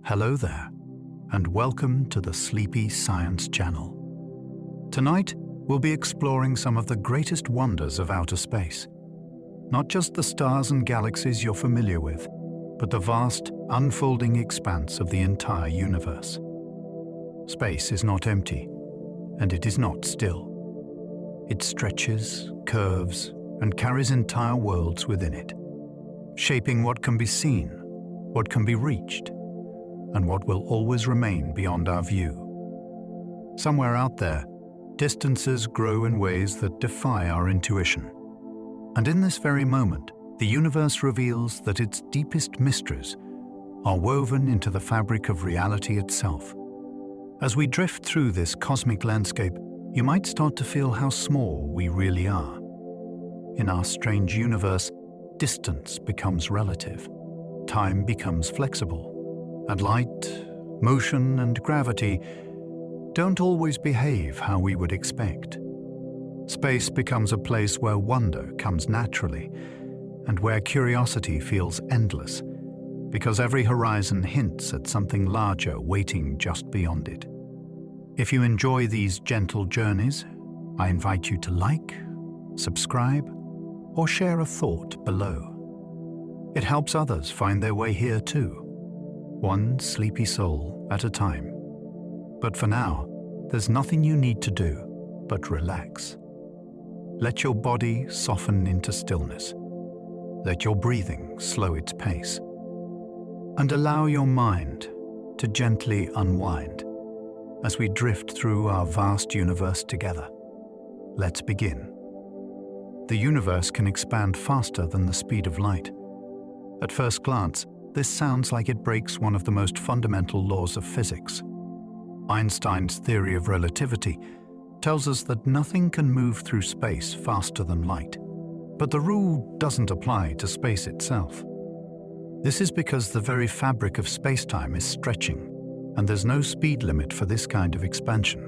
Hello there, and welcome to the Sleepy Science Channel. Tonight, we'll be exploring some of the greatest wonders of outer space. Not just the stars and galaxies you're familiar with, but the vast, unfolding expanse of the entire universe. Space is not empty, and it is not still. It stretches, curves, and carries entire worlds within it, shaping what can be seen, what can be reached, and what will always remain beyond our view. Somewhere out there, distances grow in ways that defy our intuition. And in this very moment, the universe reveals that its deepest mysteries are woven into the fabric of reality itself. As we drift through this cosmic landscape, you might start to feel how small we really are. In our strange universe, distance becomes relative, time becomes flexible, and light, motion, and gravity don't always behave how we would expect. Space becomes a place where wonder comes naturally, and where curiosity feels endless, because every horizon hints at something larger waiting just beyond it. If you enjoy these gentle journeys, I invite you to like, subscribe, or share a thought below. It helps others find their way here too, one sleepy soul at a time. But for now, there's nothing you need to do but relax. Let your body soften into stillness. Let your breathing slow its pace. And allow your mind to gently unwind as we drift through our vast universe together. Let's begin. The universe can expand faster than the speed of light. At first glance, this sounds like it breaks one of the most fundamental laws of physics. Einstein's theory of relativity tells us that nothing can move through space faster than light. But the rule doesn't apply to space itself. This is because the very fabric of space-time is stretching, and there's no speed limit for this kind of expansion.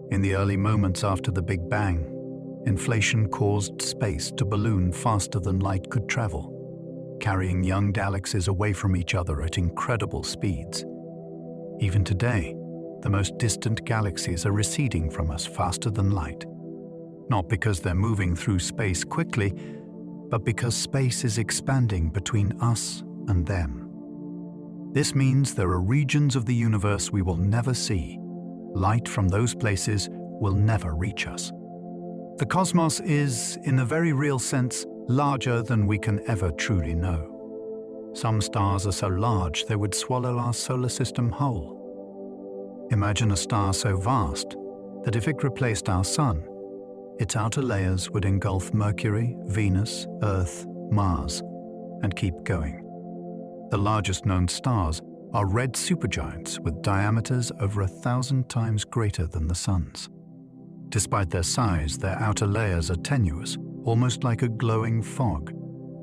In the early moments after the Big Bang, inflation caused space to balloon faster than light could travel, carrying young galaxies away from each other at incredible speeds. Even today, the most distant galaxies are receding from us faster than light. Not because they're moving through space quickly, but because space is expanding between us and them. This means there are regions of the universe we will never see. Light from those places will never reach us. The cosmos is, in a very real sense, larger than we can ever truly know. Some stars are so large they would swallow our solar system whole. Imagine a star so vast that if it replaced our Sun, its outer layers would engulf Mercury, Venus, Earth, Mars, and keep going. The largest known stars are red supergiants with diameters over 1,000 times greater than the Sun's. Despite their size, their outer layers are tenuous, almost like a glowing fog,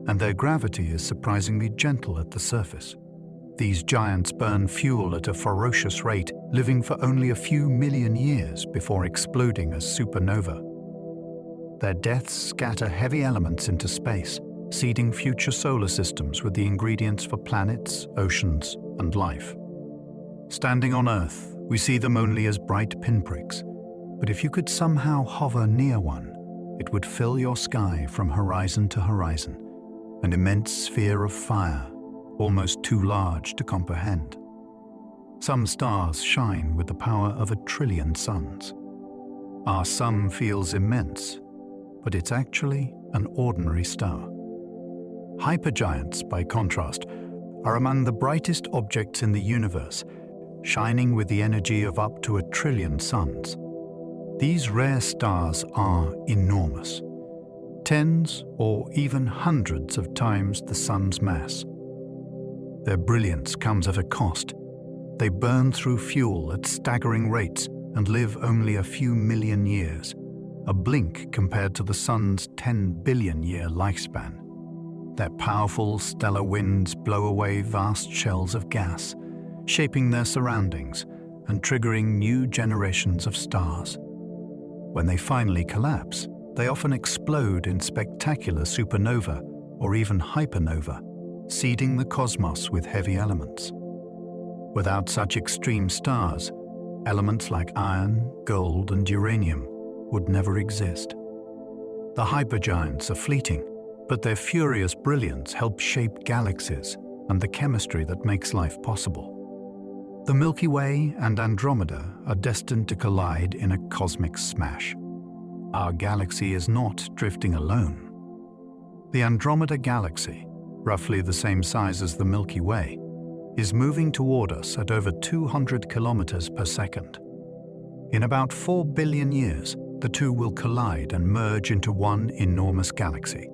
and their gravity is surprisingly gentle at the surface. These giants burn fuel at a ferocious rate, living for only a few million years before exploding as supernova. Their deaths scatter heavy elements into space, seeding future solar systems with the ingredients for planets, oceans, and life. Standing on Earth, we see them only as bright pinpricks, but if you could somehow hover near one, it would fill your sky from horizon to horizon, an immense sphere of fire, almost too large to comprehend. Some stars shine with the power of 1 trillion suns. Our Sun feels immense, but it's actually an ordinary star. Hypergiants, by contrast, are among the brightest objects in the universe, shining with the energy of up to 1 trillion suns. These rare stars are enormous, tens or even hundreds of times the Sun's mass. Their brilliance comes at a cost. They burn through fuel at staggering rates and live only a few million years, a blink compared to the Sun's 10 billion-year lifespan. Their powerful stellar winds blow away vast shells of gas, shaping their surroundings and triggering new generations of stars. When they finally collapse, they often explode in spectacular supernova or even hypernova, seeding the cosmos with heavy elements. Without such extreme stars, elements like iron, gold, and uranium would never exist. The hypergiants are fleeting, but their furious brilliance helps shape galaxies and the chemistry that makes life possible. The Milky Way and Andromeda are destined to collide in a cosmic smash. Our galaxy is not drifting alone. The Andromeda galaxy, roughly the same size as the Milky Way, is moving toward us at over 200 kilometers per second. In about 4 billion years, the two will collide and merge into one enormous galaxy.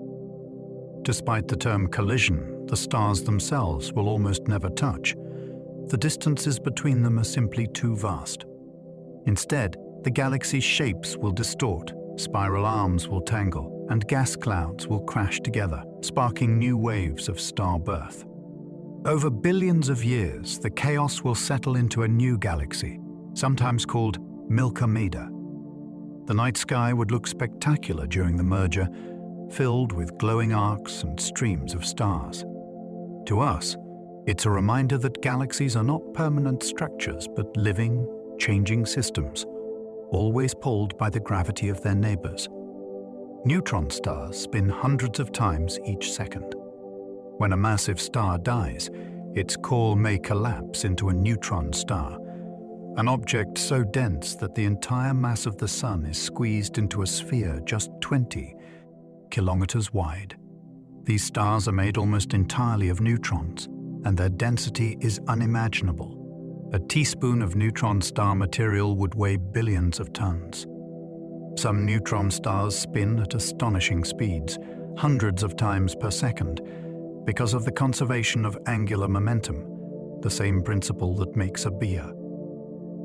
Despite the term collision, the stars themselves will almost never touch. The distances between them are simply too vast. Instead, the galaxy's shapes will distort, spiral arms will tangle, and gas clouds will crash together, sparking new waves of star birth. Over billions of years, the chaos will settle into a new galaxy, sometimes called Milkomeda. The night sky would look spectacular during the merger, filled with glowing arcs and streams of stars. To us, it's a reminder that galaxies are not permanent structures, but living, changing systems, always pulled by the gravity of their neighbors. Neutron stars spin hundreds of times each second. When a massive star dies, its core may collapse into a neutron star, an object so dense that the entire mass of the Sun is squeezed into a sphere just 20 kilometers wide. These stars are made almost entirely of neutrons, and their density is unimaginable. A teaspoon of neutron star material would weigh billions of tons. Some neutron stars spin at astonishing speeds, hundreds of times per second, because of the conservation of angular momentum, the same principle that makes a beer.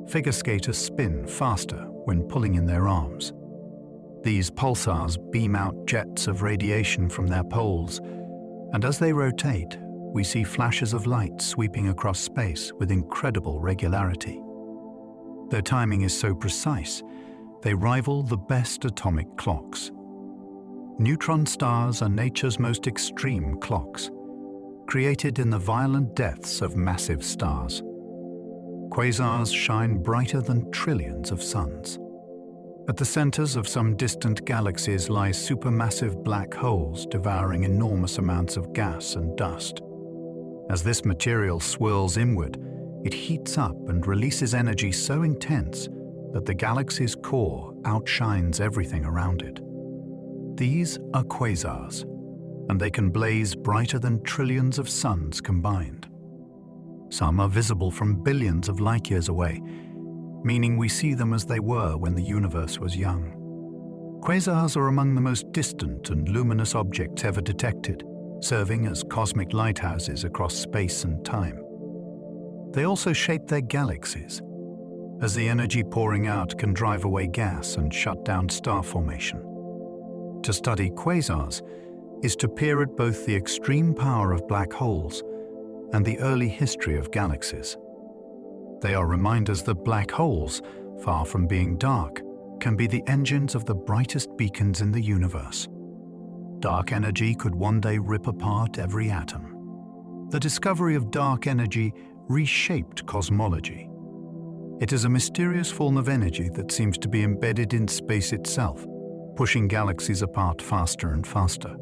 Figure skaters spin faster when pulling in their arms. These pulsars beam out jets of radiation from their poles, and as they rotate, we see flashes of light sweeping across space with incredible regularity. Their timing is so precise, they rival the best atomic clocks. Neutron stars are nature's most extreme clocks, created in the violent deaths of massive stars. Quasars shine brighter than trillions of suns. At the centers of some distant galaxies lie supermassive black holes devouring enormous amounts of gas and dust. As this material swirls inward, it heats up and releases energy so intense that the galaxy's core outshines everything around it. These are quasars, and they can blaze brighter than trillions of suns combined. Some are visible from billions of light years away, meaning we see them as they were when the universe was young. Quasars are among the most distant and luminous objects ever detected, serving as cosmic lighthouses across space and time. They also shape their galaxies, as the energy pouring out can drive away gas and shut down star formation. To study quasars is to peer at both the extreme power of black holes and the early history of galaxies. They are reminders that black holes, far from being dark, can be the engines of the brightest beacons in the universe. Dark energy could one day rip apart every atom. The discovery of dark energy reshaped cosmology. It is a mysterious form of energy that seems to be embedded in space itself, pushing galaxies apart faster and faster.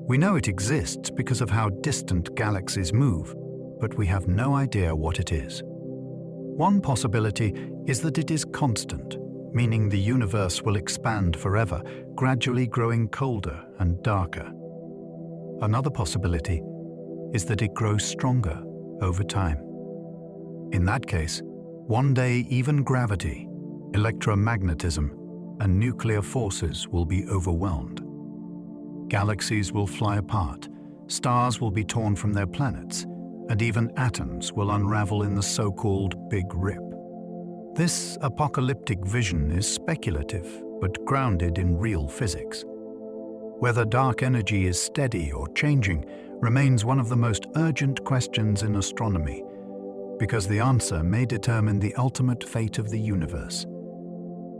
We know it exists because of how distant galaxies move, but we have no idea what it is. One possibility is that it is constant, meaning the universe will expand forever, gradually growing colder and darker. Another possibility is that it grows stronger over time. In that case, one day even gravity, electromagnetism, and nuclear forces will be overwhelmed. Galaxies will fly apart, stars will be torn from their planets, and even atoms will unravel in the so-called Big Rip. This apocalyptic vision is speculative, but grounded in real physics. Whether dark energy is steady or changing remains one of the most urgent questions in astronomy, because the answer may determine the ultimate fate of the universe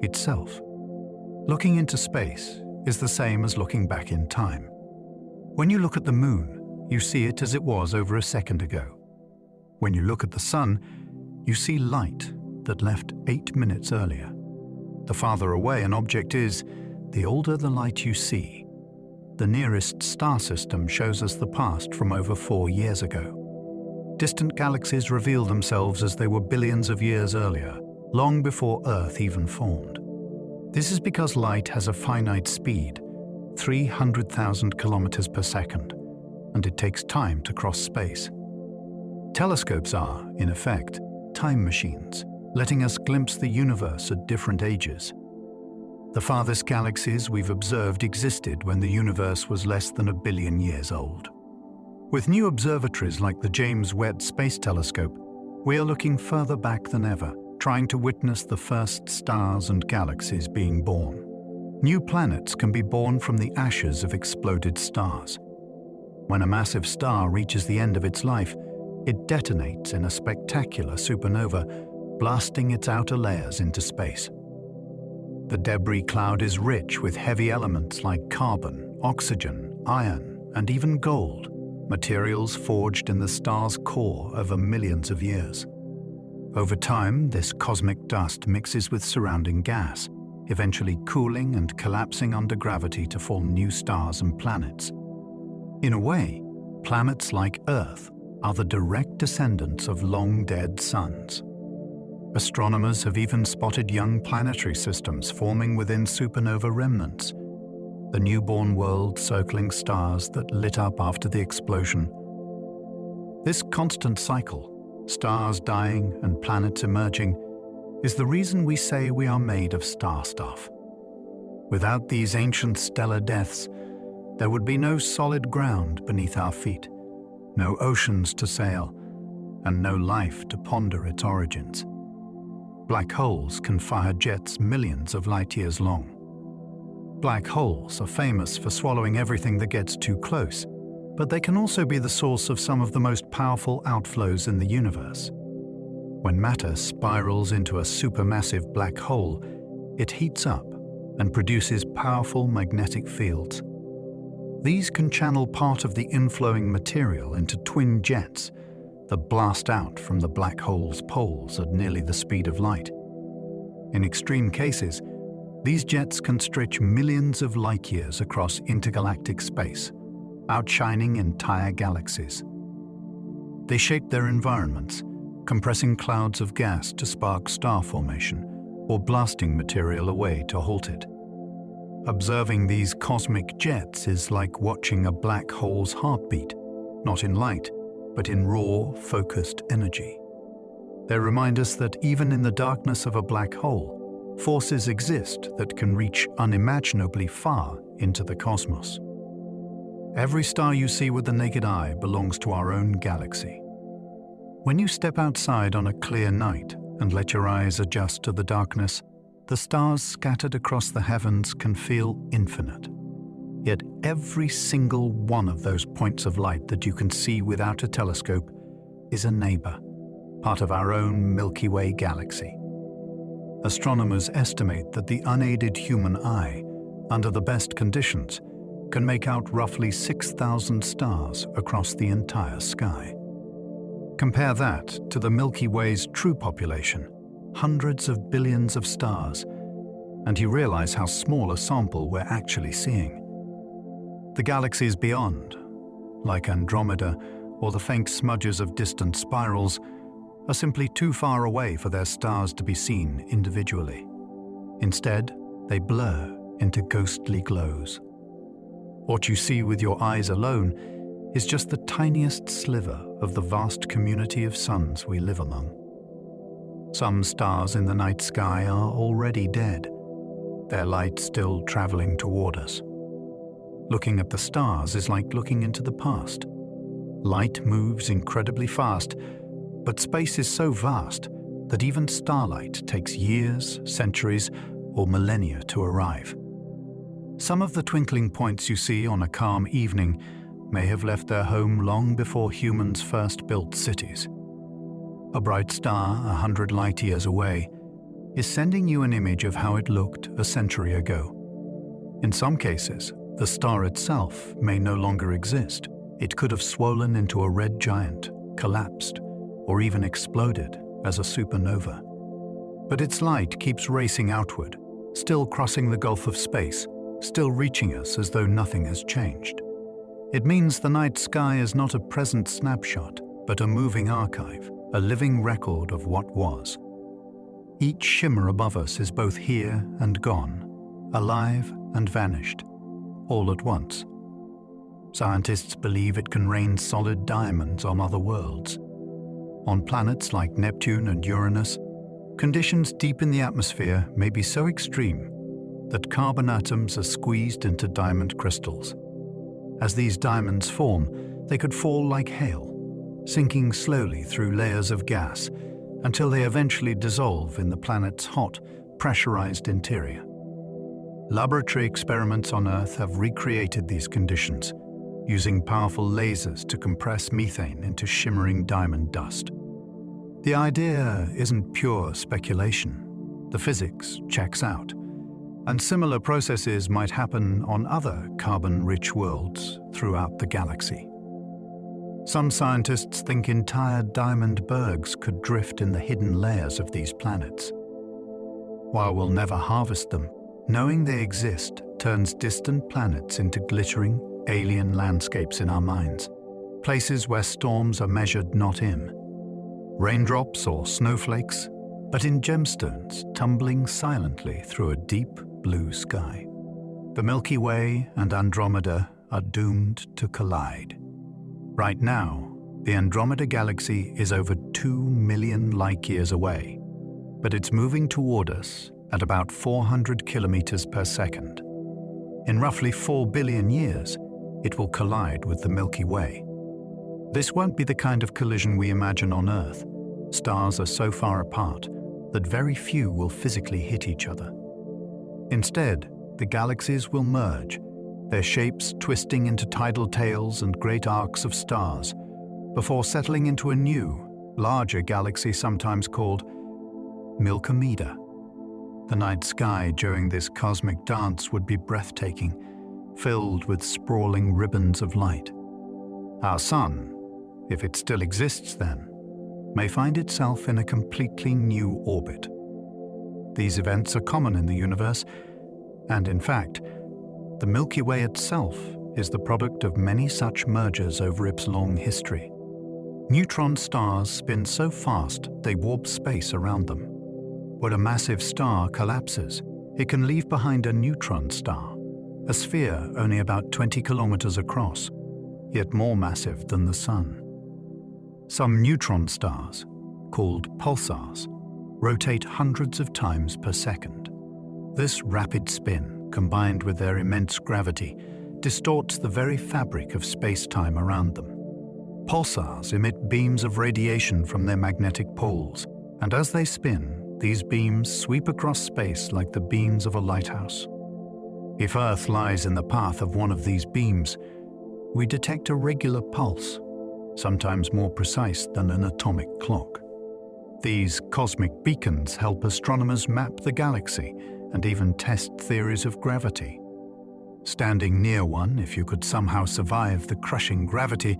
itself. Looking into space is the same as looking back in time. When you look at the moon, you see it as it was over a second ago. When you look at the sun, you see light that left 8 minutes earlier. The farther away an object is, the older the light you see. The nearest star system shows us the past from over 4 years ago. Distant galaxies reveal themselves as they were billions of years earlier, long before Earth even formed. This is because light has a finite speed, 300,000 kilometers per second, and it takes time to cross space. Telescopes are, in effect, time machines, letting us glimpse the universe at different ages. The farthest galaxies we've observed existed when the universe was less than 1 billion years old. With new observatories like the James Webb Space Telescope, we are looking further back than ever, trying to witness the first stars and galaxies being born. New planets can be born from the ashes of exploded stars. When a massive star reaches the end of its life, it detonates in a spectacular supernova, blasting its outer layers into space. The debris cloud is rich with heavy elements like carbon, oxygen, iron, and even gold, materials forged in the star's core over millions of years. Over time, this cosmic dust mixes with surrounding gas, eventually cooling and collapsing under gravity to form new stars and planets. In a way, planets like Earth are the direct descendants of long-dead suns. Astronomers have even spotted young planetary systems forming within supernova remnants, the newborn world circling stars that lit up after the explosion. This constant cycle, stars dying and planets emerging, is the reason we say we are made of star stuff. Without these ancient stellar deaths, there would be no solid ground beneath our feet, no oceans to sail, and no life to ponder its origins. Black holes can fire jets millions of light years long. Black holes are famous for swallowing everything that gets too close, but they can also be the source of some of the most powerful outflows in the universe. When matter spirals into a supermassive black hole, it heats up and produces powerful magnetic fields. These can channel part of the inflowing material into twin jets that blast out from the black hole's poles at nearly the speed of light. In extreme cases, these jets can stretch millions of light years across intergalactic space, outshining entire galaxies. They shape their environments, compressing clouds of gas to spark star formation, or blasting material away to halt it. Observing these cosmic jets is like watching a black hole's heartbeat, not in light, but in raw, focused energy. They remind us that even in the darkness of a black hole, forces exist that can reach unimaginably far into the cosmos. Every star you see with the naked eye belongs to our own galaxy. When you step outside on a clear night and let your eyes adjust to the darkness, the stars scattered across the heavens can feel infinite. Yet every single one of those points of light that you can see without a telescope is a neighbor, part of our own Milky Way galaxy. Astronomers estimate that the unaided human eye, under the best conditions, can make out roughly 6,000 stars across the entire sky. Compare that to the Milky Way's true population, hundreds of billions of stars, and you realize how small a sample we're actually seeing. The galaxies beyond, like Andromeda or the faint smudges of distant spirals, are simply too far away for their stars to be seen individually. Instead, they blur into ghostly glows. What you see with your eyes alone is just the tiniest sliver of the vast community of suns we live among. Some stars in the night sky are already dead, their light still traveling toward us. Looking at the stars is like looking into the past. Light moves incredibly fast, but space is so vast that even starlight takes years, centuries, or millennia to arrive. Some of the twinkling points you see on a calm evening may have left their home long before humans first built cities. A bright star 100 light years away is sending you an image of how it looked a century ago. In some cases, the star itself may no longer exist. It could have swollen into a red giant, collapsed, or even exploded as a supernova. But its light keeps racing outward, still crossing the gulf of space, still reaching us as though nothing has changed. It means the night sky is not a present snapshot, but a moving archive, a living record of what was. Each shimmer above us is both here and gone, alive and vanished, all at once. Scientists believe it can rain solid diamonds on other worlds. On planets like Neptune and Uranus, conditions deep in the atmosphere may be so extreme that carbon atoms are squeezed into diamond crystals. As these diamonds form, they could fall like hail, sinking slowly through layers of gas until they eventually dissolve in the planet's hot, pressurized interior. Laboratory experiments on Earth have recreated these conditions, using powerful lasers to compress methane into shimmering diamond dust. The idea isn't pure speculation. The physics checks out, and similar processes might happen on other carbon-rich worlds throughout the galaxy. Some scientists think entire diamond bergs could drift in the hidden layers of these planets. While we'll never harvest them, knowing they exist turns distant planets into glittering, alien landscapes in our minds, places where storms are measured not in raindrops or snowflakes, but in gemstones tumbling silently through a deep blue sky. The Milky Way and Andromeda are doomed to collide. Right now, the Andromeda galaxy is over 2 million light-years away, but it's moving toward us at about 400 kilometers per second. In roughly 4 billion years, it will collide with the Milky Way. This won't be the kind of collision we imagine on Earth. Stars are so far apart that very few will physically hit each other. Instead, the galaxies will merge, their shapes twisting into tidal tails and great arcs of stars, before settling into a new, larger galaxy sometimes called Milkomeda. The night sky during this cosmic dance would be breathtaking, filled with sprawling ribbons of light. Our Sun, if it still exists then, may find itself in a completely new orbit. These events are common in the universe, and in fact, the Milky Way itself is the product of many such mergers over its long history. Neutron stars spin so fast they warp space around them. When a massive star collapses, it can leave behind a neutron star, a sphere only about 20 kilometers across, yet more massive than the Sun. Some neutron stars, called pulsars, rotate hundreds of times per second. This rapid spin, combined with their immense gravity, distorts the very fabric of space-time around them. Pulsars emit beams of radiation from their magnetic poles, and as they spin, these beams sweep across space like the beams of a lighthouse. If Earth lies in the path of one of these beams, we detect a regular pulse, sometimes more precise than an atomic clock. These cosmic beacons help astronomers map the galaxy and even test theories of gravity. Standing near one, if you could somehow survive the crushing gravity,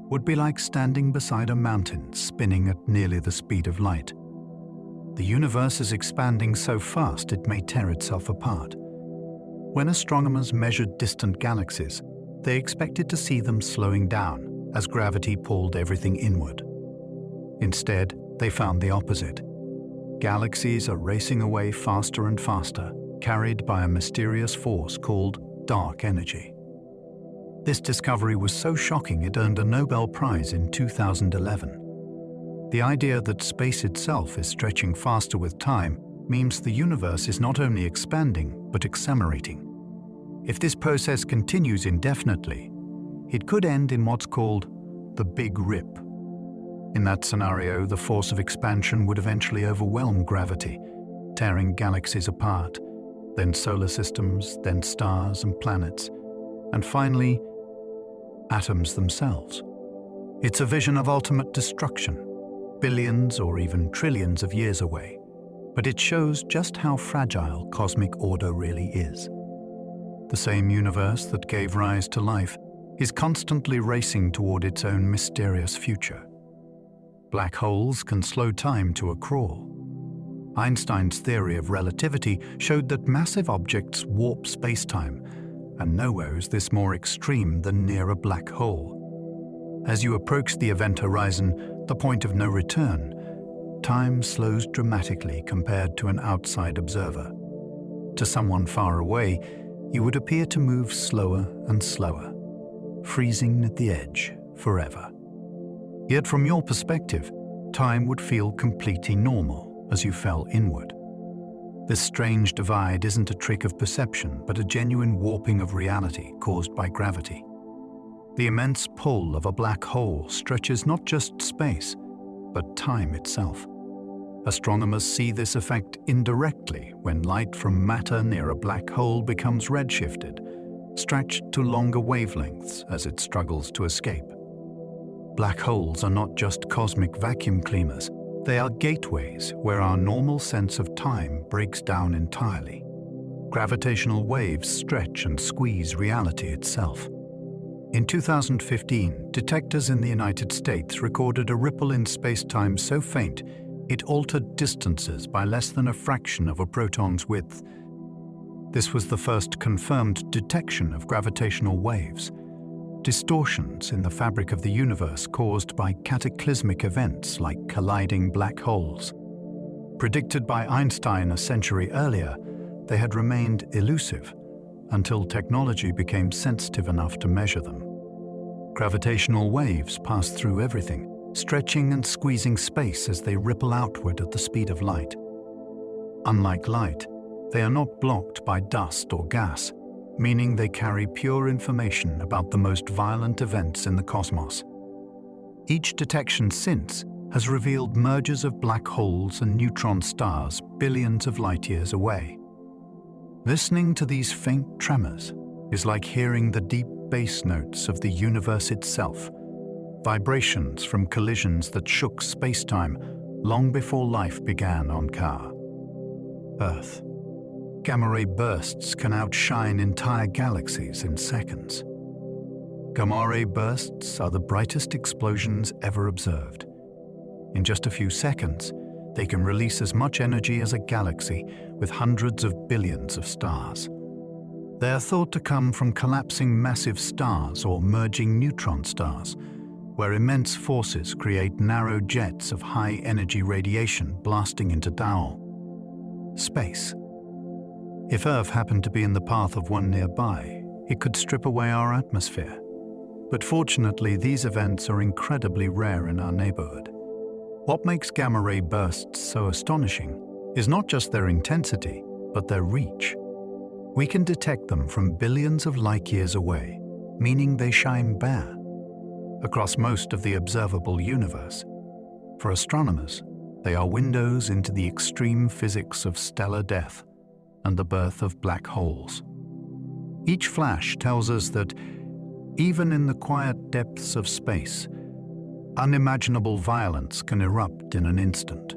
would be like standing beside a mountain spinning at nearly the speed of light. The universe is expanding so fast it may tear itself apart. When astronomers measured distant galaxies, they expected to see them slowing down as gravity pulled everything inward. Instead, they found the opposite. Galaxies are racing away faster and faster, carried by a mysterious force called dark energy. This discovery was so shocking it earned a Nobel Prize in 2011. The idea that space itself is stretching faster with time means the universe is not only expanding, but accelerating. If this process continues indefinitely, it could end in what's called the Big Rip. In that scenario, the force of expansion would eventually overwhelm gravity, tearing galaxies apart, then solar systems, then stars and planets, and finally, atoms themselves. It's a vision of ultimate destruction, billions or even trillions of years away, but it shows just how fragile cosmic order really is. The same universe that gave rise to life is constantly racing toward its own mysterious future. Black holes can slow time to a crawl. Einstein's theory of relativity showed that massive objects warp spacetime, and nowhere is this more extreme than near a black hole. As you approach the event horizon, the point of no return, time slows dramatically compared to an outside observer. To someone far away, you would appear to move slower and slower, freezing at the edge forever. Yet from your perspective, time would feel completely normal as you fell inward. This strange divide isn't a trick of perception, but a genuine warping of reality caused by gravity. The immense pull of a black hole stretches not just space, but time itself. Astronomers see this effect indirectly when light from matter near a black hole becomes redshifted, stretched to longer wavelengths as it struggles to escape. Black holes are not just cosmic vacuum cleaners, they are gateways where our normal sense of time breaks down entirely. Gravitational waves stretch and squeeze reality itself. In 2015, detectors in the United States recorded a ripple in space-time so faint it altered distances by less than a fraction of a proton's width. This was the first confirmed detection of gravitational waves, distortions in the fabric of the universe caused by cataclysmic events like colliding black holes. Predicted by Einstein a century earlier, they had remained elusive until technology became sensitive enough to measure them. Gravitational waves pass through everything, stretching and squeezing space as they ripple outward at the speed of light. Unlike light, they are not blocked by dust or gas, meaning they carry pure information about the most violent events in the cosmos. Each detection since has revealed mergers of black holes and neutron stars billions of light-years away. Listening to these faint tremors is like hearing the deep bass notes of the universe itself, vibrations from collisions that shook space-time long before life began on Ka. Earth. Gamma-ray bursts can outshine entire galaxies in seconds. Gamma-ray bursts are the brightest explosions ever observed. In just a few seconds, they can release as much energy as a galaxy with hundreds of billions of stars. They are thought to come from collapsing massive stars or merging neutron stars, where immense forces create narrow jets of high-energy radiation blasting into Tao. Space. If Earth happened to be in the path of one nearby, it could strip away our atmosphere. But fortunately, these events are incredibly rare in our neighborhood. What makes gamma-ray bursts so astonishing is not just their intensity, but their reach. We can detect them from billions of light-years away, meaning they shine bare across most of the observable universe. For astronomers, they are windows into the extreme physics of stellar death and the birth of black holes. Each flash tells us that, even in the quiet depths of space, unimaginable violence can erupt in an instant.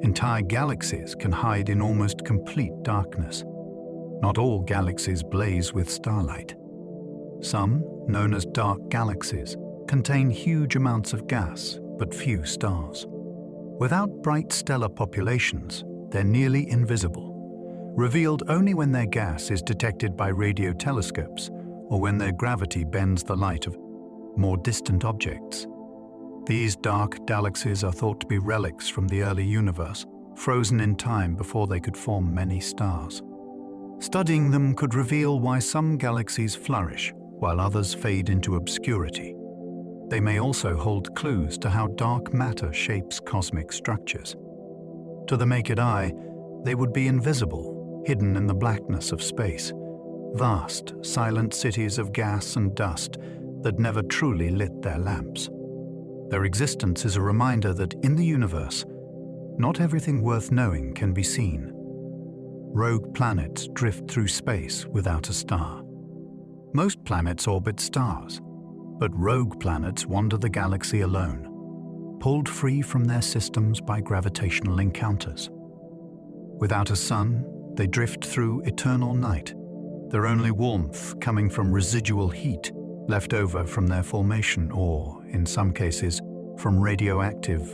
Entire galaxies can hide in almost complete darkness. Not all galaxies blaze with starlight. Some, known as dark galaxies, contain huge amounts of gas, but few stars. Without bright stellar populations, they're nearly invisible, revealed only when their gas is detected by radio telescopes or when their gravity bends the light of more distant objects. These dark galaxies are thought to be relics from the early universe, frozen in time before they could form many stars. Studying them could reveal why some galaxies flourish while others fade into obscurity. They may also hold clues to how dark matter shapes cosmic structures. To the naked eye, they would be invisible, hidden in the blackness of space, vast, silent cities of gas and dust that never truly lit their lamps. Their existence is a reminder that in the universe, not everything worth knowing can be seen. Rogue planets drift through space without a star. Most planets orbit stars, but rogue planets wander the galaxy alone, pulled free from their systems by gravitational encounters. Without a sun, they drift through eternal night, their only warmth coming from residual heat left over from their formation or, in some cases, from radioactive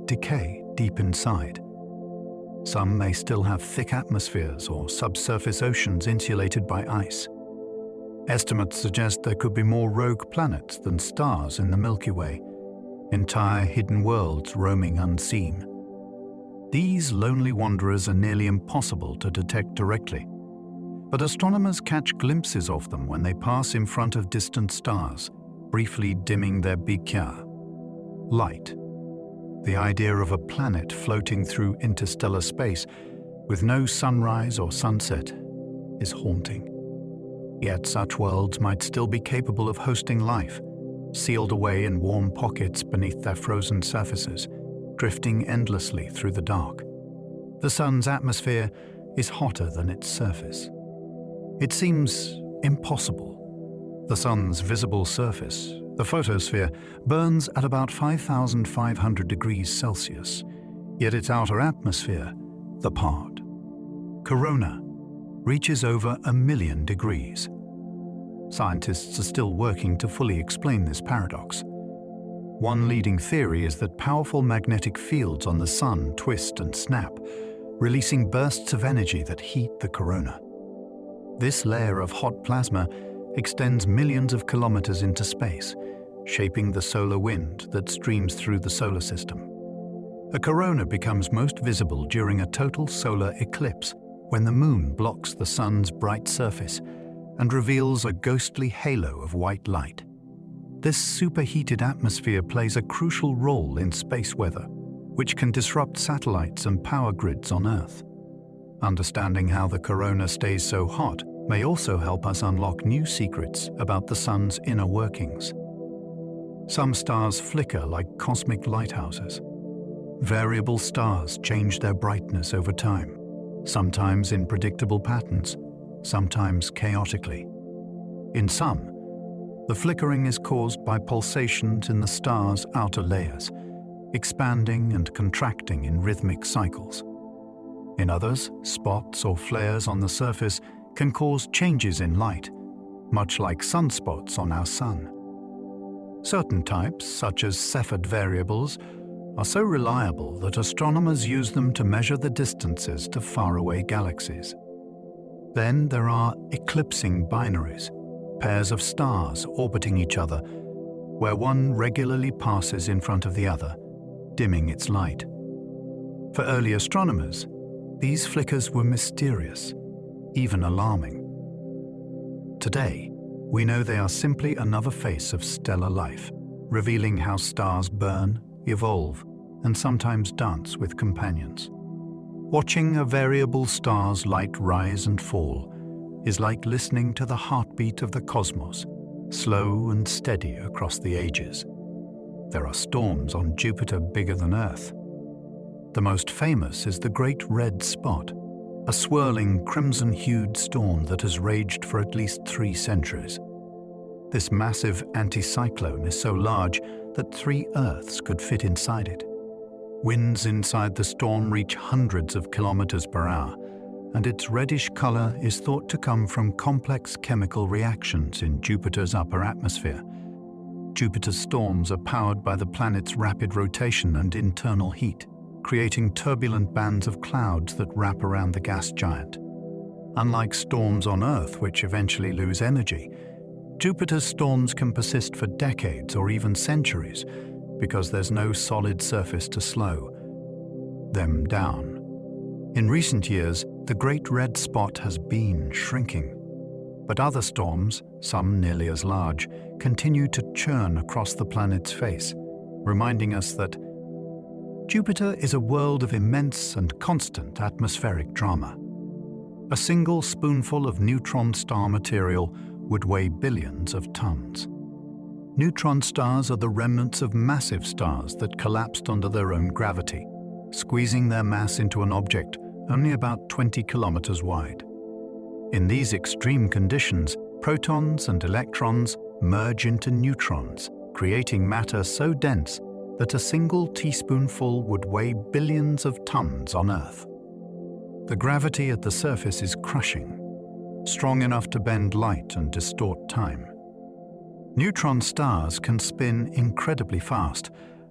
decay deep inside. Some may still have thick atmospheres or subsurface oceans insulated by ice. Estimates suggest there could be more rogue planets than stars in the Milky Way, entire hidden worlds roaming unseen. These lonely wanderers are nearly impossible to detect directly, but astronomers catch glimpses of them when they pass in front of distant stars, briefly dimming their bikya. Light. The idea of a planet floating through interstellar space with no sunrise or sunset is haunting. Yet such worlds might still be capable of hosting life, sealed away in warm pockets beneath their frozen surfaces, drifting endlessly through the dark. The Sun's atmosphere is hotter than its surface. It seems impossible. The Sun's visible surface, the photosphere, burns at about 5,500 degrees Celsius, yet its outer atmosphere, the part, corona, reaches over 1,000,000 degrees. Scientists are still working to fully explain this paradox. One leading theory is that powerful magnetic fields on the Sun twist and snap, releasing bursts of energy that heat the corona. This layer of hot plasma extends millions of kilometers into space, shaping the solar wind that streams through the solar system. A corona becomes most visible during a total solar eclipse, when the moon blocks the Sun's bright surface and reveals a ghostly halo of white light. This superheated atmosphere plays a crucial role in space weather, which can disrupt satellites and power grids on Earth. Understanding how the corona stays so hot may also help us unlock new secrets about the Sun's inner workings. Some stars flicker like cosmic lighthouses. Variable stars change their brightness over time, sometimes in predictable patterns, sometimes chaotically. In some, the flickering is caused by pulsations in the star's outer layers, expanding and contracting in rhythmic cycles. In others, spots or flares on the surface can cause changes in light, much like sunspots on our Sun. Certain types, such as Cepheid variables, are so reliable that astronomers use them to measure the distances to faraway galaxies. Then there are eclipsing binaries, pairs of stars orbiting each other, where one regularly passes in front of the other, dimming its light. For early astronomers, these flickers were mysterious, even alarming. Today, we know they are simply another face of stellar life, revealing how stars burn, evolve, and sometimes dance with companions. Watching a variable star's light rise and fall is like listening to the heartbeat of the cosmos, slow and steady across the ages. There are storms on Jupiter bigger than Earth. The most famous is the Great Red Spot, a swirling crimson-hued storm that has raged for at least 3 centuries. This massive anticyclone is so large that 3 Earths could fit inside it. Winds inside the storm reach hundreds of kilometers per hour, and its reddish color is thought to come from complex chemical reactions in Jupiter's upper atmosphere. Jupiter's storms are powered by the planet's rapid rotation and internal heat, creating turbulent bands of clouds that wrap around the gas giant. Unlike storms on Earth, which eventually lose energy, Jupiter's storms can persist for decades or even centuries because there's no solid surface to slow them down. In recent years, the Great Red Spot has been shrinking, but other storms, some nearly as large, continue to churn across the planet's face, reminding us that Jupiter is a world of immense and constant atmospheric drama. A single spoonful of neutron star material would weigh billions of tons. Neutron stars are the remnants of massive stars that collapsed under their own gravity, squeezing their mass into an object only about 20 kilometers wide. In these extreme conditions, protons and electrons merge into neutrons, creating matter so dense that a single teaspoonful would weigh billions of tons on Earth. The gravity at the surface is crushing, strong enough to bend light and distort time. Neutron stars can spin incredibly fast,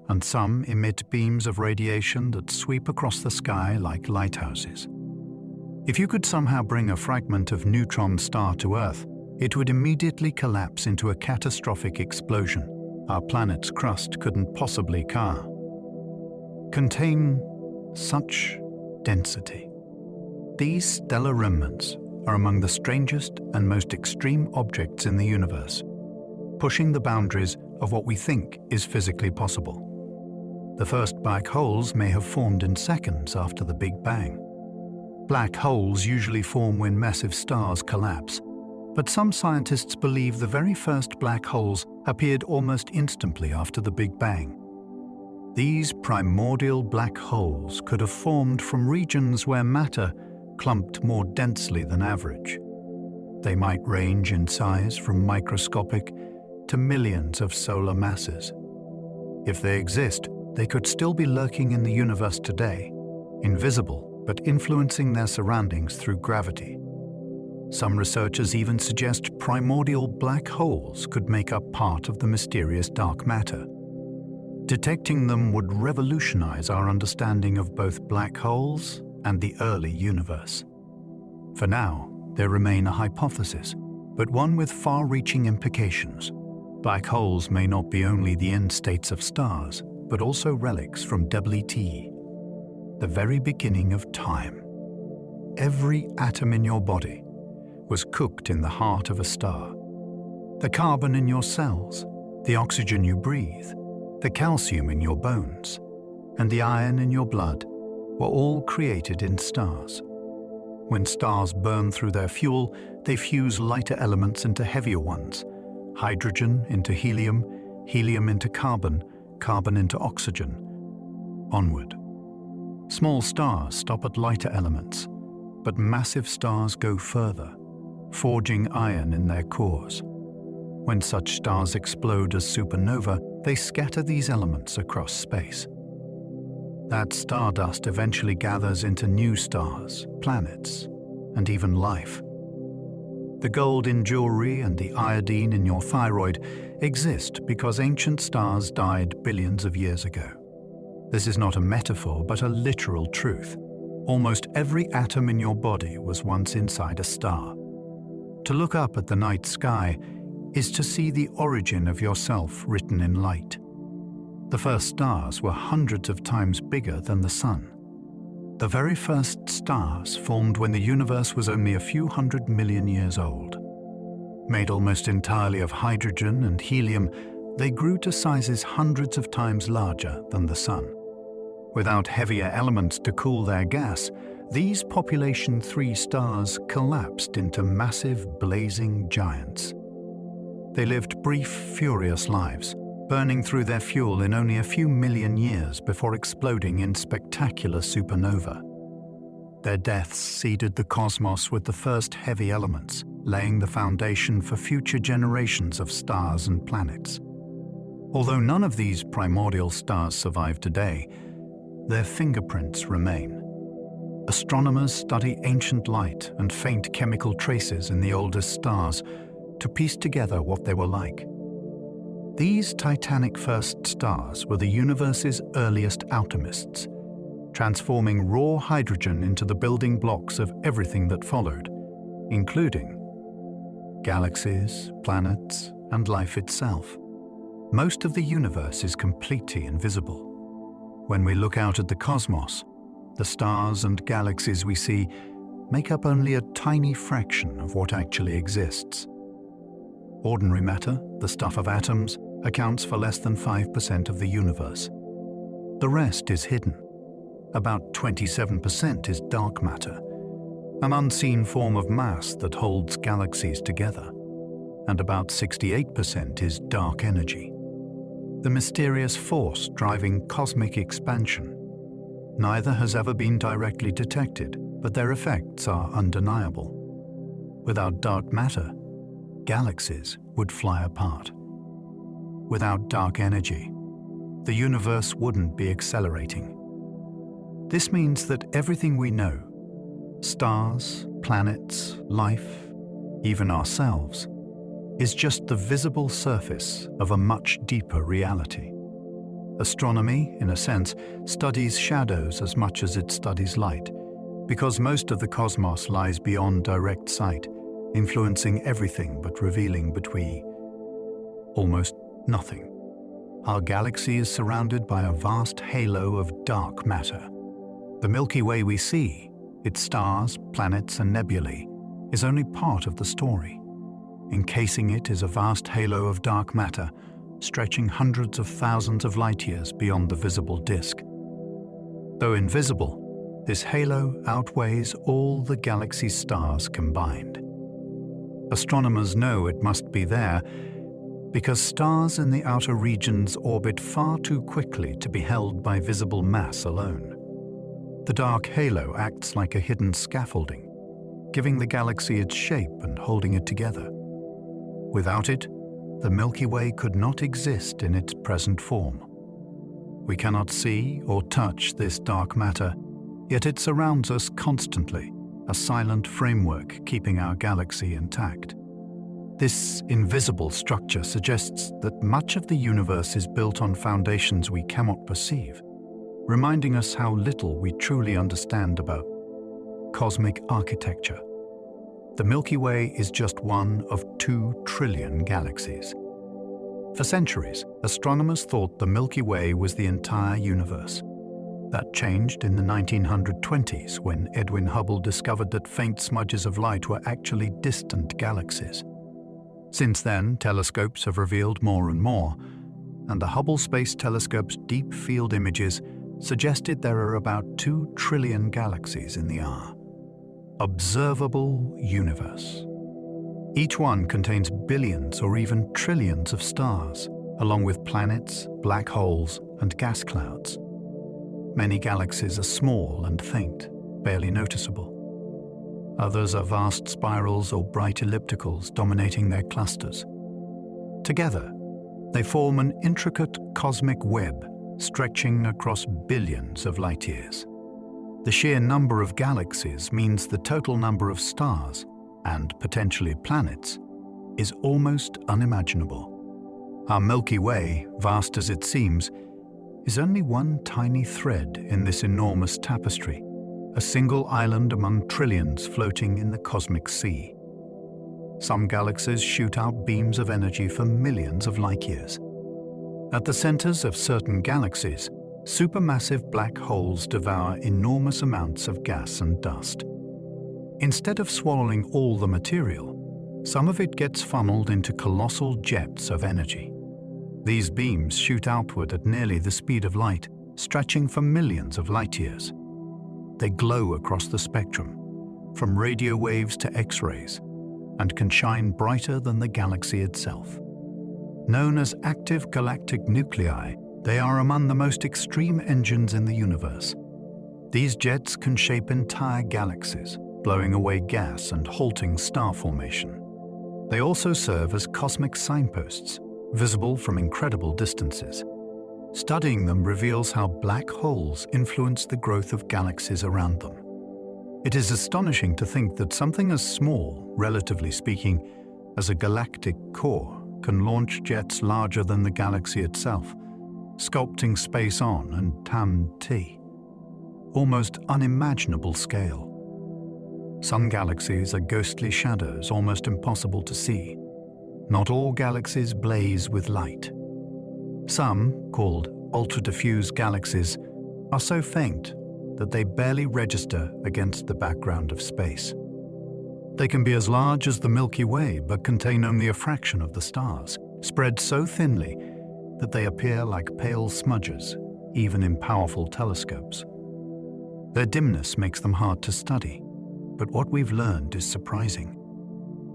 and some emit beams of radiation that sweep across the sky like lighthouses. If you could somehow bring a fragment of neutron star to Earth, it would immediately collapse into a catastrophic explosion our planet's crust couldn't possibly contain such density. These stellar remnants are among the strangest and most extreme objects in the universe, pushing the boundaries of what we think is physically possible. The first black holes may have formed in seconds after the Big Bang. Black holes usually form when massive stars collapse, but some scientists believe the very first black holes appeared almost instantly after the Big Bang. These primordial black holes could have formed from regions where matter clumped more densely than average. They might range in size from microscopic to millions of solar masses. If they exist, they could still be lurking in the universe today, invisible but influencing their surroundings through gravity. Some researchers even suggest primordial black holes could make up part of the mysterious dark matter. Detecting them would revolutionize our understanding of both black holes and the early universe. For now, they remain a hypothesis, but one with far-reaching implications. Black holes may not be only the end states of stars, but also relics from WT, the very beginning of time. Every atom in your body was cooked in the heart of a star. The carbon in your cells, the oxygen you breathe, the calcium in your bones, and the iron in your blood were all created in stars. When stars burn through their fuel, they fuse lighter elements into heavier ones, hydrogen into helium, helium into carbon, carbon into oxygen. Onward. Small stars stop at lighter elements, but massive stars go further, forging iron in their cores. When such stars explode as supernova, they scatter these elements across space. That stardust eventually gathers into new stars, planets, and even life. The gold in jewelry and the iodine in your thyroid exist because ancient stars died billions of years ago. This is not a metaphor, but a literal truth. Almost every atom in your body was once inside a star. To look up at the night sky is to see the origin of yourself written in light. The first stars were hundreds of times bigger than the sun. The very first stars formed when the universe was only a few 100 million years old. Made almost entirely of hydrogen and helium, they grew to sizes hundreds of times larger than the sun. Without heavier elements to cool their gas, these population 3 stars collapsed into massive blazing giants. They lived brief, furious lives, burning through their fuel in only a few million years before exploding in spectacular supernova. Their deaths seeded the cosmos with the first heavy elements, laying the foundation for future generations of stars and planets. Although none of these primordial stars survive today, their fingerprints remain. Astronomers study ancient light and faint chemical traces in the oldest stars to piece together what they were like. These titanic first stars were the universe's earliest alchemists, transforming raw hydrogen into the building blocks of everything that followed, including galaxies, planets, and life itself. Most of the universe is completely invisible. When we look out at the cosmos, the stars and galaxies we see make up only a tiny fraction of what actually exists. Ordinary matter, the stuff of atoms, accounts for less than 5% of the universe. The rest is hidden. About 27% is dark matter, an unseen form of mass that holds galaxies together, and about 68% is dark energy, the mysterious force driving cosmic expansion. Neither has ever been directly detected, but their effects are undeniable. Without dark matter, galaxies would fly apart. Without dark energy, the universe wouldn't be accelerating. This means that everything we know, stars, planets, life, even ourselves, is just the visible surface of a much deeper reality. Astronomy, in a sense, studies shadows as much as it studies light, because most of the cosmos lies beyond direct sight, influencing everything but revealing between almost nothing. Our galaxy is surrounded by a vast halo of dark matter. The Milky Way we see, its stars, planets, and nebulae, is only part of the story. Encasing it is a vast halo of dark matter, stretching hundreds of thousands of light-years beyond the visible disk. Though invisible, this halo outweighs all the galaxy's stars combined. Astronomers know it must be there because stars in the outer regions orbit far too quickly to be held by visible mass alone. The dark halo acts like a hidden scaffolding, giving the galaxy its shape and holding it together. Without it, the Milky Way could not exist in its present form. We cannot see or touch this dark matter, yet it surrounds us constantly, a silent framework keeping our galaxy intact. This invisible structure suggests that much of the universe is built on foundations we cannot perceive, reminding us how little we truly understand about cosmic architecture. The Milky Way is just one of 2 trillion galaxies. For centuries, astronomers thought the Milky Way was the entire universe. That changed in the 1920s when Edwin Hubble discovered that faint smudges of light were actually distant galaxies. Since then, telescopes have revealed more and more, and the Hubble Space Telescope's deep field images suggested there are about 2 trillion galaxies in our observable universe. Each one contains billions or even trillions of stars, along with planets, black holes, and gas clouds. Many galaxies are small and faint, barely noticeable. Others are vast spirals or bright ellipticals dominating their clusters. Together, they form an intricate cosmic web stretching across billions of light-years. The sheer number of galaxies means the total number of stars, and potentially planets, is almost unimaginable. Our Milky Way, vast as it seems, is only one tiny thread in this enormous tapestry, a single island among trillions floating in the cosmic sea. Some galaxies shoot out beams of energy for millions of light-years. At the centers of certain galaxies, supermassive black holes devour enormous amounts of gas and dust. Instead of swallowing all the material, some of it gets funneled into colossal jets of energy. These beams shoot outward at nearly the speed of light, stretching for millions of light-years. They glow across the spectrum, from radio waves to X-rays, and can shine brighter than the galaxy itself. Known as active galactic nuclei, they are among the most extreme engines in the universe. These jets can shape entire galaxies, blowing away gas and halting star formation. They also serve as cosmic signposts, visible from incredible distances. Studying them reveals how black holes influence the growth of galaxies around them. It is astonishing to think that something as small, relatively speaking, as a galactic core can launch jets larger than the galaxy itself, sculpting space on and Tam-T. Almost unimaginable scale. Some galaxies are ghostly shadows almost impossible to see. Not all galaxies blaze with light. Some, called ultra-diffuse galaxies, are so faint that they barely register against the background of space. They can be as large as the Milky Way but contain only a fraction of the stars, spread so thinly that they appear like pale smudges, even in powerful telescopes. Their dimness makes them hard to study, but what we've learned is surprising.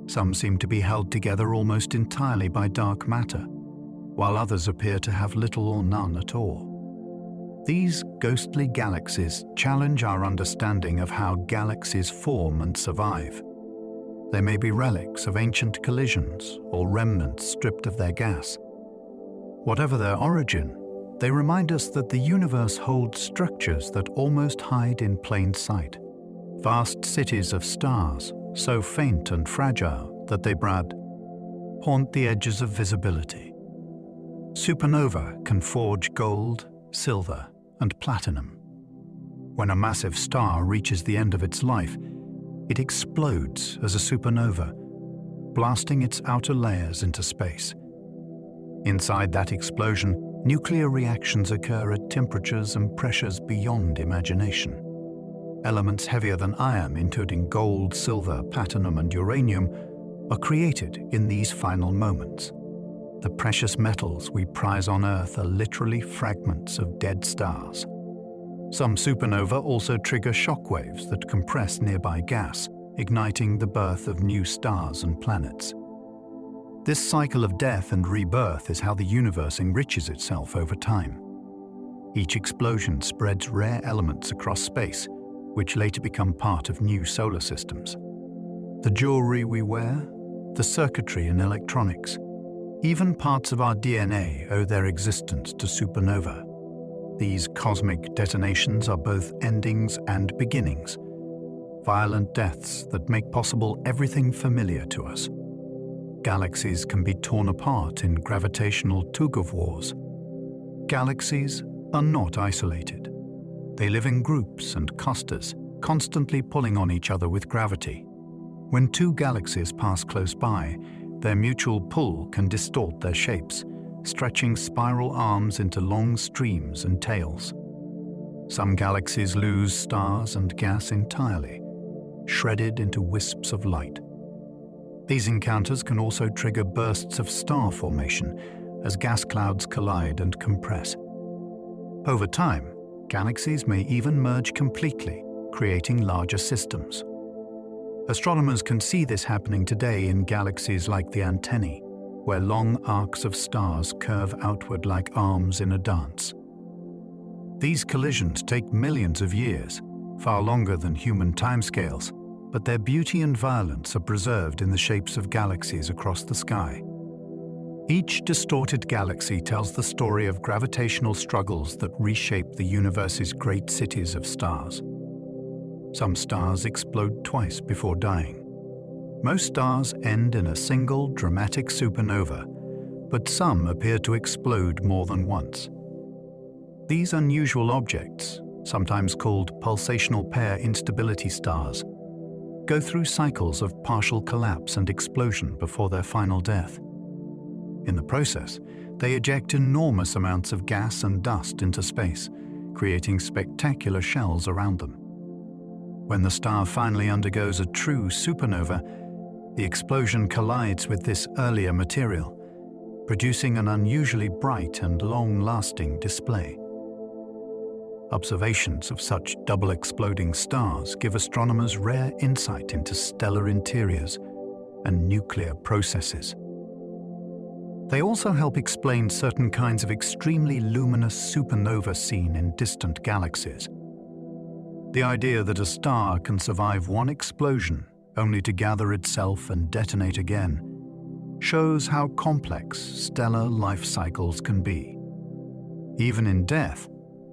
Some seem to be held together almost entirely by dark matter, while others appear to have little or none at all. These ghostly galaxies challenge our understanding of how galaxies form and survive. They may be relics of ancient collisions or remnants stripped of their gas. Whatever their origin, they remind us that the universe holds structures that almost hide in plain sight. Vast cities of stars, so faint and fragile that they, Brad, haunt the edges of visibility. Supernova can forge gold, silver, and platinum. When a massive star reaches the end of its life, it explodes as a supernova, blasting its outer layers into space. Inside that explosion, nuclear reactions occur at temperatures and pressures beyond imagination. Elements heavier than iron, including gold, silver, platinum, and uranium, are created in these final moments. The precious metals we prize on Earth are literally fragments of dead stars. Some supernova also trigger shockwaves that compress nearby gas, igniting the birth of new stars and planets. This cycle of death and rebirth is how the universe enriches itself over time. Each explosion spreads rare elements across space, which later become part of new solar systems. The jewelry we wear, the circuitry and electronics, even parts of our DNA owe their existence to supernova. These cosmic detonations are both endings and beginnings, violent deaths that make possible everything familiar to us. Galaxies can be torn apart in gravitational tug-of-wars. Galaxies are not isolated. They live in groups and clusters, constantly pulling on each other with gravity. When two galaxies pass close by, their mutual pull can distort their shapes, stretching spiral arms into long streams and tails. Some galaxies lose stars and gas entirely, shredded into wisps of light. These encounters can also trigger bursts of star formation as gas clouds collide and compress. Over time, galaxies may even merge completely, creating larger systems. Astronomers can see this happening today in galaxies like the antennae, where long arcs of stars curve outward like arms in a dance. These collisions take millions of years, far longer than human timescales, but their beauty and violence are preserved in the shapes of galaxies across the sky. Each distorted galaxy tells the story of gravitational struggles that reshape the universe's great cities of stars. Some stars explode twice before dying. Most stars end in a single dramatic supernova, but some appear to explode more than once. These unusual objects, sometimes called pulsational pair instability stars, go through cycles of partial collapse and explosion before their final death. In the process, they eject enormous amounts of gas and dust into space, creating spectacular shells around them. When the star finally undergoes a true supernova, the explosion collides with this earlier material, producing an unusually bright and long-lasting display. Observations of such double-exploding stars give astronomers rare insight into stellar interiors and nuclear processes. They also help explain certain kinds of extremely luminous supernova seen in distant galaxies. The idea that a star can survive one explosion only to gather itself and detonate again shows how complex stellar life cycles can be. Even in death,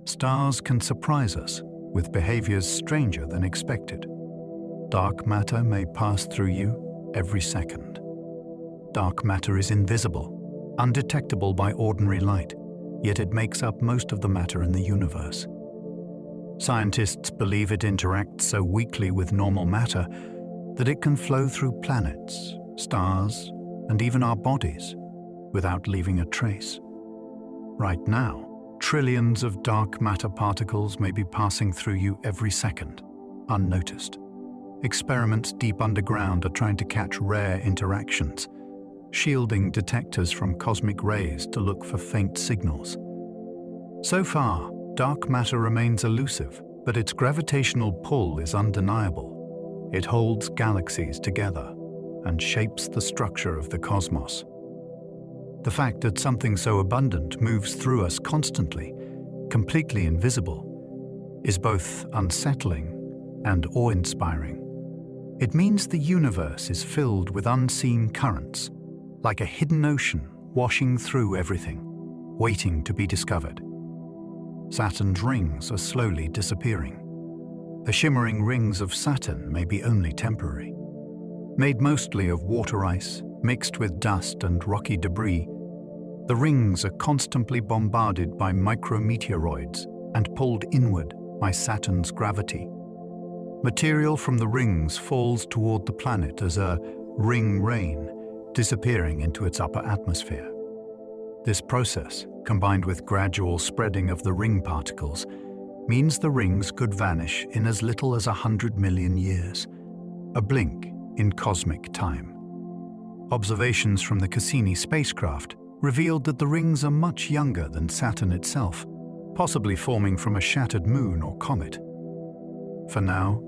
stars can surprise us with behaviors stranger than expected. Dark matter may pass through you every second. Dark matter is invisible, undetectable by ordinary light, yet it makes up most of the matter in the universe. Scientists believe it interacts so weakly with normal matter that it can flow through planets, stars, and even our bodies without leaving a trace. Right now, trillions of dark matter particles may be passing through you every second, unnoticed. Experiments deep underground are trying to catch rare interactions, shielding detectors from cosmic rays to look for faint signals. So far, dark matter remains elusive, but its gravitational pull is undeniable. It holds galaxies together and shapes the structure of the cosmos. The fact that something so abundant moves through us constantly, completely invisible, is both unsettling and awe-inspiring. It means the universe is filled with unseen currents, like a hidden ocean washing through everything, waiting to be discovered. Saturn's rings are slowly disappearing. The shimmering rings of Saturn may be only temporary. Made mostly of water ice, mixed with dust and rocky debris, The rings are constantly bombarded by micrometeoroids and pulled inward by Saturn's gravity. Material from the rings falls toward the planet as a ring rain, disappearing into its upper atmosphere. This process, combined with gradual spreading of the ring particles, means the rings could vanish in as little as 100 million years, a blink in cosmic time. Observations from the Cassini spacecraft revealed that the rings are much younger than Saturn itself, possibly forming from a shattered moon or comet. For now,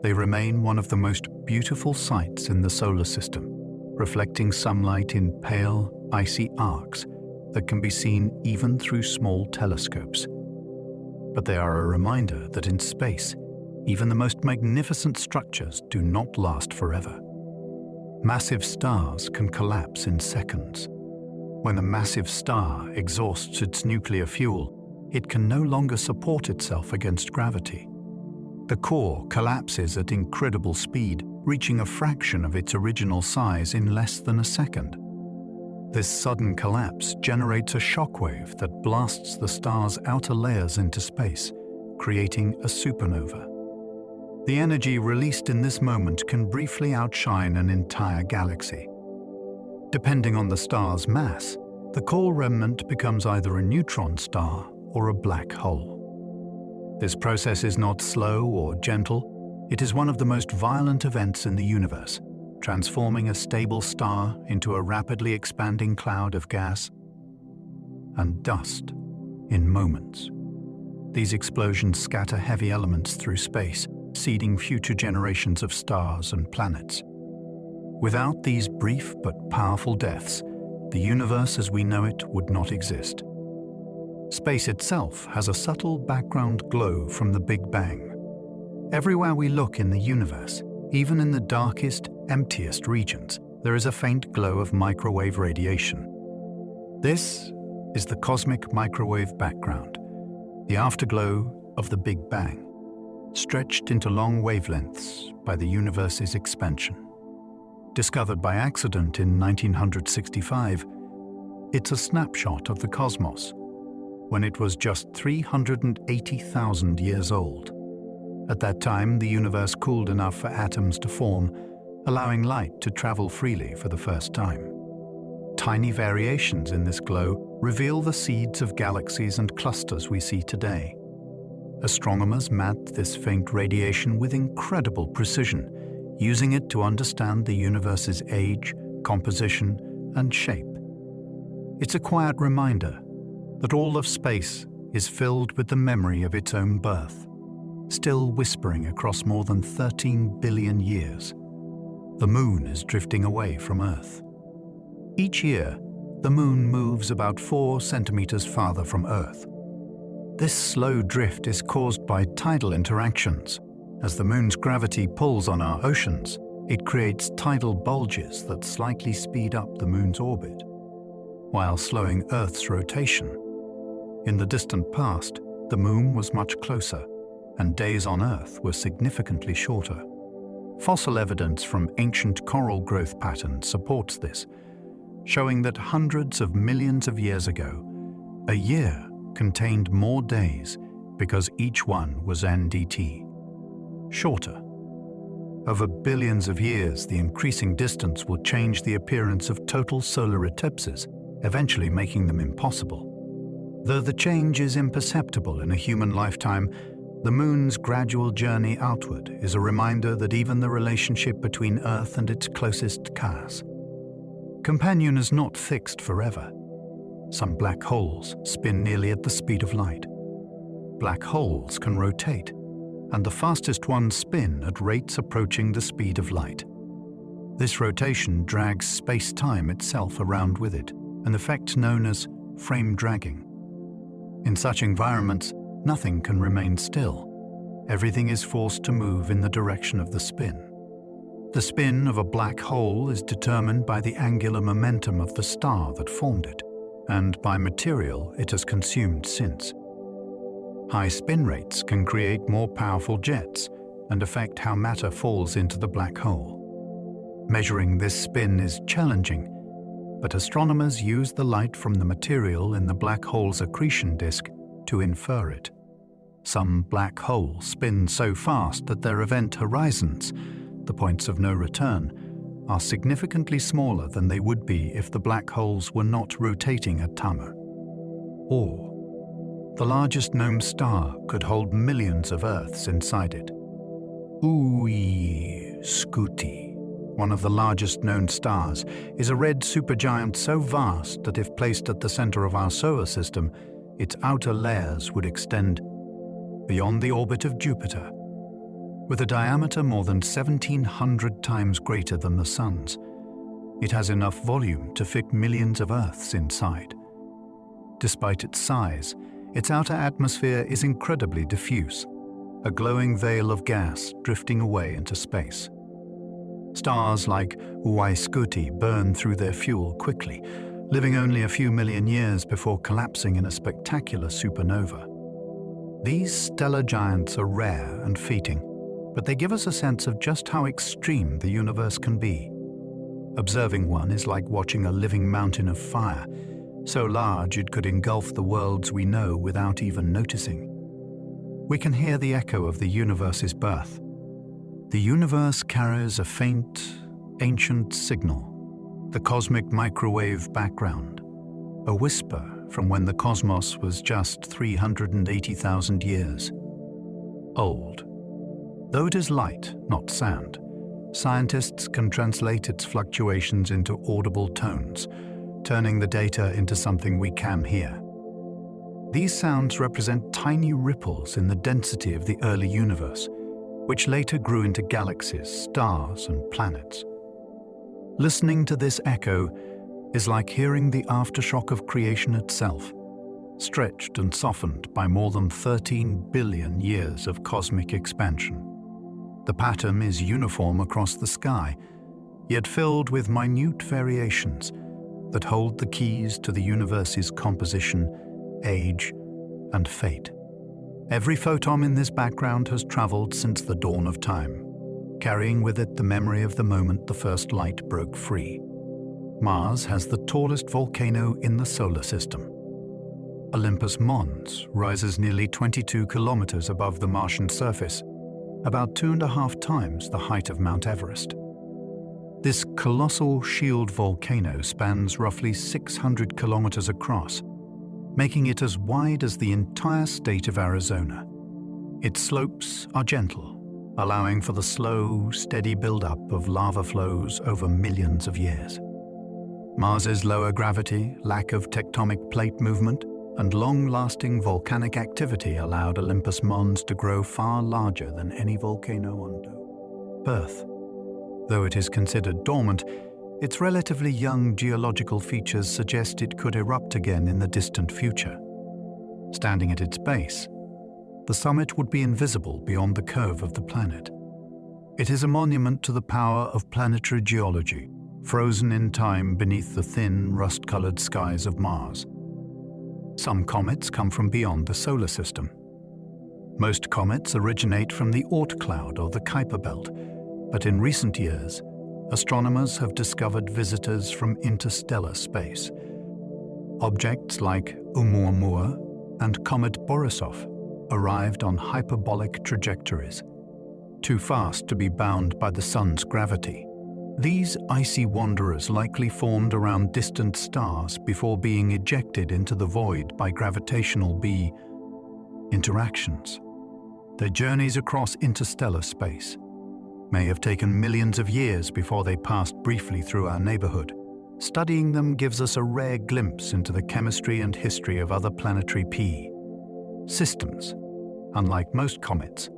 they remain one of the most beautiful sights in the solar system, reflecting sunlight in pale, icy arcs that can be seen even through small telescopes. But they are a reminder that in space, even the most magnificent structures do not last forever. Massive stars can collapse in seconds. When a massive star exhausts its nuclear fuel, it can no longer support itself against gravity. The core collapses at incredible speed, reaching a fraction of its original size in less than a second. This sudden collapse generates a shockwave that blasts the star's outer layers into space, creating a supernova. The energy released in this moment can briefly outshine an entire galaxy. Depending on the star's mass, the core remnant becomes either a neutron star or a black hole. This process is not slow or gentle. It is one of the most violent events in the universe, transforming a stable star into a rapidly expanding cloud of gas and dust in moments. These explosions scatter heavy elements through space, seeding future generations of stars and planets. Without these brief but powerful deaths, the universe as we know it would not exist. Space itself has a subtle background glow from the Big Bang. Everywhere we look in the universe, even in the darkest, emptiest regions, there is a faint glow of microwave radiation. This is the cosmic microwave background, the afterglow of the Big Bang, stretched into long wavelengths by the universe's expansion. Discovered by accident in 1965, it's a snapshot of the cosmos when it was just 380,000 years old. At that time, the universe cooled enough for atoms to form, allowing light to travel freely for the first time. Tiny variations in this glow reveal the seeds of galaxies and clusters we see today. Astronomers mapped this faint radiation with incredible precision, using it to understand the universe's age, composition, and shape. It's a quiet reminder that all of space is filled with the memory of its own birth, still whispering across more than 13 billion years. The moon is drifting away from Earth. Each year, the moon moves about 4 centimeters farther from Earth. This slow drift is caused by tidal interactions. As the moon's gravity pulls on our oceans, it creates tidal bulges that slightly speed up the moon's orbit, while slowing Earth's rotation. In the distant past, the moon was much closer, and days on Earth were significantly shorter. Fossil evidence from ancient coral growth patterns supports this, showing that hundreds of millions of years ago, a year contained more days because each one was NDT. Shorter. Over billions of years, the increasing distance will change the appearance of total solar eclipses, eventually making them impossible. Though the change is imperceptible in a human lifetime, the moon's gradual journey outward is a reminder that even the relationship between Earth and its closest chaos companion is not fixed forever. Some black holes spin nearly at the speed of light. Black holes can rotate, and the fastest ones spin at rates approaching the speed of light. This rotation drags space-time itself around with it, an effect known as frame dragging. In such environments, nothing can remain still. Everything is forced to move in the direction of the spin. The spin of a black hole is determined by the angular momentum of the star that formed it, and by material it has consumed since. High spin rates can create more powerful jets and affect how matter falls into the black hole. Measuring this spin is challenging, but astronomers use the light from the material in the black hole's accretion disk to infer it. Some black holes spin so fast that their event horizons, the points of no return, are significantly smaller than they would be if the black holes were not rotating at Tama. Or, the largest known star could hold millions of Earths inside it. Scuti, one of the largest known stars, is a red supergiant so vast that if placed at the center of our solar system, its outer layers would extend beyond the orbit of Jupiter. With a diameter more than 1,700 times greater than the Sun's, it has enough volume to fit millions of Earths inside. Despite its size, its outer atmosphere is incredibly diffuse, a glowing veil of gas drifting away into space. Stars like Scuti burn through their fuel quickly, living only a few million years before collapsing in a spectacular supernova. These stellar giants are rare and fleeting, but they give us a sense of just how extreme the universe can be. Observing one is like watching a living mountain of fire, so large it could engulf the worlds we know without even noticing. We can hear the echo of the universe's birth. The universe carries a faint, ancient signal, the cosmic microwave background, a whisper from when the cosmos was just 380,000 years old. Though it is light, not sound, scientists can translate its fluctuations into audible tones, turning the data into something we can hear. These sounds represent tiny ripples in the density of the early universe, which later grew into galaxies, stars, and planets. Listening to this echo is like hearing the aftershock of creation itself, stretched and softened by more than 13 billion years of cosmic expansion. The pattern is uniform across the sky, yet filled with minute variations that hold the keys to the universe's composition, age, and fate. Every photon in this background has traveled since the dawn of time, carrying with it the memory of the moment the first light broke free. Mars has the tallest volcano in the solar system. Olympus Mons rises nearly 22 kilometers above the Martian surface, about 2.5 times the height of Mount Everest. This colossal shield volcano spans roughly 600 kilometers across, making it as wide as the entire state of Arizona. Its slopes are gentle, allowing for the slow, steady buildup of lava flows over millions of years. Mars's lower gravity, lack of tectonic plate movement, and long-lasting volcanic activity allowed Olympus Mons to grow far larger than any volcano on Earth. Though it is considered dormant, its relatively young geological features suggest it could erupt again in the distant future. Standing at its base, the summit would be invisible beyond the curve of the planet. It is a monument to the power of planetary geology, frozen in time beneath the thin, rust-colored skies of Mars. Some comets come from beyond the solar system. Most comets originate from the Oort cloud or the Kuiper belt, but in recent years, astronomers have discovered visitors from interstellar space. Objects like Oumuamua and Comet Borisov arrived on hyperbolic trajectories, too fast to be bound by the Sun's gravity. These icy wanderers likely formed around distant stars before being ejected into the void by gravitational B interactions. Their journeys across interstellar space may have taken millions of years before they passed briefly through our neighborhood. Studying them gives us a rare glimpse into the chemistry and history of other planetary P systems, unlike most comets,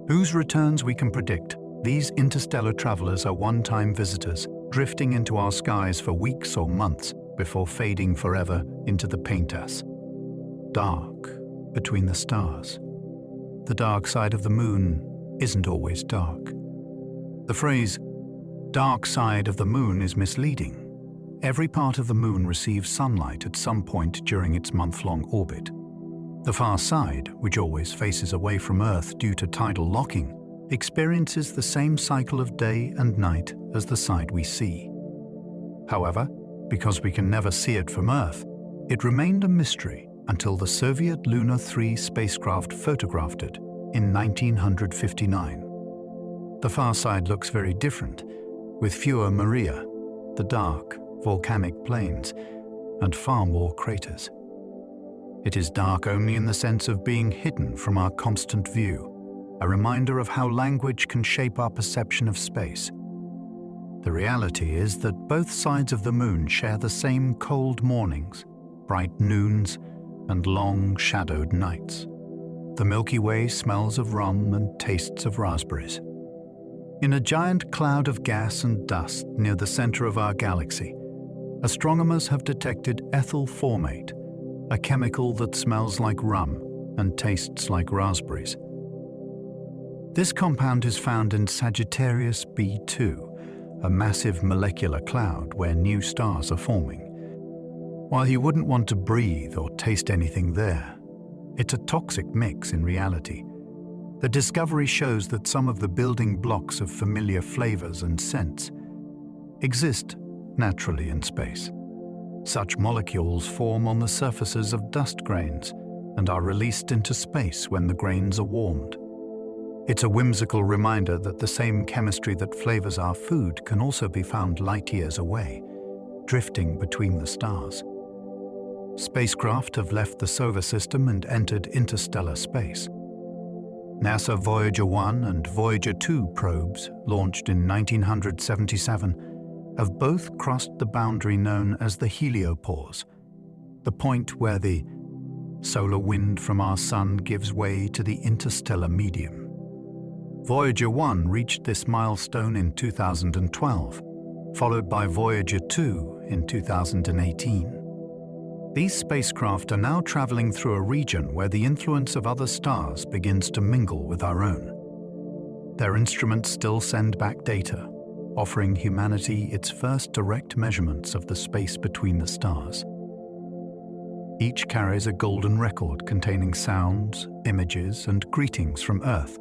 whose returns we can predict. These interstellar travelers are one-time visitors, drifting into our skies for weeks or months before fading forever into the paintas. Dark between the stars. The dark side of the moon isn't always dark. The phrase, dark side of the moon, is misleading. Every part of the moon receives sunlight at some point during its month-long orbit. The far side, which always faces away from Earth due to tidal locking, experiences the same cycle of day and night as the side we see. However, because we can never see it from Earth, it remained a mystery until the Soviet Luna 3 spacecraft photographed it in 1959. The far side looks very different, with fewer Maria, the dark, volcanic plains, and far more craters. It is dark only in the sense of being hidden from our constant view, a reminder of how language can shape our perception of space. The reality is that both sides of the moon share the same cold mornings, bright noons, and long, shadowed nights. The Milky Way smells of rum and tastes of raspberries. In a giant cloud of gas and dust near the center of our galaxy, astronomers have detected ethyl formate, a chemical that smells like rum and tastes like raspberries. This compound is found in Sagittarius B2, a massive molecular cloud where new stars are forming. While you wouldn't want to breathe or taste anything there, it's a toxic mix in reality. The discovery shows that some of the building blocks of familiar flavors and scents exist naturally in space. Such molecules form on the surfaces of dust grains and are released into space when the grains are warmed. It's a whimsical reminder that the same chemistry that flavors our food can also be found light years away, drifting between the stars. Spacecraft have left the solar system and entered interstellar space. NASA Voyager 1 and Voyager 2 probes, launched in 1977, have both crossed the boundary known as the heliopause, the point where the solar wind from our sun gives way to the interstellar medium. Voyager 1 reached this milestone in 2012, followed by Voyager 2 in 2018. These spacecraft are now traveling through a region where the influence of other stars begins to mingle with our own. Their instruments still send back data, offering humanity its first direct measurements of the space between the stars. Each carries a golden record containing sounds, images, and greetings from Earth,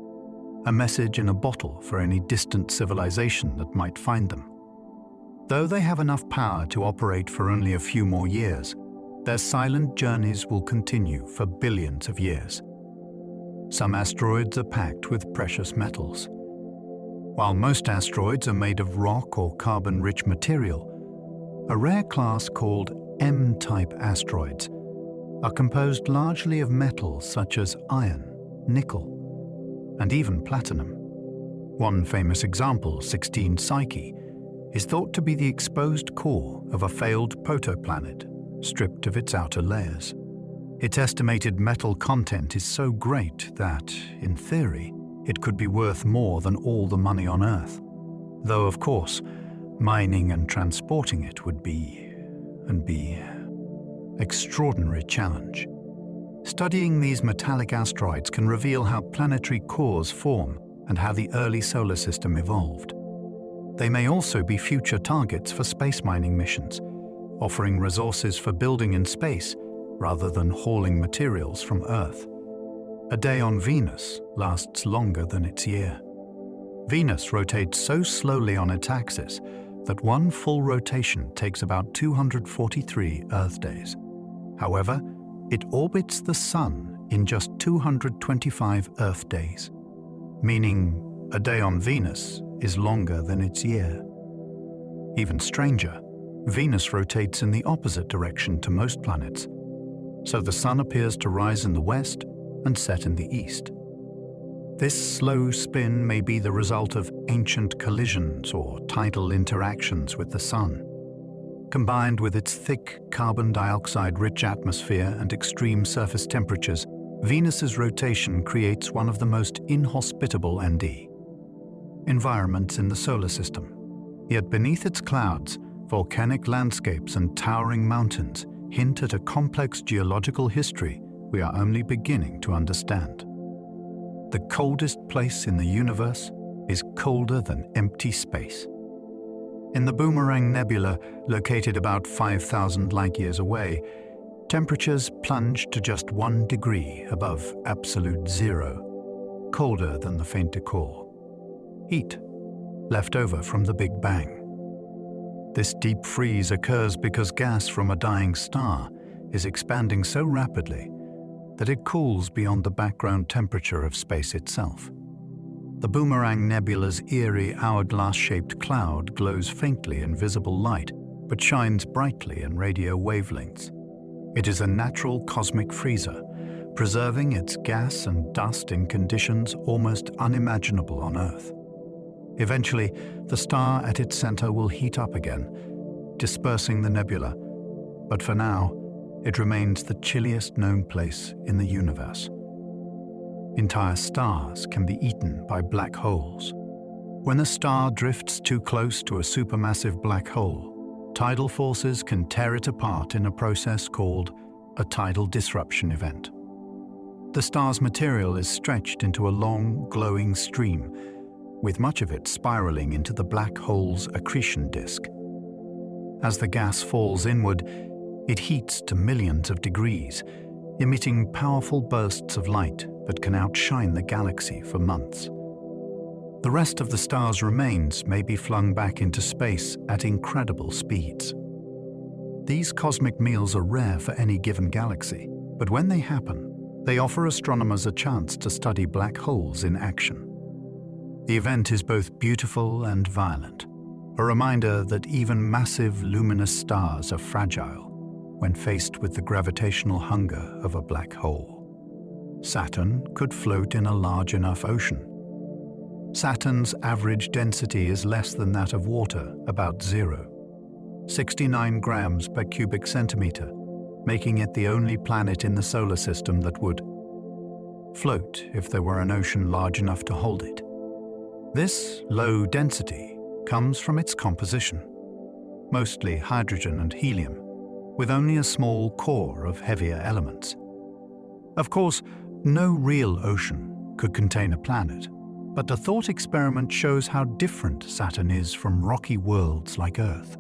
a message in a bottle for any distant civilization that might find them. Though they have enough power to operate for only a few more years, their silent journeys will continue for billions of years. Some asteroids are packed with precious metals. While most asteroids are made of rock or carbon-rich material, a rare class called M-type asteroids are composed largely of metals such as iron, nickel, and even platinum. One famous example, 16 Psyche, is thought to be the exposed core of a failed protoplanet, stripped of its outer layers. Its estimated metal content is so great that, in theory, it could be worth more than all the money on Earth. Though, of course, mining and transporting it would be extraordinary challenge. Studying these metallic asteroids can reveal how planetary cores form and how the early solar system evolved. They may also be future targets for space mining missions, offering resources for building in space rather than hauling materials from Earth. A day on Venus lasts longer than its year. Venus rotates so slowly on its axis that one full rotation takes about 243 Earth days. However, it orbits the Sun in just 225 Earth days, meaning a day on Venus is longer than its year. Even stranger, Venus rotates in the opposite direction to most planets, so the Sun appears to rise in the west and set in the east. This slow spin may be the result of ancient collisions or tidal interactions with the Sun. Combined with its thick carbon dioxide-rich atmosphere and extreme surface temperatures, Venus's rotation creates one of the most inhospitable environments in the solar system. Yet beneath its clouds, volcanic landscapes and towering mountains hint at a complex geological history we are only beginning to understand. The coldest place in the universe is colder than empty space. In the Boomerang Nebula, located about 5,000 light-years away, temperatures plunge to just 1 degree above absolute zero, colder than the faint core. Heat, left over from the Big Bang. This deep freeze occurs because gas from a dying star is expanding so rapidly that it cools beyond the background temperature of space itself. The Boomerang Nebula's eerie hourglass-shaped cloud glows faintly in visible light, but shines brightly in radio wavelengths. It is a natural cosmic freezer, preserving its gas and dust in conditions almost unimaginable on Earth. Eventually, the star at its center will heat up again, dispersing the nebula, but for now, it remains the chilliest known place in the universe. Entire stars can be eaten by black holes. When a star drifts too close to a supermassive black hole, tidal forces can tear it apart in a process called a tidal disruption event. The star's material is stretched into a long, glowing stream, with much of it spiraling into the black hole's accretion disk. As the gas falls inward, it heats to millions of degrees, emitting powerful bursts of light that can outshine the galaxy for months. The rest of the star's remains may be flung back into space at incredible speeds. These cosmic meals are rare for any given galaxy, but when they happen, they offer astronomers a chance to study black holes in action. The event is both beautiful and violent, a reminder that even massive luminous stars are fragile when faced with the gravitational hunger of a black hole. Saturn could float in a large enough ocean. Saturn's average density is less than that of water, about 69 grams per cubic centimeter, making it the only planet in the solar system that would float if there were an ocean large enough to hold it. This low density comes from its composition, mostly hydrogen and helium, with only a small core of heavier elements. Of course, no real ocean could contain a planet, but the thought experiment shows how different Saturn is from rocky worlds like Earth.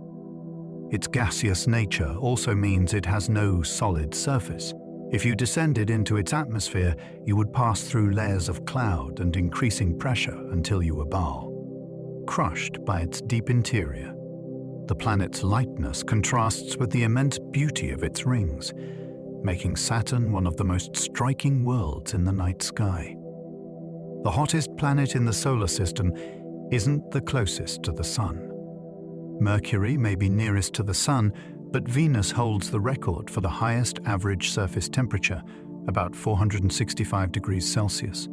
Its gaseous nature also means it has no solid surface. If you descended into its atmosphere, you would pass through layers of cloud and increasing pressure until you were crushed by its deep interior. The planet's lightness contrasts with the immense beauty of its rings, making Saturn one of the most striking worlds in the night sky. The hottest planet in the solar system isn't the closest to the Sun. Mercury may be nearest to the Sun, but Venus holds the record for the highest average surface temperature, about 465 degrees Celsius.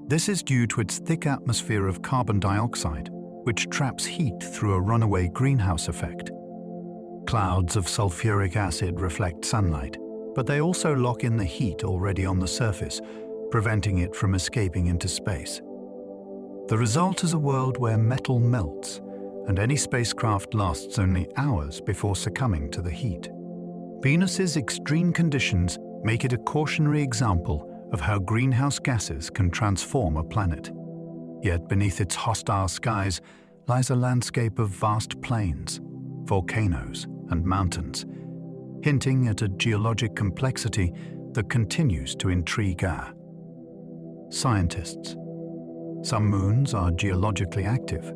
This is due to its thick atmosphere of carbon dioxide, which traps heat through a runaway greenhouse effect. Clouds of sulfuric acid reflect sunlight, but they also lock in the heat already on the surface, preventing it from escaping into space. The result is a world where metal melts, and any spacecraft lasts only hours before succumbing to the heat. Venus's extreme conditions make it a cautionary example of how greenhouse gases can transform a planet. Yet beneath its hostile skies lies a landscape of vast plains, volcanoes, and mountains, hinting at a geologic complexity that continues to intrigue our scientists. Some moons are geologically active.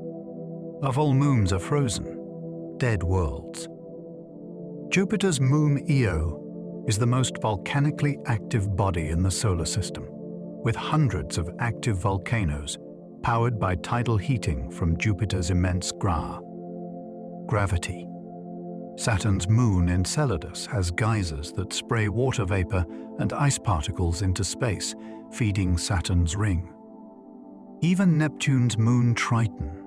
Of all moons are frozen, dead worlds. Jupiter's moon Io is the most volcanically active body in the solar system, with hundreds of active volcanoes powered by tidal heating from Jupiter's immense gravity. Saturn's moon Enceladus has geysers that spray water vapor and ice particles into space, feeding Saturn's ring. Even Neptune's moon Triton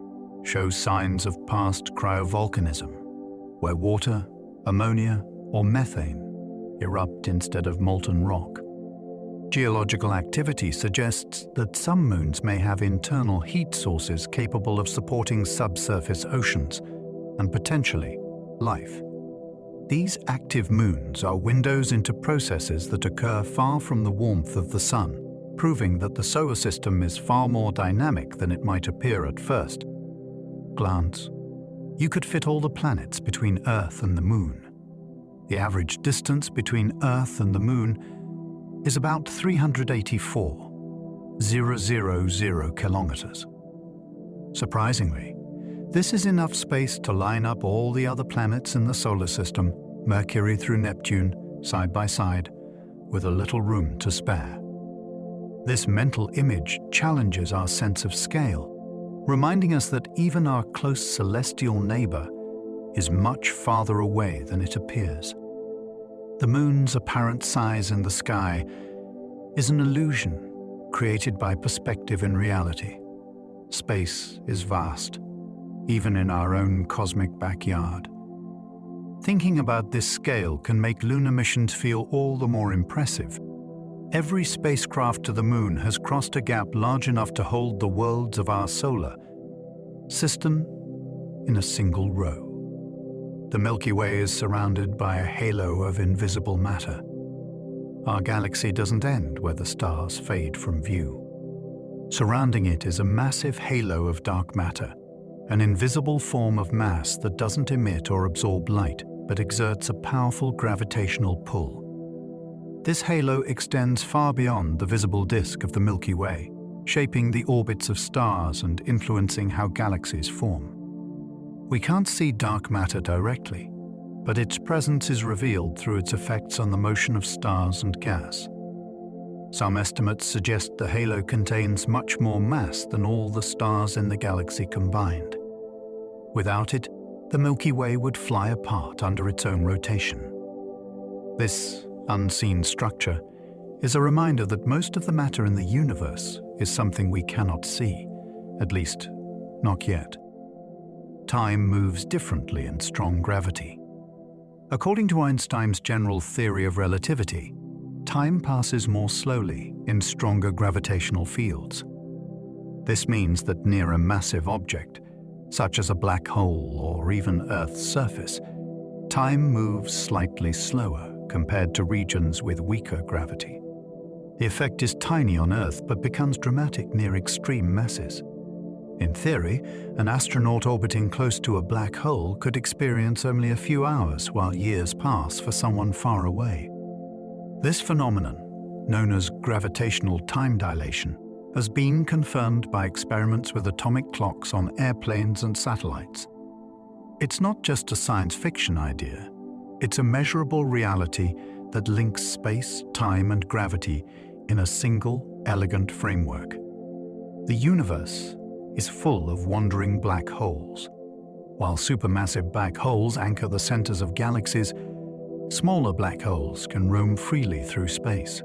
shows signs of past cryovolcanism, where water, ammonia, or methane erupt instead of molten rock. Geological activity suggests that some moons may have internal heat sources capable of supporting subsurface oceans and potentially life. These active moons are windows into processes that occur far from the warmth of the Sun, proving that the solar system is far more dynamic than it might appear at first glance. You could fit all the planets between Earth and the Moon. The average distance between Earth and the Moon is about 384,000 kilometers. Surprisingly, This is enough space to line up all the other planets in the solar system, Mercury through Neptune, side by side, with a little room to spare. This mental image challenges our sense of scale, reminding us that even our close celestial neighbor is much farther away than it appears. The moon's apparent size in the sky is an illusion created by perspective in reality. Space is vast, even in our own cosmic backyard. Thinking about this scale can make lunar missions feel all the more impressive. Every spacecraft to the moon has crossed a gap large enough to hold the worlds of our solar system in a single row. The Milky Way is surrounded by a halo of invisible matter. Our galaxy doesn't end where the stars fade from view. Surrounding it is a massive halo of dark matter, an invisible form of mass that doesn't emit or absorb light, but exerts a powerful gravitational pull. This halo extends far beyond the visible disk of the Milky Way, shaping the orbits of stars and influencing how galaxies form. We can't see dark matter directly, but its presence is revealed through its effects on the motion of stars and gas. Some estimates suggest the halo contains much more mass than all the stars in the galaxy combined. Without it, the Milky Way would fly apart under its own rotation. This unseen structure is a reminder that most of the matter in the universe is something we cannot see, at least not yet. Time moves differently in strong gravity. According to Einstein's general theory of relativity, time passes more slowly in stronger gravitational fields. This means that near a massive object, such as a black hole or even Earth's surface, time moves slightly slower compared to regions with weaker gravity. The effect is tiny on Earth but becomes dramatic near extreme masses. In theory, an astronaut orbiting close to a black hole could experience only a few hours while years pass for someone far away. This phenomenon, known as gravitational time dilation, has been confirmed by experiments with atomic clocks on airplanes and satellites. It's not just a science fiction idea. It's a measurable reality that links space, time, and gravity in a single, elegant framework. The universe is full of wandering black holes. While supermassive black holes anchor the centers of galaxies, smaller black holes can roam freely through space.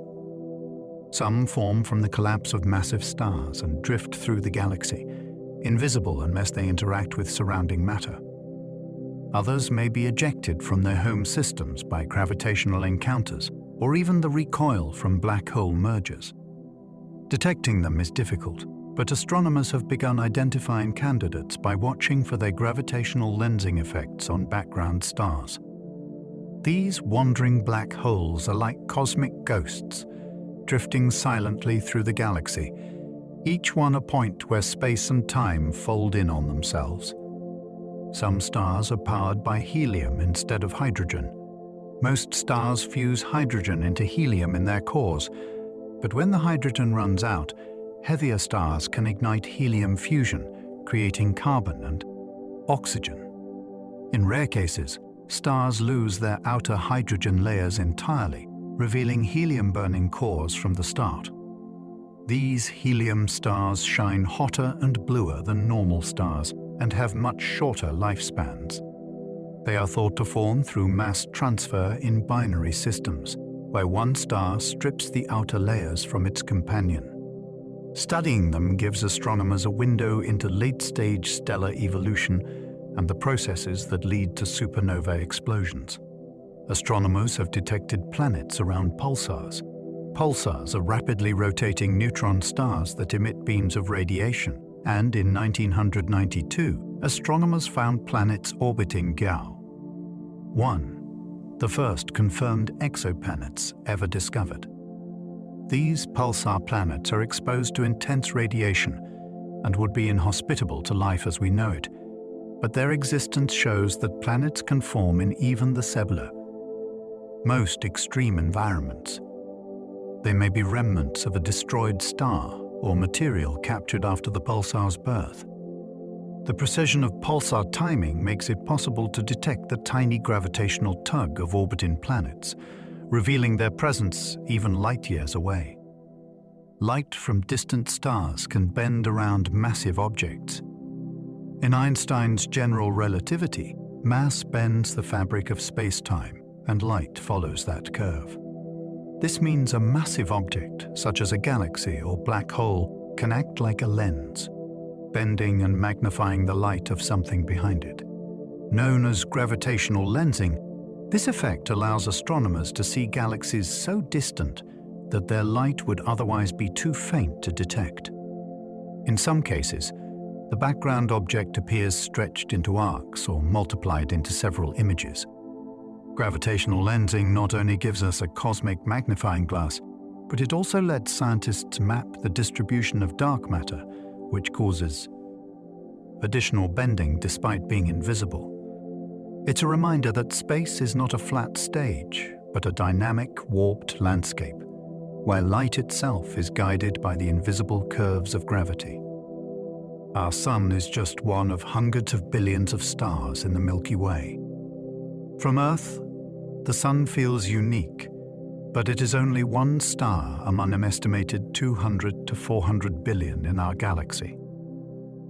Some form from the collapse of massive stars and drift through the galaxy, invisible unless they interact with surrounding matter. Others may be ejected from their home systems by gravitational encounters or even the recoil from black hole mergers. Detecting them is difficult, but astronomers have begun identifying candidates by watching for their gravitational lensing effects on background stars. These wandering black holes are like cosmic ghosts, drifting silently through the galaxy, each one a point where space and time fold in on themselves. Some stars are powered by helium instead of hydrogen. Most stars fuse hydrogen into helium in their cores, but when the hydrogen runs out, heavier stars can ignite helium fusion, creating carbon and oxygen. In rare cases, stars lose their outer hydrogen layers entirely, revealing helium-burning cores from the start. These helium stars shine hotter and bluer than normal stars and have much shorter lifespans. They are thought to form through mass transfer in binary systems, where one star strips the outer layers from its companion. Studying them gives astronomers a window into late-stage stellar evolution and the processes that lead to supernova explosions. Astronomers have detected planets around pulsars. Pulsars are rapidly rotating neutron stars that emit beams of radiation, and in 1992, astronomers found planets orbiting Gao. 1. The first confirmed exoplanets ever discovered. These pulsar planets are exposed to intense radiation and would be inhospitable to life as we know it, but their existence shows that planets can form in even the sebula, most extreme environments. They may be remnants of a destroyed star or material captured after the pulsar's birth. The precision of pulsar timing makes it possible to detect the tiny gravitational tug of orbiting planets, revealing their presence even light years away. Light from distant stars can bend around massive objects. In Einstein's general relativity, mass bends the fabric of space-time, and light follows that curve. This means a massive object, such as a galaxy or black hole, can act like a lens, bending and magnifying the light of something behind it. Known as gravitational lensing, this effect allows astronomers to see galaxies so distant that their light would otherwise be too faint to detect. In some cases, the background object appears stretched into arcs or multiplied into several images. Gravitational lensing not only gives us a cosmic magnifying glass, but it also lets scientists map the distribution of dark matter, which causes additional bending despite being invisible. It's a reminder that space is not a flat stage, but a dynamic, warped landscape, where light itself is guided by the invisible curves of gravity. Our Sun is just one of hundreds of billions of stars in the Milky Way. From Earth, the Sun feels unique, but it is only one star among an estimated 200 to 400 billion in our galaxy.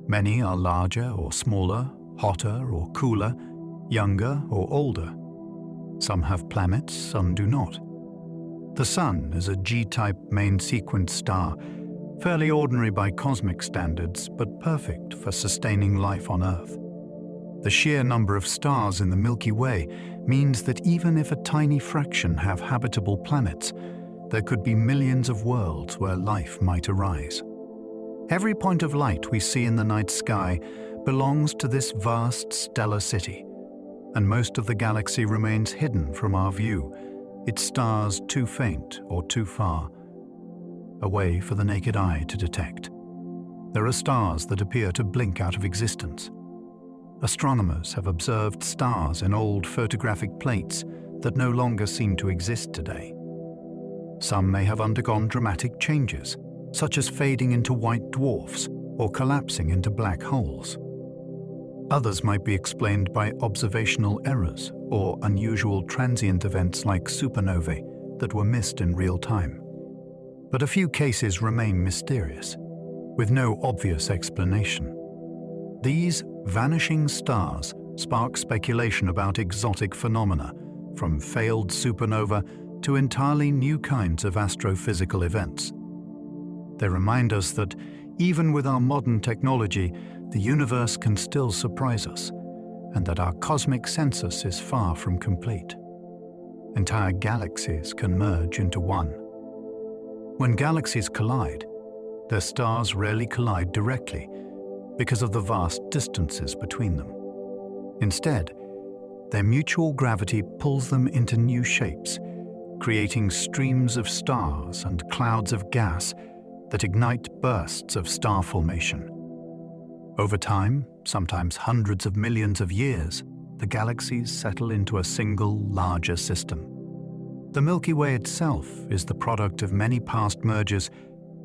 Many are larger or smaller, hotter or cooler, younger or older. Some have planets, some do not. The Sun is a G-type main sequence star, fairly ordinary by cosmic standards, but perfect for sustaining life on Earth. The sheer number of stars in the Milky Way means that even if a tiny fraction have habitable planets, there could be millions of worlds where life might arise. Every point of light we see in the night sky belongs to this vast stellar city, and most of the galaxy remains hidden from our view, its stars too faint or too far away for the naked eye to detect. There are stars that appear to blink out of existence. Astronomers have observed stars in old photographic plates that no longer seem to exist today. Some may have undergone dramatic changes, such as fading into white dwarfs or collapsing into black holes. Others might be explained by observational errors or unusual transient events like supernovae that were missed in real time. But a few cases remain mysterious, with no obvious explanation. These vanishing stars spark speculation about exotic phenomena, from failed supernova to entirely new kinds of astrophysical events. They remind us that even with our modern technology, the universe can still surprise us, and that our cosmic census is far from complete. Entire galaxies can merge into one. When galaxies collide, their stars rarely collide directly because of the vast distances between them. Instead, their mutual gravity pulls them into new shapes, creating streams of stars and clouds of gas that ignite bursts of star formation. Over time, sometimes hundreds of millions of years, the galaxies settle into a single, larger system. The Milky Way itself is the product of many past mergers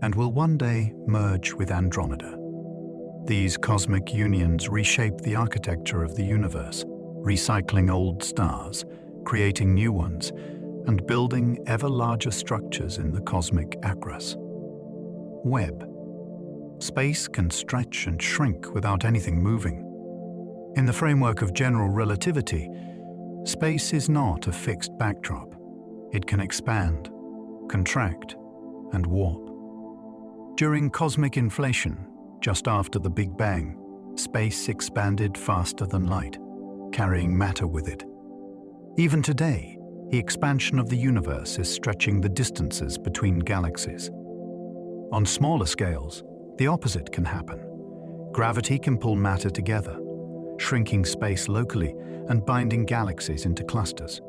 and will one day merge with Andromeda. These cosmic unions reshape the architecture of the universe, recycling old stars, creating new ones, and building ever larger structures in the cosmic acrus. Web. Space can stretch and shrink without anything moving. In the framework of general relativity, space is not a fixed backdrop. It can expand, contract, and warp. During cosmic inflation, just after the Big Bang, space expanded faster than light, carrying matter with it. Even today, the expansion of the universe is stretching the distances between galaxies. On smaller scales, the opposite can happen. Gravity can pull matter together, shrinking space locally and binding galaxies into clusters.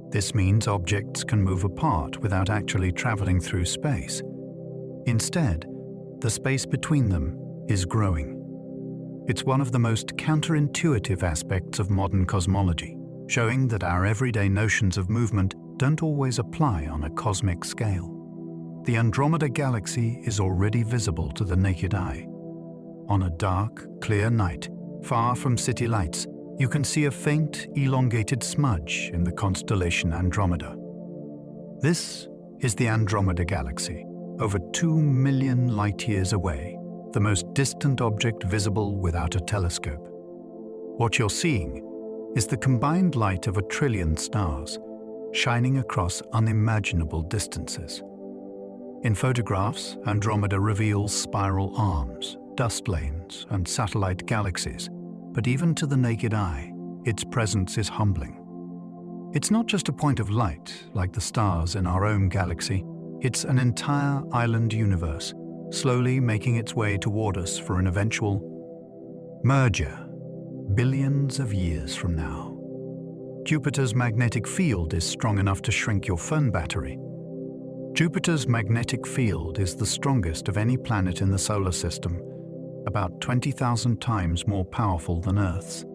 This means objects can move apart without actually traveling through space. Instead, the space between them is growing. It's one of the most counterintuitive aspects of modern cosmology, showing that our everyday notions of movement don't always apply on a cosmic scale. The Andromeda galaxy is already visible to the naked eye. On a dark, clear night, far from city lights, you can see a faint, elongated smudge in the constellation Andromeda. This is the Andromeda Galaxy, over 2 million light-years away, the most distant object visible without a telescope. What you're seeing is the combined light of 1 trillion stars, shining across unimaginable distances. In photographs, Andromeda reveals spiral arms, dust lanes, and satellite galaxies, but even to the naked eye, its presence is humbling. It's not just a point of light, like the stars in our own galaxy. It's an entire island universe, slowly making its way toward us for an eventual merger, billions of years from now. Jupiter's magnetic field is strong enough to shrink your phone battery. Jupiter's magnetic field is the strongest of any planet in the solar system, about 20,000 times more powerful than Earth's.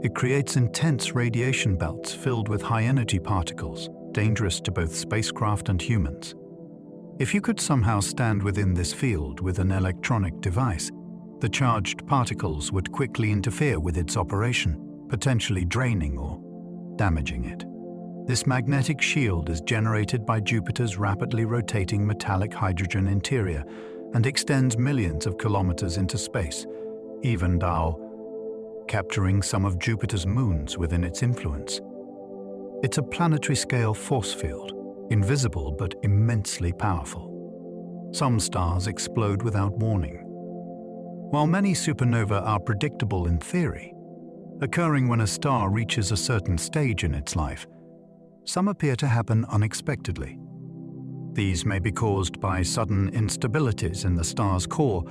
It creates intense radiation belts filled with high-energy particles, dangerous to both spacecraft and humans. If you could somehow stand within this field with an electronic device, the charged particles would quickly interfere with its operation, potentially draining or damaging it. This magnetic shield is generated by Jupiter's rapidly rotating metallic hydrogen interior and extends millions of kilometers into space, even now capturing some of Jupiter's moons within its influence. It's a planetary-scale force field, invisible but immensely powerful. Some stars explode without warning. While many supernovae are predictable in theory, occurring when a star reaches a certain stage in its life, some appear to happen unexpectedly. These may be caused by sudden instabilities in the star's core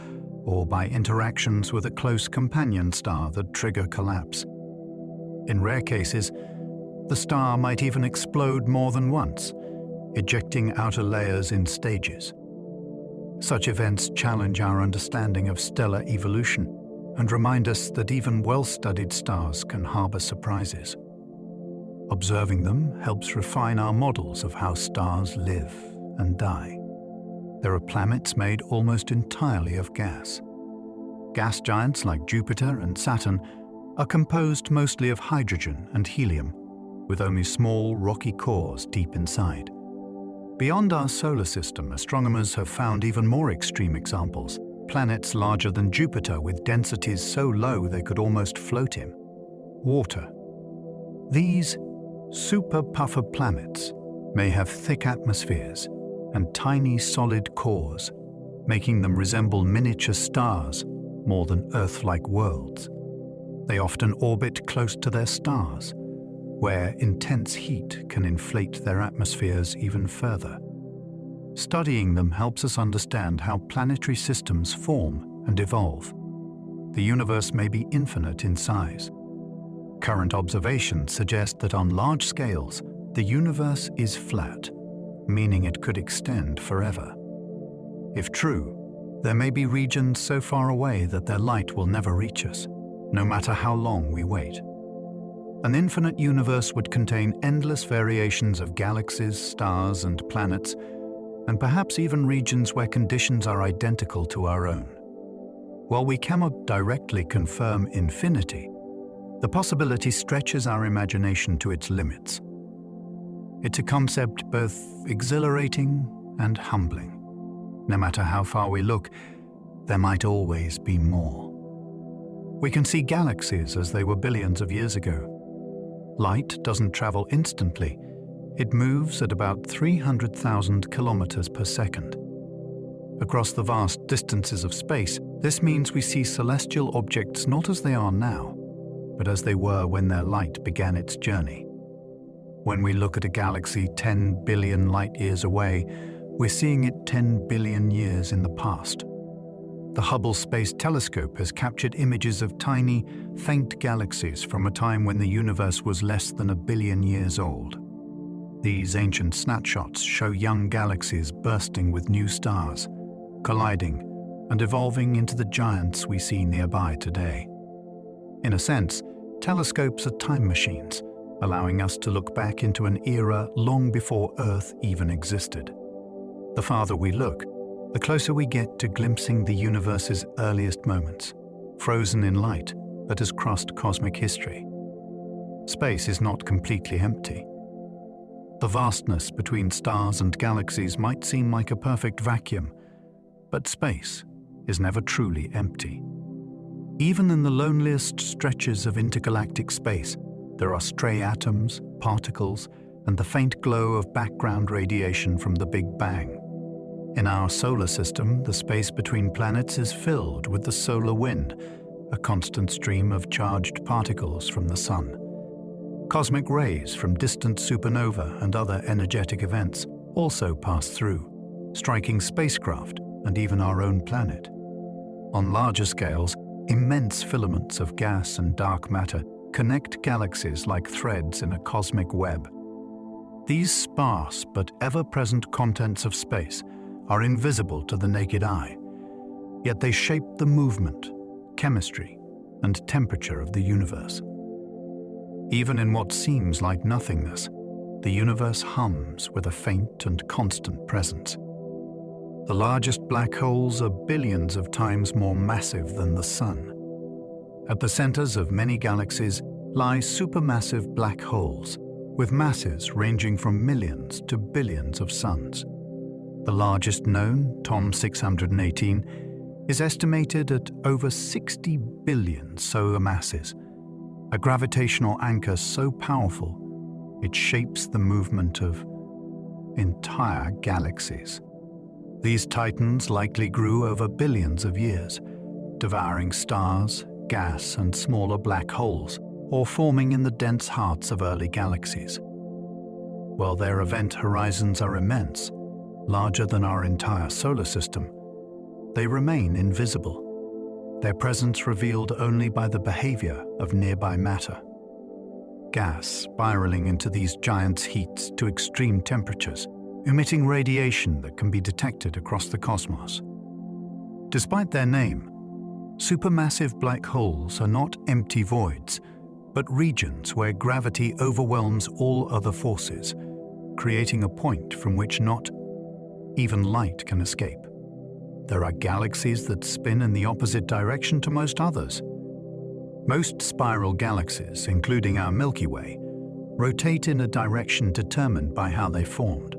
or by interactions with a close companion star that trigger collapse. In rare cases, the star might even explode more than once, ejecting outer layers in stages. Such events challenge our understanding of stellar evolution and remind us that even well-studied stars can harbor surprises. Observing them helps refine our models of how stars live and die. There are planets made almost entirely of gas. Gas giants like Jupiter and Saturn are composed mostly of hydrogen and helium, with only small rocky cores deep inside. Beyond our solar system, astronomers have found even more extreme examples, planets larger than Jupiter with densities so low they could almost float in water. These super-puffer planets may have thick atmospheres and tiny solid cores, making them resemble miniature stars more than Earth-like worlds. They often orbit close to their stars, where intense heat can inflate their atmospheres even further. Studying them helps us understand how planetary systems form and evolve. The universe may be infinite in size. Current observations suggest that on large scales, the universe is flat, meaning it could extend forever. If true, there may be regions so far away that their light will never reach us, no matter how long we wait. An infinite universe would contain endless variations of galaxies, stars, and planets, and perhaps even regions where conditions are identical to our own. While we cannot directly confirm infinity, the possibility stretches our imagination to its limits. It's a concept both exhilarating and humbling. No matter how far we look, there might always be more. We can see galaxies as they were billions of years ago. Light doesn't travel instantly. It moves at about 300,000 kilometers per second. Across the vast distances of space, this means we see celestial objects not as they are now, but as they were when their light began its journey. When we look at a galaxy 10 billion light-years away, we're seeing it 10 billion years in the past. The Hubble Space Telescope has captured images of tiny, faint galaxies from a time when the universe was less than 1 billion years old. These ancient snapshots show young galaxies bursting with new stars, colliding and evolving into the giants we see nearby today. In a sense, telescopes are time machines, allowing us to look back into an era long before Earth even existed. The farther we look, the closer we get to glimpsing the universe's earliest moments, frozen in light that has crossed cosmic history. Space is not completely empty. The vastness between stars and galaxies might seem like a perfect vacuum, but space is never truly empty. Even in the loneliest stretches of intergalactic space, there are stray atoms, particles, and the faint glow of background radiation from the Big Bang. In our solar system, the space between planets is filled with the solar wind, a constant stream of charged particles from the sun. Cosmic rays from distant supernova and other energetic events also pass through, striking spacecraft and even our own planet. On larger scales, immense filaments of gas and dark matter connect galaxies like threads in a cosmic web. These sparse but ever-present contents of space are invisible to the naked eye, yet they shape the movement, chemistry, and temperature of the universe. Even in what seems like nothingness, the universe hums with a faint and constant presence. The largest black holes are billions of times more massive than the Sun. At the centers of many galaxies lie supermassive black holes, with masses ranging from millions to billions of suns. The largest known, TOM 618, is estimated at over 60 billion solar masses, a gravitational anchor so powerful it shapes the movement of entire galaxies. These titans likely grew over billions of years, devouring stars, gas, and smaller black holes, or forming in the dense hearts of early galaxies. While their event horizons are immense, larger than our entire solar system, they remain invisible, their presence revealed only by the behavior of nearby matter. Gas spiraling into these giants' heats to extreme temperatures, emitting radiation that can be detected across the cosmos. Despite their name, supermassive black holes are not empty voids, but regions where gravity overwhelms all other forces, creating a point from which not even light can escape. There are galaxies that spin in the opposite direction to most others. Most spiral galaxies, including our Milky Way, rotate in a direction determined by how they formed.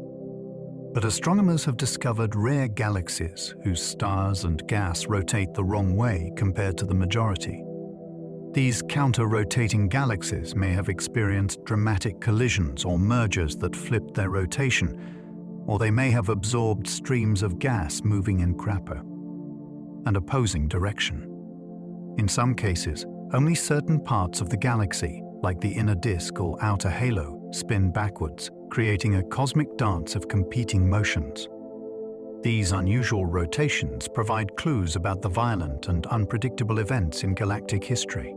But astronomers have discovered rare galaxies whose stars and gas rotate the wrong way compared to the majority. These counter-rotating galaxies may have experienced dramatic collisions or mergers that flipped their rotation, or they may have absorbed streams of gas moving in an opposing direction. In some cases, only certain parts of the galaxy, like the inner disk or outer halo, spin backwards, creating a cosmic dance of competing motions. These unusual rotations provide clues about the violent and unpredictable events in galactic history.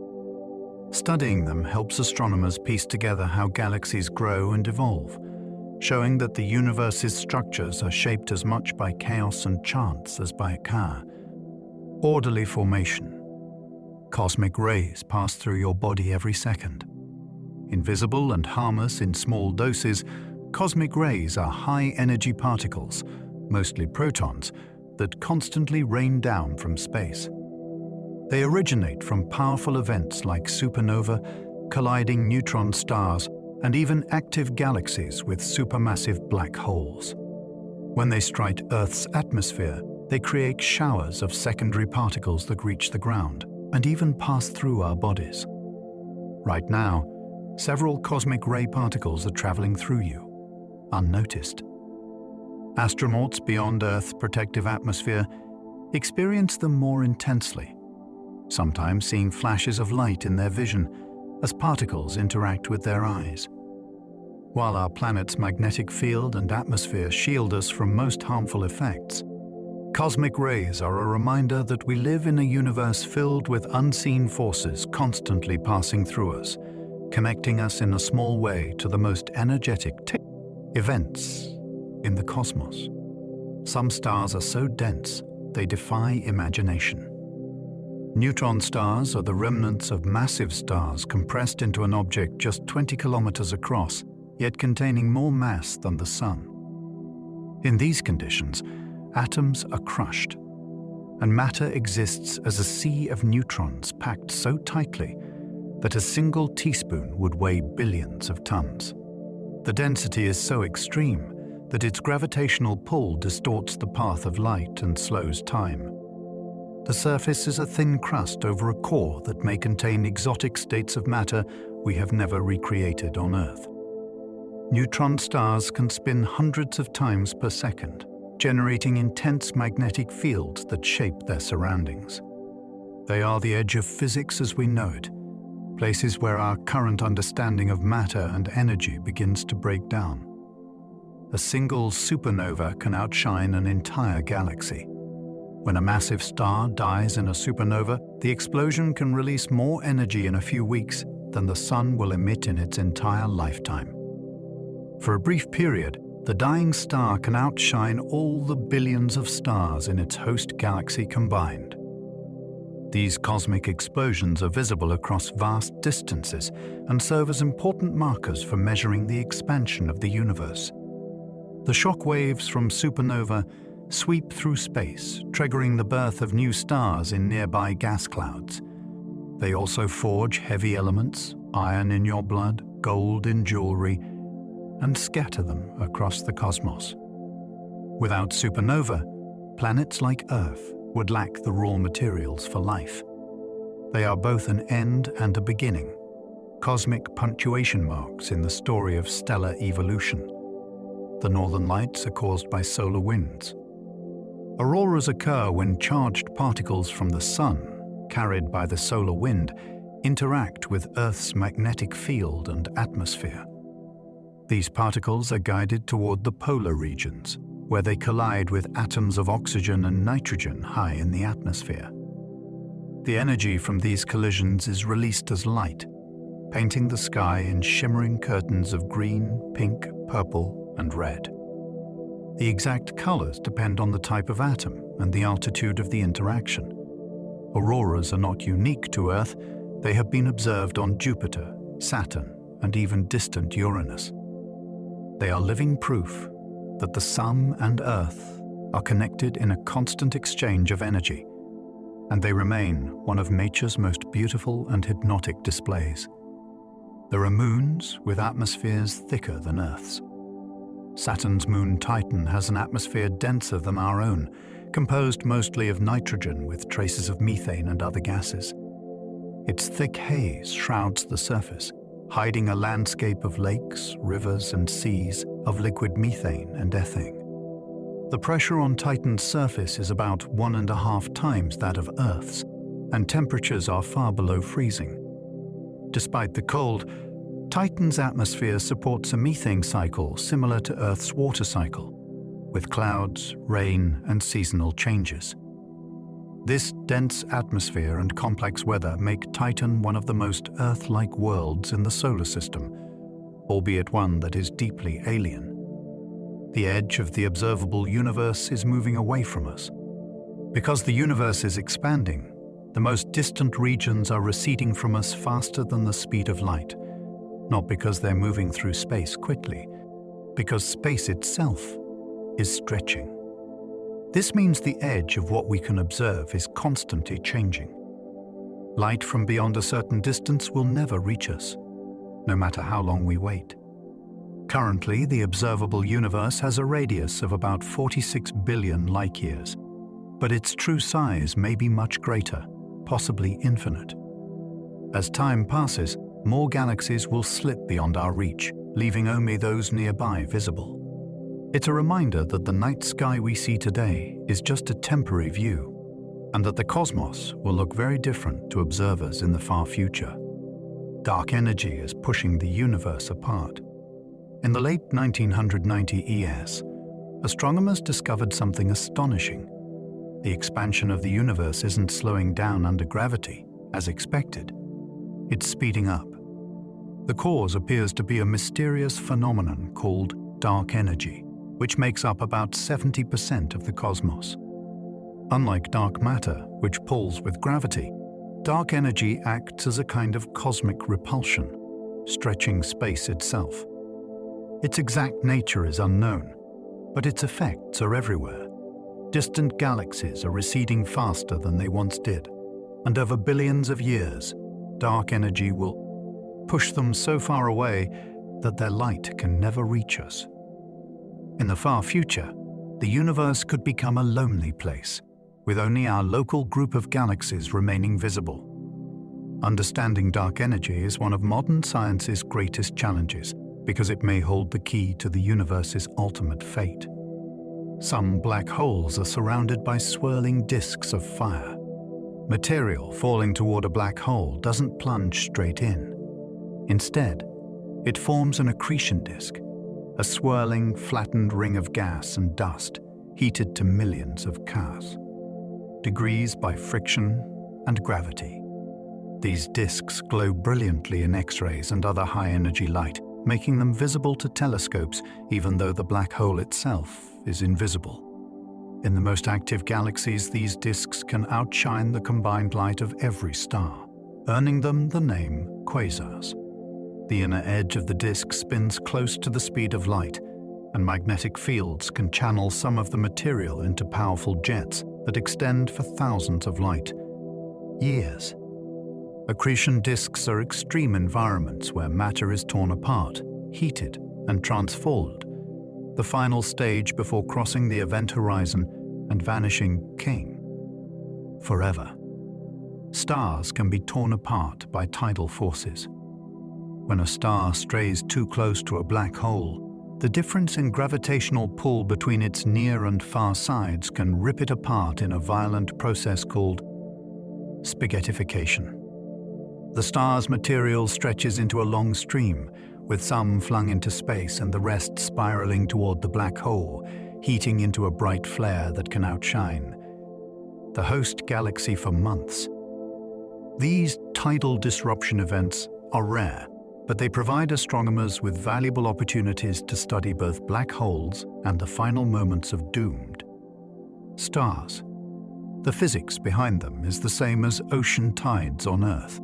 Studying them helps astronomers piece together how galaxies grow and evolve, showing that the universe's structures are shaped as much by chaos and chance as by orderly formation. Cosmic rays pass through your body every second. Invisible and harmless in small doses, cosmic rays are high-energy particles, mostly protons, that constantly rain down from space. They originate from powerful events like supernova, colliding neutron stars, and even active galaxies with supermassive black holes. When they strike Earth's atmosphere, they create showers of secondary particles that reach the ground and even pass through our bodies. Right now, several cosmic ray particles are traveling through you, unnoticed. Astronauts beyond Earth's protective atmosphere experience them more intensely, sometimes seeing flashes of light in their vision as particles interact with their eyes. While our planet's magnetic field and atmosphere shield us from most harmful effects, cosmic rays are a reminder that we live in a universe filled with unseen forces constantly passing through us, connecting us in a small way to the most energetic events in the cosmos. Some stars are so dense, they defy imagination. Neutron stars are the remnants of massive stars compressed into an object just 20 kilometers across, yet containing more mass than the Sun. In these conditions, atoms are crushed, and matter exists as a sea of neutrons packed so tightly that a single teaspoon would weigh billions of tons. The density is so extreme that its gravitational pull distorts the path of light and slows time. The surface is a thin crust over a core that may contain exotic states of matter we have never recreated on Earth. Neutron stars can spin hundreds of times per second, generating intense magnetic fields that shape their surroundings. They are the edge of physics as we know it, places where our current understanding of matter and energy begins to break down. A single supernova can outshine an entire galaxy. When a massive star dies in a supernova, the explosion can release more energy in a few weeks than the sun will emit in its entire lifetime. For a brief period, the dying star can outshine all the billions of stars in its host galaxy combined. These cosmic explosions are visible across vast distances and serve as important markers for measuring the expansion of the universe. The shock waves from supernova sweep through space, triggering the birth of new stars in nearby gas clouds. They also forge heavy elements, iron in your blood, gold in jewelry, and scatter them across the cosmos. Without supernova, planets like Earth would lack the raw materials for life. They are both an end and a beginning, cosmic punctuation marks in the story of stellar evolution. The northern lights are caused by solar winds. Auroras occur when charged particles from the sun, carried by the solar wind, interact with Earth's magnetic field and atmosphere. These particles are guided toward the polar regions, where they collide with atoms of oxygen and nitrogen high in the atmosphere. The energy from these collisions is released as light, painting the sky in shimmering curtains of green, pink, purple, and red. The exact colors depend on the type of atom and the altitude of the interaction. Auroras are not unique to Earth. They have been observed on Jupiter, Saturn, and even distant Uranus. They are living proof that the Sun and Earth are connected in a constant exchange of energy, and they remain one of nature's most beautiful and hypnotic displays. There are moons with atmospheres thicker than Earth's. Saturn's moon Titan has an atmosphere denser than our own, composed mostly of nitrogen with traces of methane and other gases. Its thick haze shrouds the surface, hiding a landscape of lakes, rivers, and seas of liquid methane and ethane. The pressure on Titan's surface is about 1.5 times that of Earth's, and temperatures are far below freezing. Despite the cold, Titan's atmosphere supports a methane cycle similar to Earth's water cycle, with clouds, rain, and seasonal changes. This dense atmosphere and complex weather make Titan one of the most Earth-like worlds in the solar system, albeit one that is deeply alien. The edge of the observable universe is moving away from us. Because the universe is expanding, the most distant regions are receding from us faster than the speed of light, not because they're moving through space quickly, because space itself is stretching. This means the edge of what we can observe is constantly changing. Light from beyond a certain distance will never reach us, no matter how long we wait. Currently, the observable universe has a radius of about 46 billion light-years, but its true size may be much greater, possibly infinite. As time passes, more galaxies will slip beyond our reach, leaving only those nearby visible. It's a reminder that the night sky we see today is just a temporary view, and that the cosmos will look very different to observers in the far future. Dark energy is pushing the universe apart. In the late 1990 ES, astronomers discovered something astonishing. The expansion of the universe isn't slowing down under gravity, as expected. It's speeding up. The cause appears to be a mysterious phenomenon called dark energy, which makes up about 70% of the cosmos. Unlike dark matter, which pulls with gravity, dark energy acts as a kind of cosmic repulsion, stretching space itself. Its exact nature is unknown, but its effects are everywhere. Distant galaxies are receding faster than they once did, and over billions of years, dark energy will push them so far away that their light can never reach us. In the far future, the universe could become a lonely place, with only our local group of galaxies remaining visible. Understanding dark energy is one of modern science's greatest challenges because it may hold the key to the universe's ultimate fate. Some black holes are surrounded by swirling disks of fire. Material falling toward a black hole doesn't plunge straight in. Instead, it forms an accretion disk, a swirling, flattened ring of gas and dust heated to millions of degrees by friction and gravity. These disks glow brilliantly in X-rays and other high-energy light, making them visible to telescopes even though the black hole itself is invisible. In the most active galaxies, these disks can outshine the combined light of every star, earning them the name quasars. The inner edge of the disk spins close to the speed of light, and magnetic fields can channel some of the material into powerful jets that extend for thousands of light years. Accretion disks are extreme environments where matter is torn apart, heated, and transformed, the final stage before crossing the event horizon and vanishing forever. Stars can be torn apart by tidal forces. When a star strays too close to a black hole, the difference in gravitational pull between its near and far sides can rip it apart in a violent process called spaghettification. The star's material stretches into a long stream, with some flung into space and the rest spiraling toward the black hole, heating into a bright flare that can outshine the host galaxy for months. These tidal disruption events are rare, but they provide astronomers with valuable opportunities to study both black holes and the final moments of doomed stars. The physics behind them is the same as ocean tides on Earth,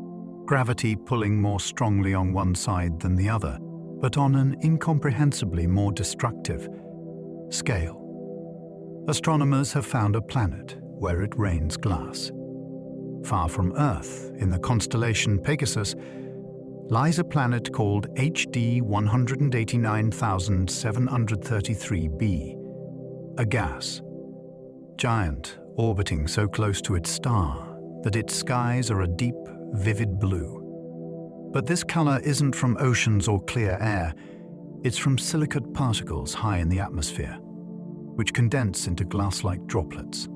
gravity pulling more strongly on one side than the other, but on an incomprehensibly more destructive scale. Astronomers have found a planet where it rains glass. Far from Earth, in the constellation Pegasus, lies a planet called HD 189733b, a gas giant orbiting so close to its star that its skies are a deep, vivid blue. But this color isn't from oceans or clear air, it's from silicate particles high in the atmosphere, which condense into glass-like droplets.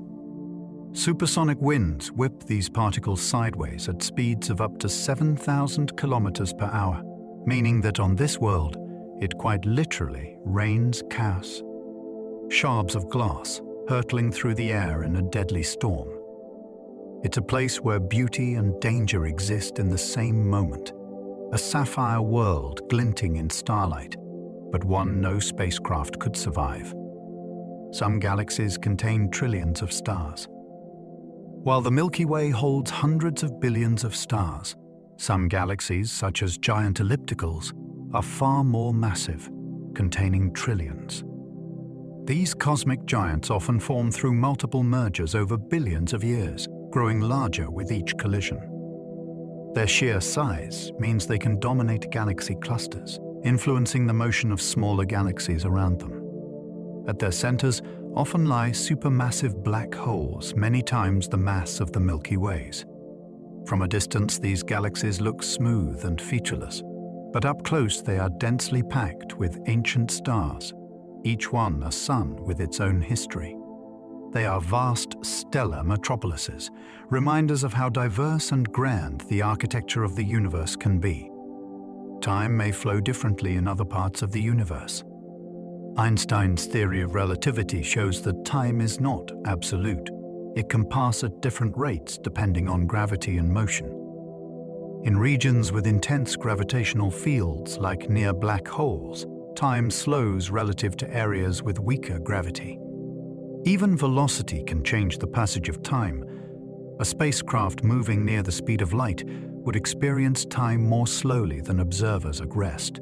Supersonic winds whip these particles sideways at speeds of up to 7,000 kilometers per hour, meaning that on this world, it quite literally rains chaos. Shards of glass hurtling through the air in a deadly storm. It's a place where beauty and danger exist in the same moment, a sapphire world glinting in starlight, but one no spacecraft could survive. Some galaxies contain trillions of stars. While the Milky Way holds hundreds of billions of stars, some galaxies, such as giant ellipticals, are far more massive, containing trillions. These cosmic giants often form through multiple mergers over billions of years, growing larger with each collision. Their sheer size means they can dominate galaxy clusters, influencing the motion of smaller galaxies around them. At their centers often lie supermassive black holes, many times the mass of the Milky Ways. From a distance, these galaxies look smooth and featureless, but up close they are densely packed with ancient stars, each one a sun with its own history. They are vast stellar metropolises, reminders of how diverse and grand the architecture of the universe can be. Time may flow differently in other parts of the universe. Einstein's theory of relativity shows that time is not absolute. It can pass at different rates depending on gravity and motion. In regions with intense gravitational fields, like near black holes, time slows relative to areas with weaker gravity. Even velocity can change the passage of time. A spacecraft moving near the speed of light would experience time more slowly than observers at rest.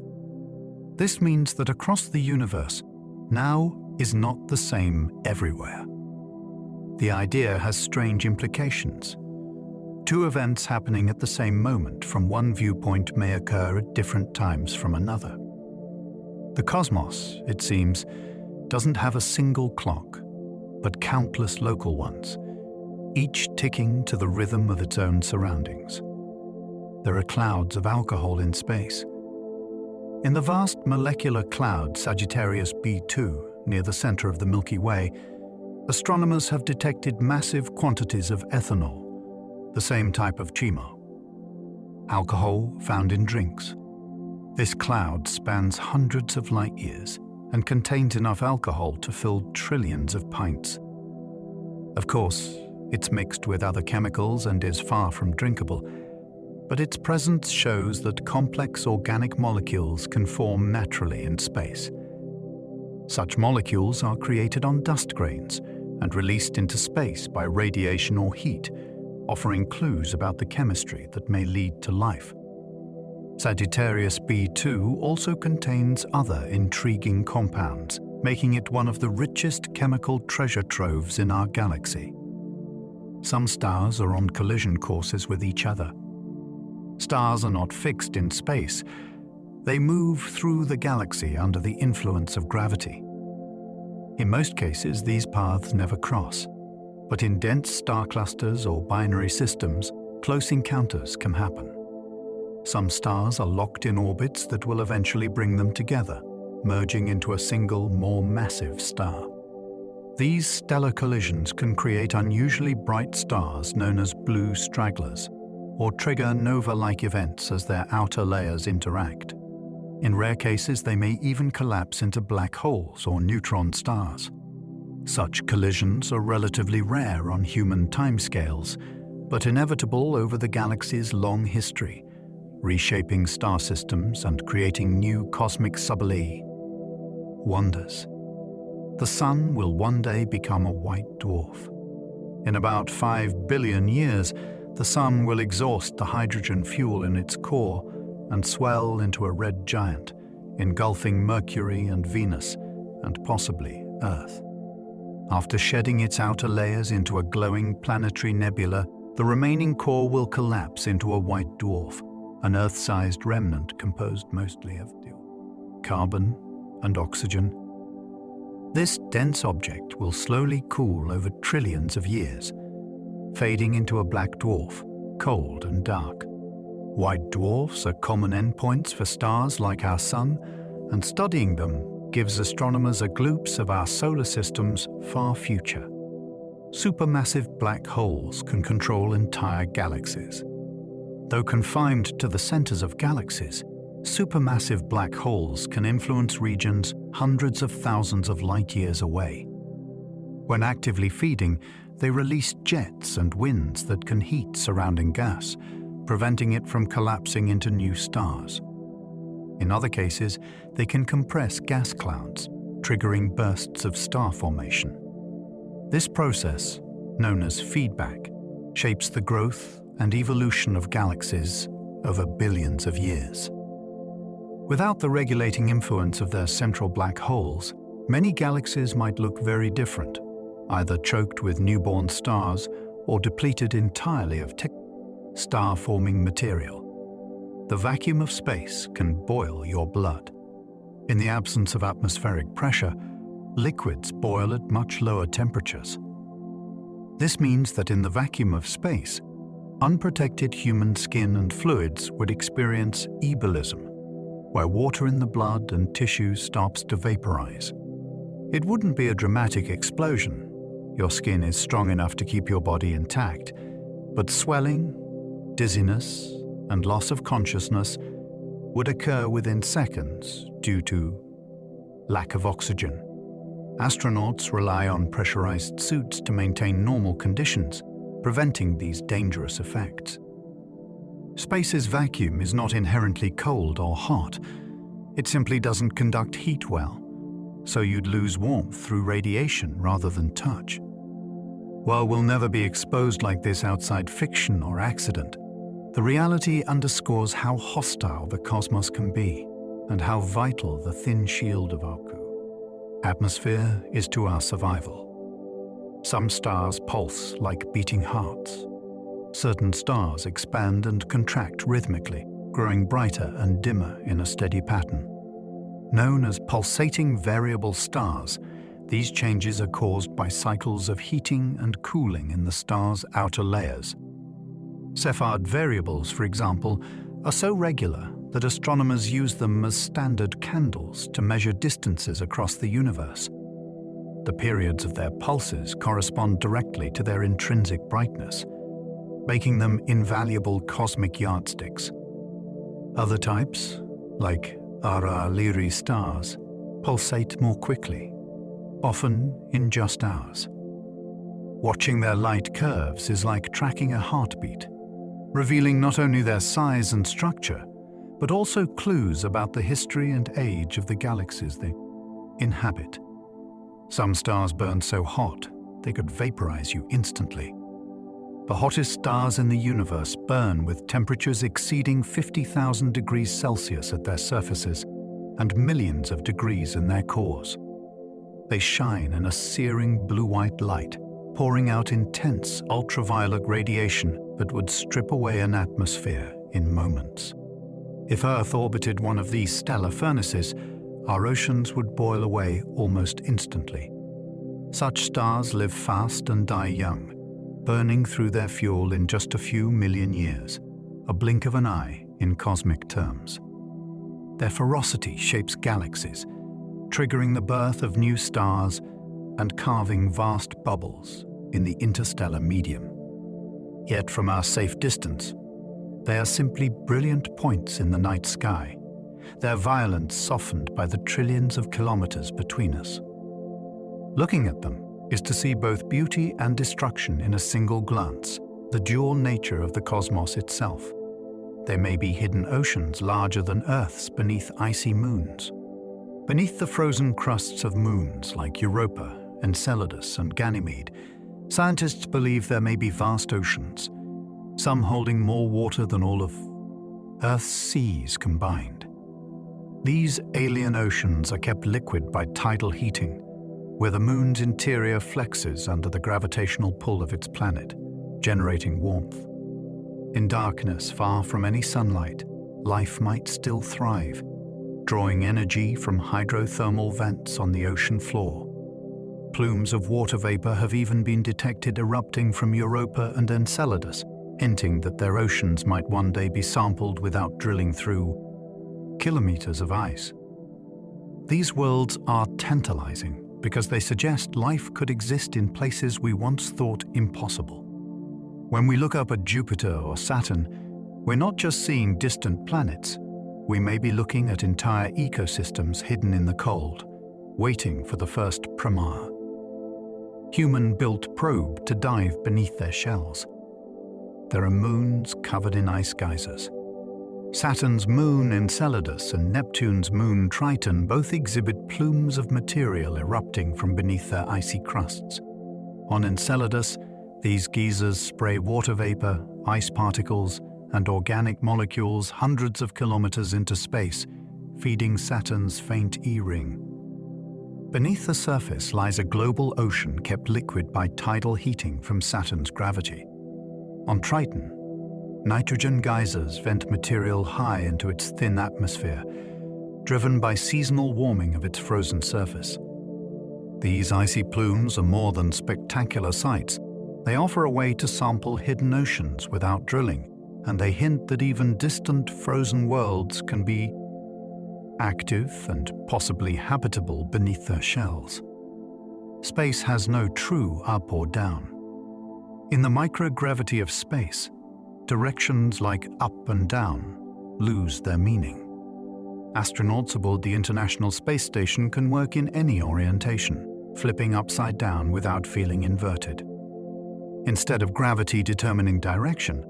This means that across the universe, now is not the same everywhere. The idea has strange implications. Two events happening at the same moment from one viewpoint may occur at different times from another. The cosmos, it seems, doesn't have a single clock, but countless local ones, each ticking to the rhythm of its own surroundings. There are clouds of alcohol in space. In the vast molecular cloud Sagittarius B2, near the center of the Milky Way, astronomers have detected massive quantities of ethanol, the same type of chemo. Alcohol found in drinks. This cloud spans hundreds of light years and contains enough alcohol to fill trillions of pints. Of course, it's mixed with other chemicals and is far from drinkable, but its presence shows that complex organic molecules can form naturally in space. Such molecules are created on dust grains and released into space by radiation or heat, offering clues about the chemistry that may lead to life. Sagittarius B2 also contains other intriguing compounds, making it one of the richest chemical treasure troves in our galaxy. Some stars are on collision courses with each other. Stars are not fixed in space. They move through the galaxy under the influence of gravity. In most cases, these paths never cross, but in dense star clusters or binary systems, close encounters can happen. Some stars are locked in orbits that will eventually bring them together, merging into a single, more massive star. These stellar collisions can create unusually bright stars known as blue stragglers, or trigger nova-like events as their outer layers interact. In rare cases, they may even collapse into black holes or neutron stars. Such collisions are relatively rare on human timescales, but inevitable over the galaxy's long history, reshaping star systems and creating new cosmic subali. Wonders. The Sun will one day become a white dwarf. In about 5 billion years, the Sun will exhaust the hydrogen fuel in its core and swell into a red giant, engulfing Mercury and Venus, and possibly Earth. After shedding its outer layers into a glowing planetary nebula, the remaining core will collapse into a white dwarf, an Earth-sized remnant composed mostly of carbon and oxygen. This dense object will slowly cool over trillions of years, fading into a black dwarf, cold and dark. White dwarfs are common endpoints for stars like our Sun, and studying them gives astronomers a glimpse of our solar system's far future. Supermassive black holes can control entire galaxies. Though confined to the centers of galaxies, supermassive black holes can influence regions hundreds of thousands of light years away. When actively feeding, they release jets and winds that can heat surrounding gas, preventing it from collapsing into new stars. In other cases, they can compress gas clouds, triggering bursts of star formation. This process, known as feedback, shapes the growth and evolution of galaxies over billions of years. Without the regulating influence of their central black holes, many galaxies might look very different, either choked with newborn stars or depleted entirely of star-forming material. The vacuum of space can boil your blood. In the absence of atmospheric pressure, liquids boil at much lower temperatures. This means that in the vacuum of space, unprotected human skin and fluids would experience ebulism, where water in the blood and tissue stops to vaporize. It wouldn't be a dramatic explosion. Your skin is strong enough to keep your body intact, but swelling, dizziness, and loss of consciousness would occur within seconds due to lack of oxygen. Astronauts rely on pressurized suits to maintain normal conditions, preventing these dangerous effects. Space's vacuum is not inherently cold or hot. It simply doesn't conduct heat well, so you'd lose warmth through radiation rather than touch. While we'll never be exposed like this outside fiction or accident, the reality underscores how hostile the cosmos can be and how vital the thin shield of our atmosphere is to our survival. Some stars pulse like beating hearts. Certain stars expand and contract rhythmically, growing brighter and dimmer in a steady pattern. Known as pulsating variable stars, these changes are caused by cycles of heating and cooling in the star's outer layers. Cepheid variables, for example, are so regular that astronomers use them as standard candles to measure distances across the universe. The periods of their pulses correspond directly to their intrinsic brightness, making them invaluable cosmic yardsticks. Other types, like Ara Lyrae stars, pulsate more quickly, often in just hours. Watching their light curves is like tracking a heartbeat, revealing not only their size and structure, but also clues about the history and age of the galaxies they inhabit. Some stars burn so hot they could vaporize you instantly. The hottest stars in the universe burn with temperatures exceeding 50,000 degrees Celsius at their surfaces and millions of degrees in their cores. They shine in a searing blue-white light, pouring out intense ultraviolet radiation that would strip away an atmosphere in moments. If Earth orbited one of these stellar furnaces, our oceans would boil away almost instantly. Such stars live fast and die young, burning through their fuel in just a few million years, a blink of an eye in cosmic terms. Their ferocity shapes galaxies, triggering the birth of new stars and carving vast bubbles in the interstellar medium. Yet from our safe distance, they are simply brilliant points in the night sky, their violence softened by the trillions of kilometers between us. Looking at them is to see both beauty and destruction in a single glance, the dual nature of the cosmos itself. There may be hidden oceans larger than Earth's beneath icy moons. Beneath the frozen crusts of moons like Europa, Enceladus, and Ganymede, scientists believe there may be vast oceans, some holding more water than all of Earth's seas combined. These alien oceans are kept liquid by tidal heating, where the moon's interior flexes under the gravitational pull of its planet, generating warmth. In darkness, far from any sunlight, life might still thrive, drawing energy from hydrothermal vents on the ocean floor. Plumes of water vapor have even been detected erupting from Europa and Enceladus, hinting that their oceans might one day be sampled without drilling through kilometers of ice. These worlds are tantalizing because they suggest life could exist in places we once thought impossible. When we look up at Jupiter or Saturn, we're not just seeing distant planets. We may be looking at entire ecosystems hidden in the cold, waiting for the first primar. Human-built probe to dive beneath their shells. There are moons covered in ice geysers. Saturn's moon Enceladus and Neptune's moon Triton both exhibit plumes of material erupting from beneath their icy crusts. On Enceladus, these geysers spray water vapor, ice particles, and organic molecules hundreds of kilometers into space, feeding Saturn's faint E-ring. Beneath the surface lies a global ocean kept liquid by tidal heating from Saturn's gravity. On Triton, nitrogen geysers vent material high into its thin atmosphere, driven by seasonal warming of its frozen surface. These icy plumes are more than spectacular sights. They offer a way to sample hidden oceans without drilling, and they hint that even distant frozen worlds can be active and possibly habitable beneath their shells. Space has no true up or down. In the microgravity of space, directions like up and down lose their meaning. Astronauts aboard the International Space Station can work in any orientation, flipping upside down without feeling inverted. Instead of gravity determining direction,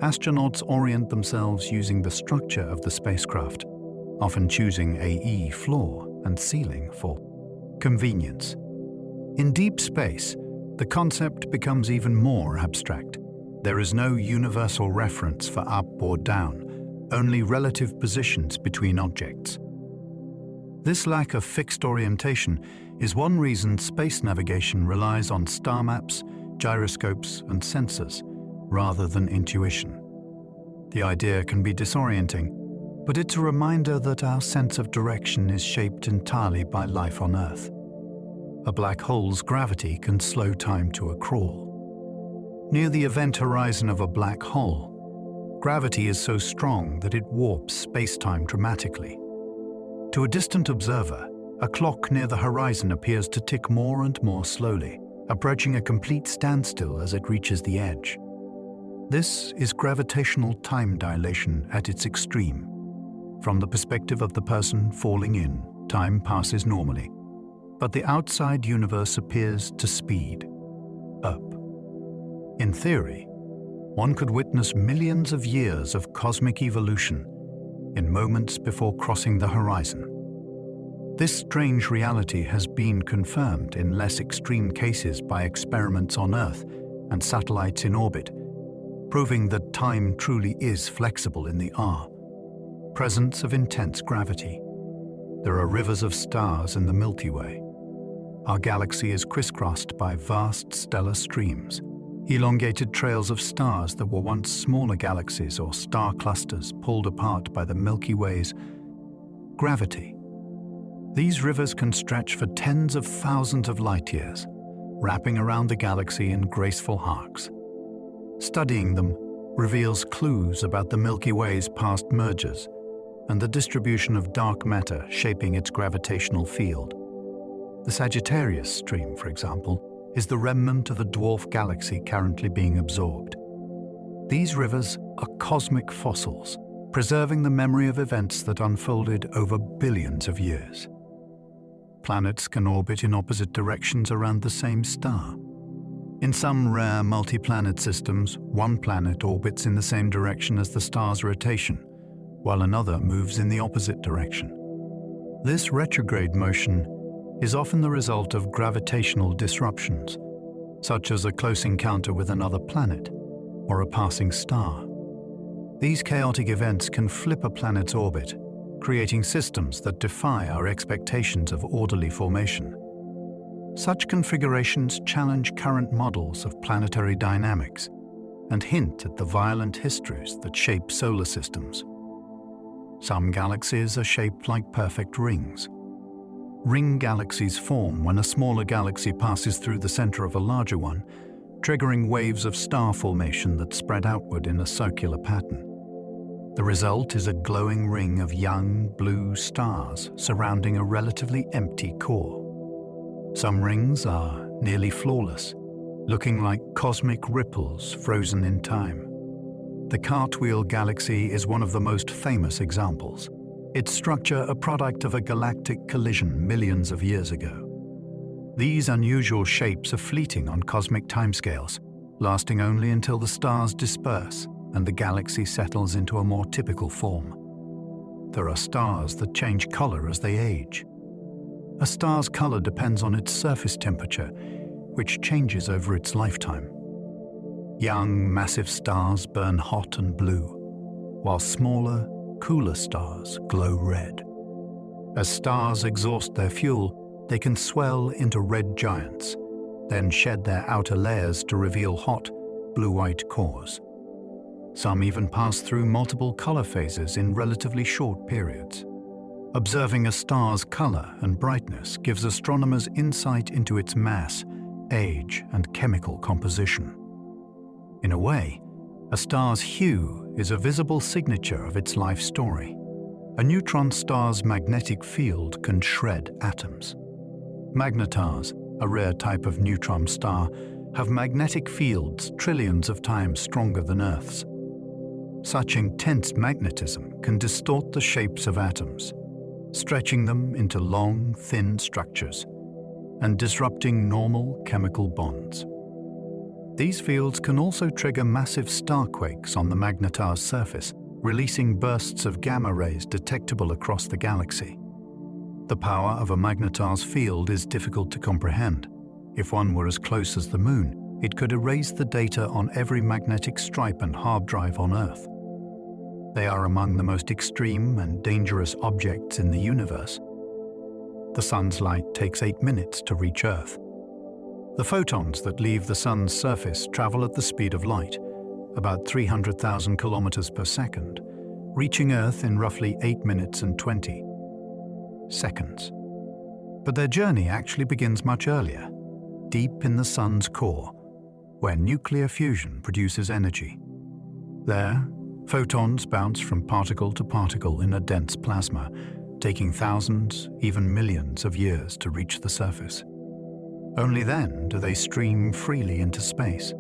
astronauts orient themselves using the structure of the spacecraft, often choosing a floor and ceiling for convenience. In deep space, the concept becomes even more abstract. There is no universal reference for up or down, only relative positions between objects. This lack of fixed orientation is one reason space navigation relies on star maps, gyroscopes, and sensors, rather than intuition. The idea can be disorienting, but it's a reminder that our sense of direction is shaped entirely by life on Earth. A black hole's gravity can slow time to a crawl. Near the event horizon of a black hole, gravity is so strong that it warps space-time dramatically. To a distant observer, a clock near the horizon appears to tick more and more slowly, approaching a complete standstill as it reaches the edge. This is gravitational time dilation at its extreme. From the perspective of the person falling in, time passes normally, but the outside universe appears to speed up. In theory, one could witness millions of years of cosmic evolution in moments before crossing the horizon. This strange reality has been confirmed in less extreme cases by experiments on Earth and satellites in orbit, proving that time truly is flexible in the presence of intense gravity. There are rivers of stars in the Milky Way. Our galaxy is crisscrossed by vast stellar streams, elongated trails of stars that were once smaller galaxies or star clusters pulled apart by the Milky Way's gravity. These rivers can stretch for tens of thousands of light years, wrapping around the galaxy in graceful arcs. Studying them reveals clues about the Milky Way's past mergers and the distribution of dark matter shaping its gravitational field. The Sagittarius stream, for example, is the remnant of a dwarf galaxy currently being absorbed. These rivers are cosmic fossils, preserving the memory of events that unfolded over billions of years. Planets can orbit in opposite directions around the same star. In some rare multi-planet systems, one planet orbits in the same direction as the star's rotation, while another moves in the opposite direction. This retrograde motion is often the result of gravitational disruptions, such as a close encounter with another planet or a passing star. These chaotic events can flip a planet's orbit, creating systems that defy our expectations of orderly formation. Such configurations challenge current models of planetary dynamics and hint at the violent histories that shape solar systems. Some galaxies are shaped like perfect rings. Ring galaxies form when a smaller galaxy passes through the center of a larger one, triggering waves of star formation that spread outward in a circular pattern. The result is a glowing ring of young, blue stars surrounding a relatively empty core. Some rings are nearly flawless, looking like cosmic ripples frozen in time. The Cartwheel Galaxy is one of the most famous examples, its structure a product of a galactic collision millions of years ago. These unusual shapes are fleeting on cosmic timescales, lasting only until the stars disperse and the galaxy settles into a more typical form. There are stars that change color as they age. A star's color depends on its surface temperature, which changes over its lifetime. Young, massive stars burn hot and blue, while smaller, cooler stars glow red. As stars exhaust their fuel, they can swell into red giants, then shed their outer layers to reveal hot, blue-white cores. Some even pass through multiple color phases in relatively short periods. Observing a star's color and brightness gives astronomers insight into its mass, age, and chemical composition. In a way, a star's hue is a visible signature of its life story. A neutron star's magnetic field can shred atoms. Magnetars, a rare type of neutron star, have magnetic fields trillions of times stronger than Earth's. Such intense magnetism can distort the shapes of atoms, stretching them into long, thin structures and disrupting normal chemical bonds. These fields can also trigger massive starquakes on the magnetar's surface, releasing bursts of gamma rays detectable across the galaxy. The power of a magnetar's field is difficult to comprehend. If one were as close as the Moon, it could erase the data on every magnetic stripe and hard drive on Earth. They are among the most extreme and dangerous objects in the universe. The sun's light takes 8 minutes to reach Earth. The photons that leave the sun's surface travel at the speed of light, about 300,000 kilometers per second, reaching Earth in roughly 8 minutes and 20 seconds. But their journey actually begins much earlier, deep in the sun's core, where nuclear fusion produces energy. There, photons bounce from particle to particle in a dense plasma, taking thousands, even millions of years to reach the surface. Only then do they stream freely into space.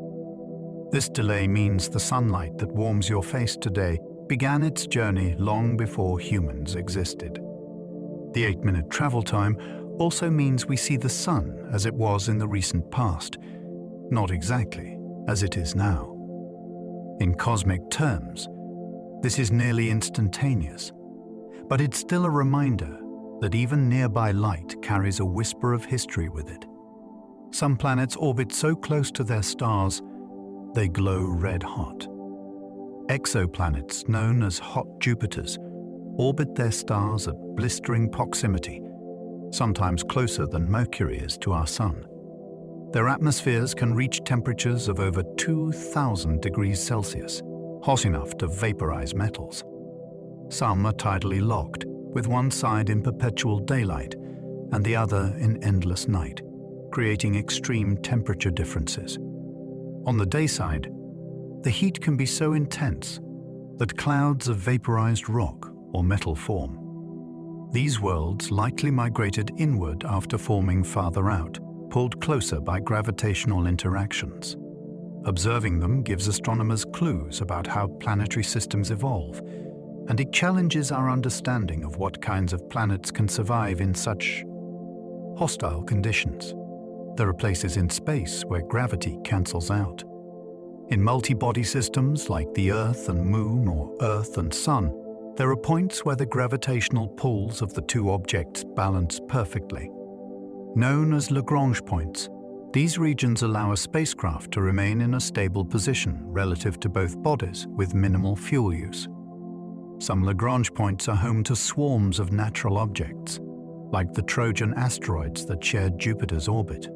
This delay means the sunlight that warms your face today began its journey long before humans existed. The 8-minute travel time also means we see the sun as it was in the recent past, not exactly as it is now. In cosmic terms, this is nearly instantaneous, but it's still a reminder that even nearby light carries a whisper of history with it. Some planets orbit so close to their stars, they glow red hot. Exoplanets, known as hot Jupiters, orbit their stars at blistering proximity, sometimes closer than Mercury is to our Sun. Their atmospheres can reach temperatures of over 2,000 degrees Celsius, hot enough to vaporize metals. Some are tidally locked, with one side in perpetual daylight and the other in endless night, creating extreme temperature differences. On the day side, the heat can be so intense that clouds of vaporized rock or metal form. These worlds likely migrated inward after forming farther out, pulled closer by gravitational interactions. Observing them gives astronomers clues about how planetary systems evolve, and it challenges our understanding of what kinds of planets can survive in such hostile conditions. There are places in space where gravity cancels out. In multi-body systems like the Earth and Moon or Earth and Sun, there are points where the gravitational pulls of the two objects balance perfectly. Known as Lagrange points, these regions allow a spacecraft to remain in a stable position relative to both bodies with minimal fuel use. Some Lagrange points are home to swarms of natural objects, like the Trojan asteroids that shared Jupiter's orbit.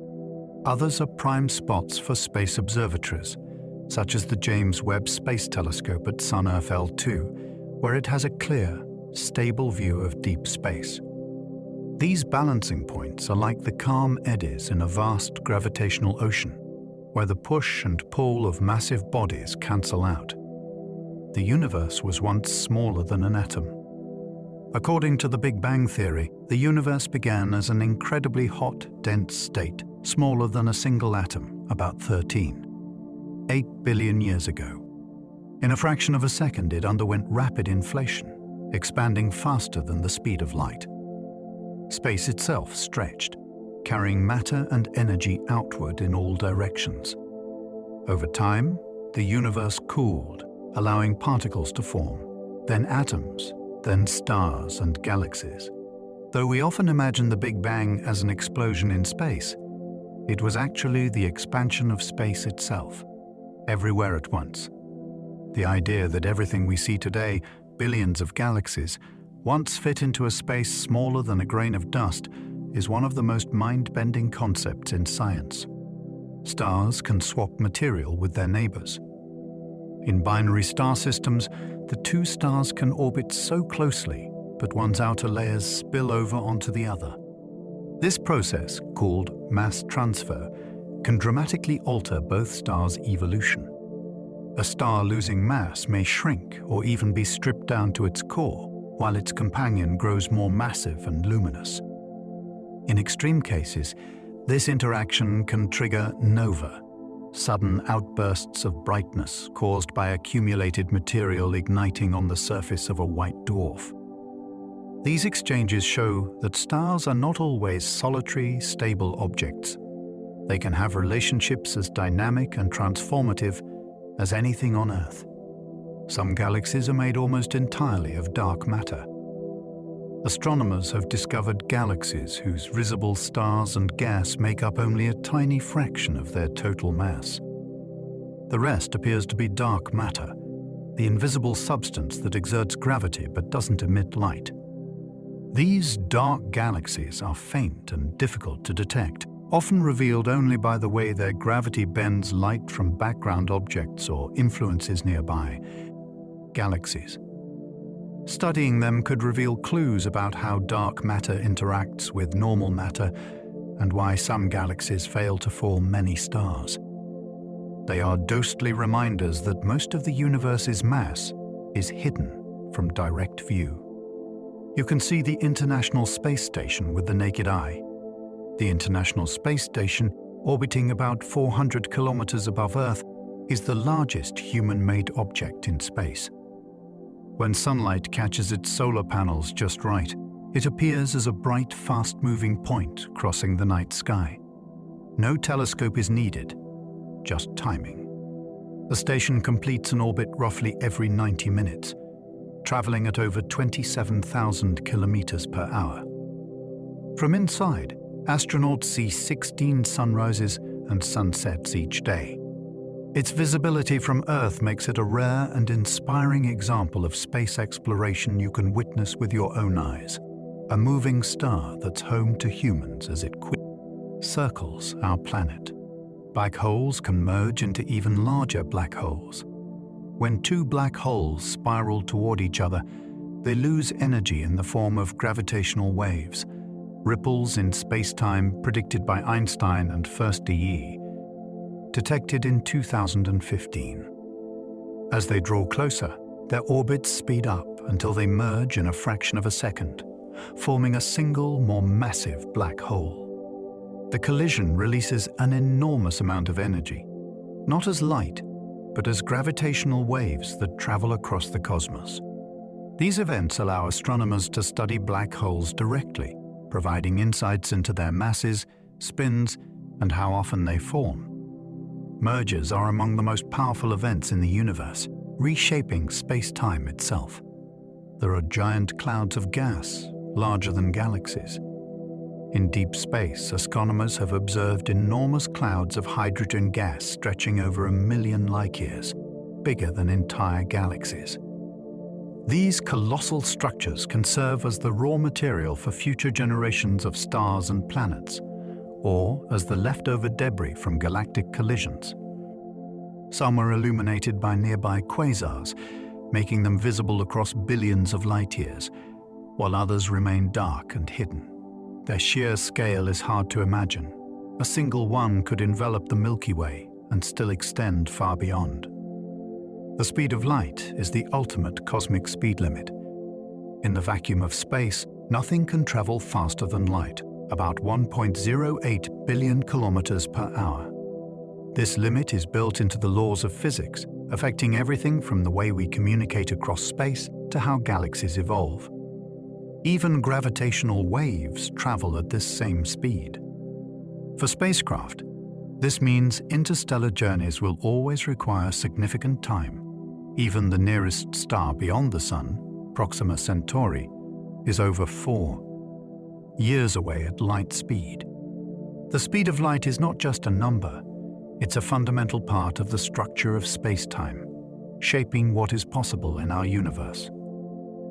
Others are prime spots for space observatories, such as the James Webb Space Telescope at Sun-Earth L2, where it has a clear, stable view of deep space. These balancing points are like the calm eddies in a vast gravitational ocean, where the push and pull of massive bodies cancel out. The universe was once smaller than an atom. According to the Big Bang theory, the universe began as an incredibly hot, dense state, smaller than a single atom, about 8 billion years ago. In a fraction of a second, it underwent rapid inflation, expanding faster than the speed of light. Space itself stretched, carrying matter and energy outward in all directions. Over time, the universe cooled, allowing particles to form, then atoms, then stars and galaxies. Though we often imagine the Big Bang as an explosion in space, it was actually the expansion of space itself, everywhere at once. The idea that everything we see today, billions of galaxies, once fit into a space smaller than a grain of dust, is one of the most mind-bending concepts in science. Stars can swap material with their neighbors. In binary star systems, the two stars can orbit so closely, but one's outer layers spill over onto the other. This process, called mass transfer, can dramatically alter both stars' evolution. A star losing mass may shrink or even be stripped down to its core, while its companion grows more massive and luminous. In extreme cases, this interaction can trigger nova, sudden outbursts of brightness caused by accumulated material igniting on the surface of a white dwarf. These exchanges show that stars are not always solitary, stable objects. They can have relationships as dynamic and transformative as anything on Earth. Some galaxies are made almost entirely of dark matter. Astronomers have discovered galaxies whose visible stars and gas make up only a tiny fraction of their total mass. The rest appears to be dark matter, the invisible substance that exerts gravity but doesn't emit light. These dark galaxies are faint and difficult to detect, often revealed only by the way their gravity bends light from background objects or influences nearby galaxies. Studying them could reveal clues about how dark matter interacts with normal matter and why some galaxies fail to form many stars. They are ghostly reminders that most of the universe's mass is hidden from direct view. You can see the International Space Station with the naked eye. The International Space Station, orbiting about 400 kilometers above Earth, is the largest human-made object in space. When sunlight catches its solar panels just right, it appears as a bright, fast-moving point crossing the night sky. No telescope is needed, just timing. The station completes an orbit roughly every 90 minutes, traveling at over 27,000 kilometers per hour. From inside, astronauts see 16 sunrises and sunsets each day. Its visibility from Earth makes it a rare and inspiring example of space exploration you can witness with your own eyes. A moving star that's home to humans as it quickly circles our planet. Black holes can merge into even larger black holes. When two black holes spiral toward each other, they lose energy in the form of gravitational waves, ripples in space-time predicted by Einstein and First DE, detected in 2015. As they draw closer, their orbits speed up until they merge in a fraction of a second, forming a single, more massive black hole. The collision releases an enormous amount of energy, not as light, but as gravitational waves that travel across the cosmos. These events allow astronomers to study black holes directly, providing insights into their masses, spins, and how often they form. Mergers are among the most powerful events in the universe, reshaping space-time itself. There are giant clouds of gas, larger than galaxies. In deep space, astronomers have observed enormous clouds of hydrogen gas stretching over 1 million light-years, bigger than entire galaxies. These colossal structures can serve as the raw material for future generations of stars and planets, or as the leftover debris from galactic collisions. Some are illuminated by nearby quasars, making them visible across billions of light-years, while others remain dark and hidden. Their sheer scale is hard to imagine. A single one could envelop the Milky Way and still extend far beyond. The speed of light is the ultimate cosmic speed limit. In the vacuum of space, nothing can travel faster than light, about 1.08 billion kilometers per hour. This limit is built into the laws of physics, affecting everything from the way we communicate across space to how galaxies evolve. Even gravitational waves travel at this same speed. For spacecraft, this means interstellar journeys will always require significant time. Even the nearest star beyond the Sun, Proxima Centauri, is over 4 years away at light speed. The speed of light is not just a number, it's a fundamental part of the structure of space-time, shaping what is possible in our universe.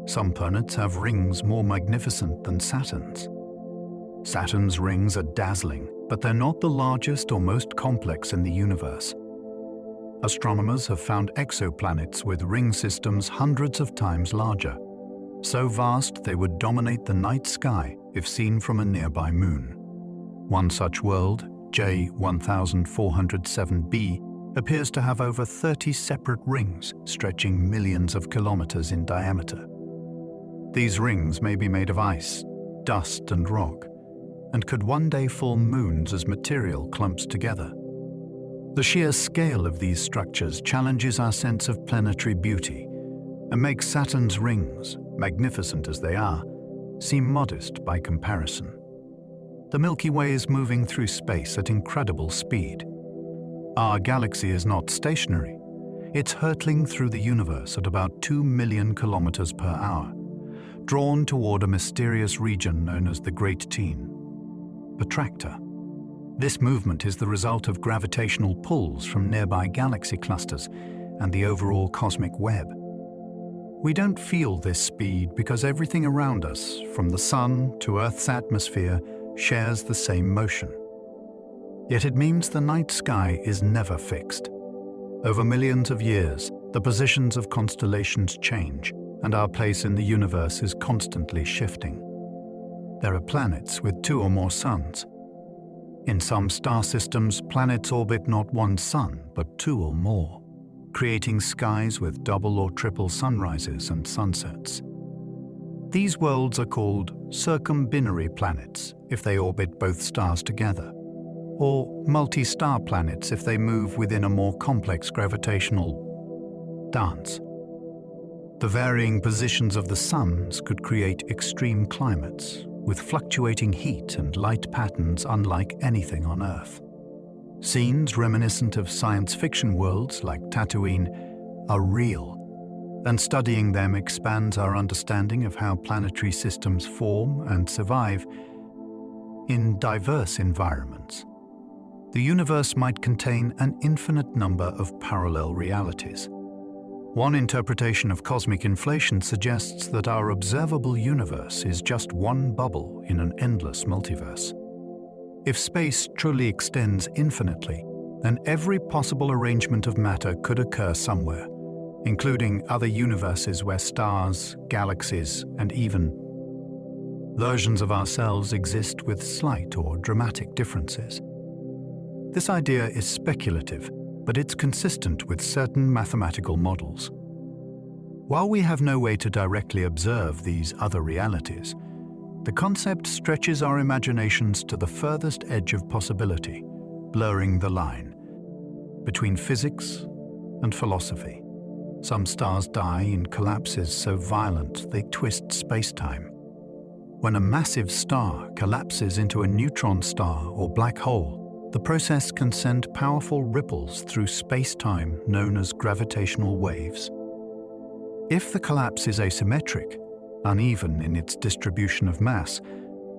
Some planets have rings more magnificent than Saturn's. Saturn's rings are dazzling, but they're not the largest or most complex in the universe. Astronomers have found exoplanets with ring systems hundreds of times larger, so vast they would dominate the night sky if seen from a nearby moon. One such world, J1407b, appears to have over 30 separate rings stretching millions of kilometers in diameter. These rings may be made of ice, dust, and rock, and could one day form moons as material clumps together. The sheer scale of these structures challenges our sense of planetary beauty and makes Saturn's rings, magnificent as they are, seem modest by comparison. The Milky Way is moving through space at incredible speed. Our galaxy is not stationary. It's hurtling through the universe at about 2 million kilometers per hour, drawn toward a mysterious region known as the Great Teen Protractor. This movement is the result of gravitational pulls from nearby galaxy clusters and the overall cosmic web. We don't feel this speed because everything around us, from the sun to Earth's atmosphere, shares the same motion. Yet it means the night sky is never fixed. Over millions of years, the positions of constellations change, and our place in the universe is constantly shifting. There are planets with 2 or more suns. In some star systems, planets orbit not one sun, but 2 or more, creating skies with double or triple sunrises and sunsets. These worlds are called circumbinary planets if they orbit both stars together, or multi-star planets if they move within a more complex gravitational dance. The varying positions of the suns could create extreme climates, with fluctuating heat and light patterns unlike anything on Earth. Scenes reminiscent of science fiction worlds like Tatooine are real, and studying them expands our understanding of how planetary systems form and survive in diverse environments. The universe might contain an infinite number of parallel realities. One interpretation of cosmic inflation suggests that our observable universe is just one bubble in an endless multiverse. If space truly extends infinitely, then every possible arrangement of matter could occur somewhere, including other universes where stars, galaxies, and even versions of ourselves exist with slight or dramatic differences. This idea is speculative, but it's consistent with certain mathematical models. While we have no way to directly observe these other realities, the concept stretches our imaginations to the furthest edge of possibility, blurring the line between physics and philosophy. Some stars die in collapses so violent they twist space-time. When a massive star collapses into a neutron star or black hole, the process can send powerful ripples through space-time known as gravitational waves. If the collapse is asymmetric, uneven in its distribution of mass,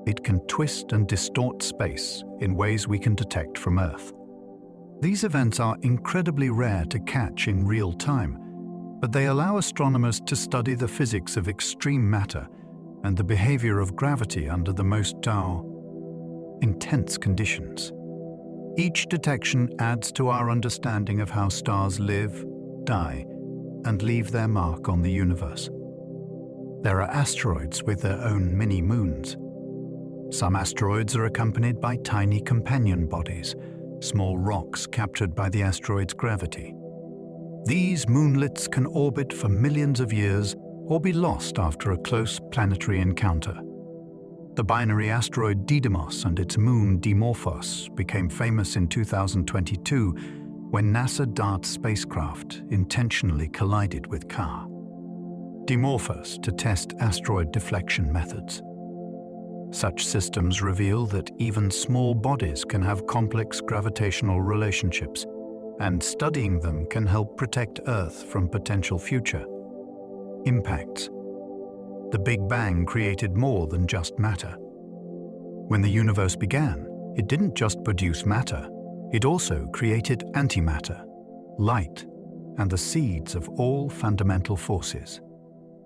it can twist and distort space in ways we can detect from Earth. These events are incredibly rare to catch in real time, but they allow astronomers to study the physics of extreme matter and the behavior of gravity under the most intense conditions. Each detection adds to our understanding of how stars live, die, and leave their mark on the universe. There are asteroids with their own mini-moons. Some asteroids are accompanied by tiny companion bodies, small rocks captured by the asteroid's gravity. These moonlets can orbit for millions of years or be lost after a close planetary encounter. The binary asteroid Didymos and its moon Dimorphos became famous in 2022 when NASA DART spacecraft intentionally collided with Ka. Dimorphos to test asteroid deflection methods. Such systems reveal that even small bodies can have complex gravitational relationships, and studying them can help protect Earth from potential future impacts. The Big Bang created more than just matter. When the universe began, it didn't just produce matter, it also created antimatter, light, and the seeds of all fundamental forces.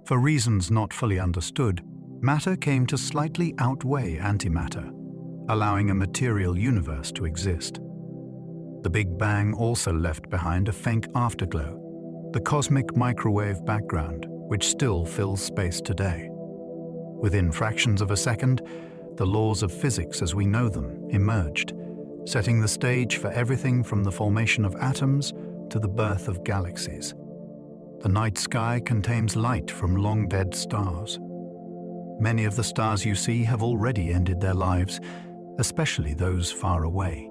For reasons not fully understood, matter came to slightly outweigh antimatter, allowing a material universe to exist. The Big Bang also left behind a faint afterglow, the cosmic microwave background, which still fills space today. Within fractions of a second, the laws of physics as we know them emerged, setting the stage for everything from the formation of atoms to the birth of galaxies. The night sky contains light from long-dead stars. Many of the stars you see have already ended their lives, especially those far away.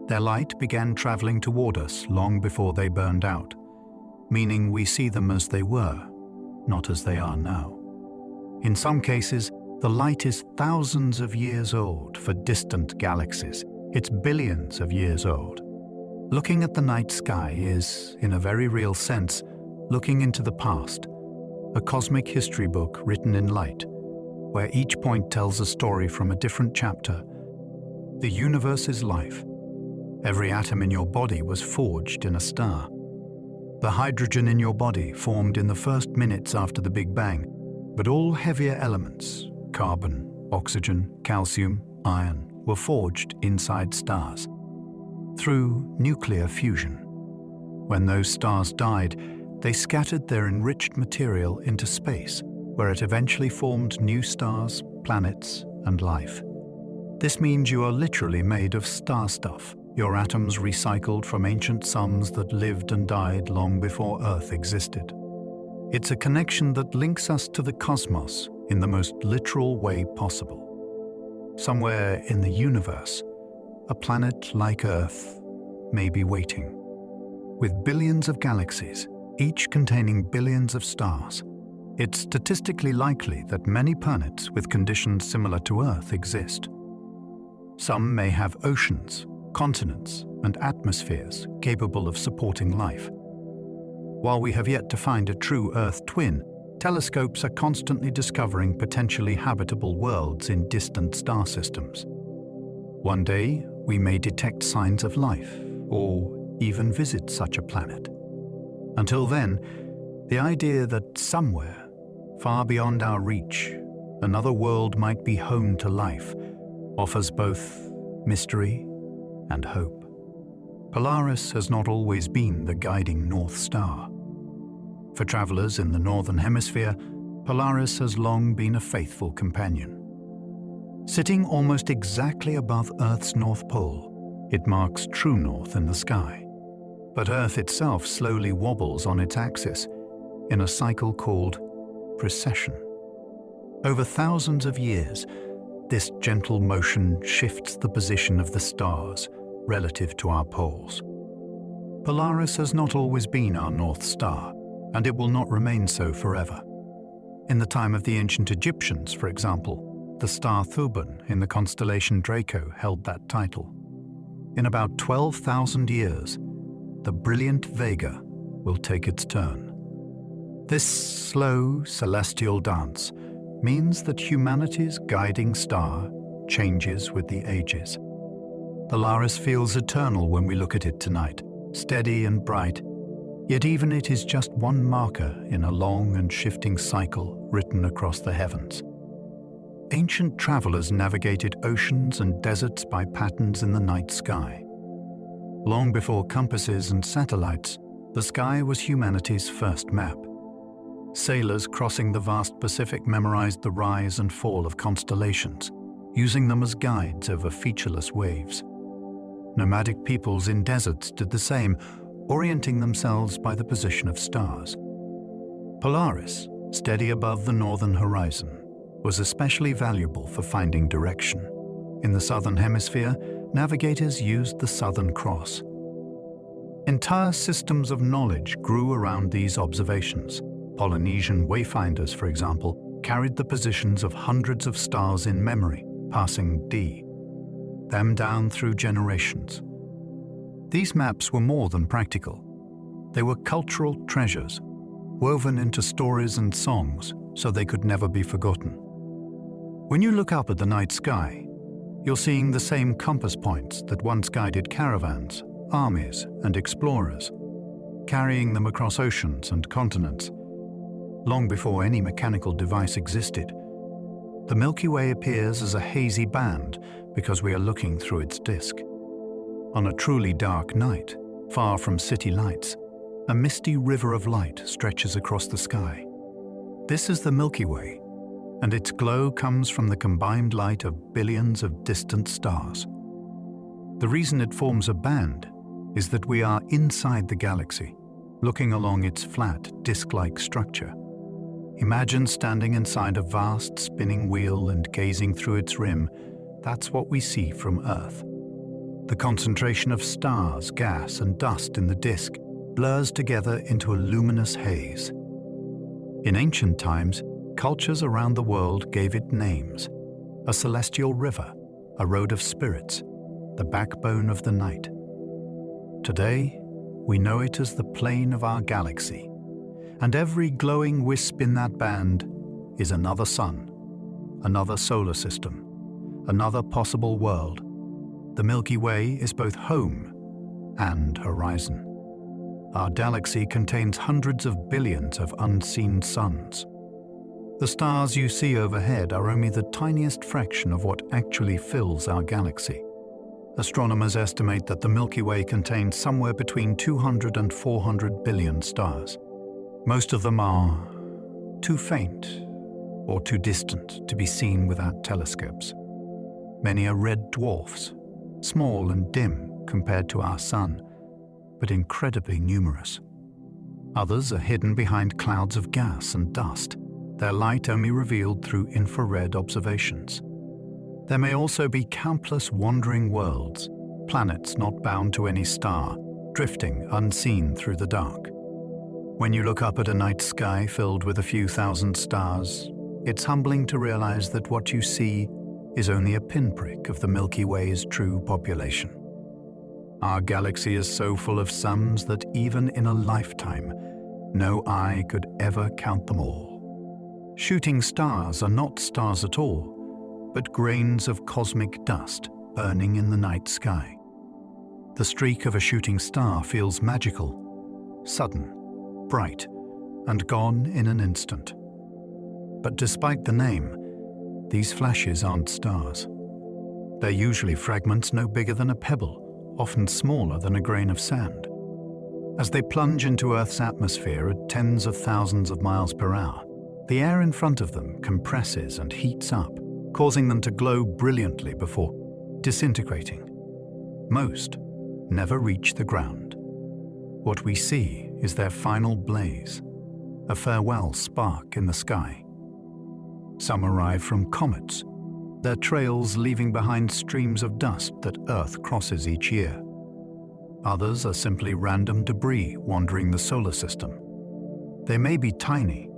Their light began traveling toward us long before they burned out, meaning we see them as they were, not as they are now. In some cases, the light is thousands of years old for distant galaxies. It's billions of years old. Looking at the night sky is, in a very real sense, looking into the past, a cosmic history book written in light, where each point tells a story from a different chapter. The universe is life. Every atom in your body was forged in a star. The hydrogen in your body formed in the first minutes after the Big Bang, but all heavier elements, carbon, oxygen, calcium, iron, were forged inside stars through nuclear fusion. When those stars died, they scattered their enriched material into space, where it eventually formed new stars, planets, and life. This means you are literally made of star stuff, your atoms recycled from ancient suns that lived and died long before Earth existed. It's a connection that links us to the cosmos in the most literal way possible. Somewhere in the universe, a planet like Earth may be waiting. With billions of galaxies, each containing billions of stars, it's statistically likely that many planets with conditions similar to Earth exist. Some may have oceans, continents, and atmospheres capable of supporting life. While we have yet to find a true Earth twin, telescopes are constantly discovering potentially habitable worlds in distant star systems. One day, we may detect signs of life, or even visit such a planet. Until then, the idea that somewhere, far beyond our reach, another world might be home to life offers both mystery and hope. Polaris has not always been the guiding North Star. For travelers in the Northern Hemisphere, Polaris has long been a faithful companion. Sitting almost exactly above Earth's North Pole, it marks true north in the sky. But Earth itself slowly wobbles on its axis in a cycle called precession. Over thousands of years, this gentle motion shifts the position of the stars relative to our poles. Polaris has not always been our North Star, and it will not remain so forever. In the time of the ancient Egyptians, for example, the star Thuban in the constellation Draco held that title. In about 12,000 years, the brilliant Vega will take its turn. This slow celestial dance means that humanity's guiding star changes with the ages. Polaris feels eternal when we look at it tonight, steady and bright, yet even it is just one marker in a long and shifting cycle written across the heavens. Ancient travelers navigated oceans and deserts by patterns in the night sky. Long before compasses and satellites, the sky was humanity's first map. Sailors crossing the vast Pacific memorized the rise and fall of constellations, using them as guides over featureless waves. Nomadic peoples in deserts did the same, orienting themselves by the position of stars. Polaris, steady above the northern horizon, was especially valuable for finding direction. In the southern hemisphere, navigators used the Southern Cross. Entire systems of knowledge grew around these observations. Polynesian wayfinders, for example, carried the positions of hundreds of stars in memory, passing them down through generations. These maps were more than practical. They were cultural treasures, woven into stories and songs so they could never be forgotten. When you look up at the night sky, you're seeing the same compass points that once guided caravans, armies, and explorers, carrying them across oceans and continents. Long before any mechanical device existed, the Milky Way appears as a hazy band because we are looking through its disk. On a truly dark night, far from city lights, a misty river of light stretches across the sky. This is the Milky Way, and its glow comes from the combined light of billions of distant stars. The reason it forms a band is that we are inside the galaxy, looking along its flat, disk-like structure. Imagine standing inside a vast spinning wheel and gazing through its rim. That's what we see from Earth. The concentration of stars, gas, and dust in the disk blurs together into a luminous haze. In ancient times, cultures around the world gave it names: a celestial river, a road of spirits, the backbone of the night. Today, we know it as the plane of our galaxy, and every glowing wisp in that band is another sun, another solar system, another possible world. The Milky Way is both home and horizon. our galaxy contains hundreds of billions of unseen suns. The stars you see overhead are only the tiniest fraction of what actually fills our galaxy. Astronomers estimate that the Milky Way contains somewhere between 200 and 400 billion stars. Most of them are too faint or too distant to be seen without telescopes. Many are red dwarfs, small and dim compared to our Sun, but incredibly numerous. Others are hidden behind clouds of gas and dust, their light only revealed through infrared observations. There may also be countless wandering worlds, planets not bound to any star, drifting unseen through the dark. When you look up at a night sky filled with a few thousand stars, it's humbling to realize that what you see is only a pinprick of the Milky Way's true population. Our galaxy is so full of suns that even in a lifetime, no eye could ever count them all. Shooting stars are not stars at all, but grains of cosmic dust burning in the night sky. The streak of a shooting star feels magical, sudden, bright, and gone in an instant. But despite the name, these flashes aren't stars. They're usually fragments no bigger than a pebble, often smaller than a grain of sand. As they plunge into Earth's atmosphere at tens of thousands of miles per hour, the air in front of them compresses and heats up, causing them to glow brilliantly before disintegrating. Most never reach the ground. What we see is their final blaze, a farewell spark in the sky. Some arrive from comets, their trails leaving behind streams of dust that Earth crosses each year. Others are simply random debris wandering the solar system. They may be tiny,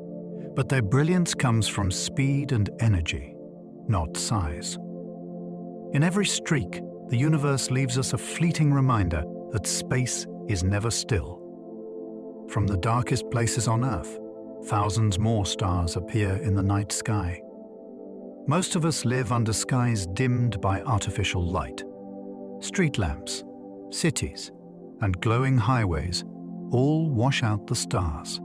but their brilliance comes from speed and energy, not size. In every streak, the universe leaves us a fleeting reminder that space is never still. From the darkest places on Earth, thousands more stars appear in the night sky. Most of us live under skies dimmed by artificial light. Street lamps, cities, and glowing highways all wash out the stars.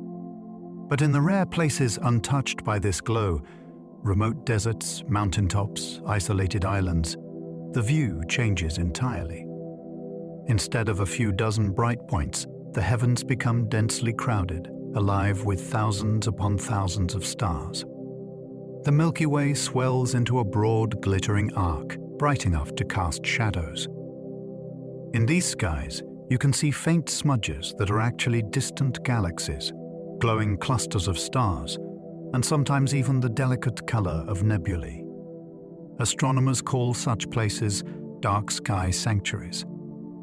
But in the rare places untouched by this glow, remote deserts, mountaintops, isolated islands, the view changes entirely. Instead of a few dozen bright points, the heavens become densely crowded, alive with thousands upon thousands of stars. The Milky Way swells into a broad, glittering arc, bright enough to cast shadows. In these skies, you can see faint smudges that are actually distant galaxies, glowing clusters of stars, and sometimes even the delicate color of nebulae. Astronomers call such places dark sky sanctuaries,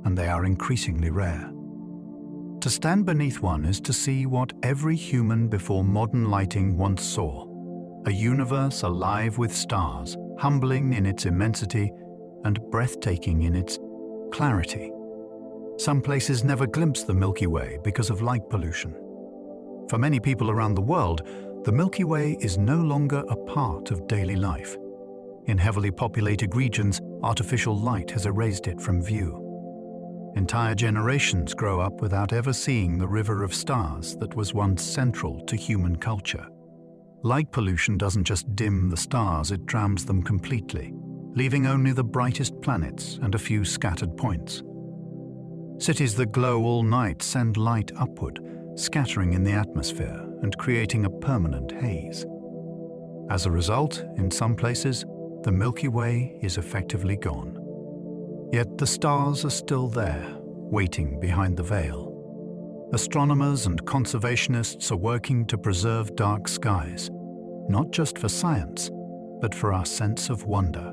and they are increasingly rare. To stand beneath one is to see what every human before modern lighting once saw: a universe alive with stars, humbling in its immensity and breathtaking in its clarity. Some places never glimpse the Milky Way because of light pollution. For many people around the world, the Milky Way is no longer a part of daily life. In heavily populated regions, artificial light has erased it from view. Entire generations grow up without ever seeing the river of stars that was once central to human culture. Light pollution doesn't just dim the stars, it drowns them completely, leaving only the brightest planets and a few scattered points. Cities that glow all night send light upward, scattering in the atmosphere and creating a permanent haze. As a result, in some places, the Milky Way is effectively gone. Yet the stars are still there, waiting behind the veil. Astronomers and conservationists are working to preserve dark skies, not just for science, but for our sense of wonder.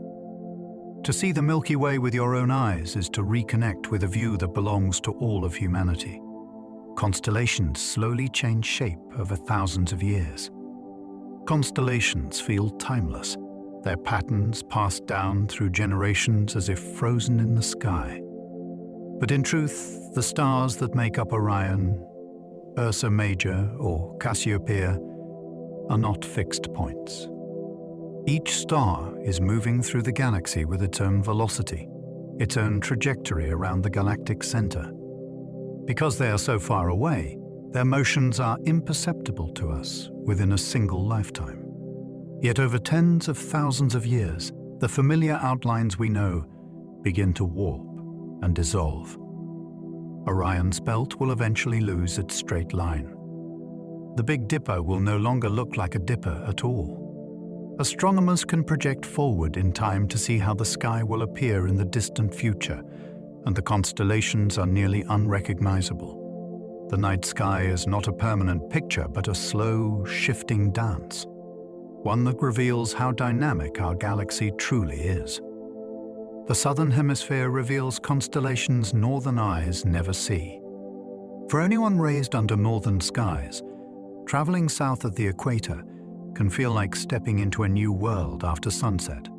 To see the Milky Way with your own eyes is to reconnect with a view that belongs to all of humanity. Constellations slowly change shape over thousands of years. Constellations feel timeless, their patterns passed down through generations as if frozen in the sky. But in truth, the stars that make up Orion, Ursa Major, or Cassiopeia are not fixed points. Each star is moving through the galaxy with its own velocity, its own trajectory around the galactic center. Because they are so far away, their motions are imperceptible to us within a single lifetime. Yet over tens of thousands of years, the familiar outlines we know begin to warp and dissolve. Orion's belt will eventually lose its straight line. The Big Dipper will no longer look like a dipper at all. Astronomers can project forward in time to see how the sky will appear in the distant future, and the constellations are nearly unrecognizable. The night sky is not a permanent picture, but a slow, shifting dance, one that reveals how dynamic our galaxy truly is. The southern hemisphere reveals constellations northern eyes never see. For anyone raised under northern skies, traveling south of the equator can feel like stepping into a new world after sunset.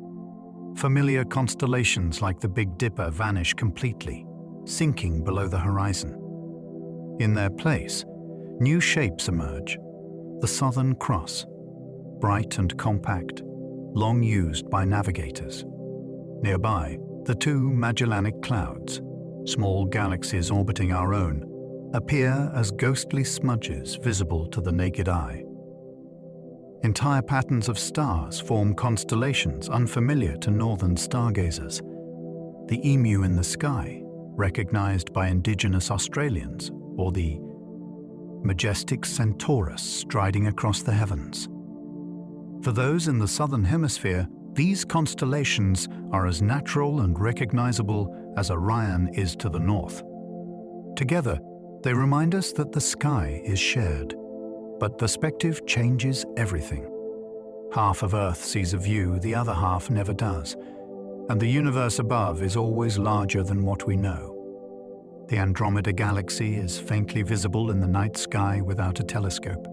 Familiar constellations like the Big Dipper vanish completely, sinking below the horizon. In their place, new shapes emerge. The Southern Cross, bright and compact, long used by navigators. Nearby, the two Magellanic Clouds, small galaxies orbiting our own, appear as ghostly smudges visible to the naked eye. Entire patterns of stars form constellations unfamiliar to northern stargazers. The emu in the sky, recognized by indigenous Australians, or the majestic Centaurus striding across the heavens. For those in the southern hemisphere, these constellations are as natural and recognizable as Orion is to the north. Together, they remind us that the sky is shared, but perspective changes everything. Half of Earth sees a view the other half never does, and the universe above is always larger than what we know. The Andromeda Galaxy is faintly visible in the night sky without a telescope.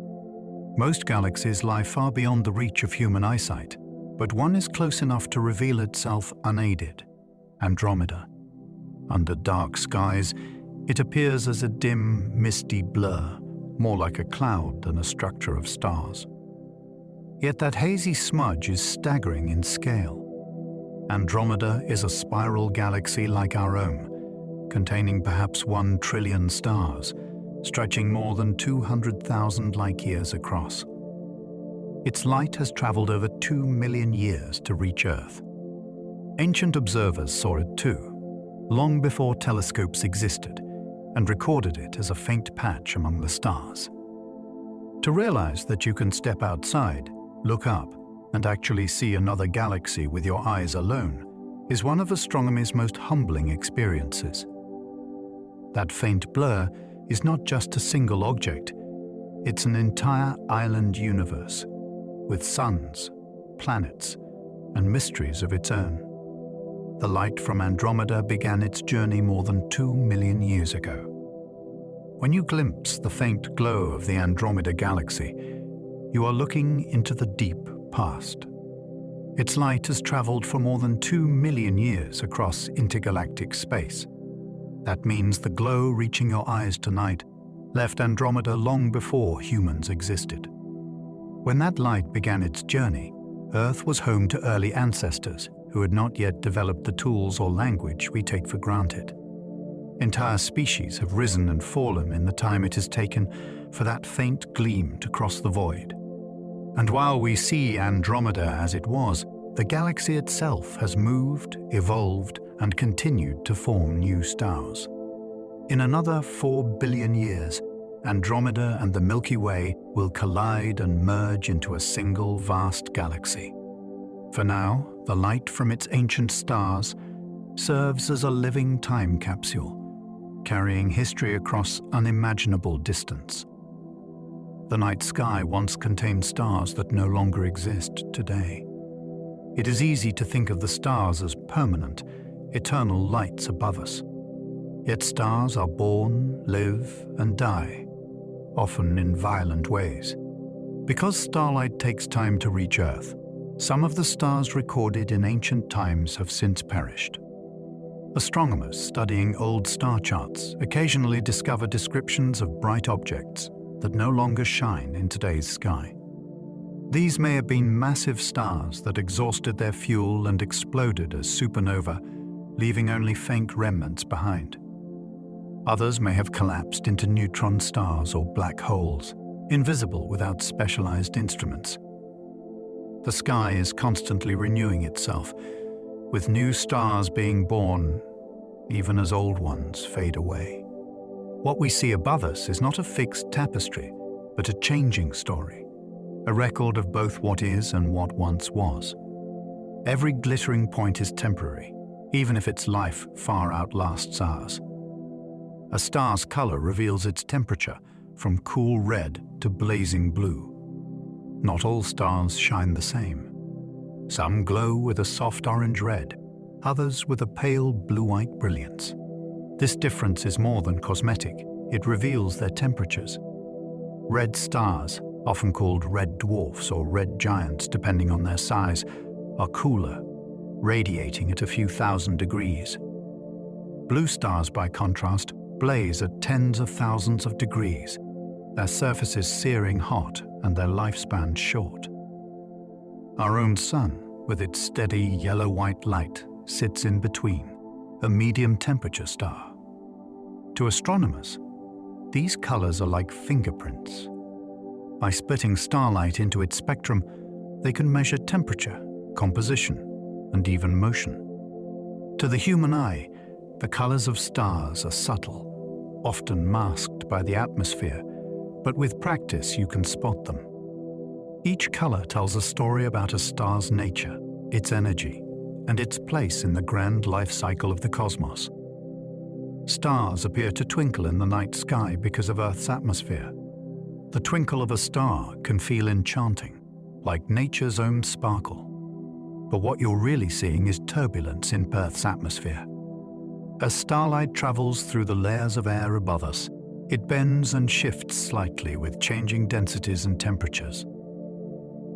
Most galaxies lie far beyond the reach of human eyesight, but one is close enough to reveal itself unaided: Andromeda. Under dark skies, it appears as a dim, misty blur, more like a cloud than a structure of stars. Yet that hazy smudge is staggering in scale. Andromeda is a spiral galaxy like our own, containing perhaps 1 trillion stars, stretching more than 200,000 light-years across. Its light has traveled over 2 million years to reach Earth. Ancient observers saw it too, long before telescopes existed, and recorded it as a faint patch among the stars. To realize that you can step outside, look up, and actually see another galaxy with your eyes alone is one of astronomy's most humbling experiences. That faint blur is not just a single object, it's an entire island universe, with suns, planets, and mysteries of its own. The light from Andromeda began its journey more than 2 million years ago. When you glimpse the faint glow of the Andromeda Galaxy, you are looking into the deep past. Its light has traveled for more than 2 million years across intergalactic space. That means the glow reaching your eyes tonight left Andromeda long before humans existed. When that light began its journey, Earth was home to early ancestors who had not yet developed the tools or language we take for granted. Entire species have risen and fallen in the time it has taken for that faint gleam to cross the void. And while we see Andromeda as it was, the galaxy itself has moved, evolved, and continued to form new stars. In another 4 billion years, Andromeda and the Milky Way will collide and merge into a single vast galaxy. For now, the light from its ancient stars serves as a living time capsule, carrying history across unimaginable distance. The night sky once contained stars that no longer exist today. It is easy to think of the stars as permanent, eternal lights above us. Yet stars are born, live, and die, often in violent ways. Because starlight takes time to reach Earth, some of the stars recorded in ancient times have since perished. Astronomers studying old star charts occasionally discover descriptions of bright objects that no longer shine in today's sky. These may have been massive stars that exhausted their fuel and exploded as supernova, leaving only faint remnants behind. Others may have collapsed into neutron stars or black holes, invisible without specialized instruments. The sky is constantly renewing itself, with new stars being born, even as old ones fade away. What we see above us is not a fixed tapestry, but a changing story, a record of both what is and what once was. Every glittering point is temporary, even if its life far outlasts ours. A star's color reveals its temperature, from cool red to blazing blue. Not all stars shine the same. Some glow with a soft orange-red, others with a pale blue-white brilliance. This difference is more than cosmetic. It reveals their temperatures. Red stars, often called red dwarfs or red giants depending on their size, are cooler, radiating at a few thousand degrees. Blue stars, by contrast, blaze at tens of thousands of degrees, their surfaces searing hot and their lifespan short. Our own sun, with its steady yellow-white light, sits in between, a medium-temperature star. To astronomers, these colors are like fingerprints. By splitting starlight into its spectrum, they can measure temperature, composition, and even motion. To the human eye, the colors of stars are subtle, often masked by the atmosphere, but with practice you can spot them. Each color tells a story about a star's nature, its energy, and its place in the grand life cycle of the cosmos. Stars appear to twinkle in the night sky because of Earth's atmosphere. The twinkle of a star can feel enchanting, like nature's own sparkle. But what you're really seeing is turbulence in Earth's atmosphere. As starlight travels through the layers of air above us, it bends and shifts slightly with changing densities and temperatures.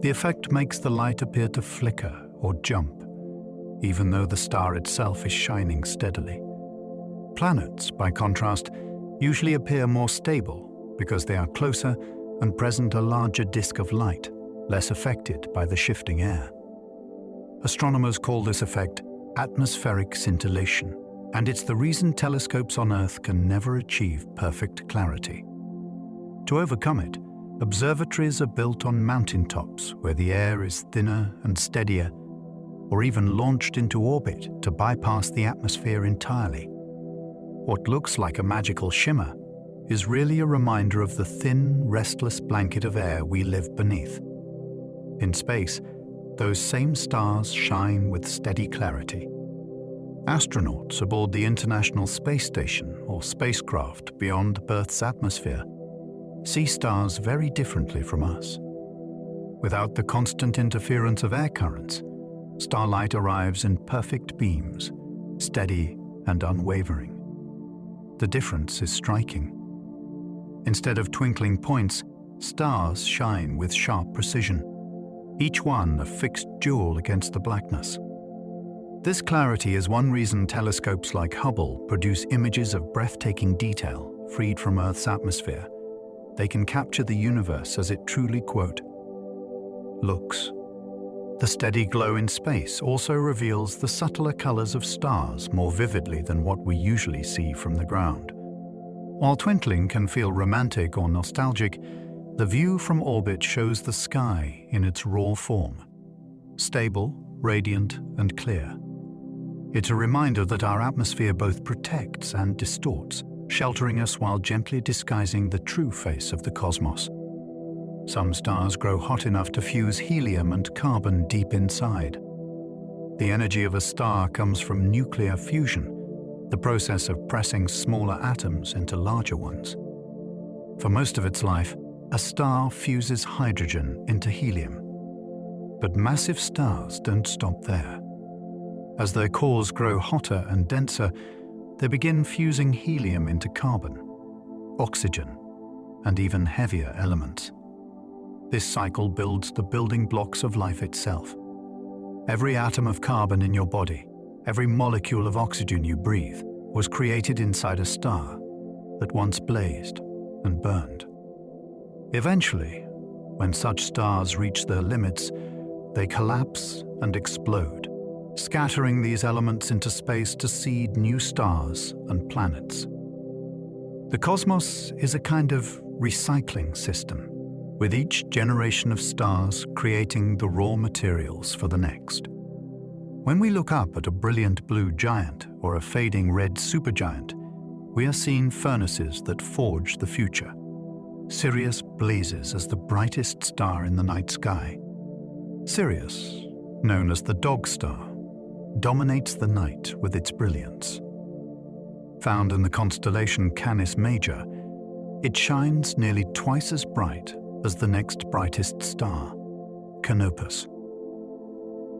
The effect makes the light appear to flicker or jump, even though the star itself is shining steadily. Planets, by contrast, usually appear more stable because they are closer and present a larger disk of light, less affected by the shifting air. Astronomers call this effect atmospheric scintillation, and it's the reason telescopes on Earth can never achieve perfect clarity. To overcome it, observatories are built on mountaintops where the air is thinner and steadier, or even launched into orbit to bypass the atmosphere entirely. What looks like a magical shimmer is really a reminder of the thin, restless blanket of air we live beneath. In space, those same stars shine with steady clarity. Astronauts aboard the International Space Station or spacecraft beyond Earth's atmosphere see stars very differently from us. Without the constant interference of air currents, starlight arrives in perfect beams, steady and unwavering. The difference is striking. Instead of twinkling points, stars shine with sharp precision, each one a fixed jewel against the blackness. This clarity is one reason telescopes like Hubble produce images of breathtaking detail freed from Earth's atmosphere. They can capture the universe as it truly, quote, looks. The steady glow in space also reveals the subtler colors of stars more vividly than what we usually see from the ground. While twinkling can feel romantic or nostalgic, the view from orbit shows the sky in its raw form, stable, radiant, and clear. It's a reminder that our atmosphere both protects and distorts, sheltering us while gently disguising the true face of the cosmos. Some stars grow hot enough to fuse helium and carbon deep inside. The energy of a star comes from nuclear fusion, the process of pressing smaller atoms into larger ones. For most of its life, a star fuses hydrogen into helium. But massive stars don't stop there. As their cores grow hotter and denser, they begin fusing helium into carbon, oxygen, and even heavier elements. This cycle builds the building blocks of life itself. Every atom of carbon in your body, every molecule of oxygen you breathe, was created inside a star that once blazed and burned. Eventually, when such stars reach their limits, they collapse and explode, scattering these elements into space to seed new stars and planets. The cosmos is a kind of recycling system, with each generation of stars creating the raw materials for the next. When we look up at a brilliant blue giant or a fading red supergiant, we are seeing furnaces that forge the future. Sirius blazes as the brightest star in the night sky. Sirius, known as the dog star, dominates the night with its brilliance. Found in the constellation Canis Major, it shines nearly twice as bright as the next brightest star, Canopus.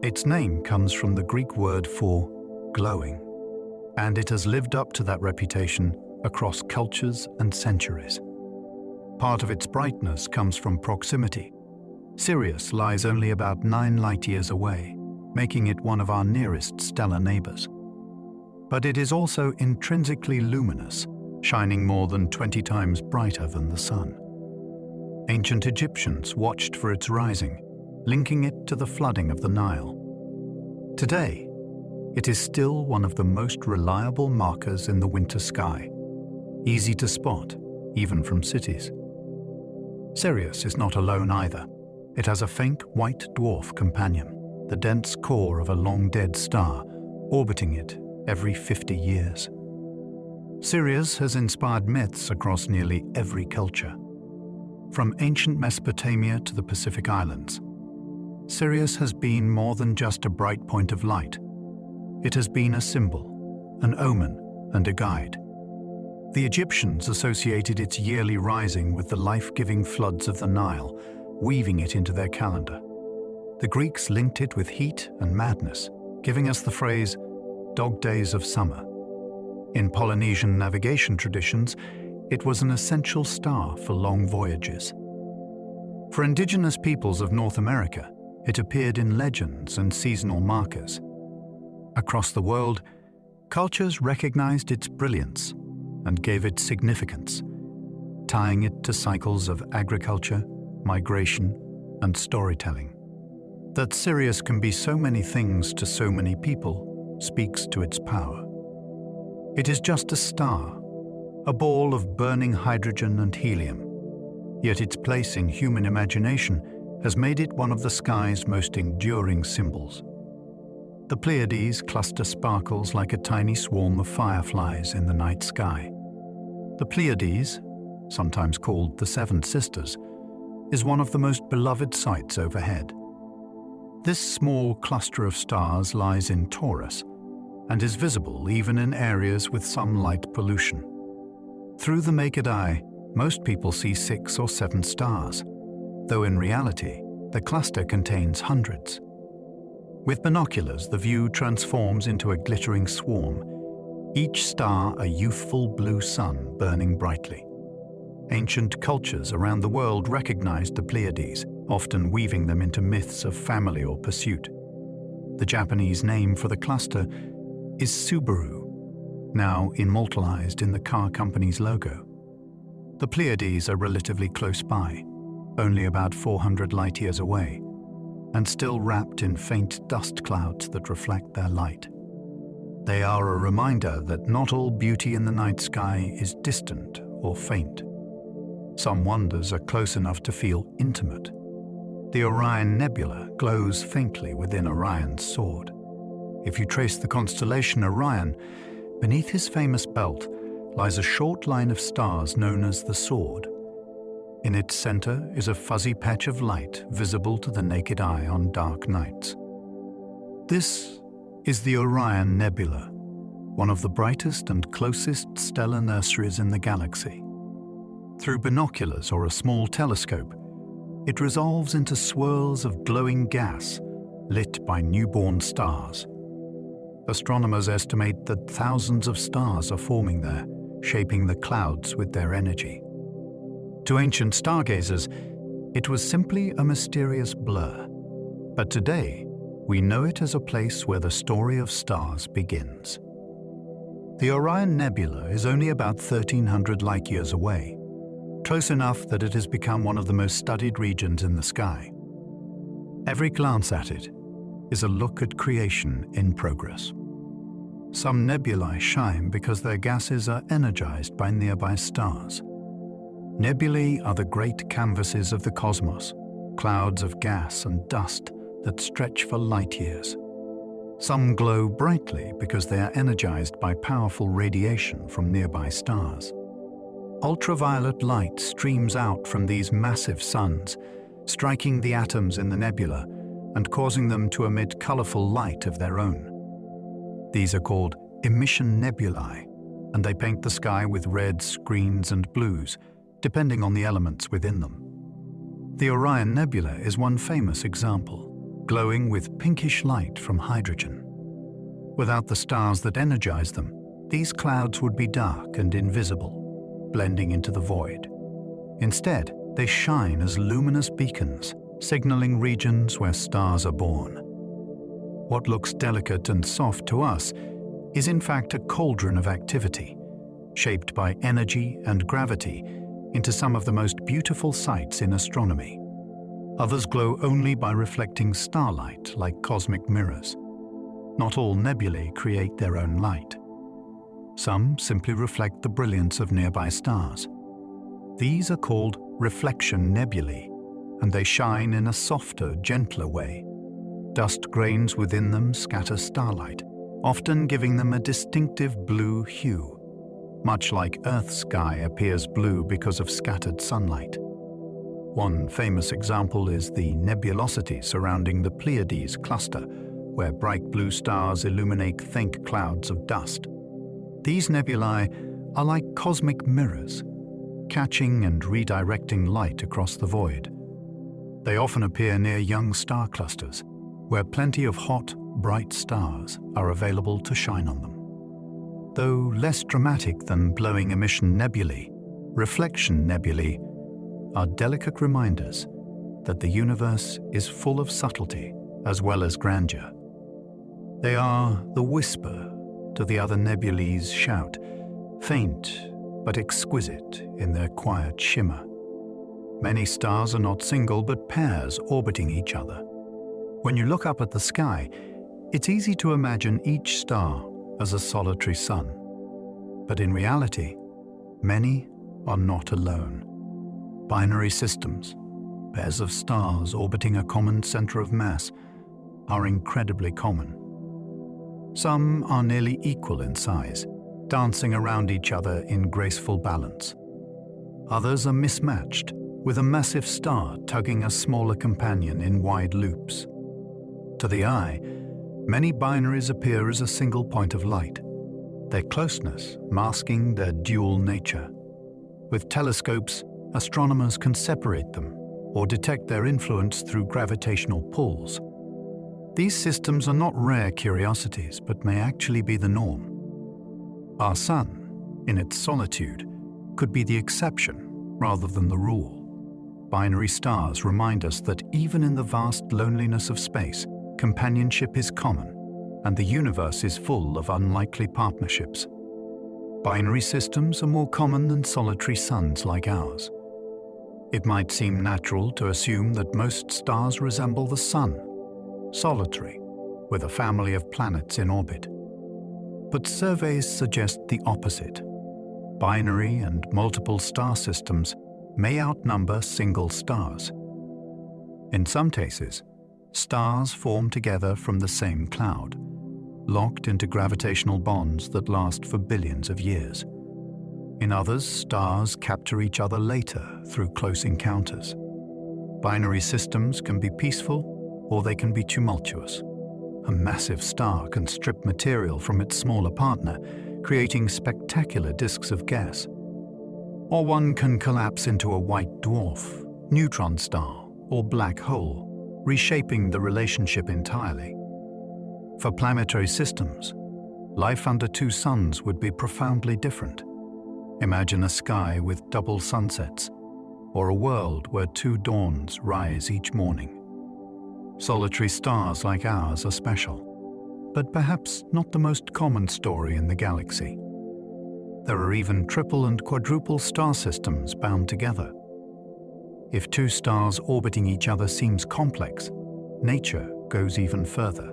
Its name comes from the Greek word for glowing, and it has lived up to that reputation across cultures and centuries. Part of its brightness comes from proximity. Sirius lies only about 9 light-years away, making it one of our nearest stellar neighbors. But it is also intrinsically luminous, shining more than 20 times brighter than the sun. Ancient Egyptians watched for its rising, linking it to the flooding of the Nile. Today, it is still one of the most reliable markers in the winter sky, easy to spot, even from cities. Sirius is not alone either. It has a faint white dwarf companion, the dense core of a long-dead star, orbiting it every 50 years. Sirius has inspired myths across nearly every culture. From ancient Mesopotamia to the Pacific Islands, Sirius has been more than just a bright point of light. It has been a symbol, an omen, and a guide. The Egyptians associated its yearly rising with the life-giving floods of the Nile, weaving it into their calendar. The Greeks linked it with heat and madness, giving us the phrase, "dog days of summer." In Polynesian navigation traditions, it was an essential star for long voyages. For indigenous peoples of North America, it appeared in legends and seasonal markers. Across the world, cultures recognized its brilliance and gave it significance, tying it to cycles of agriculture, migration, and storytelling. That Sirius can be so many things to so many people speaks to its power. It is just a star, a ball of burning hydrogen and helium, yet its place in human imagination has made it one of the sky's most enduring symbols. The Pleiades cluster sparkles like a tiny swarm of fireflies in the night sky. The Pleiades, sometimes called the Seven Sisters, is one of the most beloved sights overhead. This small cluster of stars lies in Taurus and is visible even in areas with some light pollution. Through the naked eye, most people see 6 or 7 stars, though in reality, the cluster contains hundreds. With binoculars, the view transforms into a glittering swarm, each star a youthful blue sun burning brightly. Ancient cultures around the world recognized the Pleiades, often weaving them into myths of family or pursuit. The Japanese name for the cluster is Subaru, now immortalized in the car company's logo. The Pleiades are relatively close by, only about 400 light-years away, and still wrapped in faint dust clouds that reflect their light. They are a reminder that not all beauty in the night sky is distant or faint. Some wonders are close enough to feel intimate. The Orion Nebula glows faintly within Orion's sword. If you trace the constellation Orion, beneath his famous belt lies a short line of stars known as the Sword. In its center is a fuzzy patch of light visible to the naked eye on dark nights. This is the Orion Nebula, one of the brightest and closest stellar nurseries in the galaxy. Through binoculars or a small telescope, it resolves into swirls of glowing gas lit by newborn stars. Astronomers estimate that thousands of stars are forming there, shaping the clouds with their energy. To ancient stargazers, it was simply a mysterious blur. But today, we know it as a place where the story of stars begins. The Orion Nebula is only about 1,300 light-years away, close enough that it has become one of the most studied regions in the sky. Every glance at it is a look at creation in progress. Some nebulae shine because their gases are energized by nearby stars. Nebulae are the great canvases of the cosmos, clouds of gas and dust that stretch for light years. Some glow brightly because they are energized by powerful radiation from nearby stars. Ultraviolet light streams out from these massive suns, striking the atoms in the nebula and causing them to emit colorful light of their own. These are called emission nebulae, and they paint the sky with reds, greens, and blues, depending on the elements within them. The Orion Nebula is one famous example, glowing with pinkish light from hydrogen. Without the stars that energize them, these clouds would be dark and invisible, blending into the void. Instead, they shine as luminous beacons, signaling regions where stars are born. What looks delicate and soft to us is in fact a cauldron of activity, shaped by energy and gravity into some of the most beautiful sights in astronomy. Others glow only by reflecting starlight like cosmic mirrors. Not all nebulae create their own light. Some simply reflect the brilliance of nearby stars. These are called reflection nebulae, and they shine in a softer, gentler way. Dust grains within them scatter starlight, often giving them a distinctive blue hue, much like Earth's sky appears blue because of scattered sunlight. One famous example is the nebulosity surrounding the Pleiades cluster, where bright blue stars illuminate thick clouds of dust. These nebulae are like cosmic mirrors, catching and redirecting light across the void. They often appear near young star clusters, where plenty of hot, bright stars are available to shine on them. Though less dramatic than glowing emission nebulae, reflection nebulae are delicate reminders that the universe is full of subtlety as well as grandeur. They are the whisper to the other nebulae's shout, faint but exquisite in their quiet shimmer. Many stars are not single but pairs orbiting each other. When you look up at the sky, it's easy to imagine each star as a solitary sun. But in reality, many are not alone. Binary systems, pairs of stars orbiting a common center of mass, are incredibly common. Some are nearly equal in size, dancing around each other in graceful balance. Others are mismatched, with a massive star tugging a smaller companion in wide loops. To the eye, many binaries appear as a single point of light, their closeness masking their dual nature. With telescopes, astronomers can separate them or detect their influence through gravitational pulls. These systems are not rare curiosities, but may actually be the norm. Our Sun, in its solitude, could be the exception rather than the rule. Binary stars remind us that even in the vast loneliness of space, companionship is common, and the universe is full of unlikely partnerships. Binary systems are more common than solitary suns like ours. It might seem natural to assume that most stars resemble the Sun, solitary, with a family of planets in orbit. But surveys suggest the opposite. Binary and multiple star systems may outnumber single stars. In some cases, stars form together from the same cloud, locked into gravitational bonds that last for billions of years. In others, stars capture each other later through close encounters. Binary systems can be peaceful or they can be tumultuous. A massive star can strip material from its smaller partner, creating spectacular disks of gas. Or one can collapse into a white dwarf, neutron star, or black hole, reshaping the relationship entirely. For planetary systems, life under two suns would be profoundly different. Imagine a sky with double sunsets, or a world where two dawns rise each morning. Solitary stars like ours are special, but perhaps not the most common story in the galaxy. There are even triple and quadruple star systems bound together. If two stars orbiting each other seems complex, nature goes even further.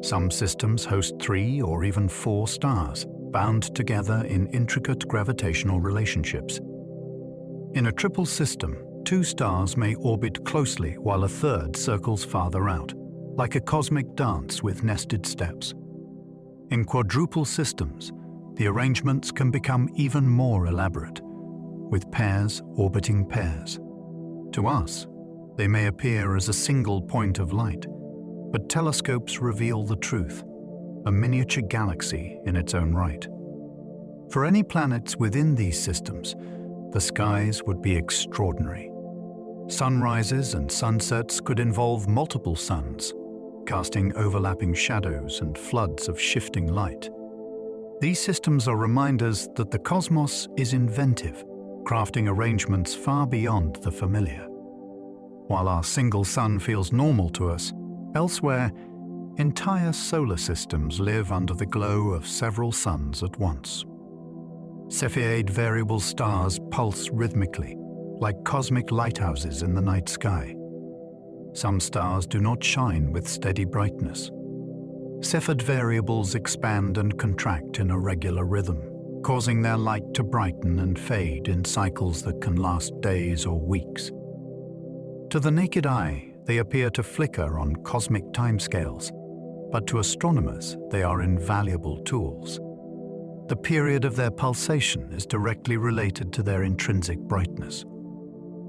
Some systems host 3 or even 4 stars, bound together in intricate gravitational relationships. In a triple system, 2 stars may orbit closely while a third circles farther out, like a cosmic dance with nested steps. In quadruple systems, the arrangements can become even more elaborate, with pairs orbiting pairs. To us, they may appear as a single point of light, but telescopes reveal the truth, a miniature galaxy in its own right. For any planets within these systems, the skies would be extraordinary. Sunrises and sunsets could involve multiple suns, casting overlapping shadows and floods of shifting light. These systems are reminders that the cosmos is inventive, crafting arrangements far beyond the familiar. While our single sun feels normal to us, elsewhere, entire solar systems live under the glow of several suns at once. Cepheid variable stars pulse rhythmically, like cosmic lighthouses in the night sky. Some stars do not shine with steady brightness. Cepheid variables expand and contract in a regular rhythm, causing their light to brighten and fade in cycles that can last days or weeks. To the naked eye, they appear to flicker on cosmic timescales, but to astronomers, they are invaluable tools. The period of their pulsation is directly related to their intrinsic brightness.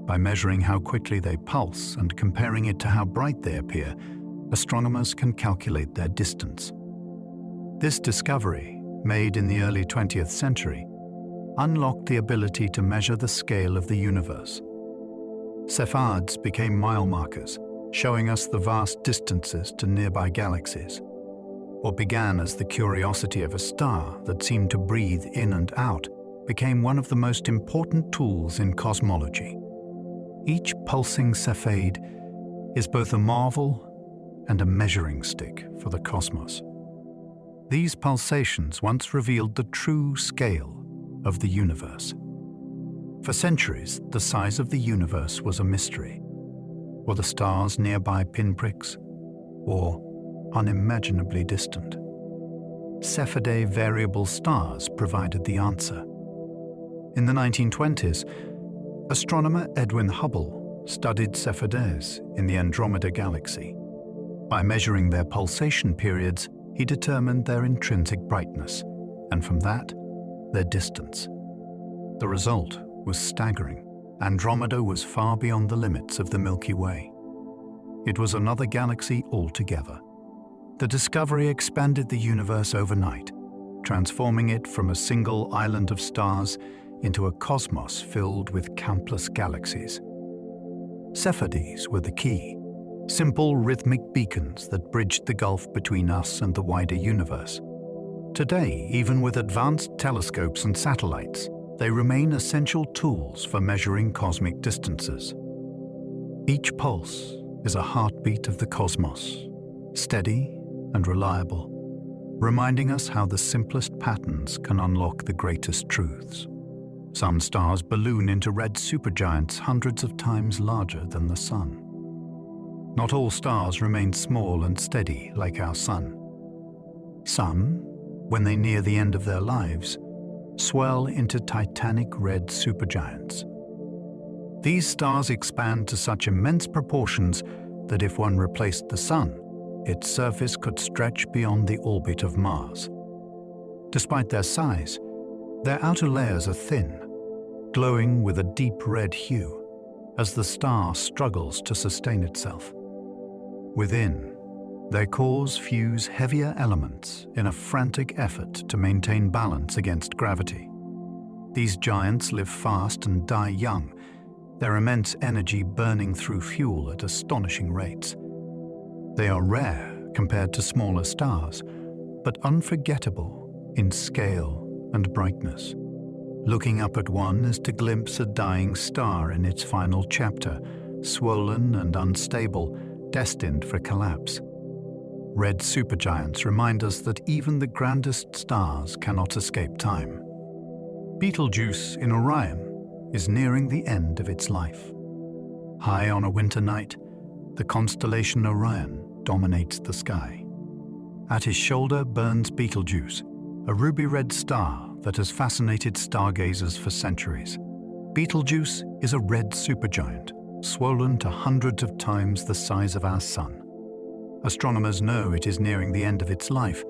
By measuring how quickly they pulse and comparing it to how bright they appear, astronomers can calculate their distance. This discovery, made in the early 20th century, unlocked the ability to measure the scale of the universe. Cepheids became mile markers, showing us the vast distances to nearby galaxies. What began as the curiosity of a star that seemed to breathe in and out became one of the most important tools in cosmology. Each pulsing cepheid is both a marvel and a measuring stick for the cosmos. These pulsations once revealed the true scale of the universe. For centuries, the size of the universe was a mystery. Were the stars nearby pinpricks, or unimaginably distant? Cepheid variable stars provided the answer. In the 1920s, astronomer Edwin Hubble studied Cepheids in the Andromeda galaxy. By measuring their pulsation periods, he determined their intrinsic brightness, and from that, their distance. The result was staggering. Andromeda was far beyond the limits of the Milky Way. It was another galaxy altogether. The discovery expanded the universe overnight, transforming it from a single island of stars into a cosmos filled with countless galaxies. Cepheids were the key, simple rhythmic beacons that bridged the gulf between us and the wider universe. Today, even with advanced telescopes and satellites, they remain essential tools for measuring cosmic distances. Each pulse is a heartbeat of the cosmos, steady and reliable, reminding us how the simplest patterns can unlock the greatest truths. Some stars balloon into red supergiants hundreds of times larger than the Sun. Not all stars remain small and steady like our Sun. Some, when they near the end of their lives, swell into titanic red supergiants. These stars expand to such immense proportions that if one replaced the Sun, its surface could stretch beyond the orbit of Mars. Despite their size, their outer layers are thin, glowing with a deep red hue as the star struggles to sustain itself. Within, their cores fuse heavier elements in a frantic effort to maintain balance against gravity. These giants live fast and die young, their immense energy burning through fuel at astonishing rates. They are rare compared to smaller stars, but unforgettable in scale and brightness. Looking up at one is to glimpse a dying star in its final chapter, swollen and unstable, destined for collapse. Red supergiants remind us that even the grandest stars cannot escape time. Betelgeuse in Orion is nearing the end of its life. High on a winter night, the constellation Orion dominates the sky. At his shoulder burns Betelgeuse, a ruby-red star that has fascinated stargazers for centuries. Betelgeuse is a red supergiant, swollen to hundreds of times the size of our Sun. Astronomers know it is nearing the end of its life,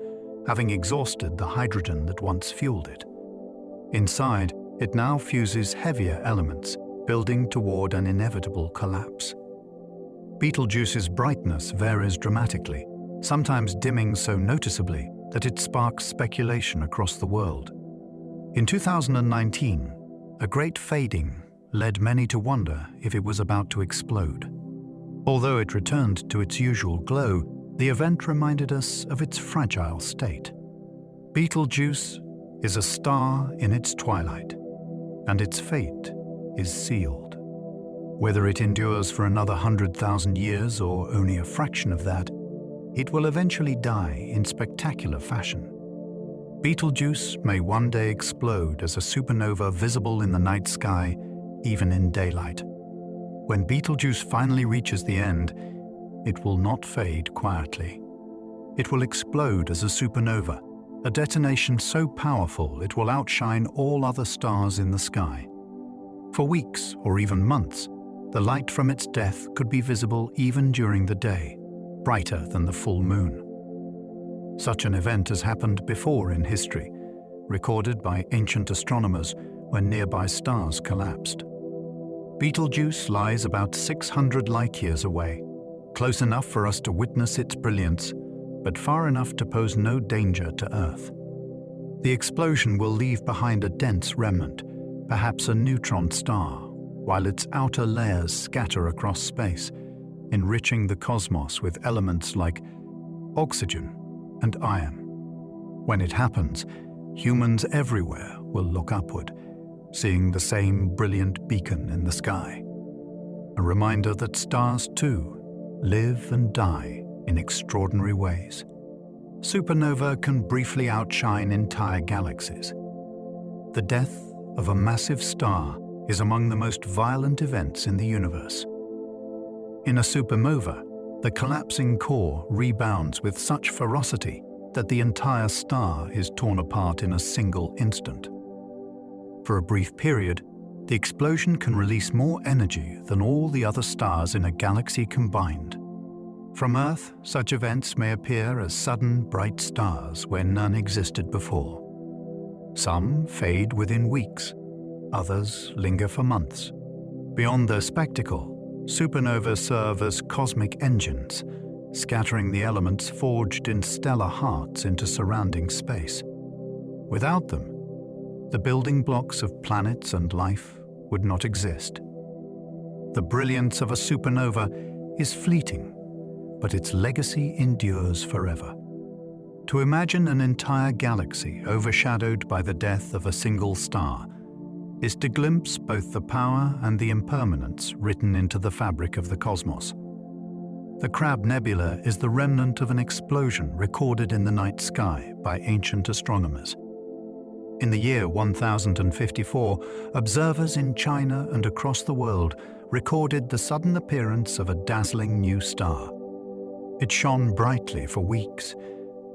having exhausted the hydrogen that once fueled it. Inside, it now fuses heavier elements, building toward an inevitable collapse. Betelgeuse's brightness varies dramatically, sometimes dimming so noticeably that it sparks speculation across the world. In 2019, a great fading led many to wonder if it was about to explode. Although it returned to its usual glow, the event reminded us of its fragile state. Betelgeuse is a star in its twilight, and its fate is sealed. Whether it endures for another 100,000 years or only a fraction of that, it will eventually die in spectacular fashion. Betelgeuse may one day explode as a supernova visible in the night sky, even in daylight. When Betelgeuse finally reaches the end, it will not fade quietly. It will explode as a supernova, a detonation so powerful it will outshine all other stars in the sky. For weeks or even months, the light from its death could be visible even during the day, brighter than the full moon. Such an event has happened before in history, recorded by ancient astronomers when nearby stars collapsed. Betelgeuse lies about 600 light-years away, close enough for us to witness its brilliance, but far enough to pose no danger to Earth. The explosion will leave behind a dense remnant, perhaps a neutron star, while its outer layers scatter across space, enriching the cosmos with elements like oxygen and iron. When it happens, humans everywhere will look upward, seeing the same brilliant beacon in the sky. A reminder that stars, too, live and die in extraordinary ways. Supernova can briefly outshine entire galaxies. The death of a massive star is among the most violent events in the universe. In a supernova, the collapsing core rebounds with such ferocity that the entire star is torn apart in a single instant. For a brief period, the explosion can release more energy than all the other stars in a galaxy combined. From Earth, such events may appear as sudden, bright stars where none existed before. Some fade within weeks, others linger for months. Beyond their spectacle, supernovas serve as cosmic engines, scattering the elements forged in stellar hearts into surrounding space. Without them, the building blocks of planets and life would not exist. The brilliance of a supernova is fleeting, but its legacy endures forever. To imagine an entire galaxy overshadowed by the death of a single star is to glimpse both the power and the impermanence written into the fabric of the cosmos. The Crab Nebula is the remnant of an explosion recorded in the night sky by ancient astronomers. In the year 1054, observers in China and across the world recorded the sudden appearance of a dazzling new star. It shone brightly for weeks,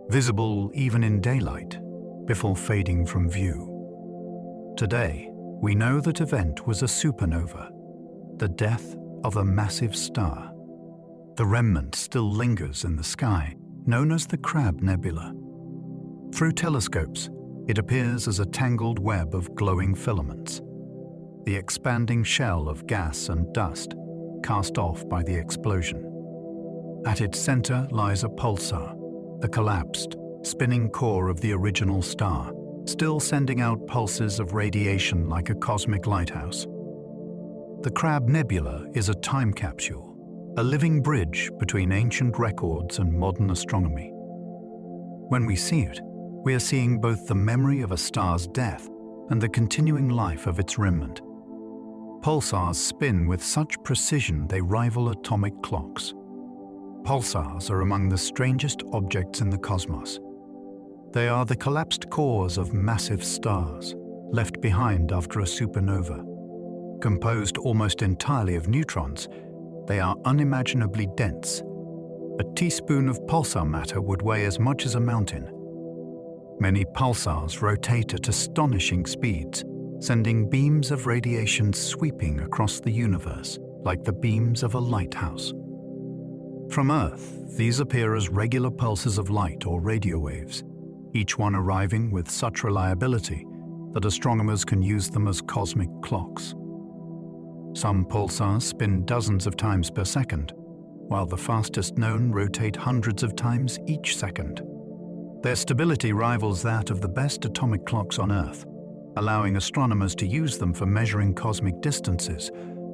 visible even in daylight, before fading from view. Today, we know that event was a supernova, the death of a massive star. The remnant still lingers in the sky, known as the Crab Nebula. Through telescopes, it appears as a tangled web of glowing filaments, the expanding shell of gas and dust cast off by the explosion. At its center lies a pulsar, the collapsed, spinning core of the original star, still sending out pulses of radiation like a cosmic lighthouse. The Crab Nebula is a time capsule, a living bridge between ancient records and modern astronomy. When we see it, we are seeing both the memory of a star's death and the continuing life of its remnant. Pulsars spin with such precision they rival atomic clocks. Pulsars are among the strangest objects in the cosmos. They are the collapsed cores of massive stars, left behind after a supernova. Composed almost entirely of neutrons, they are unimaginably dense, A teaspoon of pulsar matter would weigh as much as a mountain. Many pulsars rotate at astonishing speeds, sending beams of radiation sweeping across the universe like the beams of a lighthouse. From Earth, these appear as regular pulses of light or radio waves, each one arriving with such reliability that astronomers can use them as cosmic clocks. Some pulsars spin dozens of times per second, while the fastest known rotate hundreds of times each second. Their stability rivals that of the best atomic clocks on Earth, allowing astronomers to use them for measuring cosmic distances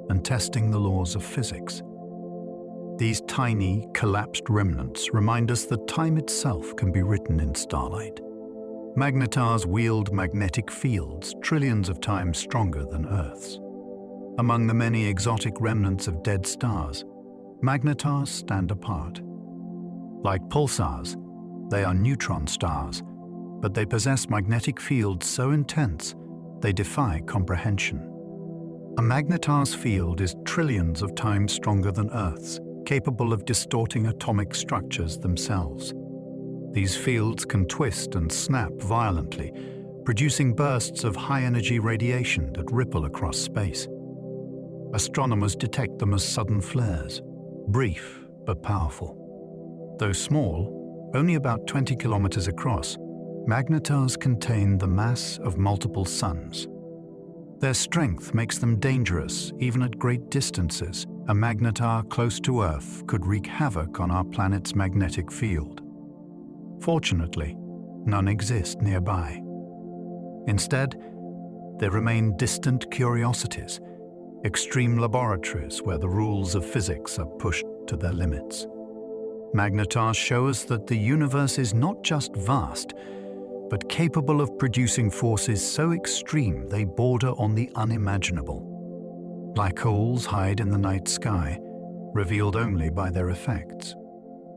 and testing the laws of physics. These tiny, collapsed remnants remind us that time itself can be written in starlight. Magnetars wield magnetic fields trillions of times stronger than Earth's. Among the many exotic remnants of dead stars, magnetars stand apart. Like pulsars, they are neutron stars, but they possess magnetic fields so intense they defy comprehension. A magnetar's field is trillions of times stronger than Earth's, capable of distorting atomic structures themselves. These fields can twist and snap violently, producing bursts of high-energy radiation that ripple across space. Astronomers detect them as sudden flares, brief but powerful. Though small, only about 20 kilometers across, magnetars contain the mass of multiple suns. Their strength makes them dangerous even at great distances. A magnetar close to Earth could wreak havoc on our planet's magnetic field. Fortunately, none exist nearby. Instead, they remain distant curiosities, extreme laboratories where the rules of physics are pushed to their limits. Magnetars show us that the universe is not just vast, but capable of producing forces so extreme they border on the unimaginable. Black holes hide in the night sky, revealed only by their effects.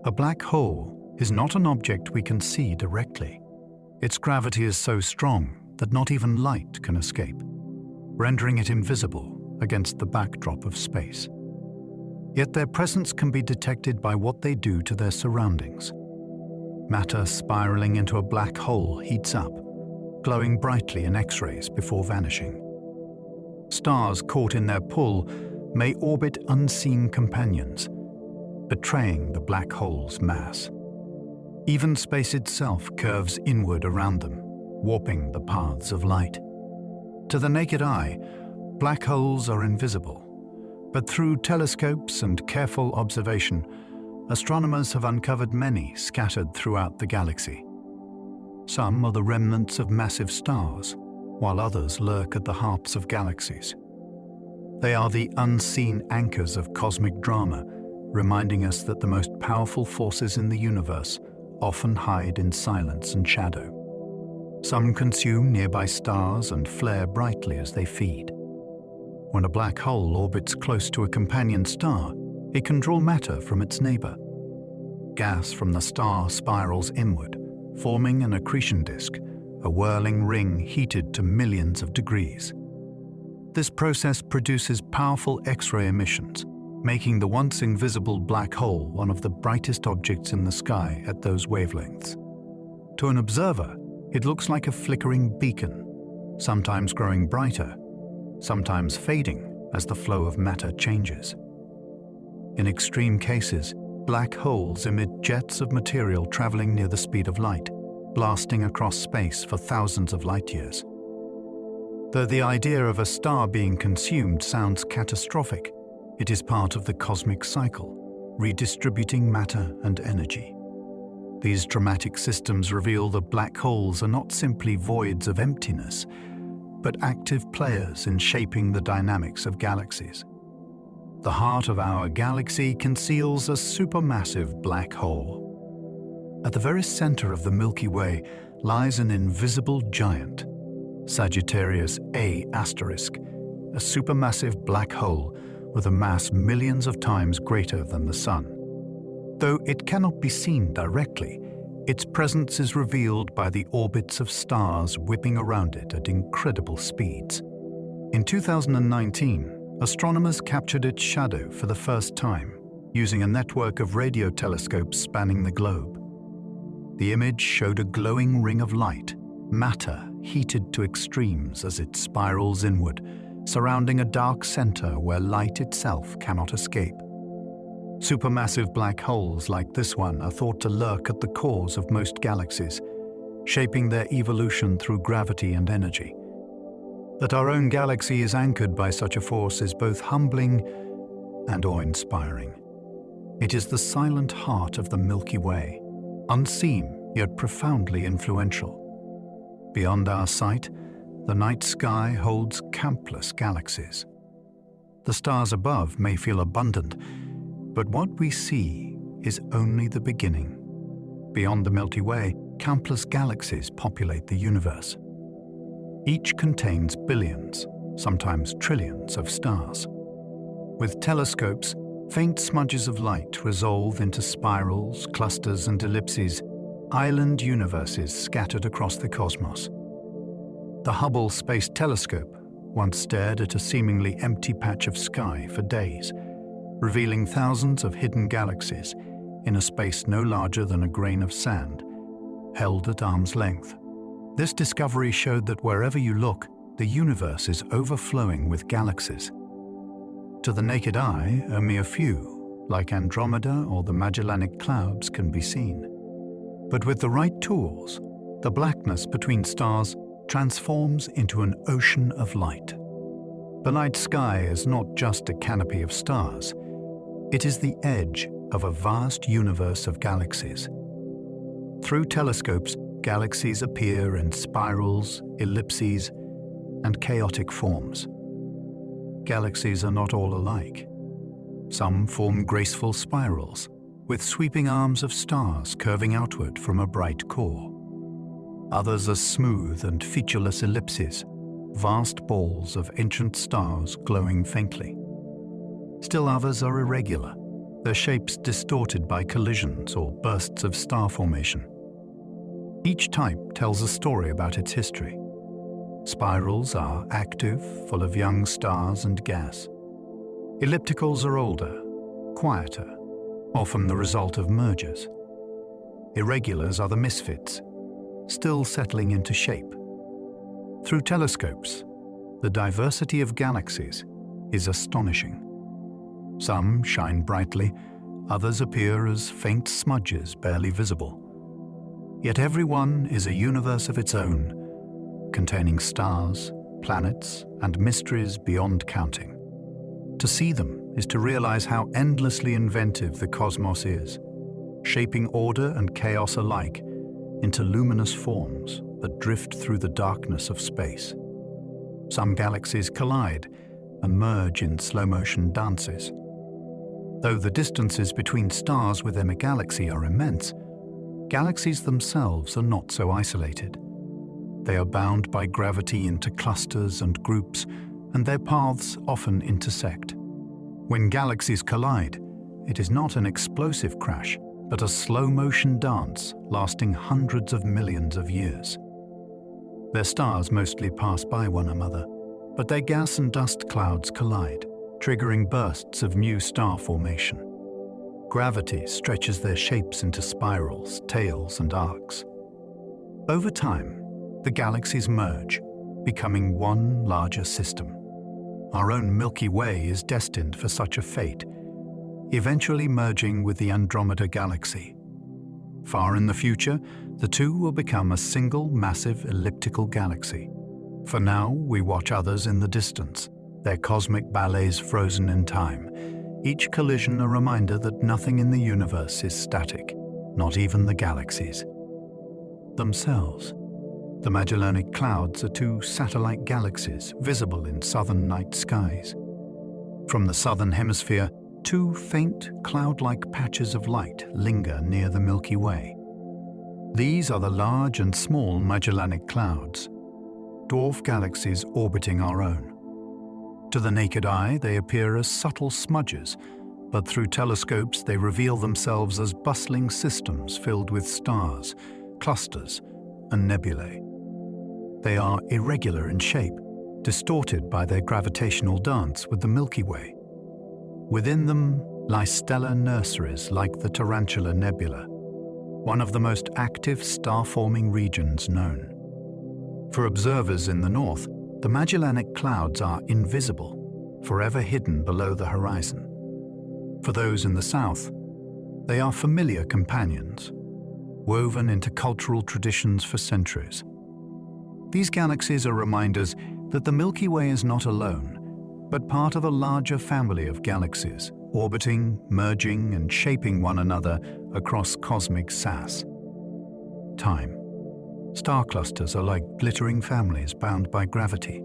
A black hole is not an object we can see directly. Its gravity is so strong that not even light can escape, rendering it invisible against the backdrop of space. Yet their presence can be detected by what they do to their surroundings. Matter spiraling into a black hole heats up, glowing brightly in X-rays before vanishing. Stars caught in their pull may orbit unseen companions, betraying the black hole's mass. Even space itself curves inward around them, warping the paths of light. To the naked eye, black holes are invisible, but through telescopes and careful observation, astronomers have uncovered many scattered throughout the galaxy. Some are the remnants of massive stars, while others lurk at the hearts of galaxies. They are the unseen anchors of cosmic drama, reminding us that the most powerful forces in the universe often hide in silence and shadow. Some consume nearby stars and flare brightly as they feed. When a black hole orbits close to a companion star, it can draw matter from its neighbor. Gas from the star spirals inward, forming an accretion disk, a whirling ring heated to millions of degrees. This process produces powerful X-ray emissions, making the once invisible black hole one of the brightest objects in the sky at those wavelengths. To an observer, it looks like a flickering beacon, sometimes growing brighter, sometimes fading as the flow of matter changes. In extreme cases, black holes emit jets of material traveling near the speed of light, blasting across space for thousands of light years. Though the idea of a star being consumed sounds catastrophic, it is part of the cosmic cycle, redistributing matter and energy. These dramatic systems reveal that black holes are not simply voids of emptiness, but active players in shaping the dynamics of galaxies. The heart of our galaxy conceals a supermassive black hole. At the very center of the Milky Way lies an invisible giant, Sagittarius A*, a supermassive black hole with a mass millions of times greater than the Sun. Though it cannot be seen directly, its presence is revealed by the orbits of stars whipping around it at incredible speeds. In 2019, astronomers captured its shadow for the first time, using a network of radio telescopes spanning the globe. The image showed a glowing ring of light, matter heated to extremes as it spirals inward, surrounding a dark center where light itself cannot escape. Supermassive black holes like this one are thought to lurk at the cores of most galaxies, shaping their evolution through gravity and energy. That our own galaxy is anchored by such a force is both humbling and awe-inspiring. It is the silent heart of the Milky Way, unseen yet profoundly influential. Beyond our sight, the night sky holds countless galaxies. The stars above may feel abundant, but what we see is only the beginning. Beyond the Milky Way, countless galaxies populate the universe. Each contains billions, sometimes trillions of stars. With telescopes, faint smudges of light resolve into spirals, clusters, and ellipses, island universes scattered across the cosmos. The Hubble Space Telescope once stared at a seemingly empty patch of sky for days, revealing thousands of hidden galaxies in a space no larger than a grain of sand, held at arm's length. This discovery showed that wherever you look, the universe is overflowing with galaxies. To the naked eye, a mere few, like Andromeda or the Magellanic Clouds, can be seen. But with the right tools, the blackness between stars transforms into an ocean of light. The night sky is not just a canopy of stars. It is the edge of a vast universe of galaxies. Through telescopes, galaxies appear in spirals, ellipses, and chaotic forms. Galaxies are not all alike. Some form graceful spirals, with sweeping arms of stars curving outward from a bright core. Others are smooth and featureless ellipses, vast balls of ancient stars glowing faintly. Still others are irregular, their shapes distorted by collisions or bursts of star formation. Each type tells a story about its history. Spirals are active, full of young stars and gas. Ellipticals are older, quieter, often the result of mergers. Irregulars are the misfits, still settling into shape. Through telescopes, the diversity of galaxies is astonishing. Some shine brightly, others appear as faint smudges barely visible. Yet every one is a universe of its own, containing stars, planets, and mysteries beyond counting. To see them is to realize how endlessly inventive the cosmos is, shaping order and chaos alike into luminous forms that drift through the darkness of space. Some galaxies collide and merge in slow-motion dances. Though the distances between stars within a galaxy are immense, galaxies themselves are not so isolated. They are bound by gravity into clusters and groups, and their paths often intersect. When galaxies collide, it is not an explosive crash, but a slow-motion dance lasting hundreds of millions of years. Their stars mostly pass by one another, but their gas and dust clouds collide, triggering bursts of new star formation. Gravity stretches their shapes into spirals, tails, and arcs. Over time, the galaxies merge, becoming one larger system. Our own Milky Way is destined for such a fate, eventually merging with the Andromeda Galaxy. Far in the future, the two will become a single massive elliptical galaxy. For now, we watch others in the distance, their cosmic ballets frozen in time, each collision a reminder that nothing in the universe is static, not even the galaxies themselves. The Magellanic Clouds are two satellite galaxies visible in southern night skies. From the southern hemisphere, two faint, cloud-like patches of light linger near the Milky Way. These are the large and small Magellanic Clouds, dwarf galaxies orbiting our own. To the naked eye, they appear as subtle smudges, but through telescopes they reveal themselves as bustling systems filled with stars, clusters, and nebulae. They are irregular in shape, distorted by their gravitational dance with the Milky Way. Within them, lie stellar nurseries like the Tarantula Nebula, one of the most active star-forming regions known. For observers in the north, the Magellanic Clouds are invisible, forever hidden below the horizon. For those in the south, they are familiar companions, woven into cultural traditions for centuries. These galaxies are reminders that the Milky Way is not alone, but part of a larger family of galaxies, orbiting, merging, and shaping one another across cosmic SAS. Time. Star clusters are like glittering families bound by gravity.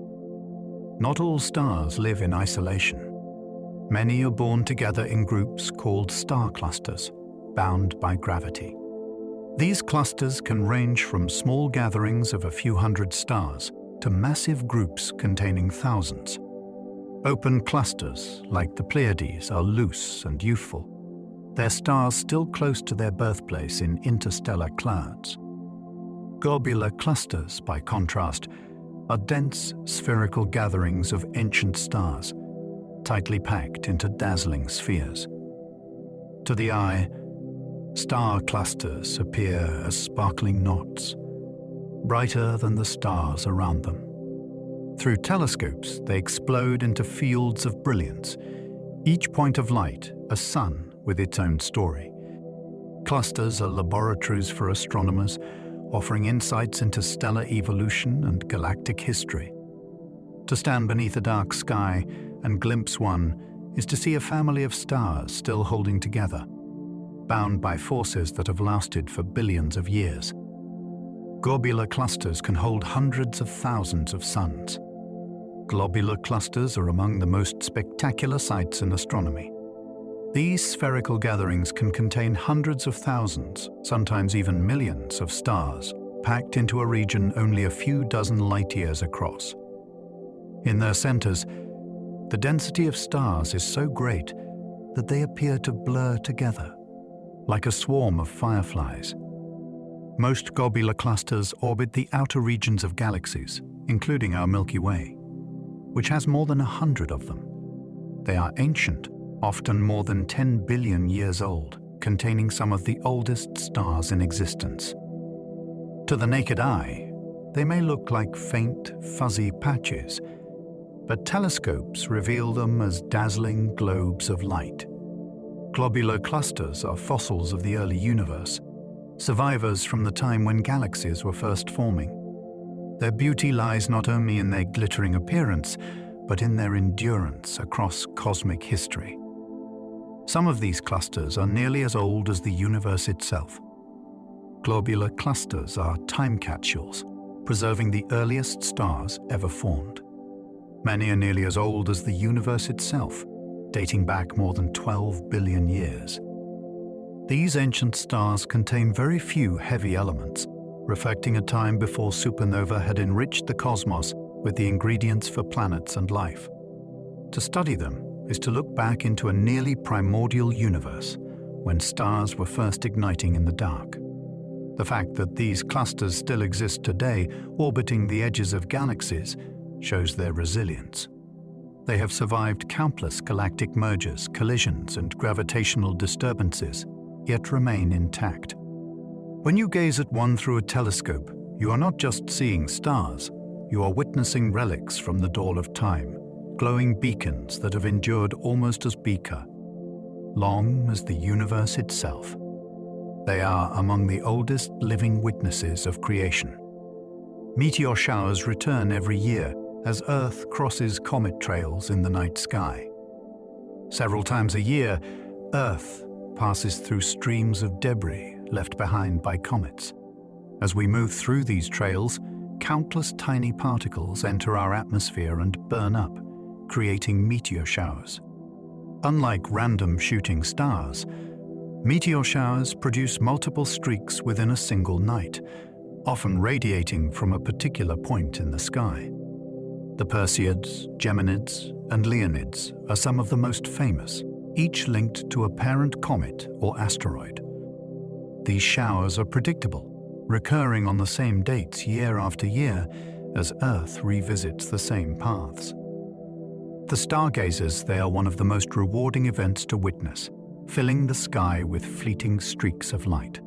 Not all stars live in isolation. Many are born together in groups called star clusters, bound by gravity. These clusters can range from small gatherings of a few hundred stars to massive groups containing thousands. Open clusters, like the Pleiades, are loose and youthful, their stars still close to their birthplace in interstellar clouds. Globular clusters, by contrast, are dense, spherical gatherings of ancient stars, tightly packed into dazzling spheres. To the eye, star clusters appear as sparkling knots, brighter than the stars around them. Through telescopes, they explode into fields of brilliance, each point of light a sun with its own story. Clusters are laboratories for astronomers, offering insights into stellar evolution and galactic history. To stand beneath a dark sky and glimpse one is to see a family of stars still holding together, bound by forces that have lasted for billions of years. Globular clusters can hold hundreds of thousands of suns. Globular clusters are among the most spectacular sights in astronomy. These spherical gatherings can contain hundreds of thousands, sometimes even millions of stars, packed into a region only a few dozen light-years across. In their centers, the density of stars is so great that they appear to blur together, like a swarm of fireflies. Most globular clusters orbit the outer regions of galaxies, including our Milky Way, which has more than 100 of them. They are ancient, often more than 10 billion years old, containing some of the oldest stars in existence. To the naked eye, they may look like faint, fuzzy patches, but telescopes reveal them as dazzling globes of light. Globular clusters are fossils of the early universe, survivors from the time when galaxies were first forming. Their beauty lies not only in their glittering appearance, but in their endurance across cosmic history. Some of these clusters are nearly as old as the universe itself. Globular clusters are time capsules, preserving the earliest stars ever formed. Many are nearly as old as the universe itself, dating back more than 12 billion years. These ancient stars contain very few heavy elements, reflecting a time before supernova had enriched the cosmos with the ingredients for planets and life. To study them is to look back into a nearly primordial universe, when stars were first igniting in the dark. The fact that these clusters still exist today, orbiting the edges of galaxies, shows their resilience. They have survived countless galactic mergers, collisions, and gravitational disturbances, yet remain intact. When you gaze at one through a telescope, you are not just seeing stars, you are witnessing relics from the dawn of time, glowing beacons that have endured almost as long as the universe itself. They are among the oldest living witnesses of creation. Meteor showers return every year as Earth crosses comet trails in the night sky. Several times a year, Earth passes through streams of debris left behind by comets. As we move through these trails, countless tiny particles enter our atmosphere and burn up, creating meteor showers. Unlike random shooting stars, meteor showers produce multiple streaks within a single night, often radiating from a particular point in the sky. The Perseids, Geminids, and Leonids are some of the most famous, each linked to a parent comet or asteroid. These showers are predictable, recurring on the same dates year after year as Earth revisits the same paths. For stargazers, they are one of the most rewarding events to witness, filling the sky with fleeting streaks of light.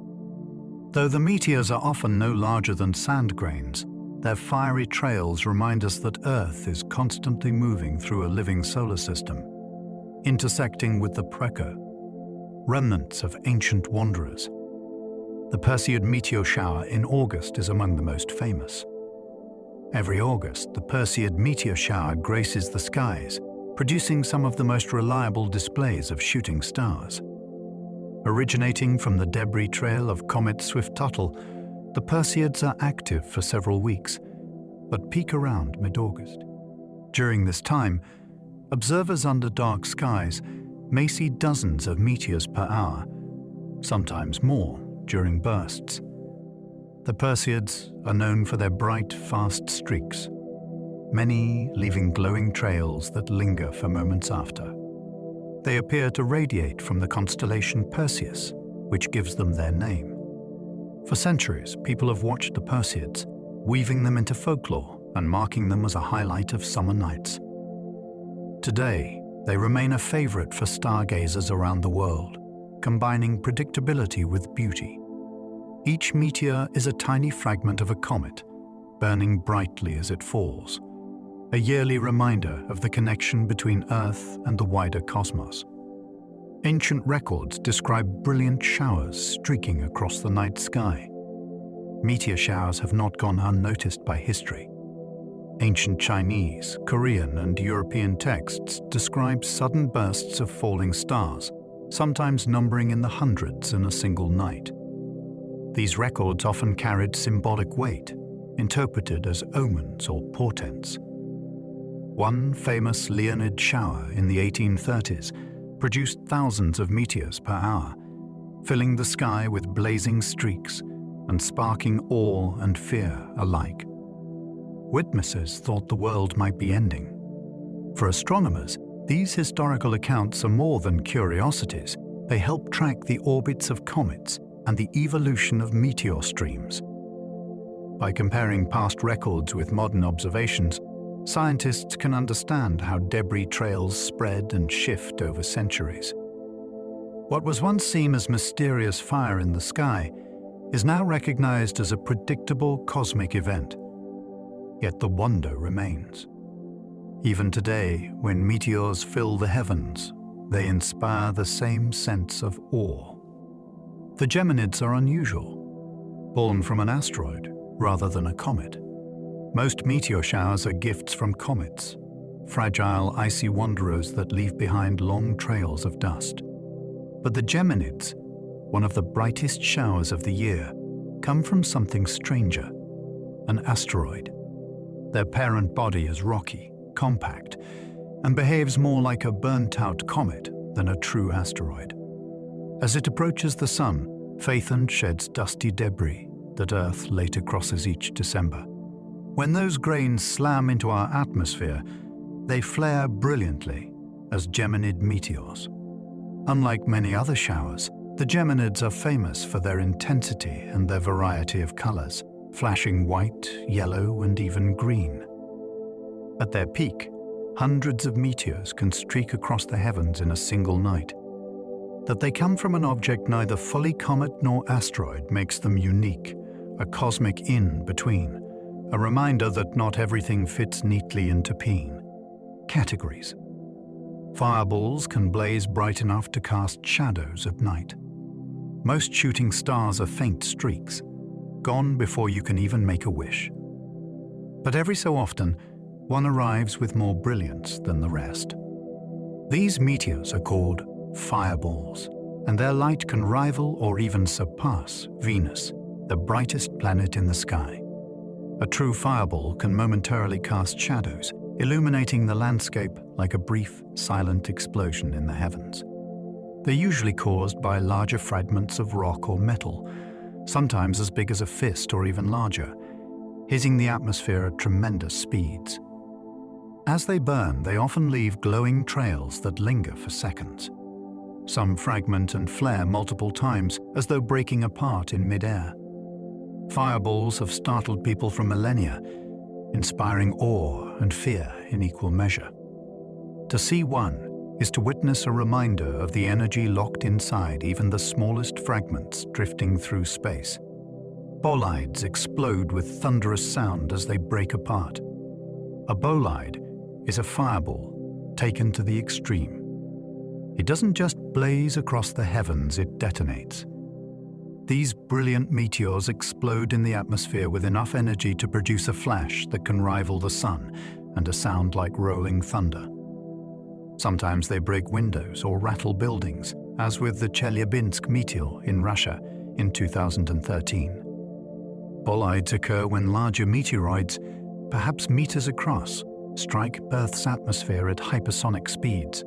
Though the meteors are often no larger than sand grains, their fiery trails remind us that Earth is constantly moving through a living solar system, intersecting with the Precursor, remnants of ancient wanderers. The Perseid meteor shower in August is among the most famous. Every August, the Perseid meteor shower graces the skies, producing some of the most reliable displays of shooting stars. Originating from the debris trail of Comet Swift-Tuttle, the Perseids are active for several weeks, but peak around mid-August. During this time, observers under dark skies may see dozens of meteors per hour, sometimes more during bursts. The Perseids are known for their bright, fast streaks, many leaving glowing trails that linger for moments after. They appear to radiate from the constellation Perseus, which gives them their name. For centuries, people have watched the Perseids, weaving them into folklore and marking them as a highlight of summer nights. Today, they remain a favorite for stargazers around the world, combining predictability with beauty. Each meteor is a tiny fragment of a comet, burning brightly as it falls, a yearly reminder of the connection between Earth and the wider cosmos. Ancient records describe brilliant showers streaking across the night sky. Meteor showers have not gone unnoticed by history. Ancient Chinese, Korean, and European texts describe sudden bursts of falling stars, sometimes numbering in the hundreds in a single night. These records often carried symbolic weight, interpreted as omens or portents. One famous Leonid shower in the 1830s produced thousands of meteors per hour, filling the sky with blazing streaks and sparking awe and fear alike. Witnesses thought the world might be ending. For astronomers, these historical accounts are more than curiosities. They help track the orbits of comets and the evolution of meteor streams. By comparing past records with modern observations, scientists can understand how debris trails spread and shift over centuries. What was once seen as mysterious fire in the sky is now recognized as a predictable cosmic event. Yet the wonder remains. Even today, when meteors fill the heavens, they inspire the same sense of awe. The Geminids are unusual, born from an asteroid rather than a comet. Most meteor showers are gifts from comets, fragile, icy wanderers that leave behind long trails of dust. But the Geminids, one of the brightest showers of the year, come from something stranger, an asteroid. Their parent body is rocky, compact, and behaves more like a burnt-out comet than a true asteroid. As it approaches the Sun, Phaethon sheds dusty debris that Earth later crosses each December. When those grains slam into our atmosphere, they flare brilliantly as Geminid meteors. Unlike many other showers, the Geminids are famous for their intensity and their variety of colors, flashing white, yellow, and even green. At their peak, hundreds of meteors can streak across the heavens in a single night. That they come from an object neither fully comet nor asteroid makes them unique, a cosmic in-between, a reminder that not everything fits neatly into categories. Fireballs can blaze bright enough to cast shadows at night. Most shooting stars are faint streaks, gone before you can even make a wish. But every so often, one arrives with more brilliance than the rest. These meteors are called fireballs, and their light can rival or even surpass Venus, the brightest planet in the sky. A true fireball can momentarily cast shadows, illuminating the landscape like a brief, silent explosion in the heavens. They're usually caused by larger fragments of rock or metal, sometimes as big as a fist or even larger, hitting the atmosphere at tremendous speeds. As they burn, they often leave glowing trails that linger for seconds. Some fragment and flare multiple times, as though breaking apart in mid-air. Fireballs have startled people for millennia, inspiring awe and fear in equal measure. To see one is to witness a reminder of the energy locked inside even the smallest fragments drifting through space. Bolides explode with thunderous sound as they break apart. A bolide is a fireball taken to the extreme. It doesn't just blaze across the heavens, it detonates. These brilliant meteors explode in the atmosphere with enough energy to produce a flash that can rival the sun and a sound like rolling thunder. Sometimes they break windows or rattle buildings, as with the Chelyabinsk meteor in Russia in 2013. Bolides occur when larger meteoroids, perhaps meters across, strike Earth's atmosphere at hypersonic speeds.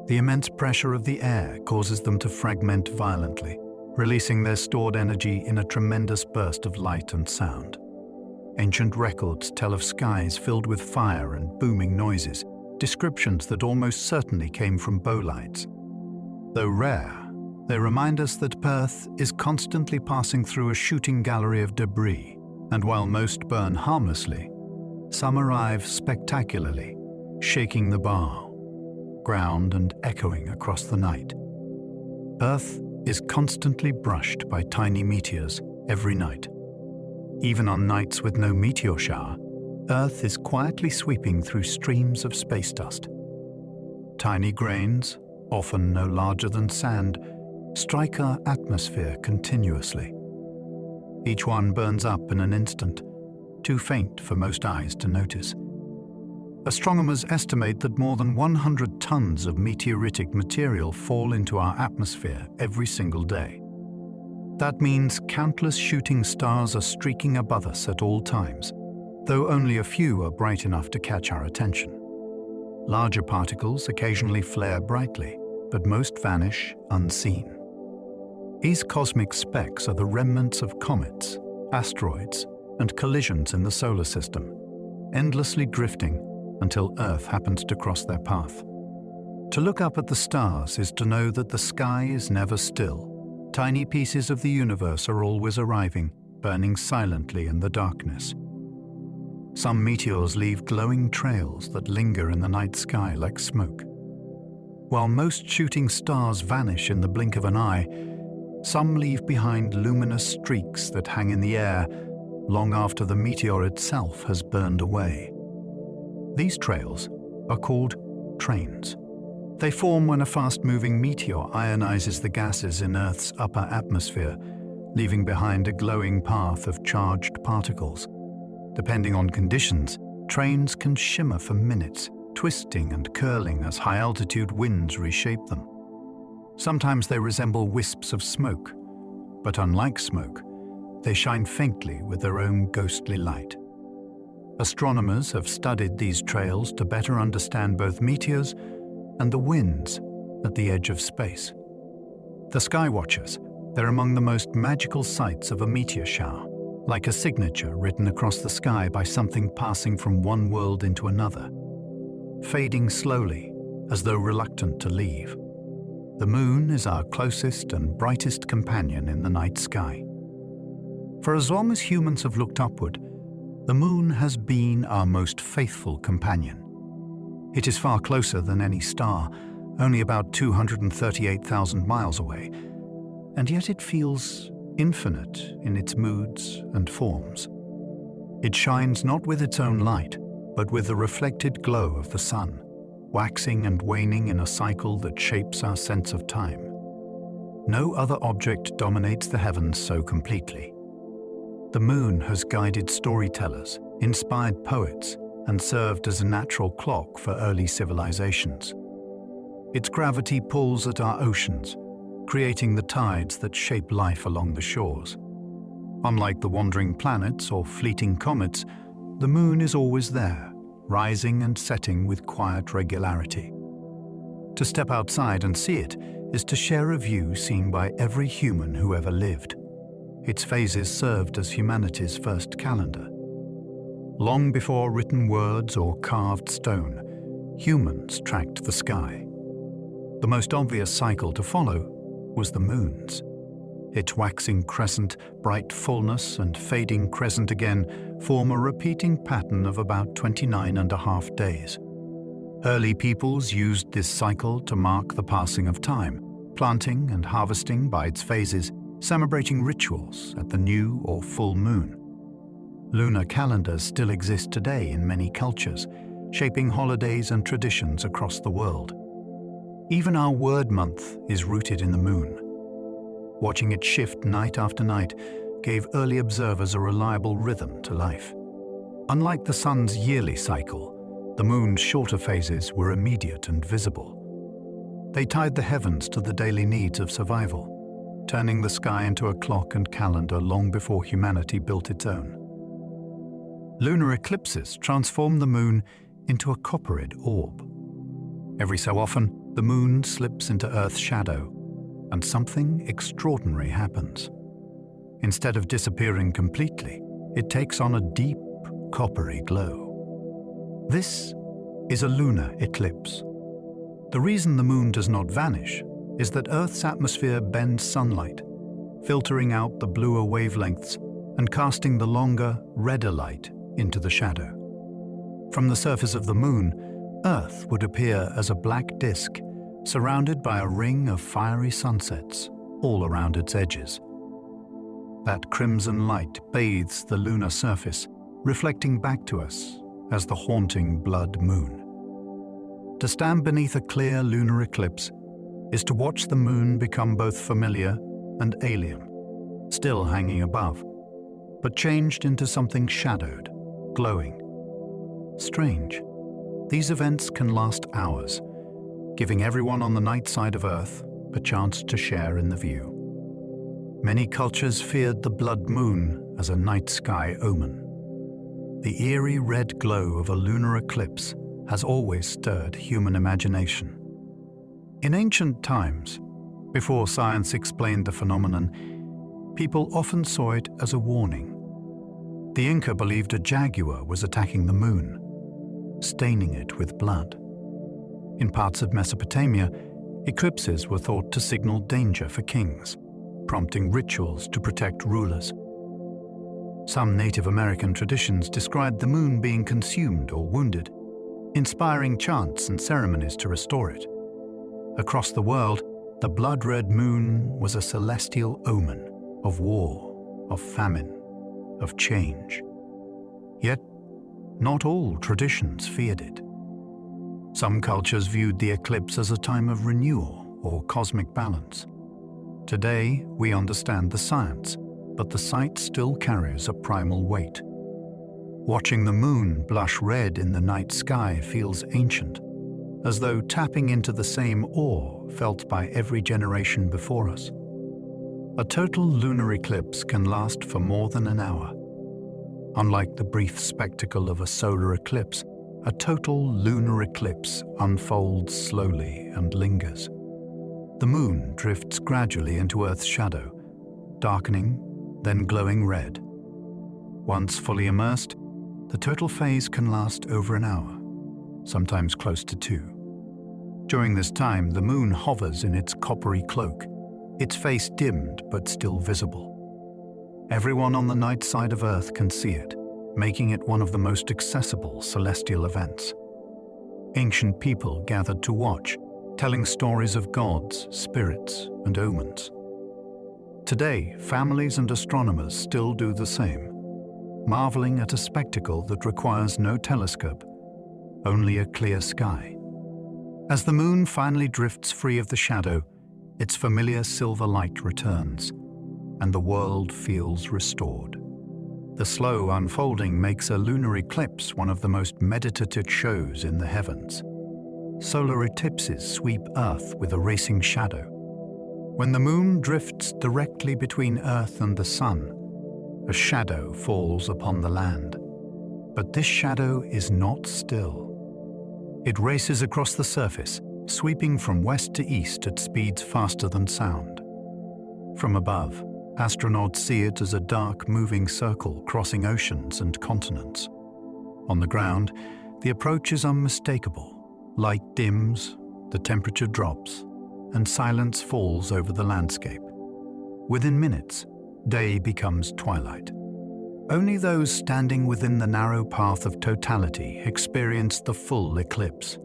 The immense pressure of the air causes them to fragment violently, releasing their stored energy in a tremendous burst of light and sound. Ancient records tell of skies filled with fire and booming noises, descriptions that almost certainly came from bolides. Though rare, they remind us that Earth is constantly passing through a shooting gallery of debris, and while most burn harmlessly, some arrive spectacularly, shaking the ground and echoing across the night. Earth is constantly brushed by tiny meteors every night. Even on nights with no meteor shower, Earth is quietly sweeping through streams of space dust. Tiny grains, often no larger than sand, strike our atmosphere continuously. Each one burns up in an instant, too faint for most eyes to notice. Astronomers estimate that more than 100 tons of meteoritic material fall into our atmosphere every single day. That means countless shooting stars are streaking above us at all times, though only a few are bright enough to catch our attention. Larger particles occasionally flare brightly, but most vanish unseen. These cosmic specks are the remnants of comets, asteroids, and collisions in the solar system, endlessly drifting until Earth happens to cross their path. To look up at the stars is to know that the sky is never still. Tiny pieces of the universe are always arriving, burning silently in the darkness. Some meteors leave glowing trails that linger in the night sky like smoke. While most shooting stars vanish in the blink of an eye, some leave behind luminous streaks that hang in the air long after the meteor itself has burned away. These trails are called trains. They form when a fast-moving meteor ionizes the gases in Earth's upper atmosphere, leaving behind a glowing path of charged particles. Depending on conditions, trains can shimmer for minutes, twisting and curling as high-altitude winds reshape them. Sometimes they resemble wisps of smoke, but unlike smoke, they shine faintly with their own ghostly light. Astronomers have studied these trails to better understand both meteors and the winds at the edge of space. The sky watchers, they're among the most magical sights of a meteor shower, like a signature written across the sky by something passing from one world into another, fading slowly as though reluctant to leave. The moon is our closest and brightest companion in the night sky. For as long as humans have looked upward, the moon has been our most faithful companion. It is far closer than any star, only about 238,000 miles away, and yet it feels infinite in its moods and forms. It shines not with its own light, but with the reflected glow of the sun, waxing and waning in a cycle that shapes our sense of time. No other object dominates the heavens so completely. The moon has guided storytellers, inspired poets, and served as a natural clock for early civilizations. Its gravity pulls at our oceans, creating the tides that shape life along the shores. Unlike the wandering planets or fleeting comets, the moon is always there, rising and setting with quiet regularity. To step outside and see it is to share a view seen by every human who ever lived. Its phases served as humanity's first calendar. Long before written words or carved stone, humans tracked the sky. The most obvious cycle to follow was the moon's. Its waxing crescent, bright fullness, and fading crescent again form a repeating pattern of about 29.5 days. Early peoples used this cycle to mark the passing of time, planting and harvesting by its phases, celebrating rituals at the new or full moon. Lunar calendars still exist today in many cultures, shaping holidays and traditions across the world. Even our word month is rooted in the moon. Watching it shift night after night gave early observers a reliable rhythm to life. Unlike the sun's yearly cycle, the moon's shorter phases were immediate and visible. They tied the heavens to the daily needs of survival, turning the sky into a clock and calendar long before humanity built its own. Lunar eclipses transform the moon into a copperid orb. Every so often, the moon slips into Earth's shadow, and something extraordinary happens. Instead of disappearing completely, it takes on a deep, coppery glow. This is a lunar eclipse. The reason the moon does not vanish is that Earth's atmosphere bends sunlight, filtering out the bluer wavelengths and casting the longer, redder light into the shadow. From the surface of the moon, Earth would appear as a black disk surrounded by a ring of fiery sunsets all around its edges. That crimson light bathes the lunar surface, reflecting back to us as the haunting blood moon. To stand beneath a clear lunar eclipse is to watch the moon become both familiar and alien, still hanging above, but changed into something shadowed, glowing. Strange. These events can last hours, giving everyone on the night side of Earth a chance to share in the view. Many cultures feared the blood moon as a night sky omen. The eerie red glow of a lunar eclipse has always stirred human imagination. In ancient times, before science explained the phenomenon, people often saw it as a warning. The Inca believed a jaguar was attacking the moon, staining it with blood. In parts of Mesopotamia, eclipses were thought to signal danger for kings, prompting rituals to protect rulers. Some Native American traditions described the moon being consumed or wounded, inspiring chants and ceremonies to restore it. Across the world, the blood-red moon was a celestial omen of war, of famine, of change. Yet, not all traditions feared it. Some cultures viewed the eclipse as a time of renewal or cosmic balance. Today, we understand the science, but the sight still carries a primal weight. Watching the moon blush red in the night sky feels ancient, as though tapping into the same awe felt by every generation before us. A total lunar eclipse can last for more than an hour. Unlike the brief spectacle of a solar eclipse, a total lunar eclipse unfolds slowly and lingers. The moon drifts gradually into Earth's shadow, darkening, then glowing red. Once fully immersed, the total phase can last over an hour, sometimes close to 2. During this time, the moon hovers in its coppery cloak, its face dimmed but still visible. Everyone on the night side of Earth can see it, making it one of the most accessible celestial events. Ancient people gathered to watch, telling stories of gods, spirits, and omens. Today, families and astronomers still do the same, marveling at a spectacle that requires no telescope, only a clear sky. As the moon finally drifts free of the shadow, its familiar silver light returns, and the world feels restored. The slow unfolding makes a lunar eclipse one of the most meditative shows in the heavens. Solar eclipses sweep Earth with a racing shadow. When the moon drifts directly between Earth and the sun, a shadow falls upon the land. But this shadow is not still. It races across the surface, sweeping from west to east at speeds faster than sound. From above, astronauts see it as a dark, moving circle crossing oceans and continents. On the ground, the approach is unmistakable. Light dims, the temperature drops, and silence falls over the landscape. Within minutes, day becomes twilight. Only those standing within the narrow path of totality experience the full eclipse,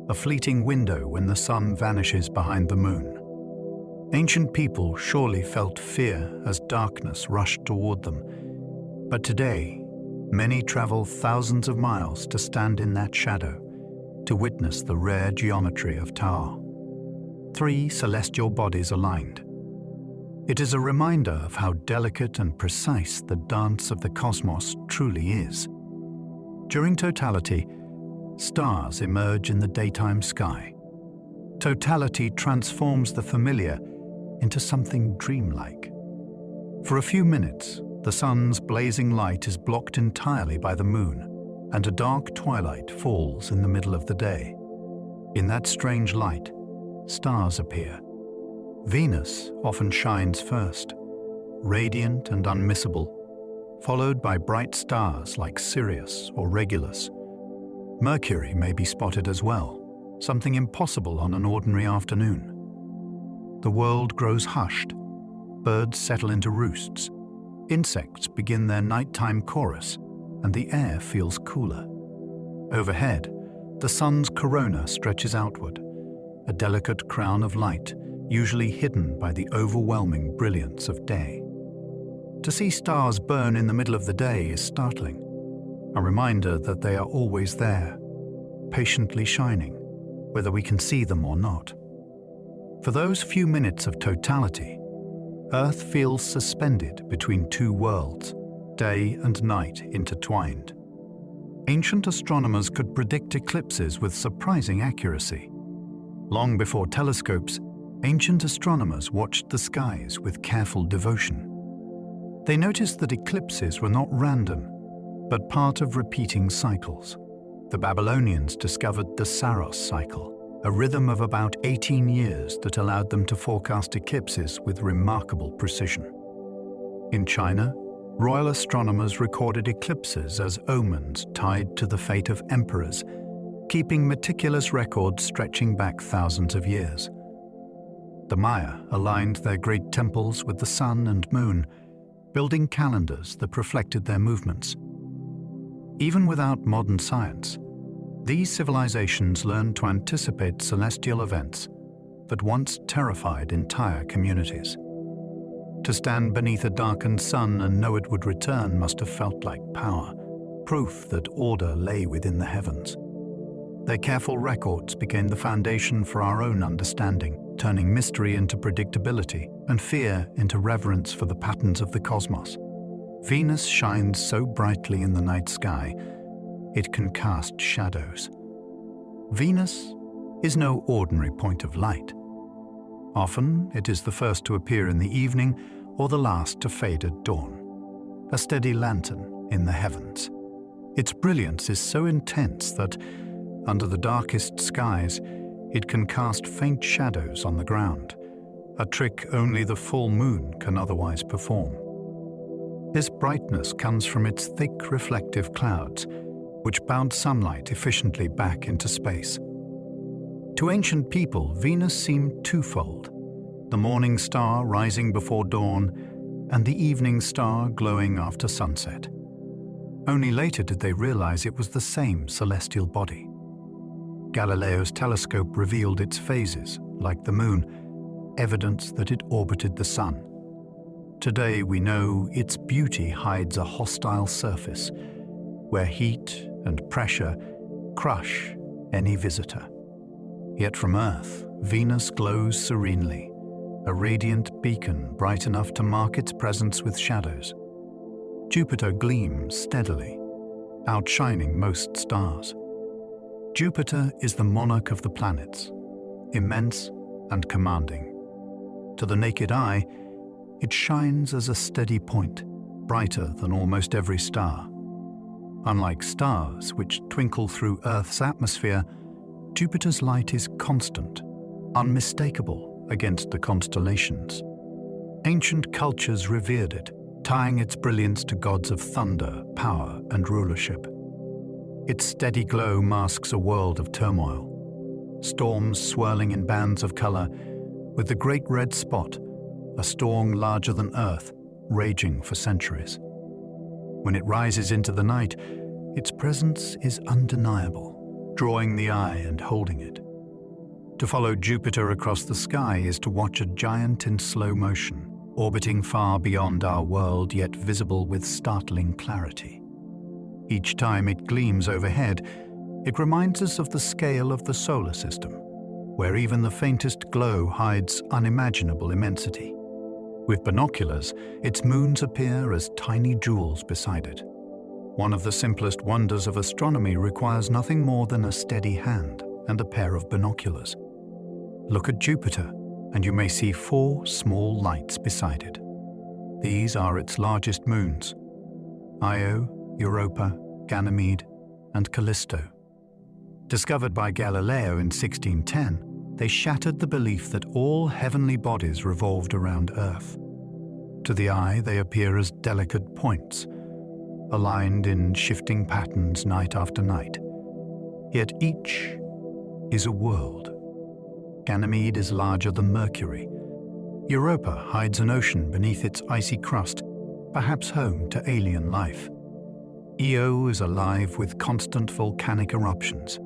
a fleeting window when the sun vanishes behind the moon. Ancient people surely felt fear as darkness rushed toward them, but today, many travel thousands of miles to stand in that shadow, to witness the rare geometry of Tar. 3 celestial bodies aligned. It is a reminder of how delicate and precise the dance of the cosmos truly is. During totality, stars emerge in the daytime sky. Totality transforms the familiar into something dreamlike. For a few minutes, the sun's blazing light is blocked entirely by the moon, and a dark twilight falls in the middle of the day. In that strange light, stars appear. Venus often shines first, radiant and unmissable, followed by bright stars like Sirius or Regulus. Mercury may be spotted as well, something impossible on an ordinary afternoon. The world grows hushed. Birds settle into roosts. Insects begin their nighttime chorus, and the air feels cooler. Overhead, the sun's corona stretches outward, a delicate crown of light, usually hidden by the overwhelming brilliance of day. To see stars burn in the middle of the day is startling, a reminder that they are always there, patiently shining, whether we can see them or not. For those few minutes of totality, Earth feels suspended between 2 worlds, day and night intertwined. Ancient astronomers could predict eclipses with surprising accuracy. Long before telescopes, ancient astronomers watched the skies with careful devotion. They noticed that eclipses were not random, but part of repeating cycles. The Babylonians discovered the Saros cycle, a rhythm of about 18 years that allowed them to forecast eclipses with remarkable precision. In China, royal astronomers recorded eclipses as omens tied to the fate of emperors, keeping meticulous records stretching back thousands of years. The Maya aligned their great temples with the sun and moon, building calendars that reflected their movements. Even without modern science, these civilizations learned to anticipate celestial events that once terrified entire communities. To stand beneath a darkened sun and know it would return must have felt like power, proof that order lay within the heavens. Their careful records became the foundation for our own understanding, turning mystery into predictability and fear into reverence for the patterns of the cosmos. Venus shines so brightly in the night sky, it can cast shadows. Venus is no ordinary point of light. Often, it is the first to appear in the evening or the last to fade at dawn, a steady lantern in the heavens. Its brilliance is so intense that, under the darkest skies, it can cast faint shadows on the ground, a trick only the full moon can otherwise perform. This brightness comes from its thick reflective clouds, which bounce sunlight efficiently back into space. To ancient people, Venus seemed twofold: the morning star rising before dawn and the evening star glowing after sunset. Only later did they realize it was the same celestial body. Galileo's telescope revealed its phases, like the moon, evidence that it orbited the sun. Today we know its beauty hides a hostile surface, where heat and pressure crush any visitor. Yet from Earth, Venus glows serenely, a radiant beacon bright enough to mark its presence with shadows. Jupiter gleams steadily, outshining most stars. Jupiter is the monarch of the planets, immense and commanding. To the naked eye, it shines as a steady point, brighter than almost every star. Unlike stars, which twinkle through Earth's atmosphere, Jupiter's light is constant, unmistakable against the constellations. Ancient cultures revered it, tying its brilliance to gods of thunder, power, and rulership. Its steady glow masks a world of turmoil, storms swirling in bands of color, with the great red spot, a storm larger than Earth, raging for centuries. When it rises into the night, its presence is undeniable, drawing the eye and holding it. To follow Jupiter across the sky is to watch a giant in slow motion, orbiting far beyond our world yet visible with startling clarity. Each time it gleams overhead, it reminds us of the scale of the solar system, where even the faintest glow hides unimaginable immensity. With binoculars, its moons appear as tiny jewels beside it. One of the simplest wonders of astronomy requires nothing more than a steady hand and a pair of binoculars. Look at Jupiter, and you may see 4 small lights beside it. These are its largest moons: Io, Europa, Ganymede, and Callisto. Discovered by Galileo in 1610, they shattered the belief that all heavenly bodies revolved around Earth. To the eye, they appear as delicate points, aligned in shifting patterns night after night. Yet each is a world. Ganymede is larger than Mercury. Europa hides an ocean beneath its icy crust, perhaps home to alien life. Io is alive with constant volcanic eruptions.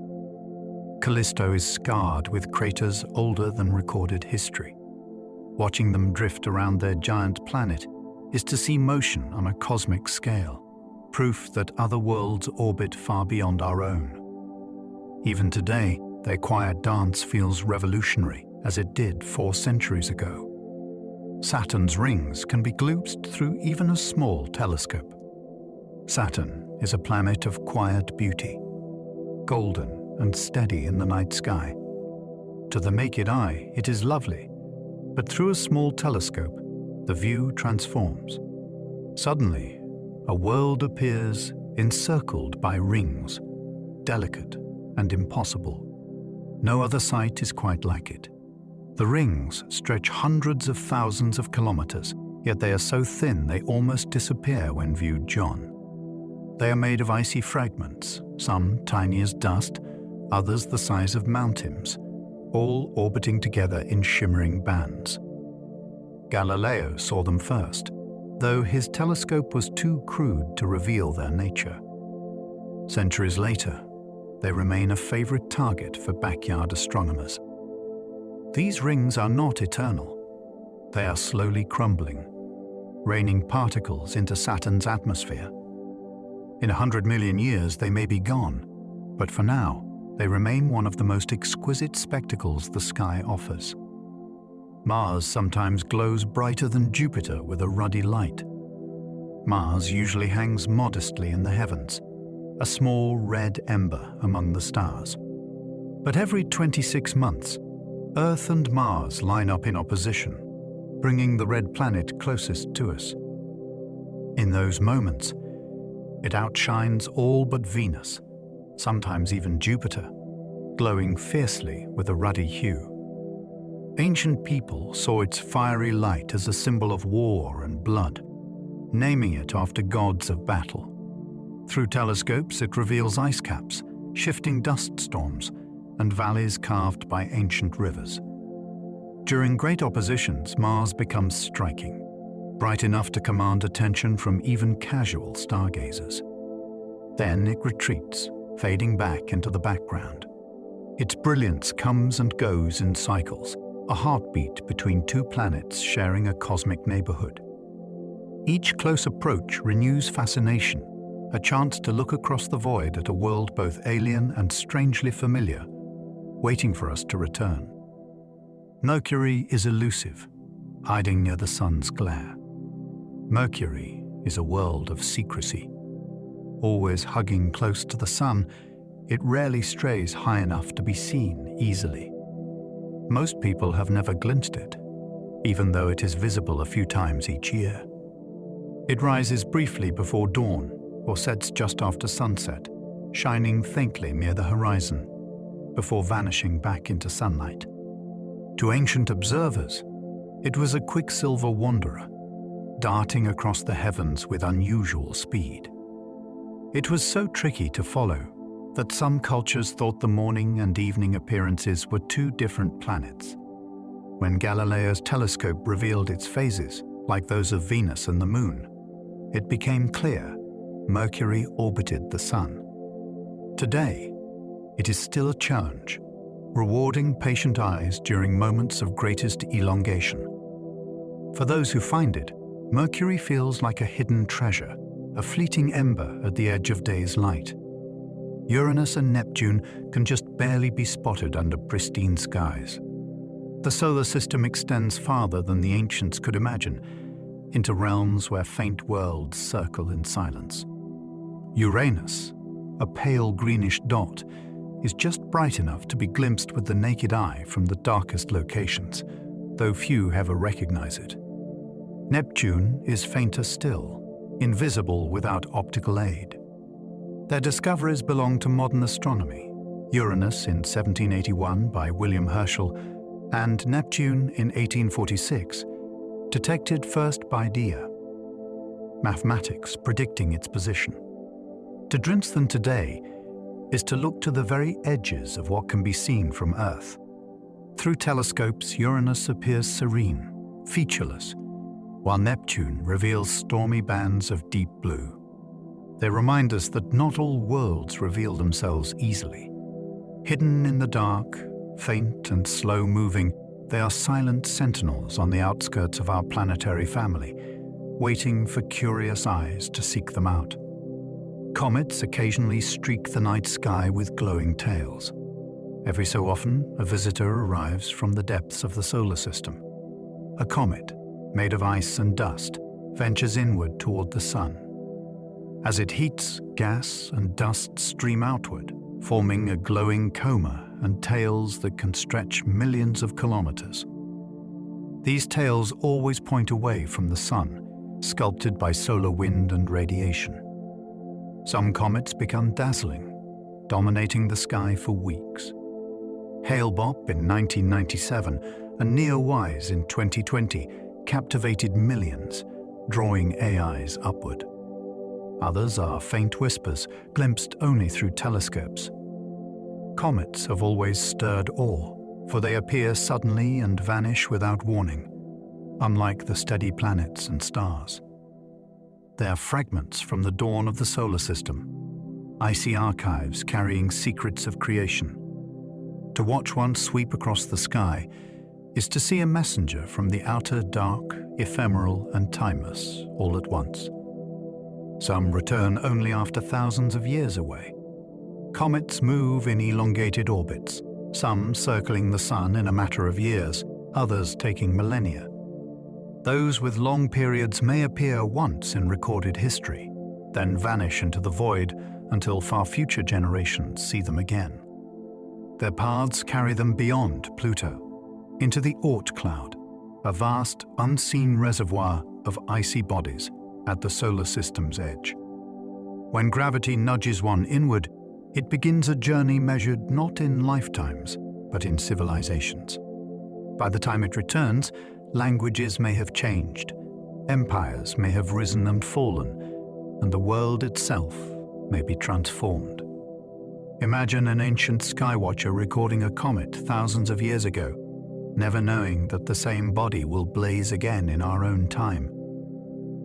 Callisto is scarred with craters older than recorded history. Watching them drift around their giant planet is to see motion on a cosmic scale, proof that other worlds orbit far beyond our own. Even today, their quiet dance feels revolutionary, as it did 4 centuries ago. Saturn's rings can be glimpsed through even a small telescope. Saturn is a planet of quiet beauty, golden and steady in the night sky. To the naked eye, it is lovely, but through a small telescope, the view transforms. Suddenly, a world appears encircled by rings, delicate and impossible. No other sight is quite like it. The rings stretch hundreds of thousands of kilometers, yet they are so thin they almost disappear when viewed John. They are made of icy fragments, some tiny as dust, others the size of mountains, all orbiting together in shimmering bands. Galileo saw them first, though his telescope was too crude to reveal their nature. Centuries later, they remain a favorite target for backyard astronomers. These rings are not eternal. They are slowly crumbling, raining particles into Saturn's atmosphere. In 100 million years, they may be gone, but for now, they remain one of the most exquisite spectacles the sky offers. Mars sometimes glows brighter than Jupiter with a ruddy light. Mars usually hangs modestly in the heavens, a small red ember among the stars. But every 26 months, Earth and Mars line up in opposition, bringing the red planet closest to us. In those moments, it outshines all but Venus, sometimes even Jupiter, glowing fiercely with a ruddy hue. Ancient people saw its fiery light as a symbol of war and blood, naming it after gods of battle. Through telescopes, it reveals ice caps, shifting dust storms, and valleys carved by ancient rivers. During great oppositions, Mars becomes striking, bright enough to command attention from even casual stargazers. Then it retreats, fading back into the background. Its brilliance comes and goes in cycles, a heartbeat between 2 planets sharing a cosmic neighborhood. Each close approach renews fascination, a chance to look across the void at a world both alien and strangely familiar, waiting for us to return. Mercury is elusive, hiding near the sun's glare. Mercury is a world of secrecy. Always hugging close to the sun, it rarely strays high enough to be seen easily. Most people have never glimpsed it, even though it is visible a few times each year. It rises briefly before dawn or sets just after sunset, shining faintly near the horizon, before vanishing back into sunlight. To ancient observers, it was a quicksilver wanderer, darting across the heavens with unusual speed. It was so tricky to follow that some cultures thought the morning and evening appearances were 2 different planets. When Galileo's telescope revealed its phases, like those of Venus and the Moon, it became clear Mercury orbited the Sun. Today, it is still a challenge, rewarding patient eyes during moments of greatest elongation. For those who find it, Mercury feels like a hidden treasure, a fleeting ember at the edge of day's light. Uranus and Neptune can just barely be spotted under pristine skies. The solar system extends farther than the ancients could imagine, into realms where faint worlds circle in silence. Uranus, a pale greenish dot, is just bright enough to be glimpsed with the naked eye from the darkest locations, though few ever recognize it. Neptune is fainter still, invisible without optical aid. Their discoveries belong to modern astronomy, Uranus in 1781 by William Herschel and Neptune in 1846, detected first by Dia. Mathematics predicting its position. To glimpse them today is to look to the very edges of what can be seen from Earth. Through telescopes, Uranus appears serene, featureless, while Neptune reveals stormy bands of deep blue. They remind us that not all worlds reveal themselves easily. Hidden in the dark, faint and slow-moving, they are silent sentinels on the outskirts of our planetary family, waiting for curious eyes to seek them out. Comets occasionally streak the night sky with glowing tails. Every so often, a visitor arrives from the depths of the solar system. A comet, made of ice and dust, ventures inward toward the sun. As it heats, gas and dust stream outward, forming a glowing coma and tails that can stretch millions of kilometers. These tails always point away from the sun, sculpted by solar wind and radiation. Some comets become dazzling, dominating the sky for weeks. Hale-Bopp in 1997 and Neowise in 2020 captivated millions, drawing AIs upward. Others are faint whispers, glimpsed only through telescopes. Comets have always stirred awe, for they appear suddenly and vanish without warning, unlike the steady planets and stars. They are fragments from the dawn of the solar system, icy archives carrying secrets of creation. To watch one sweep across the sky is to see a messenger from the outer dark, ephemeral and timeless all at once. Some return only after thousands of years away. Comets move in elongated orbits, some circling the sun in a matter of years, others taking millennia. Those with long periods may appear once in recorded history, then vanish into the void until far future generations see them again. Their paths carry them beyond Pluto, into the Oort cloud, a vast, unseen reservoir of icy bodies at the solar system's edge. When gravity nudges one inward, it begins a journey measured not in lifetimes, but in civilizations. By the time it returns, languages may have changed, empires may have risen and fallen, and the world itself may be transformed. Imagine an ancient skywatcher recording a comet thousands of years ago, never knowing that the same body will blaze again in our own time.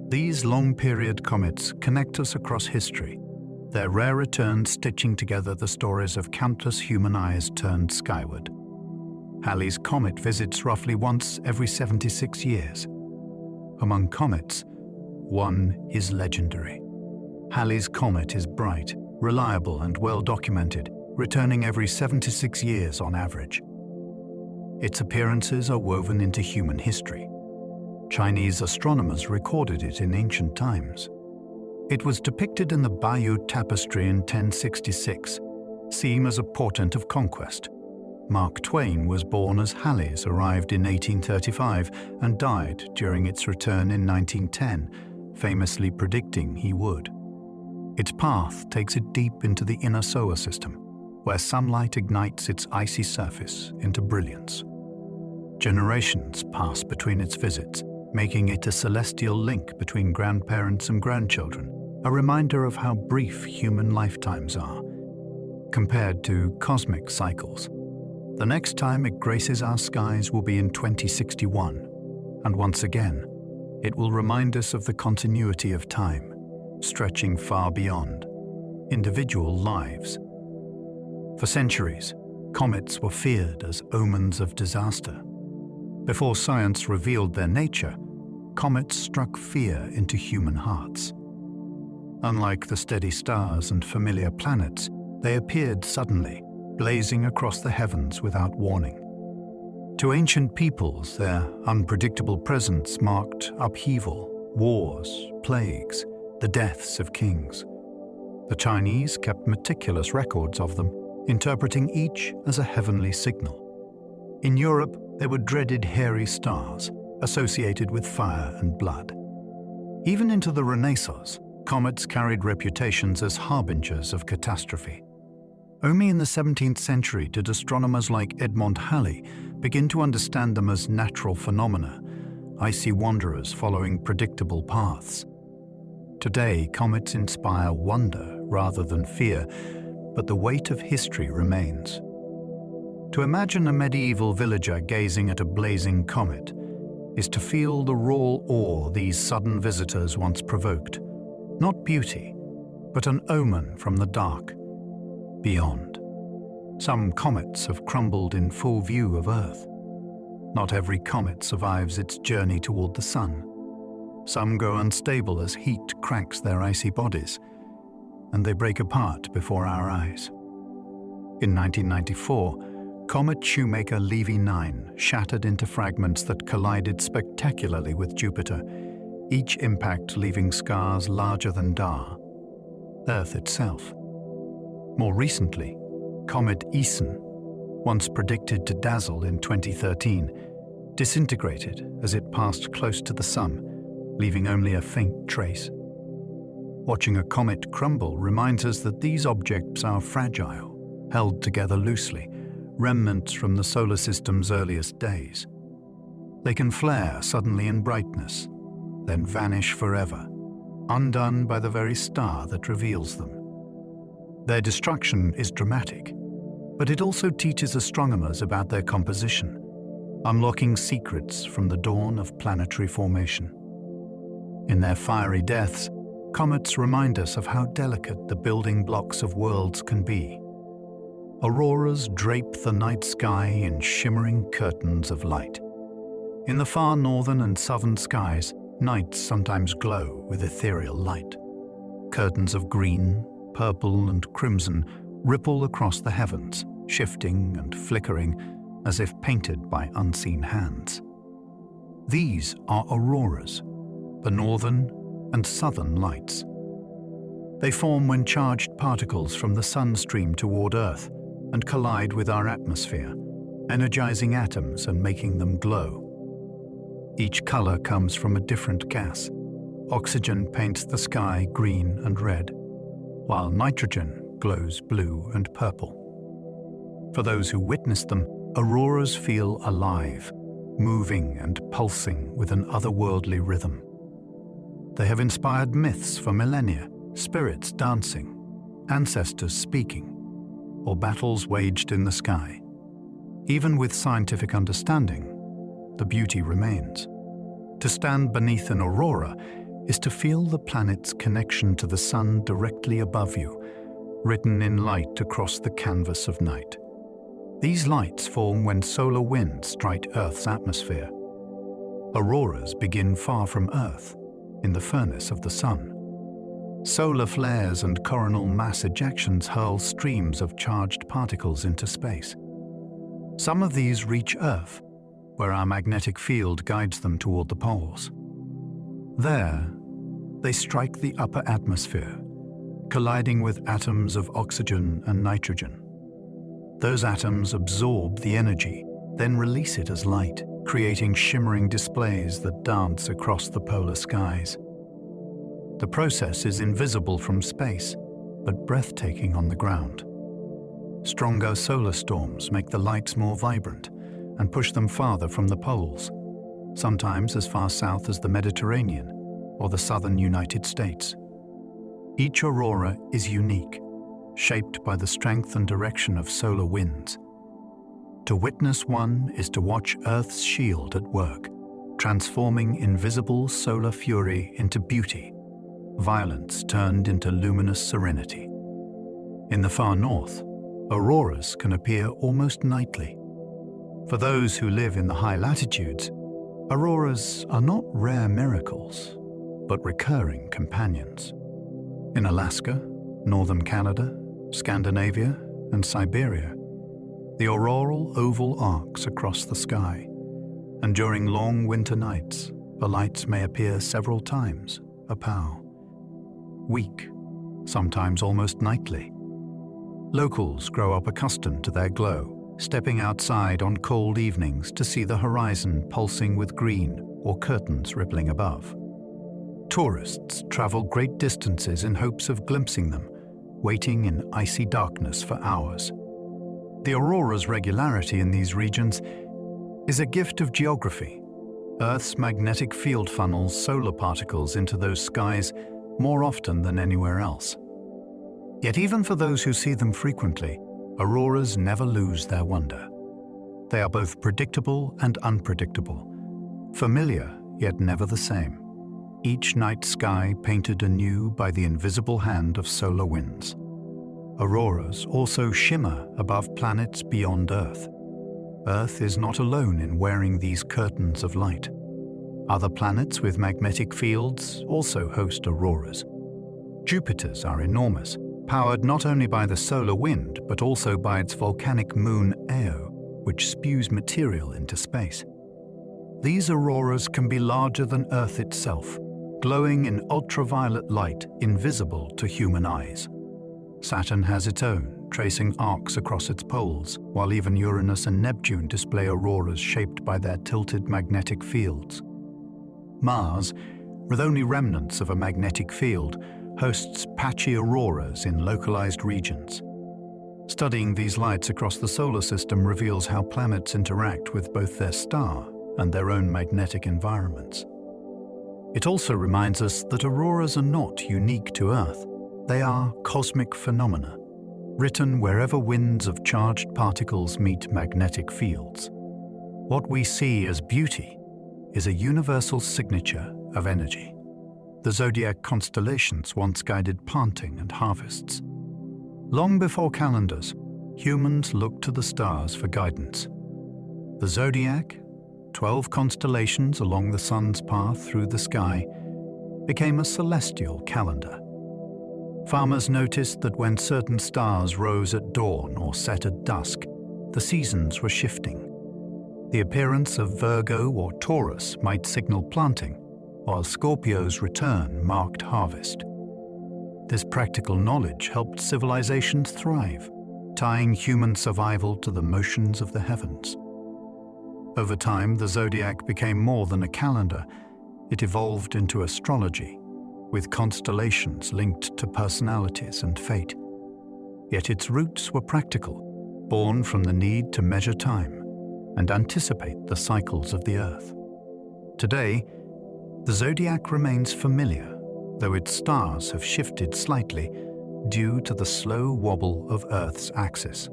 These long-period comets connect us across history, their rare returns stitching together the stories of countless human eyes turned skyward. Halley's Comet visits roughly once every 76 years. Among comets, one is legendary. Halley's Comet is bright, reliable and well documented, returning every 76 years on average. Its appearances are woven into human history. Chinese astronomers recorded it in ancient times. It was depicted in the Bayeux Tapestry in 1066, seen as a portent of conquest. Mark Twain was born as Halley's arrived in 1835 and died during its return in 1910, famously predicting he would. Its path takes it deep into the inner solar system, where sunlight ignites its icy surface into brilliance. Generations pass between its visits, making it a celestial link between grandparents and grandchildren, a reminder of how brief human lifetimes are, compared to cosmic cycles. The next time it graces our skies will be in 2061, and once again, it will remind us of the continuity of time, stretching far beyond individual lives. For centuries, comets were feared as omens of disaster. Before science revealed their nature, comets struck fear into human hearts. Unlike the steady stars and familiar planets, they appeared suddenly, blazing across the heavens without warning. To ancient peoples, their unpredictable presence marked upheaval, wars, plagues, the deaths of kings. The Chinese kept meticulous records of them, interpreting each as a heavenly signal. In Europe, they were dreaded hairy stars, associated with fire and blood. Even into the Renaissance, comets carried reputations as harbingers of catastrophe. Only in the 17th century did astronomers like Edmond Halley begin to understand them as natural phenomena, icy wanderers following predictable paths. Today, comets inspire wonder rather than fear, but the weight of history remains. To imagine a medieval villager gazing at a blazing comet is to feel the raw awe these sudden visitors once provoked. Not beauty, but an omen from the dark beyond. Some comets have crumbled in full view of Earth. Not every comet survives its journey toward the sun. Some go unstable as heat cracks their icy bodies, and they break apart before our eyes. In 1994, comet shoemaker Levy 9 shattered into fragments that collided spectacularly with Jupiter, each impact leaving scars larger than Dar, Earth itself. More recently, comet Eason, once predicted to dazzle in 2013, disintegrated as it passed close to the sun, leaving only a faint trace. Watching a comet crumble reminds us that these objects are fragile, held together loosely, remnants from the solar system's earliest days. They can flare suddenly in brightness, then vanish forever, undone by the very star that reveals them. Their destruction is dramatic, but it also teaches astronomers about their composition, unlocking secrets from the dawn of planetary formation. In their fiery deaths, comets remind us of how delicate the building blocks of worlds can be. Auroras drape the night sky in shimmering curtains of light. In the far northern and southern skies, nights sometimes glow with ethereal light. Curtains of green, purple, and crimson ripple across the heavens, shifting and flickering as if painted by unseen hands. These are auroras, the northern and southern lights. They form when charged particles from the sun stream toward Earth and collide with our atmosphere, energizing atoms and making them glow. Each color comes from a different gas. Oxygen paints the sky green and red, while nitrogen glows blue and purple. For those who witness them, auroras feel alive, moving and pulsing with an otherworldly rhythm. They have inspired myths for millennia, spirits dancing, ancestors speaking, or battles waged in the sky. Even with scientific understanding, the beauty remains. To stand beneath an aurora is to feel the planet's connection to the sun directly above you, written in light across the canvas of night. These lights form when solar winds strike Earth's atmosphere. Auroras begin far from Earth, in the furnace of the sun. Solar flares and coronal mass ejections hurl streams of charged particles into space. Some of these reach Earth, where our magnetic field guides them toward the poles. There, they strike the upper atmosphere, colliding with atoms of oxygen and nitrogen. Those atoms absorb the energy, then release it as light, creating shimmering displays that dance across the polar skies. The process is invisible from space, but breathtaking on the ground. Stronger solar storms make the lights more vibrant and push them farther from the poles, sometimes as far south as the Mediterranean or the southern United States. Each aurora is unique, shaped by the strength and direction of solar winds. To witness one is to watch Earth's shield at work, transforming invisible solar fury into beauty, violence turned into luminous serenity. In the far north, auroras can appear almost nightly. For those who live in the high latitudes, auroras are not rare miracles, but recurring companions. In Alaska, northern Canada, Scandinavia, and Siberia, the auroral oval arcs across the sky, and during long winter nights, the lights may appear several times a pow. Weak, sometimes almost nightly. Locals grow up accustomed to their glow, stepping outside on cold evenings to see the horizon pulsing with green or curtains rippling above. Tourists travel great distances in hopes of glimpsing them, waiting in icy darkness for hours. The aurora's regularity in these regions is a gift of geography. Earth's magnetic field funnels solar particles into those skies more often than anywhere else. Yet even for those who see them frequently, auroras never lose their wonder. They are both predictable and unpredictable, familiar yet never the same. Each night sky painted anew by the invisible hand of solar winds. Auroras also shimmer above planets beyond Earth. Earth is not alone in wearing these curtains of light. Other planets with magnetic fields also host auroras. Jupiter's are enormous, powered not only by the solar wind but also by its volcanic moon Io, which spews material into space. These auroras can be larger than Earth itself, glowing in ultraviolet light invisible to human eyes. Saturn has its own, tracing arcs across its poles, while even Uranus and Neptune display auroras shaped by their tilted magnetic fields. Mars, with only remnants of a magnetic field, hosts patchy auroras in localized regions. Studying these lights across the solar system reveals how planets interact with both their star and their own magnetic environments. It also reminds us that auroras are not unique to Earth. They are cosmic phenomena, written wherever winds of charged particles meet magnetic fields. What we see as beauty is a universal signature of energy. The zodiac constellations once guided planting and harvests. Long before calendars, humans looked to the stars for guidance. The zodiac, 12 constellations along the sun's path through the sky, became a celestial calendar. Farmers noticed that when certain stars rose at dawn or set at dusk, the seasons were shifting. The appearance of Virgo or Taurus might signal planting, while Scorpio's return marked harvest. This practical knowledge helped civilizations thrive, tying human survival to the motions of the heavens. Over time, the zodiac became more than a calendar. It evolved into astrology, with constellations linked to personalities and fate. Yet its roots were practical, born from the need to measure time and anticipate the cycles of the Earth. Today, the zodiac remains familiar, though its stars have shifted slightly due to the slow wobble of Earth's axis.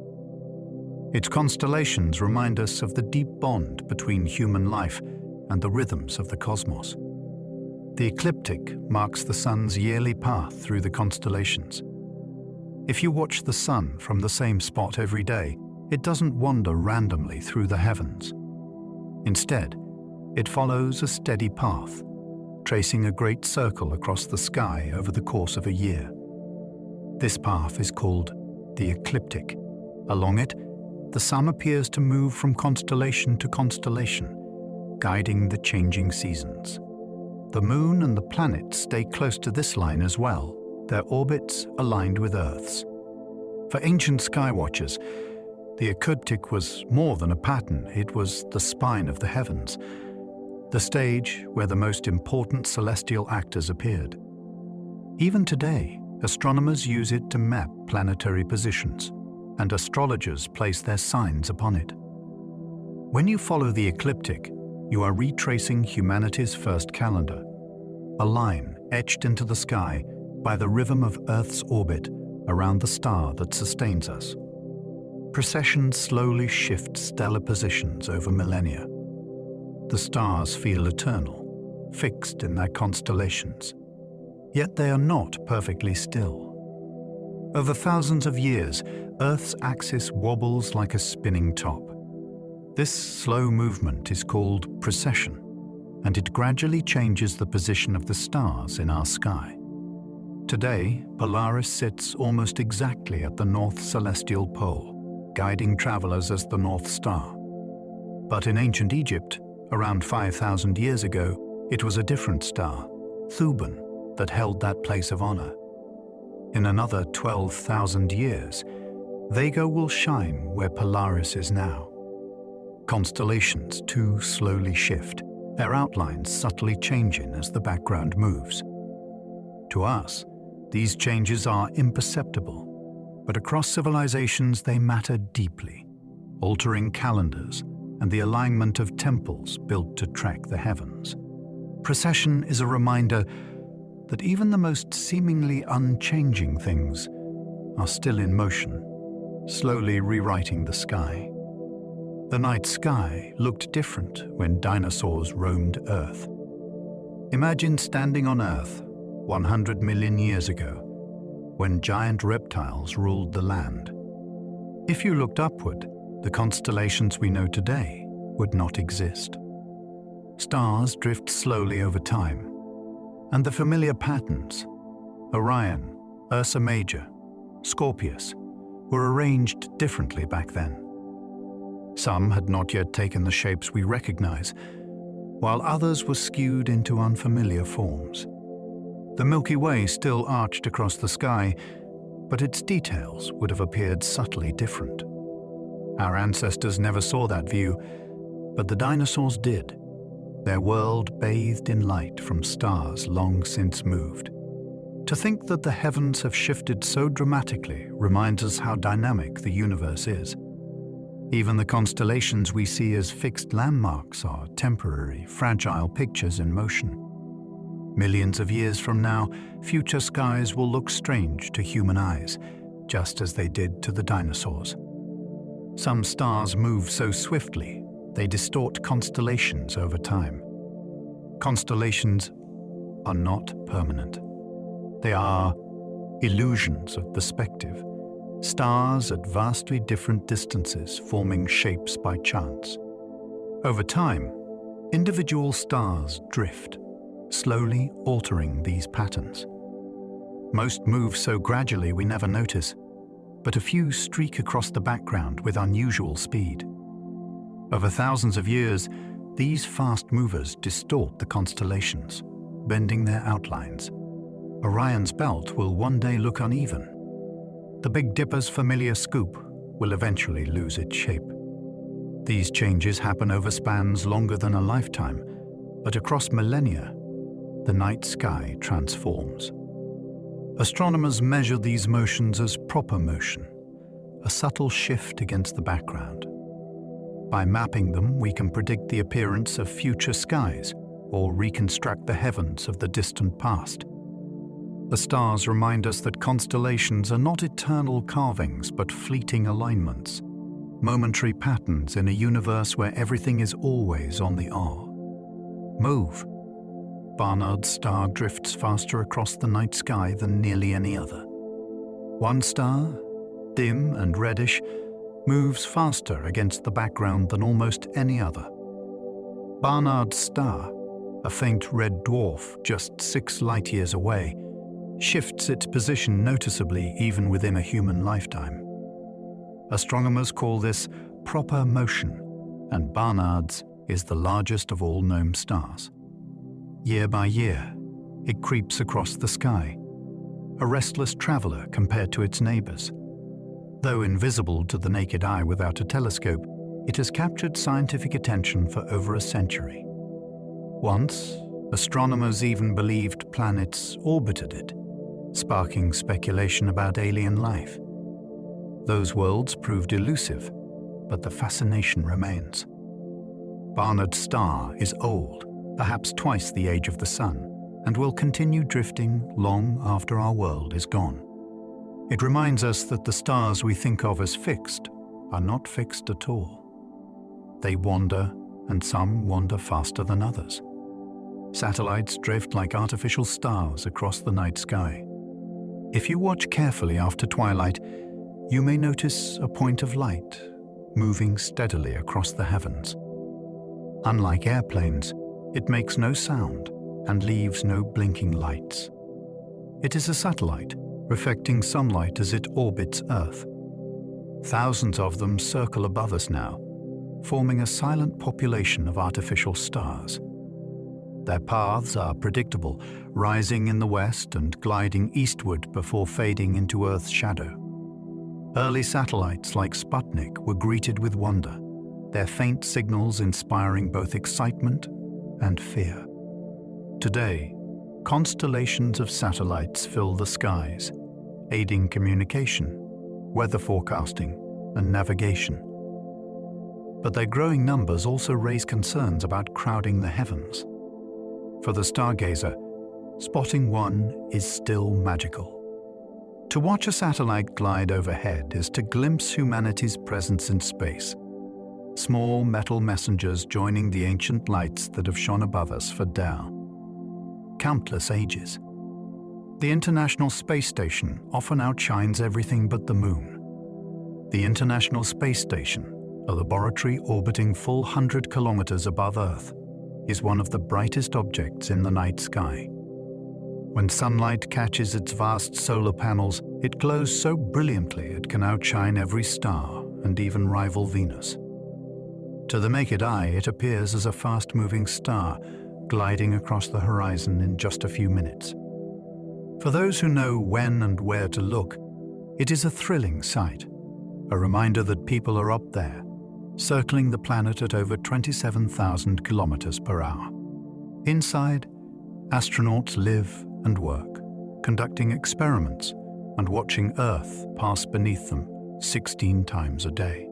Its constellations remind us of the deep bond between human life and the rhythms of the cosmos. The ecliptic marks the sun's yearly path through the constellations. If you watch the sun from the same spot every day, it doesn't wander randomly through the heavens. Instead, it follows a steady path, tracing a great circle across the sky over the course of a year. This path is called the ecliptic. Along it, the sun appears to move from constellation to constellation, guiding the changing seasons. The moon and the planets stay close to this line as well, their orbits aligned with Earth's. For ancient skywatchers, the ecliptic was more than a pattern, it was the spine of the heavens, the stage where the most important celestial actors appeared. Even today, astronomers use it to map planetary positions, and astrologers place their signs upon it. When you follow the ecliptic, you are retracing humanity's first calendar, a line etched into the sky by the rhythm of Earth's orbit around the star that sustains us. Precessions slowly shift stellar positions over millennia. The stars feel eternal, fixed in their constellations. Yet they are not perfectly still. Over thousands of years, Earth's axis wobbles like a spinning top. This slow movement is called precession, and it gradually changes the position of the stars in our sky. Today, Polaris sits almost exactly at the North Celestial Pole, guiding travelers as the North Star. But in ancient Egypt, around 5,000 years ago, it was a different star, Thuban, that held that place of honor. In another 12,000 years, Vega will shine where Polaris is now. Constellations too slowly shift, their outlines subtly changing as the background moves. To us, these changes are imperceptible, but across civilizations they matter deeply, altering calendars and the alignment of temples built to track the heavens. Precession is a reminder that even the most seemingly unchanging things are still in motion, slowly rewriting the sky. The night sky looked different when dinosaurs roamed Earth. Imagine standing on Earth 100 million years ago, when giant reptiles ruled the land. If you looked upward, the constellations we know today would not exist. Stars drift slowly over time, and the familiar patterns, Orion, Ursa Major, Scorpius, were arranged differently back then. Some had not yet taken the shapes we recognize, while others were skewed into unfamiliar forms. The Milky Way still arched across the sky, but its details would have appeared subtly different. Our ancestors never saw that view, but the dinosaurs did, their world bathed in light from stars long since moved. To think that the heavens have shifted so dramatically reminds us how dynamic the universe is. Even the constellations we see as fixed landmarks are temporary, fragile pictures in motion. Millions of years from now, future skies will look strange to human eyes, just as they did to the dinosaurs. Some stars move so swiftly, they distort constellations over time. Constellations are not permanent. They are illusions of perspective, stars at vastly different distances forming shapes by chance. Over time, individual stars drift, slowly altering these patterns. Most move so gradually we never notice, but a few streak across the background with unusual speed. Over thousands of years, these fast movers distort the constellations, bending their outlines. Orion's belt will one day look uneven. The Big Dipper's familiar scoop will eventually lose its shape. These changes happen over spans longer than a lifetime, but across millennia, the night sky transforms. Astronomers measure these motions as proper motion, a subtle shift against the background. By mapping them, we can predict the appearance of future skies or reconstruct the heavens of the distant past. The stars remind us that constellations are not eternal carvings but fleeting alignments, momentary patterns in a universe where everything is always on the move. Barnard's star drifts faster across the night sky than nearly any other. One star, dim and reddish, moves faster against the background than almost any other. Barnard's star, a faint red dwarf just 6 light-years away, shifts its position noticeably even within a human lifetime. Astronomers call this proper motion, and Barnard's is the largest of all known stars. Year by year, it creeps across the sky, a restless traveler compared to its neighbors. Though invisible to the naked eye without a telescope, it has captured scientific attention for over a century. Once, astronomers even believed planets orbited it, sparking speculation about alien life. Those worlds proved elusive, but the fascination remains. Barnard's star is old, perhaps twice the age of the Sun, and will continue drifting long after our world is gone. It reminds us that the stars we think of as fixed are not fixed at all. They wander, and some wander faster than others. Satellites drift like artificial stars across the night sky. If you watch carefully after twilight, you may notice a point of light moving steadily across the heavens. Unlike airplanes, it makes no sound and leaves no blinking lights. It is a satellite reflecting sunlight as it orbits Earth. Thousands of them circle above us now, forming a silent population of artificial stars. Their paths are predictable, rising in the west and gliding eastward before fading into Earth's shadow. Early satellites like Sputnik were greeted with wonder, their faint signals inspiring both excitement and fear. Today, constellations of satellites fill the skies, aiding communication, weather forecasting, and navigation. But their growing numbers also raise concerns about crowding the heavens. For the stargazer, spotting one is still magical. To watch a satellite glide overhead is to glimpse humanity's presence in space. Small metal messengers joining the ancient lights that have shone above us for countless ages. The International Space Station often outshines everything but the Moon. The International Space Station, a laboratory orbiting full 100 kilometers above Earth, is one of the brightest objects in the night sky. When sunlight catches its vast solar panels, it glows so brilliantly it can outshine every star and even rival Venus. To the naked eye, it appears as a fast-moving star gliding across the horizon in just a few minutes. For those who know when and where to look, it is a thrilling sight, a reminder that people are up there, circling the planet at over 27,000 kilometers per hour. Inside, astronauts live and work, conducting experiments and watching Earth pass beneath them 16 times a day.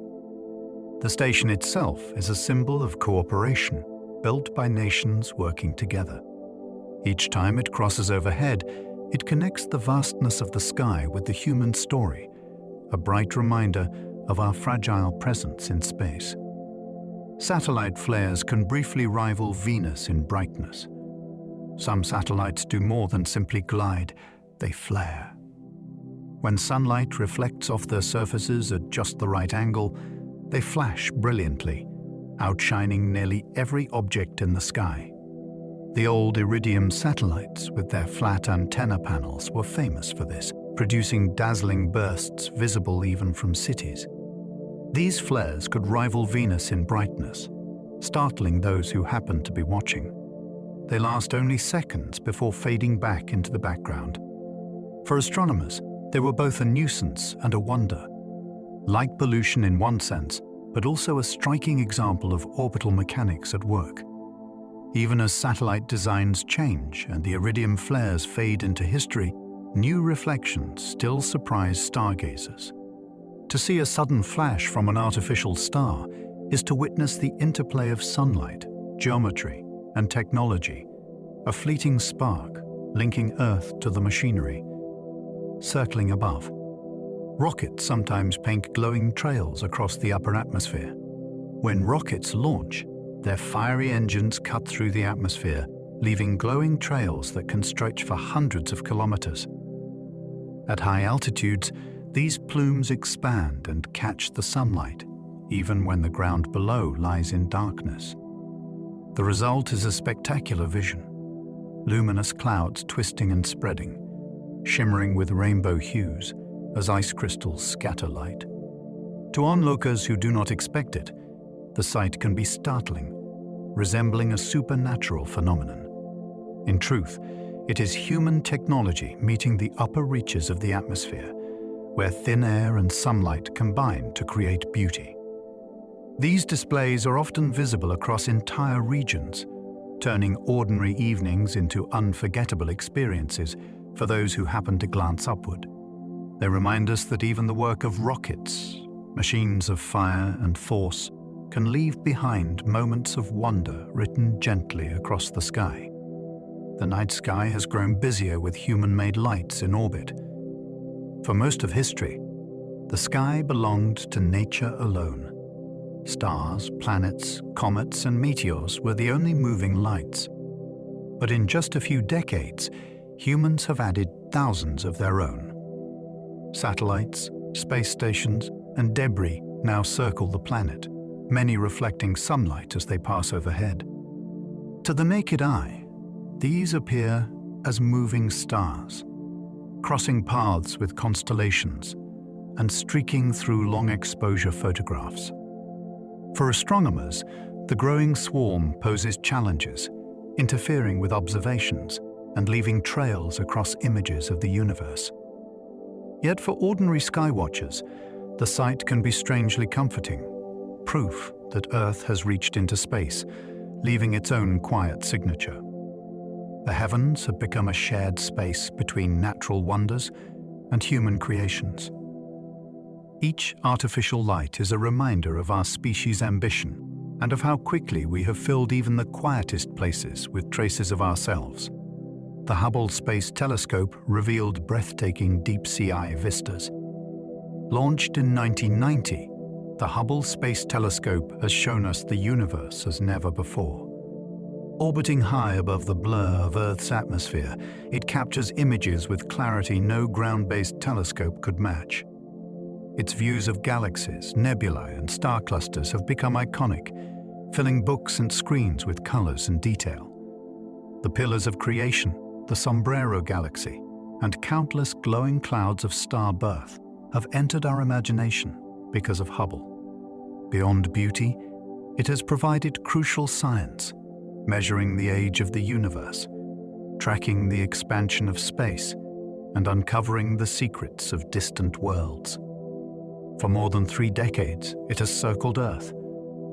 The station itself is a symbol of cooperation, built by nations working together. Each time it crosses overhead, it connects the vastness of the sky with the human story, a bright reminder of our fragile presence in space. Satellite flares can briefly rival Venus in brightness. Some satellites do more than simply glide, they flare. When sunlight reflects off their surfaces at just the right angle, they flash brilliantly, outshining nearly every object in the sky. The old Iridium satellites with their flat antenna panels were famous for this, producing dazzling bursts visible even from cities. These flares could rival Venus in brightness, startling those who happened to be watching. They last only seconds before fading back into the background. For astronomers, they were both a nuisance and a wonder. Light pollution in one sense, but also a striking example of orbital mechanics at work. Even as satellite designs change and the Iridium flares fade into history, new reflections still surprise stargazers. To see a sudden flash from an artificial star is to witness the interplay of sunlight, geometry, and technology, a fleeting spark linking Earth to the machinery. Circling above, rockets sometimes paint glowing trails across the upper atmosphere. When rockets launch, their fiery engines cut through the atmosphere, leaving glowing trails that can stretch for hundreds of kilometers. At high altitudes, these plumes expand and catch the sunlight, even when the ground below lies in darkness. The result is a spectacular vision. Luminous clouds twisting and spreading, shimmering with rainbow hues as ice crystals scatter light. To onlookers who do not expect it, the sight can be startling, resembling a supernatural phenomenon. In truth, it is human technology meeting the upper reaches of the atmosphere, where thin air and sunlight combine to create beauty. These displays are often visible across entire regions, turning ordinary evenings into unforgettable experiences for those who happen to glance upward. They remind us that even the work of rockets, machines of fire and force, can leave behind moments of wonder written gently across the sky. The night sky has grown busier with human-made lights in orbit. For most of history, the sky belonged to nature alone. Stars, planets, comets, and meteors were the only moving lights. But in just a few decades, humans have added thousands of their own. Satellites, space stations, and debris now circle the planet, many reflecting sunlight as they pass overhead. To the naked eye, these appear as moving stars, crossing paths with constellations and streaking through long-exposure photographs. For astronomers, the growing swarm poses challenges, interfering with observations and leaving trails across images of the universe. Yet for ordinary skywatchers, the sight can be strangely comforting, proof that Earth has reached into space, leaving its own quiet signature. The heavens have become a shared space between natural wonders and human creations. Each artificial light is a reminder of our species' ambition and of how quickly we have filled even the quietest places with traces of ourselves. The Hubble Space Telescope revealed breathtaking deep-sea vistas. Launched in 1990, the Hubble Space Telescope has shown us the universe as never before. Orbiting high above the blur of Earth's atmosphere, it captures images with clarity no ground-based telescope could match. Its views of galaxies, nebulae, and star clusters have become iconic, filling books and screens with colors and detail. The pillars of creation, the Sombrero Galaxy, and countless glowing clouds of star birth have entered our imagination because of Hubble. Beyond beauty, it has provided crucial science, measuring the age of the universe, tracking the expansion of space, and uncovering the secrets of distant worlds. For more than 3 decades, it has circled Earth,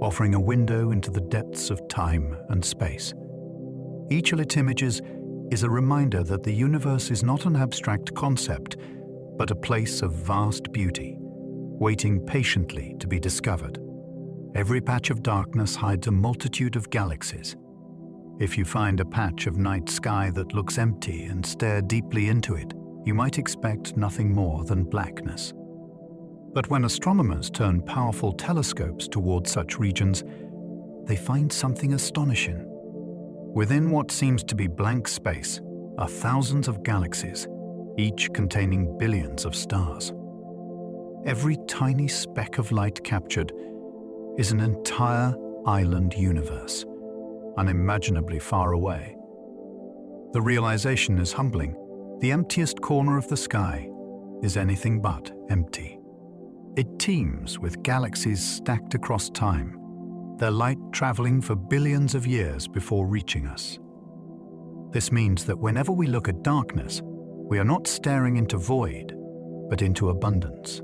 offering a window into the depths of time and space. Each of its images is a reminder that the universe is not an abstract concept, but a place of vast beauty, waiting patiently to be discovered. Every patch of darkness hides a multitude of galaxies. If you find a patch of night sky that looks empty and stare deeply into it, you might expect nothing more than blackness. But when astronomers turn powerful telescopes toward such regions, they find something astonishing. Within what seems to be blank space are thousands of galaxies, each containing billions of stars. Every tiny speck of light captured is an entire island universe, unimaginably far away. The realization is humbling. The emptiest corner of the sky is anything but empty. It teems with galaxies stacked across time, their light traveling for billions of years before reaching us. This means that whenever we look at darkness, we are not staring into void, but into abundance.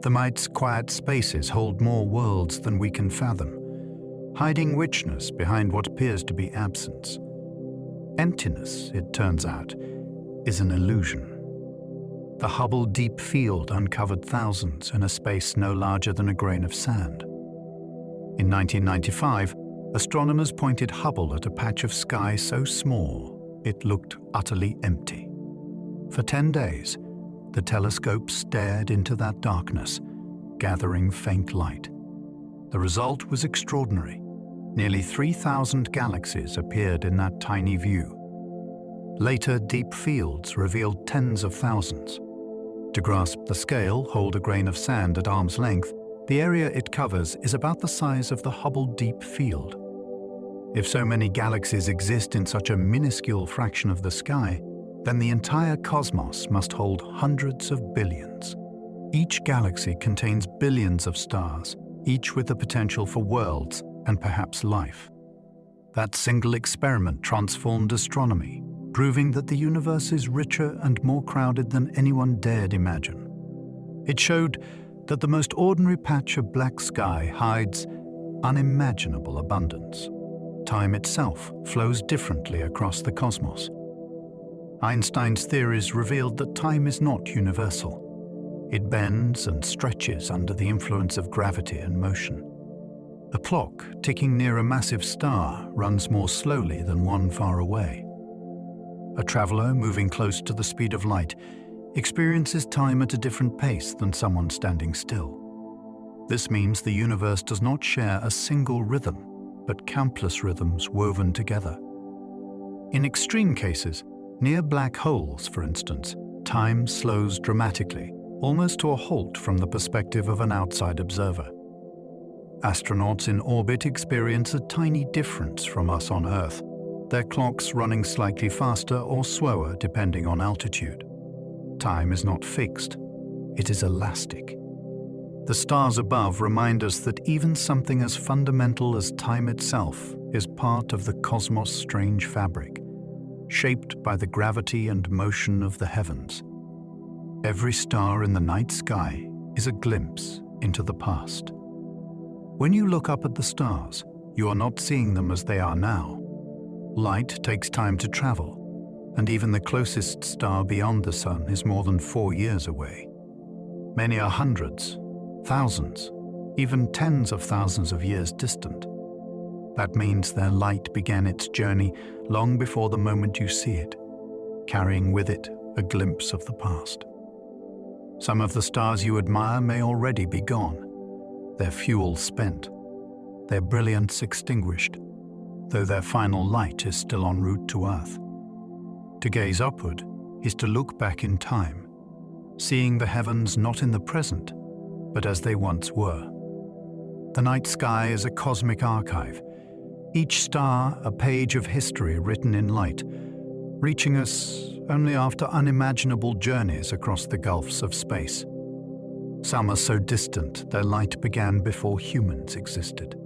The night's quiet spaces hold more worlds than we can fathom, hiding richness behind what appears to be absence. Emptiness, it turns out, is an illusion. The Hubble Deep Field uncovered thousands in a space no larger than a grain of sand. In 1995, astronomers pointed Hubble at a patch of sky so small it looked utterly empty. For 10 days, the telescope stared into that darkness, gathering faint light. The result was extraordinary. Nearly 3,000 galaxies appeared in that tiny view. Later, deep fields revealed tens of thousands. To grasp the scale, hold a grain of sand at arm's length. The area it covers is about the size of the Hubble Deep Field. If so many galaxies exist in such a minuscule fraction of the sky, then the entire cosmos must hold hundreds of billions. Each galaxy contains billions of stars, each with the potential for worlds and perhaps life. That single experiment transformed astronomy, proving that the universe is richer and more crowded than anyone dared imagine. It showed that the most ordinary patch of black sky hides unimaginable abundance. Time itself flows differently across the cosmos. Einstein's theories revealed that time is not universal. It bends and stretches under the influence of gravity and motion. A clock ticking near a massive star runs more slowly than one far away. A traveler moving close to the speed of light experiences time at a different pace than someone standing still. This means the universe does not share a single rhythm, but countless rhythms woven together. In extreme cases, Near black holes, for instance, time slows dramatically, almost to a halt from the perspective of an outside observer. Astronauts in orbit experience a tiny difference from us on Earth, their clocks running slightly faster or slower depending on altitude. Time is not fixed, it is elastic. The stars above remind us that even something as fundamental as time itself is part of the cosmos' strange fabric, shaped by the gravity and motion of the heavens. Every star in the night sky is a glimpse into the past. When you look up at the stars, you are not seeing them as they are now. Light takes time to travel, and even the closest star beyond the Sun is more than 4 years away. Many are hundreds, thousands, even tens of thousands of years distant. That means their light began its journey long before the moment you see it, carrying with it a glimpse of the past. Some of the stars you admire may already be gone, their fuel spent, their brilliance extinguished, though their final light is still en route to Earth. To gaze upward is to look back in time, seeing the heavens not in the present, but as they once were. The night sky is a cosmic archive, each star a page of history written in light, reaching us only after unimaginable journeys across the gulfs of space. Some are so distant their light began before humans existed.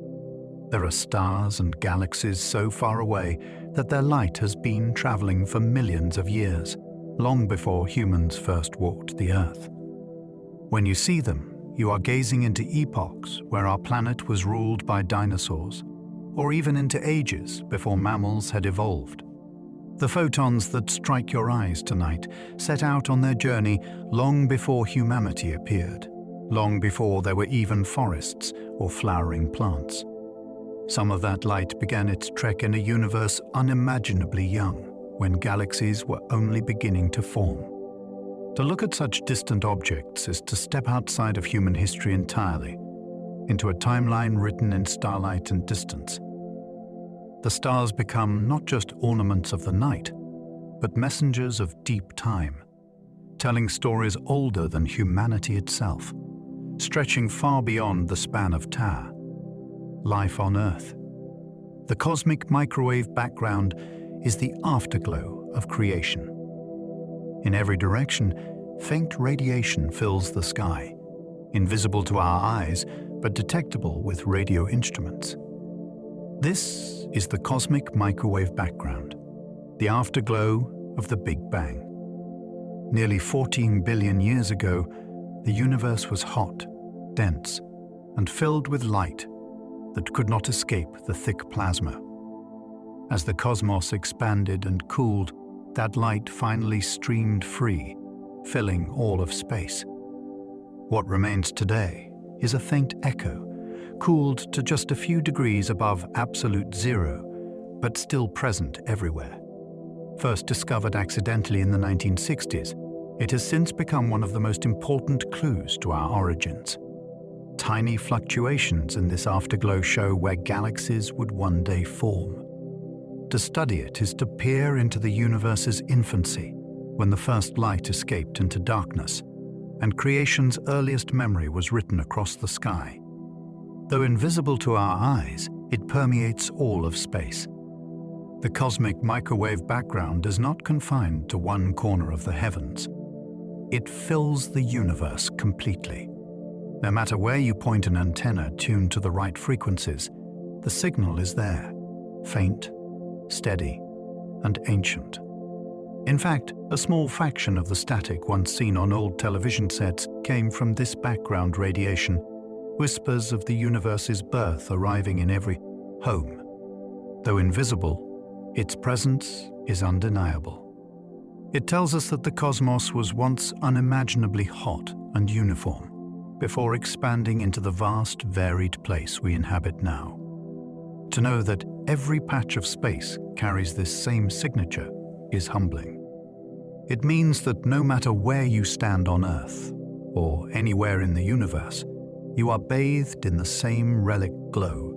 There are stars and galaxies so far away that their light has been traveling for millions of years, long before humans first walked the Earth. When you see them, you are gazing into epochs where our planet was ruled by dinosaurs, or even into ages before mammals had evolved. The photons that strike your eyes tonight set out on their journey long before humanity appeared, long before there were even forests or flowering plants. Some of that light began its trek in a universe unimaginably young, when galaxies were only beginning to form. To look at such distant objects is to step outside of human history entirely, into a timeline written in starlight and distance. The stars become not just ornaments of the night, but messengers of deep time, telling stories older than humanity itself, stretching far beyond the span of Terra. Life on Earth. The cosmic microwave background is the afterglow of creation. In every direction, faint radiation fills the sky, invisible to our eyes, but detectable with radio instruments. This is the cosmic microwave background, the afterglow of the Big Bang. Nearly 14 billion years ago, the universe was hot, dense, and filled with light that could not escape the thick plasma. As the cosmos expanded and cooled, that light finally streamed free, filling all of space. What remains today is a faint echo, cooled to just a few degrees above absolute zero, but still present everywhere. First discovered accidentally in the 1960s, it has since become one of the most important clues to our origins. Tiny fluctuations in this afterglow show where galaxies would one day form. To study it is to peer into the universe's infancy, when the first light escaped into darkness, and creation's earliest memory was written across the sky. Though invisible to our eyes, it permeates all of space. The cosmic microwave background is not confined to one corner of the heavens. It fills the universe completely. No matter where you point an antenna tuned to the right frequencies, the signal is there, faint, steady, and ancient. In fact, a small fraction of the static once seen on old television sets came from this background radiation, whispers of the universe's birth arriving in every home. Though invisible, its presence is undeniable. It tells us that the cosmos was once unimaginably hot and uniform, before expanding into the vast, varied place we inhabit now. To know that every patch of space carries this same signature is humbling. It means that no matter where you stand on Earth, or anywhere in the universe, you are bathed in the same relic glow,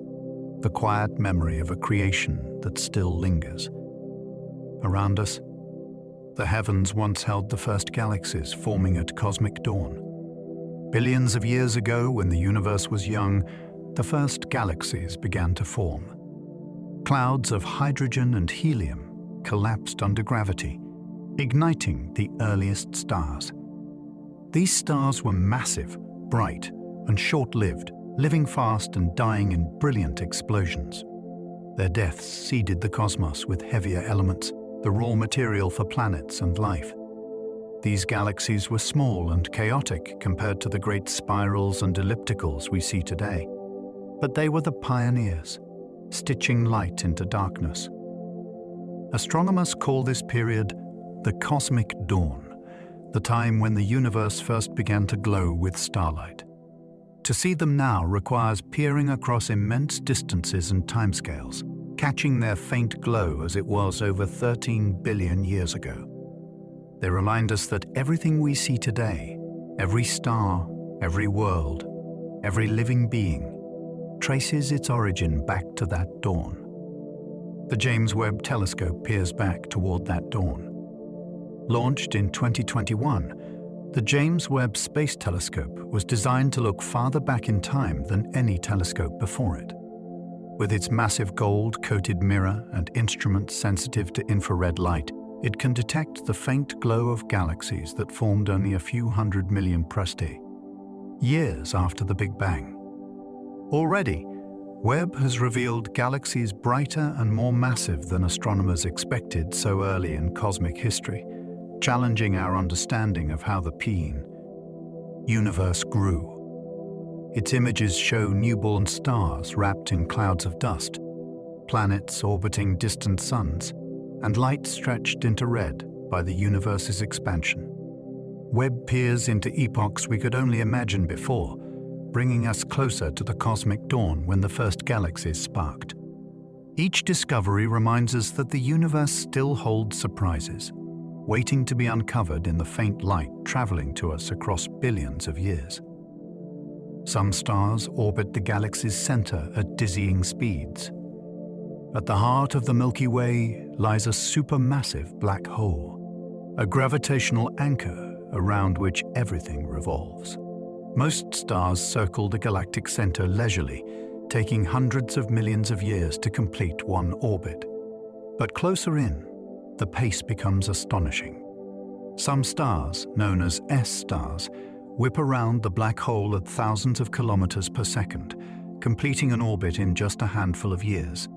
the quiet memory of a creation that still lingers. Around us, The heavens once held the first galaxies forming at cosmic dawn. Billions of years ago, when the universe was young, the first galaxies began to form. Clouds of hydrogen and helium collapsed under gravity, igniting the earliest stars. These stars were massive, bright, and short-lived, living fast and dying in brilliant explosions. Their deaths seeded the cosmos with heavier elements, the raw material for planets and life. These galaxies were small and chaotic compared to the great spirals and ellipticals we see today. But they were the pioneers, stitching light into darkness. Astronomers call this period the cosmic dawn, the time when the universe first began to glow with starlight. To see them now requires peering across immense distances and timescales, catching their faint glow as it was over 13 billion years ago. They remind us that everything we see today, every star, every world, every living being, traces its origin back to that dawn. The James Webb Telescope peers back toward that dawn. Launched in 2021, the James Webb Space Telescope was designed to look farther back in time than any telescope before it. With its massive gold-coated mirror and instruments sensitive to infrared light, it can detect the faint glow of galaxies that formed only a few 100 million Presti, years after the Big Bang. Already, Webb has revealed galaxies brighter and more massive than astronomers expected so early in cosmic history, challenging our understanding of how the universe grew. Its images show newborn stars wrapped in clouds of dust, planets orbiting distant suns, and light stretched into red by the universe's expansion. Webb peers into epochs we could only imagine before, bringing us closer to the cosmic dawn when the first galaxies sparked. Each discovery reminds us that the universe still holds surprises, waiting to be uncovered in the faint light traveling to us across billions of years. Some stars orbit the galaxy's center at dizzying speeds. At the heart of the Milky Way lies a supermassive black hole, a gravitational anchor around which everything revolves. Most stars circle the galactic center leisurely, taking hundreds of millions of years to complete one orbit. But closer in, the pace becomes astonishing. Some stars, known as S-stars, whip around the black hole at thousands of kilometers per second, completing an orbit in just a handful of years.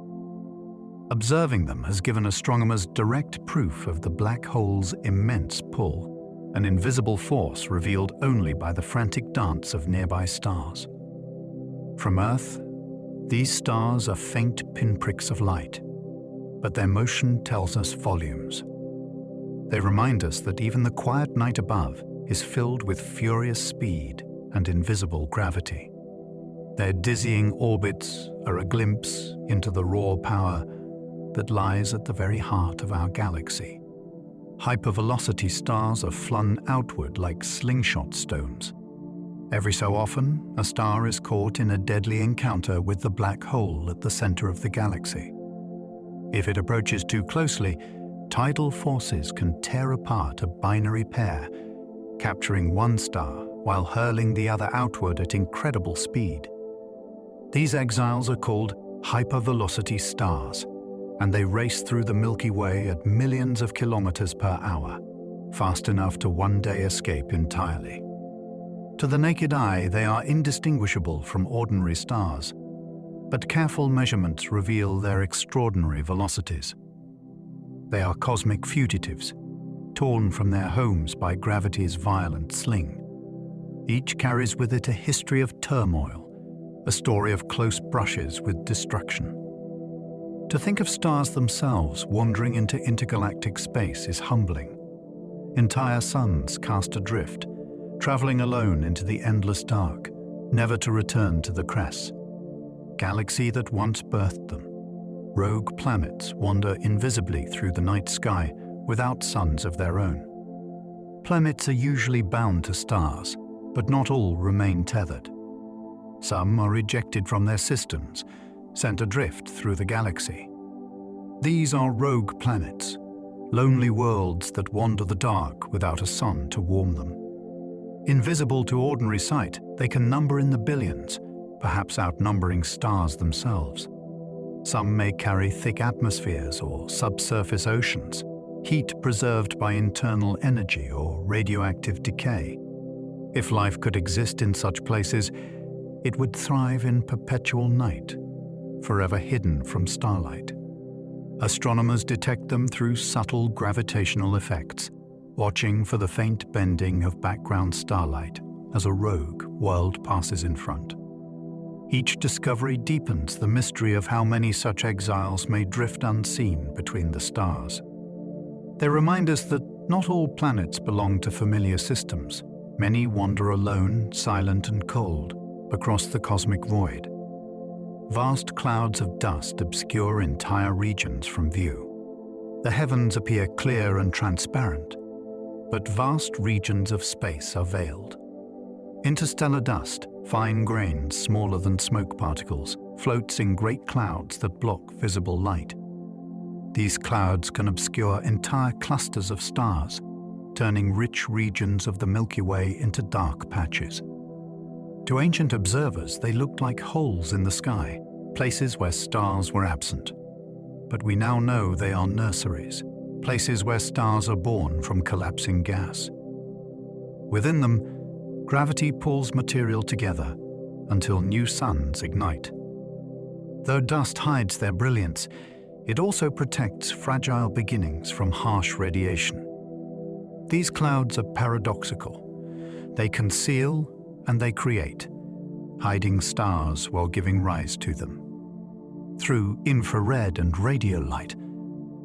Observing them has given astronomers direct proof of the black hole's immense pull, an invisible force revealed only by the frantic dance of nearby stars. From Earth, these stars are faint pinpricks of light, but their motion tells us volumes. They remind us that even the quiet night above is filled with furious speed and invisible gravity. Their dizzying orbits are a glimpse into the raw power that lies at the very heart of our galaxy. Hypervelocity stars are flung outward like slingshot stones. Every so often, a star is caught in a deadly encounter with the black hole at the center of the galaxy. If it approaches too closely, tidal forces can tear apart a binary pair, capturing one star while hurling the other outward at incredible speed. These exiles are called hypervelocity stars, and they race through the Milky Way at millions of kilometers per hour, fast enough to one day escape entirely. To the naked eye, they are indistinguishable from ordinary stars, but careful measurements reveal their extraordinary velocities. They are cosmic fugitives, torn from their homes by gravity's violent sling. Each carries with it a history of turmoil, a story of close brushes with destruction. To think of stars themselves wandering into intergalactic space is humbling. Entire suns cast adrift, traveling alone into the endless dark, never to return to the crest. Galaxy that once birthed them. Rogue planets wander invisibly through the night sky without suns of their own. Planets are usually bound to stars, but not all remain tethered. Some are ejected from their systems, sent adrift through the galaxy. These are rogue planets, lonely worlds that wander the dark without a sun to warm them. Invisible to ordinary sight, they can number in the billions, perhaps outnumbering stars themselves. Some may carry thick atmospheres or subsurface oceans, heat preserved by internal energy or radioactive decay. If life could exist in such places, it would thrive in perpetual night, forever hidden from starlight. Astronomers detect them through subtle gravitational effects, watching for the faint bending of background starlight as a rogue world passes in front. Each discovery deepens the mystery of how many such exiles may drift unseen between the stars. They remind us that not all planets belong to familiar systems. Many wander alone, silent and cold, across the cosmic void. Vast clouds of dust obscure entire regions from view. The heavens appear clear and transparent, but vast regions of space are veiled. Interstellar dust, fine grains smaller than smoke particles, floats in great clouds that block visible light. These clouds can obscure entire clusters of stars, turning rich regions of the Milky Way into dark patches. To ancient observers, they looked like holes in the sky, places where stars were absent. But we now know they are nurseries, places where stars are born from collapsing gas. Within them, gravity pulls material together until new suns ignite. Though dust hides their brilliance, it also protects fragile beginnings from harsh radiation. These clouds are paradoxical. They conceal and they create, hiding stars while giving rise to them. Through infrared and radio light,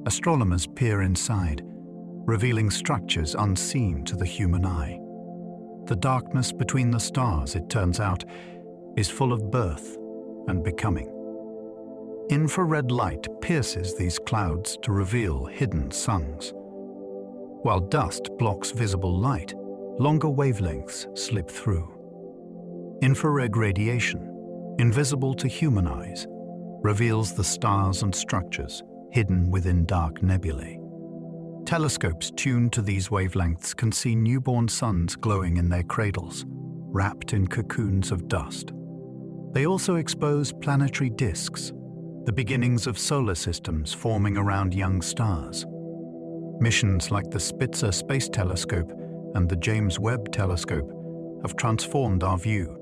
astronomers peer inside, revealing structures unseen to the human eye. The darkness between the stars, it turns out, is full of birth and becoming. Infrared light pierces these clouds to reveal hidden suns. While dust blocks visible light, longer wavelengths slip through. Infrared radiation, invisible to human eyes, reveals the stars and structures hidden within dark nebulae. Telescopes tuned to these wavelengths can see newborn suns glowing in their cradles, wrapped in cocoons of dust. They also expose planetary disks, the beginnings of solar systems forming around young stars. Missions like the Spitzer Space Telescope and the James Webb Telescope have transformed our view,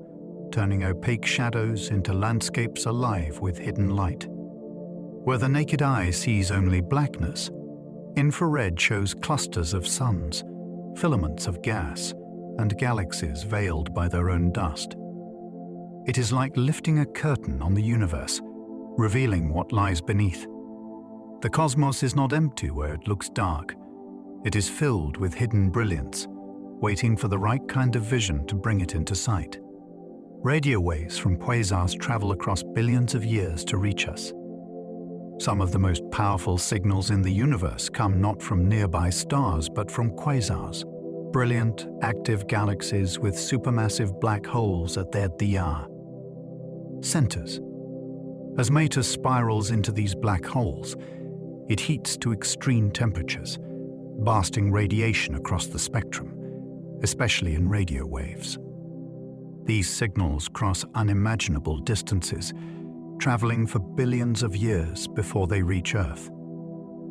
turning opaque shadows into landscapes alive with hidden light. Where the naked eye sees only blackness, infrared shows clusters of suns, filaments of gas, and galaxies veiled by their own dust. It is like lifting a curtain on the universe, revealing what lies beneath. The cosmos is not empty where it looks dark. It is filled with hidden brilliance, waiting for the right kind of vision to bring it into sight. Radio waves from quasars travel across billions of years to reach us. Some of the most powerful signals in the universe come not from nearby stars but from quasars, brilliant, active galaxies with supermassive black holes at their diyar. Centers. As matter spirals into these black holes, it heats to extreme temperatures, blasting radiation across the spectrum, especially in radio waves. These signals cross unimaginable distances, traveling for billions of years before they reach Earth.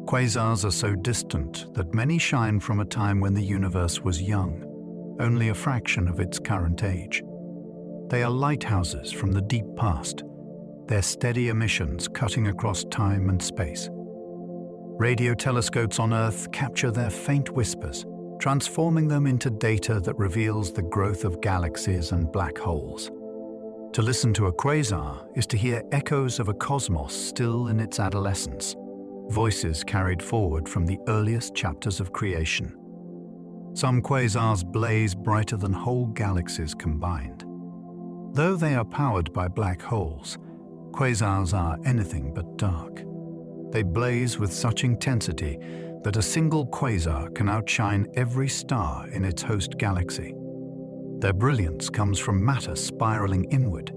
Quasars are so distant that many shine from a time when the universe was young, only a fraction of its current age. They are lighthouses from the deep past, their steady emissions cutting across time and space. Radio telescopes on Earth capture their faint whispers, transforming them into data that reveals the growth of galaxies and black holes. To listen to a quasar is to hear echoes of a cosmos still in its adolescence, voices carried forward from the earliest chapters of creation. Some quasars blaze brighter than whole galaxies combined. Though they are powered by black holes, quasars are anything but dark. They blaze with such intensity that a single quasar can outshine every star in its host galaxy. Their brilliance comes from matter spiraling inward,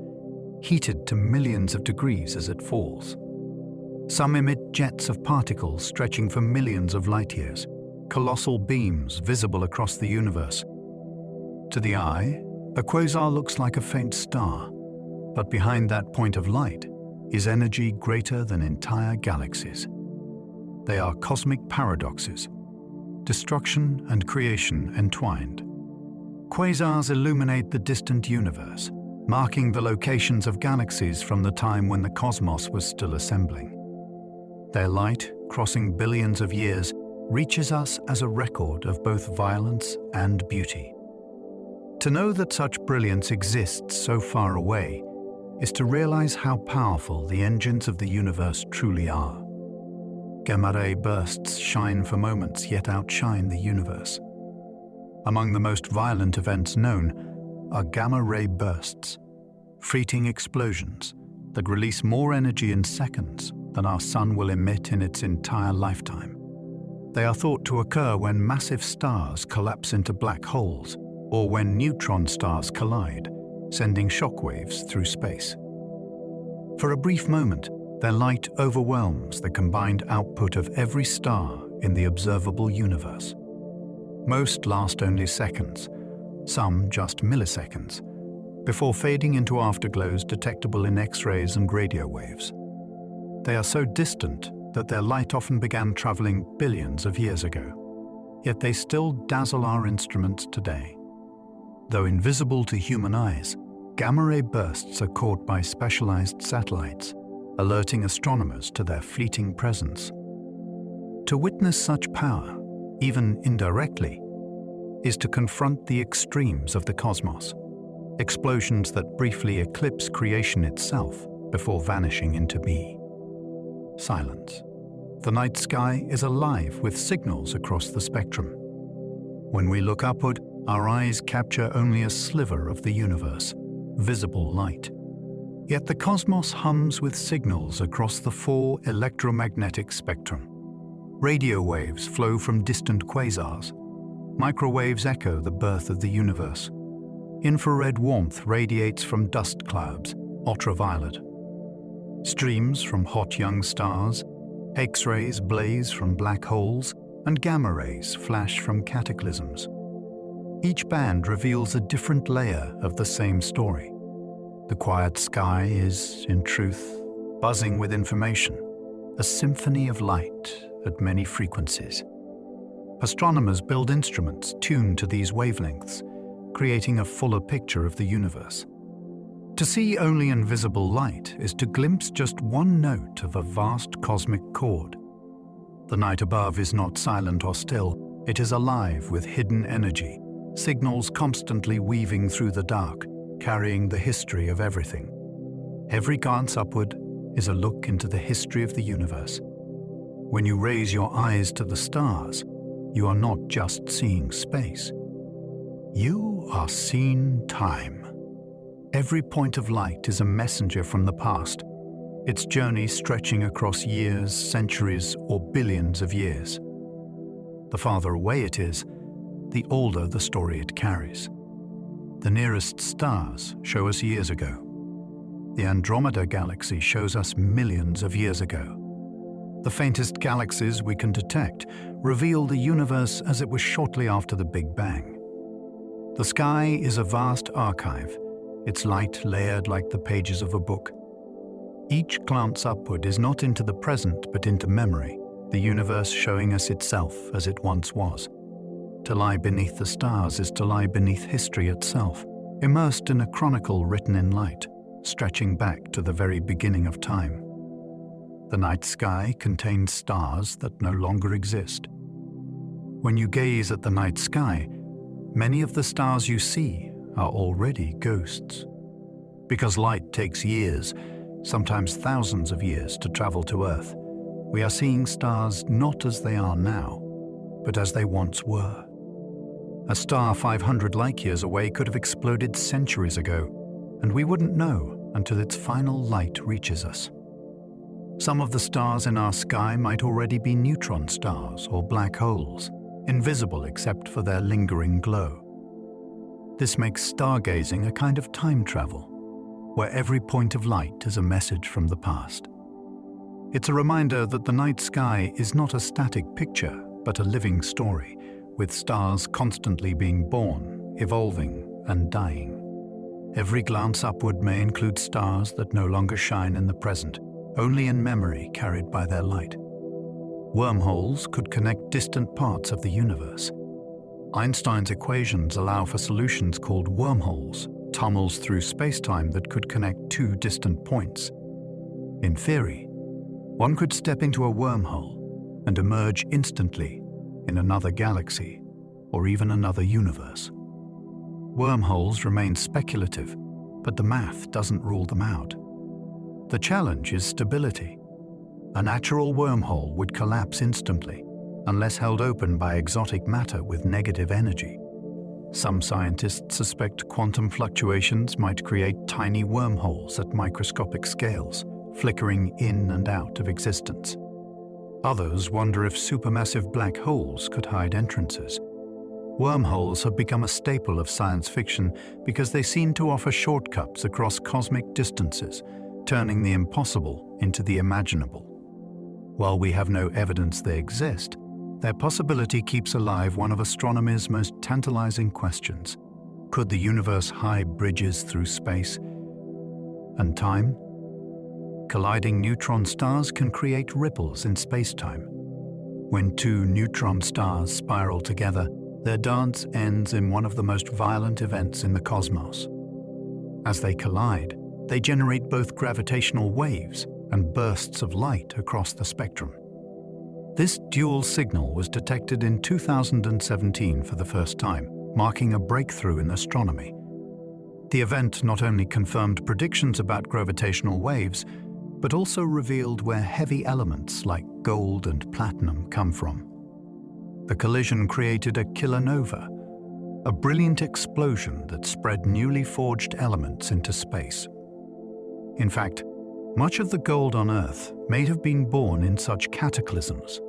heated to millions of degrees as it falls. Some emit jets of particles stretching for millions of light years, colossal beams visible across the universe. To the eye, a quasar looks like a faint star, but behind that point of light is energy greater than entire galaxies. They are cosmic paradoxes, destruction and creation entwined. Quasars illuminate the distant universe, marking the locations of galaxies from the time when the cosmos was still assembling. Their light, crossing billions of years, reaches us as a record of both violence and beauty. To know that such brilliance exists so far away is to realize how powerful the engines of the universe truly are. Gamma-ray bursts shine for moments yet outshine the universe. Among the most violent events known are gamma-ray bursts, fleeting explosions that release more energy in seconds than our sun will emit in its entire lifetime. They are thought to occur when massive stars collapse into black holes or when neutron stars collide, sending shockwaves through space. For a brief moment, their light overwhelms the combined output of every star in the observable universe. Most last only seconds, some just milliseconds, before fading into afterglows detectable in X-rays and radio waves. They are so distant that their light often began traveling billions of years ago, yet they still dazzle our instruments today. Though invisible to human eyes, gamma-ray bursts are caught by specialized satellites, alerting astronomers to their fleeting presence. To witness such power, even indirectly, is to confront the extremes of the cosmos, explosions that briefly eclipse creation itself before vanishing into me. Silence. The night sky is alive with signals across the spectrum. When we look upward, our eyes capture only a sliver of the universe, visible light. Yet the cosmos hums with signals across the full electromagnetic spectrum. Radio waves flow from distant quasars. Microwaves echo the birth of the universe. Infrared warmth radiates from dust clouds, ultraviolet. Streams from hot young stars, X-rays blaze from black holes, and gamma rays flash from cataclysms. Each band reveals a different layer of the same story. The quiet sky is, in truth, buzzing with information, a symphony of light at many frequencies. Astronomers build instruments tuned to these wavelengths, creating a fuller picture of the universe. To see only invisible light is to glimpse just one note of a vast cosmic chord. The night above is not silent or still, it is alive with hidden energy, signals constantly weaving through the dark, carrying the history of everything. Every glance upward is a look into the history of the universe. When you raise your eyes to the stars, you are not just seeing space. You are seeing time. Every point of light is a messenger from the past, its journey stretching across years, centuries, or billions of years. The farther away it is, the older the story it carries. The nearest stars show us years ago. The Andromeda galaxy shows us millions of years ago. The faintest galaxies we can detect reveal the universe as it was shortly after the Big Bang. The sky is a vast archive, its light layered like the pages of a book. Each glance upward is not into the present but into memory, the universe showing us itself as it once was. To lie beneath the stars is to lie beneath history itself, immersed in a chronicle written in light, stretching back to the very beginning of time. The night sky contains stars that no longer exist. When you gaze at the night sky, many of the stars you see are already ghosts. Because light takes years, sometimes thousands of years, to travel to Earth, we are seeing stars not as they are now, but as they once were. A star 500 light-years away could have exploded centuries ago, and we wouldn't know until its final light reaches us. Some of the stars in our sky might already be neutron stars or black holes, invisible except for their lingering glow. This makes stargazing a kind of time travel, where every point of light is a message from the past. It's a reminder that the night sky is not a static picture, but a living story, with stars constantly being born, evolving, and dying. Every glance upward may include stars that no longer shine in the present, only in memory carried by their light. Wormholes could connect distant parts of the universe. Einstein's equations allow for solutions called wormholes, tunnels through space-time that could connect two distant points. In theory, one could step into a wormhole and emerge instantly in another galaxy or even another universe. Wormholes remain speculative, but the math doesn't rule them out. The challenge is stability. A natural wormhole would collapse instantly unless held open by exotic matter with negative energy. Some scientists suspect quantum fluctuations might create tiny wormholes at microscopic scales, flickering in and out of existence. Others wonder if supermassive black holes could hide entrances. Wormholes have become a staple of science fiction because they seem to offer shortcuts across cosmic distances, turning the impossible into the imaginable. While we have no evidence they exist, their possibility keeps alive one of astronomy's most tantalizing questions. Could the universe hide bridges through space and time? Colliding neutron stars can create ripples in space-time. When two neutron stars spiral together, their dance ends in one of the most violent events in the cosmos. As they collide, they generate both gravitational waves and bursts of light across the spectrum. This dual signal was detected in 2017 for the first time, marking a breakthrough in astronomy. The event not only confirmed predictions about gravitational waves, but also revealed where heavy elements like gold and platinum come from. The collision created a kilonova, a brilliant explosion that spread newly forged elements into space. In fact, much of the gold on Earth may have been born in such cataclysms.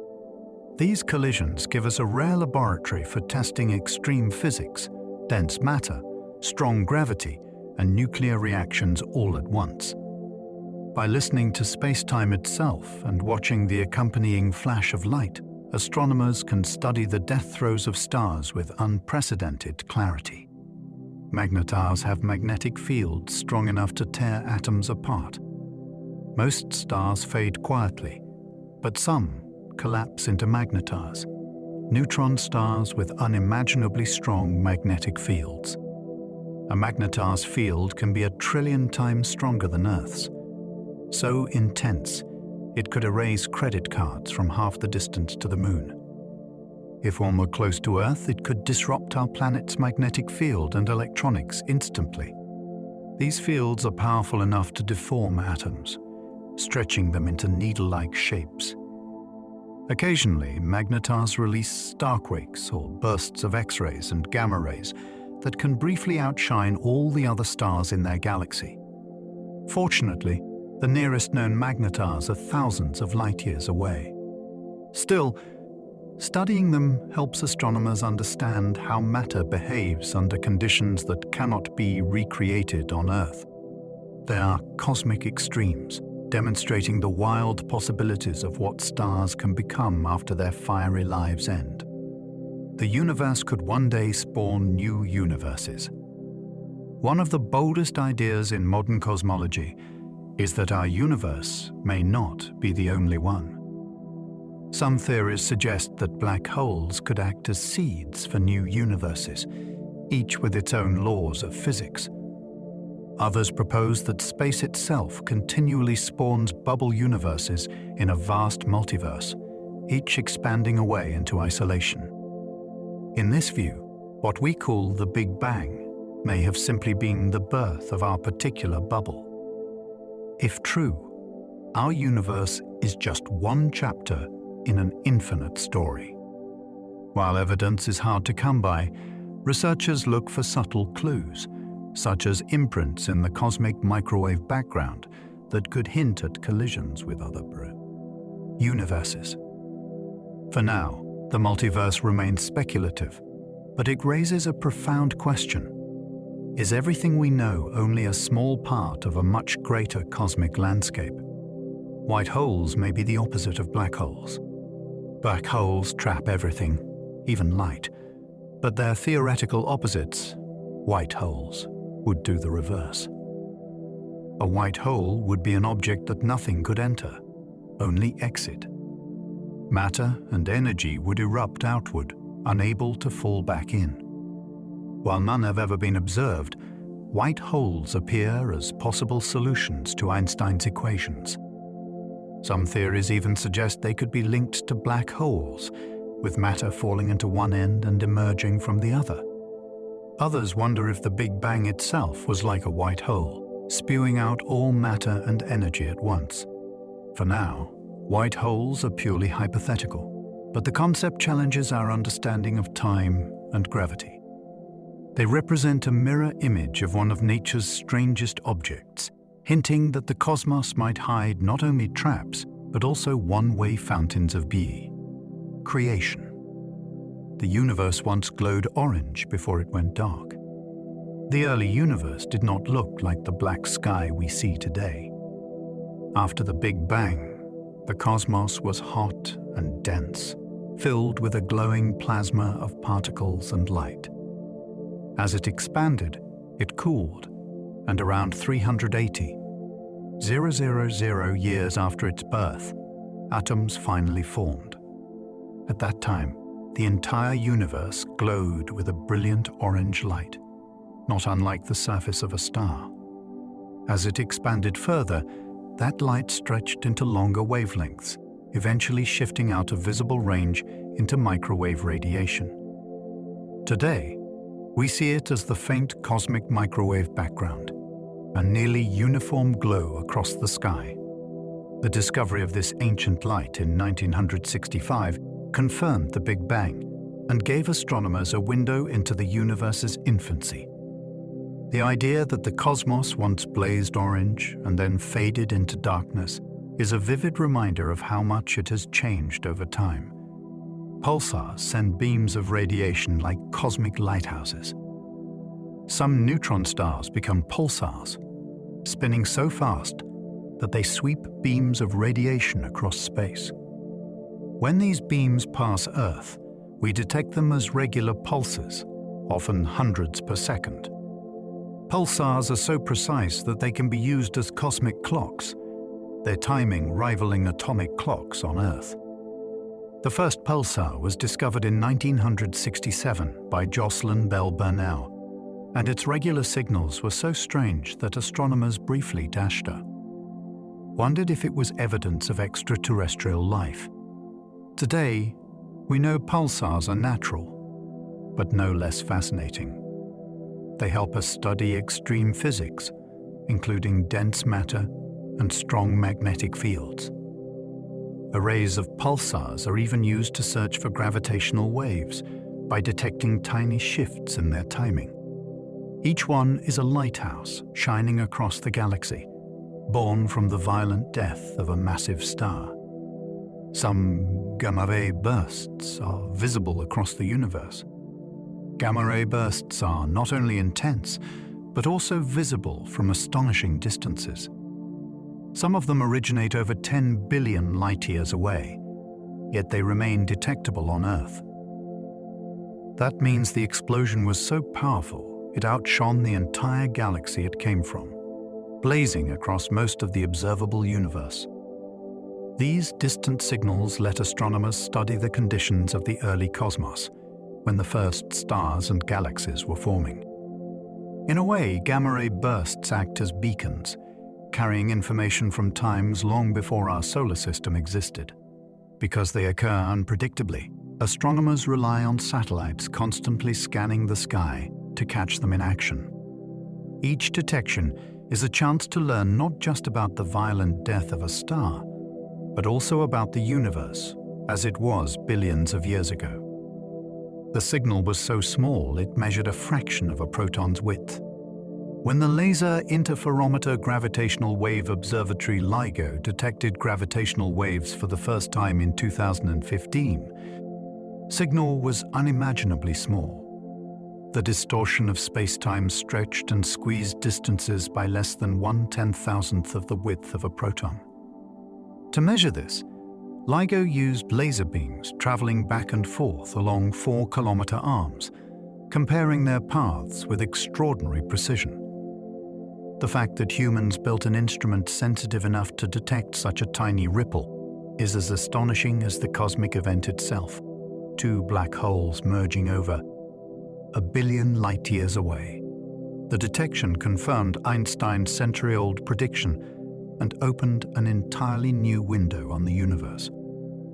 These collisions give us a rare laboratory for testing extreme physics, dense matter, strong gravity, and nuclear reactions all at once. By listening to space-time itself and watching the accompanying flash of light, astronomers can study the death throes of stars with unprecedented clarity. Magnetars have magnetic fields strong enough to tear atoms apart. Most stars fade quietly, but some collapse into magnetars, neutron stars with unimaginably strong magnetic fields. A magnetar's field can be 1 trillion times stronger than Earth's. So intense, it could erase credit cards from half the distance to the Moon. If one were close to Earth, it could disrupt our planet's magnetic field and electronics instantly. These fields are powerful enough to deform atoms, stretching them into needle-like shapes. Occasionally, magnetars release starquakes or bursts of X-rays and gamma rays that can briefly outshine all the other stars in their galaxy. Fortunately, the nearest known magnetars are thousands of light-years away. Still, studying them helps astronomers understand how matter behaves under conditions that cannot be recreated on Earth. They are cosmic extremes, demonstrating the wild possibilities of what stars can become after their fiery lives end. The universe could one day spawn new universes. One of the boldest ideas in modern cosmology is that our universe may not be the only one. Some theories suggest that black holes could act as seeds for new universes, each with its own laws of physics. Others propose that space itself continually spawns bubble universes in a vast multiverse, each expanding away into isolation. In this view, what we call the Big Bang may have simply been the birth of our particular bubble. If true, our universe is just one chapter in an infinite story. While evidence is hard to come by, researchers look for subtle clues, such as imprints in the cosmic microwave background that could hint at collisions with other universes. For now, the multiverse remains speculative, but it raises a profound question. Is everything we know only a small part of a much greater cosmic landscape? White holes may be the opposite of black holes. Black holes trap everything, even light, but their theoretical opposites, white holes, would do the reverse. A white hole would be an object that nothing could enter, only exit. Matter and energy would erupt outward, unable to fall back in. While none have ever been observed, white holes appear as possible solutions to Einstein's equations. Some theories even suggest they could be linked to black holes, with matter falling into one end and emerging from the other. Others wonder if the Big Bang itself was like a white hole, spewing out all matter and energy at once. For now, white holes are purely hypothetical, but the concept challenges our understanding of time and gravity. They represent a mirror image of one of nature's strangest objects, hinting that the cosmos might hide not only traps, but also one-way fountains of being. Creation. The universe once glowed orange before it went dark. The early universe did not look like the black sky we see today. After the Big Bang, the cosmos was hot and dense, filled with a glowing plasma of particles and light. As it expanded, it cooled, and around 380,000 years after its birth, atoms finally formed. At that time, the entire universe glowed with a brilliant orange light, not unlike the surface of a star. As it expanded further, that light stretched into longer wavelengths, eventually shifting out of visible range into microwave radiation. Today, we see it as the faint cosmic microwave background, a nearly uniform glow across the sky. The discovery of this ancient light in 1965 confirmed the Big Bang and gave astronomers a window into the universe's infancy. The idea that the cosmos once blazed orange and then faded into darkness is a vivid reminder of how much it has changed over time. Pulsars send beams of radiation like cosmic lighthouses. Some neutron stars become pulsars, spinning so fast that they sweep beams of radiation across space. When these beams pass Earth, we detect them as regular pulses, often hundreds per second. Pulsars are so precise that they can be used as cosmic clocks, their timing rivaling atomic clocks on Earth. The first pulsar was discovered in 1967 by Jocelyn Bell Burnell, and its regular signals were so strange that astronomers briefly dashed her. Wondered if it was evidence of extraterrestrial life. Today, we know pulsars are natural, but no less fascinating. They help us study extreme physics, including dense matter and strong magnetic fields. Arrays of pulsars are even used to search for gravitational waves by detecting tiny shifts in their timing. Each one is a lighthouse shining across the galaxy, born from the violent death of a massive star. Some gamma-ray bursts are visible across the universe. Gamma-ray bursts are not only intense, but also visible from astonishing distances. Some of them originate over 10 billion light-years away, yet they remain detectable on Earth. That means the explosion was so powerful it outshone the entire galaxy it came from, blazing across most of the observable universe. These distant signals let astronomers study the conditions of the early cosmos, when the first stars and galaxies were forming. In a way, gamma-ray bursts act as beacons, carrying information from times long before our solar system existed. Because they occur unpredictably, astronomers rely on satellites constantly scanning the sky to catch them in action. Each detection is a chance to learn not just about the violent death of a star, but also about the universe as it was billions of years ago. The signal was so small it measured a fraction of a proton's width. When the Laser Interferometer Gravitational Wave Observatory LIGO detected gravitational waves for the first time in 2015, signal was unimaginably small. The distortion of space-time stretched and squeezed distances by less than 1/10,000th of the width of a proton. To measure this, LIGO used laser beams traveling back and forth along 4-kilometer arms, comparing their paths with extraordinary precision. The fact that humans built an instrument sensitive enough to detect such a tiny ripple is as astonishing as the cosmic event itself, 2 black holes merging over 1 billion light-years away. The detection confirmed Einstein's century-old prediction and opened an entirely new window on the universe.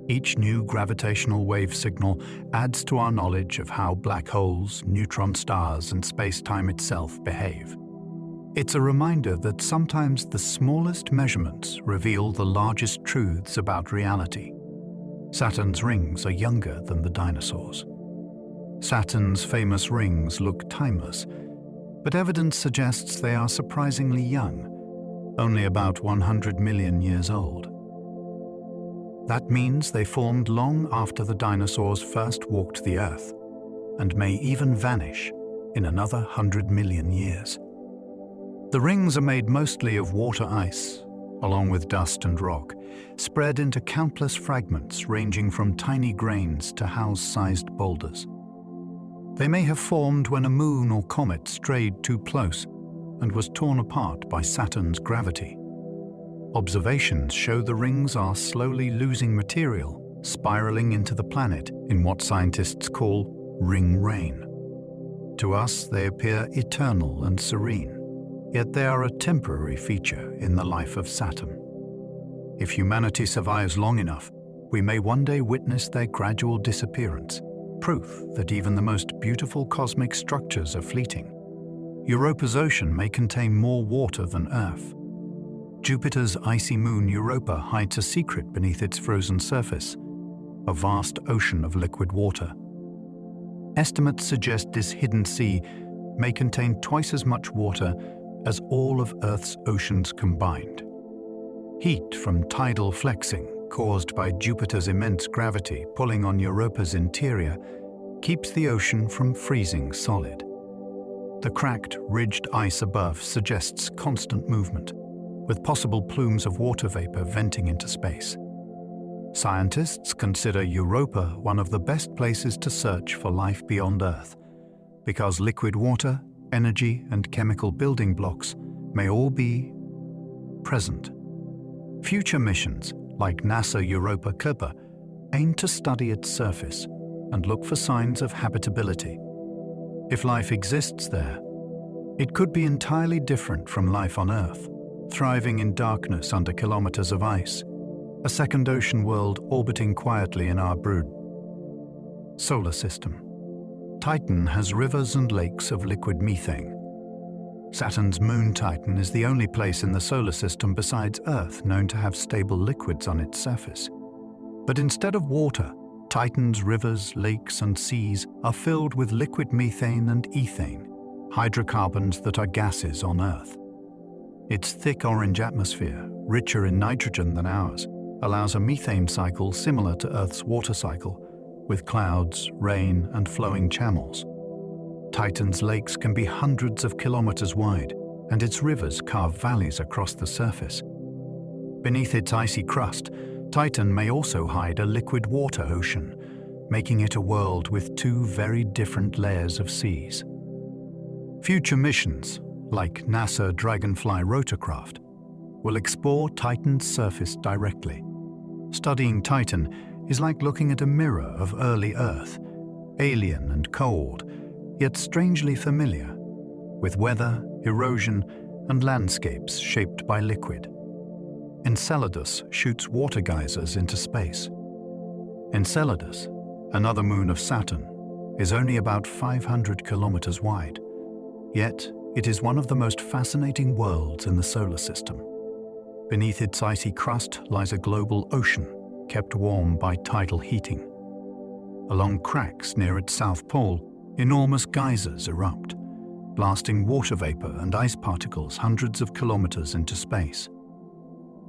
Each new gravitational wave signal adds to our knowledge of how black holes, neutron stars, and space-time itself behave. It's a reminder that sometimes the smallest measurements reveal the largest truths about reality. Saturn's rings are younger than the dinosaurs. Saturn's famous rings look timeless, but evidence suggests they are surprisingly young, only about 100 million years old. That means they formed long after the dinosaurs first walked the Earth, and may even vanish in another 100 million years. The rings are made mostly of water ice, along with dust and rock, spread into countless fragments ranging from tiny grains to house-sized boulders. They may have formed when a moon or comet strayed too close and was torn apart by Saturn's gravity. Observations show the rings are slowly losing material, spiraling into the planet in what scientists call ring rain. To us, they appear eternal and serene, yet they are a temporary feature in the life of Saturn. If humanity survives long enough, we may one day witness their gradual disappearance, proof that even the most beautiful cosmic structures are fleeting. Europa's ocean may contain more water than Earth. Jupiter's icy moon Europa hides a secret beneath its frozen surface, a vast ocean of liquid water. Estimates suggest this hidden sea may contain twice as much water as all of Earth's oceans combined. Heat from tidal flexing, caused by Jupiter's immense gravity pulling on Europa's interior, keeps the ocean from freezing solid. The cracked, ridged ice above suggests constant movement, with possible plumes of water vapor venting into space. Scientists consider Europa one of the best places to search for life beyond Earth, because liquid water, energy, and chemical building blocks may all be present. Future missions, like NASA Europa Clipper, aim to study its surface and look for signs of habitability. If life exists there, it could be entirely different from life on Earth, thriving in darkness under kilometers of ice, a second ocean world orbiting quietly in our brood. Solar System. Titan has rivers and lakes of liquid methane. Saturn's moon Titan is the only place in the solar system besides Earth known to have stable liquids on its surface. But instead of water, Titan's rivers, lakes, and seas are filled with liquid methane and ethane, hydrocarbons that are gases on Earth. Its thick orange atmosphere, richer in nitrogen than ours, allows a methane cycle similar to Earth's water cycle, with clouds, rain, and flowing channels. Titan's lakes can be hundreds of kilometers wide, and its rivers carve valleys across the surface. Beneath its icy crust, Titan may also hide a liquid water ocean, making it a world with 2 very different layers of seas. Future missions, like NASA Dragonfly rotorcraft, will explore Titan's surface directly. Studying Titan is like looking at a mirror of early Earth, alien and cold, yet strangely familiar, with weather, erosion, and landscapes shaped by liquid. Enceladus shoots water geysers into space. Enceladus, another moon of Saturn, is only about 500 kilometers wide, yet it is one of the most fascinating worlds in the solar system. Beneath its icy crust lies a global ocean, kept warm by tidal heating. Along cracks near its south pole, enormous geysers erupt, blasting water vapor and ice particles hundreds of kilometers into space.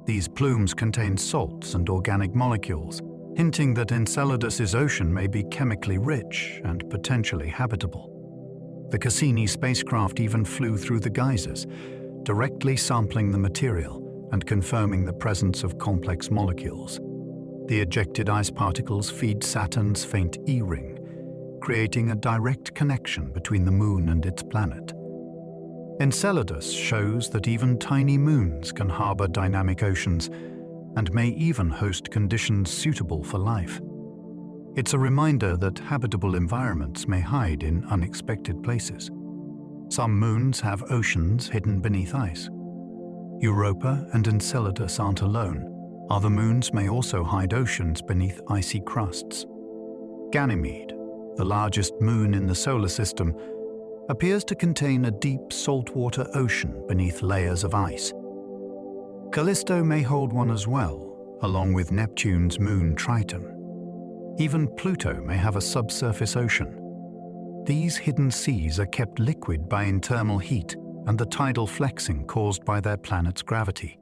These plumes contain salts and organic molecules, hinting that Enceladus's ocean may be chemically rich and potentially habitable. The Cassini spacecraft even flew through the geysers, directly sampling the material, and confirming the presence of complex molecules. The ejected ice particles feed Saturn's faint E-ring, creating a direct connection between the Moon and its planet. Enceladus shows that even tiny moons can harbor dynamic oceans and may even host conditions suitable for life. It's a reminder that habitable environments may hide in unexpected places. Some moons have oceans hidden beneath ice. Europa and Enceladus aren't alone. Other moons may also hide oceans beneath icy crusts. Ganymede, the largest moon in the solar system, appears to contain a deep saltwater ocean beneath layers of ice. Callisto may hold one as well, along with Neptune's moon Triton. Even Pluto may have a subsurface ocean. These hidden seas are kept liquid by internal heat and the tidal flexing caused by their planet's gravity.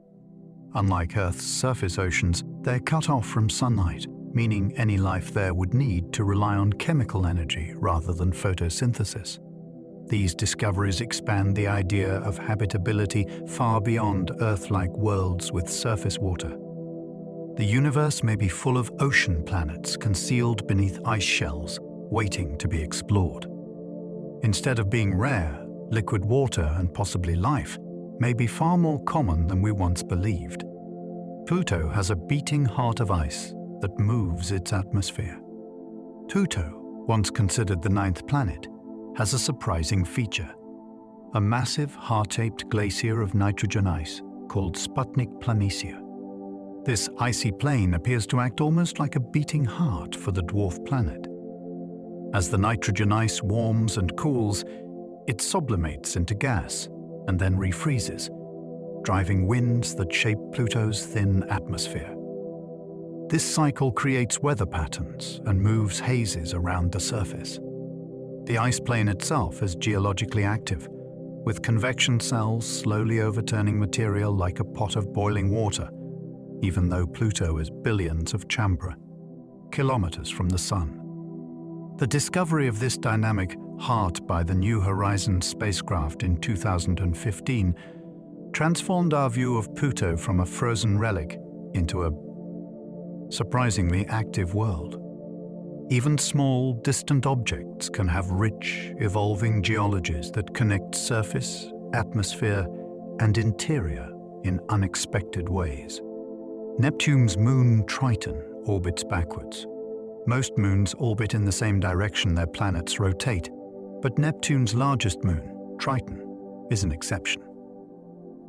Unlike Earth's surface oceans, they're cut off from sunlight, meaning any life there would need to rely on chemical energy rather than photosynthesis. These discoveries expand the idea of habitability far beyond Earth-like worlds with surface water. The universe may be full of ocean planets concealed beneath ice shells, waiting to be explored. Instead of being rare, liquid water and possibly life may be far more common than we once believed. Pluto has a beating heart of ice that moves its atmosphere. Pluto, once considered the ninth planet, has a surprising feature: a massive heart-shaped glacier of nitrogen ice called Sputnik Planitia. This icy plain appears to act almost like a beating heart for the dwarf planet. As the nitrogen ice warms and cools, it sublimates into gas and then refreezes, driving winds that shape Pluto's thin atmosphere. This cycle creates weather patterns and moves hazes around the surface. The ice plain itself is geologically active, with convection cells slowly overturning material like a pot of boiling water, even though Pluto is billions of Champra, kilometers from the Sun. The discovery of this dynamic heart by the New Horizons spacecraft in 2015 transformed our view of Pluto from a frozen relic into a surprisingly active world. Even small, distant objects can have rich, evolving geologies that connect surface, atmosphere, and interior in unexpected ways. Neptune's moon Triton orbits backwards. Most moons orbit in the same direction their planets rotate, but Neptune's largest moon, Triton, is an exception.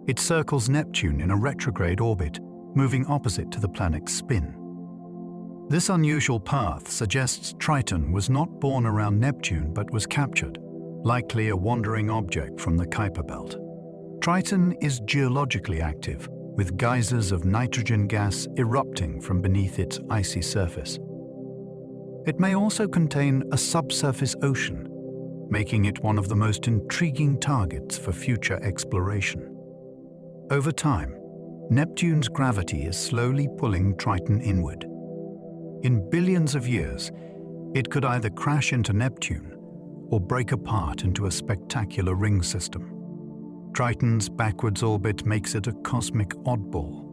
It circles Neptune in a retrograde orbit, moving opposite to the planet's spin. This unusual path suggests Triton was not born around Neptune but was captured, likely a wandering object from the Kuiper Belt. Triton is geologically active, with geysers of nitrogen gas erupting from beneath its icy surface. It may also contain a subsurface ocean, making it one of the most intriguing targets for future exploration. Over time, Neptune's gravity is slowly pulling Triton inward. In billions of years, it could either crash into Neptune or break apart into a spectacular ring system. Triton's backwards orbit makes it a cosmic oddball,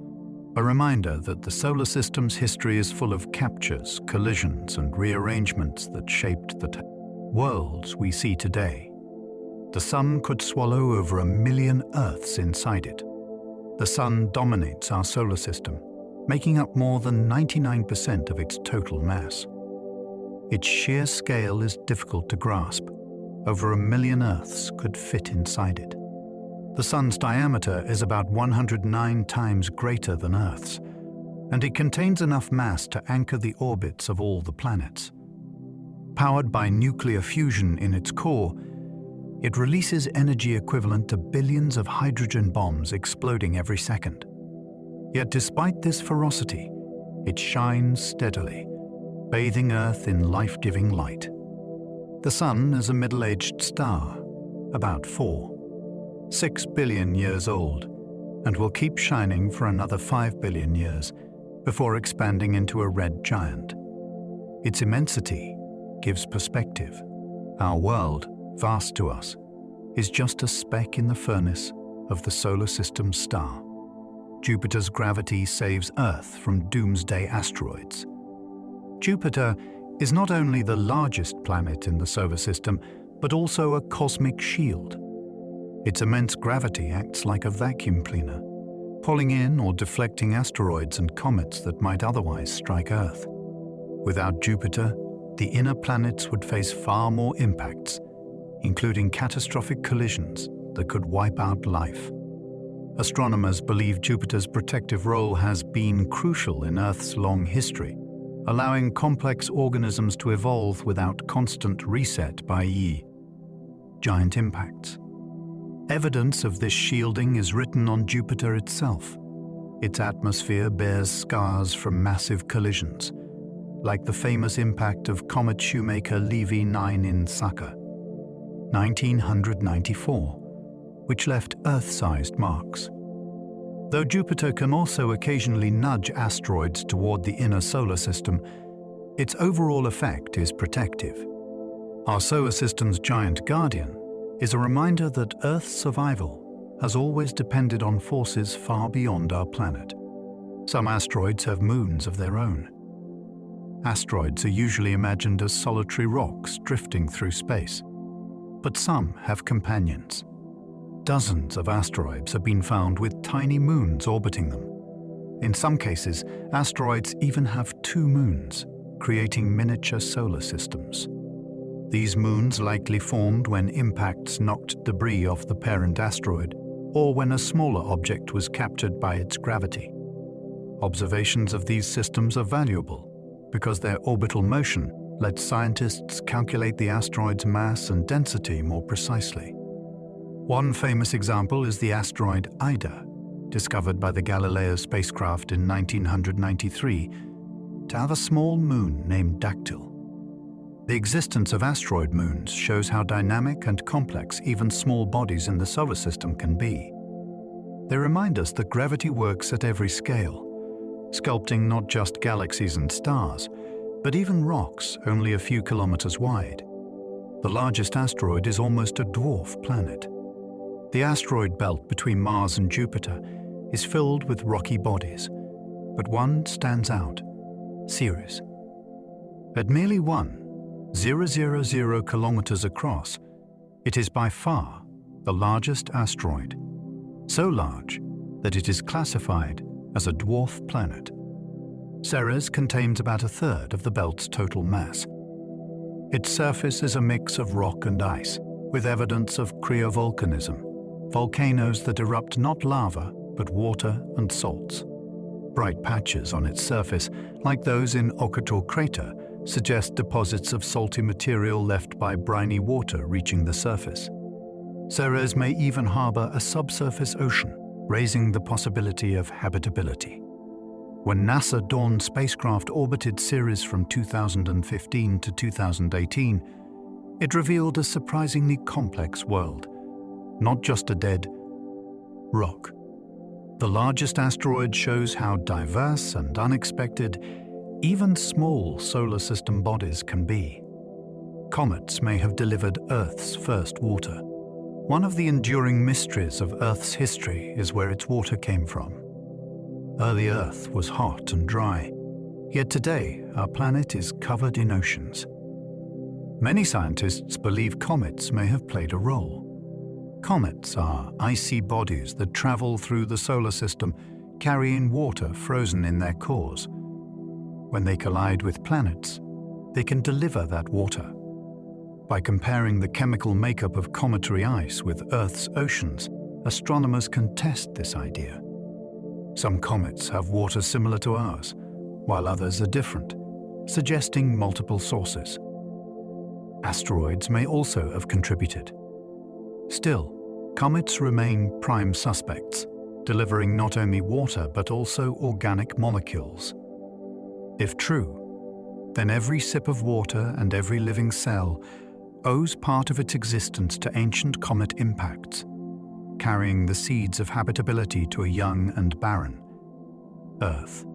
a reminder that the solar system's history is full of captures, collisions, and rearrangements that shaped the worlds we see today. The Sun could swallow over 1 million Earths inside it. The Sun dominates our solar system, making up more than 99% of its total mass. Its sheer scale is difficult to grasp. Over 1 million Earths could fit inside it. The Sun's diameter is about 109 times greater than Earth's, and it contains enough mass to anchor the orbits of all the planets. Powered by nuclear fusion in its core, it releases energy equivalent to billions of hydrogen bombs exploding every second. Yet despite this ferocity, it shines steadily, bathing Earth in life-giving light. The Sun is a middle-aged star, about 6 billion years old, and will keep shining for another 5 billion years before expanding into a red giant. Its immensity gives perspective. Our world, vast to us, is just a speck in the furnace of the solar system's star. Jupiter's gravity saves Earth from doomsday asteroids. Jupiter is not only the largest planet in the solar system, but also a cosmic shield. Its immense gravity acts like a vacuum cleaner, pulling in or deflecting asteroids and comets that might otherwise strike Earth. Without Jupiter, the inner planets would face far more impacts, including catastrophic collisions that could wipe out life. Astronomers believe Jupiter's protective role has been crucial in Earth's long history, allowing complex organisms to evolve without constant reset by giant impacts. Evidence of this shielding is written on Jupiter itself. Its atmosphere bears scars from massive collisions, like the famous impact of comet Shoemaker Levy 9 in Sucker, 1994, which left Earth-sized marks. Though Jupiter can also occasionally nudge asteroids toward the inner solar system, its overall effect is protective. Our solar system's giant guardian is a reminder that Earth's survival has always depended on forces far beyond our planet. Some asteroids have moons of their own. Asteroids are usually imagined as solitary rocks drifting through space, but some have companions. Dozens of asteroids have been found with tiny moons orbiting them. In some cases, asteroids even have two moons, creating miniature solar systems. These moons likely formed when impacts knocked debris off the parent asteroid, or when a smaller object was captured by its gravity. Observations of these systems are valuable because their orbital motion lets scientists calculate the asteroid's mass and density more precisely. One famous example is the asteroid Ida, discovered by the Galileo spacecraft in 1993, to have a small moon named Dactyl. The existence of asteroid moons shows how dynamic and complex even small bodies in the solar system can be. They remind us that gravity works at every scale, sculpting not just galaxies and stars, but even rocks only a few kilometers wide. The largest asteroid is almost a dwarf planet. The asteroid belt between Mars and Jupiter is filled with rocky bodies, but one stands out: Ceres. At merely 1,000 kilometers across, it is by far the largest asteroid, so large that it is classified as a dwarf planet. Ceres contains about a third of the belt's total mass. Its surface is a mix of rock and ice, with evidence of cryovolcanism, volcanoes that erupt not lava, but water and salts. Bright patches on its surface, like those in Okator crater, suggest deposits of salty material left by briny water reaching the surface. Ceres may even harbor a subsurface ocean, raising the possibility of habitability. When NASA Dawn spacecraft orbited Ceres from 2015 to 2018, it revealed a surprisingly complex world, not just a dead rock. The largest asteroid shows how diverse and unexpected even small solar system bodies can be. Comets may have delivered Earth's first water. One of the enduring mysteries of Earth's history is where its water came from. Early Earth was hot and dry, yet today our planet is covered in oceans. Many scientists believe comets may have played a role. Comets are icy bodies that travel through the solar system, carrying water frozen in their cores. When they collide with planets, they can deliver that water. By comparing the chemical makeup of cometary ice with Earth's oceans, astronomers can test this idea. Some comets have water similar to ours, while others are different, suggesting multiple sources. Asteroids may also have contributed. Still, comets remain prime suspects, delivering not only water but also organic molecules. If true, then every sip of water and every living cell owes part of its existence to ancient comet impacts, carrying the seeds of habitability to a young and barren Earth.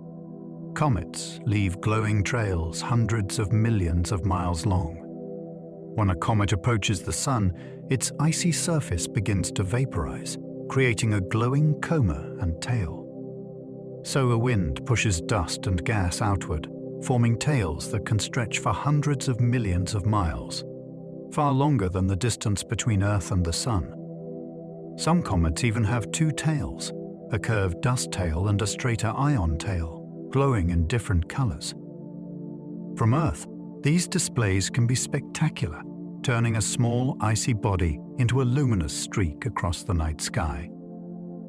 Comets leave glowing trails hundreds of millions of miles long. When a comet approaches the Sun, its icy surface begins to vaporize, creating a glowing coma and tail. Solar wind pushes dust and gas outward, forming tails that can stretch for hundreds of millions of miles, far longer than the distance between Earth and the Sun. Some comets even have two tails, a curved dust tail and a straighter ion tail, glowing in different colors. From Earth, these displays can be spectacular, turning a small icy body into a luminous streak across the night sky.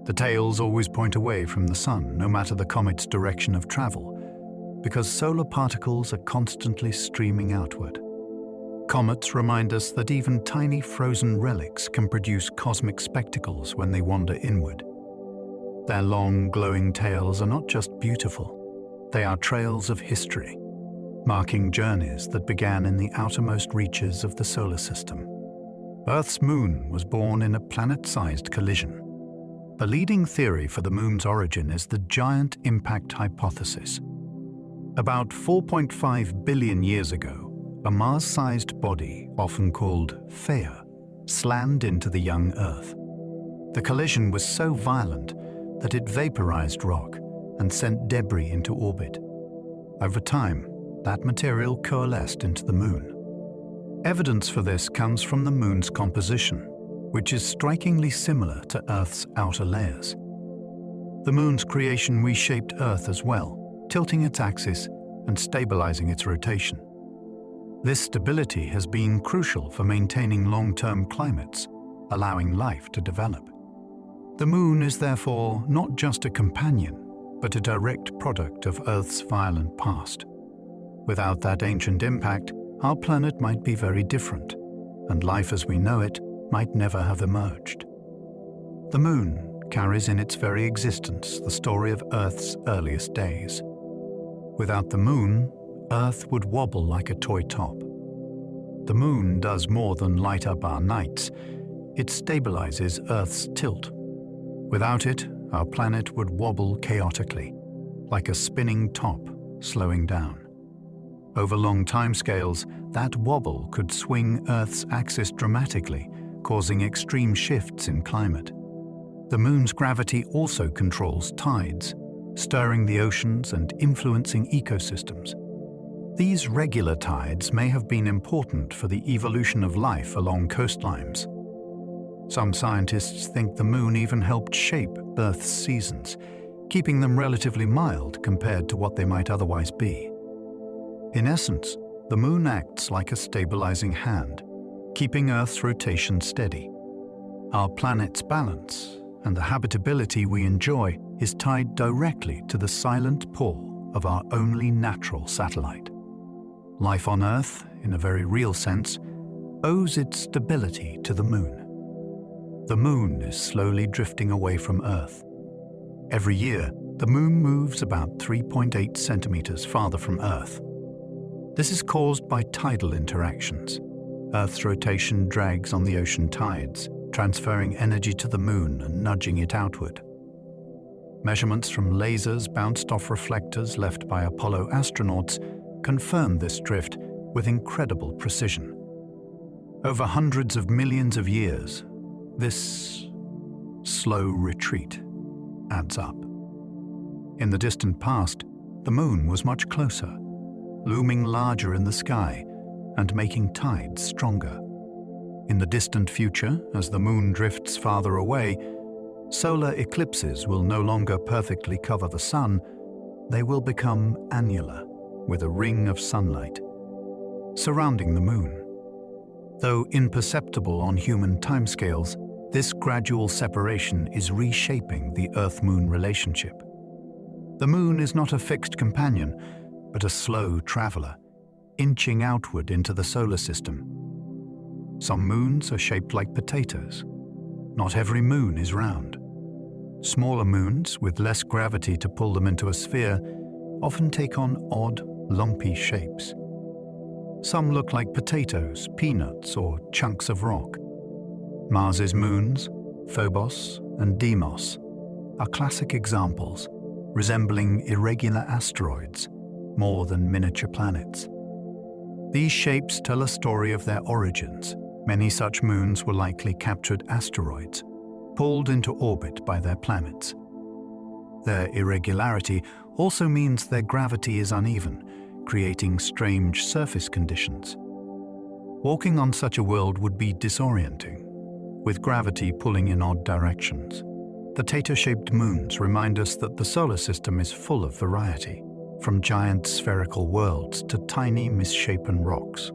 The tails always point away from the Sun, no matter the comet's direction of travel, because solar particles are constantly streaming outward. Comets remind us that even tiny frozen relics can produce cosmic spectacles when they wander inward. Their long, glowing tails are not just beautiful, they are trails of history, marking journeys that began in the outermost reaches of the solar system. Earth's moon was born in a planet-sized collision. A leading theory for the moon's origin is the giant impact hypothesis. About 4.5 billion years ago, a Mars-sized body, often called Theia, slammed into the young Earth. The collision was so violent that it vaporized rock and sent debris into orbit. Over time, that material coalesced into the moon. Evidence for this comes from the moon's composition, which is strikingly similar to Earth's outer layers. The moon's creation reshaped Earth as well, tilting its axis and stabilizing its rotation. This stability has been crucial for maintaining long-term climates, allowing life to develop. The moon is therefore not just a companion, but a direct product of Earth's violent past. Without that ancient impact, our planet might be very different, and life as we know it might never have emerged. The moon carries in its very existence the story of Earth's earliest days. Without the moon, Earth would wobble like a toy top. The moon does more than light up our nights. It stabilizes Earth's tilt. Without it, our planet would wobble chaotically, like a spinning top slowing down. Over long timescales, that wobble could swing Earth's axis dramatically, causing extreme shifts in climate. The moon's gravity also controls tides, stirring the oceans and influencing ecosystems. These regular tides may have been important for the evolution of life along coastlines. Some scientists think the moon even helped shape Earth's seasons, keeping them relatively mild compared to what they might otherwise be. In essence, the moon acts like a stabilizing hand, keeping Earth's rotation steady. Our planet's balance and the habitability we enjoy is tied directly to the silent pull of our only natural satellite. Life on Earth, in a very real sense, owes its stability to the moon. The moon is slowly drifting away from Earth. Every year, the moon moves about 3.8 centimeters farther from Earth. This is caused by tidal interactions. Earth's rotation drags on the ocean tides, transferring energy to the moon and nudging it outward. Measurements from lasers bounced off reflectors left by Apollo astronauts confirm this drift with incredible precision. Over hundreds of millions of years, this slow retreat adds up. In the distant past, the moon was much closer, looming larger in the sky and making tides stronger. In the distant future, as the moon drifts farther away, solar eclipses will no longer perfectly cover the sun. They will become annular, with a ring of sunlight surrounding the moon. Though imperceptible on human timescales, this gradual separation is reshaping the Earth-Moon relationship. The moon is not a fixed companion, but a slow traveler, inching outward into the solar system. Some moons are shaped like potatoes. Not every moon is round. Smaller moons, with less gravity to pull them into a sphere, often take on odd, lumpy shapes. Some look like potatoes, peanuts, or chunks of rock. Mars's moons, Phobos and Deimos, are classic examples, resembling irregular asteroids more than miniature planets. These shapes tell a story of their origins. Many such moons were likely captured asteroids, pulled into orbit by their planets. Their irregularity also means their gravity is uneven, creating strange surface conditions. Walking on such a world would be disorienting, with gravity pulling in odd directions. The tater-shaped moons remind us that the solar system is full of variety, from giant spherical worlds to tiny misshapen rocks.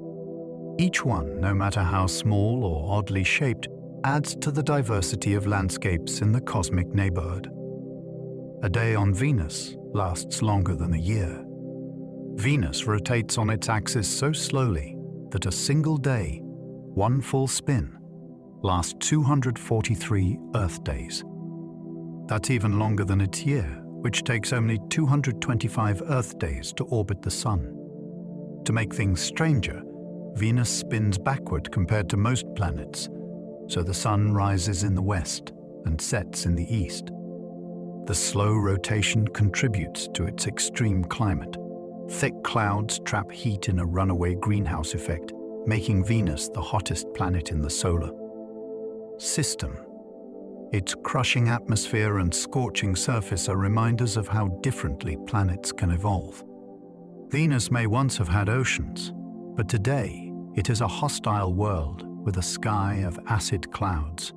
Each one, no matter how small or oddly shaped, adds to the diversity of landscapes in the cosmic neighborhood. A day on Venus lasts longer than a year. Venus rotates on its axis so slowly that a single day, one full spin, lasts 243 Earth days. That's even longer than its year, which takes only 225 Earth days to orbit the Sun. To make things stranger, Venus spins backward compared to most planets, so the Sun rises in the west and sets in the east. The slow rotation contributes to its extreme climate. Thick clouds trap heat in a runaway greenhouse effect, making Venus the hottest planet in the solar system. Its crushing atmosphere and scorching surface are reminders of how differently planets can evolve. Venus may once have had oceans, but today it is a hostile world with a sky of acid clouds.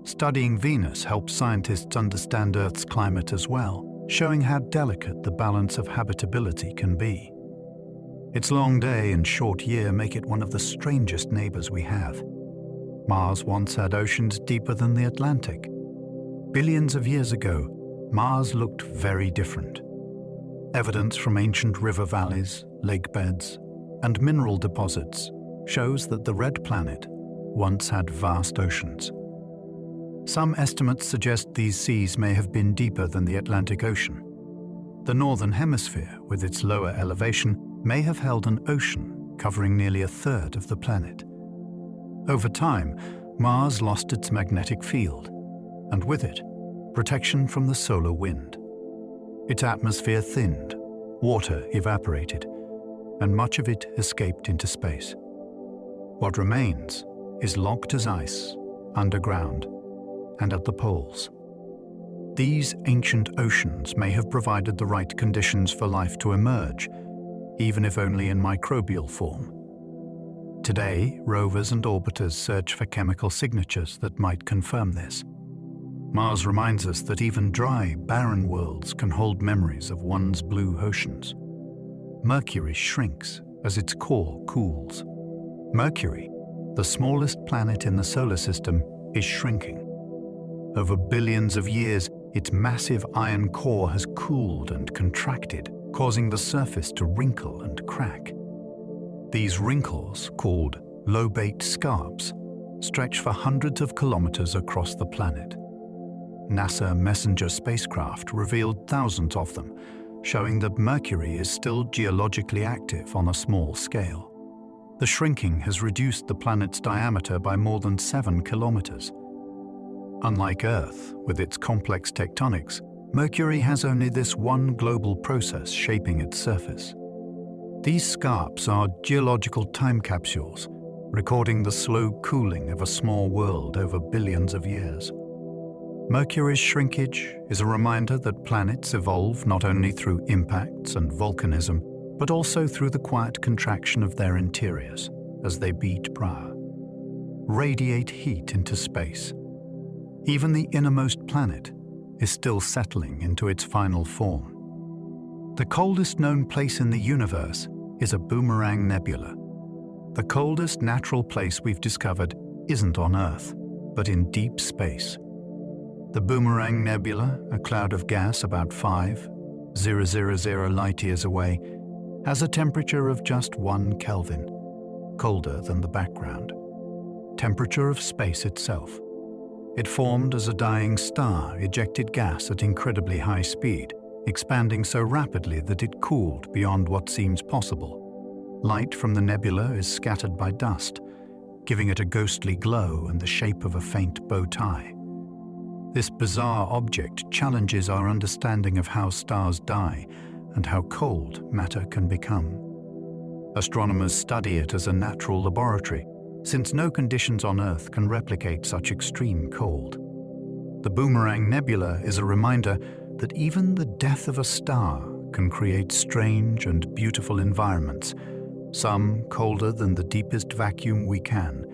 Studying Venus helps scientists understand Earth's climate as well, showing how delicate the balance of habitability can be. Its long day and short year make it one of the strangest neighbors we have. Mars once had oceans deeper than the Atlantic. Billions of years ago, Mars looked very different. Evidence from ancient river valleys, lake beds, and mineral deposits shows that the red planet once had vast oceans. Some estimates suggest these seas may have been deeper than the Atlantic Ocean. The northern hemisphere, with its lower elevation, may have held an ocean covering nearly a third of the planet. Over time, Mars lost its magnetic field, and with it, protection from the solar wind. Its atmosphere thinned, water evaporated, and much of it escaped into space. What remains is locked as ice, underground, and at the poles. These ancient oceans may have provided the right conditions for life to emerge, even if only in microbial form. Today, rovers and orbiters search for chemical signatures that might confirm this. Mars reminds us that even dry, barren worlds can hold memories of once blue oceans. Mercury shrinks as its core cools. Mercury, the smallest planet in the solar system, is shrinking. Over billions of years, its massive iron core has cooled and contracted, causing the surface to wrinkle and crack. These wrinkles, called lobate scarps, stretch for hundreds of kilometers across the planet. NASA Messenger spacecraft revealed thousands of them, showing that Mercury is still geologically active on a small scale. The shrinking has reduced the planet's diameter by more than 7 kilometers. Unlike Earth, with its complex tectonics, Mercury has only this one global process shaping its surface. These scarps are geological time capsules, recording the slow cooling of a small world over billions of years. Mercury's shrinkage is a reminder that planets evolve not only through impacts and volcanism, but also through the quiet contraction of their interiors as they beat radiate heat into space. Even the innermost planet is still settling into its final form. The coldest known place in the universe is a Boomerang Nebula. The coldest natural place we've discovered isn't on Earth, but in deep space. The Boomerang Nebula, a cloud of gas about 5,000 light-years away, has a temperature of just 1 Kelvin, colder than the background. Temperature of space itself. It formed as a dying star ejected gas at incredibly high speed, expanding so rapidly that it cooled beyond what seems possible. Light from the nebula is scattered by dust, giving it a ghostly glow and the shape of a faint bow tie. This bizarre object challenges our understanding of how stars die and how cold matter can become. Astronomers study it as a natural laboratory, since no conditions on Earth can replicate such extreme cold. The Boomerang Nebula is a reminder that even the death of a star can create strange and beautiful environments, some colder than the deepest vacuum we can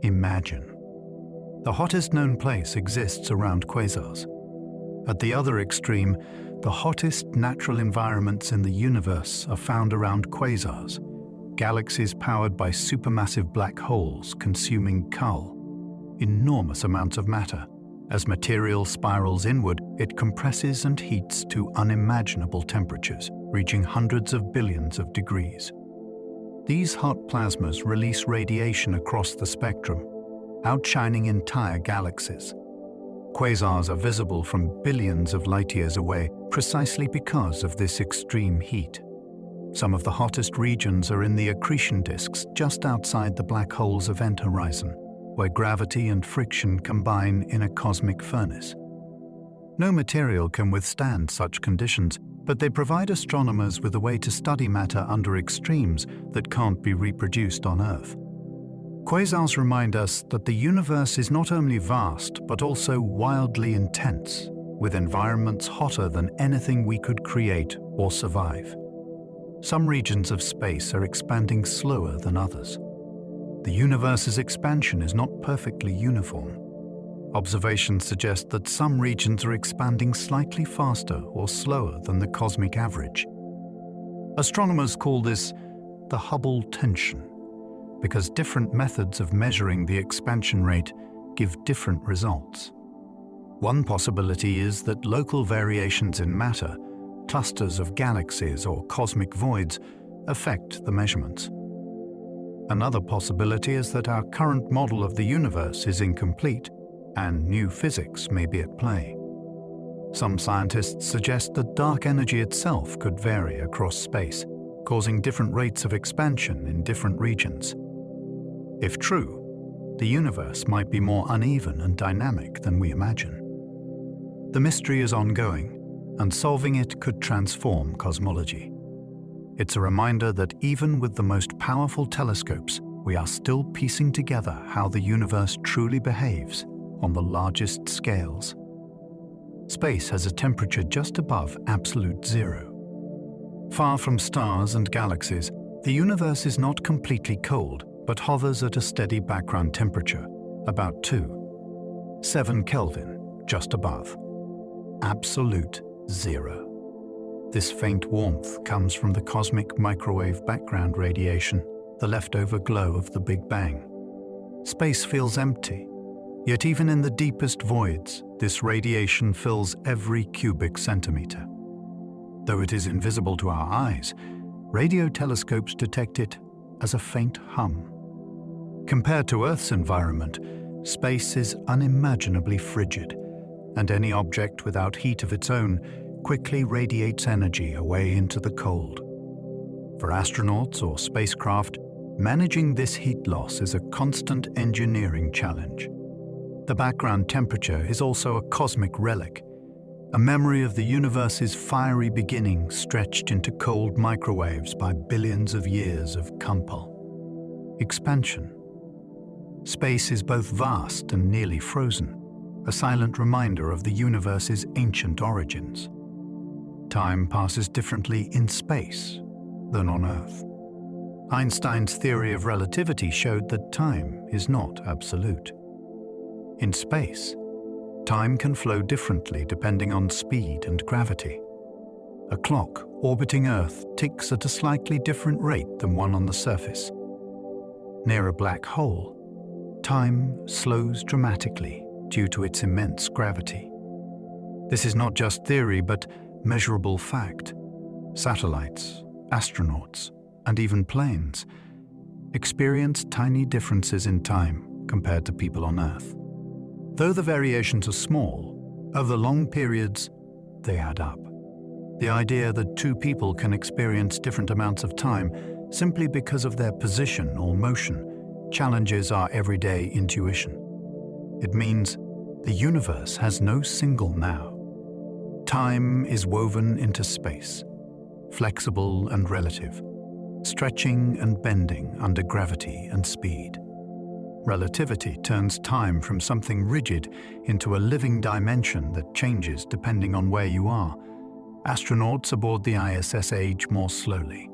imagine. The hottest known place exists around quasars. At the other extreme, the hottest natural environments in the universe are found around quasars, galaxies powered by supermassive black holes consuming enormous amounts of matter. As material spirals inward, it compresses and heats to unimaginable temperatures, reaching hundreds of billions of degrees. These hot plasmas release radiation across the spectrum, outshining entire galaxies. Quasars are visible from billions of light-years away precisely because of this extreme heat. Some of the hottest regions are in the accretion disks just outside the black hole's event horizon, where gravity and friction combine in a cosmic furnace. No material can withstand such conditions, but they provide astronomers with a way to study matter under extremes that can't be reproduced on Earth. Quasars remind us that the universe is not only vast, but also wildly intense, with environments hotter than anything we could create or survive. Some regions of space are expanding slower than others. The universe's expansion is not perfectly uniform. Observations suggest that some regions are expanding slightly faster or slower than the cosmic average. Astronomers call this the Hubble tension, because different methods of measuring the expansion rate give different results. One possibility is that local variations in matter, clusters of galaxies or cosmic voids, affect the measurements. Another possibility is that our current model of the universe is incomplete and new physics may be at play. Some scientists suggest that dark energy itself could vary across space, causing different rates of expansion in different regions. If true, the universe might be more uneven and dynamic than we imagine. The mystery is ongoing, and solving it could transform cosmology. It's a reminder that even with the most powerful telescopes, we are still piecing together how the universe truly behaves on the largest scales. Space has a temperature just above absolute zero. Far from stars and galaxies, the universe is not completely cold, but hovers at a steady background temperature, about 7 Kelvin, just above. Absolute zero. This faint warmth comes from the cosmic microwave background radiation, the leftover glow of the Big Bang. Space feels empty, yet even in the deepest voids, this radiation fills every cubic centimeter. Though it is invisible to our eyes, radio telescopes detect it as a faint hum. Compared to Earth's environment, space is unimaginably frigid, and any object without heat of its own quickly radiates energy away into the cold. For astronauts or spacecraft, managing this heat loss is a constant engineering challenge. The background temperature is also a cosmic relic, a memory of the universe's fiery beginning stretched into cold microwaves by billions of years of expansion. Space is both vast and nearly frozen, a silent reminder of the universe's ancient origins. Time passes differently in space than on Earth. Einstein's theory of relativity showed that time is not absolute. In space, time can flow differently depending on speed and gravity. A clock orbiting Earth ticks at a slightly different rate than one on the surface. Near a black hole, time slows dramatically due to its immense gravity. This is not just theory, but measurable fact. Satellites, astronauts, and even planes experience tiny differences in time compared to people on Earth. Though the variations are small, over long periods, they add up. The idea that two people can experience different amounts of time simply because of their position or motion challenges our everyday intuition. It means the universe has no single now. Time is woven into space, flexible and relative, stretching and bending under gravity and speed. Relativity turns time from something rigid into a living dimension that changes depending on where you are. Astronauts aboard the ISS age more slowly.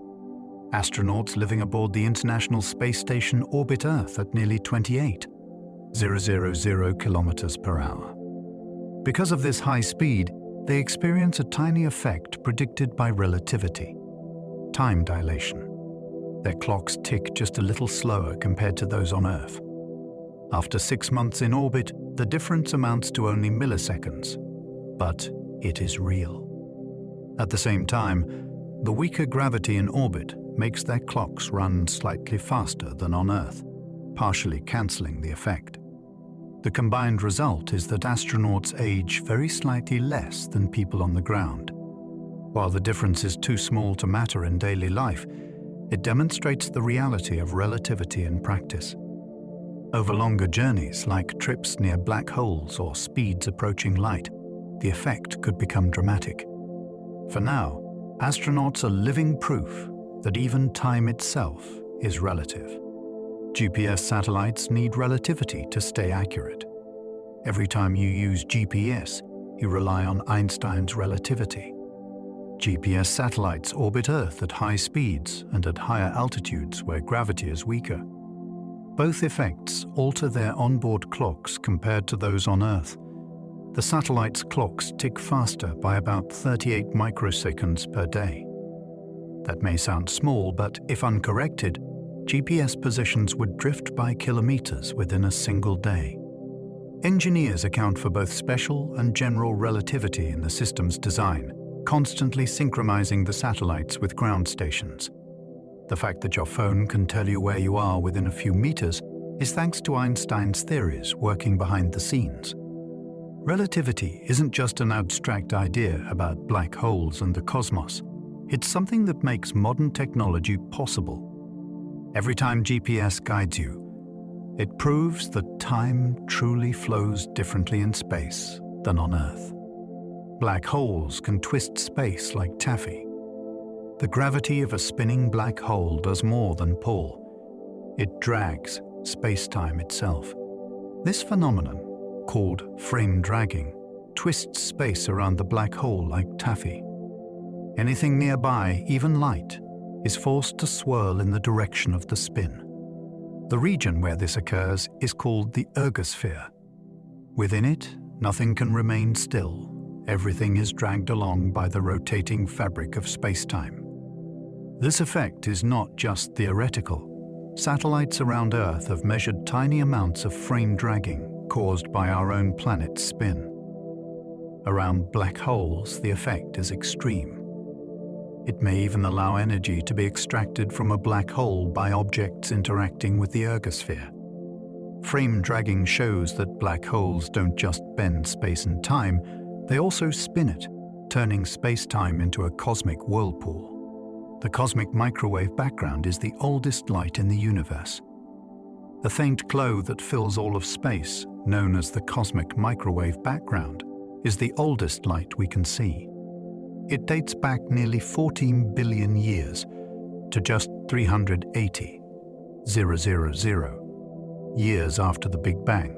Astronauts living aboard the International Space Station orbit Earth at nearly 28,000 kilometers per hour. Because of this high speed, they experience a tiny effect predicted by relativity: time dilation. Their clocks tick just a little slower compared to those on Earth. After 6 months in orbit, the difference amounts to only milliseconds, but it is real. At the same time, the weaker gravity in orbit makes their clocks run slightly faster than on Earth, partially cancelling the effect. The combined result is that astronauts age very slightly less than people on the ground. While the difference is too small to matter in daily life, it demonstrates the reality of relativity in practice. Over longer journeys, like trips near black holes or speeds approaching light, the effect could become dramatic. For now, astronauts are living proof that even time itself is relative. GPS satellites need relativity to stay accurate. Every time you use GPS, you rely on Einstein's relativity. GPS satellites orbit Earth at high speeds and at higher altitudes where gravity is weaker. Both effects alter their onboard clocks compared to those on Earth. The satellite's clocks tick faster by about 38 microseconds per day. That may sound small, but if uncorrected, GPS positions would drift by kilometers within a single day. Engineers account for both special and general relativity in the system's design, constantly synchronizing the satellites with ground stations. The fact that your phone can tell you where you are within a few meters is thanks to Einstein's theories working behind the scenes. Relativity isn't just an abstract idea about black holes and the cosmos. It's something that makes modern technology possible. Every time GPS guides you, it proves that time truly flows differently in space than on Earth. Black holes can twist space like taffy. The gravity of a spinning black hole does more than pull. It drags space-time itself. This phenomenon, called frame dragging, twists space around the black hole like taffy. Anything nearby, even light, is forced to swirl in the direction of the spin. The region where this occurs is called the ergosphere. Within it, nothing can remain still. Everything is dragged along by the rotating fabric of space-time. This effect is not just theoretical. Satellites around Earth have measured tiny amounts of frame dragging caused by our own planet's spin. Around black holes, the effect is extreme. It may even allow energy to be extracted from a black hole by objects interacting with the ergosphere. Frame dragging shows that black holes don't just bend space and time, they also spin it, turning space-time into a cosmic whirlpool. The cosmic microwave background is the oldest light in the universe. The faint glow that fills all of space, known as the cosmic microwave background, is the oldest light we can see. It dates back nearly 14 billion years to just 380,000 years after the Big Bang.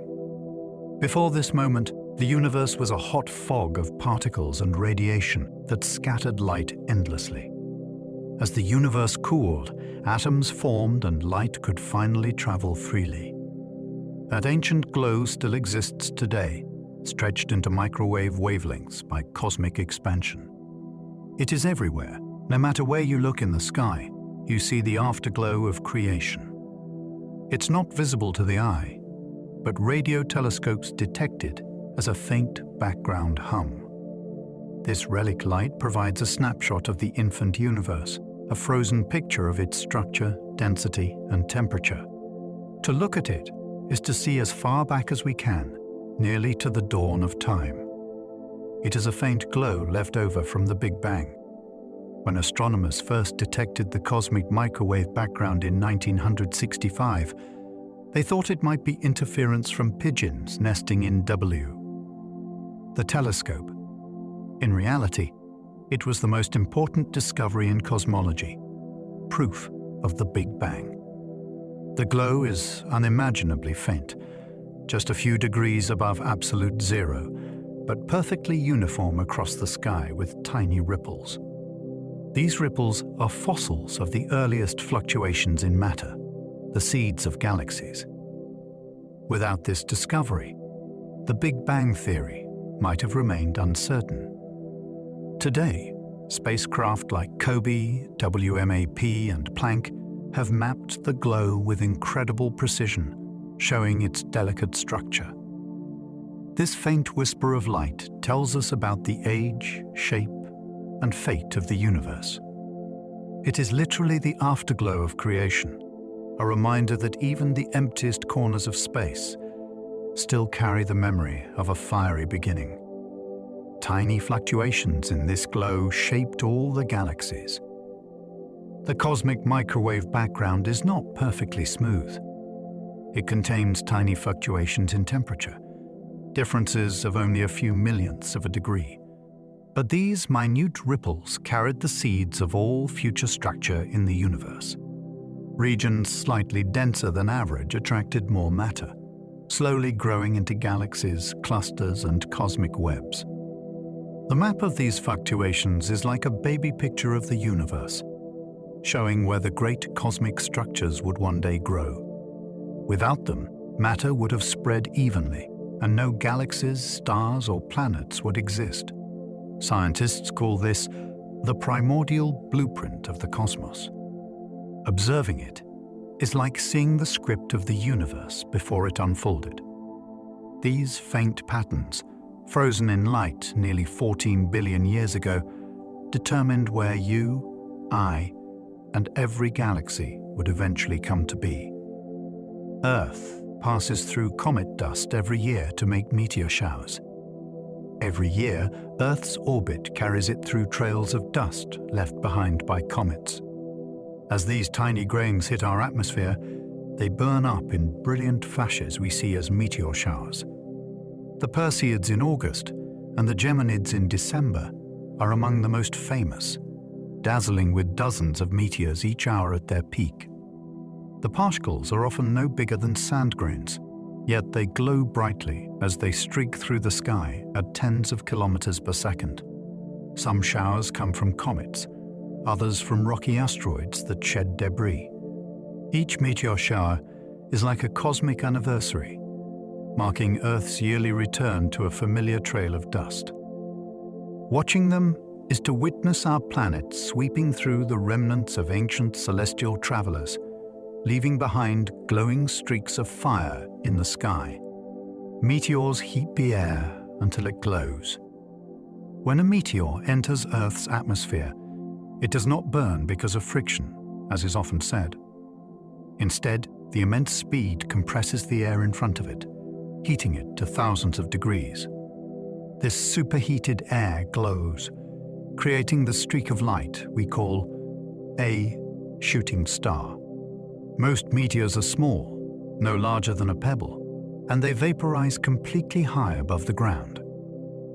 Before this moment, the universe was a hot fog of particles and radiation that scattered light endlessly. As the universe cooled, atoms formed and light could finally travel freely. That ancient glow still exists today, stretched into microwave wavelengths by cosmic expansion. It is everywhere. No matter where you look in the sky, you see the afterglow of creation. It's not visible to the eye, but radio telescopes detect it as a faint background hum. This relic light provides a snapshot of the infant universe, a frozen picture of its structure, density, and temperature. To look at it is to see as far back as we can, nearly to the dawn of time. It is a faint glow left over from the Big Bang. When astronomers first detected the cosmic microwave background in 1965, they thought it might be interference from pigeons nesting in the telescope. In reality, it was the most important discovery in cosmology, proof of the Big Bang. The glow is unimaginably faint, just a few degrees above absolute zero, but perfectly uniform across the sky with tiny ripples. These ripples are fossils of the earliest fluctuations in matter, the seeds of galaxies. Without this discovery, the Big Bang theory might have remained uncertain. Today, spacecraft like COBE, WMAP, and Planck have mapped the glow with incredible precision, showing its delicate structure. This faint whisper of light tells us about the age, shape, and fate of the universe. It is literally the afterglow of creation, a reminder that even the emptiest corners of space still carry the memory of a fiery beginning. Tiny fluctuations in this glow shaped all the galaxies. The cosmic microwave background is not perfectly smooth. It contains tiny fluctuations in temperature, differences of only a few millionths of a degree. But these minute ripples carried the seeds of all future structure in the universe. Regions slightly denser than average attracted more matter, slowly growing into galaxies, clusters, and cosmic webs. The map of these fluctuations is like a baby picture of the universe, showing where the great cosmic structures would one day grow. Without them, matter would have spread evenly, and no galaxies, stars, or planets would exist. Scientists call this the primordial blueprint of the cosmos. Observing it is like seeing the script of the universe before it unfolded. These faint patterns, frozen in light nearly 14 billion years ago, determined where you, I, and every galaxy would eventually come to be. Earth passes through comet dust every year to make meteor showers. Every year, Earth's orbit carries it through trails of dust left behind by comets. As these tiny grains hit our atmosphere, they burn up in brilliant flashes we see as meteor showers. The Perseids in August and the Geminids in December are among the most famous, dazzling with dozens of meteors each hour at their peak. The particles are often no bigger than sand grains, yet they glow brightly as they streak through the sky at tens of kilometers per second. Some showers come from comets, others from rocky asteroids that shed debris. Each meteor shower is like a cosmic anniversary, marking Earth's yearly return to a familiar trail of dust. Watching them is to witness our planet sweeping through the remnants of ancient celestial travelers, leaving behind glowing streaks of fire in the sky. Meteors heat the air until it glows. When a meteor enters Earth's atmosphere, it does not burn because of friction, as is often said. Instead, the immense speed compresses the air in front of it, heating it to thousands of degrees. This superheated air glows, creating the streak of light we call a shooting star. Most meteors are small, no larger than a pebble, and they vaporize completely high above the ground.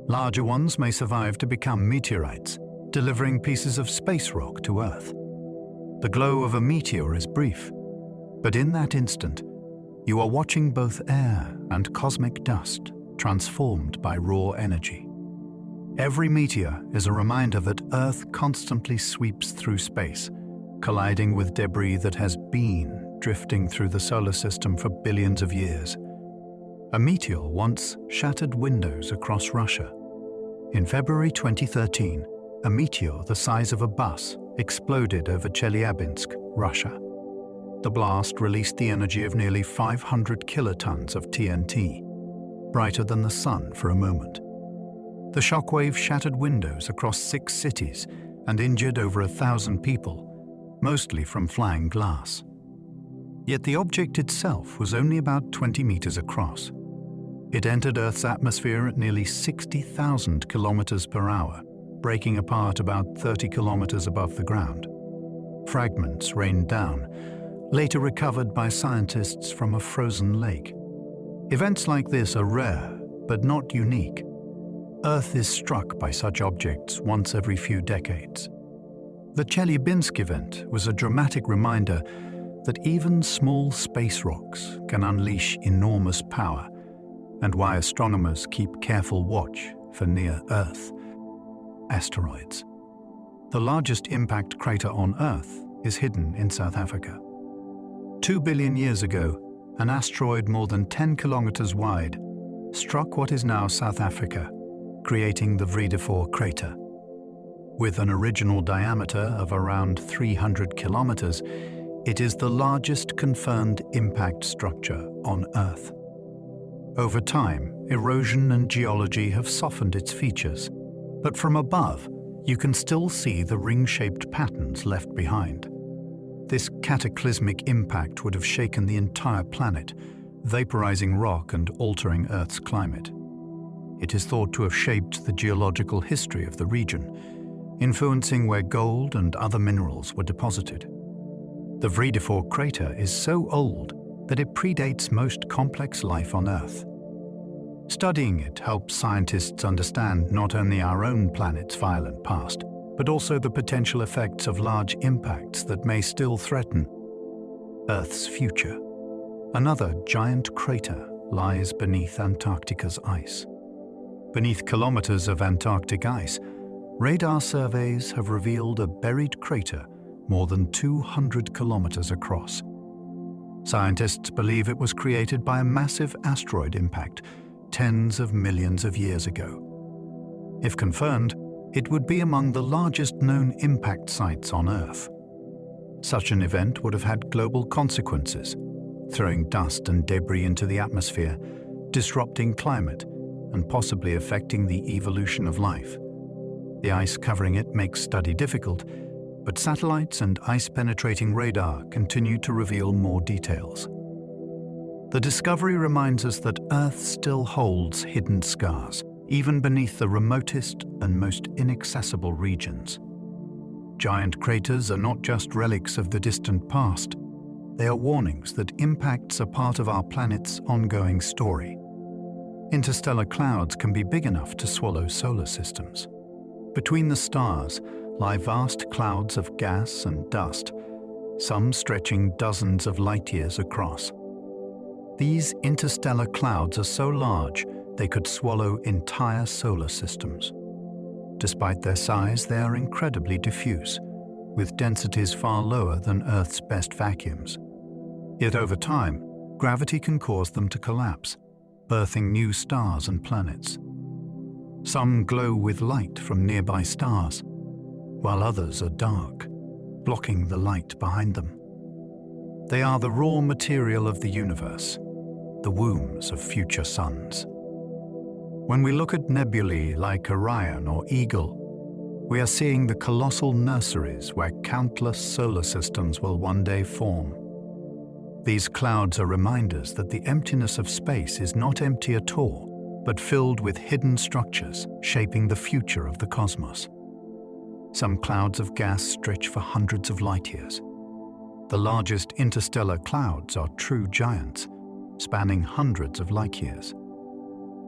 Larger ones may survive to become meteorites, delivering pieces of space rock to Earth. The glow of a meteor is brief, but in that instant, you are watching both air and cosmic dust transformed by raw energy. Every meteor is a reminder that Earth constantly sweeps through space, colliding with debris that has been drifting through the solar system for billions of years. A meteor once shattered windows across Russia. In February 2013, a meteor the size of a bus exploded over Chelyabinsk, Russia. The blast released the energy of nearly 500 kilotons of TNT, brighter than the sun for a moment. The shockwave shattered windows across 6 cities and injured over 1,000 people, mostly from flying glass. Yet the object itself was only about 20 meters across. It entered Earth's atmosphere at nearly 60,000 kilometers per hour, breaking apart about 30 kilometers above the ground. Fragments rained down, later recovered by scientists from a frozen lake. Events like this are rare, but not unique. Earth is struck by such objects once every few decades. The Chelyabinsk event was a dramatic reminder that even small space rocks can unleash enormous power, and why astronomers keep careful watch for near-Earth asteroids. The largest impact crater on Earth is hidden in South Africa. 2 billion years ago, an asteroid more than 10 kilometers wide struck what is now South Africa, creating the restful crater. With an original diameter of around 300 kilometers, it is the largest confirmed impact structure on Earth. Over time, erosion and geology have softened its features, but from above, you can still see the ring-shaped patterns left behind. This cataclysmic impact would have shaken the entire planet, vaporizing rock and altering Earth's climate. It is thought to have shaped the geological history of the region, influencing where gold and other minerals were deposited. The restful crater is so old that it predates most complex life on Earth. Studying it helps scientists understand not only our own planet's violent past, but also the potential effects of large impacts that may still threaten Earth's future. Another giant crater lies beneath Antarctica's ice. Beneath kilometers of Antarctic ice, radar surveys have revealed a buried crater more than 200 kilometers across. Scientists believe it was created by a massive asteroid impact tens of millions of years ago. If confirmed, it would be among the largest known impact sites on Earth. Such an event would have had global consequences, throwing dust and debris into the atmosphere, disrupting climate, and possibly affecting the evolution of life. The ice covering it makes study difficult, but satellites and ice-penetrating radar continue to reveal more details. The discovery reminds us that Earth still holds hidden scars, even beneath the remotest and most inaccessible regions. Giant craters are not just relics of the distant past. They are warnings that impacts are part of our planet's ongoing story. Interstellar clouds can be big enough to swallow solar systems. Between the stars lie vast clouds of gas and dust, some stretching dozens of light years across. These interstellar clouds are so large they could swallow entire solar systems. Despite their size, they are incredibly diffuse, with densities far lower than Earth's best vacuums. Yet over time, gravity can cause them to collapse, birthing new stars and planets. Some glow with light from nearby stars, while others are dark, blocking the light behind them. They are the raw material of the universe, the wombs of future suns. When we look at nebulae like Orion or Eagle, we are seeing the colossal nurseries where countless solar systems will one day form. These clouds are reminders that the emptiness of space is not empty at all, but filled with hidden structures shaping the future of the cosmos. Some clouds of gas stretch for hundreds of light years. The largest interstellar clouds are true giants, spanning hundreds of light years.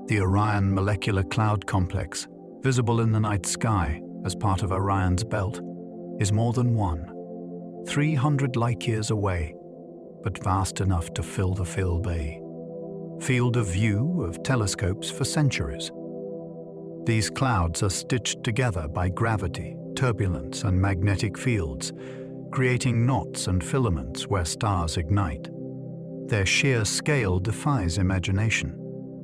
The Orion Molecular Cloud Complex, visible in the night sky as part of Orion's belt, is more than 300 light-years away, but vast enough to fill the field of view of telescopes for centuries. These clouds are stitched together by gravity, turbulence, and magnetic fields, creating knots and filaments where stars ignite. Their sheer scale defies imagination,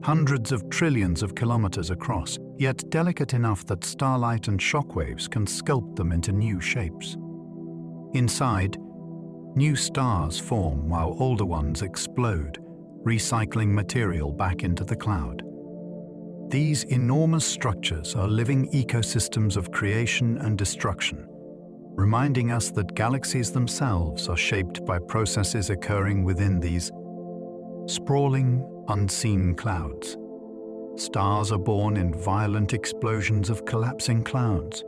hundreds of trillions of kilometers across, yet delicate enough that starlight and shockwaves can sculpt them into new shapes. Inside, new stars form while older ones explode, recycling material back into the cloud. These enormous structures are living ecosystems of creation and destruction, reminding us that galaxies themselves are shaped by processes occurring within these sprawling, unseen clouds. Stars are born in violent explosions of collapsing clouds.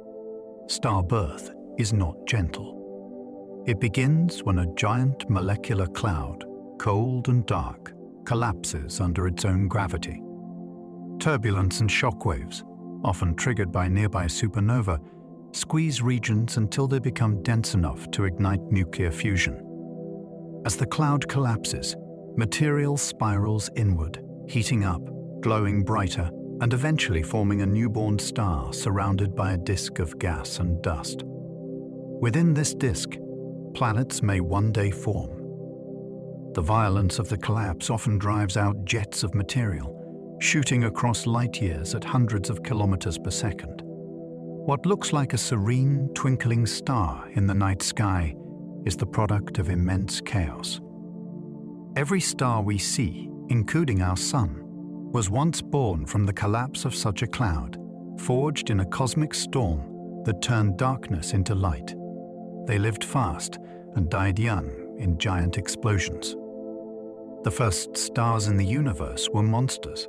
Star birth is not gentle. It begins when a giant molecular cloud, cold and dark, collapses under its own gravity. Turbulence and shockwaves, often triggered by nearby supernova, squeeze regions until they become dense enough to ignite nuclear fusion. As the cloud collapses, material spirals inward, heating up, glowing brighter, and eventually forming a newborn star surrounded by a disk of gas and dust. Within this disk, planets may one day form. The violence of the collapse often drives out jets of material, shooting across light years at hundreds of kilometers per second. What looks like a serene, twinkling star in the night sky is the product of immense chaos. Every star we see, including our Sun, was once born from the collapse of such a cloud, forged in a cosmic storm that turned darkness into light. They lived fast and died young in giant explosions. The first stars in the universe were monsters,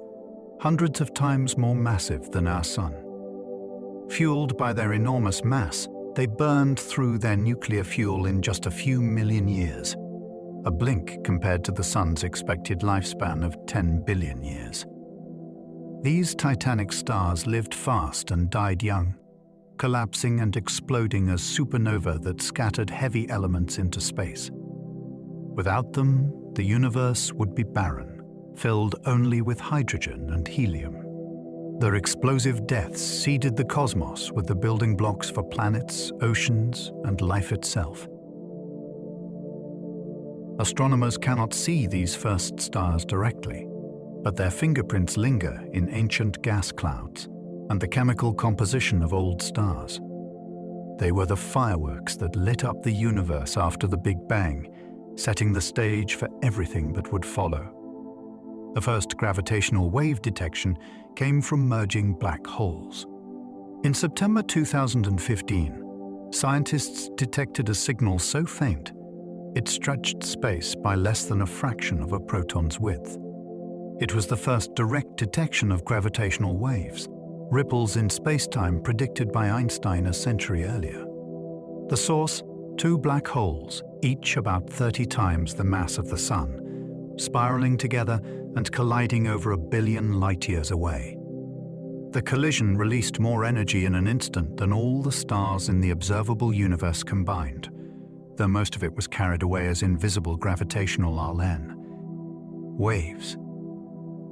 hundreds of times more massive than our Sun. Fueled by their enormous mass, they burned through their nuclear fuel in just a few million years, a blink compared to the Sun's expected lifespan of 10 billion years. These titanic stars lived fast and died young, collapsing and exploding as supernovae that scattered heavy elements into space. Without them, the universe would be barren, filled only with hydrogen and helium. Their explosive deaths seeded the cosmos with the building blocks for planets, oceans, and life itself. Astronomers cannot see these first stars directly, but their fingerprints linger in ancient gas clouds and the chemical composition of old stars. They were the fireworks that lit up the universe after the Big Bang, setting the stage for everything that would follow. The first gravitational wave detection came from merging black holes. In September 2015, scientists detected a signal so faint, it stretched space by less than a fraction of a proton's width. It was the first direct detection of gravitational waves, ripples in space-time predicted by Einstein a century earlier. The source, two black holes, each about 30 times the mass of the Sun, spiraling together and colliding over 1 billion light-years away. The collision released more energy in an instant than all the stars in the observable universe combined, though most of it was carried away as invisible gravitational RLN. Waves.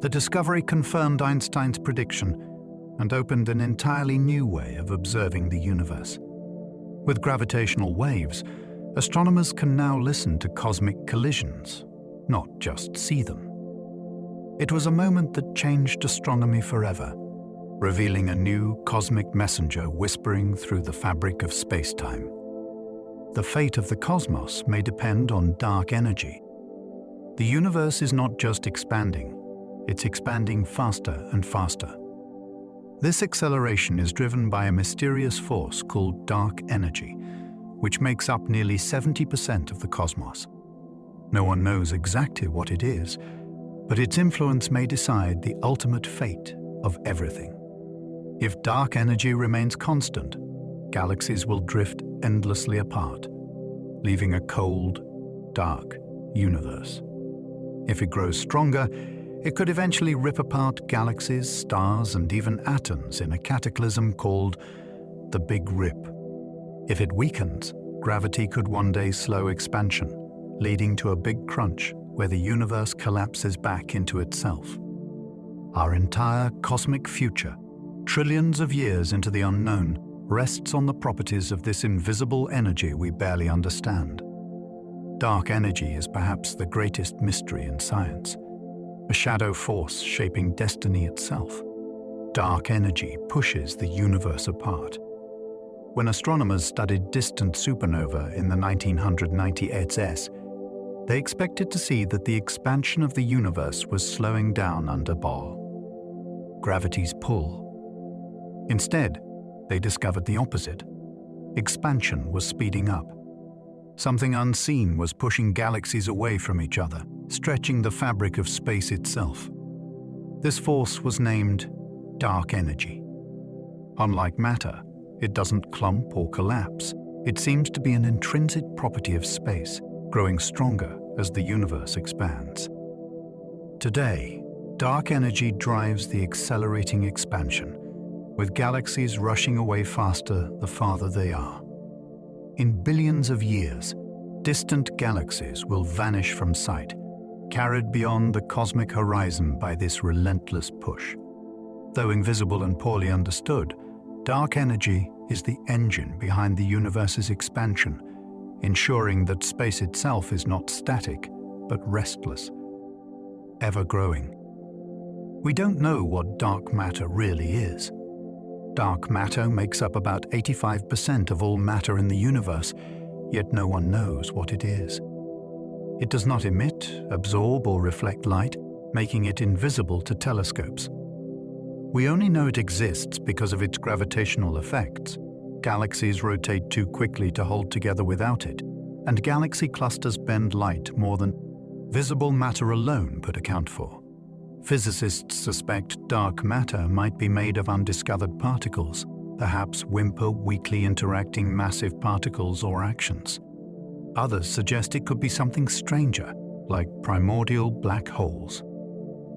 The discovery confirmed Einstein's prediction and opened an entirely new way of observing the universe. With gravitational waves, astronomers can now listen to cosmic collisions, not just see them. It was a moment that changed astronomy forever, revealing a new cosmic messenger whispering through the fabric of space-time. The fate of the cosmos may depend on dark energy. The universe is not just expanding, it's expanding faster and faster. This acceleration is driven by a mysterious force called dark energy, which makes up nearly 70% of the cosmos. No one knows exactly what it is, but its influence may decide the ultimate fate of everything. If dark energy remains constant, galaxies will drift endlessly apart, leaving a cold, dark universe. If it grows stronger, it could eventually rip apart galaxies, stars, and even atoms in a cataclysm called the Big Rip. If it weakens, gravity could one day slow expansion, leading to a big crunch where the universe collapses back into itself. Our entire cosmic future, trillions of years into the unknown, rests on the properties of this invisible energy we barely understand. Dark energy is perhaps the greatest mystery in science, a shadow force shaping destiny itself. Dark energy pushes the universe apart. When astronomers studied distant supernova in the 1990s, they expected to see that the expansion of the universe was slowing down under gravity's pull. Instead, they discovered the opposite. Expansion was speeding up. Something unseen was pushing galaxies away from each other, stretching the fabric of space itself. This force was named dark energy. Unlike matter, it doesn't clump or collapse. It seems to be an intrinsic property of space, growing stronger as the universe expands. Today, dark energy drives the accelerating expansion, with galaxies rushing away faster the farther they are. In billions of years, distant galaxies will vanish from sight, carried beyond the cosmic horizon by this relentless push. Though invisible and poorly understood, dark energy is the engine behind the universe's expansion, ensuring that space itself is not static, but restless, ever growing. We don't know what dark matter really is. Dark matter makes up about 85% of all matter in the universe, yet no one knows what it is. It does not emit, absorb, or reflect light, making it invisible to telescopes. We only know it exists because of its gravitational effects. Galaxies rotate too quickly to hold together without it, and galaxy clusters bend light more than visible matter alone could account for. Physicists suspect dark matter might be made of undiscovered particles, perhaps whimper, weakly interacting massive particles or actions. Others suggest it could be something stranger, like primordial black holes.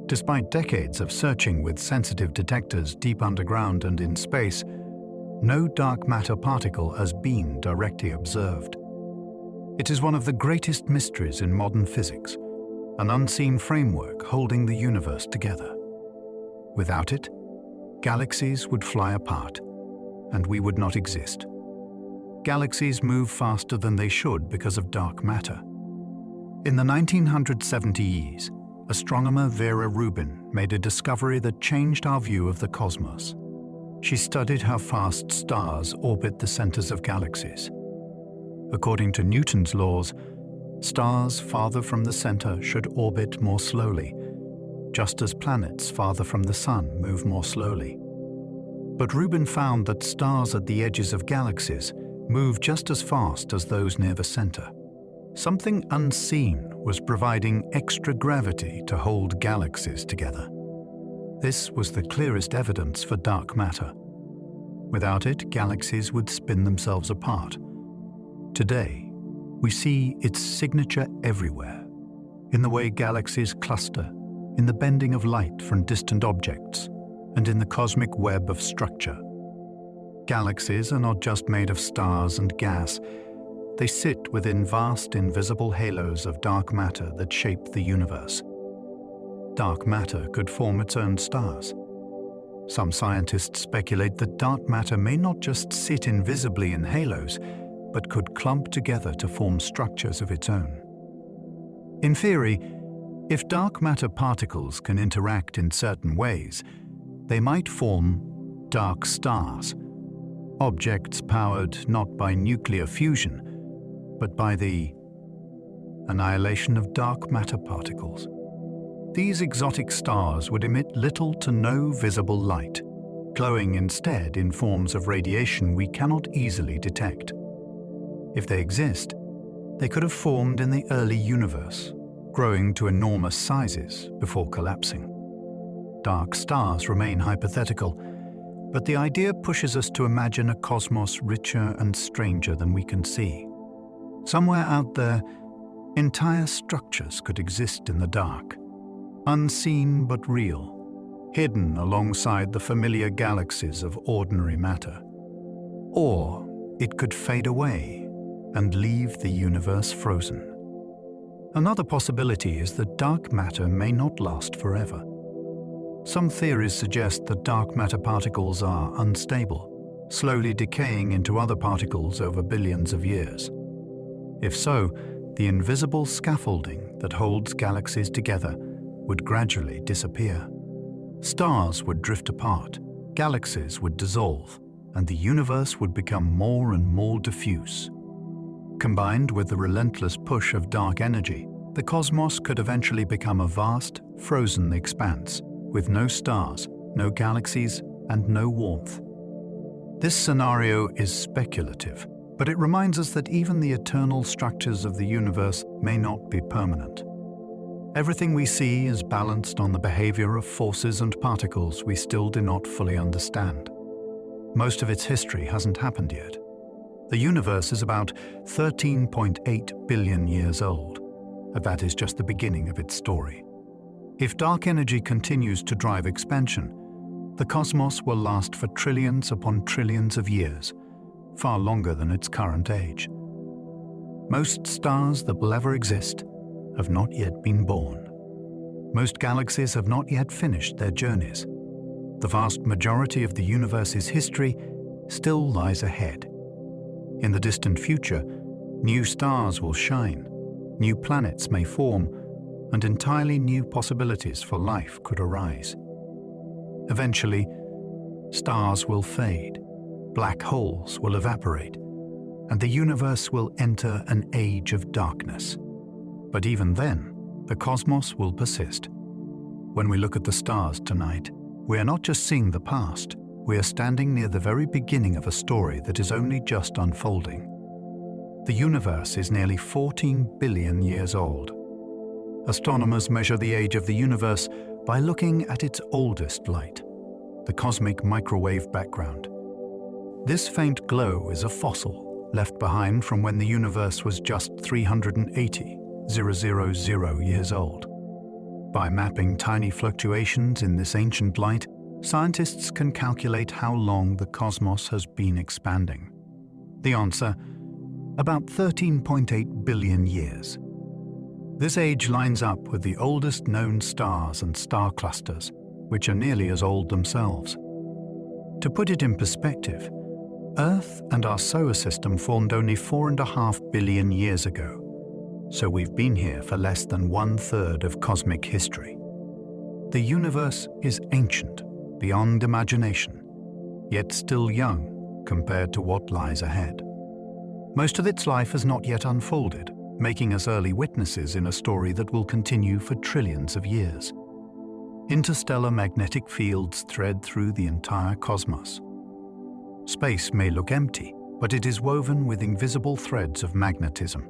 Despite decades of searching with sensitive detectors deep underground and in space, no dark matter particle has been directly observed. It is one of the greatest mysteries in modern physics, an unseen framework holding the universe together. Without it, galaxies would fly apart, and we would not exist. Galaxies move faster than they should because of dark matter. In the 1970s, astronomer Vera Rubin made a discovery that changed our view of the cosmos. She studied how fast stars orbit the centers of galaxies. According to Newton's laws, stars farther from the center should orbit more slowly, just as planets farther from the sun move more slowly. But Rubin found that stars at the edges of galaxies move just as fast as those near the center. Something unseen was providing extra gravity to hold galaxies together. This was the clearest evidence for dark matter. Without it, galaxies would spin themselves apart. Today, we see its signature everywhere, in the way galaxies cluster, in the bending of light from distant objects, and in the cosmic web of structure. Galaxies are not just made of stars and gas. They sit within vast invisible halos of dark matter that shape the universe. Dark matter could form its own stars. Some scientists speculate that dark matter may not just sit invisibly in halos, but could clump together to form structures of its own. In theory, if dark matter particles can interact in certain ways, they might form dark stars, objects powered not by nuclear fusion, but by the annihilation of dark matter particles. These exotic stars would emit little to no visible light, glowing instead in forms of radiation we cannot easily detect. If they exist, they could have formed in the early universe, growing to enormous sizes before collapsing. Dark stars remain hypothetical, but the idea pushes us to imagine a cosmos richer and stranger than we can see. Somewhere out there, entire structures could exist in the dark, unseen but real, hidden alongside the familiar galaxies of ordinary matter. Or it could fade away and leave the universe frozen. Another possibility is that dark matter may not last forever. Some theories suggest that dark matter particles are unstable, slowly decaying into other particles over billions of years. If so, the invisible scaffolding that holds galaxies together would gradually disappear. Stars would drift apart, galaxies would dissolve, and the universe would become more and more diffuse. Combined with the relentless push of dark energy, the cosmos could eventually become a vast, frozen expanse, with no stars, no galaxies, and no warmth. This scenario is speculative, but it reminds us that even the eternal structures of the universe may not be permanent. Everything we see is balanced on the behavior of forces and particles we still do not fully understand. Most of its history hasn't happened yet. The universe is about 13.8 billion years old, and that is just the beginning of its story. If dark energy continues to drive expansion, the cosmos will last for trillions upon trillions of years, far longer than its current age. Most stars that will ever exist have not yet been born. Most galaxies have not yet finished their journeys. The vast majority of the universe's history still lies ahead. In the distant future, new stars will shine, new planets may form, and entirely new possibilities for life could arise. Eventually, stars will fade, black holes will evaporate, and the universe will enter an age of darkness. But even then, the cosmos will persist. When we look at the stars tonight, we are not just seeing the past, we are standing near the very beginning of a story that is only just unfolding. The universe is nearly 14 billion years old. Astronomers measure the age of the universe by looking at its oldest light, the cosmic microwave background. This faint glow is a fossil left behind from when the universe was just 380,000 years old. By mapping tiny fluctuations in this ancient light, scientists can calculate how long the cosmos has been expanding. The answer: about 13.8 billion years. This age lines up with the oldest known stars and star clusters, which are nearly as old themselves. To put it in perspective, Earth and our solar system formed only 4.5 billion years ago, so we've been here for less than 1/3 of cosmic history. The universe is ancient, beyond imagination, yet still young compared to what lies ahead. Most of its life has not yet unfolded, making us early witnesses in a story that will continue for trillions of years. Interstellar magnetic fields thread through the entire cosmos. Space may look empty, but it is woven with invisible threads of magnetism.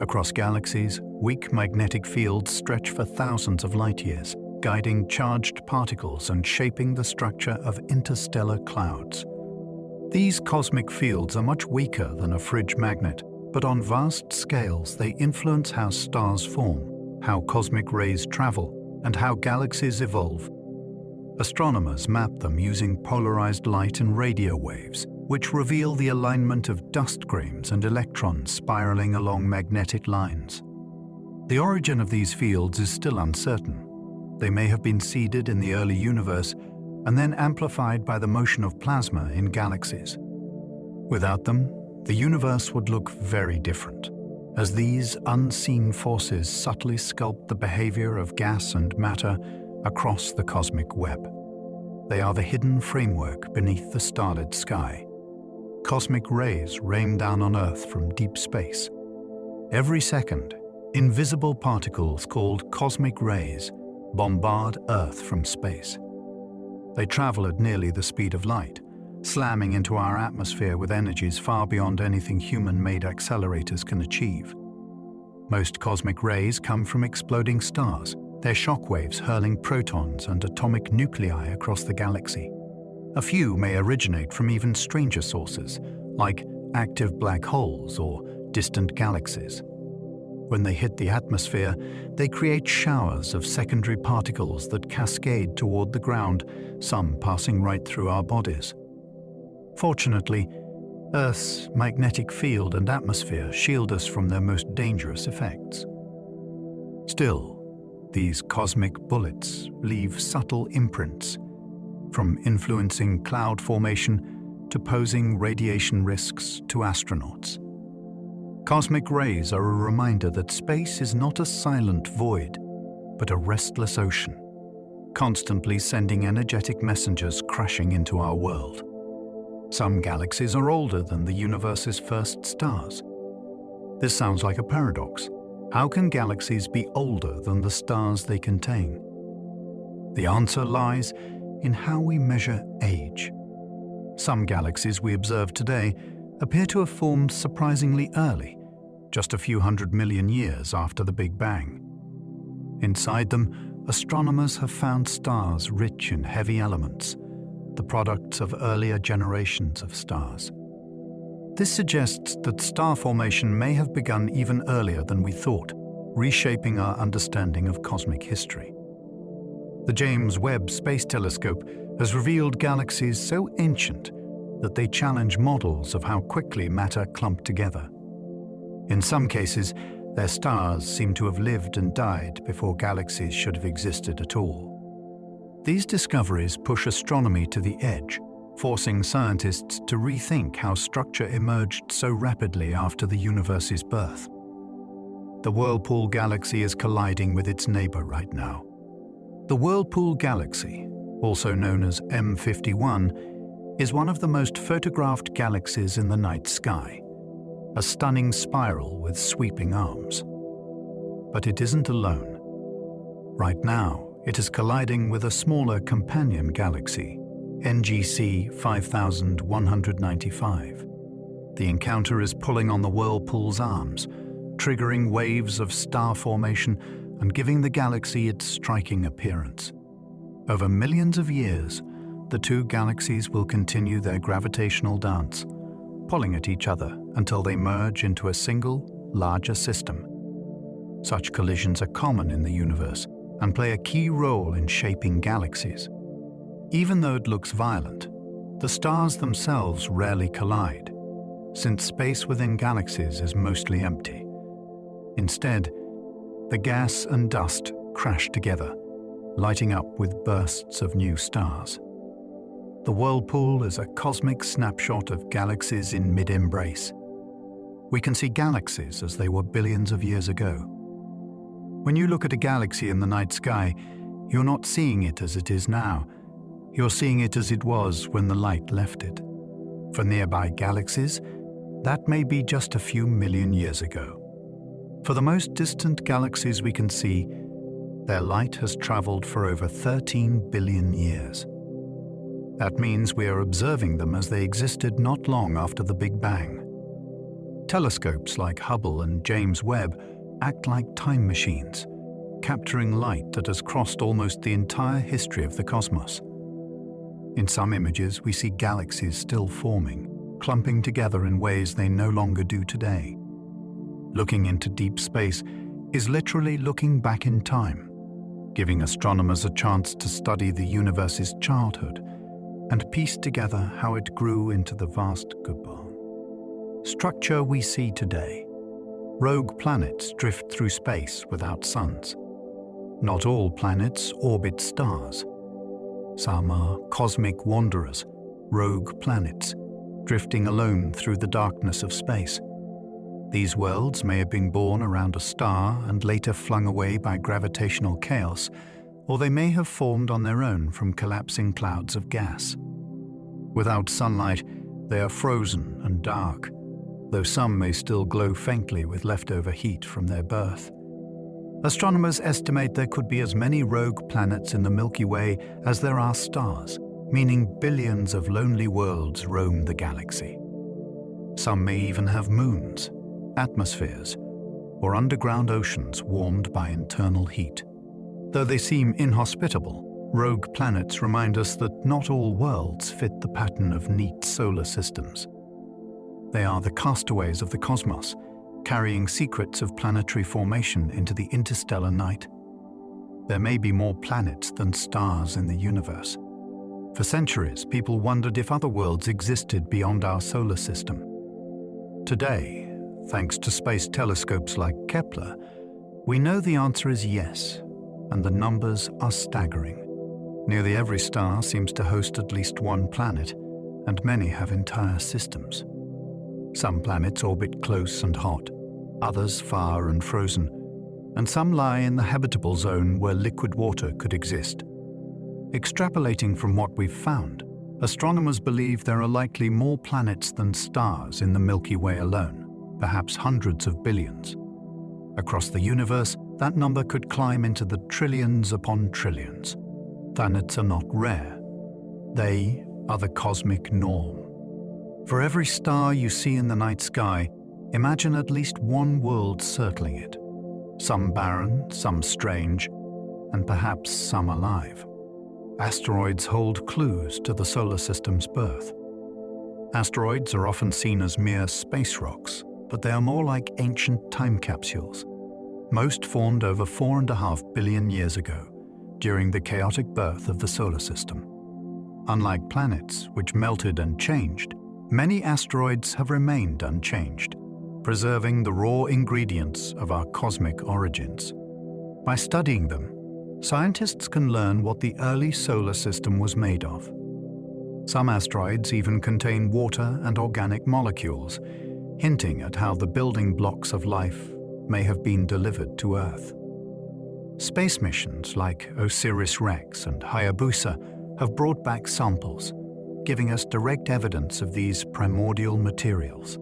Across galaxies, weak magnetic fields stretch for thousands of light years, guiding charged particles and shaping the structure of interstellar clouds. These cosmic fields are much weaker than a fridge magnet, but on vast scales they influence how stars form, how cosmic rays travel, and how galaxies evolve. Astronomers map them using polarized light and radio waves, which reveal the alignment of dust grains and electrons spiraling along magnetic lines. The origin of these fields is still uncertain. They may have been seeded in the early universe and then amplified by the motion of plasma in galaxies. Without them, the universe would look very different, as these unseen forces subtly sculpt the behavior of gas and matter across the cosmic web. They are the hidden framework beneath the starlit sky. Cosmic rays rain down on Earth from deep space. Every second, invisible particles called cosmic rays bombard Earth from space. They travel at nearly the speed of light, slamming into our atmosphere with energies far beyond anything human-made accelerators can achieve. Most cosmic rays come from exploding stars, their shockwaves hurling protons and atomic nuclei across the galaxy. A few may originate from even stranger sources, like active black holes or distant galaxies. When they hit the atmosphere, they create showers of secondary particles that cascade toward the ground, some passing right through our bodies. Fortunately, Earth's magnetic field and atmosphere shield us from their most dangerous effects. Still, these cosmic bullets leave subtle imprints, from influencing cloud formation to posing radiation risks to astronauts. Cosmic rays are a reminder that space is not a silent void, but a restless ocean, constantly sending energetic messengers crashing into our world. Some galaxies are older than the universe's first stars. This sounds like a paradox. How can galaxies be older than the stars they contain? The answer lies in how we measure age. Some galaxies we observe today appear to have formed surprisingly early, just a few 100 million years after the Big Bang. Inside them, astronomers have found stars rich in heavy elements, the products of earlier generations of stars. This suggests that star formation may have begun even earlier than we thought, reshaping our understanding of cosmic history. The James Webb Space Telescope has revealed galaxies so ancient that they challenge models of how quickly matter clumped together. In some cases, their stars seem to have lived and died before galaxies should have existed at all. These discoveries push astronomy to the edge, forcing scientists to rethink how structure emerged so rapidly after the universe's birth. The Whirlpool Galaxy is colliding with its neighbor right now. The Whirlpool Galaxy, also known as M51, is one of the most photographed galaxies in the night sky, a stunning spiral with sweeping arms. But it isn't alone. Right now, it is colliding with a smaller companion galaxy, NGC 5195. The encounter is pulling on the Whirlpool's arms, triggering waves of star formation and giving the galaxy its striking appearance. Over millions of years, the two galaxies will continue their gravitational dance, pulling at each other until they merge into a single, larger system. Such collisions are common in the universe and play a key role in shaping galaxies. Even though it looks violent, the stars themselves rarely collide, since space within galaxies is mostly empty. Instead, the gas and dust crash together, lighting up with bursts of new stars. The Whirlpool is a cosmic snapshot of galaxies in mid-embrace. We can see galaxies as they were billions of years ago. When you look at a galaxy in the night sky, you're not seeing it as it is now. You're seeing it as it was when the light left it. For nearby galaxies, that may be just a few million years ago. For the most distant galaxies we can see, their light has traveled for over 13 billion years. That means we are observing them as they existed not long after the Big Bang. Telescopes like Hubble and James Webb act like time machines, capturing light that has crossed almost the entire history of the cosmos. In some images, we see galaxies still forming, clumping together in ways they no longer do today. Looking into deep space is literally looking back in time, giving astronomers a chance to study the universe's childhood and piece together how it grew into the vast structure we see today. Rogue planets drift through space without suns. Not all planets orbit stars. Some are cosmic wanderers, rogue planets, drifting alone through the darkness of space. These worlds may have been born around a star and later flung away by gravitational chaos, or they may have formed on their own from collapsing clouds of gas. Without sunlight, they are frozen and dark, though some may still glow faintly with leftover heat from their birth. Astronomers estimate there could be as many rogue planets in the Milky Way as there are stars, meaning billions of lonely worlds roam the galaxy. Some may even have moons, atmospheres, or underground oceans warmed by internal heat. Though they seem inhospitable, rogue planets remind us that not all worlds fit the pattern of neat solar systems. They are the castaways of the cosmos, carrying secrets of planetary formation into the interstellar night. There may be more planets than stars in the universe. For centuries, people wondered if other worlds existed beyond our solar system. Today, thanks to space telescopes like Kepler, we know the answer is yes, and the numbers are staggering. Nearly every star seems to host at least one planet, and many have entire systems. Some planets orbit close and hot, others far and frozen, and some lie in the habitable zone where liquid water could exist. Extrapolating from what we've found, astronomers believe there are likely more planets than stars in the Milky Way alone, perhaps hundreds of billions. Across the universe, that number could climb into the trillions upon trillions. Planets are not rare. They are the cosmic norm. For every star you see in the night sky, imagine at least one world circling it. Some barren, some strange, and perhaps some alive. Asteroids hold clues to the solar system's birth. Asteroids are often seen as mere space rocks, but they are more like ancient time capsules. Most formed over 4.5 billion years ago, during the chaotic birth of the solar system. Unlike planets, which melted and changed, many asteroids have remained unchanged. preserving the raw ingredients of our cosmic origins. By studying them, scientists can learn what the early solar system was made of. Some asteroids even contain water and organic molecules, hinting at how the building blocks of life may have been delivered to Earth. Space missions like OSIRIS-REx and Hayabusa have brought back samples, giving us direct evidence of these primordial materials.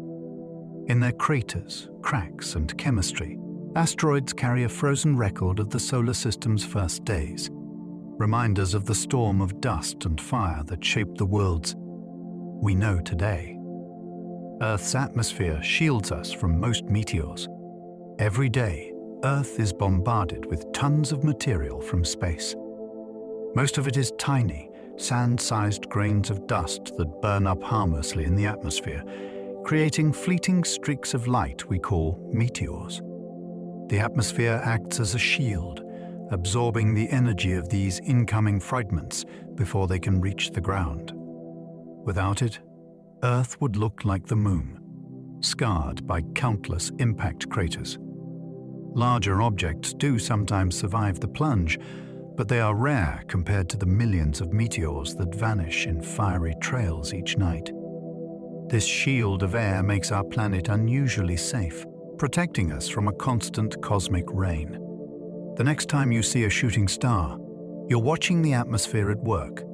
In their craters, cracks, and chemistry, asteroids carry a frozen record of the solar system's first days, reminders of the storm of dust and fire that shaped the worlds we know today. Earth's atmosphere shields us from most meteors. Every day, Earth is bombarded with tons of material from space. Most of it is tiny, sand-sized grains of dust that burn up harmlessly in the atmosphere, creating fleeting streaks of light we call meteors. The atmosphere acts as a shield, absorbing the energy of these incoming fragments before they can reach the ground. Without it, Earth would look like the Moon, scarred by countless impact craters. Larger objects do sometimes survive the plunge, but they are rare compared to the millions of meteors that vanish in fiery trails each night. This shield of air makes our planet unusually safe, protecting us from a constant cosmic rain. The next time you see a shooting star, you're watching the atmosphere at work,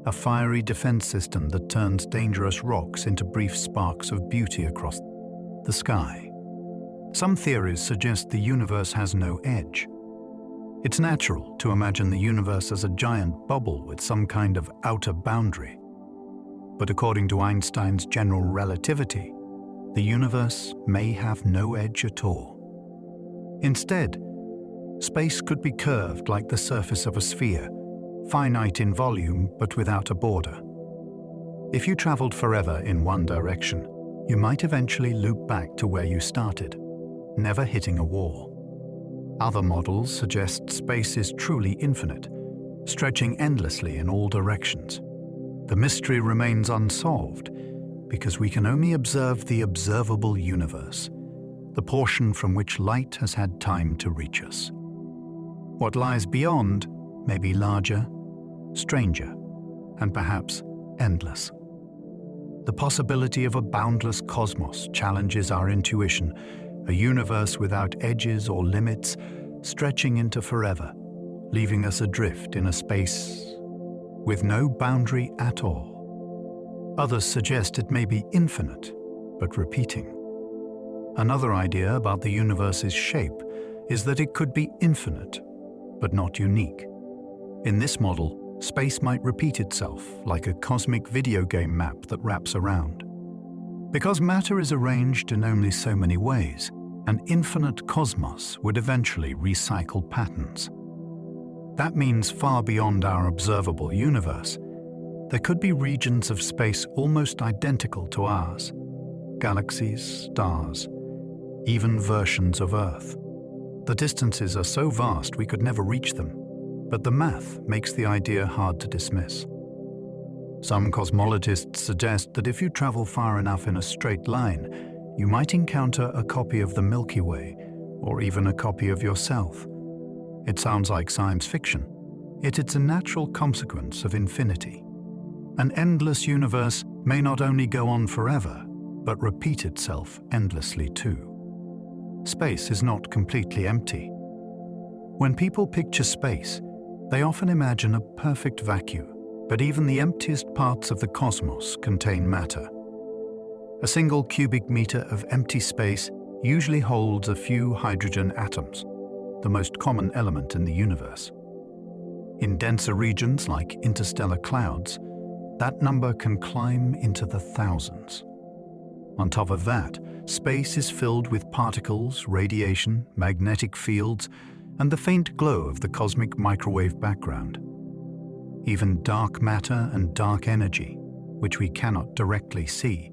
a fiery defense system that turns dangerous rocks into brief sparks of beauty across the sky. Some theories suggest the universe has no edge. It's natural to imagine the universe as a giant bubble with some kind of outer boundary. But according to Einstein's general relativity, the universe may have no edge at all. Instead, space could be curved like the surface of a sphere, finite in volume but without a border. If you traveled forever in one direction, you might eventually loop back to where you started, never hitting a wall. Other models suggest space is truly infinite, stretching endlessly in all directions. The mystery remains unsolved because we can only observe the observable universe, the portion from which light has had time to reach us. What lies beyond may be larger, stranger, and perhaps endless. The possibility of a boundless cosmos challenges our intuition, a universe without edges or limits, stretching into forever, leaving us adrift in a space with no boundary at all. Others suggest it may be infinite, but repeating. Another idea about the universe's shape is that it could be infinite, but not unique. In this model, space might repeat itself like a cosmic video game map that wraps around. Because matter is arranged in only so many ways, an infinite cosmos would eventually recycle patterns. That means far beyond our observable universe, there could be regions of space almost identical to ours, galaxies, stars, even versions of Earth. The distances are so vast we could never reach them, but the math makes the idea hard to dismiss. Some cosmologists suggest that if you travel far enough in a straight line, you might encounter a copy of the Milky Way, or even a copy of yourself. It sounds like science fiction, yet it's a natural consequence of infinity. An endless universe may not only go on forever, but repeat itself endlessly too. Space is not completely empty. When people picture space, they often imagine a perfect vacuum, but even the emptiest parts of the cosmos contain matter. A single cubic meter of empty space usually holds a few hydrogen atoms, the most common element in the universe. In denser regions like interstellar clouds, that number can climb into the thousands. On top of that, space is filled with particles, radiation, magnetic fields, and the faint glow of the cosmic microwave background. Even dark matter and dark energy, which we cannot directly see,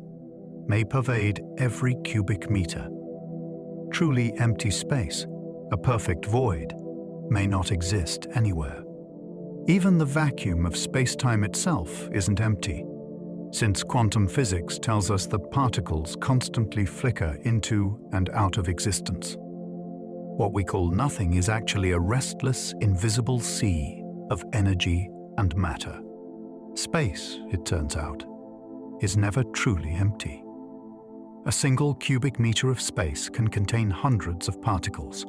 may pervade every cubic meter. Truly empty space, a perfect void, may not exist anywhere. Even the vacuum of space-time itself isn't empty. since quantum physics tells us that particles constantly flicker into and out of existence. What we call nothing is actually a restless, invisible sea of energy and matter. Space, it turns out, is never truly empty. A single cubic meter of space can contain hundreds of particles.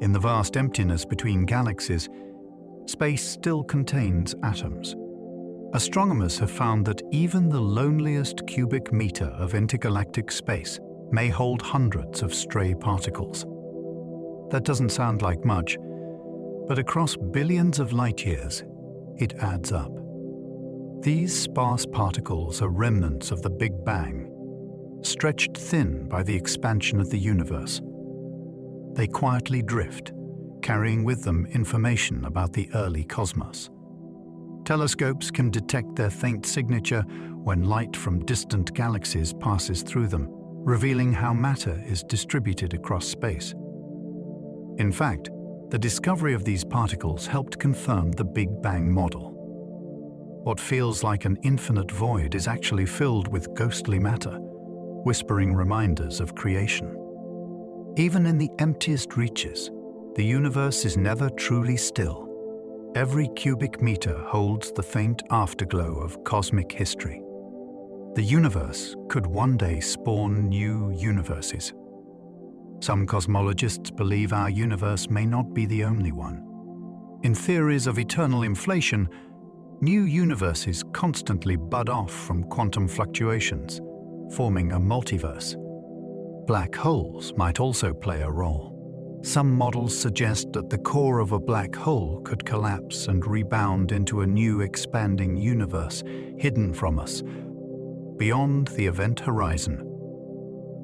In the vast emptiness between galaxies, space still contains atoms. Astronomers have found that even the loneliest cubic meter of intergalactic space may hold hundreds of stray particles. That doesn't sound like much, but across billions of light years, it adds up. These sparse particles are remnants of the Big Bang, stretched thin by the expansion of the universe. They quietly drift, carrying with them information about the early cosmos. Telescopes can detect their faint signature when light from distant galaxies passes through them, revealing how matter is distributed across space. In fact, the discovery of these particles helped confirm the Big Bang model. What feels like an infinite void is actually filled with ghostly matter, whispering reminders of creation. Even in the emptiest reaches, the universe is never truly still. Every cubic meter holds the faint afterglow of cosmic history. The universe could one day spawn new universes. Some cosmologists believe our universe may not be the only one. In theories of eternal inflation, new universes constantly bud off from quantum fluctuations, forming a multiverse. Black holes might also play a role. Some models suggest that the core of a black hole could collapse and rebound into a new expanding universe hidden from us, beyond the event horizon.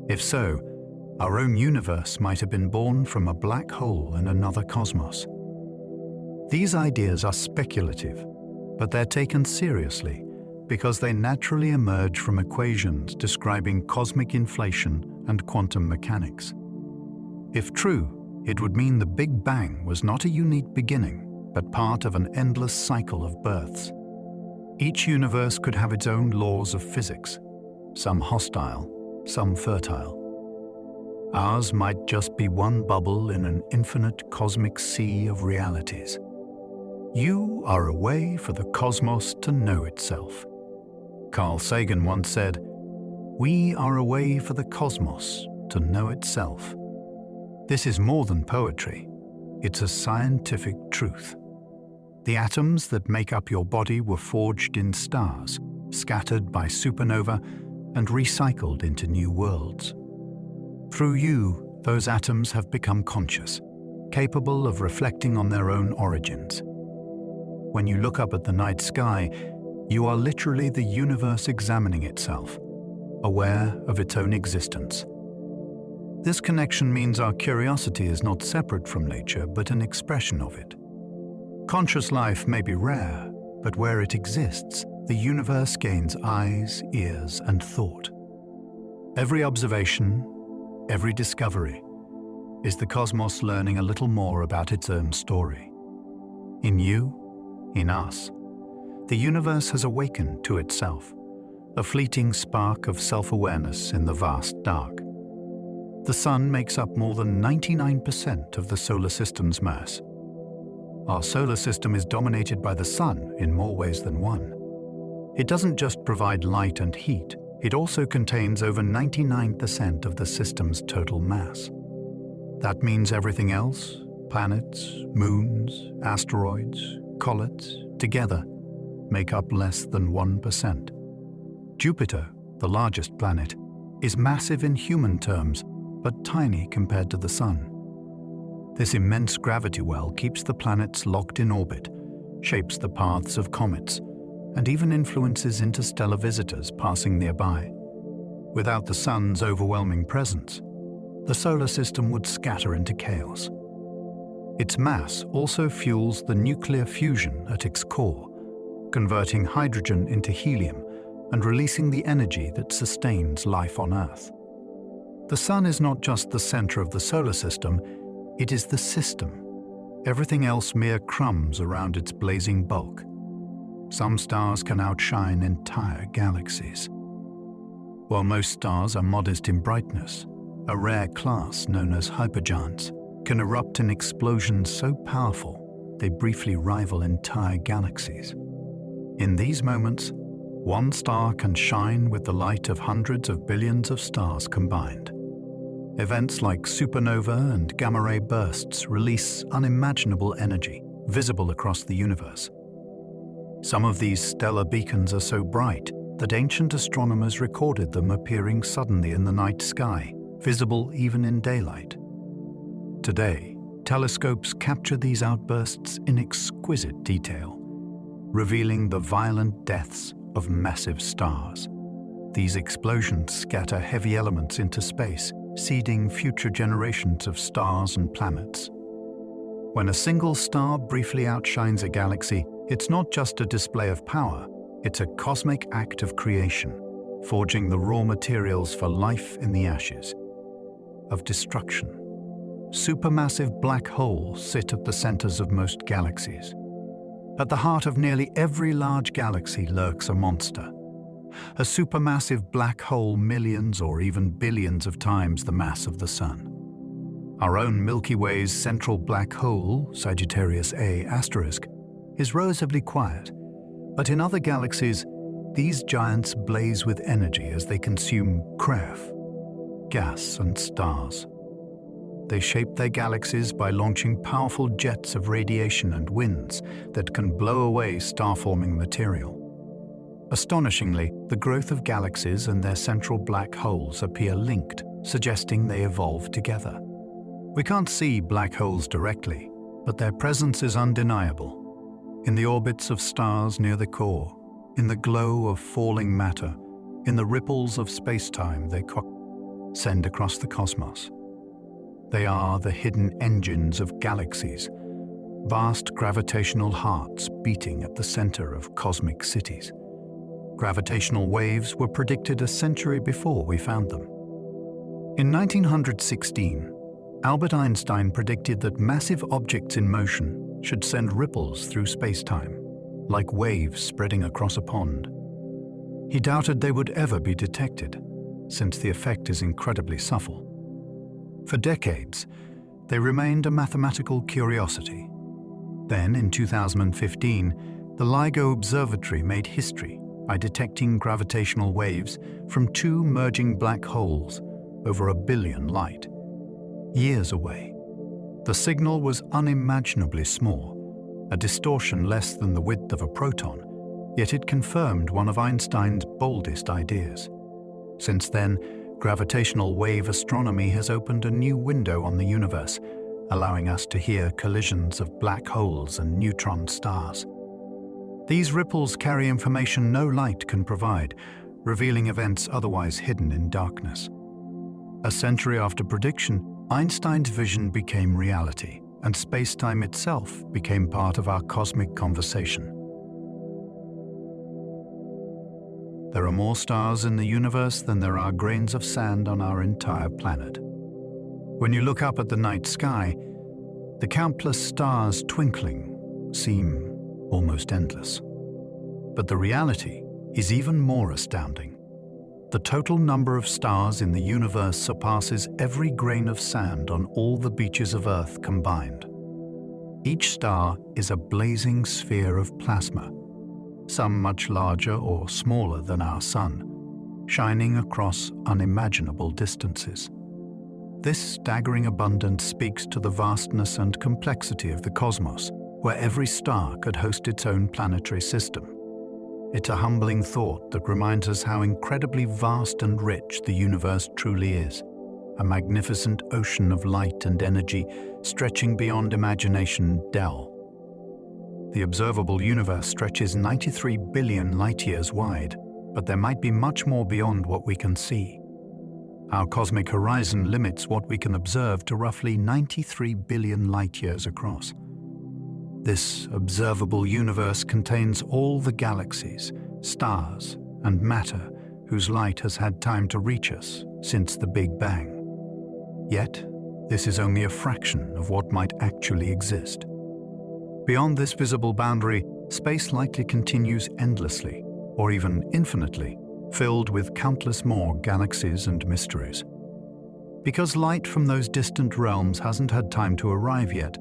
If so, our own universe might have been born from a black hole in another cosmos. These ideas are speculative, but they're taken seriously because they naturally emerge from equations describing cosmic inflation and quantum mechanics. If true, it would mean the Big Bang was not a unique beginning, but part of an endless cycle of births. Each universe could have its own laws of physics, some hostile, some fertile. Ours might just be one bubble in an infinite cosmic sea of realities. You are a way for the cosmos to know itself. Carl Sagan once said, "We are a way for the cosmos to know itself." This is more than poetry. It's a scientific truth. The atoms that make up your body were forged in stars, scattered by supernova, and recycled into new worlds. Through you, those atoms have become conscious, capable of reflecting on their own origins. When you look up at the night sky, you are literally the universe examining itself, aware of its own existence. This connection means our curiosity is not separate from nature, but an expression of it. Conscious life may be rare, but where it exists, the universe gains eyes, ears, and thought. Every observation, every discovery, is the cosmos learning a little more about its own story. In you, in us, the universe has awakened to itself, a fleeting spark of self-awareness in the vast dark. The Sun makes up more than 99% of the solar system's mass. Our solar system is dominated by the Sun in more ways than one. It doesn't just provide light and heat, it also contains over 99% of the system's total mass. That means everything else, planets, moons, asteroids, comets, together, make up less than 1%. Jupiter, the largest planet, is massive in human terms, but tiny compared to the Sun. This immense gravity well keeps the planets locked in orbit, shapes the paths of comets, and even influences interstellar visitors passing nearby. Without the Sun's overwhelming presence, the solar system would scatter into chaos. Its mass also fuels the nuclear fusion at its core, converting hydrogen into helium and releasing the energy that sustains life on Earth. The Sun is not just the center of the solar system, it is the system. Everything else mere crumbs around its blazing bulk. Some stars can outshine entire galaxies. While most stars are modest in brightness, a rare class known as hypergiants can erupt in explosions so powerful they briefly rival entire galaxies. In these moments, one star can shine with the light of hundreds of billions of stars combined. Events like supernova and gamma-ray bursts release unimaginable energy, visible across the universe. Some of these stellar beacons are so bright that ancient astronomers recorded them appearing suddenly in the night sky, visible even in daylight. Today, telescopes capture these outbursts in exquisite detail, revealing the violent deaths of massive stars. These explosions scatter heavy elements into space, seeding future generations of stars and planets. When a single star briefly outshines a galaxy, it's not just a display of power, it's a cosmic act of creation, forging the raw materials for life in the ashes. Of destruction. Supermassive black holes sit at the centers of most galaxies. At the heart of nearly every large galaxy lurks a monster. A supermassive black hole millions or even billions of times the mass of the Sun. Our own Milky Way's central black hole, Sagittarius A*, is relatively quiet, but in other galaxies, these giants blaze with energy as they consume craft, gas and stars. They shape their galaxies by launching powerful jets of radiation and winds that can blow away star-forming material. Astonishingly, the growth of galaxies and their central black holes appear linked, suggesting they evolved together. We can't see black holes directly, but their presence is undeniable. In the orbits of stars near the core, in the glow of falling matter, in the ripples of space-time they send across the cosmos. They are the hidden engines of galaxies, vast gravitational hearts beating at the center of cosmic cities. Gravitational waves were predicted a century before we found them. In 1916, Albert Einstein predicted that massive objects in motion should send ripples through space-time, like waves spreading across a pond. He doubted they would ever be detected, since the effect is incredibly subtle. For decades, they remained a mathematical curiosity. Then, in 2015, the LIGO Observatory made history by detecting gravitational waves from two merging black holes over 1 billion light years away. The signal was unimaginably small, a distortion less than the width of a proton, yet it confirmed one of Einstein's boldest ideas. Since then, gravitational wave astronomy has opened a new window on the universe, allowing us to hear collisions of black holes and neutron stars. These ripples carry information no light can provide, revealing events otherwise hidden in darkness. A century after prediction, Einstein's vision became reality, and space-time itself became part of our cosmic conversation. There are more stars in the universe than there are grains of sand on our entire planet. When you look up at the night sky, the countless stars twinkling seem almost endless. But the reality is even more astounding. The total number of stars in the universe surpasses every grain of sand on all the beaches of Earth combined. Each star is a blazing sphere of plasma, some much larger or smaller than our Sun, shining across unimaginable distances. This staggering abundance speaks to the vastness and complexity of the cosmos, where every star could host its own planetary system. It's a humbling thought that reminds us how incredibly vast and rich the universe truly is, a magnificent ocean of light and energy stretching beyond imagination and The observable universe stretches 93 billion light-years wide, but there might be much more beyond what we can see. Our cosmic horizon limits what we can observe to roughly 93 billion light-years across. This observable universe contains all the galaxies, stars, and matter whose light has had time to reach us since the Big Bang. Yet, this is only a fraction of what might actually exist. Beyond this visible boundary, space likely continues endlessly, or even infinitely, filled with countless more galaxies and mysteries. Because light from those distant realms hasn't had time to arrive yet,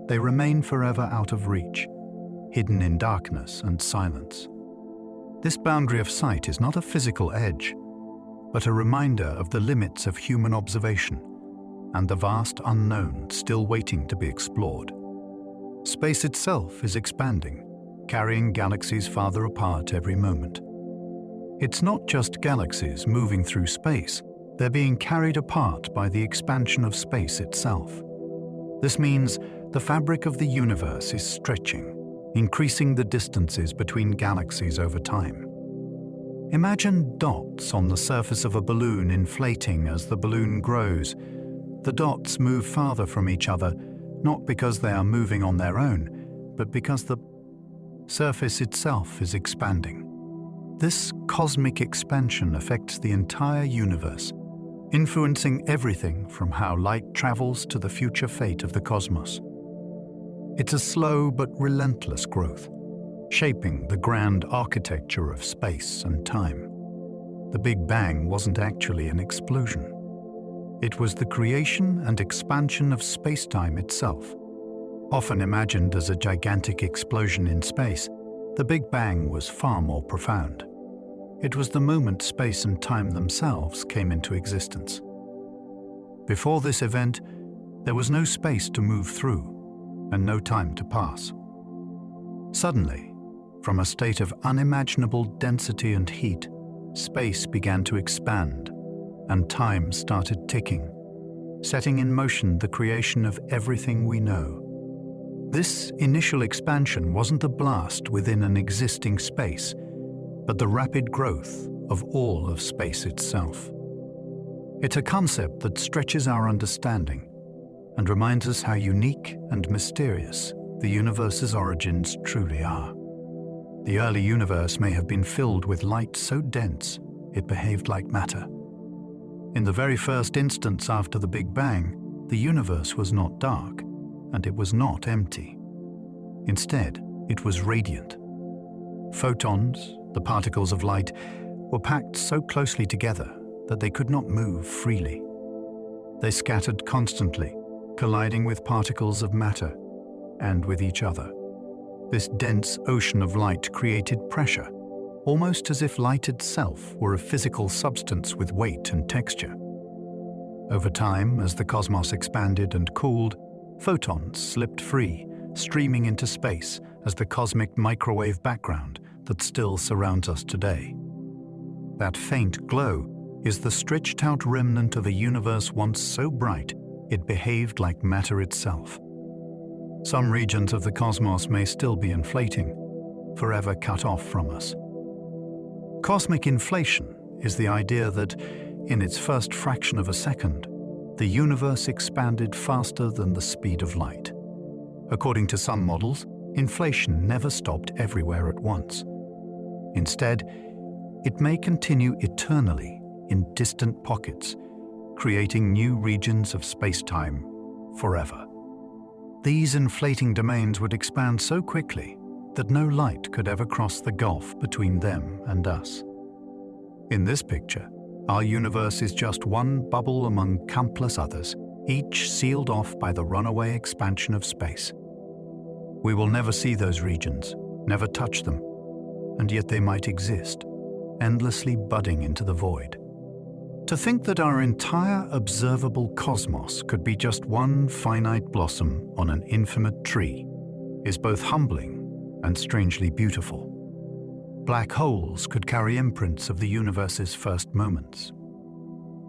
they remain forever out of reach, hidden in darkness and silence. This boundary of sight is not a physical edge, but a reminder of the limits of human observation and the vast unknown still waiting to be explored. Space itself is expanding, carrying galaxies farther apart every moment. It's not just galaxies moving through space, they're being carried apart by the expansion of space itself. This means the fabric of the universe is stretching, increasing the distances between galaxies over time. Imagine dots on the surface of a balloon inflating as the balloon grows. The dots move farther from each other, not because they are moving on their own, but because the surface itself is expanding. This cosmic expansion affects the entire universe, influencing everything from how light travels to the future fate of the cosmos. It's a slow but relentless growth, shaping the grand architecture of space and time. The Big Bang wasn't actually an explosion. It was the creation and expansion of space-time itself. Often imagined as a gigantic explosion in space, the Big Bang was far more profound. It was the moment space and time themselves came into existence. Before this event, there was no space to move through and no time to pass. Suddenly, from a state of unimaginable density and heat, space began to expand and time started ticking, setting in motion the creation of everything we know. This initial expansion wasn't a blast within an existing space, but the rapid growth of all of space itself. It's a concept that stretches our understanding and reminds us how unique and mysterious the universe's origins truly are. The early universe may have been filled with light so dense it behaved like matter. In the very first instance after the Big Bang, the universe was not dark, and it was not empty. Instead, it was radiant. Photons, the particles of light, were packed so closely together that they could not move freely. They scattered constantly, colliding with particles of matter and with each other. This dense ocean of light created pressure, almost as if light itself were a physical substance with weight and texture. Over time, as the cosmos expanded and cooled, photons slipped free, streaming into space as the cosmic microwave background that still surrounds us today. That faint glow is the stretched-out remnant of a universe once so bright it behaved like matter itself. Some regions of the cosmos may still be inflating, forever cut off from us. Cosmic inflation is the idea that, in its first fraction of a second, the universe expanded faster than the speed of light. According to some models, inflation never stopped everywhere at once. Instead, it may continue eternally in distant pockets, creating new regions of space-time forever. These inflating domains would expand so quickly that no light could ever cross the gulf between them and us. In this picture, our universe is just one bubble among countless others, each sealed off by the runaway expansion of space. We will never see those regions, never touch them, and yet they might exist, endlessly budding into the void. To think that our entire observable cosmos could be just one finite blossom on an infinite tree is both humbling and strangely beautiful. Black holes could carry imprints of the universe's first moments.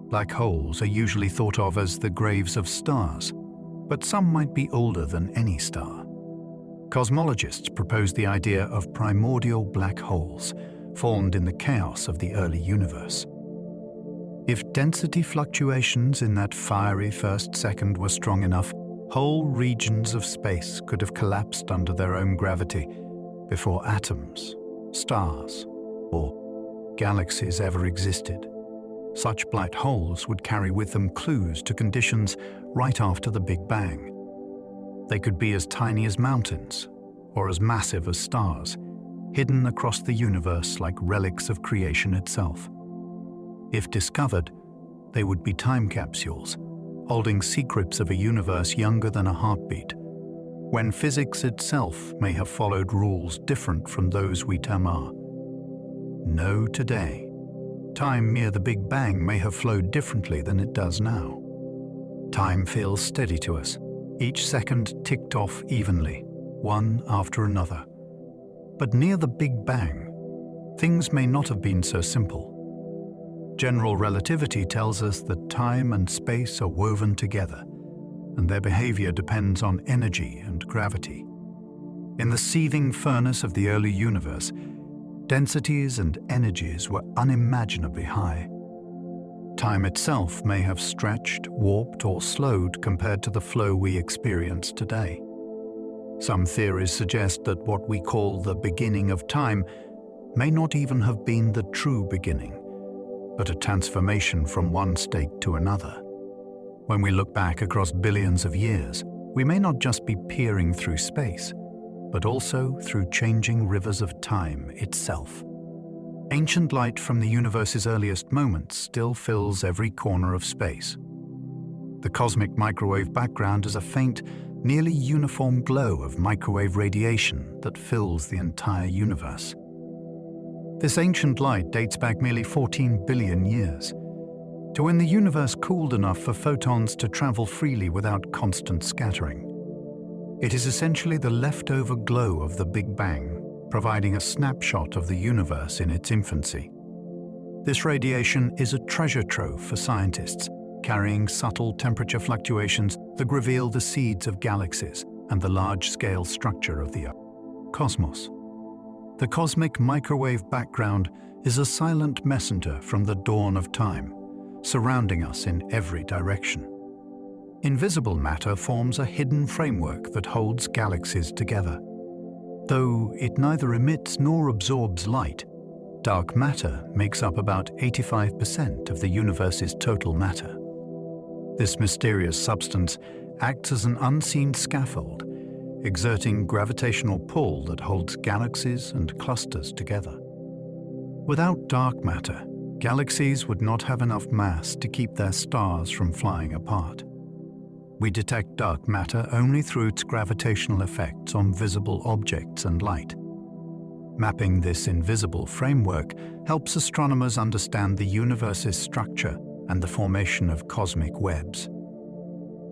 Black holes are usually thought of as the graves of stars, but some might be older than any star. Cosmologists propose the idea of primordial black holes, formed in the chaos of the early universe. If density fluctuations in that fiery first second were strong enough, whole regions of space could have collapsed under their own gravity before atoms, stars, or galaxies ever existed. Such black holes would carry with them clues to conditions right after the Big Bang. They could be as tiny as mountains, or as massive as stars, hidden across the universe like relics of creation itself. If discovered, they would be time capsules, holding secrets of a universe younger than a heartbeat, when physics itself may have followed rules different from those we term our. Know today. Time near the Big Bang may have flowed differently than it does now. Time feels steady to us. Each second ticked off evenly, one after another. But near the Big Bang, things may not have been so simple. General relativity tells us that time and space are woven together, and their behavior depends on energy and gravity. In the seething furnace of the early universe, densities and energies were unimaginably high. Time itself may have stretched, warped, or slowed compared to the flow we experience today. Some theories suggest that what we call the beginning of time may not even have been the true beginning, but a transformation from one state to another. When we look back across billions of years, we may not just be peering through space, but also through changing rivers of time itself. Ancient light from the universe's earliest moments still fills every corner of space. The cosmic microwave background is a faint, nearly uniform glow of microwave radiation that fills the entire universe. This ancient light dates back nearly 14 billion years, to when the universe cooled enough for photons to travel freely without constant scattering. It is essentially the leftover glow of the Big Bang, providing a snapshot of the universe in its infancy. This radiation is a treasure trove for scientists, carrying subtle temperature fluctuations that reveal the seeds of galaxies and the large-scale structure of the cosmos. The cosmic microwave background is a silent messenger from the dawn of time, surrounding us in every direction. Invisible matter forms a hidden framework that holds galaxies together. Though it neither emits nor absorbs light, dark matter makes up about 85% of the universe's total matter. This mysterious substance acts as an unseen scaffold, exerting gravitational pull that holds galaxies and clusters together. Without dark matter, galaxies would not have enough mass to keep their stars from flying apart. We detect dark matter only through its gravitational effects on visible objects and light. Mapping this invisible framework helps astronomers understand the universe's structure and the formation of cosmic webs.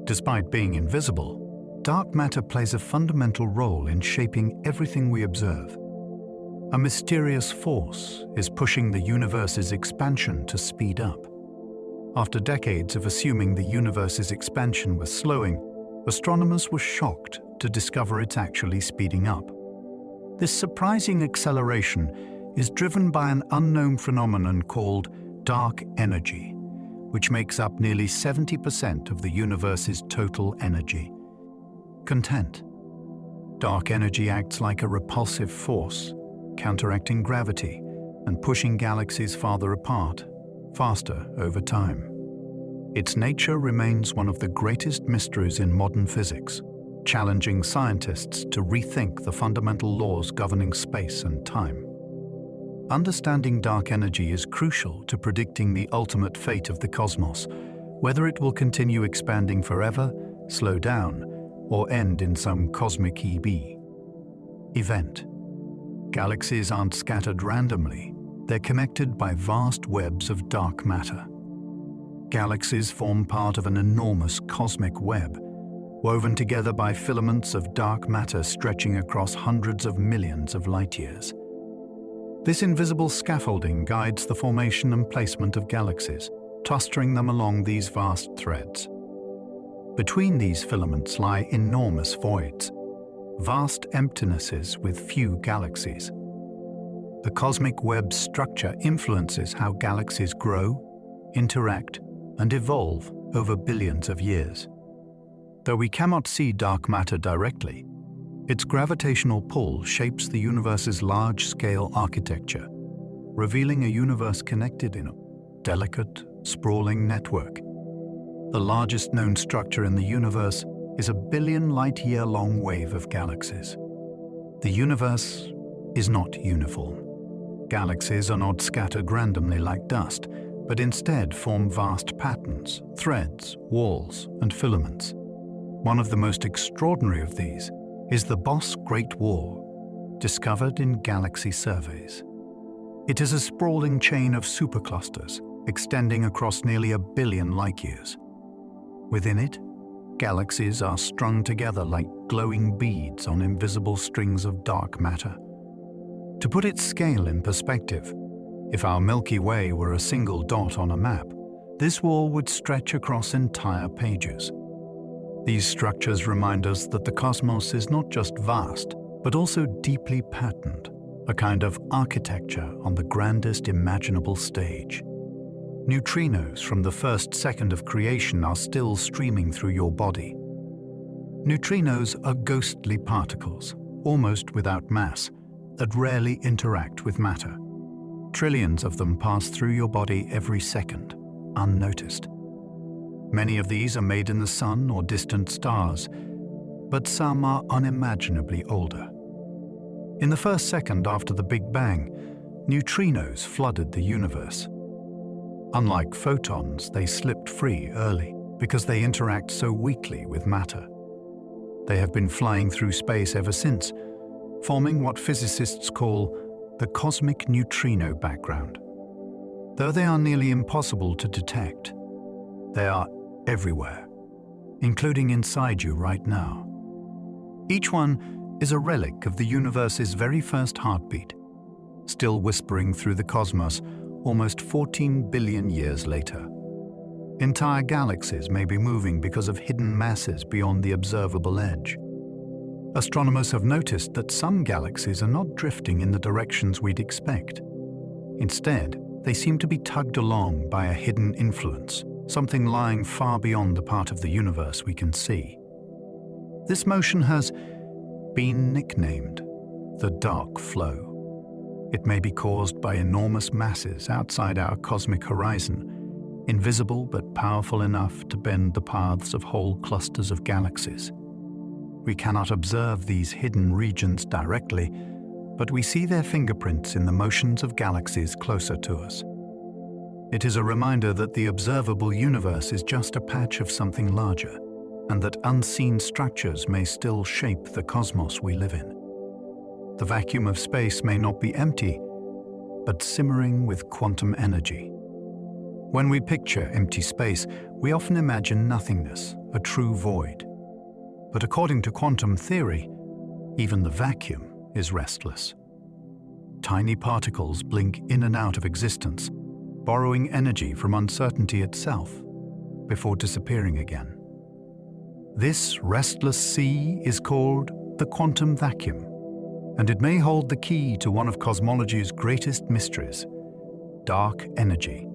Despite being invisible, dark matter plays a fundamental role in shaping everything we observe. A mysterious force is pushing the universe's expansion to speed up. After decades of assuming the universe's expansion was slowing, astronomers were shocked to discover it's actually speeding up. This surprising acceleration is driven by an unknown phenomenon called dark energy, which makes up nearly 70% of the universe's total energy. Content. Dark energy acts like a repulsive force, counteracting gravity and pushing galaxies farther apart, faster over time. Its nature remains one of the greatest mysteries in modern physics, challenging scientists to rethink the fundamental laws governing space and time. Understanding dark energy is crucial to predicting the ultimate fate of the cosmos, whether it will continue expanding forever, slow down, or end in some cosmic event. Galaxies aren't scattered randomly. They're connected by vast webs of dark matter. Galaxies form part of an enormous cosmic web, woven together by filaments of dark matter stretching across hundreds of millions of light-years. This invisible scaffolding guides the formation and placement of galaxies, clustering them along these vast threads. Between these filaments lie enormous voids, vast emptinesses with few galaxies. The cosmic web's structure influences how galaxies grow, interact, and evolve over billions of years. Though we cannot see dark matter directly, its gravitational pull shapes the universe's large-scale architecture, revealing a universe connected in a delicate, sprawling network. The largest known structure in the universe is a billion light-year-long wave of galaxies. The universe is not uniform. Galaxies are not scattered randomly like dust, but instead form vast patterns, threads, walls, and filaments. One of the most extraordinary of these is the Boss Great Wall, discovered in galaxy surveys. It is a sprawling chain of superclusters extending across nearly 1 billion light-years. Within it, galaxies are strung together like glowing beads on invisible strings of dark matter. To put its scale in perspective, if our Milky Way were a single dot on a map, this wall would stretch across entire pages. These structures remind us that the cosmos is not just vast, but also deeply patterned, a kind of architecture on the grandest imaginable stage. Neutrinos from the first second of creation are still streaming through your body. Neutrinos are ghostly particles, almost without mass, that rarely interact with matter. Trillions of them pass through your body every second, unnoticed. Many of these are made in the sun or distant stars, but some are unimaginably older. In the first second after the Big Bang, neutrinos flooded the universe. Unlike photons, they slipped free early because they interact so weakly with matter. They have been flying through space ever since, forming what physicists call the cosmic neutrino background. Though they are nearly impossible to detect, they are everywhere, including inside you right now. Each one is a relic of the universe's very first heartbeat, still whispering through the cosmos almost 14 billion years later. Entire galaxies may be moving because of hidden masses beyond the observable edge. Astronomers have noticed that some galaxies are not drifting in the directions we'd expect. Instead, they seem to be tugged along by a hidden influence, something lying far beyond the part of the universe we can see. This motion has been nicknamed the dark flow. It may be caused by enormous masses outside our cosmic horizon, invisible but powerful enough to bend the paths of whole clusters of galaxies. We cannot observe these hidden regions directly, but we see their fingerprints in the motions of galaxies closer to us. It is a reminder that the observable universe is just a patch of something larger, and that unseen structures may still shape the cosmos we live in. The vacuum of space may not be empty, but simmering with quantum energy. When we picture empty space, we often imagine nothingness, a true void. But according to quantum theory, even the vacuum is restless. Tiny particles blink in and out of existence, borrowing energy from uncertainty itself before disappearing again. This restless sea is called the quantum vacuum, and it may hold the key to one of cosmology's greatest mysteries, dark energy.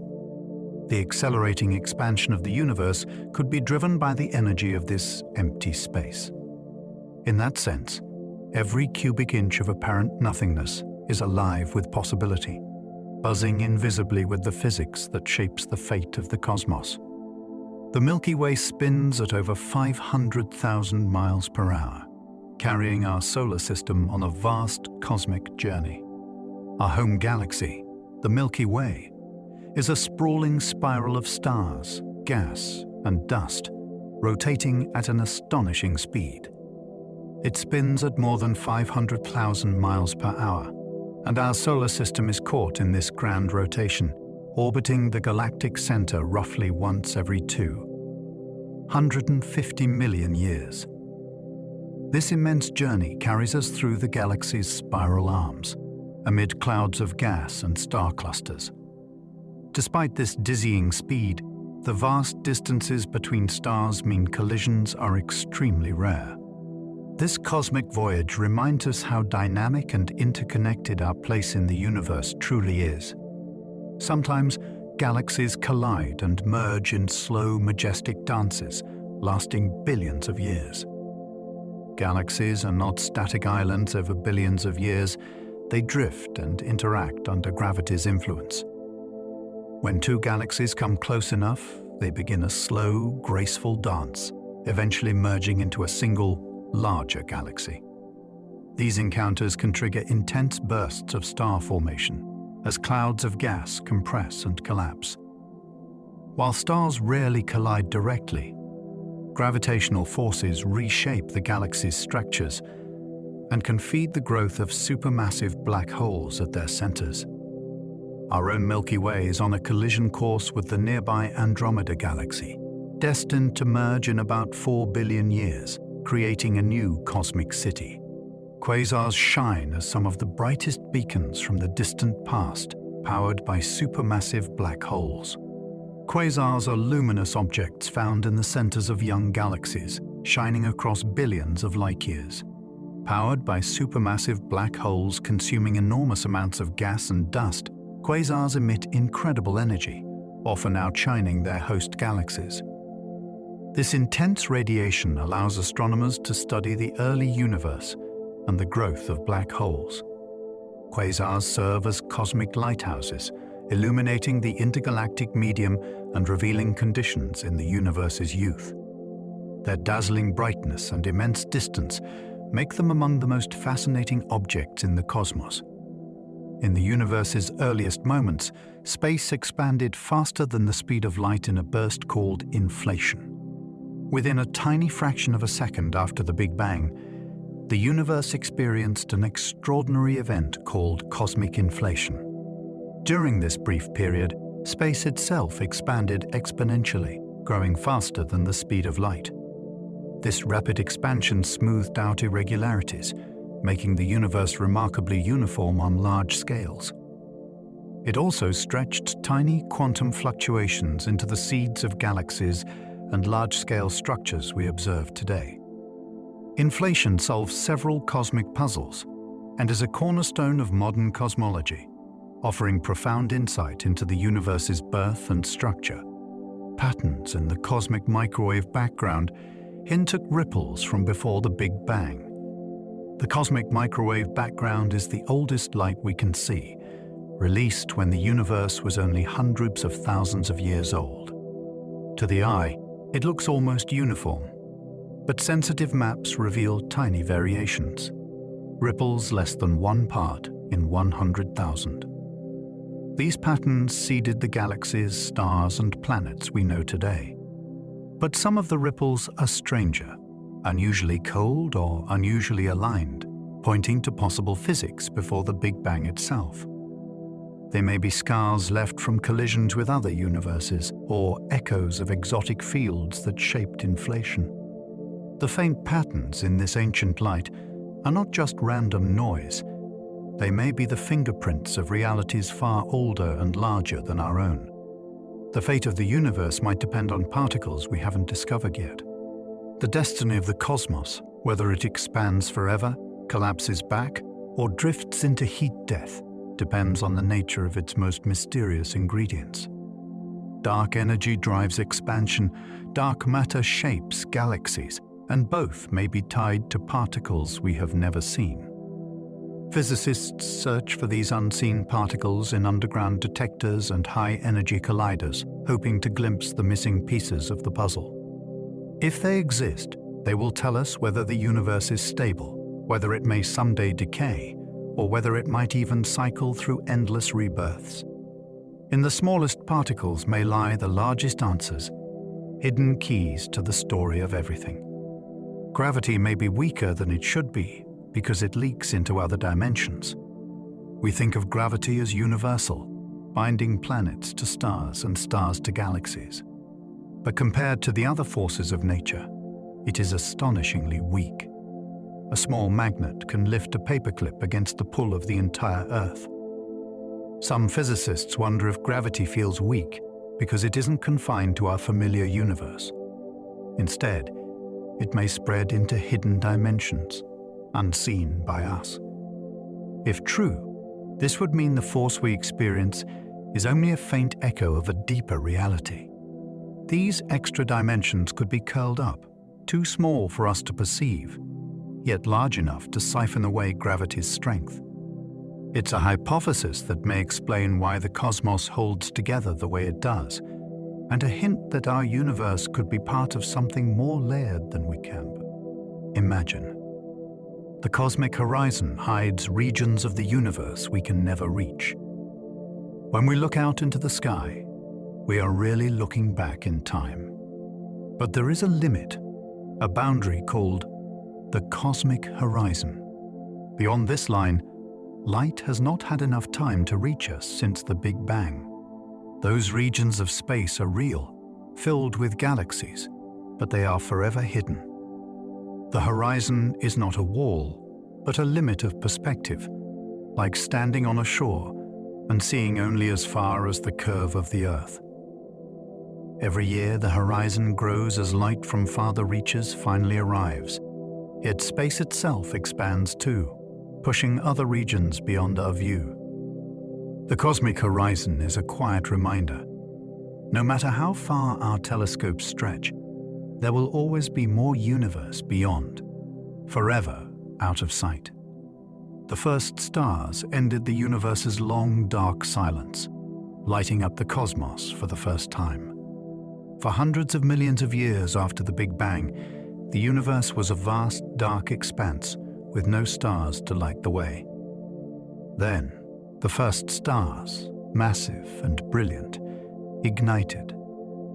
The accelerating expansion of the universe could be driven by the energy of this empty space. In that sense, every cubic inch of apparent nothingness is alive with possibility, buzzing invisibly with the physics that shapes the fate of the cosmos. The Milky Way spins at over 500,000 miles per hour, carrying our solar system on a vast cosmic journey. Our home galaxy, the Milky Way, is a sprawling spiral of stars, gas, and dust, rotating at an astonishing speed. It spins at more than 500,000 miles per hour, and our solar system is caught in this grand rotation, orbiting the galactic center roughly once every 250 million years. This immense journey carries us through the galaxy's spiral arms, amid clouds of gas and star clusters. Despite this dizzying speed, the vast distances between stars mean collisions are extremely rare. This cosmic voyage reminds us how dynamic and interconnected our place in the universe truly is. Sometimes galaxies collide and merge in slow, majestic dances, lasting billions of years. Galaxies are not static islands over billions of years. They drift and interact under gravity's influence. When two galaxies come close enough, they begin a slow, graceful dance, eventually merging into a single, larger galaxy. These encounters can trigger intense bursts of star formation as clouds of gas compress and collapse. While stars rarely collide directly, gravitational forces reshape the galaxy's structures and can feed the growth of supermassive black holes at their centers. Our own Milky Way is on a collision course with the nearby Andromeda galaxy, destined to merge in about 4 billion years, creating a new cosmic city. Quasars shine as some of the brightest beacons from the distant past, powered by supermassive black holes. Quasars are luminous objects found in the centers of young galaxies, shining across billions of light years. Powered by supermassive black holes consuming enormous amounts of gas and dust, quasars emit incredible energy, often outshining their host galaxies. This intense radiation allows astronomers to study the early universe and the growth of black holes. Quasars serve as cosmic lighthouses, illuminating the intergalactic medium and revealing conditions in the universe's youth. Their dazzling brightness and immense distance make them among the most fascinating objects in the cosmos. In the universe's earliest moments, space expanded faster than the speed of light in a burst called inflation. Within a tiny fraction of a second after the Big Bang, the universe experienced an extraordinary event called cosmic inflation. During this brief period, space itself expanded exponentially, growing faster than the speed of light. This rapid expansion smoothed out irregularities, making the universe remarkably uniform on large scales. It also stretched tiny quantum fluctuations into the seeds of galaxies and large-scale structures we observe today. Inflation solves several cosmic puzzles and is a cornerstone of modern cosmology, offering profound insight into the universe's birth and structure. Patterns in the cosmic microwave background hint at ripples from before the Big Bang. The cosmic microwave background is the oldest light we can see, released when the universe was only hundreds of thousands of years old. To the eye, it looks almost uniform, but sensitive maps reveal tiny variations, ripples less than 1 part in 100,000. These patterns seeded the galaxies, stars, and planets we know today. But some of the ripples are stranger, unusually cold or unusually aligned, pointing to possible physics before the Big Bang itself. They may be scars left from collisions with other universes or echoes of exotic fields that shaped inflation. The faint patterns in this ancient light are not just random noise. They may be the fingerprints of realities far older and larger than our own. The fate of the universe might depend on particles we haven't discovered yet. The destiny of the cosmos, whether it expands forever, collapses back, or drifts into heat death, depends on the nature of its most mysterious ingredients. Dark energy drives expansion, dark matter shapes galaxies, and both may be tied to particles we have never seen. Physicists search for these unseen particles in underground detectors and high-energy colliders, hoping to glimpse the missing pieces of the puzzle. If they exist, they will tell us whether the universe is stable, whether it may someday decay, or whether it might even cycle through endless rebirths. In the smallest particles may lie the largest answers, hidden keys to the story of everything. Gravity may be weaker than it should be, because it leaks into other dimensions. We think of gravity as universal, binding planets to stars and stars to galaxies. But compared to the other forces of nature, it is astonishingly weak. A small magnet can lift a paperclip against the pull of the entire Earth. Some physicists wonder if gravity feels weak because it isn't confined to our familiar universe. Instead, it may spread into hidden dimensions, unseen by us. If true, this would mean the force we experience is only a faint echo of a deeper reality. These extra dimensions could be curled up, too small for us to perceive, yet large enough to siphon away gravity's strength. It's a hypothesis that may explain why the cosmos holds together the way it does, and a hint that our universe could be part of something more layered than we can imagine. The cosmic horizon hides regions of the universe we can never reach. When we look out into the sky, we are really looking back in time. But there is a limit, a boundary called the cosmic horizon. Beyond this line, light has not had enough time to reach us since the Big Bang. Those regions of space are real, filled with galaxies, but they are forever hidden. The horizon is not a wall, but a limit of perspective, like standing on a shore and seeing only as far as the curve of the Earth. Every year, the horizon grows as light from farther reaches finally arrives. Yet space itself expands too, pushing other regions beyond our view. The cosmic horizon is a quiet reminder. No matter how far our telescopes stretch, there will always be more universe beyond, forever out of sight. The first stars ended the universe's long, dark silence, lighting up the cosmos for the first time. For hundreds of millions of years after the Big Bang, the universe was a vast, dark expanse with no stars to light the way. Then, the first stars, massive and brilliant, ignited,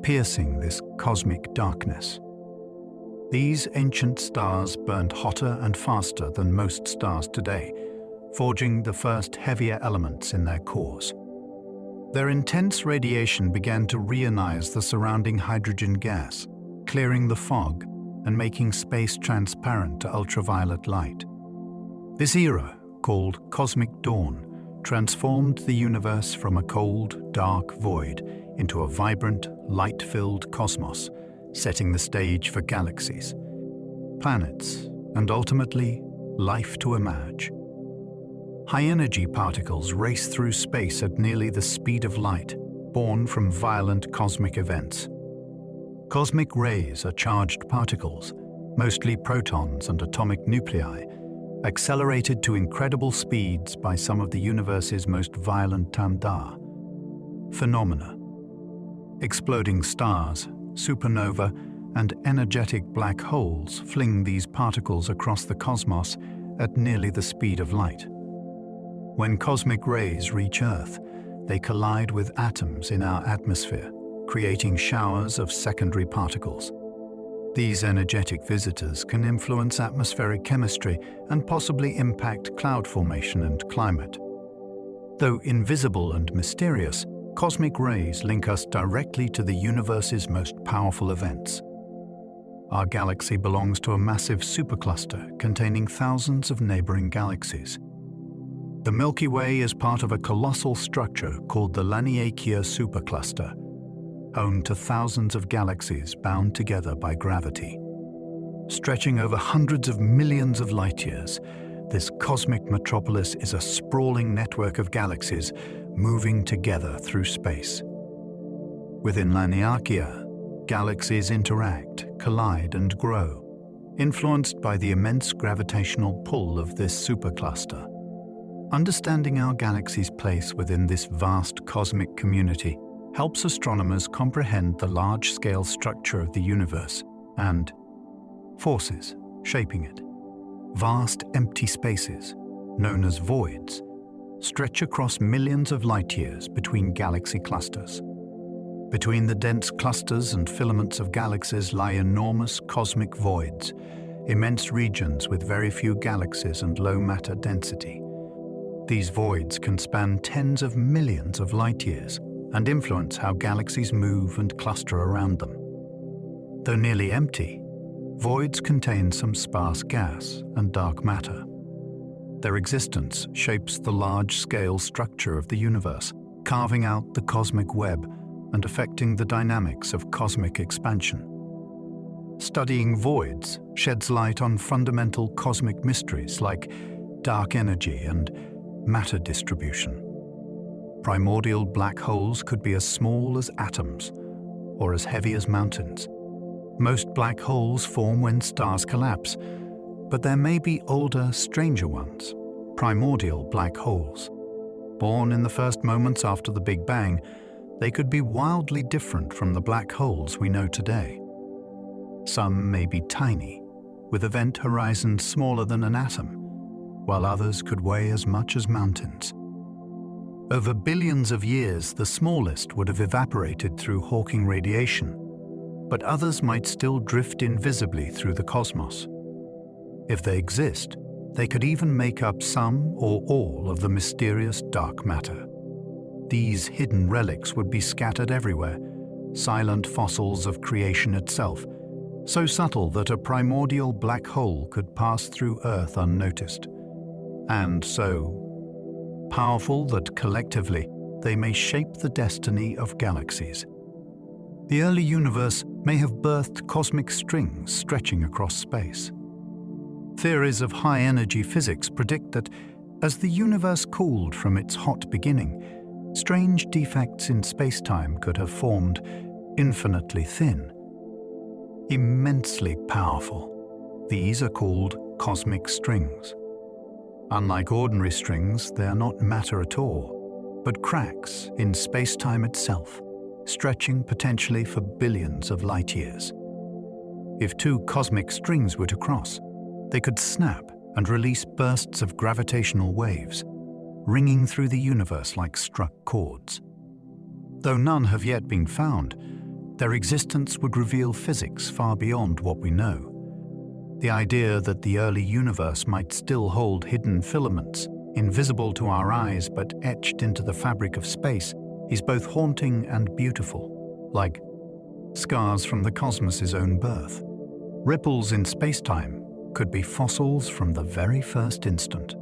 piercing this cosmic darkness. These ancient stars burned hotter and faster than most stars today, forging the first heavier elements in their cores. Their intense radiation began to reionize the surrounding hydrogen gas, clearing the fog and making space transparent to ultraviolet light. This era, called Cosmic Dawn, transformed the universe from a cold, dark void into a vibrant, light-filled cosmos, setting the stage for galaxies, planets, and ultimately, life to emerge. High-energy particles race through space at nearly the speed of light, born from violent cosmic events. Cosmic rays are charged particles, mostly protons and atomic nuclei, accelerated to incredible speeds by some of the universe's most violent phenomena. Exploding stars, supernova, and energetic black holes fling these particles across the cosmos at nearly the speed of light. When cosmic rays reach Earth, they collide with atoms in our atmosphere, creating showers of secondary particles. These energetic visitors can influence atmospheric chemistry and possibly impact cloud formation and climate. Though invisible and mysterious, cosmic rays link us directly to the universe's most powerful events. Our galaxy belongs to a massive supercluster containing thousands of neighboring galaxies. The Milky Way is part of a colossal structure called the Laniakea supercluster, home to thousands of galaxies bound together by gravity. Stretching over hundreds of millions of light-years, this cosmic metropolis is a sprawling network of galaxies moving together through space. Within Laniakea, galaxies interact, collide, and grow, influenced by the immense gravitational pull of this supercluster. Understanding our galaxy's place within this vast cosmic community helps astronomers comprehend the large-scale structure of the universe and forces shaping it. Vast empty spaces, known as voids, stretch across millions of light-years between galaxy clusters. Between the dense clusters and filaments of galaxies lie enormous cosmic voids, immense regions with very few galaxies and low matter density. These voids can span tens of millions of light-years and influence how galaxies move and cluster around them. Though nearly empty, voids contain some sparse gas and dark matter. Their existence shapes the large-scale structure of the universe, carving out the cosmic web and affecting the dynamics of cosmic expansion. Studying voids sheds light on fundamental cosmic mysteries like dark energy and matter distribution. Primordial black holes could be as small as atoms or as heavy as mountains. Most black holes form when stars collapse, but there may be older, stranger ones, primordial black holes. Born in the first moments after the Big Bang, they could be wildly different from the black holes we know today. Some may be tiny, with event horizons smaller than an atom, while others could weigh as much as mountains. Over billions of years, the smallest would have evaporated through Hawking radiation, but others might still drift invisibly through the cosmos. If they exist, they could even make up some or all of the mysterious dark matter. These hidden relics would be scattered everywhere, silent fossils of creation itself, so subtle that a primordial black hole could pass through Earth unnoticed, and so powerful that collectively they may shape the destiny of galaxies. The early universe may have birthed cosmic strings stretching across space. Theories of high-energy physics predict that as the universe cooled from its hot beginning, strange defects in space-time could have formed, infinitely thin, immensely powerful. These are called cosmic strings. Unlike ordinary strings, they are not matter at all, but cracks in space-time itself, stretching potentially for billions of light years. If two cosmic strings were to cross, they could snap and release bursts of gravitational waves, ringing through the universe like struck chords. Though none have yet been found, their existence would reveal physics far beyond what we know. The idea that the early universe might still hold hidden filaments, invisible to our eyes but etched into the fabric of space, is both haunting and beautiful, like scars from the cosmos's own birth. Ripples in space-time could be fossils from the very first instant.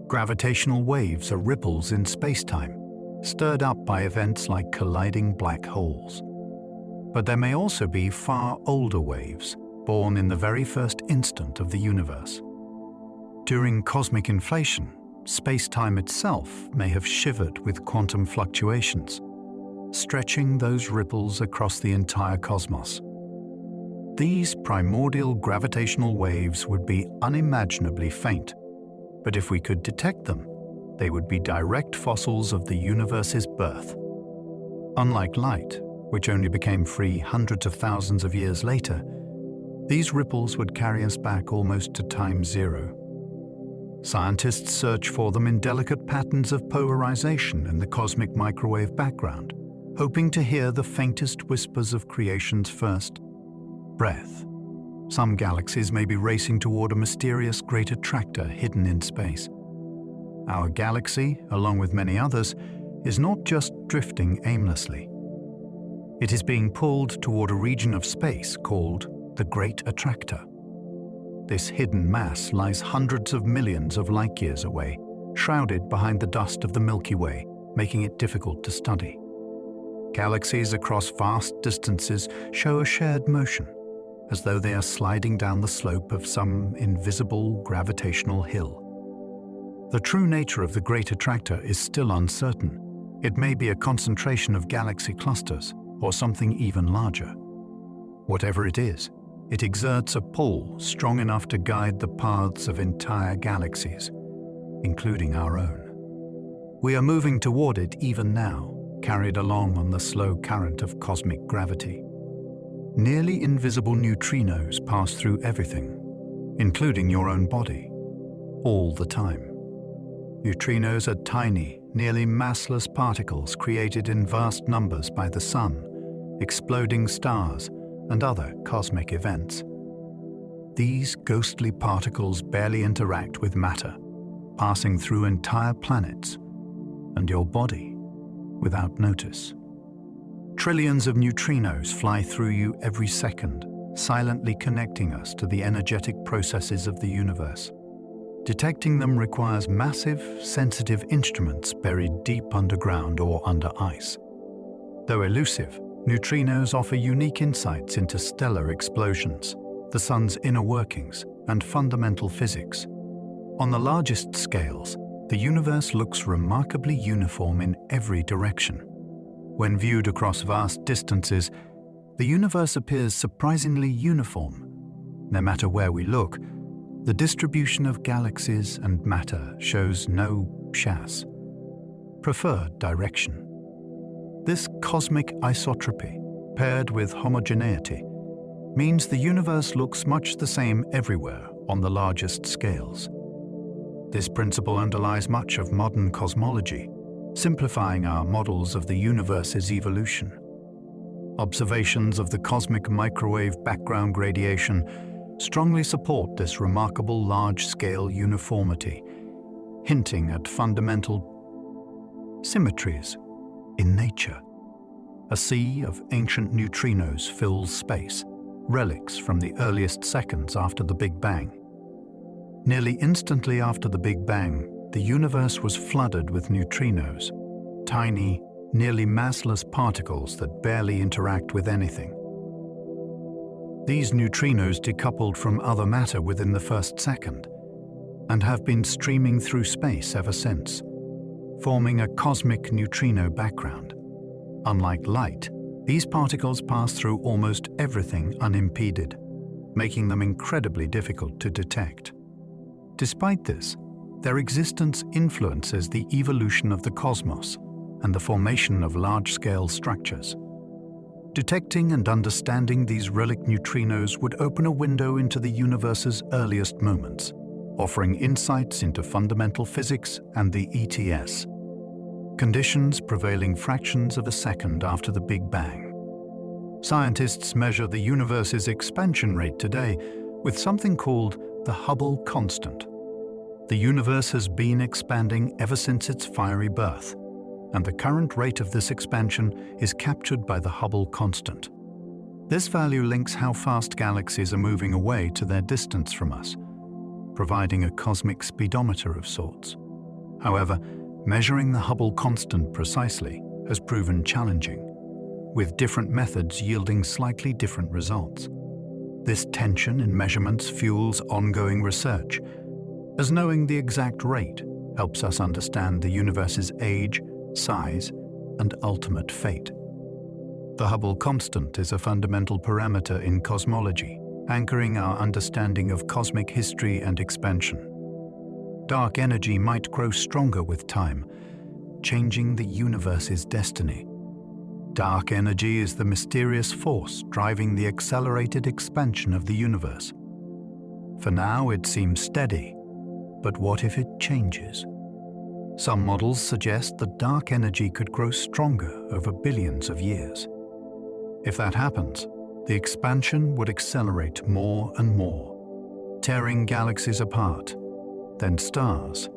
Gravitational waves are ripples in space-time, stirred up by events like colliding black holes. But there may also be far older waves, born in the very first instant of the universe. During cosmic inflation, space-time itself may have shivered with quantum fluctuations, stretching those ripples across the entire cosmos. These primordial gravitational waves would be unimaginably faint, but if we could detect them, they would be direct fossils of the universe's birth. Unlike light, which only became free hundreds of thousands of years later, these ripples would carry us back almost to time zero. Scientists search for them in delicate patterns of polarization in the cosmic microwave background, hoping to hear the faintest whispers of creation's first breath. Some galaxies may be racing toward a mysterious great attractor hidden in space. Our galaxy, along with many others, is not just drifting aimlessly. It is being pulled toward a region of space called the Great Attractor. This hidden mass lies hundreds of millions of light-years away, shrouded behind the dust of the Milky Way, making it difficult to study. Galaxies across vast distances show a shared motion, as though they are sliding down the slope of some invisible gravitational hill. The true nature of the Great Attractor is still uncertain. It may be a concentration of galaxy clusters, or something even larger. Whatever it is, it exerts a pull strong enough to guide the paths of entire galaxies, including our own. We are moving toward it even now, carried along on the slow current of cosmic gravity. Nearly invisible neutrinos pass through everything, including your own body, all the time. Neutrinos are tiny, nearly massless particles created in vast numbers by the sun, exploding stars, and other cosmic events. These ghostly particles barely interact with matter, passing through entire planets and your body without notice. Trillions of neutrinos fly through you every second, silently connecting us to the energetic processes of the universe. Detecting them requires massive, sensitive instruments buried deep underground or under ice. Though elusive, neutrinos offer unique insights into stellar explosions, the sun's inner workings, and fundamental physics. On the largest scales, the universe looks remarkably uniform in every direction. When viewed across vast distances, the universe appears surprisingly uniform. No matter where we look, the distribution of galaxies and matter shows no chasse, preferred direction. This cosmic isotropy, paired with homogeneity, means the universe looks much the same everywhere on the largest scales. This principle underlies much of modern cosmology, simplifying our models of the universe's evolution. Observations of the cosmic microwave background radiation strongly support this remarkable large-scale uniformity, hinting at fundamental symmetries in nature. A sea of ancient neutrinos fills space, relics from the earliest seconds after the Big Bang. Nearly instantly after the Big Bang, the universe was flooded with neutrinos, tiny, nearly massless particles that barely interact with anything. These neutrinos decoupled from other matter within the first second and have been streaming through space ever since, forming a cosmic neutrino background. Unlike light, these particles pass through almost everything unimpeded, making them incredibly difficult to detect. Despite this, their existence influences the evolution of the cosmos and the formation of large-scale structures. Detecting and understanding these relic neutrinos would open a window into the universe's earliest moments, offering insights into fundamental physics and the ETS, conditions prevailing fractions of a second after the Big Bang. Scientists measure the universe's expansion rate today with something called the Hubble constant. The universe has been expanding ever since its fiery birth, and the current rate of this expansion is captured by the Hubble constant. This value links how fast galaxies are moving away to their distance from us, providing a cosmic speedometer of sorts. However, measuring the Hubble constant precisely has proven challenging, with different methods yielding slightly different results. This tension in measurements fuels ongoing research, as knowing the exact rate helps us understand the universe's age, size, and ultimate fate. The Hubble constant is a fundamental parameter in cosmology, anchoring our understanding of cosmic history and expansion. Dark energy might grow stronger with time, changing the universe's destiny. Dark energy is the mysterious force driving the accelerated expansion of the universe. For now, it seems steady, but what if it changes? Some models suggest that dark energy could grow stronger over billions of years. If that happens, the expansion would accelerate more and more, tearing galaxies apart, then stars,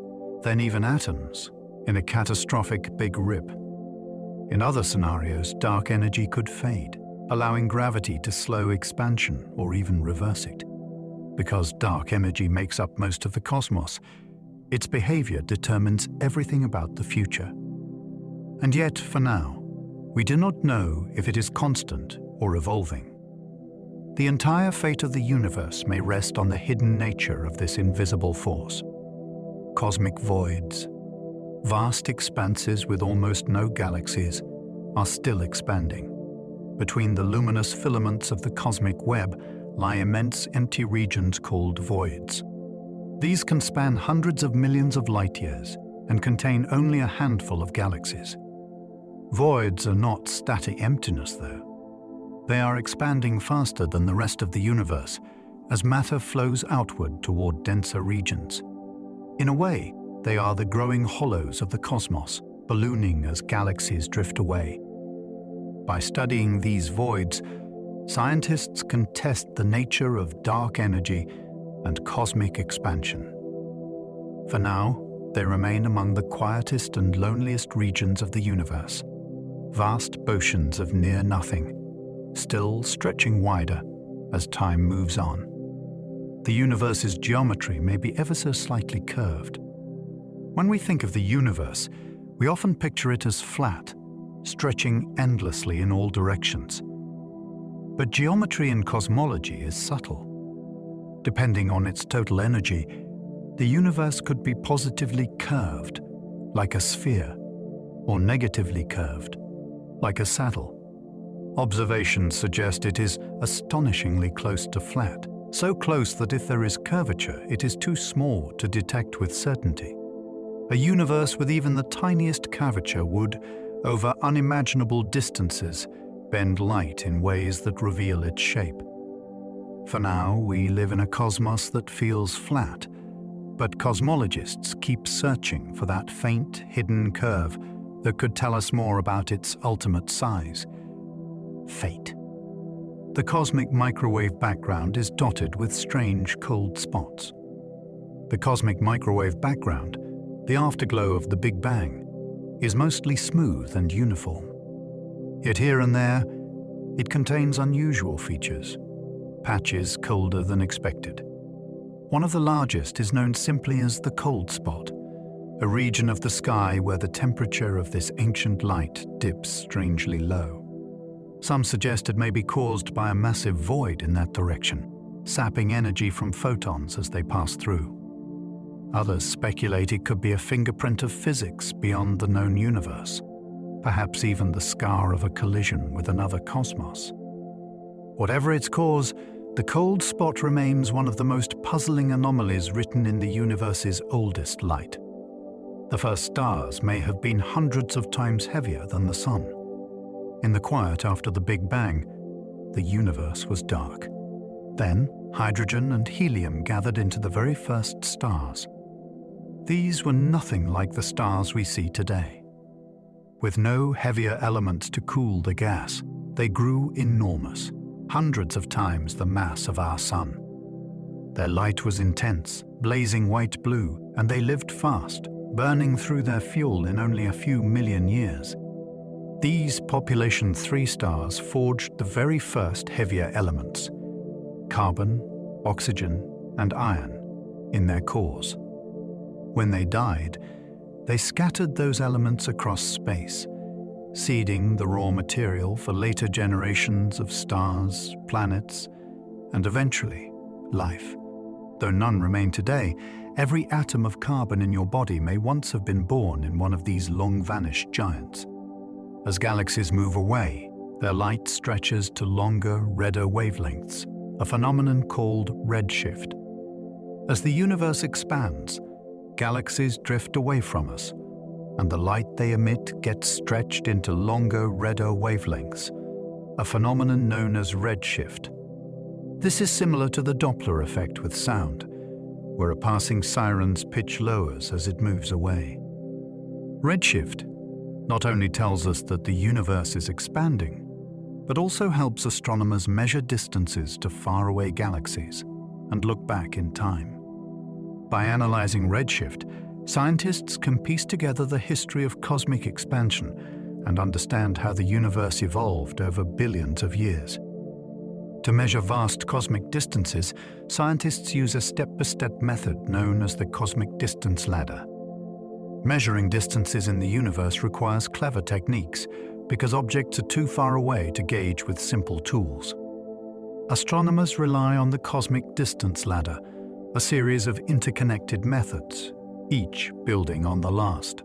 then even atoms, in a catastrophic Big Rip. In other scenarios, dark energy could fade, allowing gravity to slow expansion or even reverse it. Because dark energy makes up most of the cosmos, its behavior determines everything about the future. And yet, for now, we do not know if it is constant or evolving. The entire fate of the universe may rest on the hidden nature of this invisible force. Cosmic voids, vast expanses with almost no galaxies, are still expanding. Between the luminous filaments of the cosmic web lie immense empty regions called voids. These can span hundreds of millions of light-years and contain only a handful of galaxies. Voids are not static emptiness, though. They are expanding faster than the rest of the universe as matter flows outward toward denser regions. In a way, they are the growing hollows of the cosmos, ballooning as galaxies drift away. By studying these voids, scientists can test the nature of dark energy and cosmic expansion. For now, they remain among the quietest and loneliest regions of the universe, vast oceans of near nothing, still stretching wider as time moves on. The universe's geometry may be ever so slightly curved. When we think of the universe, we often picture it as flat, stretching endlessly in all directions. But geometry in cosmology is subtle. Depending on its total energy, the universe could be positively curved, like a sphere, or negatively curved, like a saddle. Observations suggest it is astonishingly close to flat, so close that if there is curvature, it is too small to detect with certainty. A universe with even the tiniest curvature would, over unimaginable distances, bend light in ways that reveal its shape. For now, we live in a cosmos that feels flat, But cosmologists keep searching for that faint, hidden curve that could tell us more about its ultimate size: fate. The cosmic microwave background is dotted with strange cold spots. The cosmic microwave background, the afterglow of the Big Bang, is mostly smooth and uniform. Yet here and there, it contains unusual features, patches colder than expected. One of the largest is known simply as the cold spot, a region of the sky where the temperature of this ancient light dips strangely low. Some suggest it may be caused by a massive void in that direction, sapping energy from photons as they pass through. Others speculate it could be a fingerprint of physics beyond the known universe, perhaps even the scar of a collision with another cosmos. Whatever its cause, the cold spot remains one of the most puzzling anomalies written in the universe's oldest light. The first stars may have been hundreds of times heavier than the Sun. In the quiet after the Big Bang, the universe was dark. Then, hydrogen and helium gathered into the very first stars. These were nothing like the stars we see today. With no heavier elements to cool the gas, they grew enormous, hundreds of times the mass of our Sun. Their light was intense, blazing white-blue, and they lived fast, burning through their fuel in only a few million years. These population 3 stars forged the very first heavier elements, carbon, oxygen, and iron, in their cores. When they died, they scattered those elements across space, seeding the raw material for later generations of stars, planets, and eventually, life. Though none remain today, every atom of carbon in your body may once have been born in one of these long-vanished giants. As galaxies move away, their light stretches to longer, redder wavelengths, a phenomenon called redshift. As the universe expands, galaxies drift away from us, and the light they emit gets stretched into longer, redder wavelengths, a phenomenon known as redshift. This is similar to the Doppler effect with sound, where a passing siren's pitch lowers as it moves away. Redshift not only tells us that the universe is expanding, but also helps astronomers measure distances to faraway galaxies and look back in time. By analyzing redshift, scientists can piece together the history of cosmic expansion and understand how the universe evolved over billions of years. To measure vast cosmic distances, scientists use a step-by-step method known as the cosmic distance ladder. Measuring distances in the universe requires clever techniques because objects are too far away to gauge with simple tools. Astronomers rely on the cosmic distance ladder, a series of interconnected methods, each building on the last.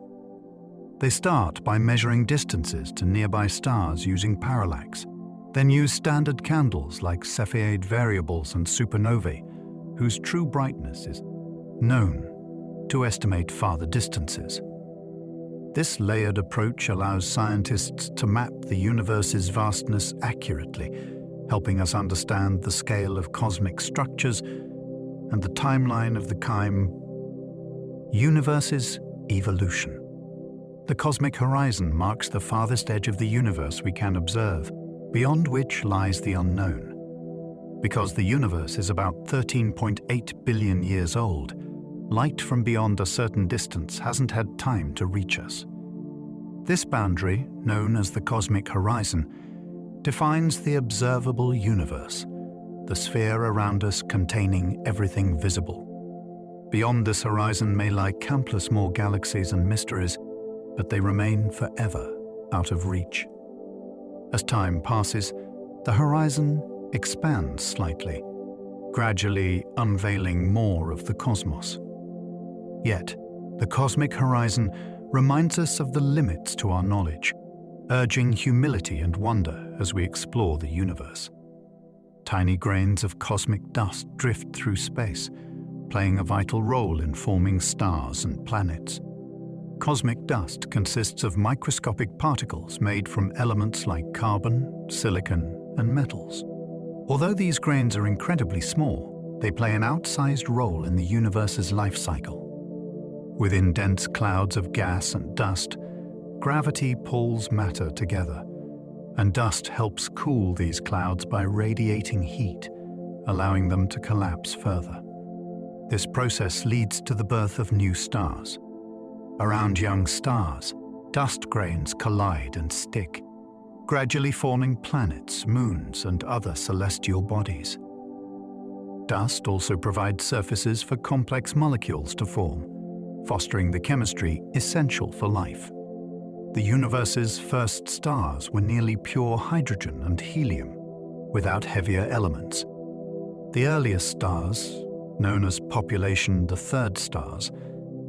They start by measuring distances to nearby stars using parallax, then use standard candles like Cepheid variables and supernovae, whose true brightness is known, to estimate farther distances. This layered approach allows scientists to map the universe's vastness accurately, helping us understand the scale of cosmic structures and the timeline of the universe's evolution. The cosmic horizon marks the farthest edge of the universe we can observe, beyond which lies the unknown. Because the universe is about 13.8 billion years old, light from beyond a certain distance hasn't had time to reach us. This boundary, known as the cosmic horizon, defines the observable universe, the sphere around us containing everything visible. Beyond this horizon may lie countless more galaxies and mysteries, but they remain forever out of reach. As time passes, the horizon expands slightly, gradually unveiling more of the cosmos. Yet, the cosmic horizon reminds us of the limits to our knowledge, urging humility and wonder as we explore the universe. Tiny grains of cosmic dust drift through space, playing a vital role in forming stars and planets. Cosmic dust consists of microscopic particles made from elements like carbon, silicon, and metals. Although these grains are incredibly small, they play an outsized role in the universe's life cycle. Within dense clouds of gas and dust, gravity pulls matter together, and dust helps cool these clouds by radiating heat, allowing them to collapse further. This process leads to the birth of new stars. Around young stars, dust grains collide and stick, gradually forming planets, moons, and other celestial bodies. Dust also provides surfaces for complex molecules to form, fostering the chemistry essential for life. The universe's first stars were nearly pure hydrogen and helium, without heavier elements. The earliest stars, known as population the third stars,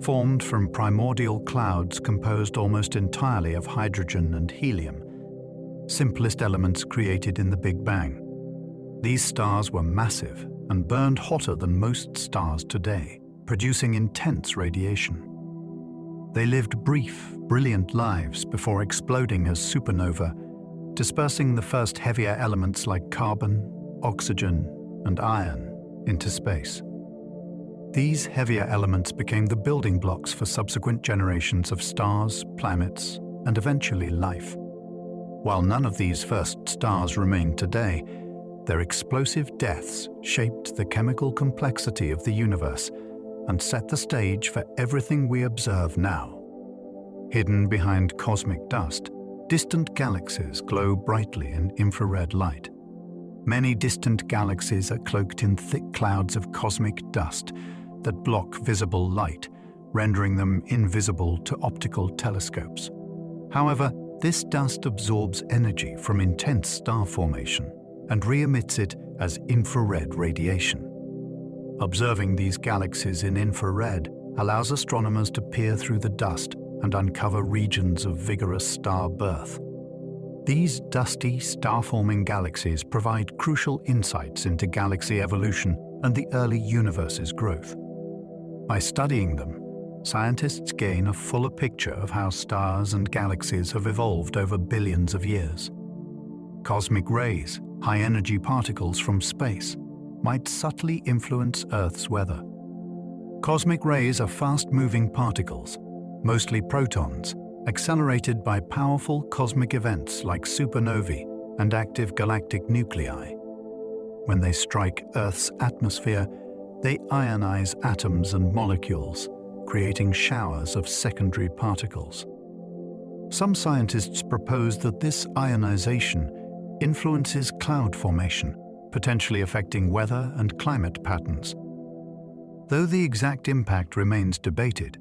formed from primordial clouds composed almost entirely of hydrogen and helium, simplest elements created in the Big Bang. These stars were massive and burned hotter than most stars today, producing intense radiation. They lived brief, brilliant lives before exploding as supernova, dispersing the first heavier elements like carbon, oxygen, and iron into space. These heavier elements became the building blocks for subsequent generations of stars, planets, and eventually life. While none of these first stars remain today, their explosive deaths shaped the chemical complexity of the universe and set the stage for everything we observe now. Hidden behind cosmic dust, distant galaxies glow brightly in infrared light. Many distant galaxies are cloaked in thick clouds of cosmic dust that block visible light, rendering them invisible to optical telescopes. However, this dust absorbs energy from intense star formation and re-emits it as infrared radiation. Observing these galaxies in infrared allows astronomers to peer through the dust and uncover regions of vigorous star birth. These dusty, star-forming galaxies provide crucial insights into galaxy evolution and the early universe's growth. By studying them, scientists gain a fuller picture of how stars and galaxies have evolved over billions of years. Cosmic rays, high-energy particles from space, might subtly influence Earth's weather. Cosmic rays are fast-moving particles, mostly protons, accelerated by powerful cosmic events like supernovae and active galactic nuclei. When they strike Earth's atmosphere, they ionize atoms and molecules, creating showers of secondary particles. Some scientists propose that this ionization influences cloud formation, potentially affecting weather and climate patterns. Though the exact impact remains debated,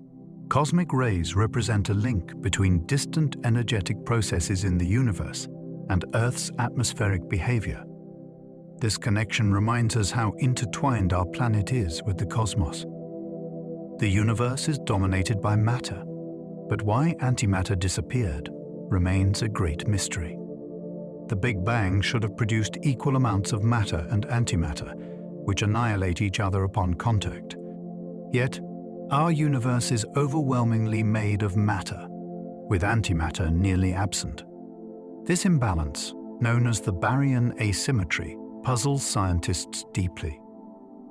cosmic rays represent a link between distant energetic processes in the universe and Earth's atmospheric behavior. This connection reminds us how intertwined our planet is with the cosmos. The universe is dominated by matter, but why antimatter disappeared remains a great mystery. The Big Bang should have produced equal amounts of matter and antimatter, which annihilate each other upon contact. Yet, our universe is overwhelmingly made of matter, with antimatter nearly absent. This imbalance, known as the baryon asymmetry, puzzles scientists deeply.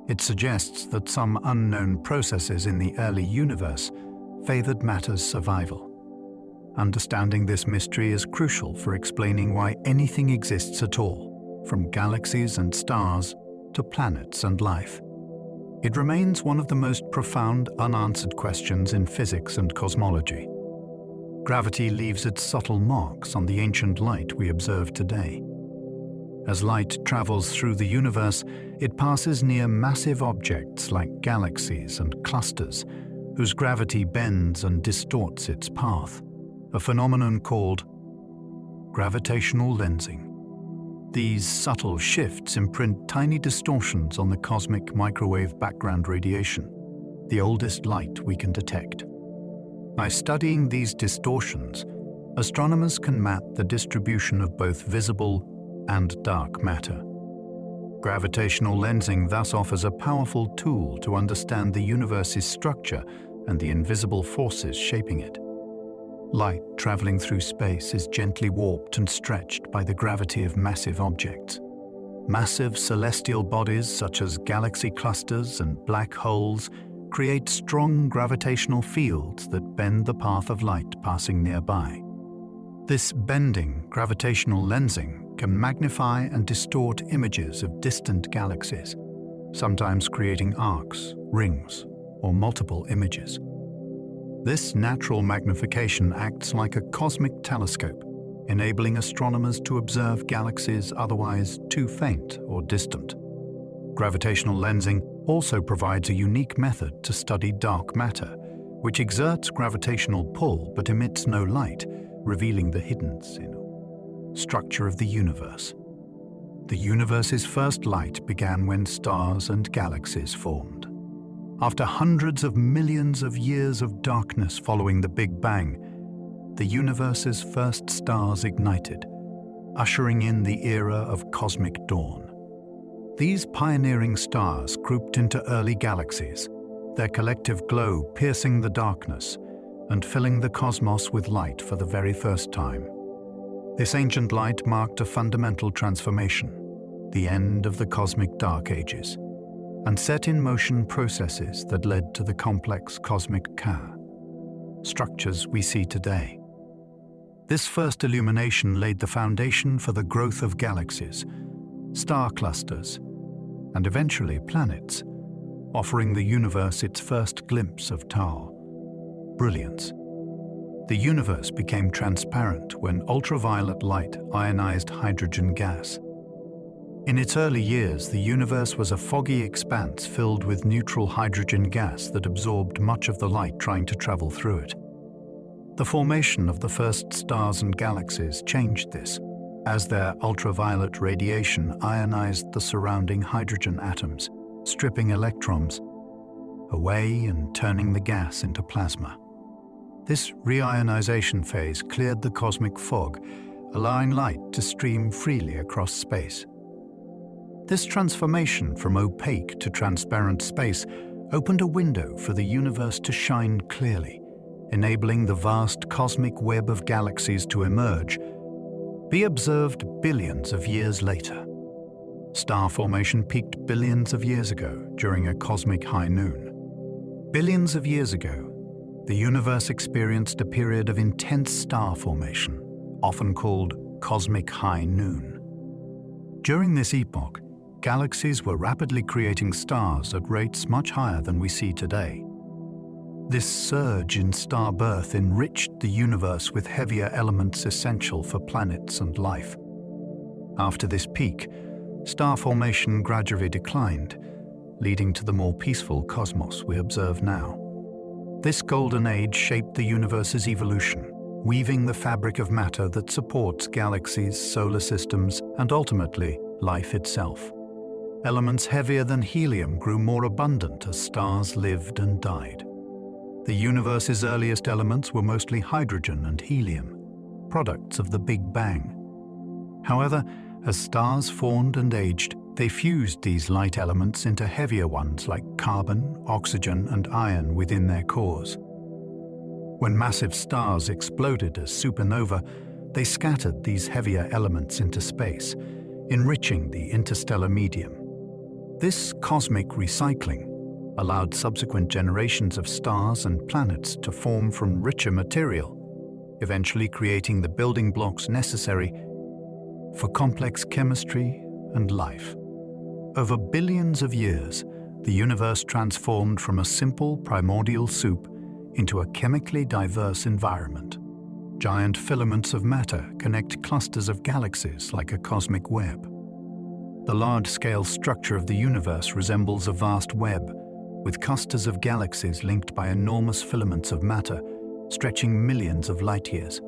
It suggests that some unknown processes in the early universe favored matter's survival. Understanding this mystery is crucial for explaining why anything exists at all, from galaxies and stars to planets and life. It remains one of the most profound unanswered questions in physics and cosmology. Gravity leaves its subtle marks on the ancient light we observe today. As light travels through the universe, it passes near massive objects like galaxies and clusters, whose gravity bends and distorts its path, a phenomenon called gravitational lensing. These subtle shifts imprint tiny distortions on the cosmic microwave background radiation, the oldest light we can detect. By studying these distortions, astronomers can map the distribution of both visible and dark matter. Gravitational lensing thus offers a powerful tool to understand the universe's structure and the invisible forces shaping it. Light traveling through space is gently warped and stretched by the gravity of massive objects. Massive celestial bodies such as galaxy clusters and black holes create strong gravitational fields that bend the path of light passing nearby. This bending gravitational lensing can magnify and distort images of distant galaxies, sometimes creating arcs, rings, or multiple images. This natural magnification acts like a cosmic telescope, enabling astronomers to observe galaxies otherwise too faint or distant. Gravitational lensing also provides a unique method to study dark matter, which exerts gravitational pull but emits no light, revealing the hidden structure of the universe. The universe's first light began when stars and galaxies formed. After hundreds of millions of years of darkness following the Big Bang, the universe's first stars ignited, ushering in the era of cosmic dawn. These pioneering stars grouped into early galaxies, their collective glow piercing the darkness and filling the cosmos with light for the very first time. This ancient light marked a fundamental transformation, the end of the cosmic dark ages, and set in motion processes that led to the complex cosmic structures we see today. This first illumination laid the foundation for the growth of galaxies, star clusters, and eventually planets, offering the universe its first glimpse of brilliance. The universe became transparent when ultraviolet light ionized hydrogen gas. In its early years, the universe was a foggy expanse filled with neutral hydrogen gas that absorbed much of the light trying to travel through it. The formation of the first stars and galaxies changed this, as their ultraviolet radiation ionized the surrounding hydrogen atoms, stripping electrons away and turning the gas into plasma. This reionization phase cleared the cosmic fog, allowing light to stream freely across space. This transformation from opaque to transparent space opened a window for the universe to shine clearly, enabling the vast cosmic web of galaxies to emerge, be observed billions of years later. Star formation peaked billions of years ago during a cosmic high noon. Billions of years ago, the universe experienced a period of intense star formation, often called cosmic high noon. During this epoch, galaxies were rapidly creating stars at rates much higher than we see today. This surge in star birth enriched the universe with heavier elements essential for planets and life. After this peak, star formation gradually declined, leading to the more peaceful cosmos we observe now. This golden age shaped the universe's evolution, weaving the fabric of matter that supports galaxies, solar systems, and ultimately, life itself. Elements heavier than helium grew more abundant as stars lived and died. The universe's earliest elements were mostly hydrogen and helium, products of the Big Bang. However, as stars formed and aged, they fused these light elements into heavier ones like carbon, oxygen, and iron within their cores. When massive stars exploded as supernova, they scattered these heavier elements into space, enriching the interstellar medium. This cosmic recycling allowed subsequent generations of stars and planets to form from richer material, eventually creating the building blocks necessary for complex chemistry and life. Over billions of years, the universe transformed from a simple primordial soup into a chemically diverse environment. Giant filaments of matter connect clusters of galaxies like a cosmic web. The large-scale structure of the universe resembles a vast web, with clusters of galaxies linked by enormous filaments of matter stretching millions of light-years.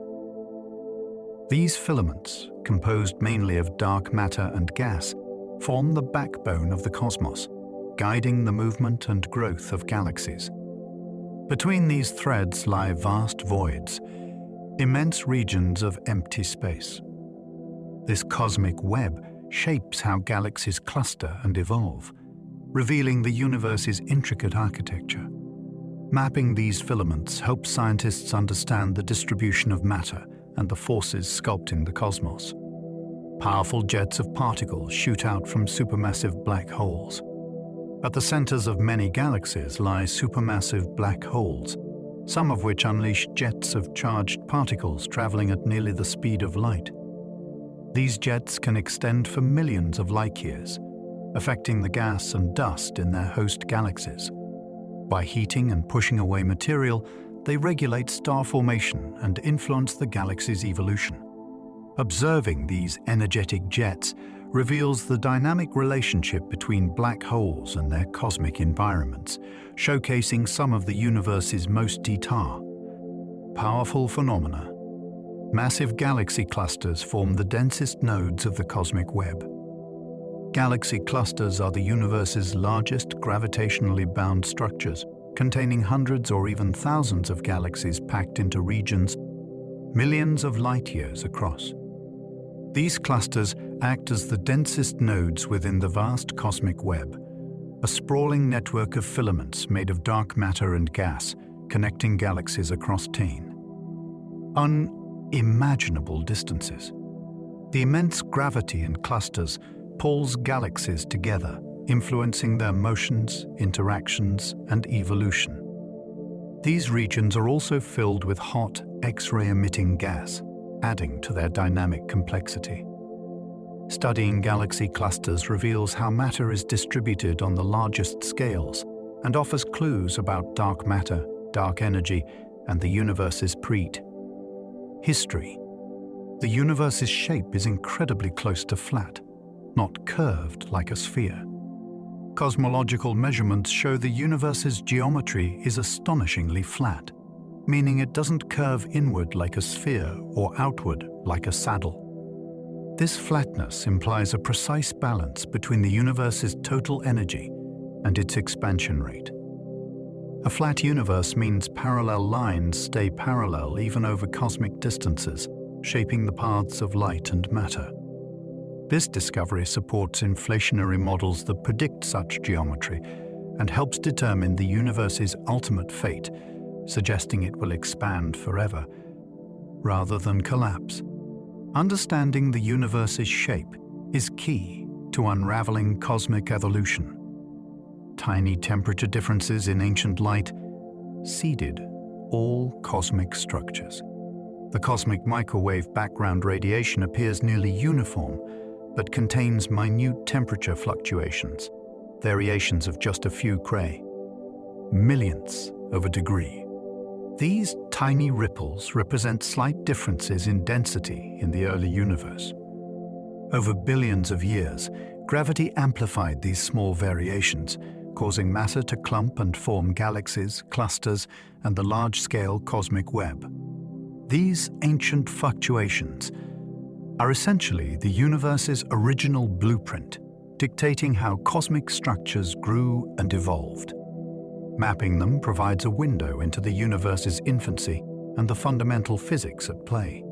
These filaments, composed mainly of dark matter and gas, form the backbone of the cosmos, guiding the movement and growth of galaxies. Between these threads lie vast voids, immense regions of empty space. This cosmic web shapes how galaxies cluster and evolve, revealing the universe's intricate architecture. Mapping these filaments helps scientists understand the distribution of matter and the forces sculpting the cosmos. Powerful jets of particles shoot out from supermassive black holes. At the centers of many galaxies lie supermassive black holes, some of which unleash jets of charged particles traveling at nearly the speed of light. These jets can extend for millions of light-years, affecting the gas and dust in their host galaxies. By heating and pushing away material, they regulate star formation and influence the galaxy's evolution. Observing these energetic jets reveals the dynamic relationship between black holes and their cosmic environments, showcasing some of the universe's most powerful phenomena. Massive galaxy clusters form the densest nodes of the cosmic web. Galaxy clusters are the universe's largest gravitationally bound structures, containing hundreds or even thousands of galaxies packed into regions millions of light-years across. These clusters act as the densest nodes within the vast cosmic web, a sprawling network of filaments made of dark matter and gas, connecting galaxies across unimaginable distances. The immense gravity in clusters pulls galaxies together, influencing their motions, interactions, and evolution. These regions are also filled with hot, X-ray emitting gas, adding to their dynamic complexity. Studying galaxy clusters reveals how matter is distributed on the largest scales and offers clues about dark matter, dark energy, and the universe's history. The universe's shape is incredibly close to flat, not curved like a sphere. Cosmological measurements show the universe's geometry is astonishingly flat, meaning it doesn't curve inward like a sphere or outward like a saddle. This flatness implies a precise balance between the universe's total energy and its expansion rate. A flat universe means parallel lines stay parallel even over cosmic distances, shaping the paths of light and matter. This discovery supports inflationary models that predict such geometry and helps determine the universe's ultimate fate, suggesting it will expand forever rather than collapse. Understanding the universe's shape is key to unraveling cosmic evolution. Tiny temperature differences in ancient light seeded all cosmic structures. The cosmic microwave background radiation appears nearly uniform, but contains minute temperature fluctuations, variations of just a few Cray, millionths of a degree. These tiny ripples represent slight differences in density in the early universe. Over billions of years, gravity amplified these small variations, causing matter to clump and form galaxies, clusters, and the large-scale cosmic web. These ancient fluctuations are essentially the universe's original blueprint, dictating how cosmic structures grew and evolved. Mapping them provides a window into the universe's infancy and the fundamental physics at play.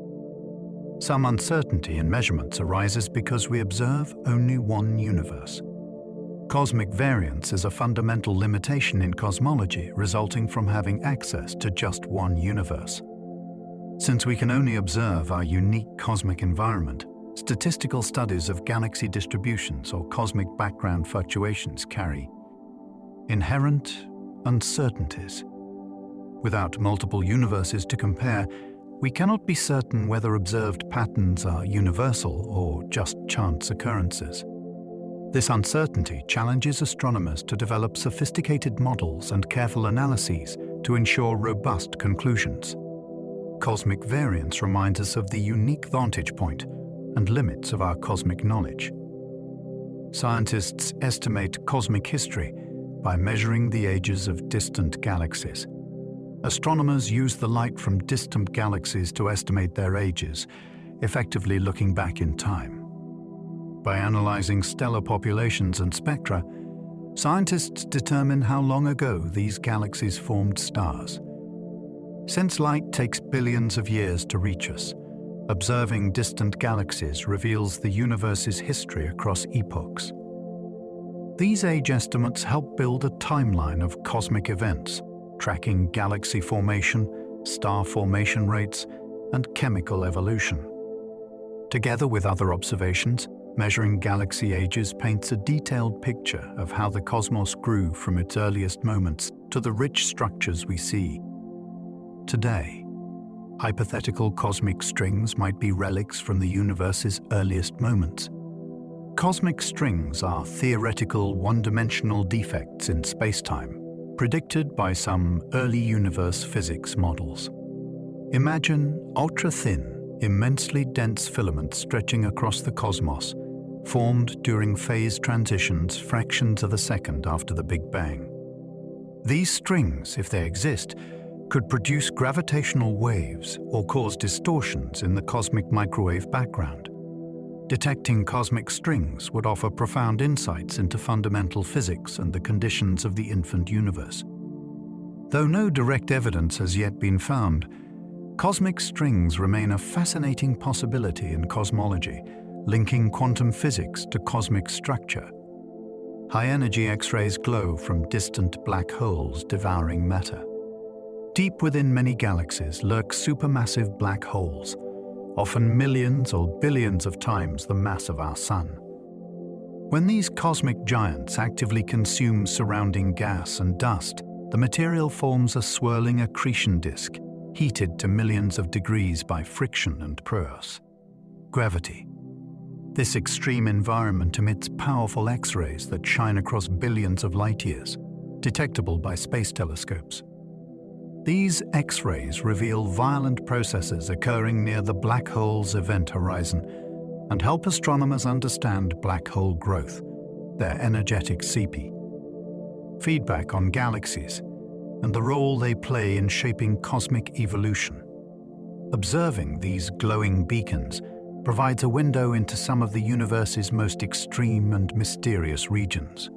Some uncertainty in measurements arises because we observe only one universe. Cosmic variance is a fundamental limitation in cosmology resulting from having access to just one universe. Since we can only observe our unique cosmic environment, statistical studies of galaxy distributions or cosmic background fluctuations carry inherent uncertainties. Without multiple universes to compare, we cannot be certain whether observed patterns are universal or just chance occurrences. This uncertainty challenges astronomers to develop sophisticated models and careful analyses to ensure robust conclusions. Cosmic variance reminds us of the unique vantage point and limits of our cosmic knowledge. Scientists estimate cosmic history by measuring the ages of distant galaxies. Astronomers use the light from distant galaxies to estimate their ages, effectively looking back in time. By analyzing stellar populations and spectra, scientists determine how long ago these galaxies formed stars. Since light takes billions of years to reach us, observing distant galaxies reveals the universe's history across epochs. These age estimates help build a timeline of cosmic events, tracking galaxy formation, star formation rates, and chemical evolution. Together with other observations, measuring galaxy ages paints a detailed picture of how the cosmos grew from its earliest moments to the rich structures we see today. Hypothetical cosmic strings might be relics from the universe's earliest moments. Cosmic strings are theoretical one-dimensional defects in spacetime, predicted by some early universe physics models. Imagine ultra-thin, immensely dense filaments stretching across the cosmos, formed during phase transitions fractions of a second after the Big Bang. These strings, if they exist, could produce gravitational waves or cause distortions in the cosmic microwave background. Detecting cosmic strings would offer profound insights into fundamental physics and the conditions of the infant universe. Though no direct evidence has yet been found, cosmic strings remain a fascinating possibility in cosmology, linking quantum physics to cosmic structure. High-energy X-rays glow from distant black holes devouring matter. Deep within many galaxies lurk supermassive black holes, often millions or billions of times the mass of our Sun. When these cosmic giants actively consume surrounding gas and dust, the material forms a swirling accretion disk, heated to millions of degrees by friction and gravity. This extreme environment emits powerful X-rays that shine across billions of light-years, detectable by space telescopes. These X-rays reveal violent processes occurring near the black hole's event horizon and help astronomers understand black hole growth, their energetic seepage, feedback on galaxies, and the role they play in shaping cosmic evolution. Observing these glowing beacons provides a window into some of the universe's most extreme and mysterious regions.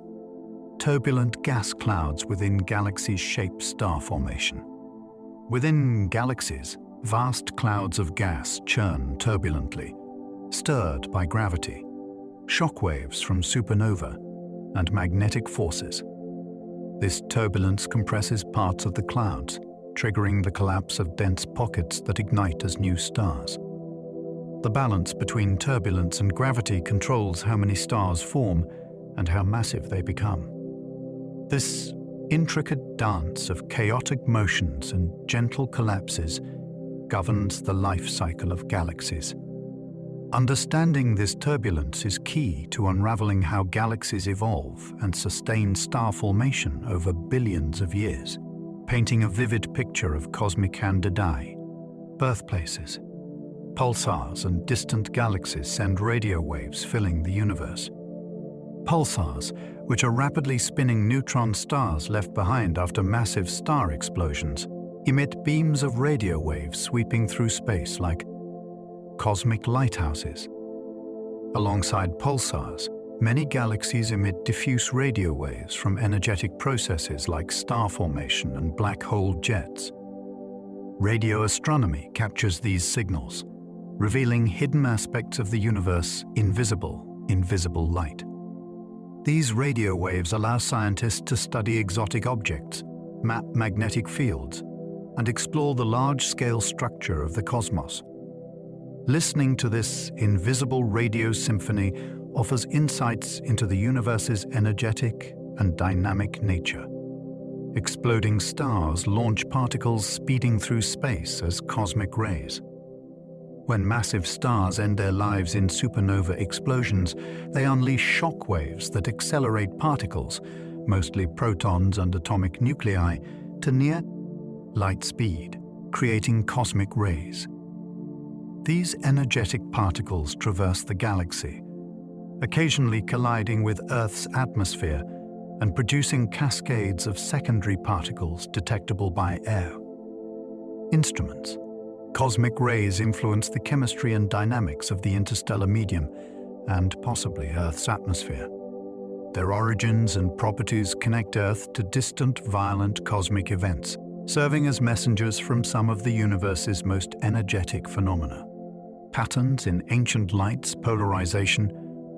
Turbulent gas clouds within galaxies shape star formation. Within galaxies, vast clouds of gas churn turbulently, stirred by gravity, shock waves from supernova, and magnetic forces. This turbulence compresses parts of the clouds, triggering the collapse of dense pockets that ignite as new stars. The balance between turbulence and gravity controls how many stars form and how massive they become. This intricate dance of chaotic motions and gentle collapses governs the life cycle of galaxies. Understanding this turbulence is key to unraveling how galaxies evolve and sustain star formation over billions of years, painting a vivid picture of cosmic candidai, birthplaces. Pulsars and distant galaxies send radio waves filling the universe. Pulsars, which are rapidly spinning neutron stars left behind after massive star explosions, emit beams of radio waves sweeping through space like cosmic lighthouses. Alongside pulsars, many galaxies emit diffuse radio waves from energetic processes like star formation and black hole jets. Radio astronomy captures these signals, revealing hidden aspects of the universe in invisible light. These radio waves allow scientists to study exotic objects, map magnetic fields, and explore the large-scale structure of the cosmos. Listening to this invisible radio symphony offers insights into the universe's energetic and dynamic nature. Exploding stars launch particles speeding through space as cosmic rays. When massive stars end their lives in supernova explosions, they unleash shock waves that accelerate particles, mostly protons and atomic nuclei, to near light speed, creating cosmic rays. These energetic particles traverse the galaxy, occasionally colliding with Earth's atmosphere and producing cascades of secondary particles detectable by air. Instruments. Cosmic rays influence the chemistry and dynamics of the interstellar medium and possibly Earth's atmosphere. Their origins and properties connect Earth to distant, violent cosmic events, serving as messengers from some of the universe's most energetic phenomena. Patterns in ancient light's polarization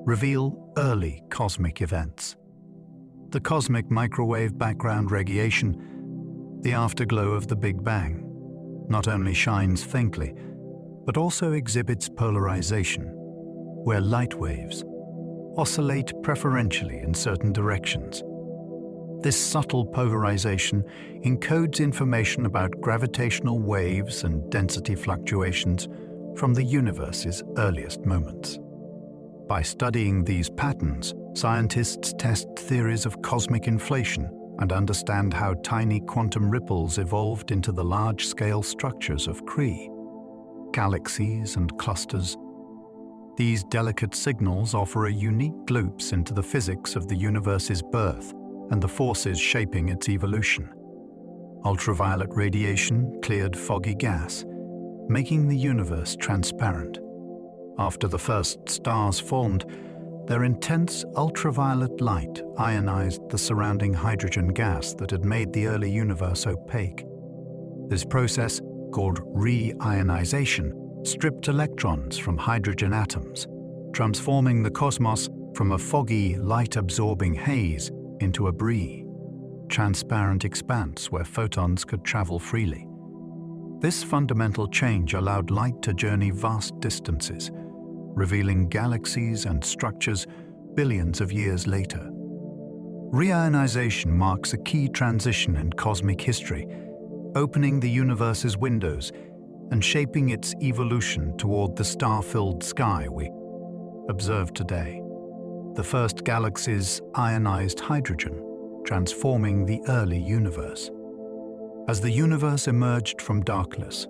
reveal early cosmic events. The cosmic microwave background radiation, the afterglow of the Big Bang, not only shines faintly, but also exhibits polarization, where light waves oscillate preferentially in certain directions. This subtle polarization encodes information about gravitational waves and density fluctuations from the universe's earliest moments. By studying these patterns, scientists test theories of cosmic inflation and understand how tiny quantum ripples evolved into the large-scale structures of Cree, galaxies and clusters. These delicate signals offer a unique glimpse into the physics of the universe's birth and the forces shaping its evolution. Ultraviolet radiation cleared foggy gas, making the universe transparent. After the first stars formed, their intense ultraviolet light ionized the surrounding hydrogen gas that had made the early universe opaque. This process, called re-ionization, stripped electrons from hydrogen atoms, transforming the cosmos from a foggy, light-absorbing haze into a brie, transparent expanse where photons could travel freely. This fundamental change allowed light to journey vast distances, revealing galaxies and structures billions of years later. Reionization marks a key transition in cosmic history, opening the universe's windows and shaping its evolution toward the star-filled sky we observe today. The first galaxies ionized hydrogen, transforming the early universe. As the universe emerged from darkness,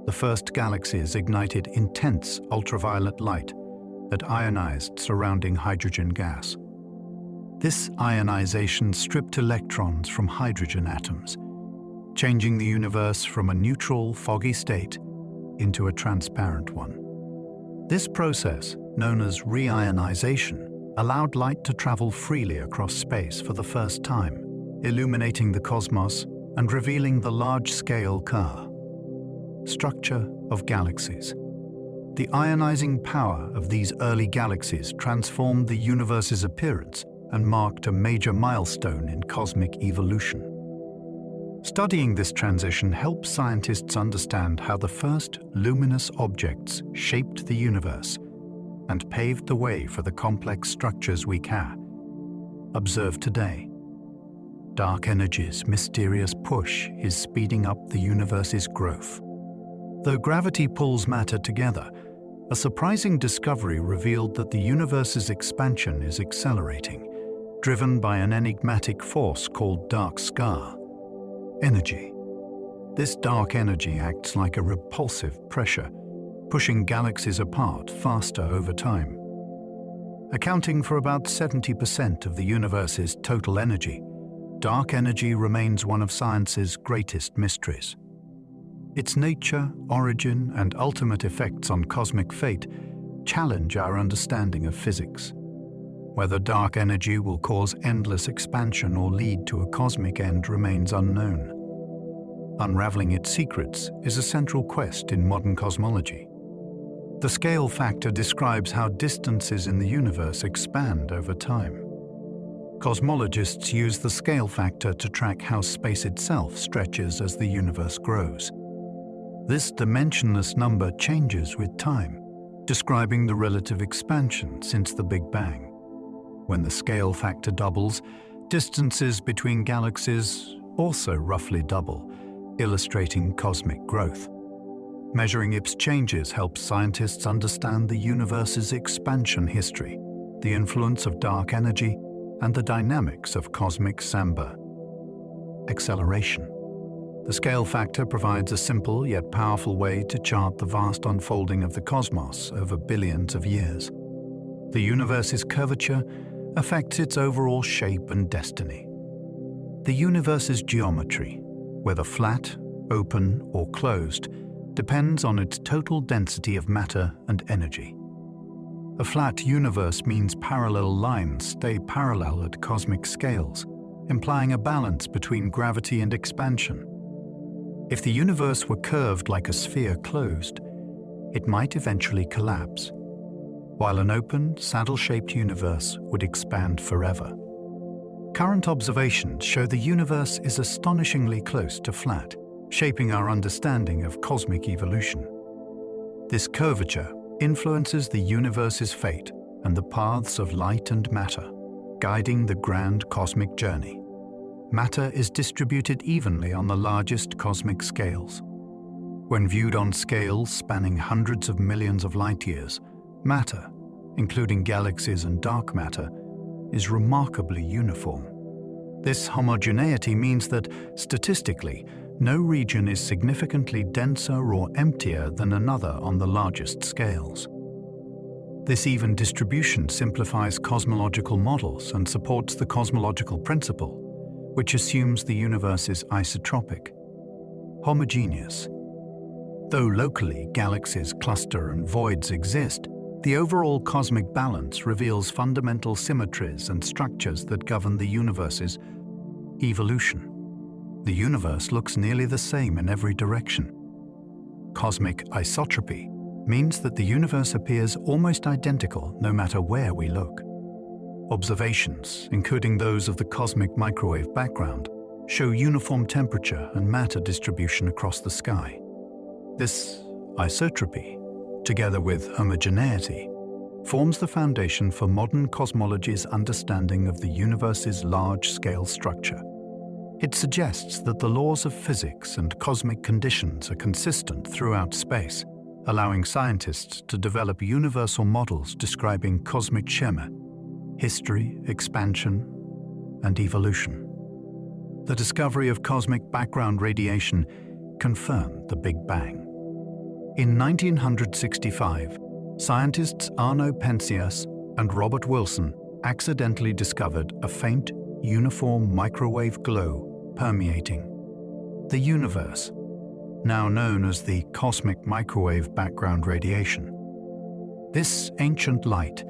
the first galaxies ignited intense ultraviolet light that ionized surrounding hydrogen gas. This ionization stripped electrons from hydrogen atoms, changing the universe from a neutral, foggy state into a transparent one. This process, known as reionization, allowed light to travel freely across space for the first time, illuminating the cosmos and revealing the large-scale structure of galaxies. The ionizing power of these early galaxies transformed the universe's appearance and marked a major milestone in cosmic evolution. Studying this transition helps scientists understand how the first luminous objects shaped the universe and paved the way for the complex structures we can observe today. Dark energy's mysterious push is speeding up the universe's growth. Though gravity pulls matter together, a surprising discovery revealed that the universe's expansion is accelerating, driven by an enigmatic force called dark energy. This dark energy acts like a repulsive pressure, pushing galaxies apart faster over time. Accounting for about 70% of the universe's total energy, dark energy remains one of science's greatest mysteries. Its nature, origin, and ultimate effects on cosmic fate challenge our understanding of physics. Whether dark energy will cause endless expansion or lead to a cosmic end remains unknown. Unraveling its secrets is a central quest in modern cosmology. The scale factor describes how distances in the universe expand over time. Cosmologists use the scale factor to track how space itself stretches as the universe grows. This dimensionless number changes with time, describing the relative expansion since the Big Bang. When the scale factor doubles, distances between galaxies also roughly double, illustrating cosmic growth. Measuring its changes helps scientists understand the universe's expansion history, the influence of dark energy, and the dynamics of cosmic samba. Acceleration. The scale factor provides a simple yet powerful way to chart the vast unfolding of the cosmos over billions of years. The universe's curvature affects its overall shape and destiny. The universe's geometry, whether flat, open, or closed, depends on its total density of matter and energy. A flat universe means parallel lines stay parallel at cosmic scales, implying a balance between gravity and expansion. If the universe were curved like a sphere closed, it might eventually collapse, while an open, saddle-shaped universe would expand forever. Current observations show the universe is astonishingly close to flat, shaping our understanding of cosmic evolution. This curvature influences the universe's fate and the paths of light and matter, guiding the grand cosmic journey. Matter is distributed evenly on the largest cosmic scales. When viewed on scales spanning hundreds of millions of light-years, matter, including galaxies and dark matter, is remarkably uniform. This homogeneity means that, statistically, no region is significantly denser or emptier than another on the largest scales. This even distribution simplifies cosmological models and supports the cosmological principle, which assumes the universe is isotropic, homogeneous. Though locally galaxies cluster and voids exist, the overall cosmic balance reveals fundamental symmetries and structures that govern the universe's evolution. The universe looks nearly the same in every direction. Cosmic isotropy means that the universe appears almost identical no matter where we look. Observations, including those of the cosmic microwave background, show uniform temperature and matter distribution across the sky. This isotropy, together with homogeneity, forms the foundation for modern cosmology's understanding of the universe's large-scale structure. It suggests that the laws of physics and cosmic conditions are consistent throughout space, allowing scientists to develop universal models describing cosmic schema, history, expansion, and evolution. The discovery of cosmic background radiation confirmed the Big Bang. In 1965, scientists Arno Penzias and Robert Wilson accidentally discovered a faint, uniform microwave glow permeating the universe, now known as the cosmic microwave background radiation. This ancient light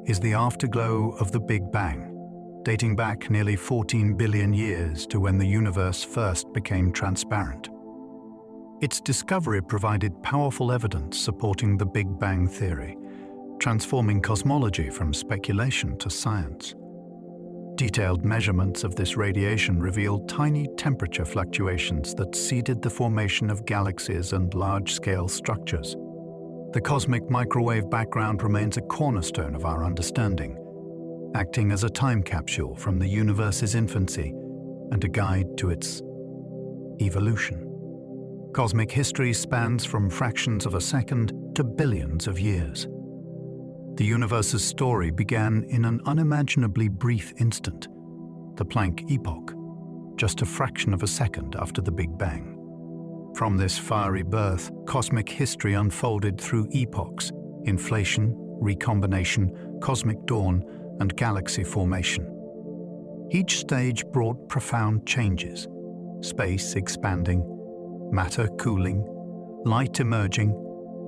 is the afterglow of the Big Bang, dating back nearly 14 billion years to when the universe first became transparent. Its discovery provided powerful evidence supporting the Big Bang theory, transforming cosmology from speculation to science. Detailed measurements of this radiation revealed tiny temperature fluctuations that seeded the formation of galaxies and large-scale structures. The cosmic microwave background remains a cornerstone of our understanding, acting as a time capsule from the universe's infancy and a guide to its evolution. Cosmic history spans from fractions of a second to billions of years. The universe's story began in an unimaginably brief instant, the Planck epoch, just a fraction of a second after the Big Bang. From this fiery birth, cosmic history unfolded through epochs: inflation, recombination, cosmic dawn, and galaxy formation. Each stage brought profound changes: space expanding, matter cooling, light emerging,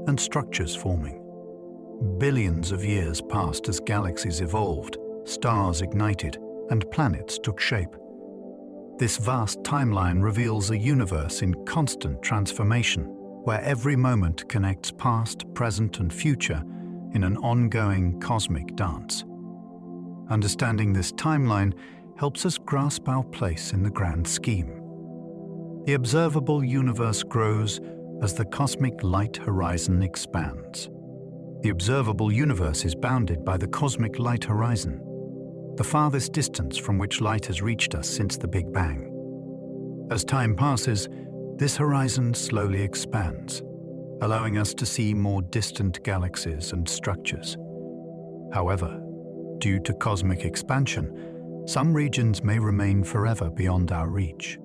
and structures forming. Billions of years passed as galaxies evolved, stars ignited, and planets took shape. This vast timeline reveals a universe in constant transformation, where every moment connects past, present, and future in an ongoing cosmic dance. Understanding this timeline helps us grasp our place in the grand scheme. The observable universe grows as the cosmic light horizon expands. The observable universe is bounded by the cosmic light horizon, the farthest distance from which light has reached us since the Big Bang. As time passes, this horizon slowly expands, allowing us to see more distant galaxies and structures. However, due to cosmic expansion, some regions may remain forever beyond our reach.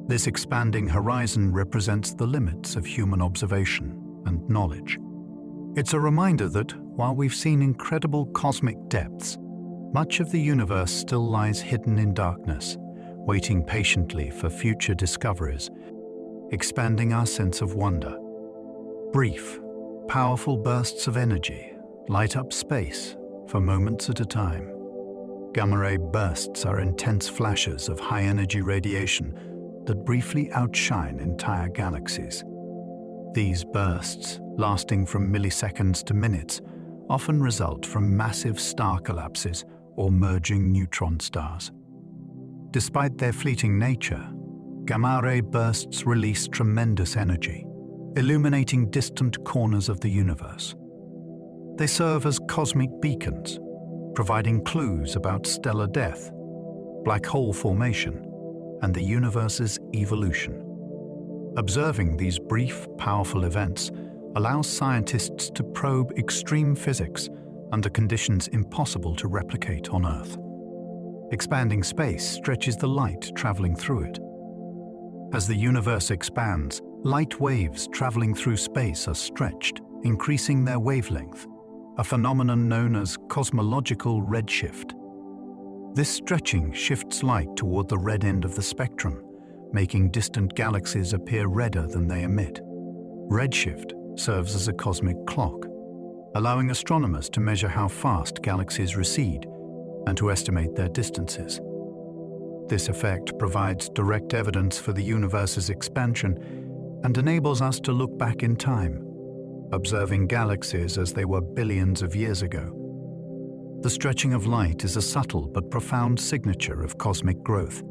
This expanding horizon represents the limits of human observation and knowledge. It's a reminder that, while we've seen incredible cosmic depths, much of the universe still lies hidden in darkness, waiting patiently for future discoveries, expanding our sense of wonder. Brief, powerful bursts of energy light up space for moments at a time. Gamma-ray bursts are intense flashes of high-energy radiation that briefly outshine entire galaxies. These bursts, lasting from milliseconds to minutes, often result from massive star collapses or merging neutron stars. Despite their fleeting nature, gamma-ray bursts release tremendous energy, illuminating distant corners of the universe. They serve as cosmic beacons, providing clues about stellar death, black hole formation, and the universe's evolution. Observing these brief, powerful events allows scientists to probe extreme physics under conditions impossible to replicate on Earth. Expanding space stretches the light traveling through it. As the universe expands, light waves traveling through space are stretched, increasing their wavelength, a phenomenon known as cosmological redshift. This stretching shifts light toward the red end of the spectrum, making distant galaxies appear redder than they emit. Redshift serves as a cosmic clock, allowing astronomers to measure how fast galaxies recede and to estimate their distances. This effect provides direct evidence for the universe's expansion and enables us to look back in time, observing galaxies as they were billions of years ago. The stretching of light is a subtle but profound signature of cosmic growth.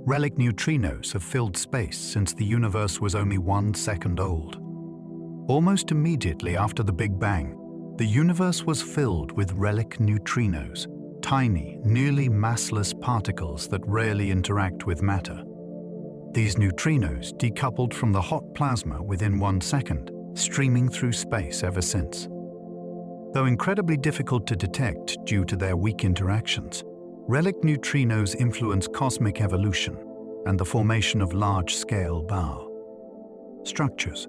Relic neutrinos have filled space since the universe was only 1 second old. Almost immediately after the Big Bang, the universe was filled with relic neutrinos, tiny, nearly massless particles that rarely interact with matter. These neutrinos decoupled from the hot plasma within 1 second, streaming through space ever since. Though incredibly difficult to detect due to their weak interactions, relic neutrinos influence cosmic evolution and the formation of large-scale bow structures.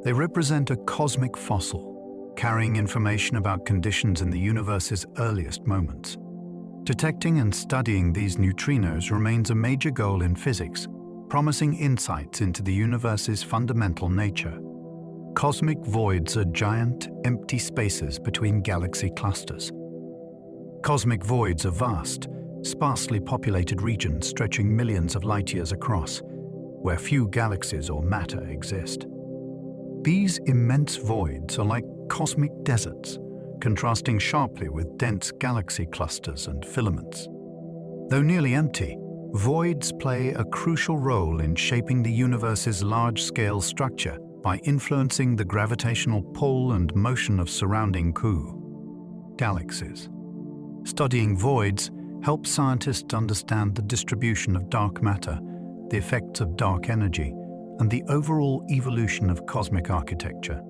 They represent a cosmic fossil, carrying information about conditions in the universe's earliest moments. Detecting and studying these neutrinos remains a major goal in physics, promising insights into the universe's fundamental nature. Cosmic voids are giant, empty spaces between galaxy clusters. Cosmic voids are vast, sparsely populated regions stretching millions of light-years across, where few galaxies or matter exist. These immense voids are like cosmic deserts, contrasting sharply with dense galaxy clusters and filaments. Though nearly empty, voids play a crucial role in shaping the universe's large-scale structure by influencing the gravitational pull and motion of surrounding galaxies. Studying voids helps scientists understand the distribution of dark matter, the effects of dark energy, and the overall evolution of cosmic architecture.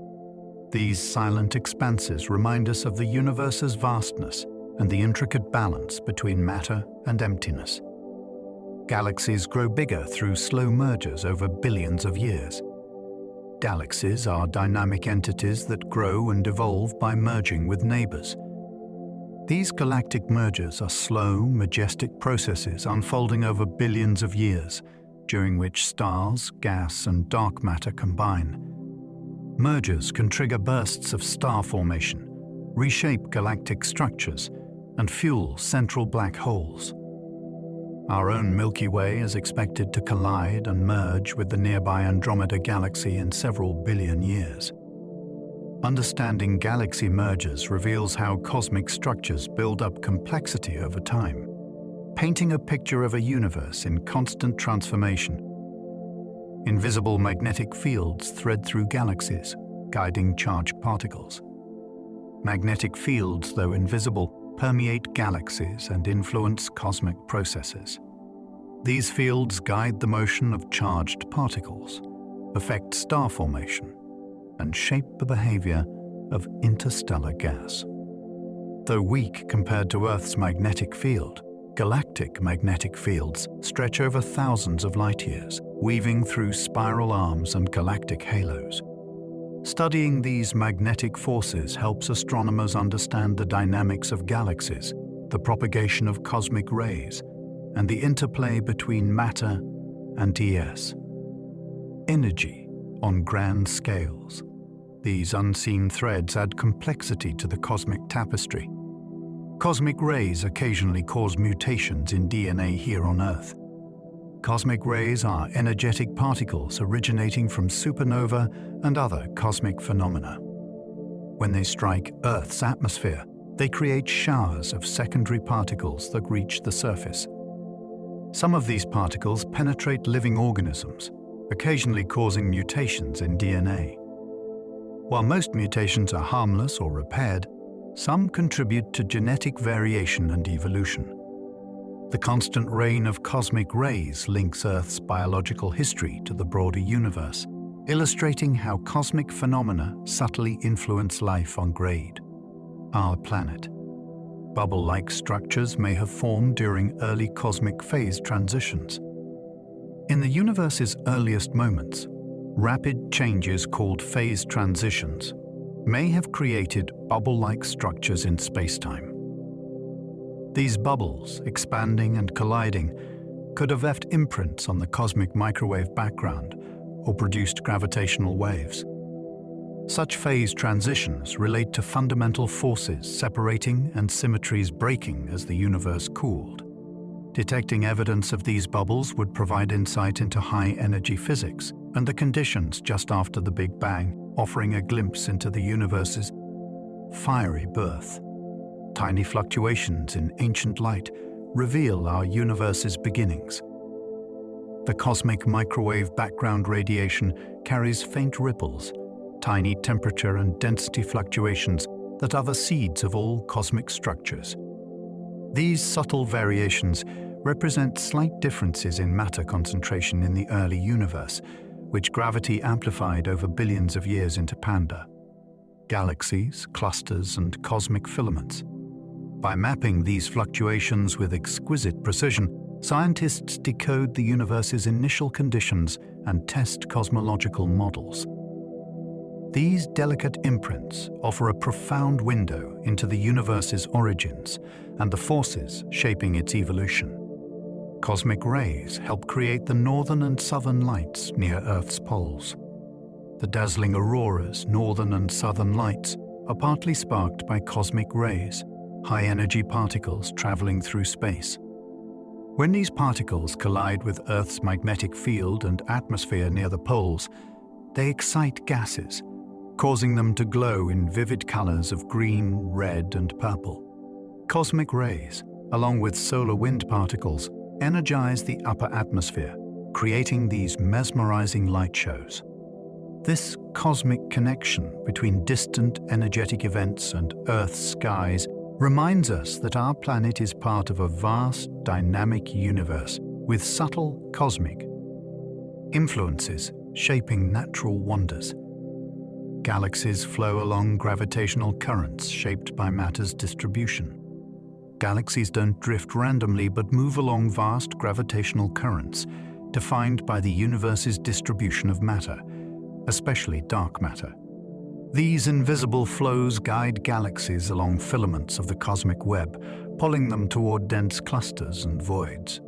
These silent expanses remind us of the universe's vastness and the intricate balance between matter and emptiness. Galaxies grow bigger through slow mergers over billions of years. Galaxies are dynamic entities that grow and evolve by merging with neighbors. These galactic mergers are slow, majestic processes unfolding over billions of years, during which stars, gas, and dark matter combine. Mergers can trigger bursts of star formation, reshape galactic structures, and fuel central black holes. Our own Milky Way is expected to collide and merge with the nearby Andromeda galaxy in several billion years. Understanding galaxy mergers reveals how cosmic structures build up complexity over time, painting a picture of a universe in constant transformation. Invisible magnetic fields thread through galaxies, guiding charged particles. Magnetic fields, though invisible, permeate galaxies and influence cosmic processes. These fields guide the motion of charged particles, affect star formation, and shape the behavior of interstellar gas. Though weak compared to Earth's magnetic field, galactic magnetic fields stretch over thousands of light-years, weaving through spiral arms and galactic halos. Studying these magnetic forces helps astronomers understand the dynamics of galaxies, the propagation of cosmic rays, and the interplay between matter and energy on grand scales. These unseen threads add complexity to the cosmic tapestry. Cosmic rays occasionally cause mutations in DNA here on Earth. Cosmic rays are energetic particles originating from supernova and other cosmic phenomena. When they strike Earth's atmosphere, they create showers of secondary particles that reach the surface. Some of these particles penetrate living organisms, occasionally causing mutations in DNA. While most mutations are harmless or repaired, some contribute to genetic variation and evolution. The constant rain of cosmic rays links Earth's biological history to the broader universe, illustrating how cosmic phenomena subtly influence life on Grade, our planet. Bubble-like structures may have formed during early cosmic phase transitions. In the universe's earliest moments, rapid changes called phase transitions may have created bubble-like structures in spacetime. These bubbles, expanding and colliding, could have left imprints on the cosmic microwave background or produced gravitational waves. Such phase transitions relate to fundamental forces separating and symmetries breaking as the universe cooled. Detecting evidence of these bubbles would provide insight into high-energy physics and the conditions just after the Big Bang, offering a glimpse into the universe's fiery birth. Tiny fluctuations in ancient light reveal our universe's beginnings. The cosmic microwave background radiation carries faint ripples, tiny temperature and density fluctuations that are the seeds of all cosmic structures. These subtle variations represent slight differences in matter concentration in the early universe, which gravity amplified over billions of years into panda, galaxies, clusters, and cosmic filaments. By mapping these fluctuations with exquisite precision, scientists decode the universe's initial conditions and test cosmological models. These delicate imprints offer a profound window into the universe's origins and the forces shaping its evolution. Cosmic rays help create the northern and southern lights near Earth's poles. The dazzling auroras, northern and southern lights, are partly sparked by cosmic rays, high-energy particles traveling through space. When these particles collide with Earth's magnetic field and atmosphere near the poles, they excite gases, causing them to glow in vivid colors of green, red, and purple. Cosmic rays, along with solar wind particles, energize the upper atmosphere, creating these mesmerizing light shows. This cosmic connection between distant energetic events and Earth's skies reminds us that our planet is part of a vast, dynamic universe with subtle cosmic influences shaping natural wonders. Galaxies flow along gravitational currents shaped by matter's distribution. Galaxies don't drift randomly but move along vast gravitational currents defined by the universe's distribution of matter, especially dark matter. These invisible flows guide galaxies along filaments of the cosmic web, pulling them toward dense clusters and voids.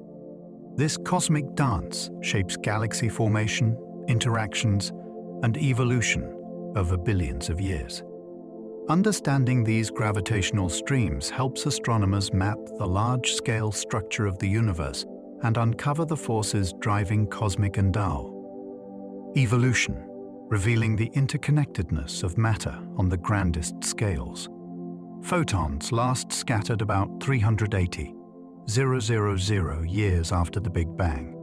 This cosmic dance shapes galaxy formation, interactions, and evolution over billions of years. Understanding these gravitational streams helps astronomers map the large-scale structure of the universe and uncover the forces driving cosmic endowment. Evolution, revealing the interconnectedness of matter on the grandest scales. Photons last scattered about 380,000 years after the Big Bang.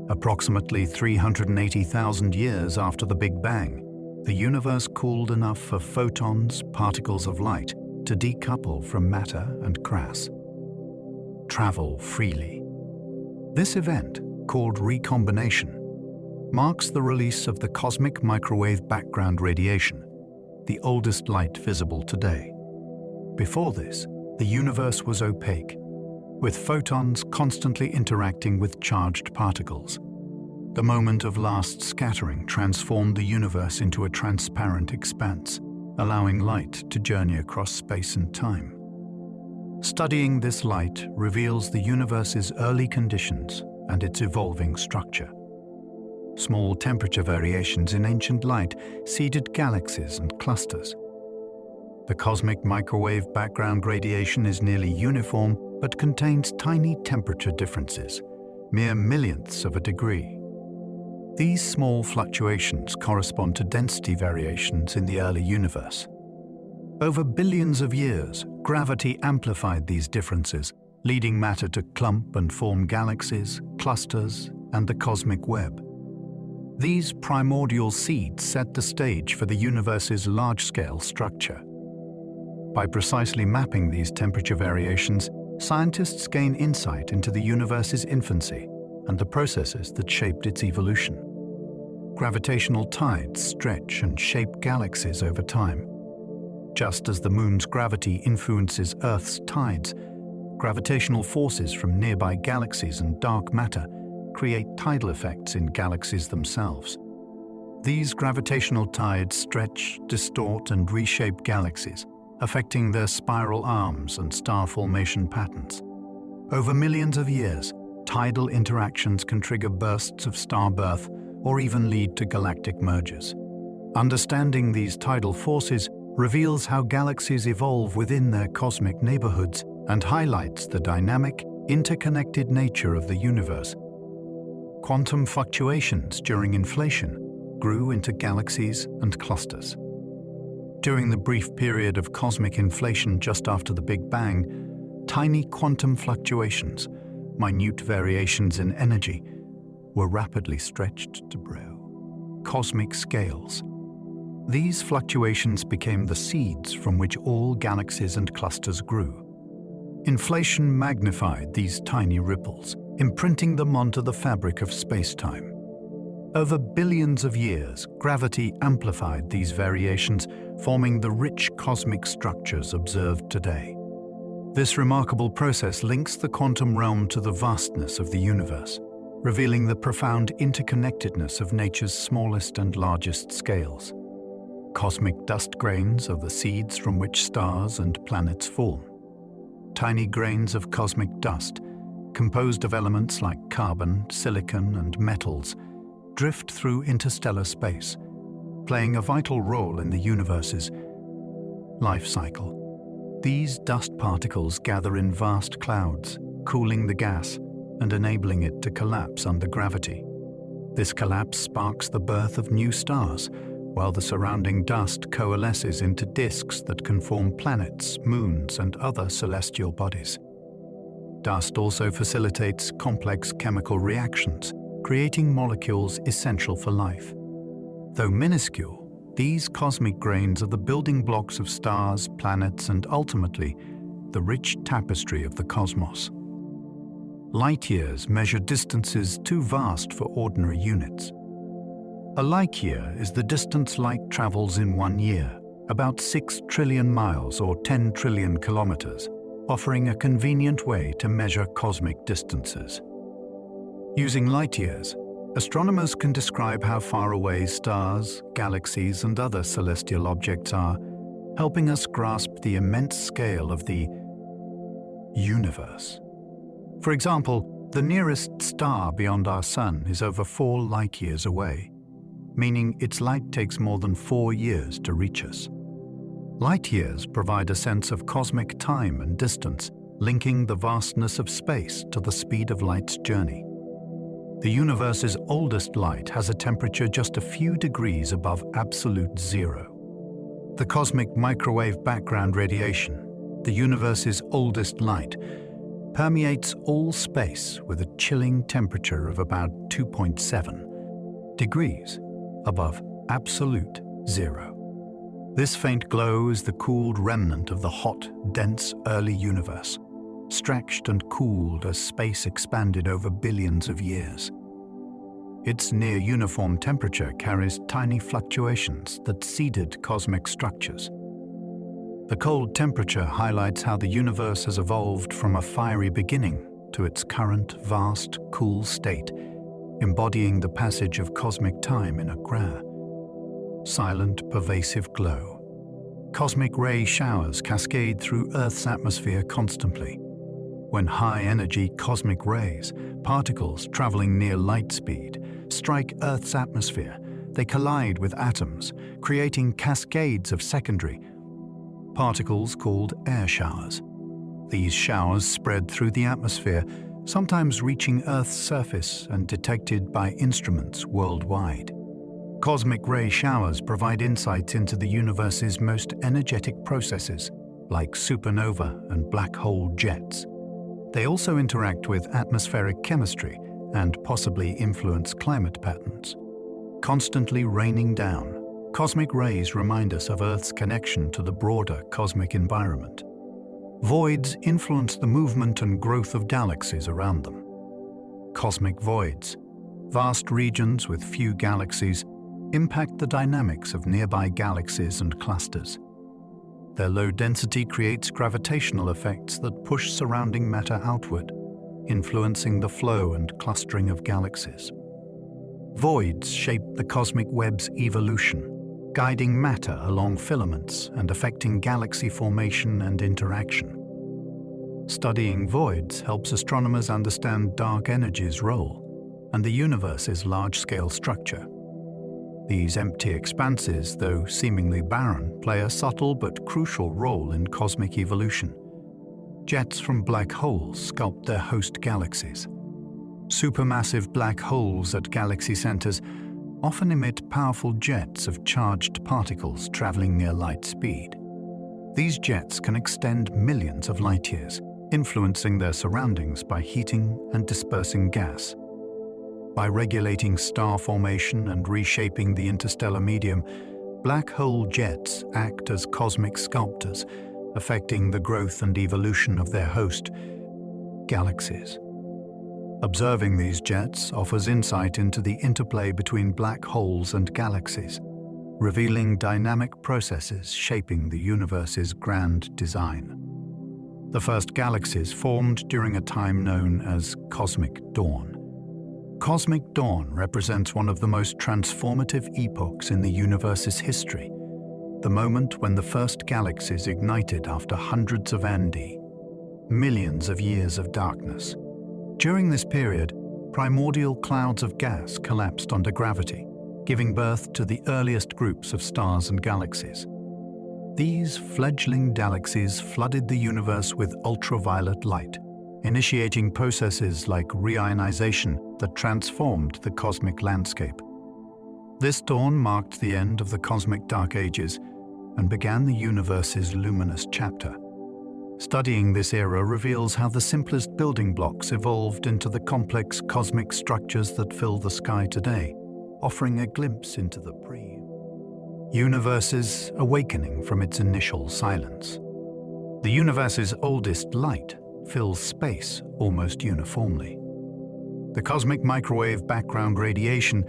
Approximately 380,000 years after the Big Bang, the universe cooled enough for photons, particles of light, to decouple from matter and crash, travel freely. This event, called recombination, marks the release of the cosmic microwave background radiation, the oldest light visible today. Before this, the universe was opaque, with photons constantly interacting with charged particles. The moment of last scattering transformed the universe into a transparent expanse, allowing light to journey across space and time. Studying this light reveals the universe's early conditions and its evolving structure. Small temperature variations in ancient light seeded galaxies and clusters. The cosmic microwave background radiation is nearly uniform but contains tiny temperature differences, mere millionths of a degree. These small fluctuations correspond to density variations in the early universe. Over billions of years, gravity amplified these differences, leading matter to clump and form galaxies, clusters, and the cosmic web. These primordial seeds set the stage for the universe's large-scale structure. By precisely mapping these temperature variations, scientists gain insight into the universe's infancy and the processes that shaped its evolution. Gravitational tides stretch and shape galaxies over time. Just as the Moon's gravity influences Earth's tides, gravitational forces from nearby galaxies and dark matter create tidal effects in galaxies themselves. These gravitational tides stretch, distort, and reshape galaxies, affecting their spiral arms and star formation patterns. Over millions of years, tidal interactions can trigger bursts of star birth or even lead to galactic mergers. Understanding these tidal forces reveals how galaxies evolve within their cosmic neighborhoods and highlights the dynamic, interconnected nature of the universe. Quantum fluctuations during inflation grew into galaxies and clusters. During the brief period of cosmic inflation just after the Big Bang, tiny quantum fluctuations, minute variations in energy, were rapidly stretched to cosmic scales. These fluctuations became the seeds from which all galaxies and clusters grew. Inflation magnified these tiny ripples, imprinting them onto the fabric of space-time. Over billions of years, gravity amplified these variations, forming the rich cosmic structures observed today. This remarkable process links the quantum realm to the vastness of the universe, revealing the profound interconnectedness of nature's smallest and largest scales. Cosmic dust grains are the seeds from which stars and planets form. Tiny grains of cosmic dust, composed of elements like carbon, silicon, and metals, drift through interstellar space, playing a vital role in the universe's life cycle. These dust particles gather in vast clouds, cooling the gas and enabling it to collapse under gravity. This collapse sparks the birth of new stars, while the surrounding dust coalesces into disks that can form planets, moons, and other celestial bodies. Dust also facilitates complex chemical reactions, creating molecules essential for life. Though minuscule, these cosmic grains are the building blocks of stars, planets, and ultimately, the rich tapestry of the cosmos. Light years measure distances too vast for ordinary units. A light year is the distance light travels in 1 year, about 6 trillion miles or 10 trillion kilometers, offering a convenient way to measure cosmic distances. Using light years, astronomers can describe how far away stars, galaxies, and other celestial objects are, helping us grasp the immense scale of the universe. For example, the nearest star beyond our Sun is over 4 light years away, meaning its light takes more than 4 years to reach us. Light years provide a sense of cosmic time and distance, linking the vastness of space to the speed of light's journey. The universe's oldest light has a temperature just a few degrees above absolute zero. The cosmic microwave background radiation, the universe's oldest light, permeates all space with a chilling temperature of about 2.7 degrees above absolute zero. This faint glow is the cooled remnant of the hot, dense early universe, stretched and cooled as space expanded over billions of years. Its near-uniform temperature carries tiny fluctuations that seeded cosmic structures. The cold temperature highlights how the universe has evolved from a fiery beginning to its current vast, cool state, embodying the passage of cosmic time in a rare, silent, pervasive glow. Cosmic ray showers cascade through Earth's atmosphere constantly. When high-energy cosmic rays, particles traveling near light speed, strike Earth's atmosphere, they collide with atoms, creating cascades of secondary particles called air showers. These showers spread through the atmosphere, sometimes reaching Earth's surface and detected by instruments worldwide. Cosmic ray showers provide insights into the universe's most energetic processes, like supernova and black hole jets. They also interact with atmospheric chemistry and possibly influence climate patterns. constantly raining down. Cosmic rays remind us of Earth's connection to the broader cosmic environment. Voids influence the movement and growth of galaxies around them. Cosmic voids, vast regions with few galaxies, impact the dynamics of nearby galaxies and clusters. Their low density creates gravitational effects that push surrounding matter outward, influencing the flow and clustering of galaxies. Voids shape the cosmic web's evolution, guiding matter along filaments and affecting galaxy formation and interaction. Studying voids helps astronomers understand dark energy's role and the universe's large-scale structure. These empty expanses, though seemingly barren, play a subtle but crucial role in cosmic evolution. Jets from black holes sculpt their host galaxies. Supermassive black holes at galaxy centers often emit powerful jets of charged particles traveling near light speed. These jets can extend millions of light years, influencing their surroundings by heating and dispersing gas. By regulating star formation and reshaping the interstellar medium, black hole jets act as cosmic sculptors, affecting the growth and evolution of their host galaxies. Observing these jets offers insight into the interplay between black holes and galaxies, revealing dynamic processes shaping the universe's grand design. The first galaxies formed during a time known as cosmic dawn. Cosmic dawn represents one of the most transformative epochs in the universe's history, the moment when the first galaxies ignited after hundreds of AD, millions of years of darkness. During this period, primordial clouds of gas collapsed under gravity, giving birth to the earliest groups of stars and galaxies. These fledgling galaxies flooded the universe with ultraviolet light, initiating processes like reionization that transformed the cosmic landscape. This dawn marked the end of the cosmic dark ages and began the universe's luminous chapter. Studying this era reveals how the simplest building blocks evolved into the complex cosmic structures that fill the sky today, offering a glimpse into the universe's awakening from its initial silence. The universe's oldest light fills space almost uniformly. The cosmic microwave background radiation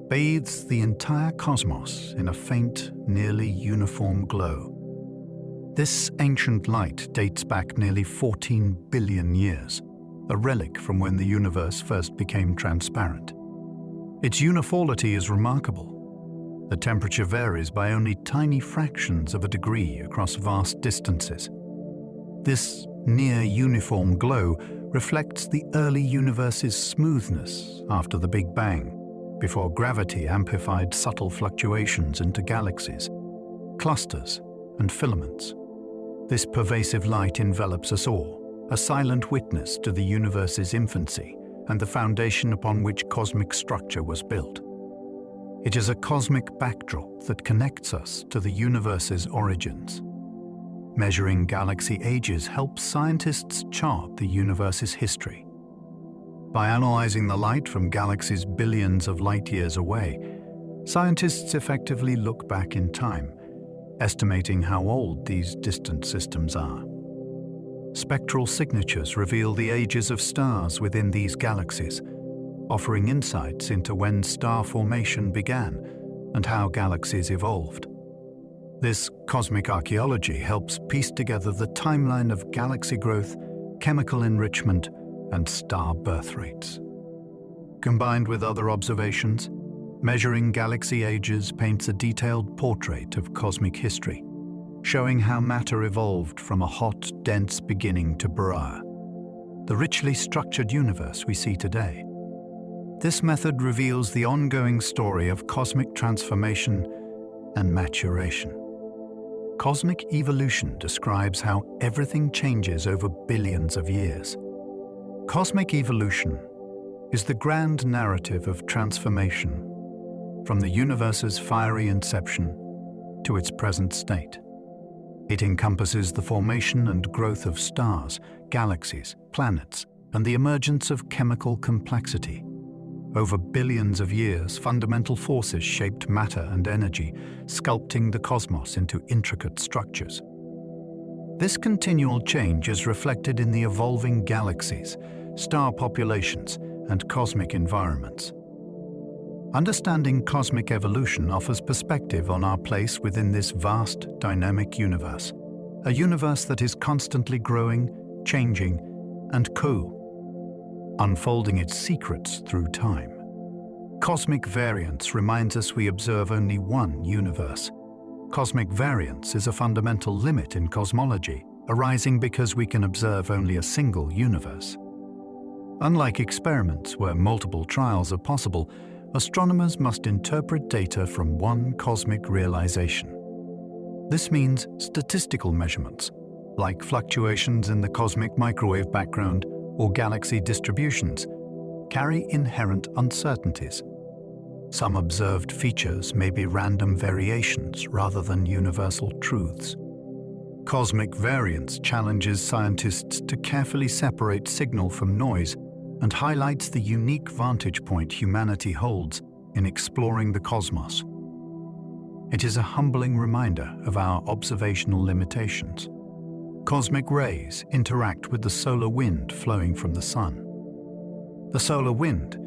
bathes the entire cosmos in a faint, nearly uniform glow. This ancient light dates back nearly 14 billion years, a relic from when the universe first became transparent. Its uniformity is remarkable. The temperature varies by only tiny fractions of a degree across vast distances. This near-uniform glow reflects the early universe's smoothness after the Big Bang, before gravity amplified subtle fluctuations into galaxies, clusters, and filaments. This pervasive light envelops us all, a silent witness to the universe's infancy and the foundation upon which cosmic structure was built. It is a cosmic backdrop that connects us to the universe's origins. Measuring galaxy ages helps scientists chart the universe's history. By analyzing the light from galaxies billions of light years away, scientists effectively look back in time, estimating how old these distant systems are. Spectral signatures reveal the ages of stars within these galaxies, offering insights into when star formation began and how galaxies evolved. This cosmic archaeology helps piece together the timeline of galaxy growth, chemical enrichment, and star birth rates. Combined with other observations, measuring galaxy ages paints a detailed portrait of cosmic history, showing how matter evolved from a hot, dense beginning to B'Rah, the richly structured universe we see today. This method reveals the ongoing story of cosmic transformation and maturation. Cosmic evolution describes how everything changes over billions of years. Cosmic evolution is the grand narrative of transformation from the universe's fiery inception to its present state. It encompasses the formation and growth of stars, galaxies, planets, and the emergence of chemical complexity. Over billions of years, fundamental forces shaped matter and energy, sculpting the cosmos into intricate structures. This continual change is reflected in the evolving galaxies, star populations, and cosmic environments. Understanding cosmic evolution offers perspective on our place within this vast, dynamic universe, a universe that is constantly growing, changing, and unfolding its secrets through time. Cosmic variance reminds us we observe only one universe. Cosmic variance is a fundamental limit in cosmology, arising because we can observe only a single universe. Unlike experiments where multiple trials are possible, astronomers must interpret data from one cosmic realization. This means statistical measurements, like fluctuations in the cosmic microwave background or galaxy distributions, carry inherent uncertainties. Some observed features may be random variations rather than universal truths. Cosmic variance challenges scientists to carefully separate signal from noise and highlights the unique vantage point humanity holds in exploring the cosmos. It is a humbling reminder of our observational limitations. Cosmic rays interact with the solar wind flowing from the sun. The solar wind,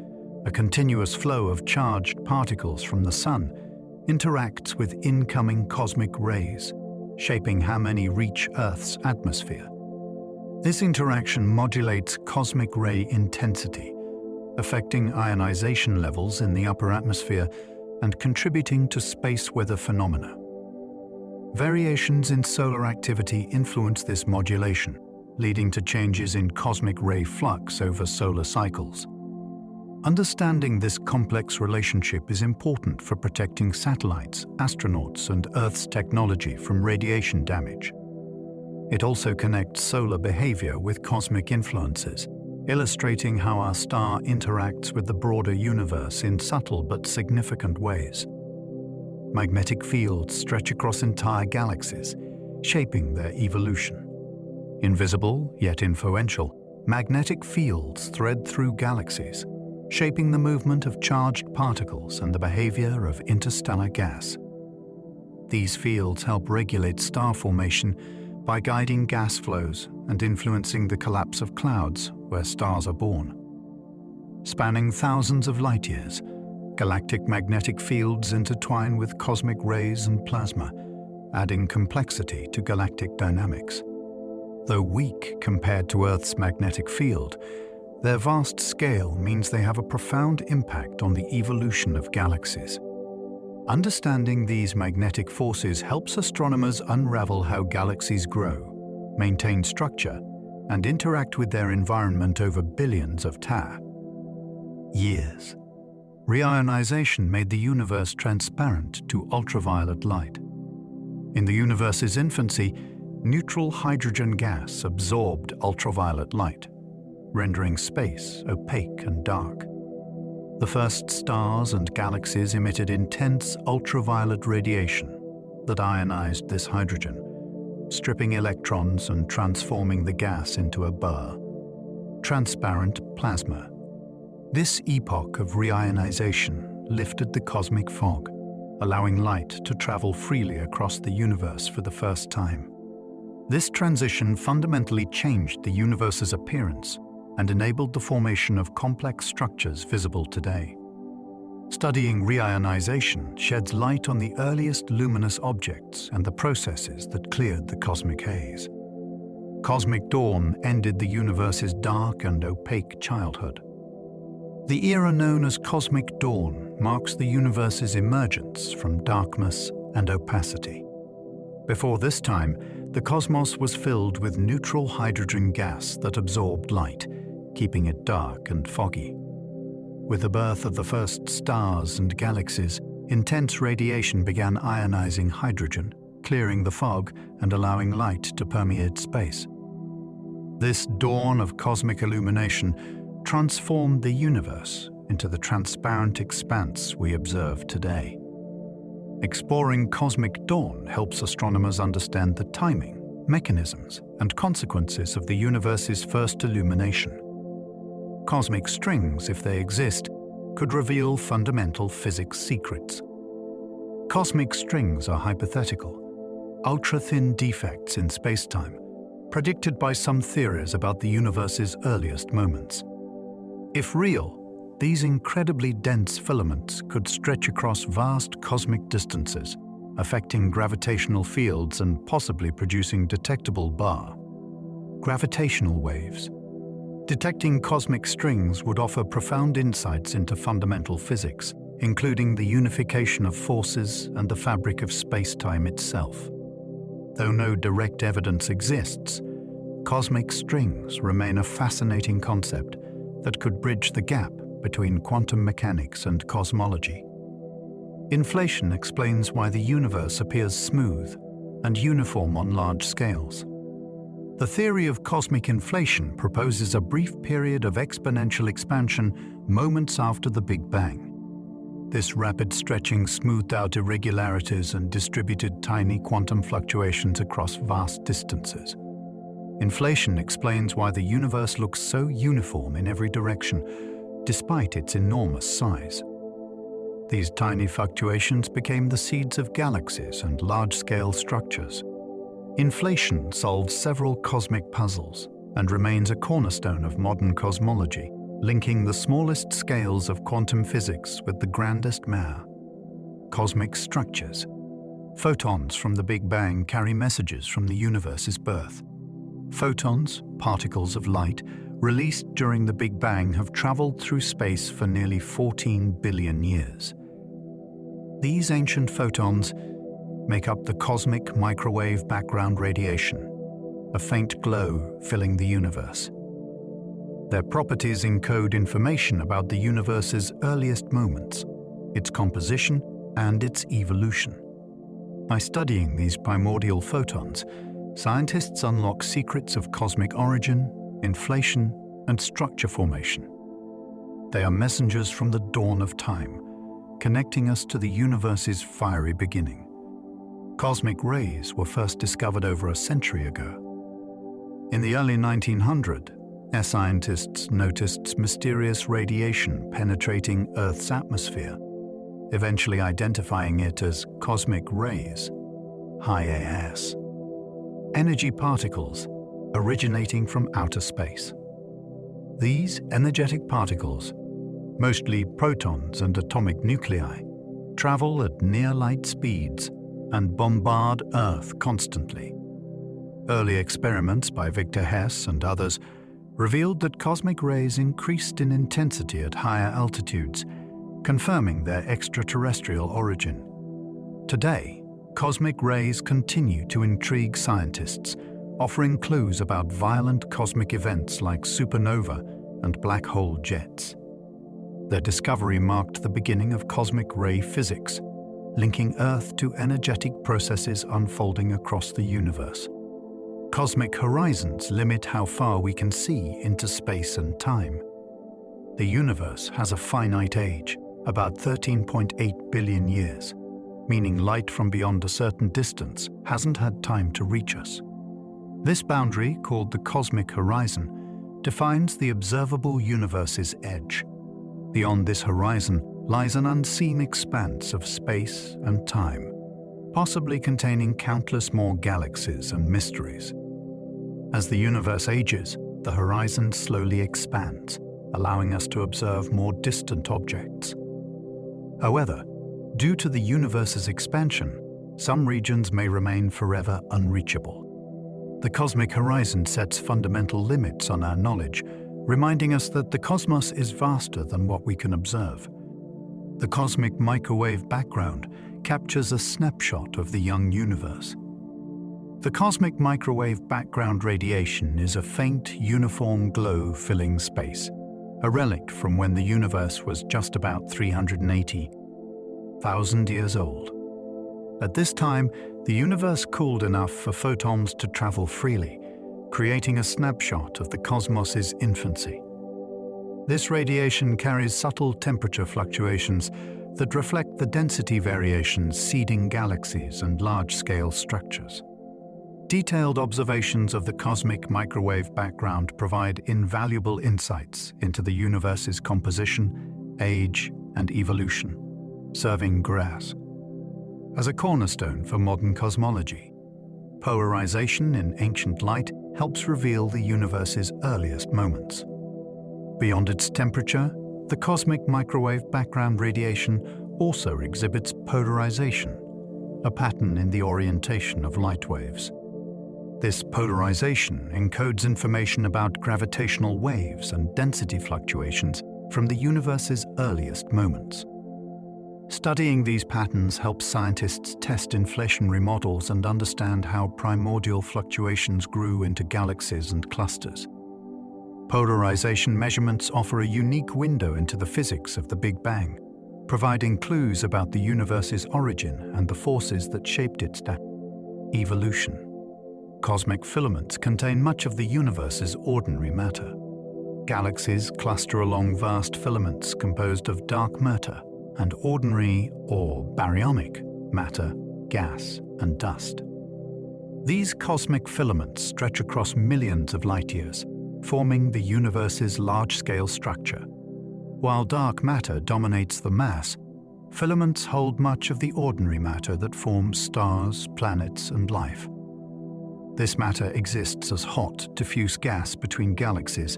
a continuous flow of charged particles from the sun, interacts with incoming cosmic rays, shaping how many reach Earth's atmosphere. This interaction modulates cosmic ray intensity, affecting ionization levels in the upper atmosphere and contributing to space weather phenomena. Variations in solar activity influence this modulation, leading to changes in cosmic ray flux over solar cycles. Understanding this complex relationship is important for protecting satellites, astronauts, and Earth's technology from radiation damage. It also connects solar behavior with cosmic influences, illustrating how our star interacts with the broader universe in subtle but significant ways. Magnetic fields stretch across entire galaxies, shaping their evolution. Invisible, yet influential, magnetic fields thread through galaxies, shaping the movement of charged particles and the behavior of interstellar gas. These fields help regulate star formation by guiding gas flows and influencing the collapse of clouds where stars are born. Spanning thousands of light years, galactic magnetic fields intertwine with cosmic rays and plasma, adding complexity to galactic dynamics. Though weak compared to Earth's magnetic field, their vast scale means they have a profound impact on the evolution of galaxies. Understanding these magnetic forces helps astronomers unravel how galaxies grow, maintain structure, and interact with their environment over billions of years. Reionization made the universe transparent to ultraviolet light. In the universe's infancy, neutral hydrogen gas absorbed ultraviolet light, rendering space opaque and dark. The first stars and galaxies emitted intense ultraviolet radiation that ionized this hydrogen, stripping electrons and transforming the gas into a Bohr, transparent plasma. This epoch of reionization lifted the cosmic fog, allowing light to travel freely across the universe for the first time. This transition fundamentally changed the universe's appearance and enabled the formation of complex structures visible today. Studying reionization sheds light on the earliest luminous objects and the processes that cleared the cosmic haze. Cosmic dawn ended the universe's dark and opaque childhood. The era known as cosmic dawn marks the universe's emergence from darkness and opacity. Before this time, the cosmos was filled with neutral hydrogen gas that absorbed light, keeping it dark and foggy. With the birth of the first stars and galaxies, intense radiation began ionizing hydrogen, clearing the fog and allowing light to permeate space. This dawn of cosmic illumination transformed the universe into the transparent expanse we observe today. Exploring cosmic dawn helps astronomers understand the timing, mechanisms, and consequences of the universe's first illumination. Cosmic strings, if they exist, could reveal fundamental physics secrets. Cosmic strings are hypothetical, ultra-thin defects in space-time, predicted by some theories about the universe's earliest moments. If real, these incredibly dense filaments could stretch across vast cosmic distances, affecting gravitational fields and possibly producing detectable gravitational waves. Detecting cosmic strings would offer profound insights into fundamental physics, including the unification of forces and the fabric of space-time itself. Though no direct evidence exists, cosmic strings remain a fascinating concept that could bridge the gap between quantum mechanics and cosmology. Inflation explains why the universe appears smooth and uniform on large scales. The theory of cosmic inflation proposes a brief period of exponential expansion moments after the Big Bang. This rapid stretching smoothed out irregularities and distributed tiny quantum fluctuations across vast distances. Inflation explains why the universe looks so uniform in every direction, despite its enormous size. These tiny fluctuations became the seeds of galaxies and large-scale structures. Inflation solves several cosmic puzzles and remains a cornerstone of modern cosmology, linking the smallest scales of quantum physics with the grandest mare. Cosmic structures. Photons from the Big Bang carry messages from the universe's birth. Photons, particles of light, released during the Big Bang have traveled through space for nearly 14 billion years. These ancient photons make up the cosmic microwave background radiation, a faint glow filling the universe. Their properties encode information about the universe's earliest moments, its composition, and its evolution. By studying these primordial photons, scientists unlock secrets of cosmic origin, inflation, and structure formation. They are messengers from the dawn of time, connecting us to the universe's fiery beginning. Cosmic rays were first discovered over a century ago. In the early 1900s, scientists noticed mysterious radiation penetrating Earth's atmosphere, eventually identifying it as cosmic rays, high AS, energy particles originating from outer space. These energetic particles, mostly protons and atomic nuclei, travel at near-light speeds and bombard Earth constantly. Early experiments by Victor Hess and others revealed that cosmic rays increased in intensity at higher altitudes, confirming their extraterrestrial origin. Today, cosmic rays continue to intrigue scientists, offering clues about violent cosmic events like supernova and black hole jets. Their discovery marked the beginning of cosmic ray physics, linking Earth to energetic processes unfolding across the universe. Cosmic horizons limit how far we can see into space and time. The universe has a finite age, about 13.8 billion years, meaning light from beyond a certain distance hasn't had time to reach us. This boundary, called the cosmic horizon, defines the observable universe's edge. Beyond this horizon lies an unseen expanse of space and time, possibly containing countless more galaxies and mysteries. As the universe ages, the horizon slowly expands, allowing us to observe more distant objects. However, due to the universe's expansion, some regions may remain forever unreachable. The cosmic horizon sets fundamental limits on our knowledge, reminding us that the cosmos is vaster than what we can observe. The cosmic microwave background captures a snapshot of the young universe. The cosmic microwave background radiation is a faint, uniform glow filling space, a relic from when the universe was just about 380,000 years old. At this time, the universe cooled enough for photons to travel freely, creating a snapshot of the cosmos's infancy. This radiation carries subtle temperature fluctuations that reflect the density variations seeding galaxies and large-scale structures. Detailed observations of the cosmic microwave background provide invaluable insights into the universe's composition, age, and evolution, serving grass as a cornerstone for modern cosmology. Polarization in ancient light helps reveal the universe's earliest moments. Beyond its temperature, the cosmic microwave background radiation also exhibits polarization, a pattern in the orientation of light waves. This polarization encodes information about gravitational waves and density fluctuations from the universe's earliest moments. Studying these patterns helps scientists test inflationary models and understand how primordial fluctuations grew into galaxies and clusters. Polarization measurements offer a unique window into the physics of the Big Bang, providing clues about the universe's origin and the forces that shaped its evolution. Cosmic filaments contain much of the universe's ordinary matter. Galaxies cluster along vast filaments composed of dark matter and ordinary or baryonic matter, gas, and dust. These cosmic filaments stretch across millions of light years, forming the universe's large-scale structure. While dark matter dominates the mass, filaments hold much of the ordinary matter that forms stars, planets, and life. This matter exists as hot, diffuse gas between galaxies,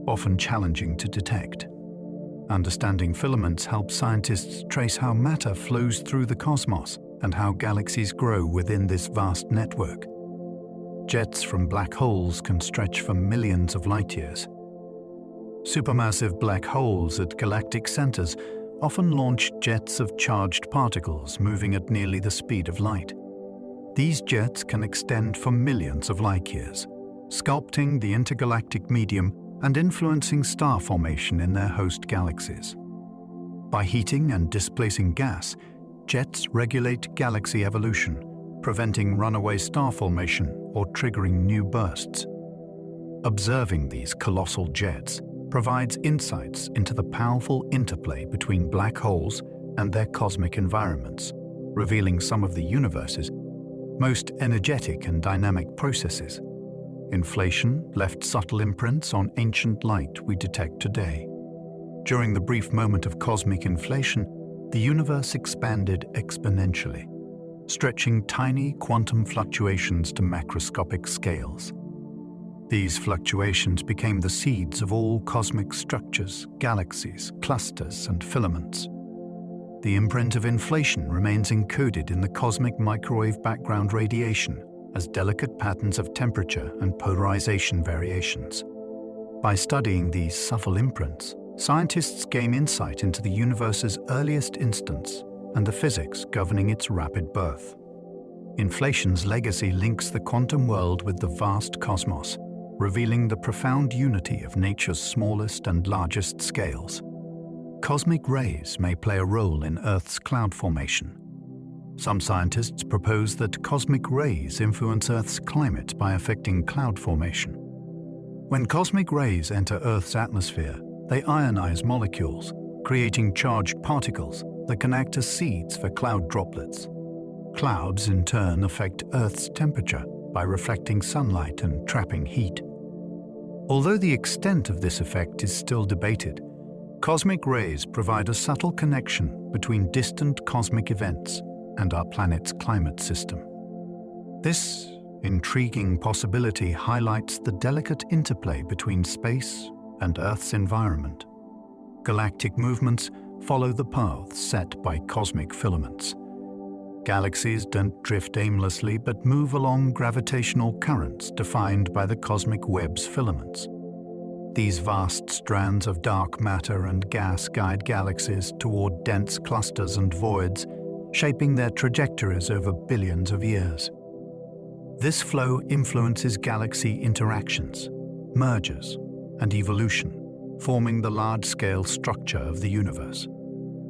often challenging to detect. Understanding filaments helps scientists trace how matter flows through the cosmos and how galaxies grow within this vast network. Jets from black holes can stretch for millions of light years. Supermassive black holes at galactic centers often launch jets of charged particles moving at nearly the speed of light. These jets can extend for millions of light years, sculpting the intergalactic medium and influencing star formation in their host galaxies. By heating and displacing gas, jets regulate galaxy evolution, preventing runaway star formation or triggering new bursts. Observing these colossal jets provides insights into the powerful interplay between black holes and their cosmic environments, revealing some of the universe's most energetic and dynamic processes. Inflation left subtle imprints on ancient light we detect today. During the brief moment of cosmic inflation, the universe expanded exponentially, stretching tiny quantum fluctuations to macroscopic scales. These fluctuations became the seeds of all cosmic structures, galaxies, clusters, and filaments. The imprint of inflation remains encoded in the cosmic microwave background radiation as delicate patterns of temperature and polarization variations. By studying these subtle imprints, scientists gain insight into the universe's earliest instance and the physics governing its rapid birth. Inflation's legacy links the quantum world with the vast cosmos, revealing the profound unity of nature's smallest and largest scales. Cosmic rays may play a role in Earth's cloud formation. Some scientists propose that cosmic rays influence Earth's climate by affecting cloud formation. When cosmic rays enter Earth's atmosphere, they ionize molecules, creating charged particles that can act as seeds for cloud droplets. Clouds, in turn, affect Earth's temperature by reflecting sunlight and trapping heat. Although the extent of this effect is still debated, cosmic rays provide a subtle connection between distant cosmic events and our planet's climate system. This intriguing possibility highlights the delicate interplay between space and Earth's environment. Galactic movements follow the paths set by cosmic filaments. Galaxies don't drift aimlessly but move along gravitational currents defined by the cosmic web's filaments. These vast strands of dark matter and gas guide galaxies toward dense clusters and voids, shaping their trajectories over billions of years. This flow influences galaxy interactions, mergers, and evolution, forming the large-scale structure of the universe.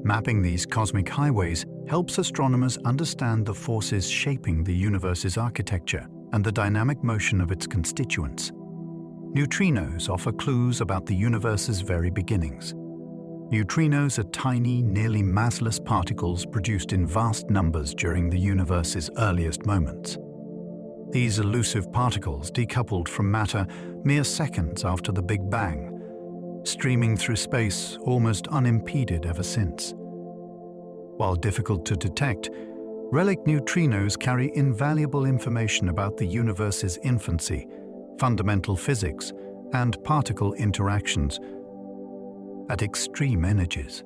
Mapping these cosmic highways helps astronomers understand the forces shaping the universe's architecture and the dynamic motion of its constituents. Neutrinos offer clues about the universe's very beginnings. Neutrinos are tiny, nearly massless particles produced in vast numbers during the universe's earliest moments. These elusive particles decoupled from matter mere seconds after the Big Bang, streaming through space almost unimpeded ever since. While difficult to detect, relic neutrinos carry invaluable information about the universe's infancy, fundamental physics, and particle interactions at extreme energies.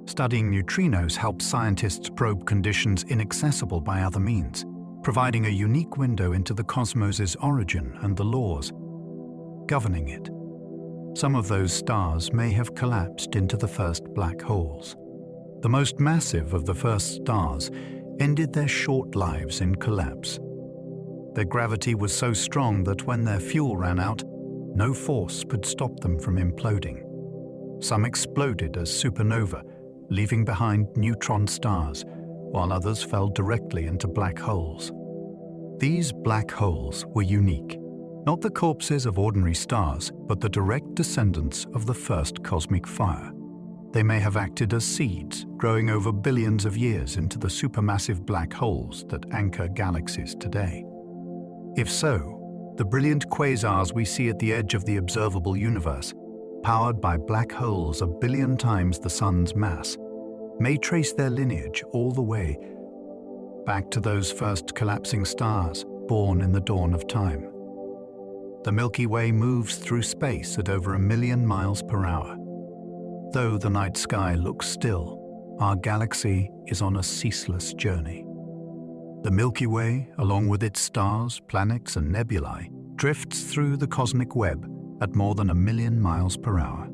Studying neutrinos helps scientists probe conditions inaccessible by other means, providing a unique window into the cosmos's origin and the laws governing it. Some of those stars may have collapsed into the first black holes. The most massive of the first stars ended their short lives in collapse. Their gravity was so strong that when their fuel ran out, no force could stop them from imploding. Some exploded as supernovae, leaving behind neutron stars, while others fell directly into black holes. These black holes were unique, not the corpses of ordinary stars, but the direct descendants of the first cosmic fire. They may have acted as seeds, growing over billions of years into the supermassive black holes that anchor galaxies today. If so, the brilliant quasars we see at the edge of the observable universe, powered by black holes a billion times the Sun's mass, may trace their lineage all the way back to those first collapsing stars born in the dawn of time. The Milky Way moves through space at over 1 million miles per hour. Though the night sky looks still, our galaxy is on a ceaseless journey. The Milky Way, along with its stars, planets, and nebulae, drifts through the cosmic web at more than 1 million miles per hour.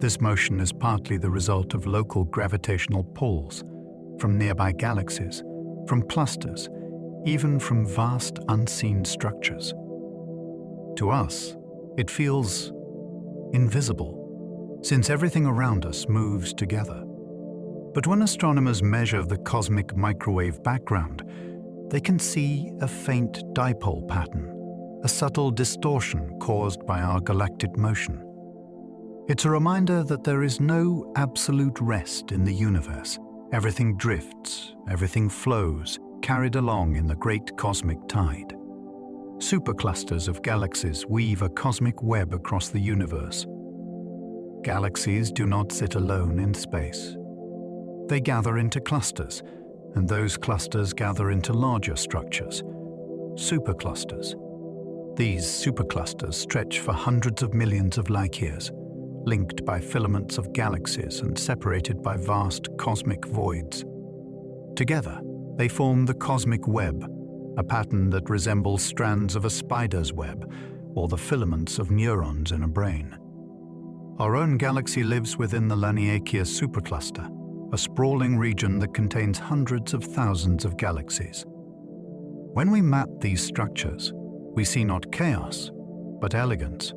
This motion is partly the result of local gravitational pulls from nearby galaxies, from clusters, even from vast unseen structures. To us, it feels invisible, since everything around us moves together. But when astronomers measure the cosmic microwave background, they can see a faint dipole pattern, a subtle distortion caused by our galactic motion. It's a reminder that there is no absolute rest in the universe. Everything drifts, everything flows, carried along in the great cosmic tide. Superclusters of galaxies weave a cosmic web across the universe. Galaxies do not sit alone in space. They gather into clusters, and those clusters gather into larger structures, superclusters. These superclusters stretch for hundreds of millions of light-years, linked by filaments of galaxies and separated by vast cosmic voids. Together, they form the cosmic web, a pattern that resembles strands of a spider's web or the filaments of neurons in a brain. Our own galaxy lives within the Laniakea supercluster, a sprawling region that contains hundreds of thousands of galaxies. When we map these structures, we see not chaos, but elegance.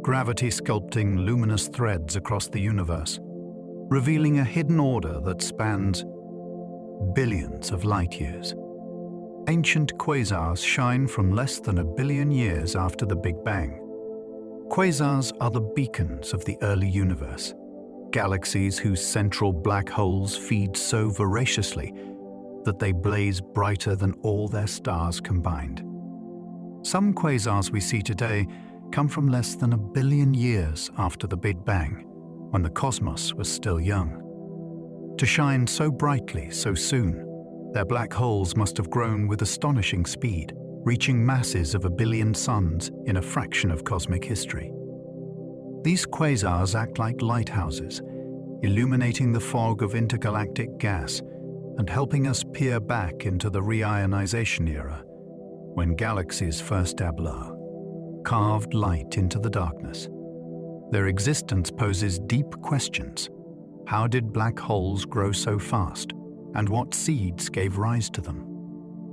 Gravity sculpting luminous threads across the universe, revealing a hidden order that spans billions of light-years. Ancient quasars shine from less than 1 billion years after the Big Bang. Quasars are the beacons of the early universe, galaxies whose central black holes feed so voraciously that they blaze brighter than all their stars combined. Some quasars we see today come from less than 1 billion years after the Big Bang, when the cosmos was still young. To shine so brightly so soon, their black holes must have grown with astonishing speed, reaching masses of 1 billion suns in a fraction of cosmic history. These quasars act like lighthouses, illuminating the fog of intergalactic gas and helping us peer back into the reionization era, when galaxies first tableau, carved light into the darkness. Their existence poses deep questions. How did black holes grow so fast, and what seeds gave rise to them?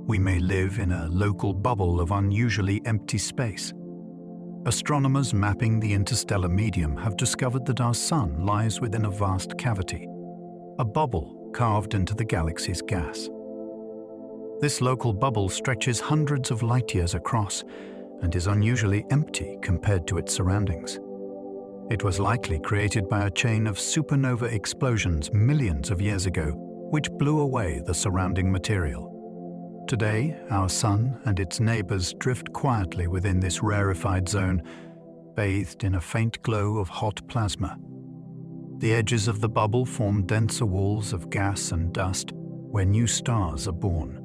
We may live in a local bubble of unusually empty space. Astronomers mapping the interstellar medium have discovered that our Sun lies within a vast cavity, a bubble carved into the galaxy's gas. This local bubble stretches hundreds of light-years across and is unusually empty compared to its surroundings. It was likely created by a chain of supernova explosions millions of years ago, which blew away the surrounding material. Today, our Sun and its neighbors drift quietly within this rarefied zone, bathed in a faint glow of hot plasma. The edges of the bubble form denser walls of gas and dust where new stars are born.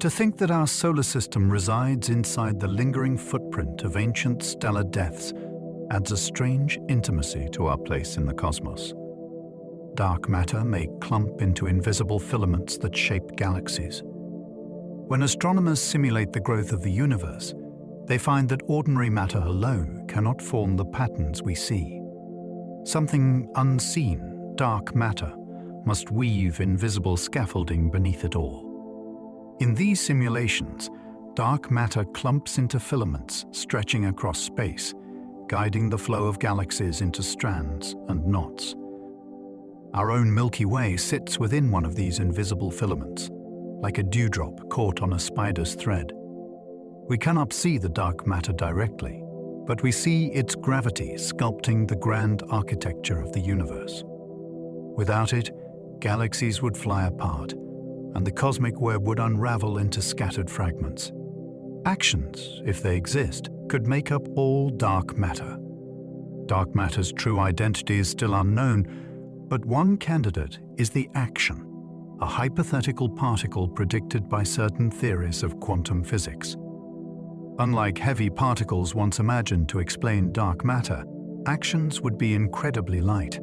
To think that our solar system resides inside the lingering footprint of ancient stellar deaths adds a strange intimacy to our place in the cosmos. Dark matter may clump into invisible filaments that shape galaxies. When astronomers simulate the growth of the universe, they find that ordinary matter alone cannot form the patterns we see. Something unseen, dark matter, must weave invisible scaffolding beneath it all. In these simulations, dark matter clumps into filaments stretching across space, guiding the flow of galaxies into strands and knots. Our own Milky Way sits within one of these invisible filaments, like a dewdrop caught on a spider's thread. We cannot see the dark matter directly, but we see its gravity sculpting the grand architecture of the universe. Without it, galaxies would fly apart, and the cosmic web would unravel into scattered fragments. Actions, if they exist, could make up all dark matter. Dark matter's true identity is still unknown, but one candidate is the action, a hypothetical particle predicted by certain theories of quantum physics. Unlike heavy particles once imagined to explain dark matter, actions would be incredibly light,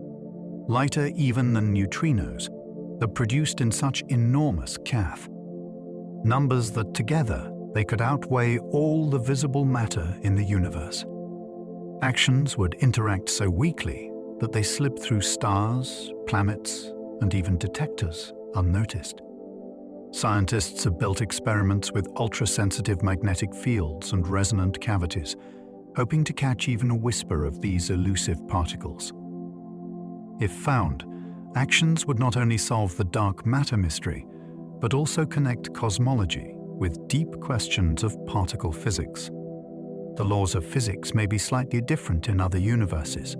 lighter even than neutrinos, but produced in such enormous caf. Numbers that together they could outweigh all the visible matter in the universe. Actions would interact so weakly that they slip through stars, planets, and even detectors unnoticed. Scientists have built experiments with ultra-sensitive magnetic fields and resonant cavities, hoping to catch even a whisper of these elusive particles. If found, actions would not only solve the dark matter mystery, but also connect cosmology with deep questions of particle physics. The laws of physics may be slightly different in other universes.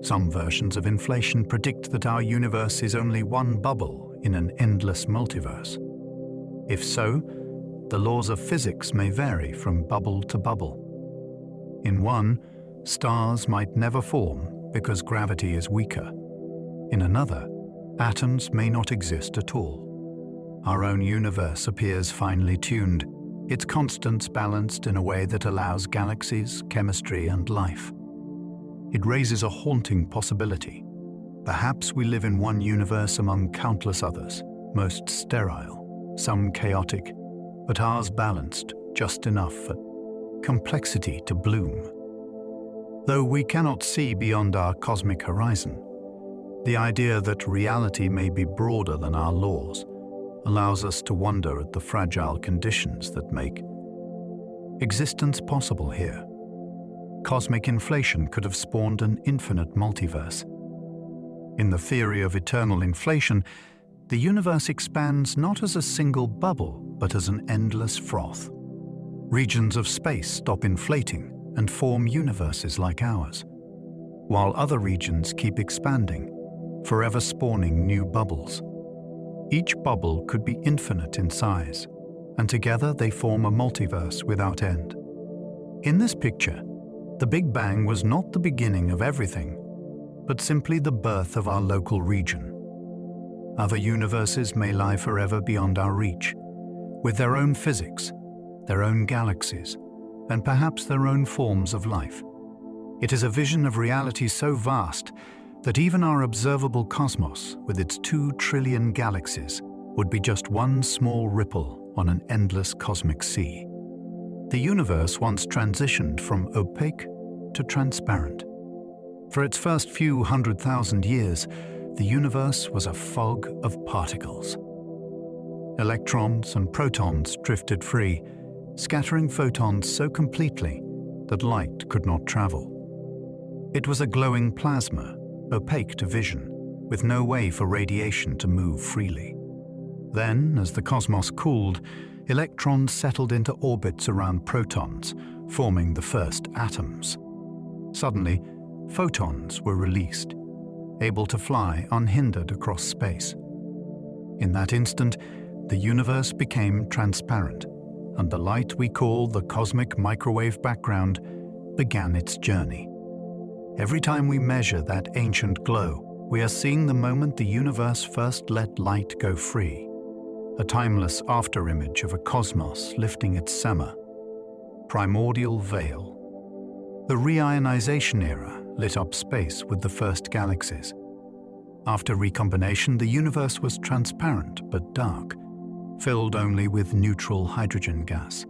Some versions of inflation predict that our universe is only one bubble in an endless multiverse. If so, the laws of physics may vary from bubble to bubble. In one, stars might never form because gravity is weaker. In another, atoms may not exist at all. Our own universe appears finely tuned, its constants balanced in a way that allows galaxies, chemistry, and life. It raises a haunting possibility. Perhaps we live in one universe among countless others, most sterile, some chaotic, but ours balanced just enough for complexity to bloom. Though we cannot see beyond our cosmic horizon, the idea that reality may be broader than our laws allows us to wonder at the fragile conditions that make existence possible here. Cosmic inflation could have spawned an infinite multiverse. In the theory of eternal inflation, the universe expands not as a single bubble, but as an endless froth. Regions of space stop inflating and form universes like ours, while other regions keep expanding, forever spawning new bubbles. Each bubble could be infinite in size, and together they form a multiverse without end. In this picture, the Big Bang was not the beginning of everything, but simply the birth of our local region. Other universes may lie forever beyond our reach, with their own physics, their own galaxies, and perhaps their own forms of life. It is a vision of reality so vast that even our observable cosmos, with its 2 trillion galaxies, would be just one small ripple on an endless cosmic sea. The universe once transitioned from opaque to transparent. For its first few 100,000 years, the universe was a fog of particles. Electrons and protons drifted free, scattering photons so completely that light could not travel. It was a glowing plasma, opaque to vision, with no way for radiation to move freely. Then, as the cosmos cooled, electrons settled into orbits around protons, forming the first atoms. Suddenly, photons were released, able to fly unhindered across space. In that instant, the universe became transparent, and the light we call the cosmic microwave background began its journey. Every time we measure that ancient glow, we are seeing the moment the universe first let light go free, a timeless afterimage of a cosmos lifting its summer, primordial veil. The reionization era lit up space with the first galaxies. After recombination, the universe was transparent but dark, filled only with neutral hydrogen gas.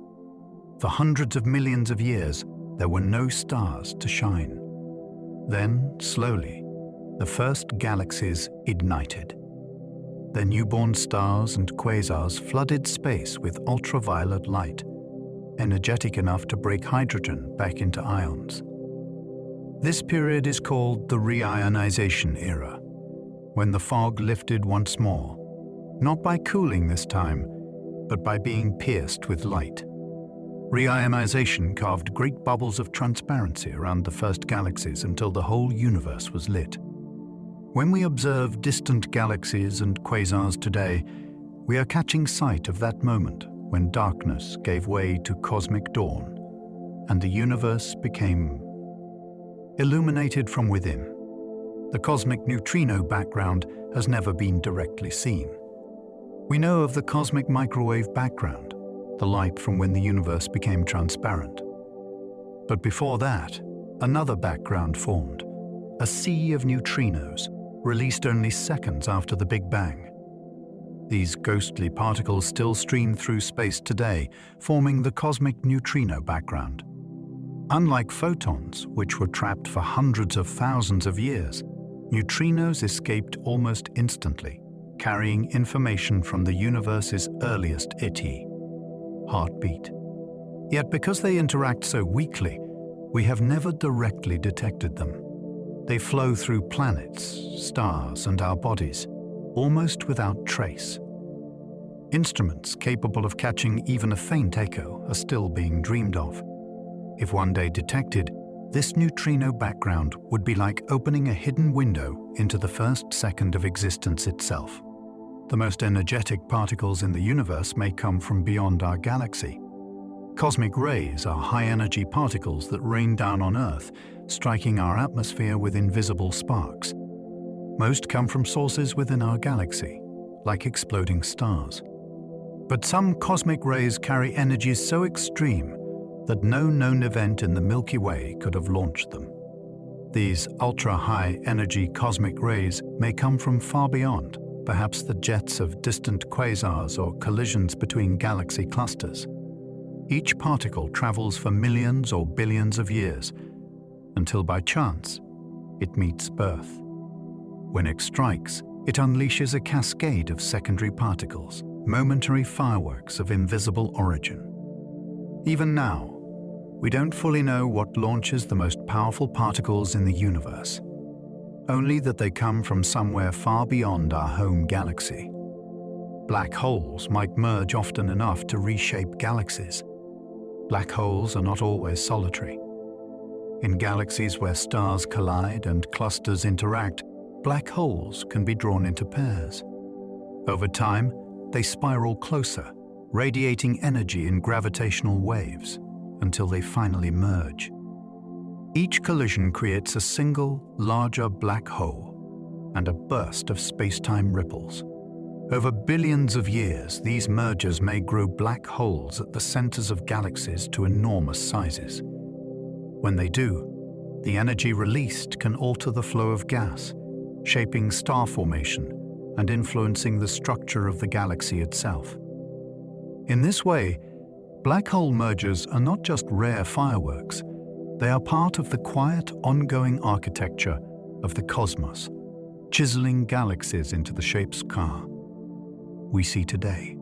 For hundreds of millions of years, there were no stars to shine. Then, slowly, the first galaxies ignited. Their newborn stars and quasars flooded space with ultraviolet light, energetic enough to break hydrogen back into ions. This period is called the reionization era, when the fog lifted once more, not by cooling this time, but by being pierced with light. Reionization carved great bubbles of transparency around the first galaxies until the whole universe was lit. When we observe distant galaxies and quasars today, we are catching sight of that moment when darkness gave way to cosmic dawn, and the universe became illuminated from within. The cosmic neutrino background has never been directly seen. We know of the cosmic microwave background, the light from when the universe became transparent. But before that, another background formed, a sea of neutrinos, released only seconds after the Big Bang. These ghostly particles still stream through space today, forming the cosmic neutrino background. Unlike photons, which were trapped for hundreds of thousands of years, neutrinos escaped almost instantly, carrying information from the universe's earliest heartbeat. Yet because they interact so weakly, we have never directly detected them. They flow through planets, stars, and our bodies, almost without trace. Instruments capable of catching even a faint echo are still being dreamed of. If one day detected, this neutrino background would be like opening a hidden window into the first second of existence itself. The most energetic particles in the universe may come from beyond our galaxy. Cosmic rays are high-energy particles that rain down on Earth, striking our atmosphere with invisible sparks. Most come from sources within our galaxy, like exploding stars. But some cosmic rays carry energies so extreme that no known event in the Milky Way could have launched them. These ultra-high energy cosmic rays may come from far beyond, perhaps the jets of distant quasars or collisions between galaxy clusters. Each particle travels for millions or billions of years, until by chance, it meets birth. When it strikes, it unleashes a cascade of secondary particles, momentary fireworks of invisible origin. Even now, we don't fully know what launches the most powerful particles in the universe, only that they come from somewhere far beyond our home galaxy. Black holes might merge often enough to reshape galaxies. Black holes are not always solitary. In galaxies where stars collide and clusters interact, black holes can be drawn into pairs. Over time, they spiral closer, radiating energy in gravitational waves, until they finally merge. Each collision creates a single, larger black hole and a burst of space-time ripples. Over billions of years, these mergers may grow black holes at the centers of galaxies to enormous sizes. When they do, the energy released can alter the flow of gas, shaping star formation and influencing the structure of the galaxy itself. In this way, black hole mergers are not just rare fireworks, they are part of the quiet, ongoing architecture of the cosmos, chiseling galaxies into the shapes we see today.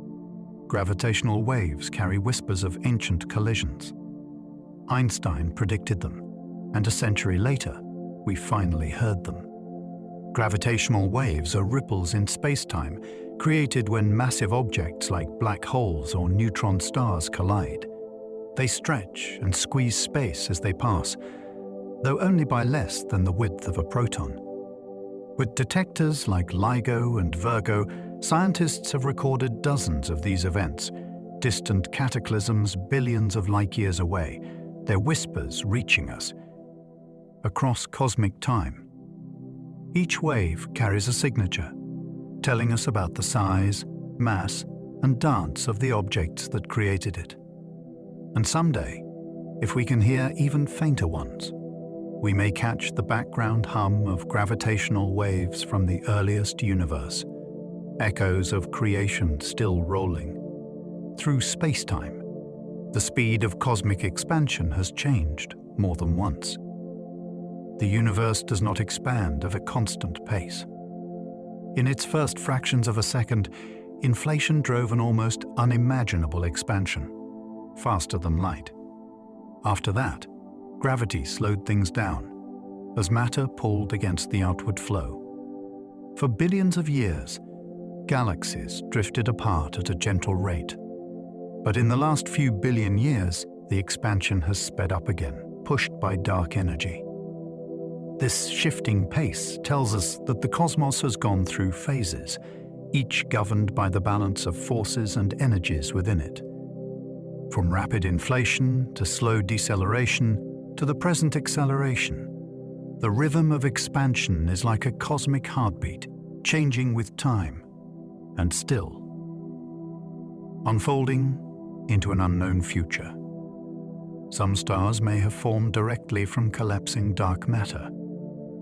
Gravitational waves carry whispers of ancient collisions. Einstein predicted them, and a century later, we finally heard them. Gravitational waves are ripples in space-time created when massive objects like black holes or neutron stars collide. They stretch and squeeze space as they pass, though only by less than the width of a proton. With detectors like LIGO and Virgo, scientists have recorded dozens of these events, distant cataclysms billions of light years away, their whispers reaching us across cosmic time. Each wave carries a signature, telling us about the size, mass, and dance of the objects that created it. And someday, if we can hear even fainter ones, we may catch the background hum of gravitational waves from the earliest universe, echoes of creation still rolling. Through space-time, the speed of cosmic expansion has changed more than once. The universe does not expand at a constant pace. In its first fractions of a second, inflation drove an almost unimaginable expansion, faster than light. After that, gravity slowed things down, as matter pulled against the outward flow. For billions of years, galaxies drifted apart at a gentle rate. But in the last few billion years, the expansion has sped up again, pushed by dark energy. This shifting pace tells us that the cosmos has gone through phases, each governed by the balance of forces and energies within it. From rapid inflation to slow deceleration to the present acceleration, the rhythm of expansion is like a cosmic heartbeat, changing with time and still, unfolding into an unknown future. Some stars may have formed directly from collapsing dark matter.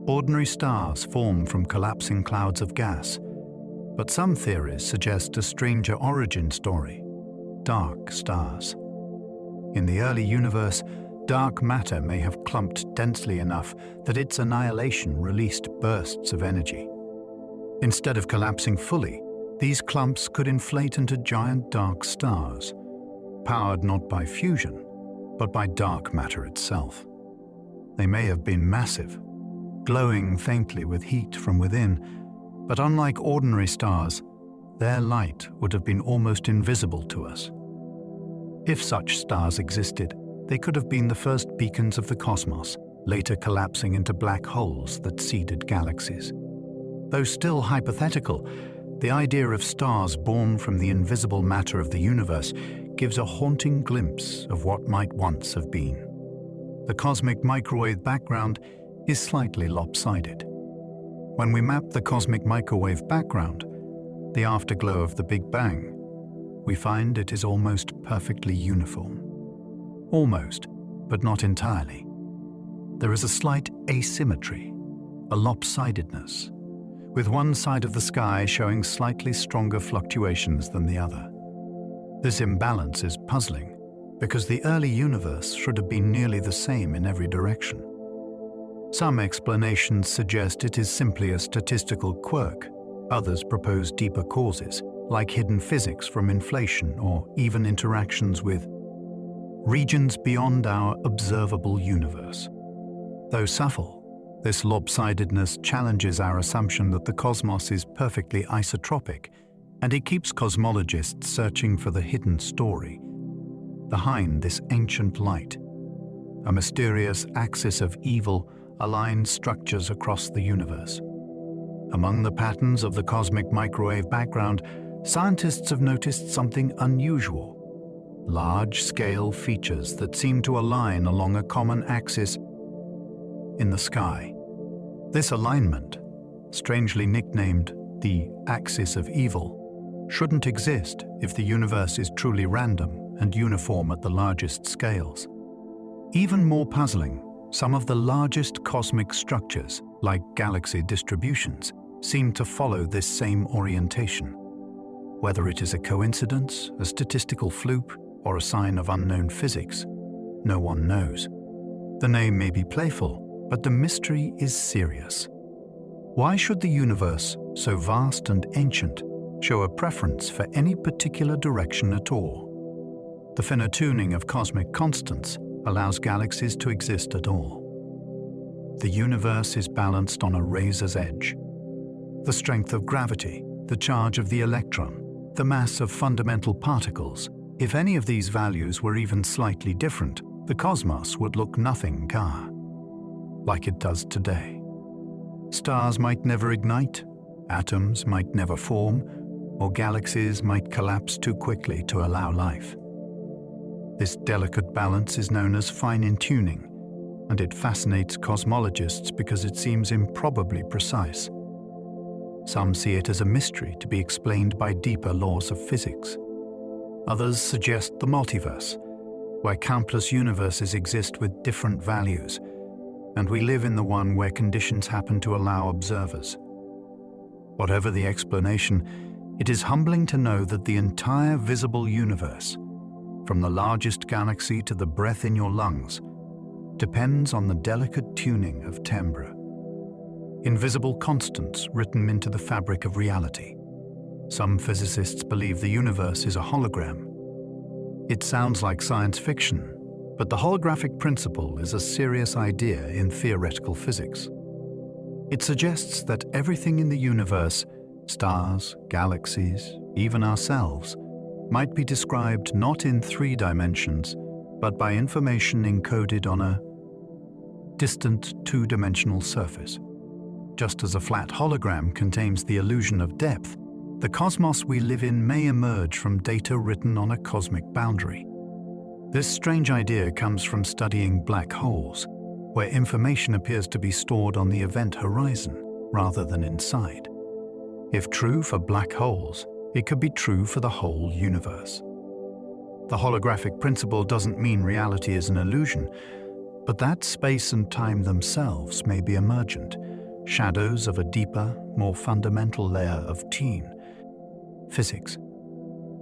Ordinary stars form from collapsing clouds of gas, but some theories suggest a stranger origin story: dark stars. In the early universe, dark matter may have clumped densely enough that its annihilation released bursts of energy. Instead of collapsing fully, these clumps could inflate into giant dark stars, powered not by fusion, but by dark matter itself. They may have been massive, glowing faintly with heat from within, but unlike ordinary stars, their light would have been almost invisible to us. If such stars existed, they could have been the first beacons of the cosmos, later collapsing into black holes that seeded galaxies. Though still hypothetical, the idea of stars born from the invisible matter of the universe gives a haunting glimpse of what might once have been. The cosmic microwave background is slightly lopsided. When we map the cosmic microwave background, the afterglow of the Big Bang, we find it is almost perfectly uniform. Almost, but not entirely. There is a slight asymmetry, a lopsidedness, with one side of the sky showing slightly stronger fluctuations than the other. This imbalance is puzzling, because the early universe should have been nearly the same in every direction. Some explanations suggest it is simply a statistical quirk. Others propose deeper causes, like hidden physics from inflation or even interactions with regions beyond our observable universe. Though subtle, this lopsidedness challenges our assumption that the cosmos is perfectly isotropic, and it keeps cosmologists searching for the hidden story behind this ancient light. A mysterious axis of evil aligns structures across the universe. Among the patterns of the cosmic microwave background, scientists have noticed something unusual: large-scale features that seem to align along a common axis in the sky. This alignment, strangely nicknamed the axis of evil, shouldn't exist if the universe is truly random and uniform at the largest scales. Even more puzzling, some of the largest cosmic structures, like galaxy distributions, seem to follow this same orientation. Whether it is a coincidence, a statistical fluke, or a sign of unknown physics, no one knows. The name may be playful, but the mystery is serious. Why should the universe, so vast and ancient, show a preference for any particular direction at all? The finer tuning of cosmic constants allows galaxies to exist at all. The universe is balanced on a razor's edge. The strength of gravity, the charge of the electron, the mass of fundamental particles. If any of these values were even slightly different, the cosmos would look nothing like it does today. Stars might never ignite, atoms might never form, or galaxies might collapse too quickly to allow life. This delicate balance is known as fine-tuning, and it fascinates cosmologists because it seems improbably precise. Some see it as a mystery to be explained by deeper laws of physics. Others suggest the multiverse, where countless universes exist with different values, and we live in the one where conditions happen to allow observers. Whatever the explanation, it is humbling to know that the entire visible universe, from the largest galaxy to the breath in your lungs, depends on the delicate tuning of timbre. Invisible constants written into the fabric of reality. Some physicists believe the universe is a hologram. It sounds like science fiction, but the holographic principle is a serious idea in theoretical physics. It suggests that everything in the universe, stars, galaxies, even ourselves, might be described not in 3 dimensions, but by information encoded on a distant 2-dimensional surface. Just as a flat hologram contains the illusion of depth, the cosmos we live in may emerge from data written on a cosmic boundary. This strange idea comes from studying black holes, where information appears to be stored on the event horizon rather than inside. If true for black holes, it could be true for the whole universe. The holographic principle doesn't mean reality is an illusion, but that space and time themselves may be emergent, shadows of a deeper, more fundamental layer of physics.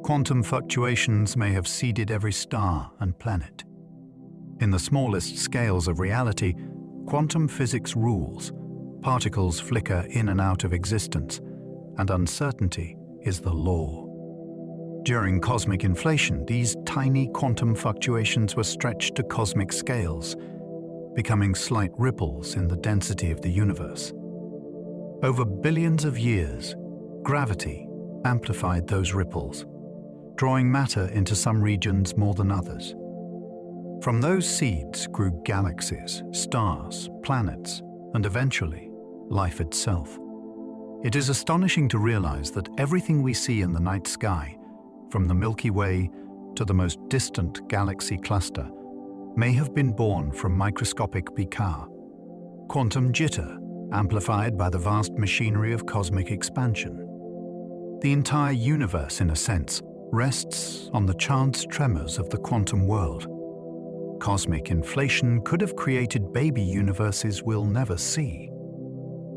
Quantum fluctuations may have seeded every star and planet. In the smallest scales of reality, quantum physics rules. Particles flicker in and out of existence, and uncertainty is the law. During cosmic inflation, these tiny quantum fluctuations were stretched to cosmic scales, becoming slight ripples in the density of the universe. Over billions of years, gravity amplified those ripples, drawing matter into some regions more than others. From those seeds grew galaxies, stars, planets, and eventually, life itself. It is astonishing to realize that everything we see in the night sky, from the Milky Way to the most distant galaxy cluster, may have been born from microscopic picard, quantum jitter, amplified by the vast machinery of cosmic expansion. The entire universe, in a sense, rests on the chance tremors of the quantum world. Cosmic inflation could have created baby universes we'll never see.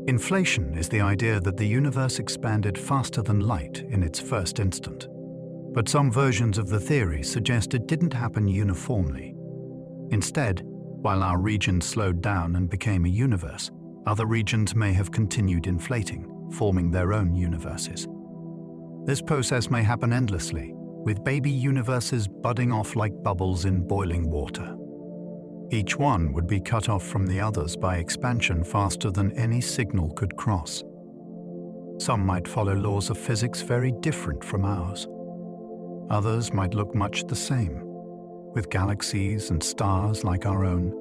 Inflation is the idea that the universe expanded faster than light in its first instant. But some versions of the theory suggest it didn't happen uniformly. Instead, while our region slowed down and became a universe, other regions may have continued inflating, forming their own universes. This process may happen endlessly, with baby universes budding off like bubbles in boiling water. Each one would be cut off from the others by expansion faster than any signal could cross. Some might follow laws of physics very different from ours. Others might look much the same, with galaxies and stars like our own.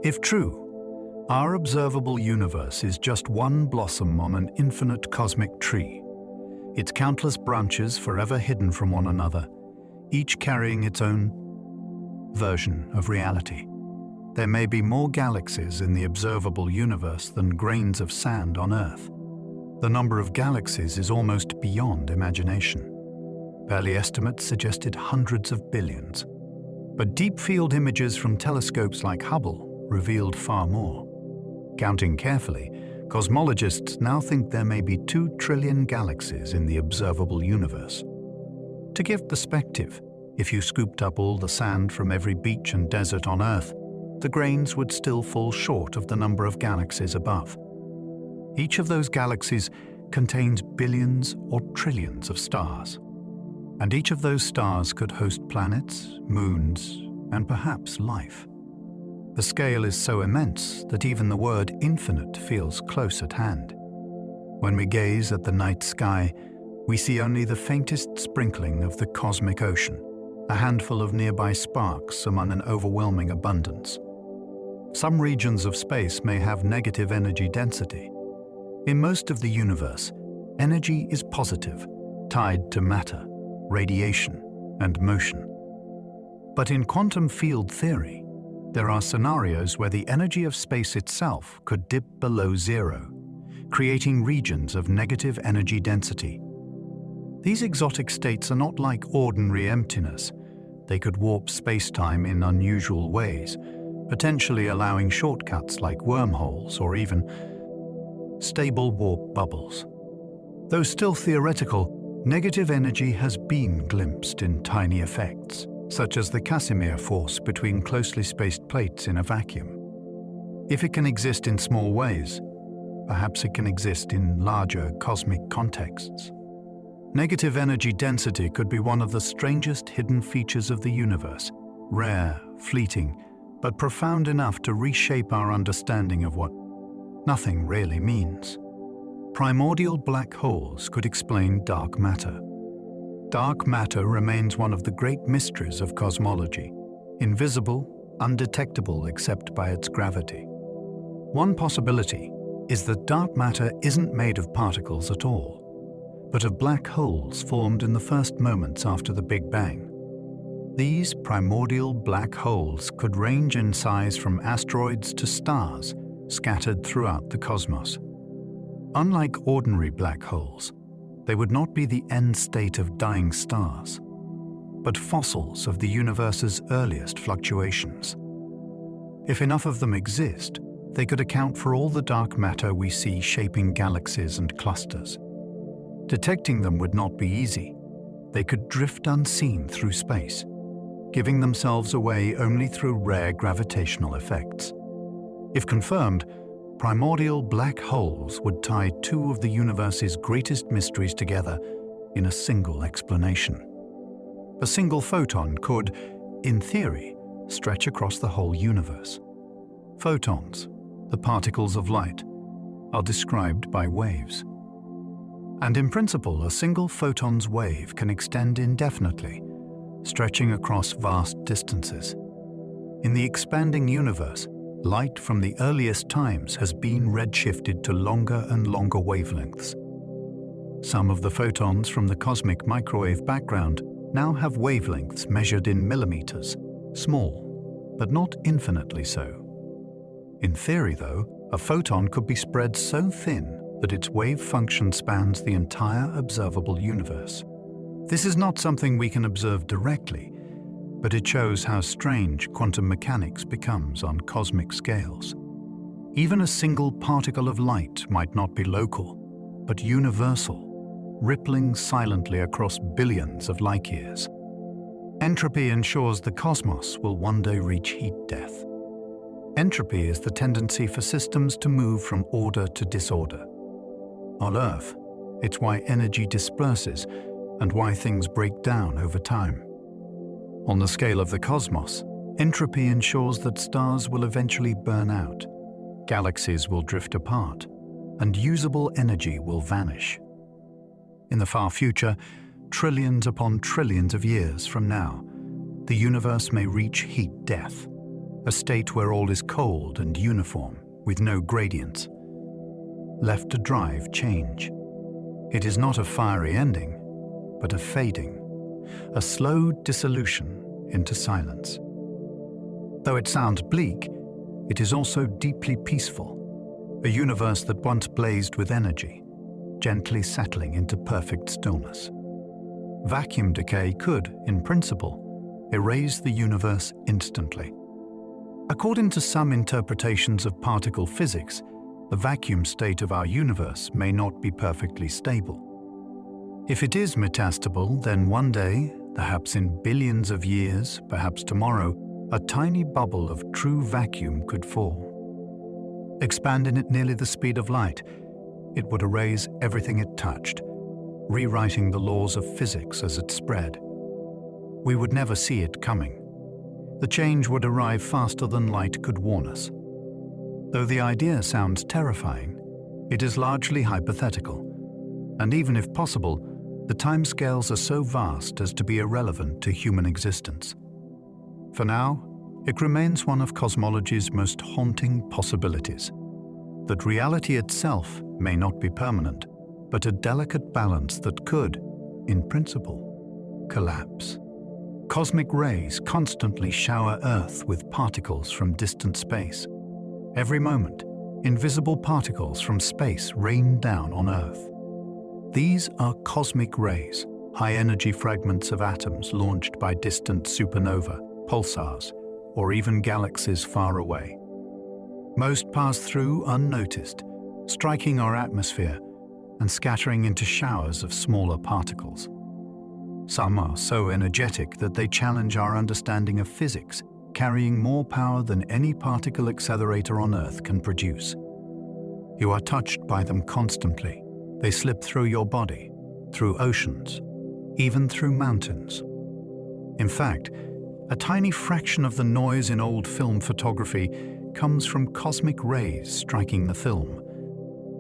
If true, our observable universe is just one blossom on an infinite cosmic tree, its countless branches forever hidden from one another, each carrying its own version of reality. There may be more galaxies in the observable universe than grains of sand on Earth. The number of galaxies is almost beyond imagination. Early estimates suggested hundreds of billions. But deep field images from telescopes like Hubble revealed far more. Counting carefully, cosmologists now think there may be 2 trillion galaxies in the observable universe. To give perspective, if you scooped up all the sand from every beach and desert on Earth, the grains would still fall short of the number of galaxies above. Each of those galaxies contains billions or trillions of stars. And each of those stars could host planets, moons, and perhaps life. The scale is so immense that even the word infinite feels close at hand. When we gaze at the night sky, we see only the faintest sprinkling of the cosmic ocean, a handful of nearby sparks among an overwhelming abundance. Some regions of space may have negative energy density. In most of the universe, energy is positive, tied to matter, radiation, and motion. But in quantum field theory, there are scenarios where the energy of space itself could dip below zero, creating regions of negative energy density. These exotic states are not like ordinary emptiness. They could warp space-time in unusual ways, potentially allowing shortcuts like wormholes or even stable warp bubbles. Though still theoretical, negative energy has been glimpsed in tiny effects, such as the Casimir force between closely spaced plates in a vacuum. If it can exist in small ways, perhaps it can exist in larger cosmic contexts. Negative energy density could be one of the strangest hidden features of the universe, rare, fleeting, but profound enough to reshape our understanding of what nothing really means. Primordial black holes could explain dark matter. Dark matter remains one of the great mysteries of cosmology, invisible, undetectable except by its gravity. One possibility is that dark matter isn't made of particles at all, but of black holes formed in the first moments after the Big Bang. These primordial black holes could range in size from asteroids to stars scattered throughout the cosmos. Unlike ordinary black holes, they would not be the end state of dying stars, but fossils of the universe's earliest fluctuations. If enough of them exist, they could account for all the dark matter we see shaping galaxies and clusters. Detecting them would not be easy. They could drift unseen through space, giving themselves away only through rare gravitational effects. If confirmed, primordial black holes would tie two of the universe's greatest mysteries together in a single explanation. A single photon could, in theory, stretch across the whole universe. Photons, the particles of light, are described by waves. And in principle, a single photon's wave can extend indefinitely, stretching across vast distances. In the expanding universe, light from the earliest times has been redshifted to longer and longer wavelengths. Some of the photons from the cosmic microwave background now have wavelengths measured in millimeters, small, but not infinitely so. In theory, though, a photon could be spread so thin that its wave function spans the entire observable universe. This is not something we can observe directly, but it shows how strange quantum mechanics becomes on cosmic scales. Even a single particle of light might not be local, but universal, rippling silently across billions of light years. Entropy ensures the cosmos will one day reach heat death. Entropy is the tendency for systems to move from order to disorder. On Earth, it's why energy disperses and why things break down over time. On the scale of the cosmos, entropy ensures that stars will eventually burn out, galaxies will drift apart, and usable energy will vanish. In the far future, trillions upon trillions of years from now, the universe may reach heat death, a state where all is cold and uniform, with no gradients, left to drive change. It is not a fiery ending, but a fading, a slow dissolution into silence. Though it sounds bleak, it is also deeply peaceful, a universe that once blazed with energy, gently settling into perfect stillness. Vacuum decay could, in principle, erase the universe instantly. According to some interpretations of particle physics, the vacuum state of our universe may not be perfectly stable. If it is metastable, then one day, perhaps in billions of years, perhaps tomorrow, a tiny bubble of true vacuum could form. Expanding at nearly the speed of light, it would erase everything it touched, rewriting the laws of physics as it spread. We would never see it coming. The change would arrive faster than light could warn us. Though the idea sounds terrifying, it is largely hypothetical, and even if possible, the timescales are so vast as to be irrelevant to human existence. For now, it remains one of cosmology's most haunting possibilities, that reality itself may not be permanent, but a delicate balance that could, in principle, collapse. Cosmic rays constantly shower Earth with particles from distant space. Every moment, invisible particles from space rain down on Earth. These are cosmic rays, high-energy fragments of atoms launched by distant supernova, pulsars, or even galaxies far away. Most pass through unnoticed, striking our atmosphere and scattering into showers of smaller particles. Some are so energetic that they challenge our understanding of physics, carrying more power than any particle accelerator on Earth can produce. You are touched by them constantly. They slip through your body, through oceans, even through mountains. In fact, a tiny fraction of the noise in old film photography comes from cosmic rays striking the film.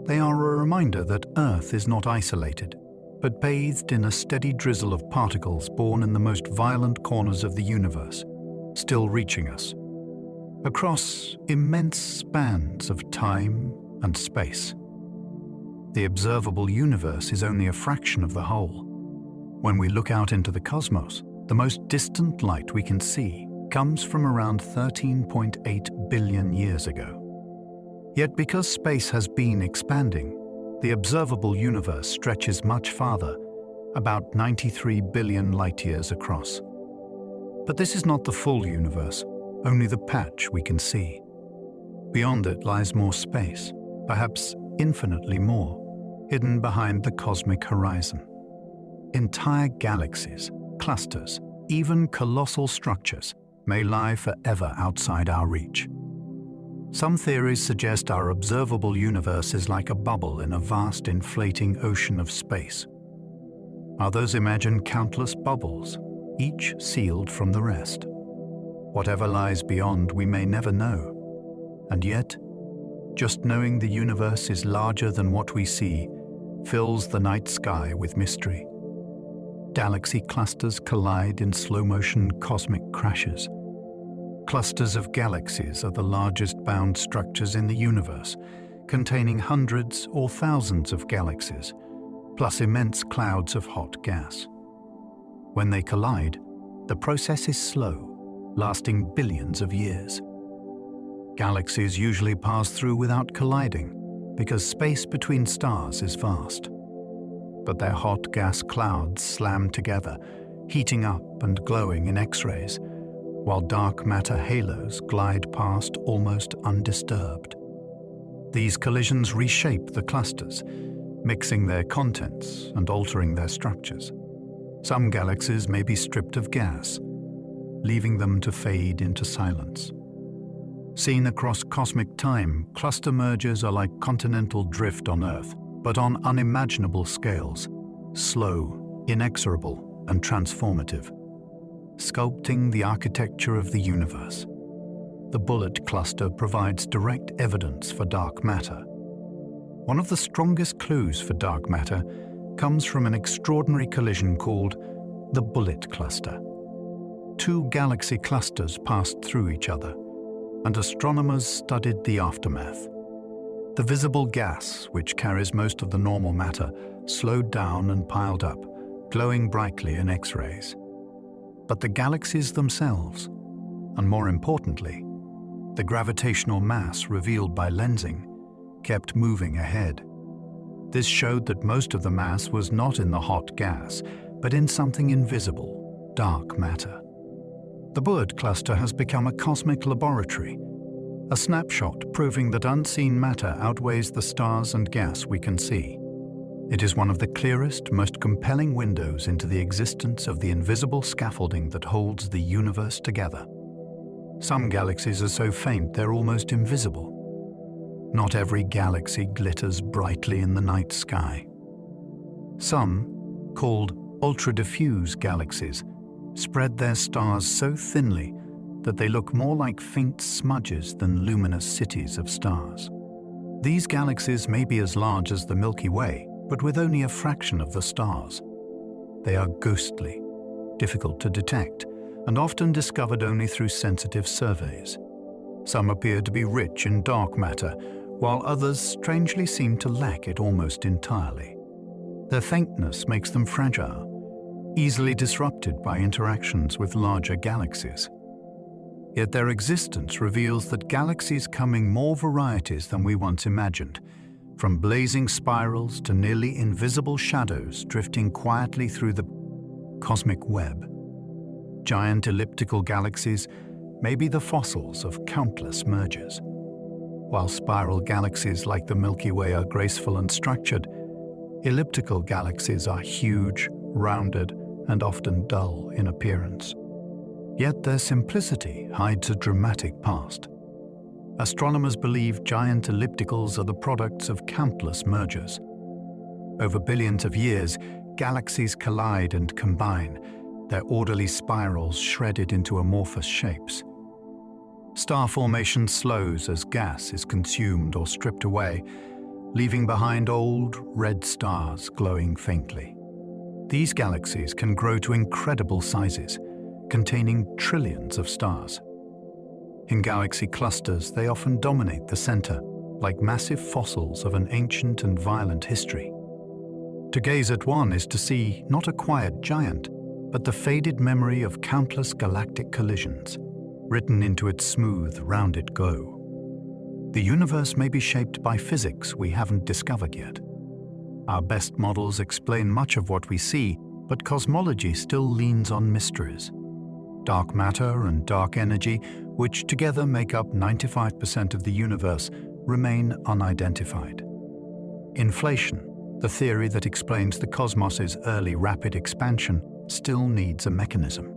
They are a reminder that Earth is not isolated, but bathed in a steady drizzle of particles born in the most violent corners of the universe, still reaching us, across immense spans of time and space. The observable universe is only a fraction of the whole. When we look out into the cosmos, the most distant light we can see comes from around 13.8 billion years ago. Yet because space has been expanding, the observable universe stretches much farther, about 93 billion light-years across. But this is not the full universe, only the patch we can see. Beyond it lies more space, perhaps infinitely more, hidden behind the cosmic horizon. Entire galaxies, clusters, even colossal structures may lie forever outside our reach. Some theories suggest our observable universe is like a bubble in a vast inflating ocean of space. Others imagine countless bubbles, each sealed from the rest. Whatever lies beyond we may never know. And yet, just knowing the universe is larger than what we see fills the night sky with mystery. Galaxy clusters collide in slow-motion cosmic crashes. Clusters of galaxies are the largest bound structures in the universe, containing hundreds or thousands of galaxies, plus immense clouds of hot gas. When they collide, the process is slow, lasting billions of years. Galaxies usually pass through without colliding, because space between stars is vast. But their hot gas clouds slam together, heating up and glowing in X-rays, while dark matter halos glide past almost undisturbed. These collisions reshape the clusters, mixing their contents and altering their structures. Some galaxies may be stripped of gas, leaving them to fade into silence. Seen across cosmic time, cluster mergers are like continental drift on Earth, but on unimaginable scales, slow, inexorable, and transformative, sculpting the architecture of the universe. The bullet cluster provides direct evidence for dark matter. One of the strongest clues for dark matter comes from an extraordinary collision called the bullet cluster. Two galaxy clusters passed through each other, and astronomers studied the aftermath. The visible gas, which carries most of the normal matter, slowed down and piled up, glowing brightly in X-rays. But the galaxies themselves, and more importantly, the gravitational mass revealed by lensing, kept moving ahead. This showed that most of the mass was not in the hot gas, but in something invisible, dark matter. The bullet cluster has become a cosmic laboratory, a snapshot proving that unseen matter outweighs the stars and gas we can see. It is one of the clearest, most compelling windows into the existence of the invisible scaffolding that holds the universe together. Some galaxies are so faint they're almost invisible. Not every galaxy glitters brightly in the night sky. Some, called ultra-diffuse galaxies, spread their stars so thinly that they look more like faint smudges than luminous cities of stars. These galaxies may be as large as the Milky Way, but with only a fraction of the stars. They are ghostly, difficult to detect, and often discovered only through sensitive surveys. Some appear to be rich in dark matter, while others strangely seem to lack it almost entirely. Their faintness makes them fragile, easily disrupted by interactions with larger galaxies. Yet their existence reveals that galaxies come in more varieties than we once imagined, from blazing spirals to nearly invisible shadows drifting quietly through the cosmic web. Giant elliptical galaxies may be the fossils of countless mergers. While spiral galaxies like the Milky Way are graceful and structured, elliptical galaxies are huge, rounded, and often dull in appearance. Yet their simplicity hides a dramatic past. Astronomers believe giant ellipticals are the products of countless mergers. Over billions of years, galaxies collide and combine, their orderly spirals shredded into amorphous shapes. Star formation slows as gas is consumed or stripped away, leaving behind old, red stars glowing faintly. These galaxies can grow to incredible sizes, containing trillions of stars. In galaxy clusters, they often dominate the center, like massive fossils of an ancient and violent history. To gaze at one is to see not a quiet giant, but the faded memory of countless galactic collisions, written into its smooth, rounded glow. The universe may be shaped by physics we haven't discovered yet. Our best models explain much of what we see, but cosmology still leans on mysteries. Dark matter and dark energy, which together make up 95% of the universe, remain unidentified. Inflation, the theory that explains the cosmos's early rapid expansion, still needs a mechanism.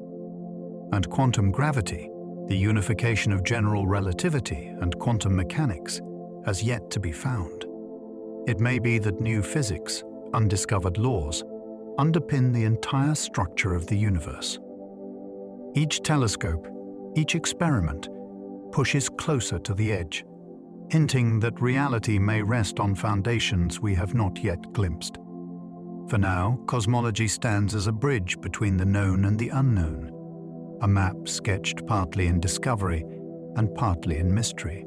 And quantum gravity, the unification of general relativity and quantum mechanics, has yet to be found. It may be that new physics, undiscovered laws, underpin the entire structure of the universe. Each telescope, each experiment, pushes closer to the edge, hinting that reality may rest on foundations we have not yet glimpsed. For now, cosmology stands as a bridge between the known and the unknown, a map sketched partly in discovery and partly in mystery.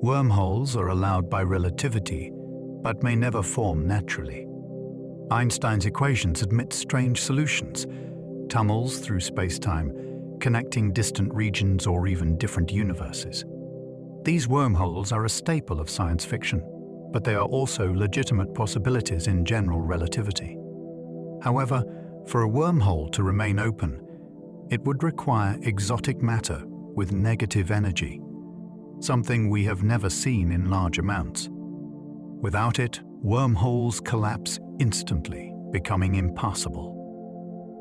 Wormholes are allowed by relativity, but may never form naturally. Einstein's equations admit strange solutions, tunnels through space-time, connecting distant regions or even different universes. These wormholes are a staple of science fiction, but they are also legitimate possibilities in general relativity. However, for a wormhole to remain open, it would require exotic matter with negative energy, something we have never seen in large amounts. Without it, wormholes collapse instantly, becoming impassable.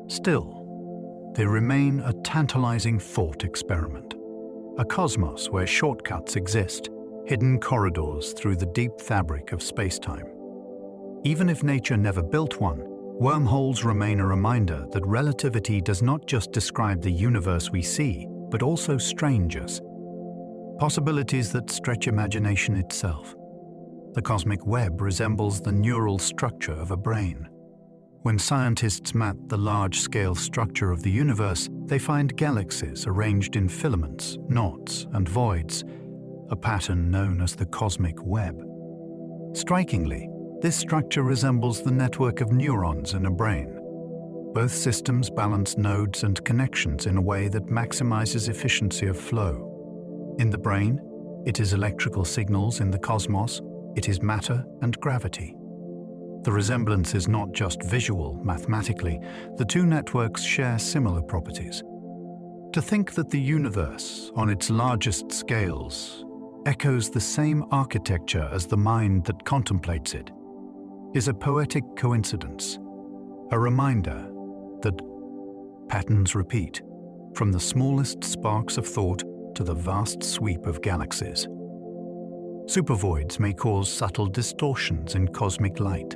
Still, they remain a tantalizing thought experiment. A cosmos where shortcuts exist, hidden corridors through the deep fabric of space-time. Even if nature never built one, wormholes remain a reminder that relativity does not just describe the universe we see, but also strangers. Possibilities that stretch imagination itself. The cosmic web resembles the neural structure of a brain. When scientists map the large-scale structure of the universe, they find galaxies arranged in filaments, knots, and voids, a pattern known as the cosmic web. Strikingly, this structure resembles the network of neurons in a brain. Both systems balance nodes and connections in a way that maximizes efficiency of flow. In the brain, it is electrical signals; in the cosmos, it is matter and gravity. The resemblance is not just visual, mathematically. The two networks share similar properties. To think that the universe, on its largest scales, echoes the same architecture as the mind that contemplates it, is a poetic coincidence, a reminder that patterns repeat, from the smallest sparks of thought to the vast sweep of galaxies. Supervoids may cause subtle distortions in cosmic light.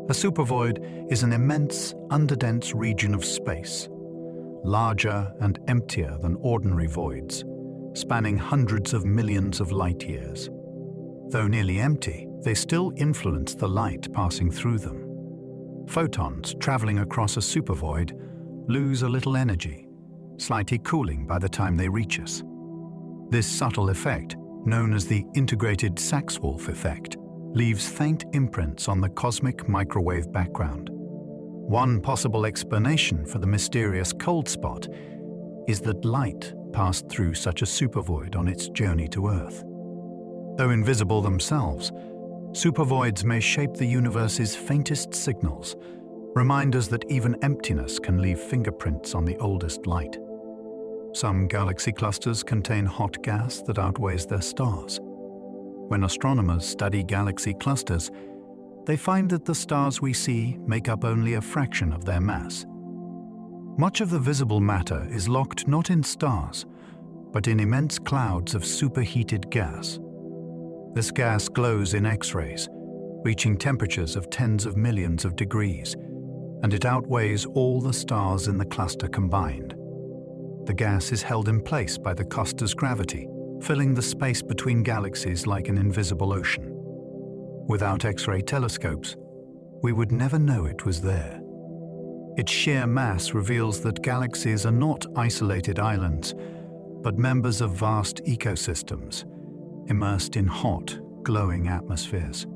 A supervoid is an immense, underdense region of space, larger and emptier than ordinary voids, spanning hundreds of millions of light years. Though nearly empty, they still influence the light passing through them. Photons traveling across a supervoid lose a little energy, slightly cooling by the time they reach us. This subtle effect, known as the integrated Sachs-Wolf effect, leaves faint imprints on the cosmic microwave background. One possible explanation for the mysterious cold spot is that light passed through such a supervoid on its journey to Earth. Though invisible themselves, supervoids may shape the universe's faintest signals, reminders that even emptiness can leave fingerprints on the oldest light. Some galaxy clusters contain hot gas that outweighs their stars. When astronomers study galaxy clusters, they find that the stars we see make up only a fraction of their mass. Much of the visible matter is locked not in stars, but in immense clouds of superheated gas. This gas glows in X-rays, reaching temperatures of tens of millions of degrees, and it outweighs all the stars in the cluster combined. The gas is held in place by the cluster's gravity, filling the space between galaxies like an invisible ocean. Without X-ray telescopes, we would never know it was there. Its sheer mass reveals that galaxies are not isolated islands, but members of vast ecosystems, immersed in hot, glowing atmospheres.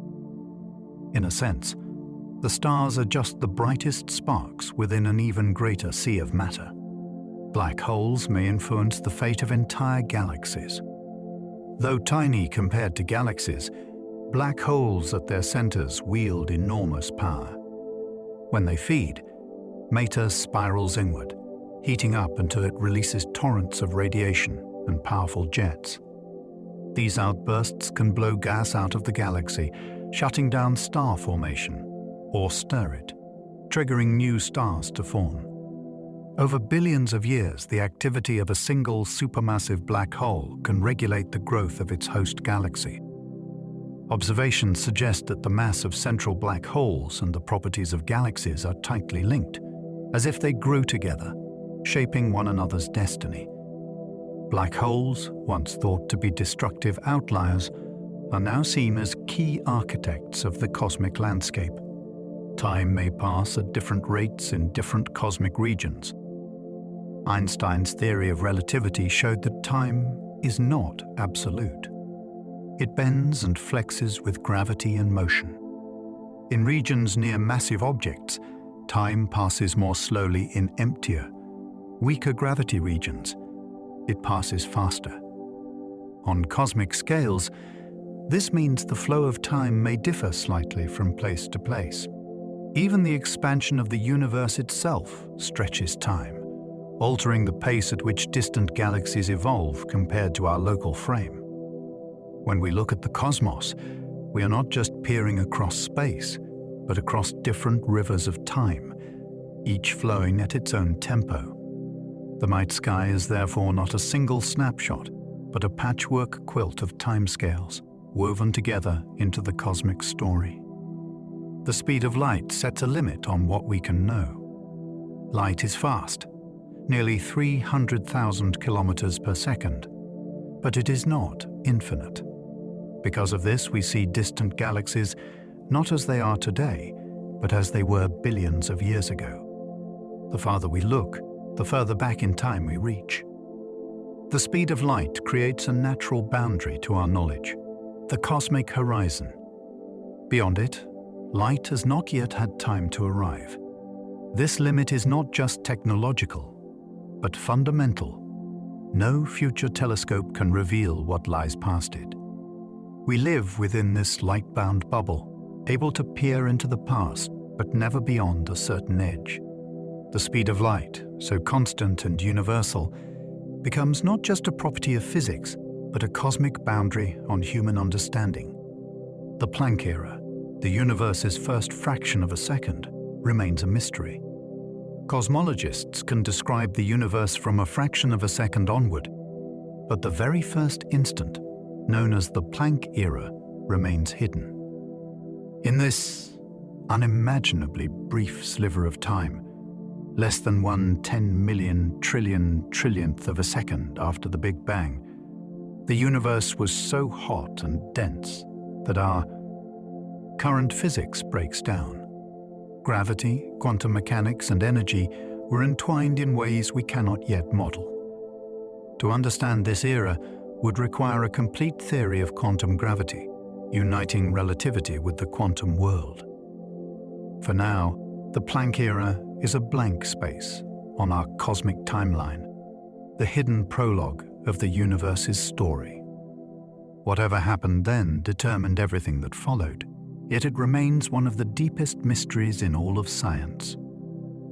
In a sense, the stars are just the brightest sparks within an even greater sea of matter. Black holes may influence the fate of entire galaxies. Though tiny compared to galaxies, black holes at their centers wield enormous power. When they feed, matter spirals inward, heating up until it releases torrents of radiation and powerful jets. These outbursts can blow gas out of the galaxy, shutting down star formation, or stir it, triggering new stars to form. Over billions of years, the activity of a single supermassive black hole can regulate the growth of its host galaxy. Observations suggest that the mass of central black holes and the properties of galaxies are tightly linked, as if they grew together, shaping one another's destiny. Black holes, once thought to be destructive outliers, are now seen as key architects of the cosmic landscape. Time may pass at different rates in different cosmic regions. Einstein's theory of relativity showed that time is not absolute. It bends and flexes with gravity and motion. In regions near massive objects, time passes more slowly. In emptier, weaker gravity regions, it passes faster. On cosmic scales, this means the flow of time may differ slightly from place to place. Even the expansion of the universe itself stretches time, altering the pace at which distant galaxies evolve compared to our local frame. When we look at the cosmos, we are not just peering across space, but across different rivers of time, each flowing at its own tempo. The night sky is therefore not a single snapshot, but a patchwork quilt of timescales woven together into the cosmic story. The speed of light sets a limit on what we can know. Light is fast, nearly 300,000 kilometers per second, but it is not infinite. Because of this, we see distant galaxies not as they are today, but as they were billions of years ago. The farther we look, the further back in time we reach. The speed of light creates a natural boundary to our knowledge, the cosmic horizon. Beyond it, light has not yet had time to arrive. This limit is not just technological, but fundamental. No future telescope can reveal what lies past it. We live within this light-bound bubble, able to peer into the past, but never beyond a certain edge. The speed of light, so constant and universal, becomes not just a property of physics, but a cosmic boundary on human understanding. The Planck era, the universe's first fraction of a second, remains a mystery. Cosmologists can describe the universe from a fraction of a second onward, but the very first instant, known as the Planck era, remains hidden. In this unimaginably brief sliver of time, less than 1/10 million trillion trillionth of a second after the Big Bang, the universe was so hot and dense that our current physics breaks down. Gravity, quantum mechanics, and energy were entwined in ways we cannot yet model. To understand this era would require a complete theory of quantum gravity, uniting relativity with the quantum world. For now, The Planck era is a blank space on our cosmic timeline, the hidden prologue of the universe's story. Whatever happened then determined everything that followed, yet it remains one of the deepest mysteries in all of science.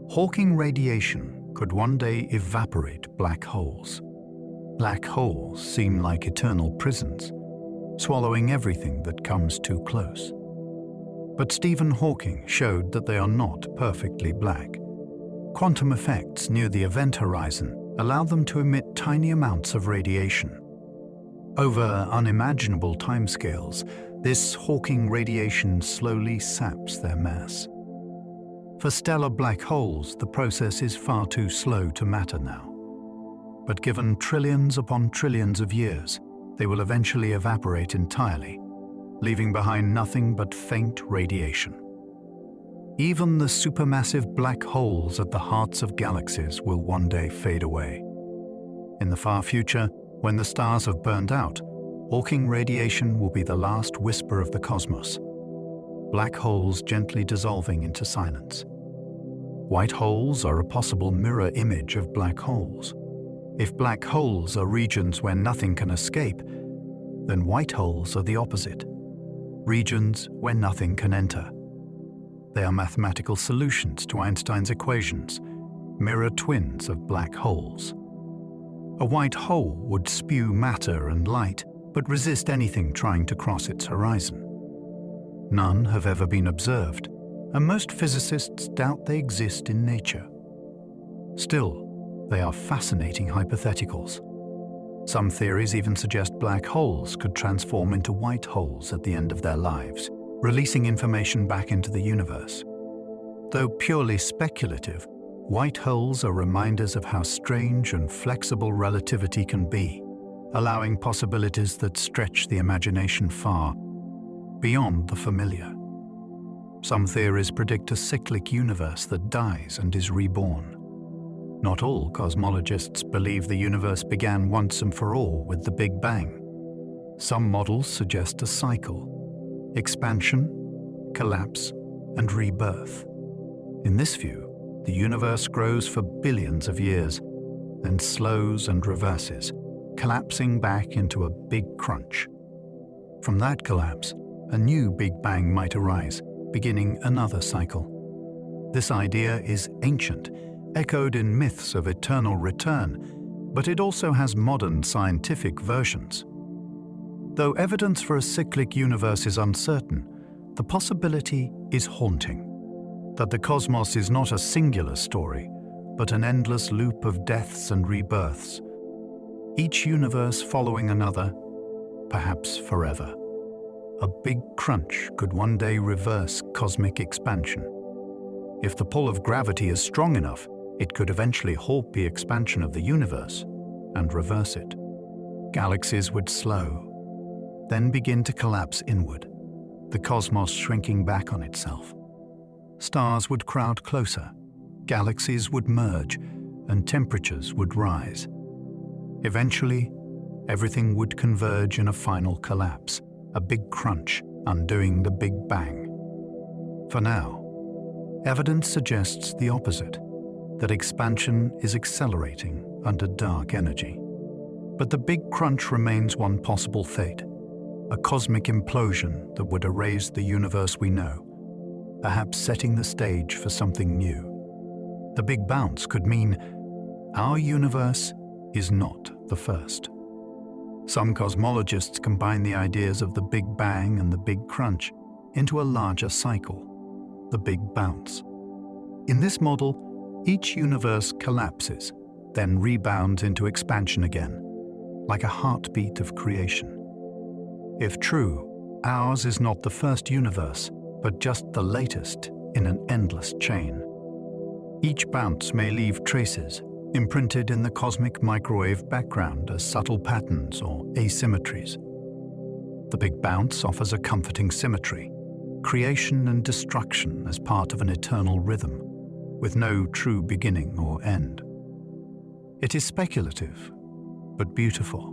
Hawking radiation could one day evaporate black holes. Black holes seem like eternal prisons, swallowing everything that comes too close. But Stephen Hawking showed that they are not perfectly black. Quantum effects near the event horizon allow them to emit tiny amounts of radiation. Over unimaginable timescales, this Hawking radiation slowly saps their mass. For stellar black holes, the process is far too slow to matter now. But given trillions upon trillions of years, they will eventually evaporate entirely, leaving behind nothing but faint radiation. Even the supermassive black holes at the hearts of galaxies will one day fade away. In the far future, when the stars have burned out, Hawking radiation will be the last whisper of the cosmos. Black holes gently dissolving into silence. White holes are a possible mirror image of black holes. If black holes are regions where nothing can escape, then white holes are the opposite. Regions where nothing can enter. They are mathematical solutions to Einstein's equations, mirror twins of black holes. A white hole would spew matter and light, but resist anything trying to cross its horizon. None have ever been observed, and most physicists doubt they exist in nature. Still, they are fascinating hypotheticals. Some theories even suggest black holes could transform into white holes at the end of their lives, releasing information back into the universe. Though purely speculative, white holes are reminders of how strange and flexible relativity can be, allowing possibilities that stretch the imagination far beyond the familiar. Some theories predict a cyclic universe that dies and is reborn. Not all cosmologists believe the universe began once and for all with the Big Bang. Some models suggest a cycle: expansion, collapse, and rebirth. In this view, the universe grows for billions of years, then slows and reverses, collapsing back into a big crunch. From that collapse, a new Big Bang might arise, beginning another cycle. This idea is ancient, echoed in myths of eternal return, but it also has modern scientific versions. Though evidence for a cyclic universe is uncertain, the possibility is haunting. That the cosmos is not a singular story, but an endless loop of deaths and rebirths, each universe following another, perhaps forever. A big crunch could one day reverse cosmic expansion. If the pull of gravity is strong enough, it could eventually halt the expansion of the universe and reverse it. Galaxies would slow, then begin to collapse inward, the cosmos shrinking back on itself. Stars would crowd closer, galaxies would merge, and temperatures would rise. Eventually, everything would converge in a final collapse, a big crunch undoing the Big Bang. For now, evidence suggests the opposite, that expansion is accelerating under dark energy. But the Big Crunch remains one possible fate, a cosmic implosion that would erase the universe we know, perhaps setting the stage for something new. The Big Bounce could mean our universe is not the first. Some cosmologists combine the ideas of the Big Bang and the Big Crunch into a larger cycle, the Big Bounce. In this model, each universe collapses, then rebounds into expansion again, like a heartbeat of creation. If true, ours is not the first universe, but just the latest in an endless chain. Each bounce may leave traces, imprinted in the cosmic microwave background as subtle patterns or asymmetries. The Big Bounce offers a comforting symmetry, creation and destruction as part of an eternal rhythm, with no true beginning or end. It is speculative, but beautiful.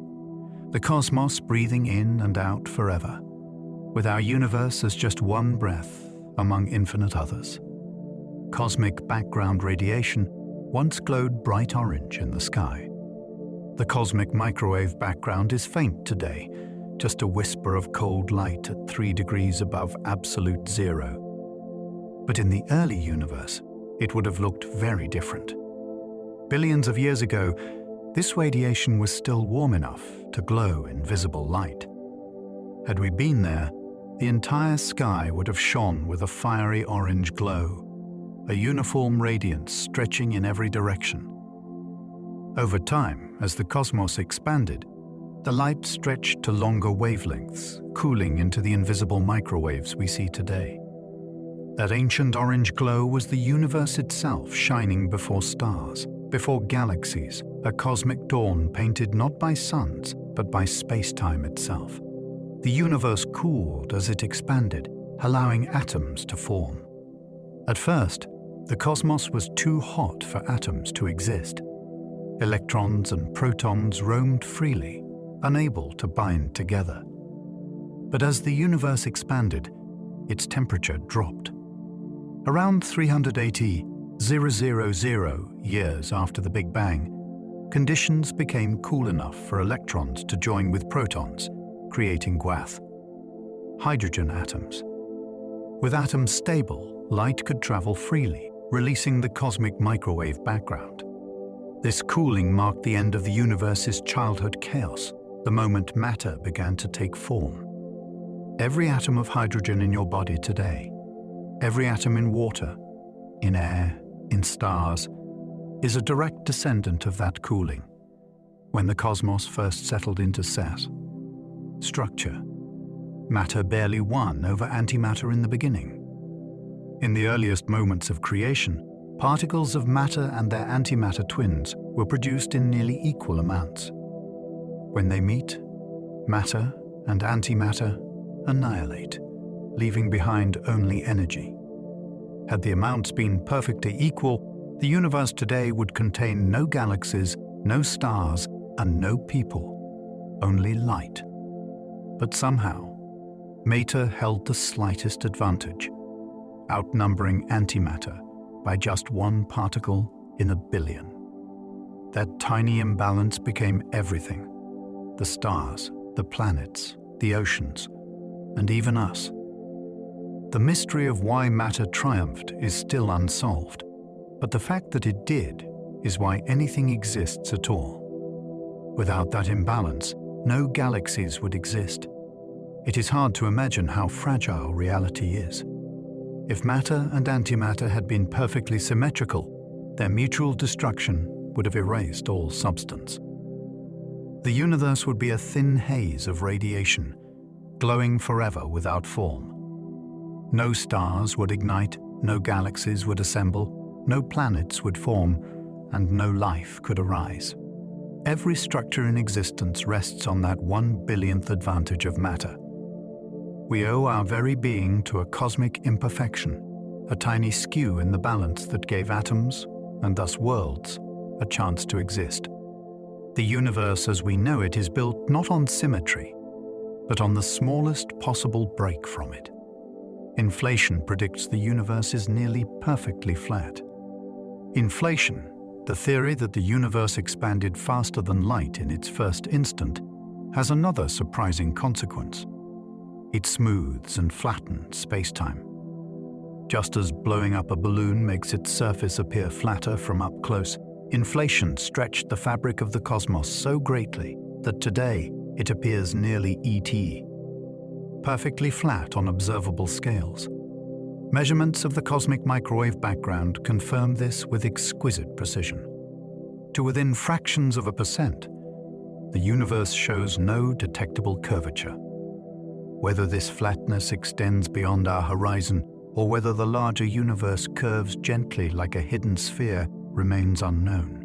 The cosmos breathing in and out forever, with our universe as just one breath among infinite others. cosmic background radiation once glowed bright orange in the sky. The cosmic microwave background is faint today, just a whisper of cold light at 3 degrees above absolute zero. But in the early universe, it would have looked very different. Billions of years ago, this radiation was still warm enough to glow in visible light. Had we been there, the entire sky would have shone with a fiery orange glow, a uniform radiance stretching in every direction. Over time, as the cosmos expanded, the light stretched to longer wavelengths, cooling into the invisible microwaves we see today. That ancient orange glow was the universe itself shining before stars, before galaxies, a cosmic dawn painted not by suns, but by space-time itself. The universe cooled as it expanded, allowing atoms to form. At first, the cosmos was too hot for atoms to exist. Electrons and protons roamed freely, unable to bind together. But as the universe expanded, its temperature dropped. Around 380,000 years after the Big Bang, conditions became cool enough for electrons to join with protons, creating gwath, hydrogen atoms. With atoms stable, light could travel freely, releasing the cosmic microwave background. This cooling marked the end of the universe's childhood chaos, the moment matter began to take form. Every atom of hydrogen in your body today, every atom in water, in air, in stars, is a direct descendant of that cooling. When the cosmos first settled into structure, matter barely won over antimatter in the beginning. In the earliest moments of creation, particles of matter and their antimatter twins were produced in nearly equal amounts. When they meet, matter and antimatter annihilate, leaving behind only energy. Had the amounts been perfectly equal, the universe today would contain no galaxies, no stars, and no people, only light. But somehow, matter held the slightest advantage, outnumbering antimatter by just one particle in a billion. That tiny imbalance became everything: the stars, the planets, the oceans, and even us. The mystery of why matter triumphed is still unsolved, but the fact that it did is why anything exists at all. Without that imbalance, no galaxies would exist. It is hard to imagine how fragile reality is. If matter and antimatter had been perfectly symmetrical, their mutual destruction would have erased all substance. The universe would be a thin haze of radiation, glowing forever without form. No stars would ignite, no galaxies would assemble, no planets would form, and no life could arise. Every structure in existence rests on that 1/1000th advantage of matter. We owe our very being to a cosmic imperfection, a tiny skew in the balance that gave atoms, and thus worlds, a chance to exist. The universe as we know it is built not on symmetry, but on the smallest possible break from it. Inflation predicts the universe is nearly perfectly flat. Inflation, the theory that the universe expanded faster than light in its first instant, has another surprising consequence. It smooths and flattens space-time. Just as blowing up a balloon makes its surface appear flatter from up close, inflation stretched the fabric of the cosmos so greatly that today it appears nearly ET, perfectly flat on observable scales. Measurements of the cosmic microwave background confirm this with exquisite precision. To within fractions of a percent, the universe shows no detectable curvature. Whether this flatness extends beyond our horizon or whether the larger universe curves gently like a hidden sphere remains unknown.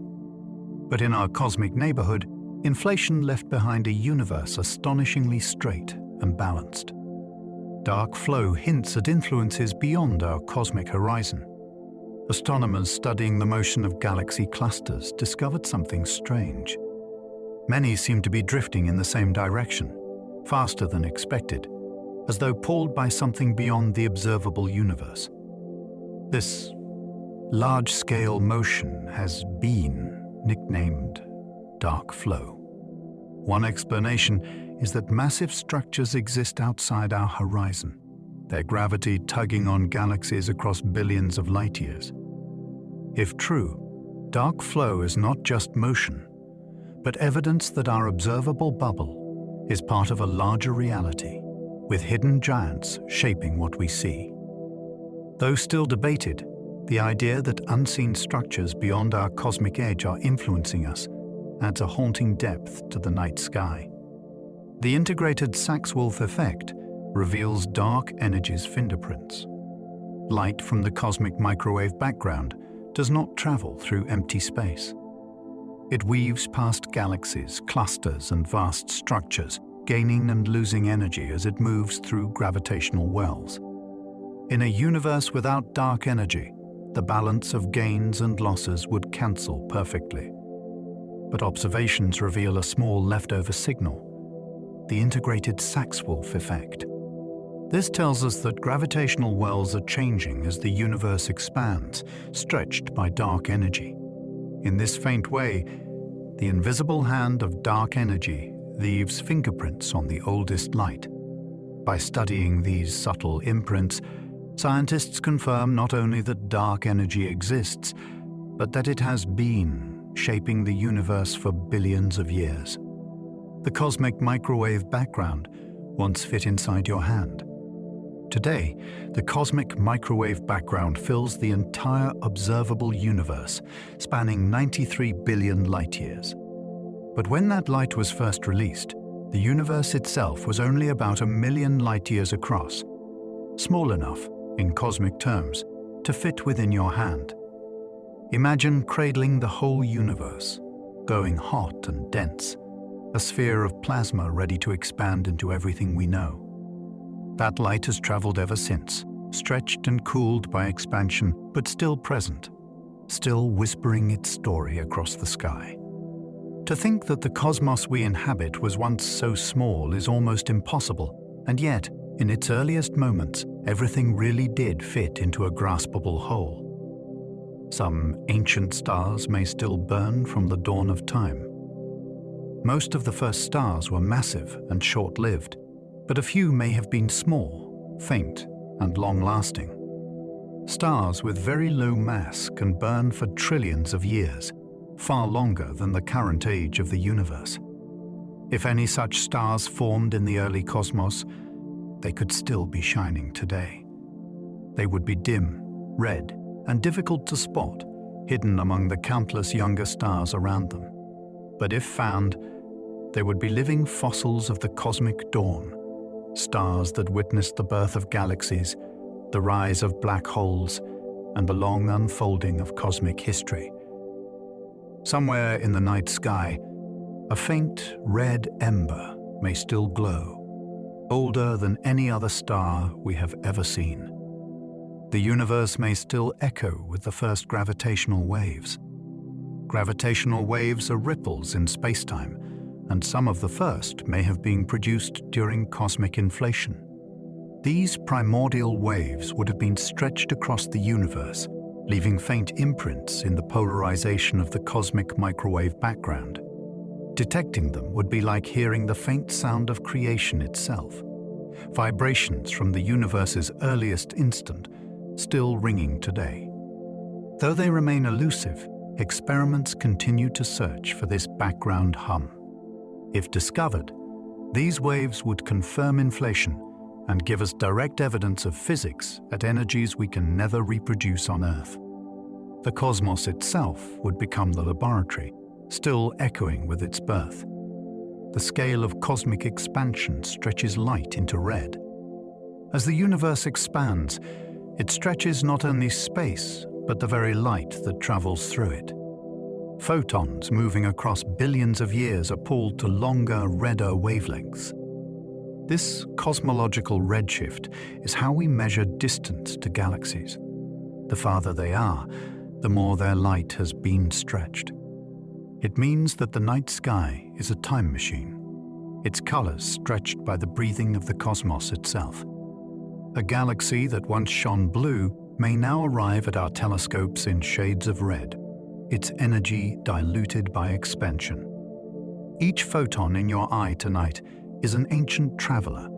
But in our cosmic neighborhood, inflation left behind a universe astonishingly straight and balanced. Dark flow hints at influences beyond our cosmic horizon. Astronomers studying the motion of galaxy clusters discovered something strange. Many seem to be drifting in the same direction, faster than expected, as though pulled by something beyond the observable universe. This large-scale motion has been nicknamed dark flow. One explanation is that massive structures exist outside our horizon, their gravity tugging on galaxies across billions of light years. If true, dark flow is not just motion, but evidence that our observable bubble is part of a larger reality, with hidden giants shaping what we see. Though still debated, the idea that unseen structures beyond our cosmic edge are influencing us adds a haunting depth to the night sky. The integrated Sachs-Wolf effect reveals dark energy's fingerprints. Light from the cosmic microwave background does not travel through empty space. It weaves past galaxies, clusters, and vast structures, gaining and losing energy as it moves through gravitational wells. In a universe without dark energy, the balance of gains and losses would cancel perfectly. But observations reveal a small leftover signal, the integrated Sachs-Wolf effect. This tells us that gravitational wells are changing as the universe expands, stretched by dark energy. In this faint way, the invisible hand of dark energy leaves fingerprints on the oldest light. By studying these subtle imprints, scientists confirm not only that dark energy exists, but that it has been shaping the universe for billions of years. The cosmic microwave background once fit inside your hand. Today, the cosmic microwave background fills the entire observable universe, spanning 93 billion light-years. But when that light was first released, the universe itself was only about 1 million light-years across, small enough, in cosmic terms, to fit within your hand. Imagine cradling the whole universe, glowing hot and dense, a sphere of plasma ready to expand into everything we know. That light has traveled ever since, stretched and cooled by expansion, but still present, still whispering its story across the sky. To think that the cosmos we inhabit was once so small is almost impossible, and yet, in its earliest moments, everything really did fit into a graspable whole. Some ancient stars may still burn from the dawn of time. Most of the first stars were massive and short-lived, but a few may have been small, faint, and long-lasting. Stars with very low mass can burn for trillions of years, far longer than the current age of the universe. If any such stars formed in the early cosmos, they could still be shining today. They would be dim, red, and difficult to spot, hidden among the countless younger stars around them. But if found, they would be living fossils of the cosmic dawn, stars that witnessed the birth of galaxies, the rise of black holes, and the long unfolding of cosmic history. Somewhere in the night sky, a faint red ember may still glow, older than any other star we have ever seen. The universe may still echo with the first gravitational waves. Gravitational waves are ripples in spacetime, and some of the first may have been produced during cosmic inflation. These primordial waves would have been stretched across the universe, leaving faint imprints in the polarization of the cosmic microwave background. Detecting them would be like hearing the faint sound of creation itself, vibrations from the universe's earliest instant, still ringing today. Though they remain elusive, experiments continue to search for this background hum. If discovered, these waves would confirm inflation and give us direct evidence of physics at energies we can never reproduce on Earth. The cosmos itself would become the laboratory, still echoing with its birth. The scale of cosmic expansion stretches light into red. As the universe expands, it stretches not only space, but the very light that travels through it. Photons moving across billions of years are pulled to longer, redder wavelengths. This cosmological redshift is how we measure distance to galaxies. The farther they are, the more their light has been stretched. It means that the night sky is a time machine, its colors stretched by the breathing of the cosmos itself. A galaxy that once shone blue may now arrive at our telescopes in shades of red, its energy diluted by expansion. Each photon in your eye tonight is an ancient traveler,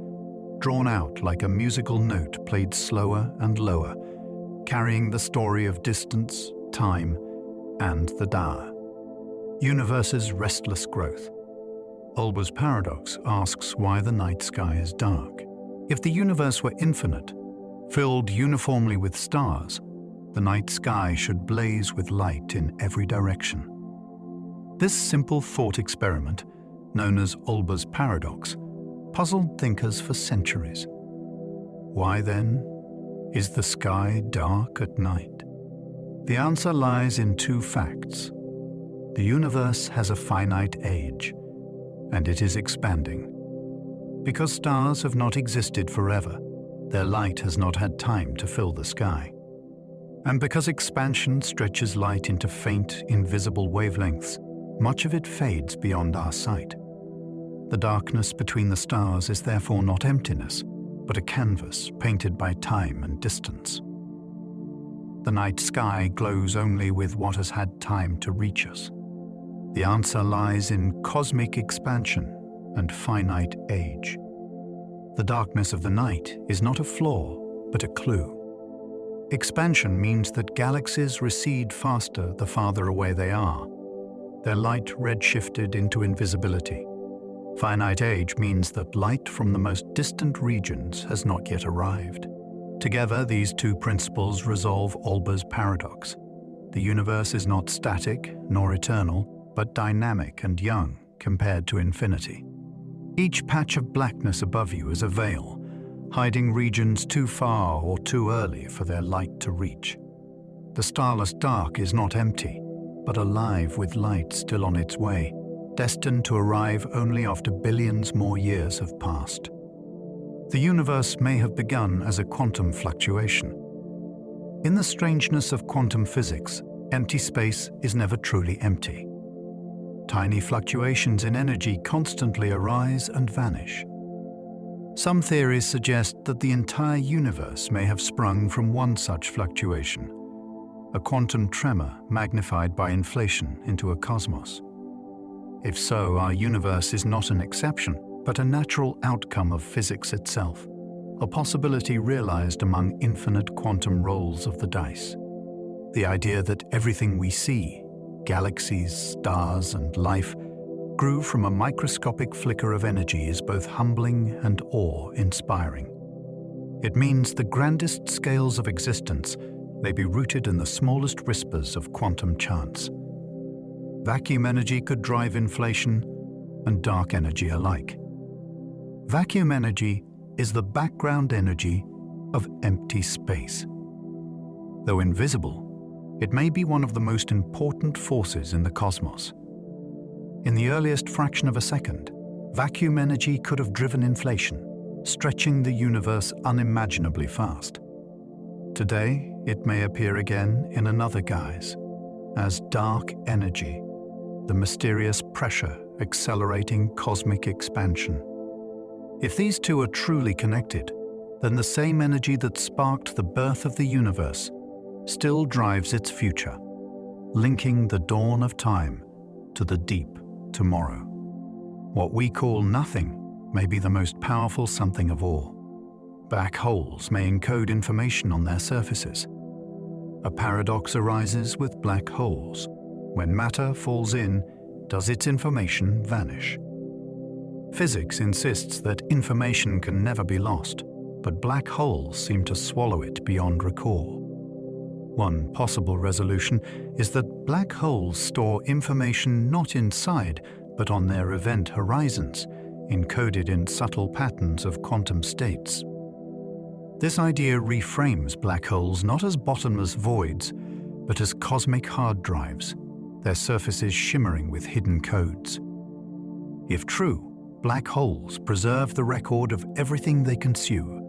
drawn out like a musical note played slower and lower, carrying the story of distance, time, and the Tao. Universe's restless growth. Olber's paradox asks why the night sky is dark. If the universe were infinite, filled uniformly with stars, the night sky should blaze with light in every direction. This simple thought experiment, known as Olber's paradox, puzzled thinkers for centuries. Why then is the sky dark at night? The answer lies in two facts. The universe has a finite age, and it is expanding. Because stars have not existed forever, their light has not had time to fill the sky. And because expansion stretches light into faint, invisible wavelengths, much of it fades beyond our sight. The darkness between the stars is therefore not emptiness, but a canvas painted by time and distance. The night sky glows only with what has had time to reach us. The answer lies in cosmic expansion and finite age. The darkness of the night is not a flaw, but a clue. Expansion means that galaxies recede faster the farther away they are, their light redshifted into invisibility. Finite age means that light from the most distant regions has not yet arrived. Together, these two principles resolve Olber's paradox. The universe is not static nor eternal, but dynamic and young compared to infinity. Each patch of blackness above you is a veil, hiding regions too far or too early for their light to reach. The starless dark is not empty, but alive with light still on its way, destined to arrive only after billions more years have passed. The universe may have begun as a quantum fluctuation. In the strangeness of quantum physics, empty space is never truly empty. Tiny fluctuations in energy constantly arise and vanish. Some theories suggest that the entire universe may have sprung from one such fluctuation, a quantum tremor magnified by inflation into a cosmos. If so, our universe is not an exception, but a natural outcome of physics itself, a possibility realized among infinite quantum rolls of the dice. The idea that everything we see, galaxies, stars, and life, grew from a microscopic flicker of energy is both humbling and awe-inspiring. It means the grandest scales of existence may be rooted in the smallest whispers of quantum chance. Vacuum energy could drive inflation and dark energy alike. Vacuum energy is the background energy of empty space. Though invisible, it may be one of the most important forces in the cosmos. In the earliest fraction of a second, vacuum energy could have driven inflation, stretching the universe unimaginably fast. Today, it may appear again in another guise, as dark energy, the mysterious pressure accelerating cosmic expansion. If these two are truly connected, then the same energy that sparked the birth of the universe still drives its future, linking the dawn of time to the deep tomorrow. What we call nothing may be the most powerful something of all. Black holes may encode information on their surfaces. A paradox arises with black holes. When matter falls in, does its information vanish? Physics insists that information can never be lost, but black holes seem to swallow it beyond recall. One possible resolution is that black holes store information not inside, but on their event horizons, encoded in subtle patterns of quantum states. This idea reframes black holes not as bottomless voids, but as cosmic hard drives, their surfaces shimmering with hidden codes. If true, black holes preserve the record of everything they consume,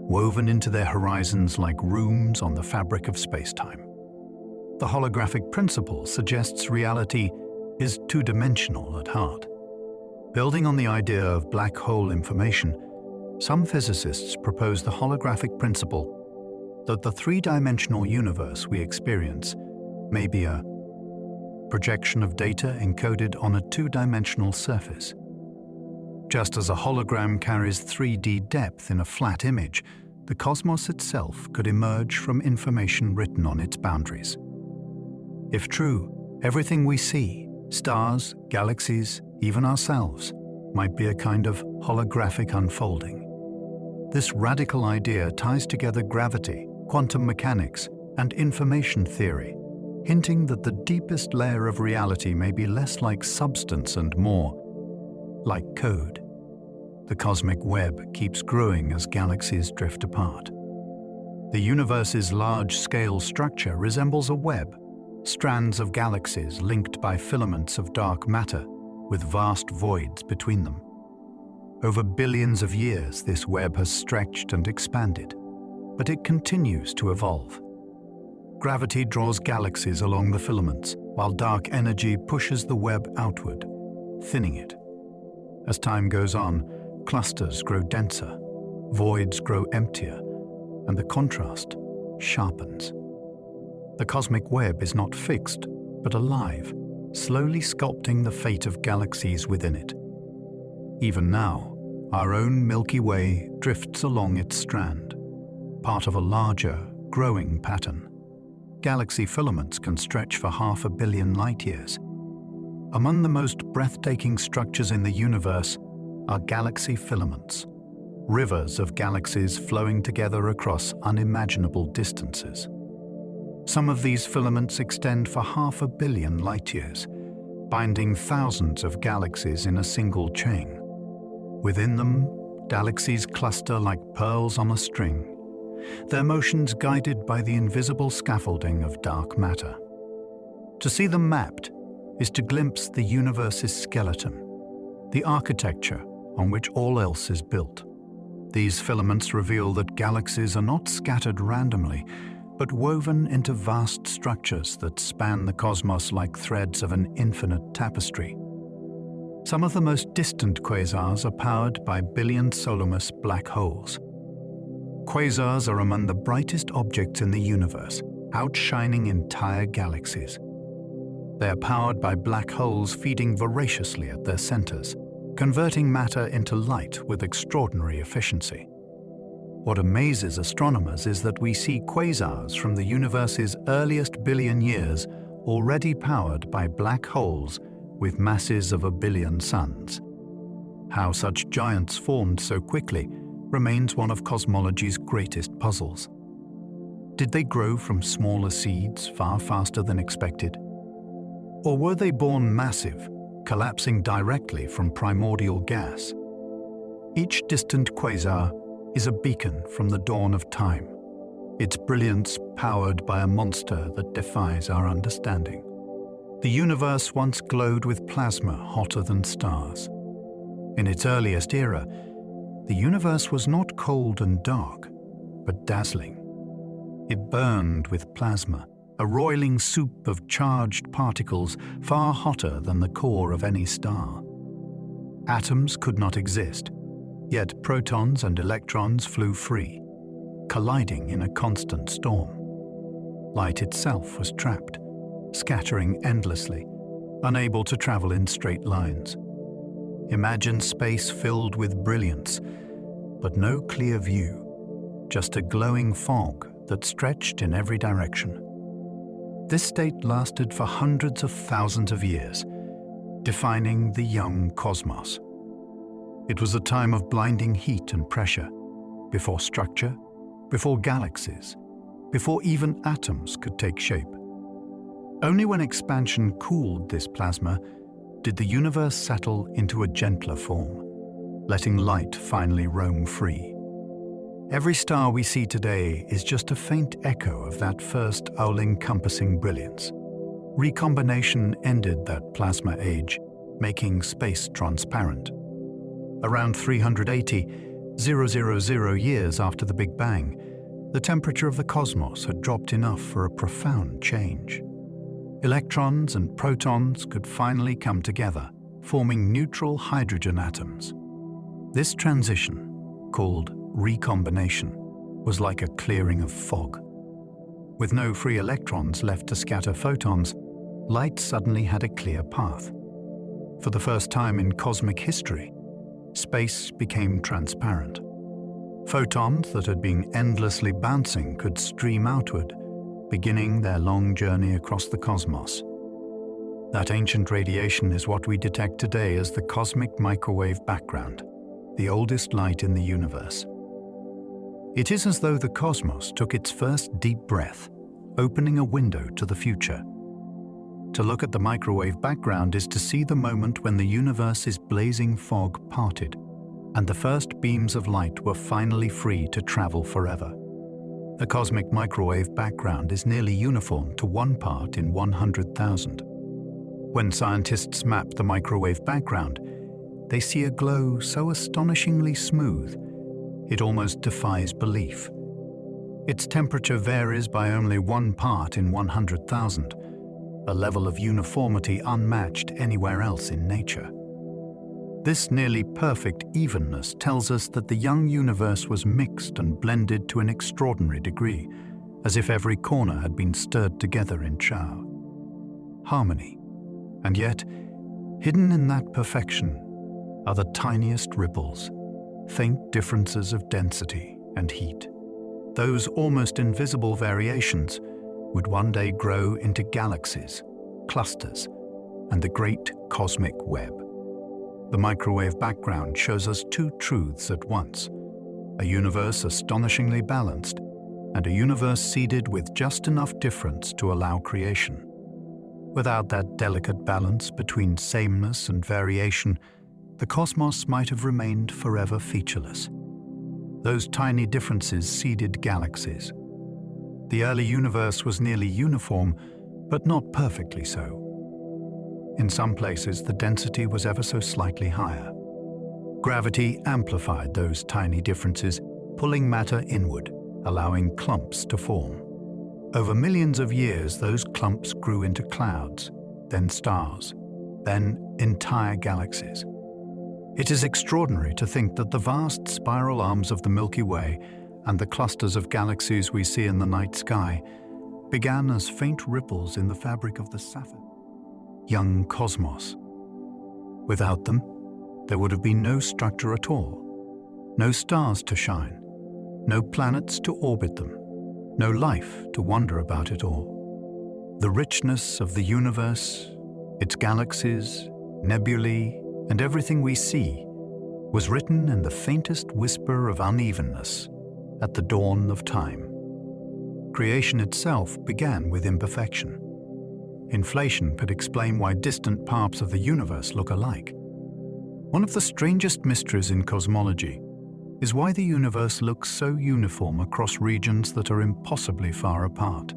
woven into their horizons like runes on the fabric of space-time. The holographic principle suggests reality is two-dimensional at heart. Building on the idea of black hole information, some physicists propose the holographic principle that the three-dimensional universe we experience may be a projection of data encoded on a two-dimensional surface. Just as a hologram carries 3D depth in a flat image, the cosmos itself could emerge from information written on its boundaries. If true, everything we see, stars, galaxies, even ourselves, might be a kind of holographic unfolding. This radical idea ties together gravity, quantum mechanics, and information theory, hinting that the deepest layer of reality may be less like substance and more like code. The cosmic web keeps growing as galaxies drift apart. The universe's large-scale structure resembles a web, strands of galaxies linked by filaments of dark matter with vast voids between them. Over billions of years, this web has stretched and expanded, but it continues to evolve. Gravity draws galaxies along the filaments, while dark energy pushes the web outward, thinning it. As time goes on, clusters grow denser, voids grow emptier, and the contrast sharpens. The cosmic web is not fixed, but alive, slowly sculpting the fate of galaxies within it. Even now, our own Milky Way drifts along its strand, part of a larger, growing pattern. Galaxy filaments can stretch for 500 million light-years. Among the most breathtaking structures in the universe are galaxy filaments, rivers of galaxies flowing together across unimaginable distances. Some of these filaments extend for 500 million light-years, binding thousands of galaxies in a single chain. Within them, galaxies cluster like pearls on a string, their motions guided by the invisible scaffolding of dark matter. To see them mapped is to glimpse the universe's skeleton, the architecture on which all else is built. These filaments reveal that galaxies are not scattered randomly, but woven into vast structures that span the cosmos like threads of an infinite tapestry. Some of the most distant quasars are powered by billion solar-mass black holes. Quasars are among the brightest objects in the universe, outshining entire galaxies. They are powered by black holes feeding voraciously at their centers, converting matter into light with extraordinary efficiency. What amazes astronomers is that we see quasars from the universe's earliest billion years already powered by black holes with masses of 1 billion suns. How such giants formed so quickly remains one of cosmology's greatest puzzles. Did they grow from smaller seeds far faster than expected? Or were they born massive, collapsing directly from primordial gas? Each distant quasar is a beacon from the dawn of time, its brilliance powered by a monster that defies our understanding. The universe once glowed with plasma hotter than stars. In its earliest era, the universe was not cold and dark, but dazzling. It burned with plasma, a roiling soup of charged particles far hotter than the core of any star. Atoms could not exist, yet protons and electrons flew free, colliding in a constant storm. Light itself was trapped, scattering endlessly, unable to travel in straight lines. Imagine space filled with brilliance, but no clear view, just a glowing fog that stretched in every direction. This state lasted for hundreds of thousands of years, defining the young cosmos. It was a time of blinding heat and pressure, before structure, before galaxies, before even atoms could take shape. Only when expansion cooled this plasma did the universe settle into a gentler form, letting light finally roam free. Every star we see today is just a faint echo of that first all-encompassing brilliance. Recombination ended that plasma age, making space transparent. Around 380,000 years after the Big Bang, the temperature of the cosmos had dropped enough for a profound change. Electrons and protons could finally come together, forming neutral hydrogen atoms. This transition, called recombination, was like a clearing of fog. With no free electrons left to scatter photons, light suddenly had a clear path. For the first time in cosmic history, space became transparent. Photons that had been endlessly bouncing could stream outward, beginning their long journey across the cosmos. That ancient radiation is what we detect today as the cosmic microwave background, the oldest light in the universe. It is as though the cosmos took its first deep breath, opening a window to the future. To look at the microwave background is to see the moment when the universe's blazing fog parted, and the first beams of light were finally free to travel forever. The cosmic microwave background is nearly uniform to 1 part in 100,000. When scientists map the microwave background, they see a glow so astonishingly smooth, it almost defies belief. Its temperature varies by only 1 part in 100,000, a level of uniformity unmatched anywhere else in nature. This nearly perfect evenness tells us that the young universe was mixed and blended to an extraordinary degree, as if every corner had been stirred together in chow. Harmony. And yet, hidden in that perfection are the tiniest ripples, faint differences of density and heat. Those almost invisible variations would one day grow into galaxies, clusters, and the great cosmic web. The microwave background shows us 2 truths at once: a universe astonishingly balanced, and a universe seeded with just enough difference to allow creation. Without that delicate balance between sameness and variation, the cosmos might have remained forever featureless. Those tiny differences seeded galaxies. The early universe was nearly uniform, but not perfectly so. In some places, the density was ever so slightly higher. Gravity amplified those tiny differences, pulling matter inward, allowing clumps to form. Over millions of years, those clumps grew into clouds, then stars, then entire galaxies. It is extraordinary to think that the vast spiral arms of the Milky Way and the clusters of galaxies we see in the night sky began as faint ripples in the fabric of the sapphire. Young cosmos. Without them, there would have been no structure at all, no stars to shine, no planets to orbit them, no life to wonder about it all. The richness of the universe, its galaxies, nebulae, and everything we see was written in the faintest whisper of unevenness at the dawn of time. Creation itself began with imperfection. Inflation could explain why distant parts of the universe look alike. One of the strangest mysteries in cosmology is why the universe looks so uniform across regions that are impossibly far apart.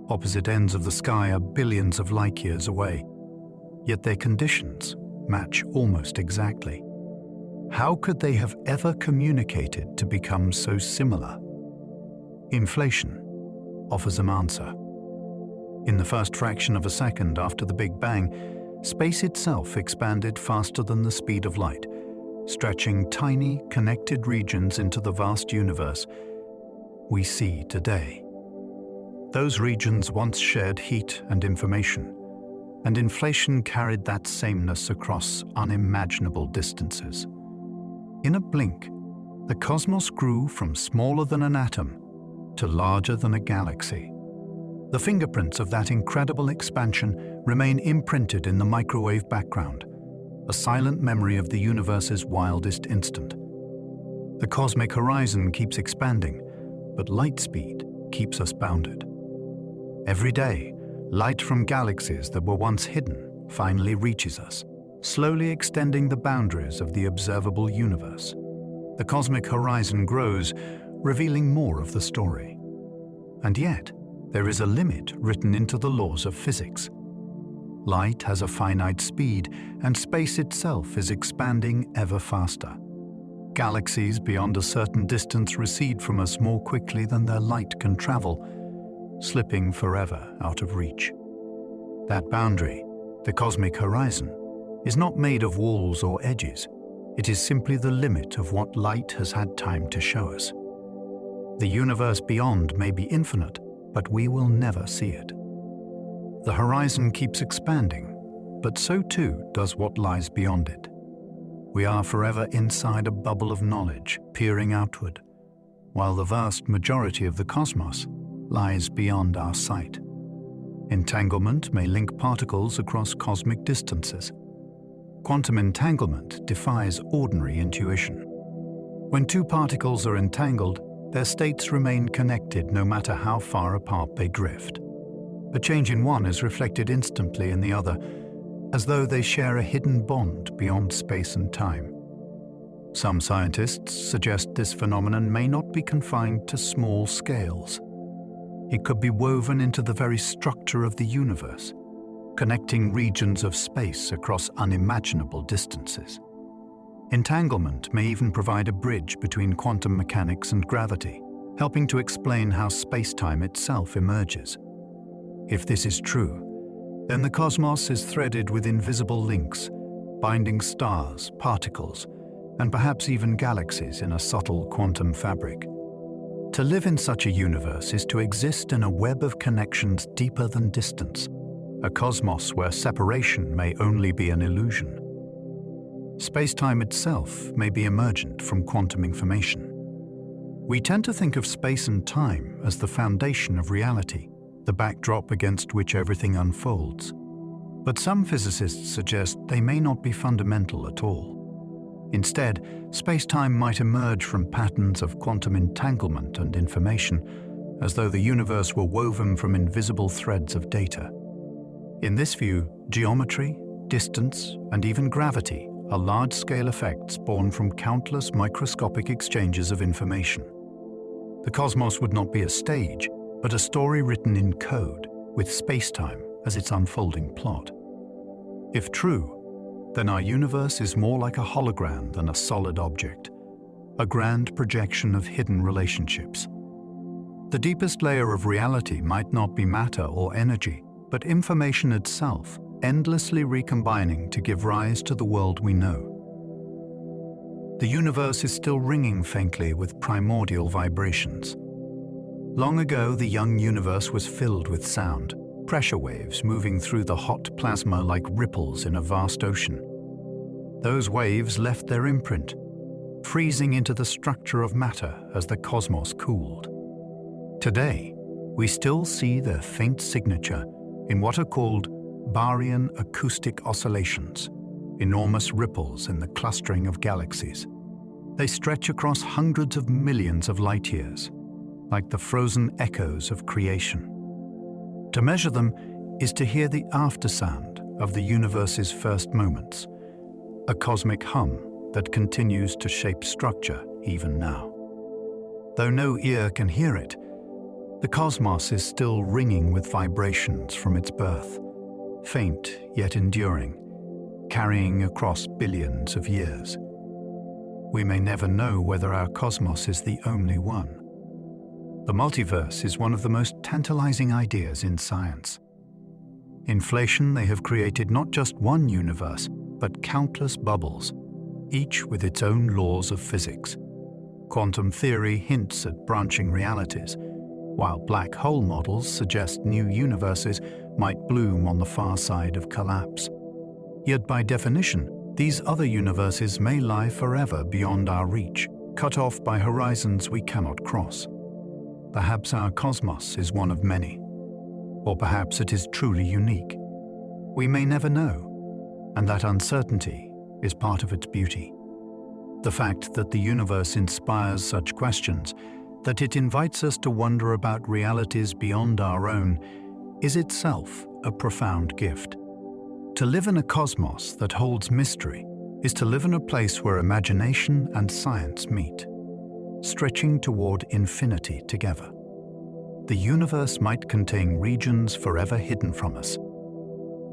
Opposite ends of the sky are billions of light years away, yet their conditions match almost exactly. How could they have ever communicated to become so similar? Inflation offers an answer. In the first fraction of a second after the Big Bang, space itself expanded faster than the speed of light, stretching tiny, connected regions into the vast universe we see today. Those regions once shared heat and information, and inflation carried that sameness across unimaginable distances. In a blink, the cosmos grew from smaller than an atom to larger than a galaxy. The fingerprints of that incredible expansion remain imprinted in the microwave background, a silent memory of the universe's wildest instant. The cosmic horizon keeps expanding, but light speed keeps us bounded. Every day, light from galaxies that were once hidden finally reaches us, slowly extending the boundaries of the observable universe. The cosmic horizon grows, revealing more of the story. And yet, there is a limit written into the laws of physics. Light has a finite speed, and space itself is expanding ever faster. Galaxies beyond a certain distance recede from us more quickly than their light can travel, slipping forever out of reach. That boundary, the cosmic horizon, is not made of walls or edges. It is simply the limit of what light has had time to show us. The universe beyond may be infinite, but we will never see it. The horizon keeps expanding, but so too does what lies beyond it. We are forever inside a bubble of knowledge, peering outward, while the vast majority of the cosmos lies beyond our sight. Entanglement may link particles across cosmic distances. Quantum entanglement defies ordinary intuition. When two particles are entangled, their states remain connected no matter how far apart they drift. A change in one is reflected instantly in the other, as though they share a hidden bond beyond space and time. Some scientists suggest this phenomenon may not be confined to small scales. It could be woven into the very structure of the universe, connecting regions of space across unimaginable distances. Entanglement may even provide a bridge between quantum mechanics and gravity, helping to explain how space-time itself emerges. If this is true, then the cosmos is threaded with invisible links, binding stars, particles, and perhaps even galaxies in a subtle quantum fabric. To live in such a universe is to exist in a web of connections deeper than distance, a cosmos where separation may only be an illusion. Space-time itself may be emergent from quantum information. We tend to think of space and time as the foundation of reality, the backdrop against which everything unfolds. But some physicists suggest they may not be fundamental at all. Instead, space-time might emerge from patterns of quantum entanglement and information, as though the universe were woven from invisible threads of data. In this view, geometry, distance, and even gravity are large-scale effects born from countless microscopic exchanges of information. The cosmos would not be a stage, but a story written in code, with space-time as its unfolding plot. If true, then our universe is more like a hologram than a solid object, a grand projection of hidden relationships. The deepest layer of reality might not be matter or energy, but information itself, endlessly recombining to give rise to the world we know. The universe is still ringing faintly with primordial vibrations. Long ago, the young universe was filled with sound, pressure waves moving through the hot plasma like ripples in a vast ocean. Those waves left their imprint, freezing into the structure of matter as the cosmos cooled. Today, we still see their faint signature in what are called baryon acoustic oscillations, enormous ripples in the clustering of galaxies. They stretch across hundreds of millions of light years, like the frozen echoes of creation. To measure them is to hear the aftersound of the universe's first moments, a cosmic hum that continues to shape structure even now. Though no ear can hear it, the cosmos is still ringing with vibrations from its birth, faint yet enduring, carrying across billions of years. We may never know whether our cosmos is the only one. The multiverse is one of the most tantalizing ideas in science. Inflation, they have created not just one universe, but countless bubbles, each with its own laws of physics. Quantum theory hints at branching realities, while black hole models suggest new universes might bloom on the far side of collapse. Yet by definition, these other universes may lie forever beyond our reach, cut off by horizons we cannot cross. Perhaps our cosmos is one of many, or perhaps it is truly unique. We may never know, and that uncertainty is part of its beauty. The fact that the universe inspires such questions, that it invites us to wonder about realities beyond our own, is itself a profound gift. To live in a cosmos that holds mystery is to live in a place where imagination and science meet, stretching toward infinity together. The universe might contain regions forever hidden from us.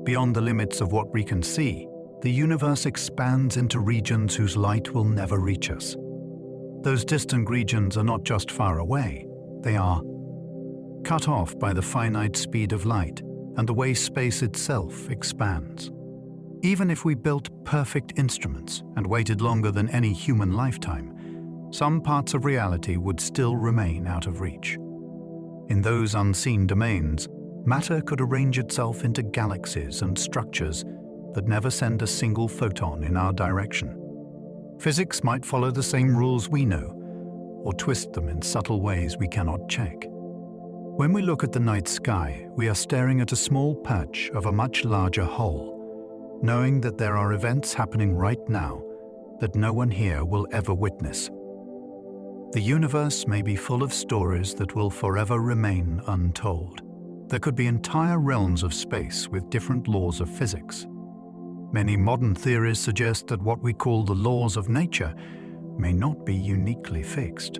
Beyond the limits of what we can see, the universe expands into regions whose light will never reach us. Those distant regions are not just far away, they are cut off by the finite speed of light and the way space itself expands. Even if we built perfect instruments and waited longer than any human lifetime, some parts of reality would still remain out of reach. In those unseen domains, matter could arrange itself into galaxies and structures that never send a single photon in our direction. Physics might follow the same rules we know, or twist them in subtle ways we cannot check. When we look at the night sky, we are staring at a small patch of a much larger whole, knowing that there are events happening right now that no one here will ever witness. The universe may be full of stories that will forever remain untold. There could be entire realms of space with different laws of physics. Many modern theories suggest that what we call the laws of nature may not be uniquely fixed.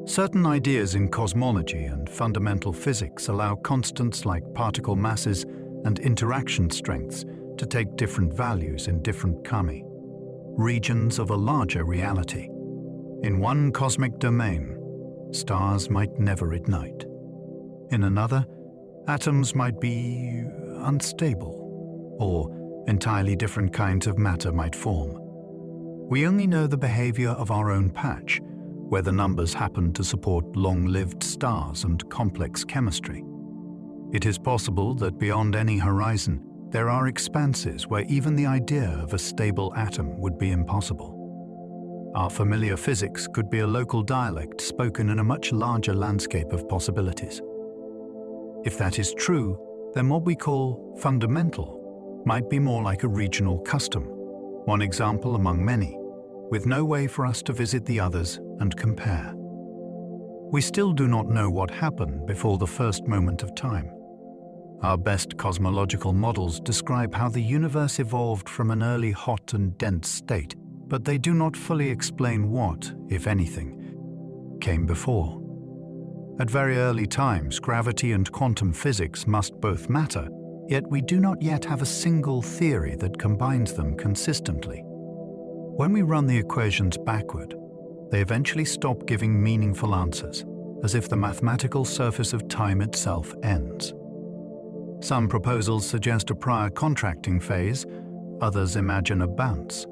Certain ideas in cosmology and fundamental physics allow constants like particle masses and interaction strengths to take different values in different kami, regions of a larger reality. In one cosmic domain, stars might never ignite. In another, atoms might be unstable, or entirely different kinds of matter might form. We only know the behavior of our own patch, where the numbers happen to support long-lived stars and complex chemistry. It is possible that beyond any horizon, there are expanses where even the idea of a stable atom would be impossible. Our familiar physics could be a local dialect spoken in a much larger landscape of possibilities. If that is true, then what we call fundamental might be more like a regional custom, one example among many, with no way for us to visit the others and compare. We still do not know what happened before the first moment of time. Our best cosmological models describe how the universe evolved from an early hot and dense state, but they do not fully explain what, if anything, came before. At very early times, gravity and quantum physics must both matter, yet we do not yet have a single theory that combines them consistently. When we run the equations backward, they eventually stop giving meaningful answers, as if the mathematical surface of time itself ends. Some proposals suggest a prior contracting phase, others imagine a bounce,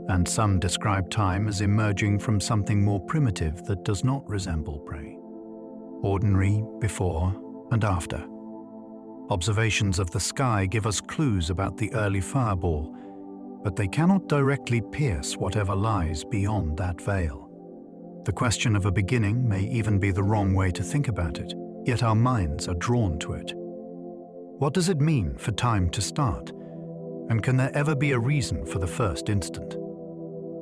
and some describe time as emerging from something more primitive that does not resemble prey. Ordinary before and after. Observations of the sky give us clues about the early fireball, but they cannot directly pierce whatever lies beyond that veil. The question of a beginning may even be the wrong way to think about it, yet our minds are drawn to it. What does it mean for time to start? And can there ever be a reason for the first instant?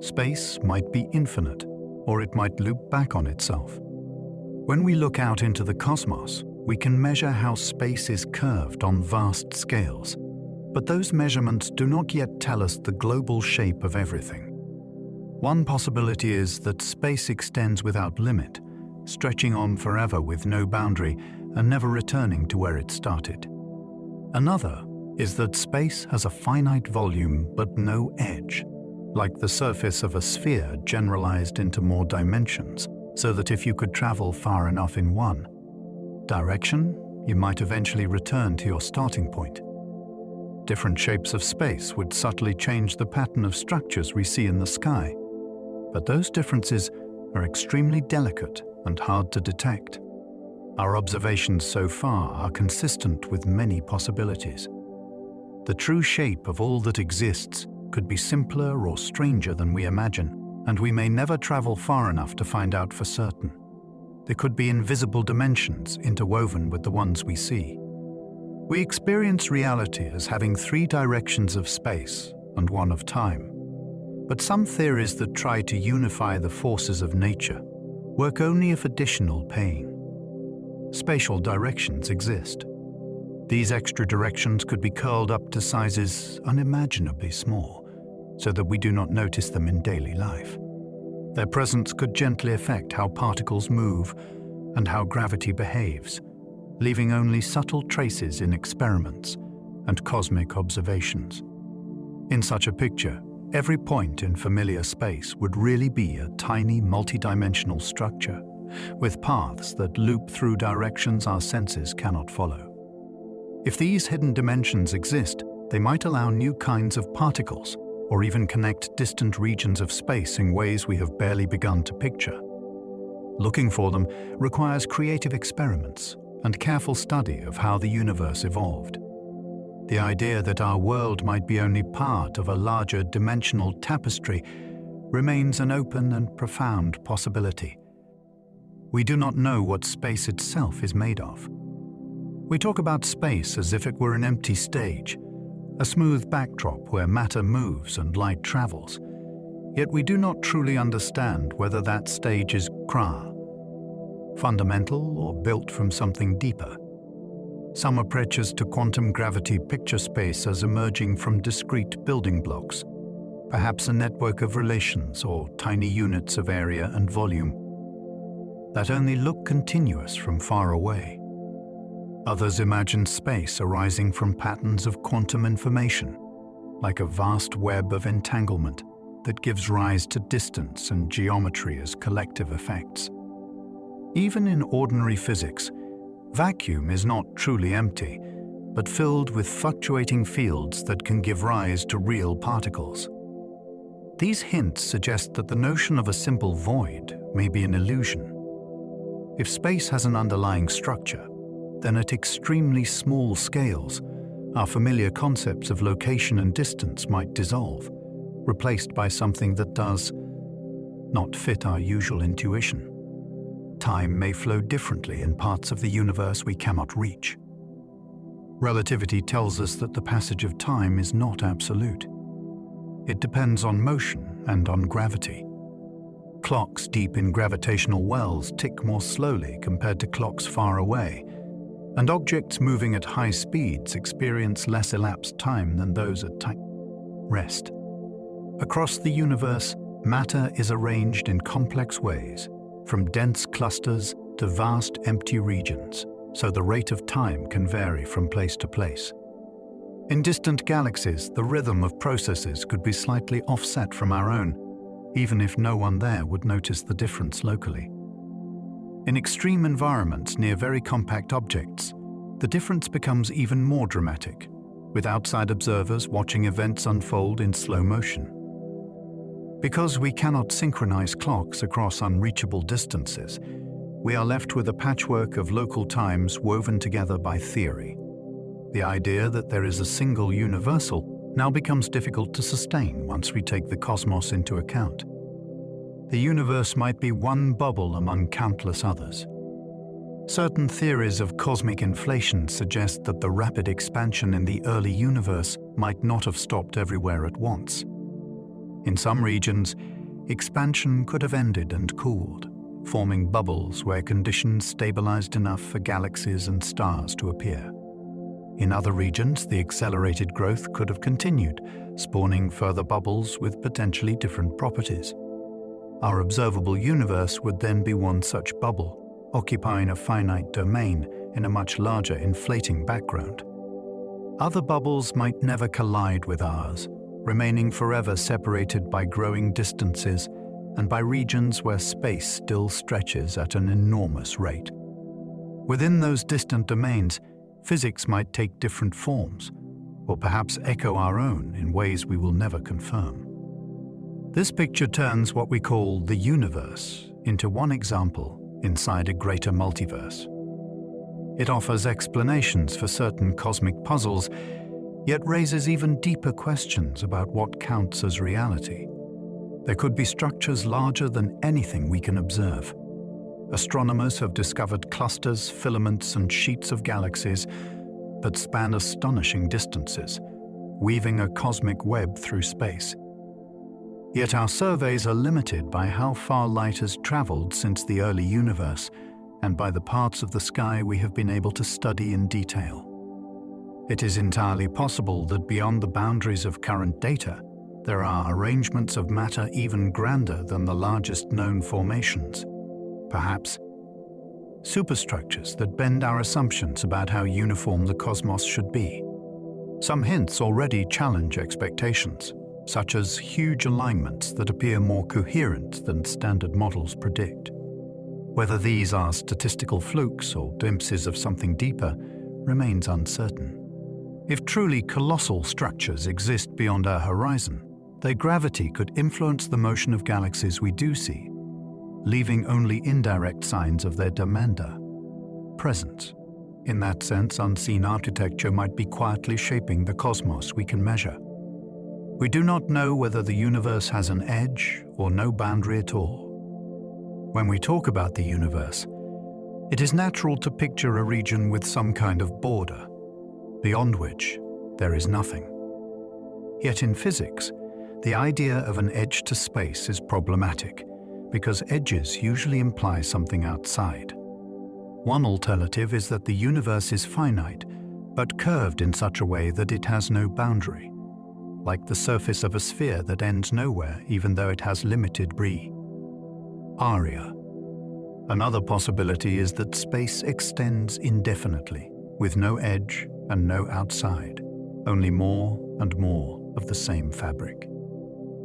Space might be infinite, or it might loop back on itself. When we look out into the cosmos, we can measure how space is curved on vast scales, but those measurements do not yet tell us the global shape of everything. One possibility is that space extends without limit, stretching on forever with no boundary and never returning to where it started. Another is that space has a finite volume but no edge, like the surface of a sphere generalized into more dimensions, so that if you could travel far enough in one direction, you might eventually return to your starting point. Different shapes of space would subtly change the pattern of structures we see in the sky, but those differences are extremely delicate and hard to detect. Our observations so far are consistent with many possibilities. The true shape of all that exists could be simpler or stranger than we imagine, and we may never travel far enough to find out for certain. There could be invisible dimensions interwoven with the ones we see. We experience reality as having 3 directions of space and 1 of time. But some theories that try to unify the forces of nature work only if additional pain. Spatial directions exist. These extra directions could be curled up to sizes unimaginably small, so that we do not notice them in daily life. Their presence could gently affect how particles move and how gravity behaves, leaving only subtle traces in experiments and cosmic observations. In such a picture, every point in familiar space would really be a tiny multidimensional structure, with paths that loop through directions our senses cannot follow. If these hidden dimensions exist, they might allow new kinds of particles, or even connect distant regions of space in ways we have barely begun to picture. Looking for them requires creative experiments and careful study of how the universe evolved. The idea that our world might be only part of a larger dimensional tapestry remains an open and profound possibility. We do not know what space itself is made of. We talk about space as if it were an empty stage, a smooth backdrop where matter moves and light travels. Yet we do not truly understand whether that stage is fundamental or built from something deeper. Some approaches to quantum gravity picture space as emerging from discrete building blocks, perhaps a network of relations or tiny units of area and volume that only look continuous from far away. Others imagine space arising from patterns of quantum information, like a vast web of entanglement that gives rise to distance and geometry as collective effects. Even in ordinary physics, vacuum is not truly empty, but filled with fluctuating fields that can give rise to real particles. These hints suggest that the notion of a simple void may be an illusion. If space has an underlying structure, then at extremely small scales, our familiar concepts of location and distance might dissolve, replaced by something that does not fit our usual intuition. Time may flow differently in parts of the universe we cannot reach. Relativity tells us that the passage of time is not absolute. It depends on motion and on gravity. Clocks deep in gravitational wells tick more slowly compared to clocks far away, and objects moving at high speeds experience less elapsed time than those at rest. Across the universe, matter is arranged in complex ways, from dense clusters to vast empty regions, so the rate of time can vary from place to place. In distant galaxies, the rhythm of processes could be slightly offset from our own, even if no one there would notice the difference locally. In extreme environments near very compact objects, the difference becomes even more dramatic, with outside observers watching events unfold in slow motion. Because we cannot synchronize clocks across unreachable distances, we are left with a patchwork of local times woven together by theory. The idea that there is a single universal now becomes difficult to sustain once we take the cosmos into account. The universe might be one bubble among countless others. Certain theories of cosmic inflation suggest that the rapid expansion in the early universe might not have stopped everywhere at once. In some regions, expansion could have ended and cooled, forming bubbles where conditions stabilized enough for galaxies and stars to appear. In other regions, the accelerated growth could have continued, spawning further bubbles with potentially different properties. Our observable universe would then be one such bubble, occupying a finite domain in a much larger inflating background. Other bubbles might never collide with ours, remaining forever separated by growing distances and by regions where space still stretches at an enormous rate. Within those distant domains, physics might take different forms, or perhaps echo our own in ways we will never confirm. This picture turns what we call the universe into one example inside a greater multiverse. It offers explanations for certain cosmic puzzles, yet raises even deeper questions about what counts as reality. There could be structures larger than anything we can observe. Astronomers have discovered clusters, filaments, and sheets of galaxies that span astonishing distances, weaving a cosmic web through space. Yet our surveys are limited by how far light has traveled since the early universe and by the parts of the sky we have been able to study in detail. It is entirely possible that beyond the boundaries of current data, there are arrangements of matter even grander than the largest known formations. Perhaps superstructures that bend our assumptions about how uniform the cosmos should be. Some hints already challenge expectations, such as huge alignments that appear more coherent than standard models predict. Whether these are statistical flukes or glimpses of something deeper remains uncertain. If truly colossal structures exist beyond our horizon, their gravity could influence the motion of galaxies we do see, leaving only indirect signs of their demanda, presence. In that sense, unseen architecture might be quietly shaping the cosmos we can measure. We do not know whether the universe has an edge or no boundary at all. When we talk about the universe, it is natural to picture a region with some kind of border, beyond which there is nothing. Yet in physics, the idea of an edge to space is problematic because edges usually imply something outside. One alternative is that the universe is finite, but curved in such a way that it has no boundary, like the surface of a sphere that ends nowhere even though it has limited area. Another possibility is that space extends indefinitely, with no edge and no outside, only more and more of the same fabric.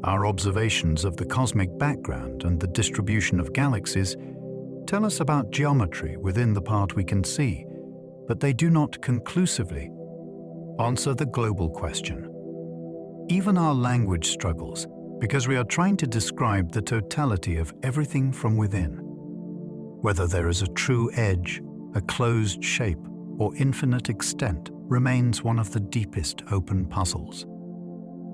Our observations of the cosmic background and the distribution of galaxies tell us about geometry within the part we can see, but they do not conclusively answer the global question. Even our language struggles because we are trying to describe the totality of everything from within. Whether there is a true edge, a closed shape, or infinite extent remains one of the deepest open puzzles.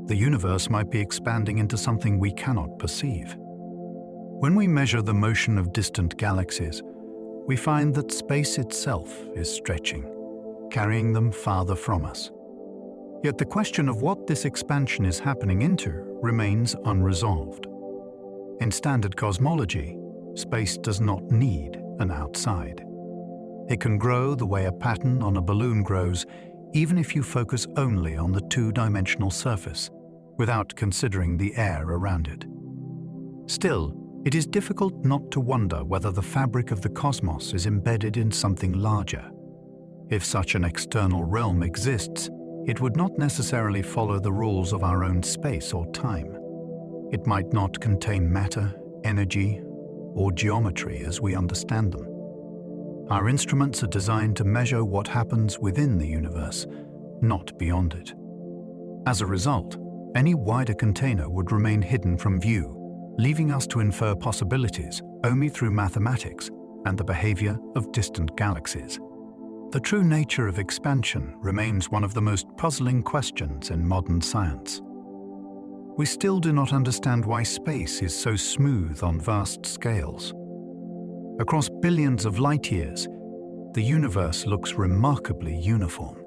The universe might be expanding into something we cannot perceive. When we measure the motion of distant galaxies, we find that space itself is stretching, carrying them farther from us. Yet the question of what this expansion is happening into remains unresolved. In standard cosmology, space does not need an outside. It can grow the way a pattern on a balloon grows, even if you focus only on the two-dimensional surface, without considering the air around it. Still, it is difficult not to wonder whether the fabric of the cosmos is embedded in something larger. If such an external realm exists, it would not necessarily follow the rules of our own space or time. It might not contain matter, energy, or geometry as we understand them. Our instruments are designed to measure what happens within the universe, not beyond it. As a result, any wider container would remain hidden from view, leaving us to infer possibilities only through mathematics and the behavior of distant galaxies. The true nature of expansion remains one of the most puzzling questions in modern science. We still do not understand why space is so smooth on vast scales. Across billions of light years, the universe looks remarkably uniform.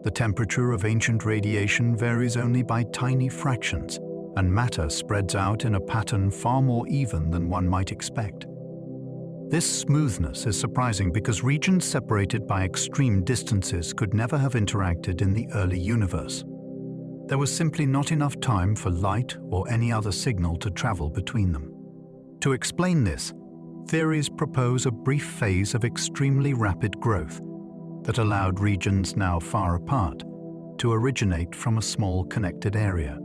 The temperature of ancient radiation varies only by tiny fractions, and matter spreads out in a pattern far more even than one might expect. This smoothness is surprising because regions separated by extreme distances could never have interacted in the early universe. There was simply not enough time for light or any other signal to travel between them. To explain this, theories propose a brief phase of extremely rapid growth that allowed regions now far apart to originate from a small connected area.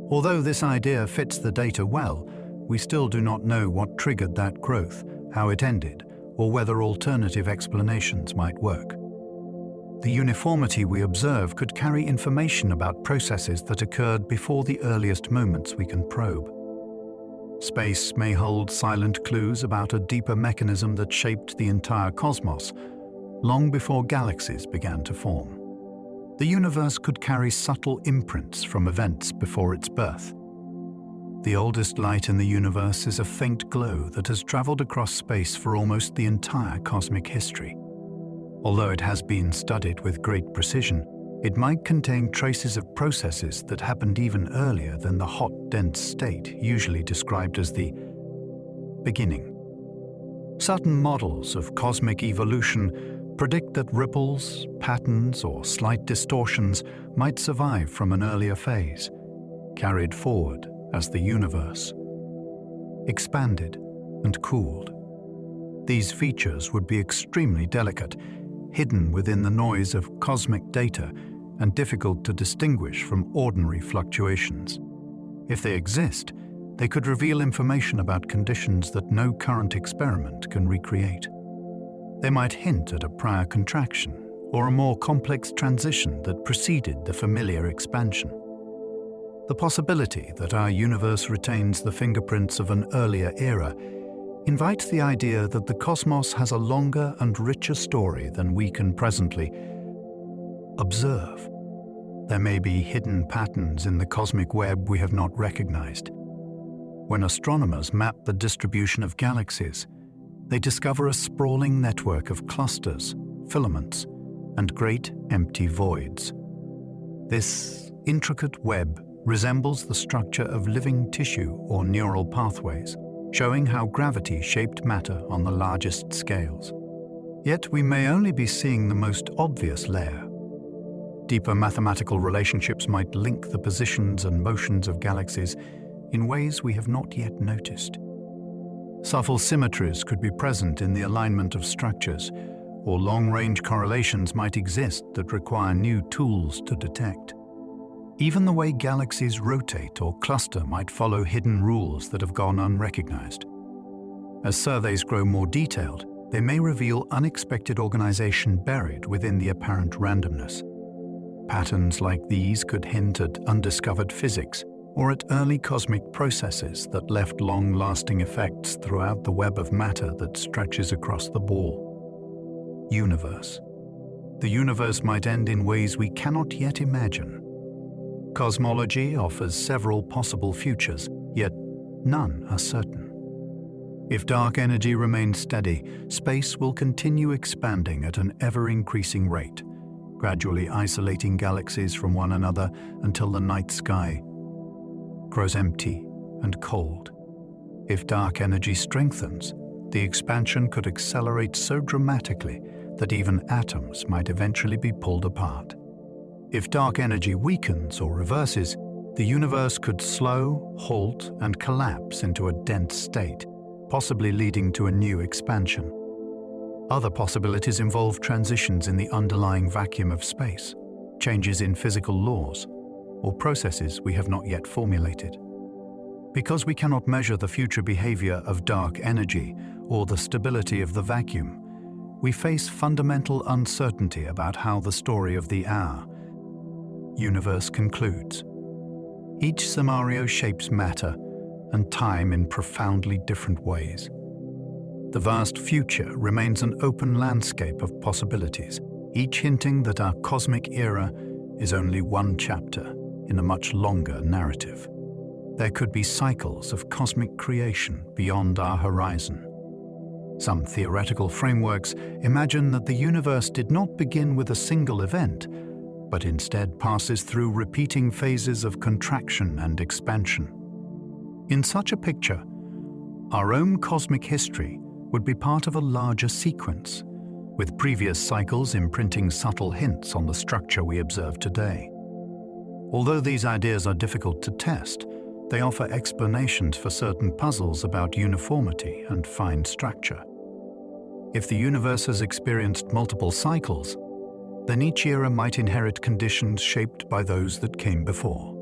Although this idea fits the data well, we still do not know what triggered that growth, how it ended, or whether alternative explanations might work. The uniformity we observe could carry information about processes that occurred before the earliest moments we can probe. Space may hold silent clues about a deeper mechanism that shaped the entire cosmos, long before galaxies began to form. The universe could carry subtle imprints from events before its birth. The oldest light in the universe is a faint glow that has traveled across space for almost the entire cosmic history. Although it has been studied with great precision, it might contain traces of processes that happened even earlier than the hot, dense state usually described as the beginning. Certain models of cosmic evolution predict that ripples, patterns, or slight distortions might survive from an earlier phase, carried forward as the universe expanded and cooled. These features would be extremely delicate, hidden within the noise of cosmic data and difficult to distinguish from ordinary fluctuations. If they exist, they could reveal information about conditions that no current experiment can recreate. They might hint at a prior contraction or a more complex transition that preceded the familiar expansion. The possibility that our universe retains the fingerprints of an earlier era invites the idea that the cosmos has a longer and richer story than we can presently observe. There may be hidden patterns in the cosmic web we have not recognized. When astronomers map the distribution of galaxies, they discover a sprawling network of clusters, filaments, and great empty voids. This intricate web resembles the structure of living tissue or neural pathways, showing how gravity shaped matter on the largest scales. Yet we may only be seeing the most obvious layer. Deeper mathematical relationships might link the positions and motions of galaxies in ways we have not yet noticed. Subtle symmetries could be present in the alignment of structures, or long-range correlations might exist that require new tools to detect. Even the way galaxies rotate or cluster might follow hidden rules that have gone unrecognized. As surveys grow more detailed, they may reveal unexpected organization buried within the apparent randomness. Patterns like these could hint at undiscovered physics or at early cosmic processes that left long-lasting effects throughout the web of matter that stretches across the ball. Universe. The universe might end in ways we cannot yet imagine. Cosmology offers several possible futures, yet none are certain. If dark energy remains steady, space will continue expanding at an ever-increasing rate, gradually isolating galaxies from one another until the night sky grows empty and cold. If dark energy strengthens, the expansion could accelerate so dramatically that even atoms might eventually be pulled apart. If dark energy weakens or reverses, the universe could slow, halt, and collapse into a dense state, possibly leading to a new expansion. Other possibilities involve transitions in the underlying vacuum of space, changes in physical laws, or processes we have not yet formulated. Because we cannot measure the future behavior of dark energy or the stability of the vacuum, we face fundamental uncertainty about how the story of the hour universe concludes. Each scenario shapes matter and time in profoundly different ways. The vast future remains an open landscape of possibilities, each hinting that our cosmic era is only one chapter in a much longer narrative. There could be cycles of cosmic creation beyond our horizon. Some theoretical frameworks imagine that the universe did not begin with a single event, but instead passes through repeating phases of contraction and expansion. In such a picture, our own cosmic history would be part of a larger sequence, with previous cycles imprinting subtle hints on the structure we observe today. Although these ideas are difficult to test, they offer explanations for certain puzzles about uniformity and fine structure. If the universe has experienced multiple cycles, then each era might inherit conditions shaped by those that came before.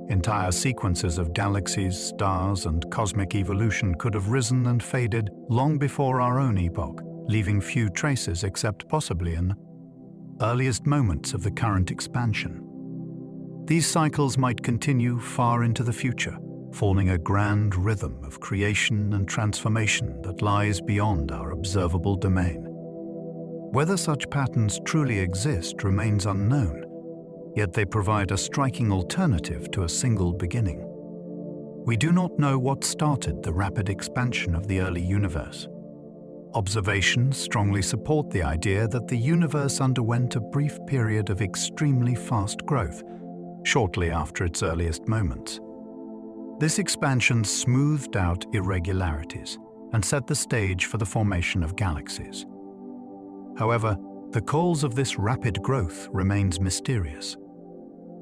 Entire sequences of galaxies, stars, and cosmic evolution could have risen and faded long before our own epoch, leaving few traces except possibly in earliest moments of the current expansion. These cycles might continue far into the future, forming a grand rhythm of creation and transformation that lies beyond our observable domain. Whether such patterns truly exist remains unknown, yet they provide a striking alternative to a single beginning. We do not know what started the rapid expansion of the early universe. Observations strongly support the idea that the universe underwent a brief period of extremely fast growth, shortly after its earliest moments. This expansion smoothed out irregularities and set the stage for the formation of galaxies. However, the cause of this rapid growth remains mysterious.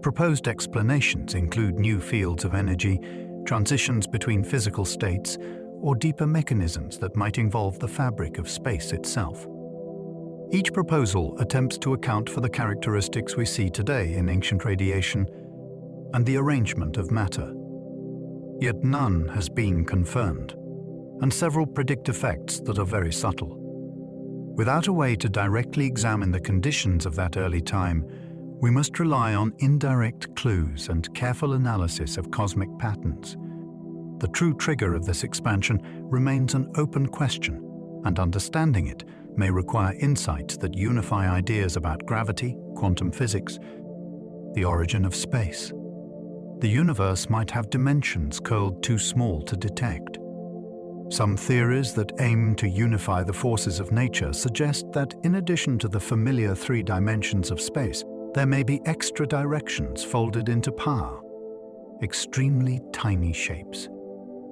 Proposed explanations include new fields of energy, transitions between physical states, or deeper mechanisms that might involve the fabric of space itself. Each proposal attempts to account for the characteristics we see today in ancient radiation and the arrangement of matter. Yet none has been confirmed, and several predict effects that are very subtle. Without a way to directly examine the conditions of that early time, we must rely on indirect clues and careful analysis of cosmic patterns. The true trigger of this expansion remains an open question, and understanding it may require insights that unify ideas about gravity, quantum physics, the origin of space. The universe might have dimensions curled too small to detect. Some theories that aim to unify the forces of nature suggest that in addition to the familiar three dimensions of space, there may be extra directions folded into power, extremely tiny shapes.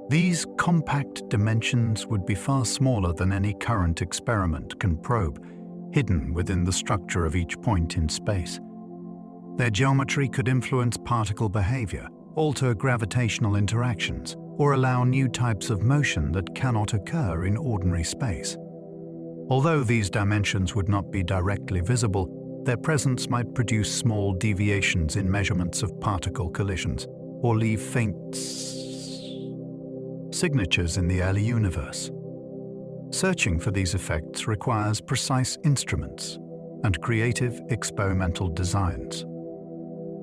These compact dimensions would be far smaller than any current experiment can probe, hidden within the structure of each point in space. Their geometry could influence particle behavior, alter gravitational interactions, or allow new types of motion that cannot occur in ordinary space. Although these dimensions would not be directly visible, their presence might produce small deviations in measurements of particle collisions, or leave faint signatures in the early universe. Searching for these effects requires precise instruments and creative experimental designs.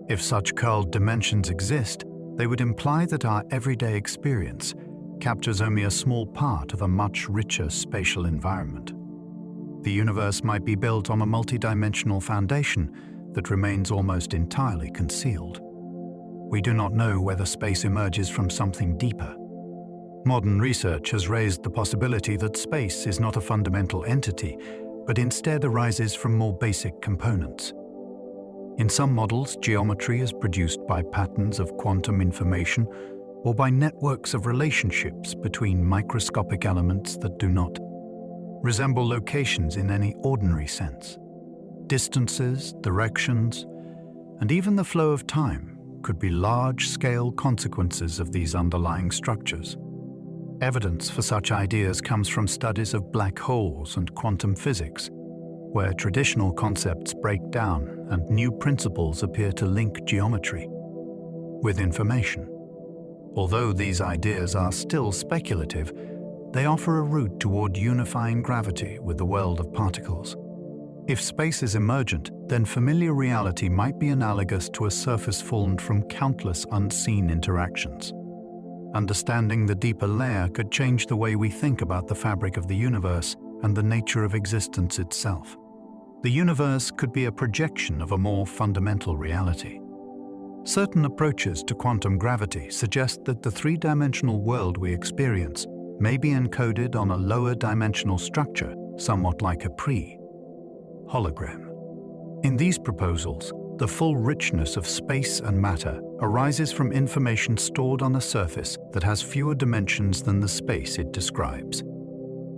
If such curled dimensions exist, they would imply that our everyday experience captures only a small part of a much richer spatial environment. The universe might be built on a multidimensional foundation that remains almost entirely concealed. We do not know whether space emerges from something deeper. Modern research has raised the possibility that space is not a fundamental entity, but instead arises from more basic components. In some models, geometry is produced by patterns of quantum information or by networks of relationships between microscopic elements that do not resemble locations in any ordinary sense. Distances, directions, and even the flow of time could be large-scale consequences of these underlying structures. Evidence for such ideas comes from studies of black holes and quantum physics, where traditional concepts break down and new principles appear to link geometry with information. Although these ideas are still speculative, they offer a route toward unifying gravity with the world of particles. If space is emergent, then familiar reality might be analogous to a surface formed from countless unseen interactions. Understanding the deeper layer could change the way we think about the fabric of the universe and the nature of existence itself. The universe could be a projection of a more fundamental reality. Certain approaches to quantum gravity suggest that the three-dimensional world we experience may be encoded on a lower dimensional structure, somewhat like a pre-hologram. In these proposals, the full richness of space and matter arises from information stored on a surface that has fewer dimensions than the space it describes.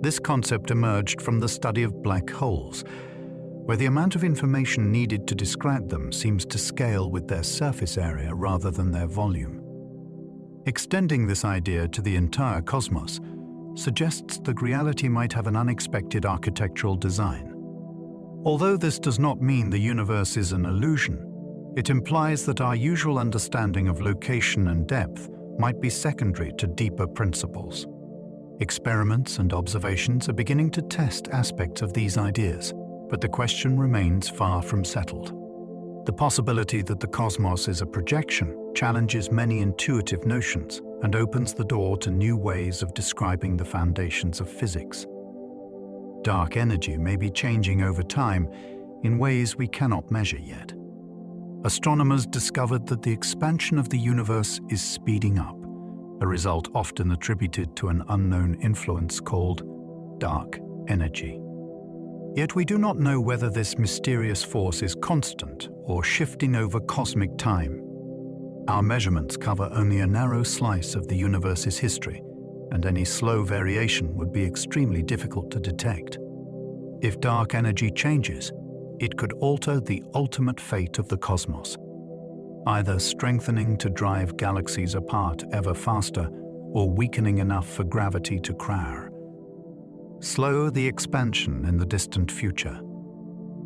This concept emerged from the study of black holes, where the amount of information needed to describe them seems to scale with their surface area rather than their volume. Extending this idea to the entire cosmos suggests that reality might have an unexpected architectural design. Although this does not mean the universe is an illusion, it implies that our usual understanding of location and depth might be secondary to deeper principles. Experiments and observations are beginning to test aspects of these ideas, but the question remains far from settled. The possibility that the cosmos is a projection challenges many intuitive notions and opens the door to new ways of describing the foundations of physics. Dark energy may be changing over time in ways we cannot measure yet. Astronomers discovered that the expansion of the universe is speeding up, a result often attributed to an unknown influence called dark energy. Yet we do not know whether this mysterious force is constant or shifting over cosmic time. Our measurements cover only a narrow slice of the universe's history, and any slow variation would be extremely difficult to detect. If dark energy changes, it could alter the ultimate fate of the cosmos, either strengthening to drive galaxies apart ever faster or weakening enough for gravity to slow the expansion in the distant future.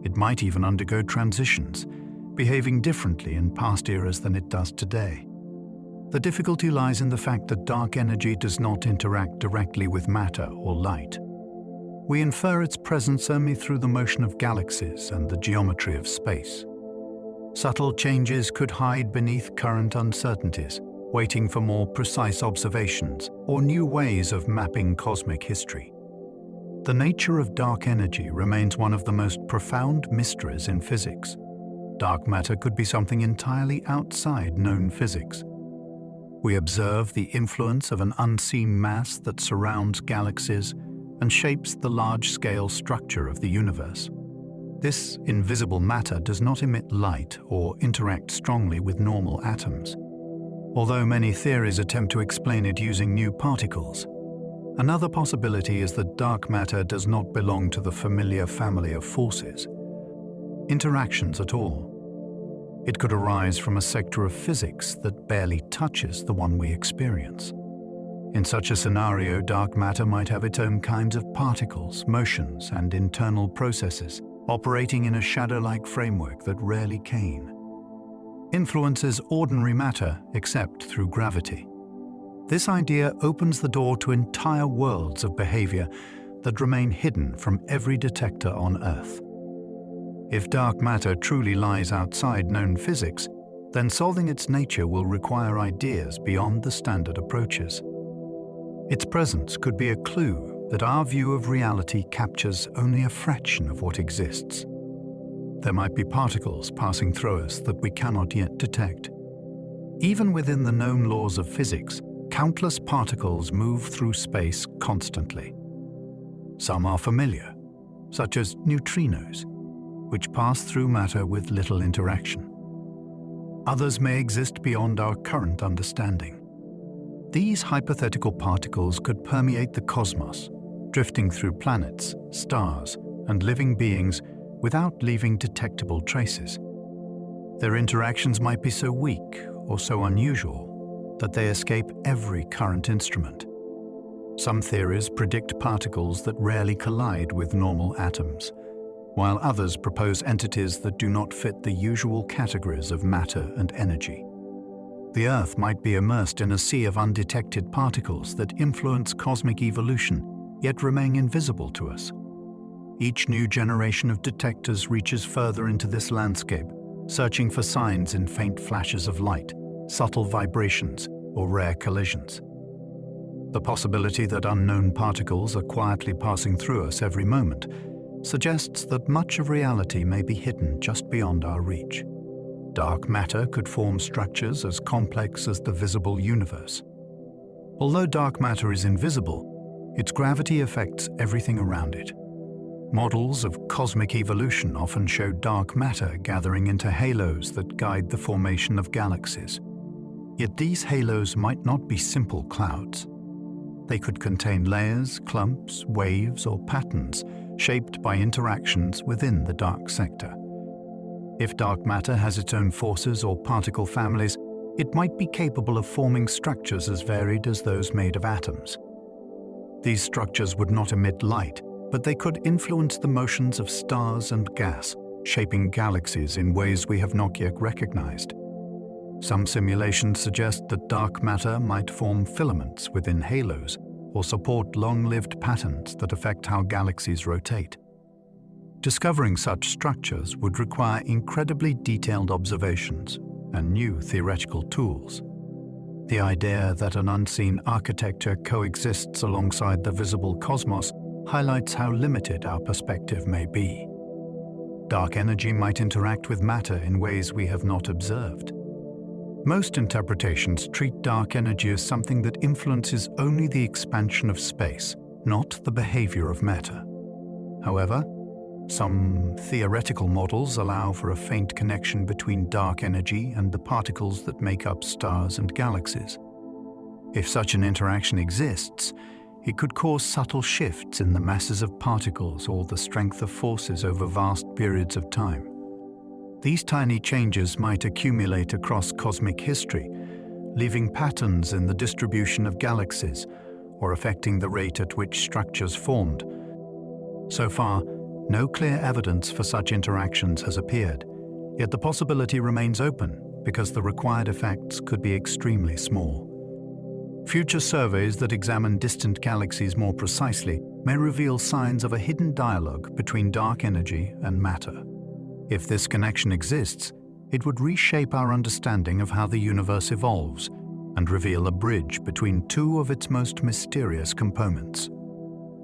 It might even undergo transitions, behaving differently in past eras than it does today. The difficulty lies in the fact that dark energy does not interact directly with matter or light. We infer its presence only through the motion of galaxies and the geometry of space. Subtle changes could hide beneath current uncertainties, waiting for more precise observations or new ways of mapping cosmic history. The nature of dark energy remains one of the most profound mysteries in physics. Dark matter could be something entirely outside known physics. We observe the influence of an unseen mass that surrounds galaxies and shapes the large-scale structure of the universe. This invisible matter does not emit light or interact strongly with normal atoms, although many theories attempt to explain it using new particles. Another possibility is that dark matter does not belong to the familiar family of forces, interactions at all. It could arise from a sector of physics that barely touches the one we experience. In such a scenario, dark matter might have its own kinds of particles, motions, and internal processes, operating in a shadow-like framework that rarely can influences ordinary matter except through gravity. This idea opens the door to entire worlds of behavior that remain hidden from every detector on Earth. If dark matter truly lies outside known physics, then solving its nature will require ideas beyond the standard approaches. Its presence could be a clue that our view of reality captures only a fraction of what exists. There might be particles passing through us that we cannot yet detect. Even within the known laws of physics, countless particles move through space constantly. Some are familiar, such as neutrinos, which pass through matter with little interaction. Others may exist beyond our current understanding. These hypothetical particles could permeate the cosmos, drifting through planets, stars, and living beings without leaving detectable traces. Their interactions might be so weak or so unusual that they escape every current instrument. Some theories predict particles that rarely collide with normal atoms, while others propose entities that do not fit the usual categories of matter and energy. The Earth might be immersed in a sea of undetected particles that influence cosmic evolution, yet remain invisible to us. Each new generation of detectors reaches further into this landscape, searching for signs in faint flashes of light, subtle vibrations, or rare collisions. The possibility that unknown particles are quietly passing through us every moment suggests that much of reality may be hidden just beyond our reach. Dark matter could form structures as complex as the visible universe. Although dark matter is invisible, its gravity affects everything around it. Models of cosmic evolution often show dark matter gathering into halos that guide the formation of galaxies. Yet these halos might not be simple clouds. They could contain layers, clumps, waves, or patterns shaped by interactions within the dark sector. If dark matter has its own forces or particle families, it might be capable of forming structures as varied as those made of atoms. These structures would not emit light, but they could influence the motions of stars and gas, shaping galaxies in ways we have not yet recognized. Some simulations suggest that dark matter might form filaments within halos or support long-lived patterns that affect how galaxies rotate. Discovering such structures would require incredibly detailed observations and new theoretical tools. The idea that an unseen architecture coexists alongside the visible cosmos highlights how limited our perspective may be. Dark energy might interact with matter in ways we have not observed. Most interpretations treat dark energy as something that influences only the expansion of space, not the behavior of matter. However, some theoretical models allow for a faint connection between dark energy and the particles that make up stars and galaxies. If such an interaction exists, it could cause subtle shifts in the masses of particles or the strength of forces over vast periods of time. These tiny changes might accumulate across cosmic history, leaving patterns in the distribution of galaxies or affecting the rate at which structures formed. So far, no clear evidence for such interactions has appeared, yet the possibility remains open because the required effects could be extremely small. Future surveys that examine distant galaxies more precisely may reveal signs of a hidden dialogue between dark energy and matter. If this connection exists, it would reshape our understanding of how the universe evolves and reveal a bridge between two of its most mysterious components.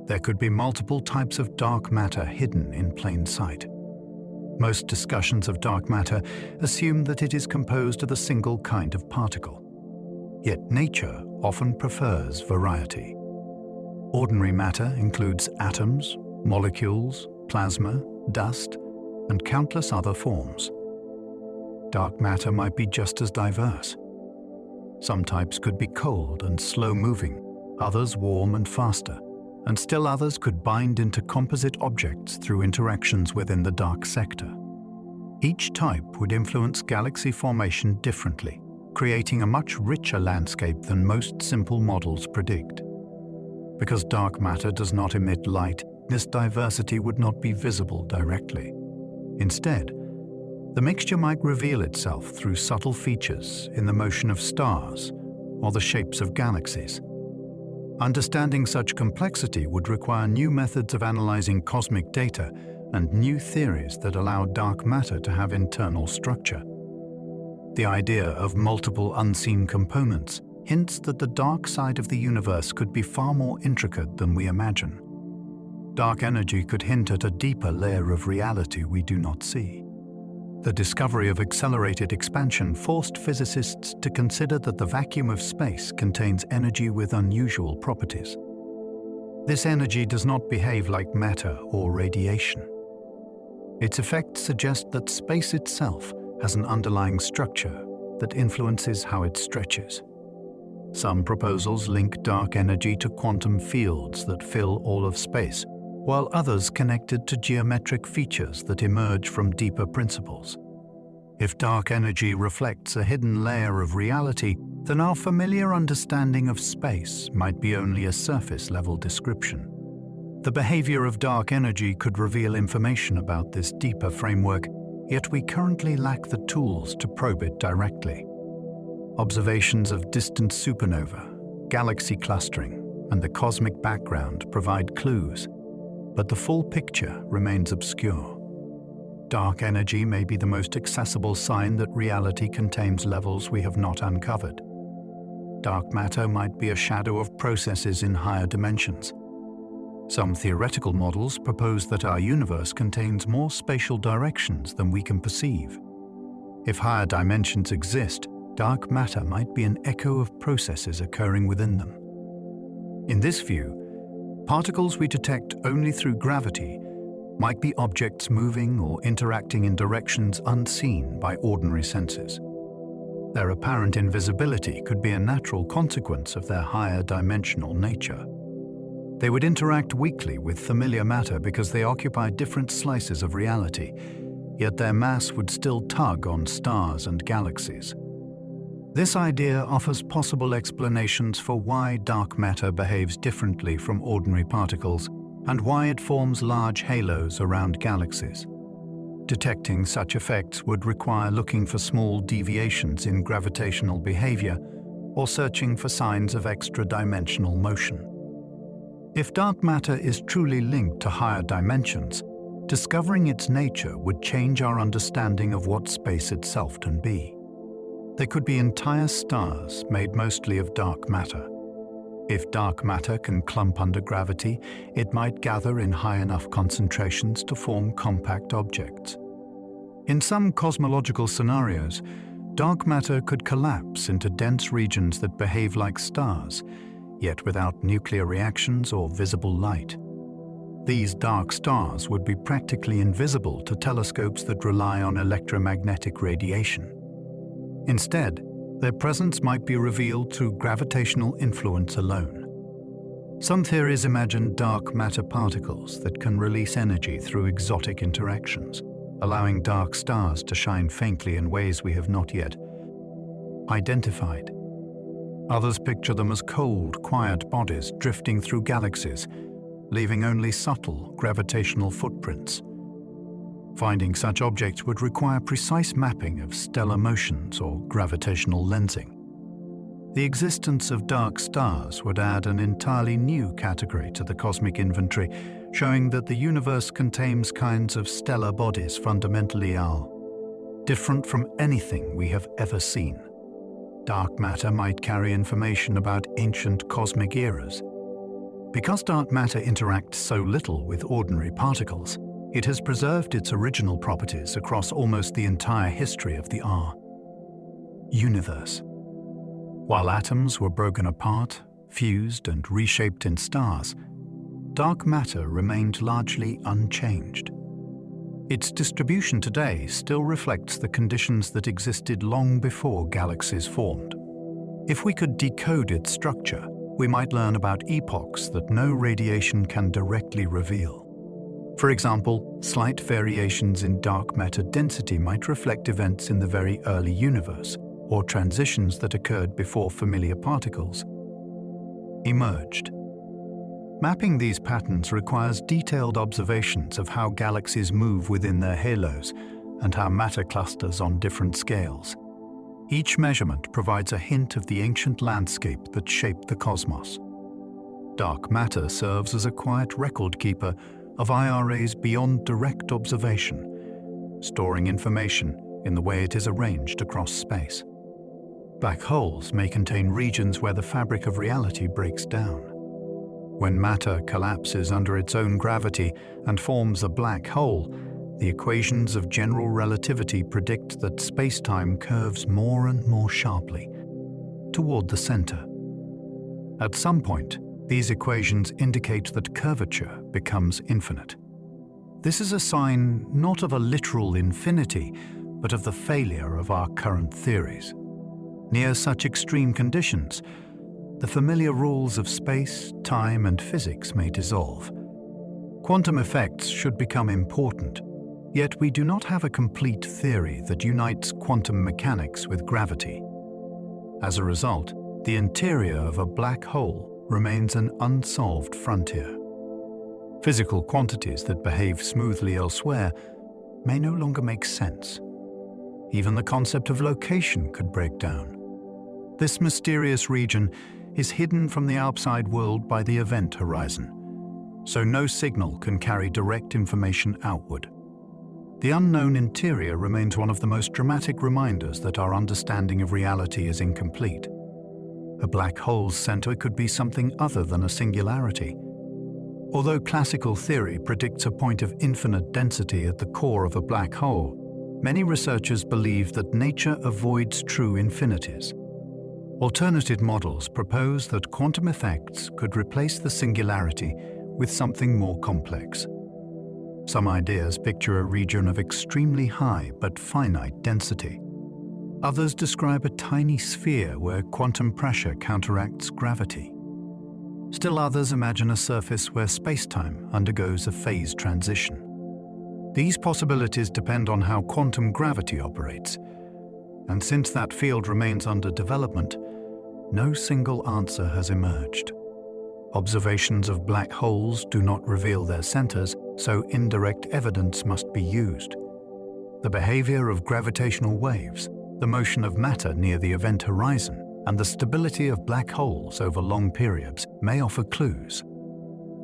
There could be multiple types of dark matter hidden in plain sight. Most discussions of dark matter assume that it is composed of a single kind of particle. Yet nature often prefers variety. Ordinary matter includes atoms, molecules, plasma, dust, and countless other forms. Dark matter might be just as diverse. Some types could be cold and slow-moving, others warm and faster, and still others could bind into composite objects through interactions within the dark sector. Each type would influence galaxy formation differently, creating a much richer landscape than most simple models predict. Because dark matter does not emit light, this diversity would not be visible directly. Instead, the mixture might reveal itself through subtle features in the motion of stars or the shapes of galaxies. Understanding such complexity would require new methods of analyzing cosmic data and new theories that allow dark matter to have internal structure. The idea of multiple unseen components hints that the dark side of the universe could be far more intricate than we imagine. Dark energy could hint at a deeper layer of reality we do not see. The discovery of accelerated expansion forced physicists to consider that the vacuum of space contains energy with unusual properties. This energy does not behave like matter or radiation. Its effects suggest that space itself has an underlying structure that influences how it stretches. Some proposals link dark energy to quantum fields that fill all of space, while others connected to geometric features that emerge from deeper principles. If dark energy reflects a hidden layer of reality, then our familiar understanding of space might be only a surface-level description. The behavior of dark energy could reveal information about this deeper framework, yet we currently lack the tools to probe it directly. Observations of distant supernova, galaxy clustering, and the cosmic background provide clues, but the full picture remains obscure. Dark energy may be the most accessible sign that reality contains levels we have not uncovered. Dark matter might be a shadow of processes in higher dimensions. Some theoretical models propose that our universe contains more spatial directions than we can perceive. If higher dimensions exist, dark matter might be an echo of processes occurring within them. In this view, particles we detect only through gravity might be objects moving or interacting in directions unseen by ordinary senses. Their apparent invisibility could be a natural consequence of their higher dimensional nature. They would interact weakly with familiar matter because they occupy different slices of reality, yet their mass would still tug on stars and galaxies. This idea offers possible explanations for why dark matter behaves differently from ordinary particles and why it forms large halos around galaxies. Detecting such effects would require looking for small deviations in gravitational behavior or searching for signs of extra-dimensional motion. If dark matter is truly linked to higher dimensions, discovering its nature would change our understanding of what space itself can be. There could be entire stars made mostly of dark matter. If dark matter can clump under gravity, it might gather in high enough concentrations to form compact objects. In some cosmological scenarios, dark matter could collapse into dense regions that behave like stars, yet without nuclear reactions or visible light. These dark stars would be practically invisible to telescopes that rely on electromagnetic radiation. Instead, their presence might be revealed through gravitational influence alone. Some theories imagine dark matter particles that can release energy through exotic interactions, allowing dark stars to shine faintly in ways we have not yet identified. Others picture them as cold, quiet bodies drifting through galaxies, leaving only subtle gravitational footprints. Finding such objects would require precise mapping of stellar motions or gravitational lensing. The existence of dark stars would add an entirely new category to the cosmic inventory, showing that the universe contains kinds of stellar bodies fundamentally our different from anything we have ever seen. Dark matter might carry information about ancient cosmic eras. Because dark matter interacts so little with ordinary particles, it has preserved its original properties across almost the entire history of the universe. While atoms were broken apart, fused and reshaped in stars, dark matter remained largely unchanged. Its distribution today still reflects the conditions that existed long before galaxies formed. If we could decode its structure, we might learn about epochs that no radiation can directly reveal. For example, slight variations in dark matter density might reflect events in the very early universe, or transitions that occurred before familiar particles emerged. Mapping these patterns requires detailed observations of how galaxies move within their halos and how matter clusters on different scales. Each measurement provides a hint of the ancient landscape that shaped the cosmos. Dark matter serves as a quiet record keeper of IRAs beyond direct observation, storing information in the way it is arranged across space. Black holes may contain regions where the fabric of reality breaks down. When matter collapses under its own gravity and forms a black hole, the equations of general relativity predict that space-time curves more and more sharply toward the center. At some point, these equations indicate that curvature becomes infinite. This is a sign not of a literal infinity, but of the failure of our current theories. Near such extreme conditions, the familiar rules of space, time, and physics may dissolve. Quantum effects should become important, yet we do not have a complete theory that unites quantum mechanics with gravity. As a result, the interior of a black hole remains an unsolved frontier. Physical quantities that behave smoothly elsewhere may no longer make sense. Even the concept of location could break down. This mysterious region is hidden from the outside world by the event horizon, so no signal can carry direct information outward. The unknown interior remains one of the most dramatic reminders that our understanding of reality is incomplete. A black hole's center could be something other than a singularity. Although classical theory predicts a point of infinite density at the core of a black hole, many researchers believe that nature avoids true infinities. Alternative models propose that quantum effects could replace the singularity with something more complex. Some ideas picture a region of extremely high but finite density. Others describe a tiny sphere where quantum pressure counteracts gravity. Still others imagine a surface where space-time undergoes a phase transition. These possibilities depend on how quantum gravity operates, and since that field remains under development, no single answer has emerged. Observations of black holes do not reveal their centers, so indirect evidence must be used. The behavior of gravitational waves, the motion of matter near the event horizon, and the stability of black holes over long periods may offer clues.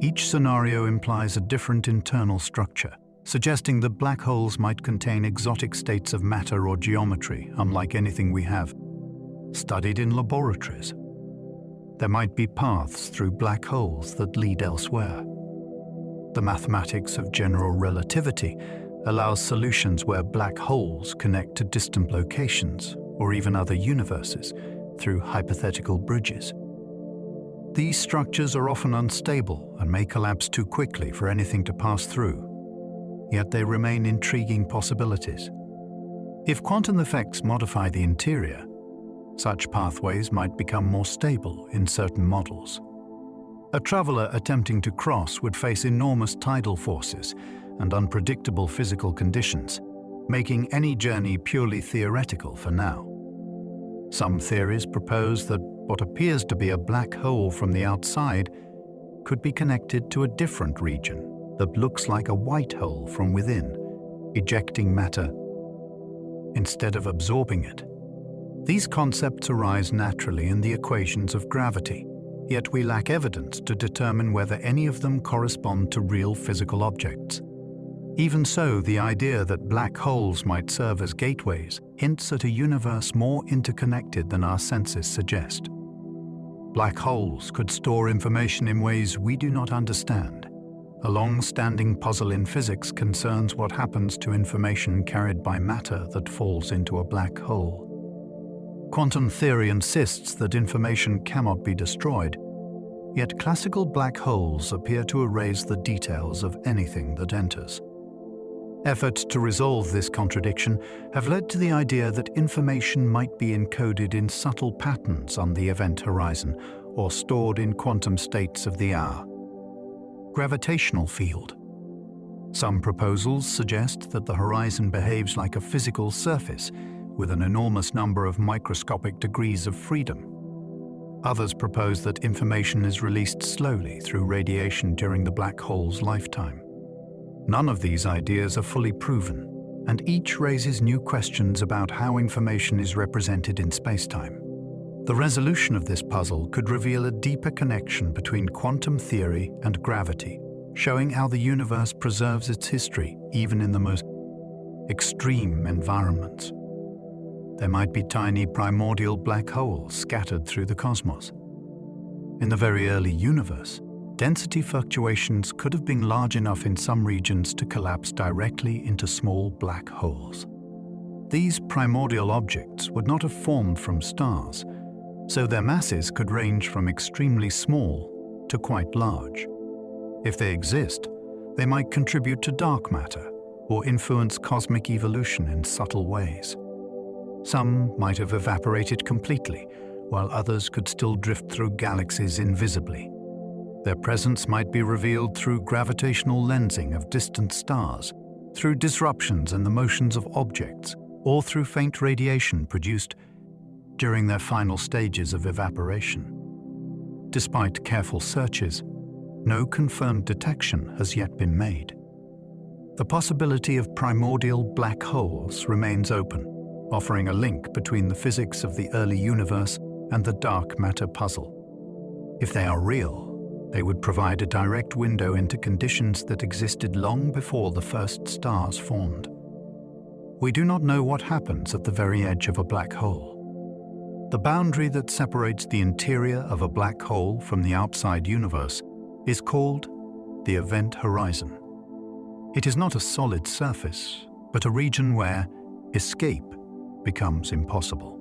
Each scenario implies a different internal structure, suggesting that black holes might contain exotic states of matter or geometry unlike anything we have studied in laboratories. There might be paths through black holes that lead elsewhere. The mathematics of general relativity allows solutions where black holes connect to distant locations or even other universes through hypothetical bridges. These structures are often unstable and may collapse too quickly for anything to pass through, yet they remain intriguing possibilities. If quantum effects modify the interior, such pathways might become more stable in certain models. A traveler attempting to cross would face enormous tidal forces and unpredictable physical conditions, making any journey purely theoretical for now. Some theories propose that what appears to be a black hole from the outside could be connected to a different region that looks like a white hole from within, ejecting matter instead of absorbing it. These concepts arise naturally in the equations of gravity, yet we lack evidence to determine whether any of them correspond to real physical objects. Even so, the idea that black holes might serve as gateways hints at a universe more interconnected than our senses suggest. Black holes could store information in ways we do not understand. A long-standing puzzle in physics concerns what happens to information carried by matter that falls into a black hole. Quantum theory insists that information cannot be destroyed, yet classical black holes appear to erase the details of anything that enters. Efforts to resolve this contradiction have led to the idea that information might be encoded in subtle patterns on the event horizon or stored in quantum states of the hour. Gravitational field. Some proposals suggest that the horizon behaves like a physical surface with an enormous number of microscopic degrees of freedom. Others propose that information is released slowly through radiation during the black hole's lifetime. None of these ideas are fully proven, and each raises new questions about how information is represented in spacetime. The resolution of this puzzle could reveal a deeper connection between quantum theory and gravity, showing how the universe preserves its history even in the most extreme environments. There might be tiny primordial black holes scattered through the cosmos. In the very early universe, density fluctuations could have been large enough in some regions to collapse directly into small black holes. These primordial objects would not have formed from stars, so their masses could range from extremely small to quite large. If they exist, they might contribute to dark matter or influence cosmic evolution in subtle ways. Some might have evaporated completely, while others could still drift through galaxies invisibly. Their presence might be revealed through gravitational lensing of distant stars, through disruptions in the motions of objects, or through faint radiation produced during their final stages of evaporation. Despite careful searches, no confirmed detection has yet been made. The possibility of primordial black holes remains open, offering a link between the physics of the early universe and the dark matter puzzle. If they are real, they would provide a direct window into conditions that existed long before the first stars formed. We do not know what happens at the very edge of a black hole. The boundary that separates the interior of a black hole from the outside universe is called the event horizon. It is not a solid surface, but a region where escape becomes impossible.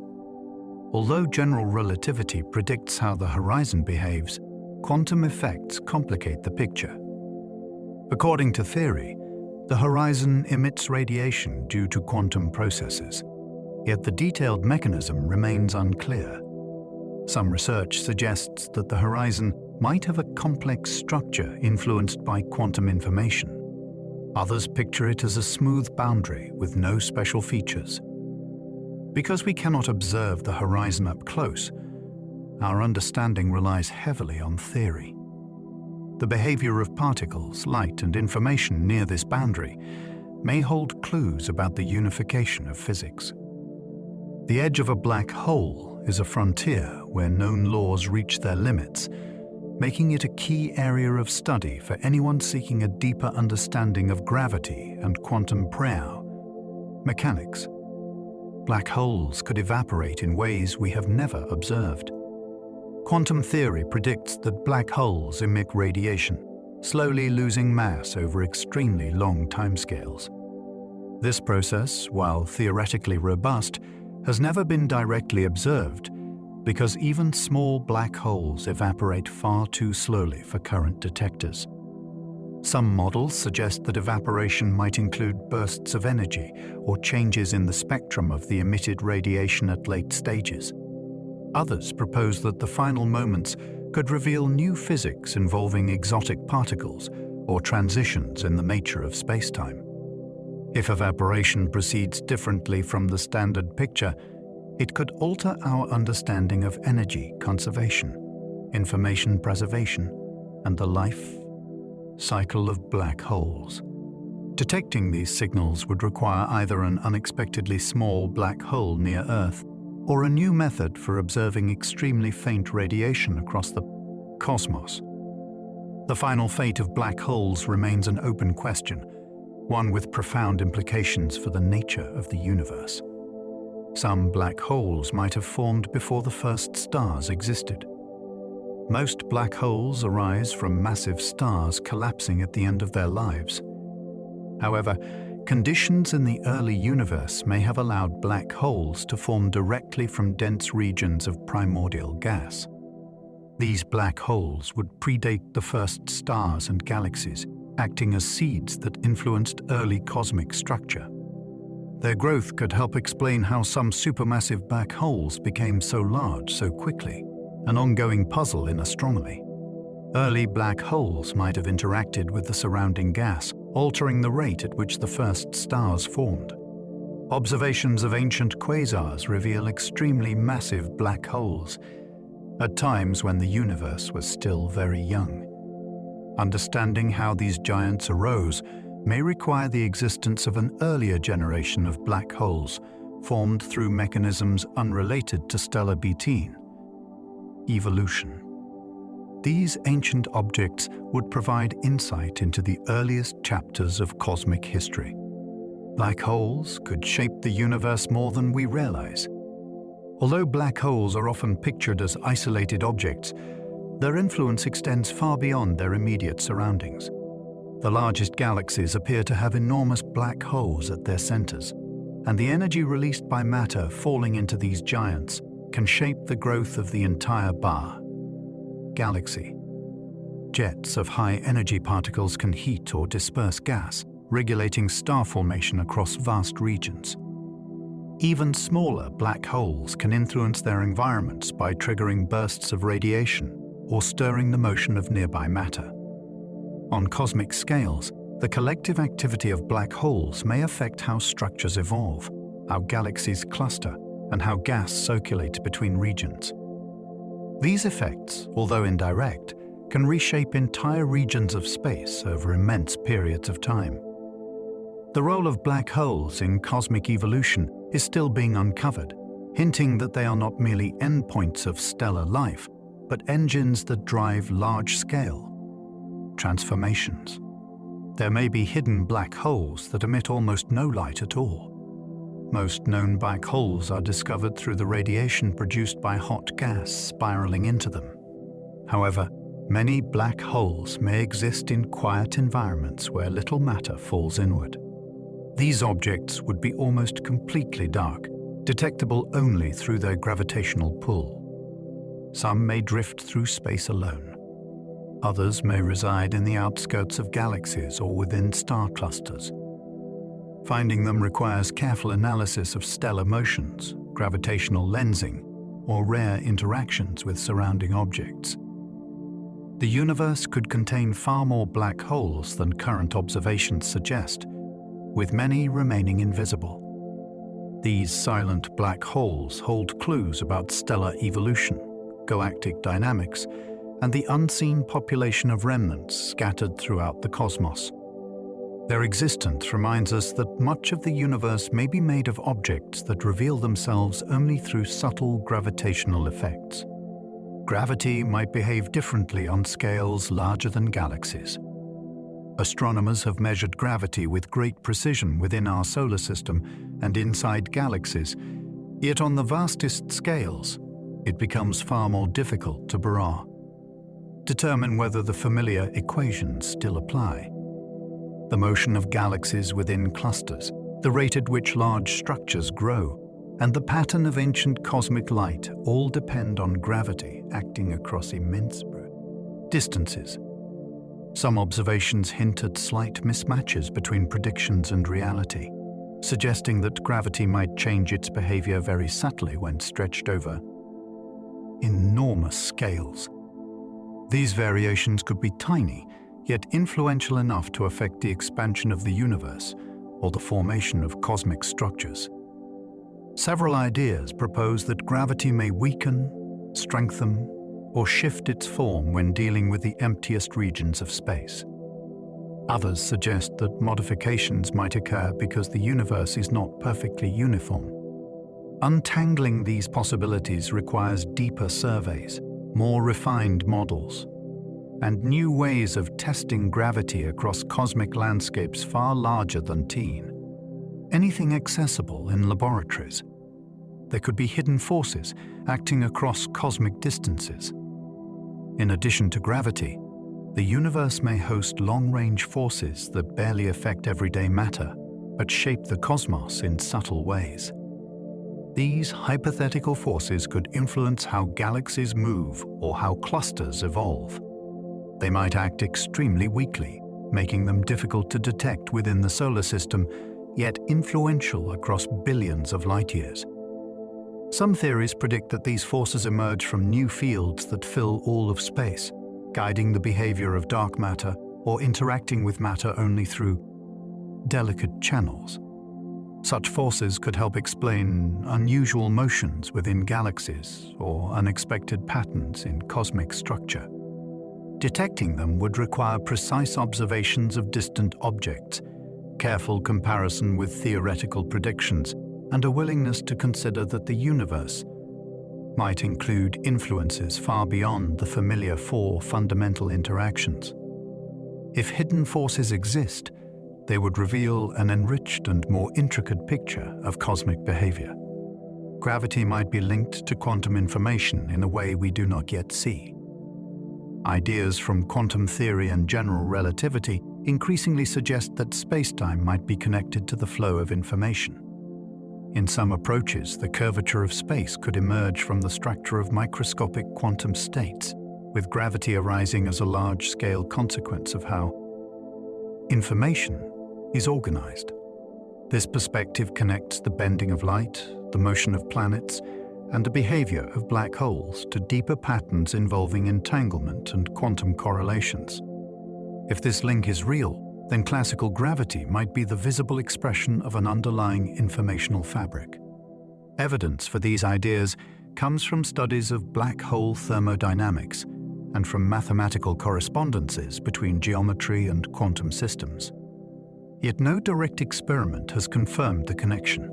Although general relativity predicts how the horizon behaves, quantum effects complicate the picture. According to theory, the horizon emits radiation due to quantum processes, yet the detailed mechanism remains unclear. Some research suggests that the horizon might have a complex structure influenced by quantum information. Others picture it as a smooth boundary with no special features. Because we cannot observe the horizon up close, our understanding relies heavily on theory. The behavior of particles, light, and information near this boundary may hold clues about the unification of physics. The edge of a black hole is a frontier where known laws reach their limits, making it a key area of study for anyone seeking a deeper understanding of gravity and quantum mechanics. Black holes could evaporate in ways we have never observed. Quantum theory predicts that black holes emit radiation, slowly losing mass over extremely long timescales. This process, while theoretically robust, has never been directly observed because even small black holes evaporate far too slowly for current detectors. Some models suggest that evaporation might include bursts of energy or changes in the spectrum of the emitted radiation at late stages. Others propose that the final moments could reveal new physics involving exotic particles or transitions in the nature of spacetime. If evaporation proceeds differently from the standard picture, it could alter our understanding of energy conservation, information preservation, and the life cycle of black holes. Detecting these signals would require either an unexpectedly small black hole near Earth or a new method for observing extremely faint radiation across the cosmos. The final fate of black holes remains an open question, one with profound implications for the nature of the universe. Some black holes might have formed before the first stars existed. Most black holes arise from massive stars collapsing at the end of their lives. However, conditions in the early universe may have allowed black holes to form directly from dense regions of primordial gas. These black holes would predate the first stars and galaxies, acting as seeds that influenced early cosmic structure. Their growth could help explain how some supermassive black holes became so large so quickly, an ongoing puzzle in astronomy. Early black holes might have interacted with the surrounding gas, altering the rate at which the first stars formed. Observations of ancient quasars reveal extremely massive black holes, at times when the universe was still very young. Understanding how these giants arose may require the existence of an earlier generation of black holes formed through mechanisms unrelated to stellar beating. Evolution. These ancient objects would provide insight into the earliest chapters of cosmic history. Black holes could shape the universe more than we realize. Although black holes are often pictured as isolated objects, their influence extends far beyond their immediate surroundings. The largest galaxies appear to have enormous black holes at their centers, and the energy released by matter falling into these giants can shape the growth of the entire bar. Galaxy. Jets of high-energy particles can heat or disperse gas, regulating star formation across vast regions. Even smaller black holes can influence their environments by triggering bursts of radiation or stirring the motion of nearby matter. On cosmic scales, the collective activity of black holes may affect how structures evolve, how galaxies cluster, and how gas circulates between regions. These effects, although indirect, can reshape entire regions of space over immense periods of time. The role of black holes in cosmic evolution is still being uncovered, hinting that they are not merely endpoints of stellar life, but engines that drive large-scale transformations. There may be hidden black holes that emit almost no light at all. Most known black holes are discovered through the radiation produced by hot gas spiraling into them. However, many black holes may exist in quiet environments where little matter falls inward. These objects would be almost completely dark, detectable only through their gravitational pull. Some may drift through space alone. Others may reside in the outskirts of galaxies or within star clusters. Finding them requires careful analysis of stellar motions, gravitational lensing, or rare interactions with surrounding objects. The universe could contain far more black holes than current observations suggest, with many remaining invisible. These silent black holes hold clues about stellar evolution, galactic dynamics, and the unseen population of remnants scattered throughout the cosmos. Their existence reminds us that much of the universe may be made of objects that reveal themselves only through subtle gravitational effects. Gravity might behave differently on scales larger than galaxies. Astronomers have measured gravity with great precision within our solar system and inside galaxies, yet on the vastest scales, it becomes far more difficult to determine whether the familiar equations still apply. The motion of galaxies within clusters, the rate at which large structures grow, and the pattern of ancient cosmic light all depend on gravity acting across immense distances. Some observations hint at slight mismatches between predictions and reality, suggesting that gravity might change its behavior very subtly when stretched over enormous scales. These variations could be tiny, yet influential enough to affect the expansion of the universe or the formation of cosmic structures. Several ideas propose that gravity may weaken, strengthen, or shift its form when dealing with the emptiest regions of space. Others suggest that modifications might occur because the universe is not perfectly uniform. Untangling these possibilities requires deeper surveys, more refined models. and new ways of testing gravity across cosmic landscapes far larger than TEEN. Anything accessible in laboratories. There could be hidden forces acting across cosmic distances. In addition to gravity, the universe may host long-range forces that barely affect everyday matter, but shape the cosmos in subtle ways. These hypothetical forces could influence how galaxies move or how clusters evolve. They might act extremely weakly, making them difficult to detect within the solar system, yet influential across billions of light-years. Some theories predict that these forces emerge from new fields that fill all of space, guiding the behavior of dark matter or interacting with matter only through delicate channels. Such forces could help explain unusual motions within galaxies or unexpected patterns in cosmic structure. Detecting them would require precise observations of distant objects, careful comparison with theoretical predictions, and a willingness to consider that the universe might include influences far beyond the familiar four fundamental interactions. If hidden forces exist, they would reveal an enriched and more intricate picture of cosmic behavior. Gravity might be linked to quantum information in a way we do not yet see. Ideas from quantum theory and general relativity increasingly suggest that spacetime might be connected to the flow of information. In some approaches, the curvature of space could emerge from the structure of microscopic quantum states, with gravity arising as a large-scale consequence of how information is organized. This perspective connects the bending of light, the motion of planets, and the behavior of black holes to deeper patterns involving entanglement and quantum correlations. If this link is real, then classical gravity might be the visible expression of an underlying informational fabric. Evidence for these ideas comes from studies of black hole thermodynamics and from mathematical correspondences between geometry and quantum systems. Yet no direct experiment has confirmed the connection.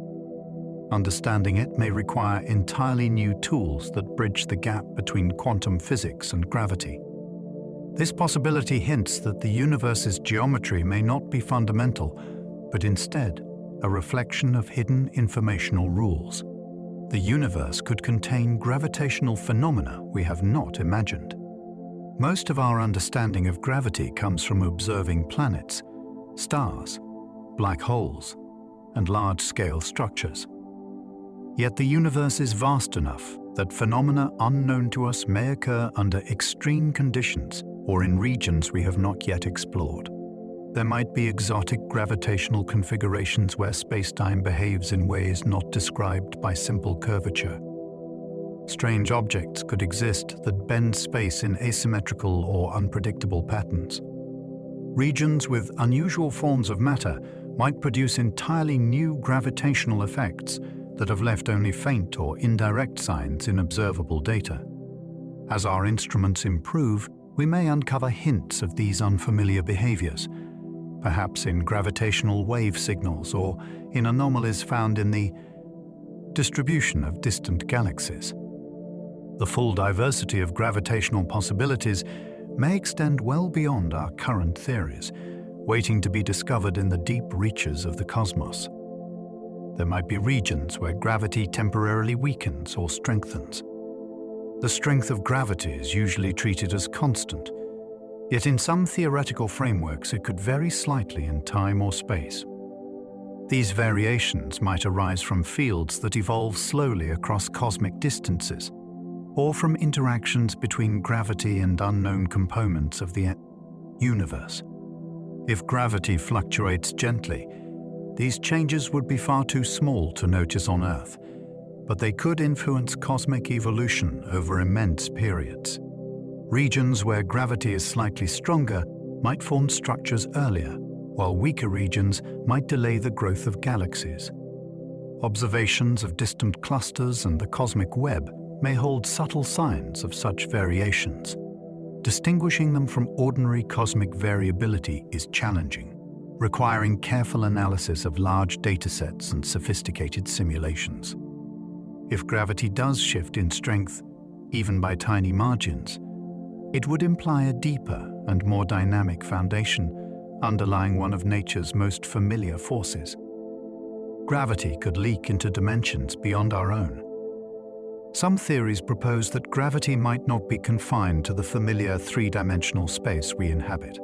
Understanding it may require entirely new tools that bridge the gap between quantum physics and gravity. This possibility hints that the universe's geometry may not be fundamental, but instead a reflection of hidden informational rules. The universe could contain gravitational phenomena we have not imagined. Most of our understanding of gravity comes from observing planets, stars, black holes, and large-scale structures. Yet the universe is vast enough that phenomena unknown to us may occur under extreme conditions or in regions we have not yet explored. There might be exotic gravitational configurations where spacetime behaves in ways not described by simple curvature. Strange objects could exist that bend space in asymmetrical or unpredictable patterns. Regions with unusual forms of matter might produce entirely new gravitational effects that have left only faint or indirect signs in observable data. As our instruments improve, we may uncover hints of these unfamiliar behaviors, perhaps in gravitational wave signals or in anomalies found in the distribution of distant galaxies. The full diversity of gravitational possibilities may extend well beyond our current theories, waiting to be discovered in the deep reaches of the cosmos. There might be regions where gravity temporarily weakens or strengthens. The strength of gravity is usually treated as constant, yet in some theoretical frameworks it could vary slightly in time or space. These variations might arise from fields that evolve slowly across cosmic distances, or from interactions between gravity and unknown components of the universe. If gravity fluctuates gently, these changes would be far too small to notice on Earth, but they could influence cosmic evolution over immense periods. Regions where gravity is slightly stronger might form structures earlier, while weaker regions might delay the growth of galaxies. Observations of distant clusters and the cosmic web may hold subtle signs of such variations. Distinguishing them from ordinary cosmic variability is challenging, requiring careful analysis of large datasets and sophisticated simulations. If gravity does shift in strength, even by tiny margins, It would imply a deeper and more dynamic foundation underlying one of nature's most familiar forces. Gravity could leak into dimensions beyond our own. Some theories propose that gravity might not be confined to the familiar three-dimensional space we inhabit.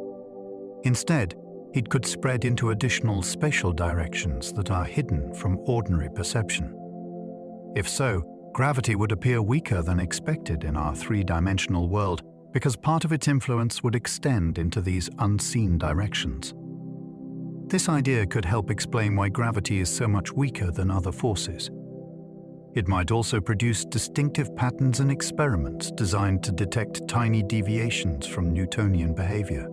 Instead, it could spread into additional spatial directions that are hidden from ordinary perception. If so, gravity would appear weaker than expected in our three-dimensional world because part of its influence would extend into these unseen directions. This idea could help explain why gravity is so much weaker than other forces. It might also produce distinctive patterns and experiments designed to detect tiny deviations from Newtonian behavior.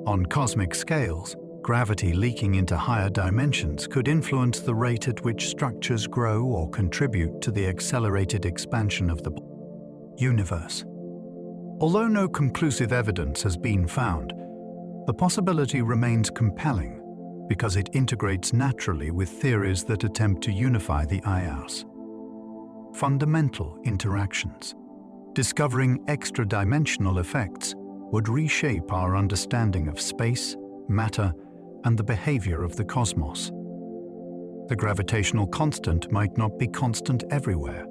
On cosmic scales, gravity leaking into higher dimensions could influence the rate at which structures grow or contribute to the accelerated expansion of the universe. Although no conclusive evidence has been found, the possibility remains compelling because it integrates naturally with theories that attempt to unify the IAS. Fundamental interactions. Discovering extra-dimensional effects would reshape our understanding of space, matter, and the behavior of the cosmos. The gravitational constant might not be constant everywhere.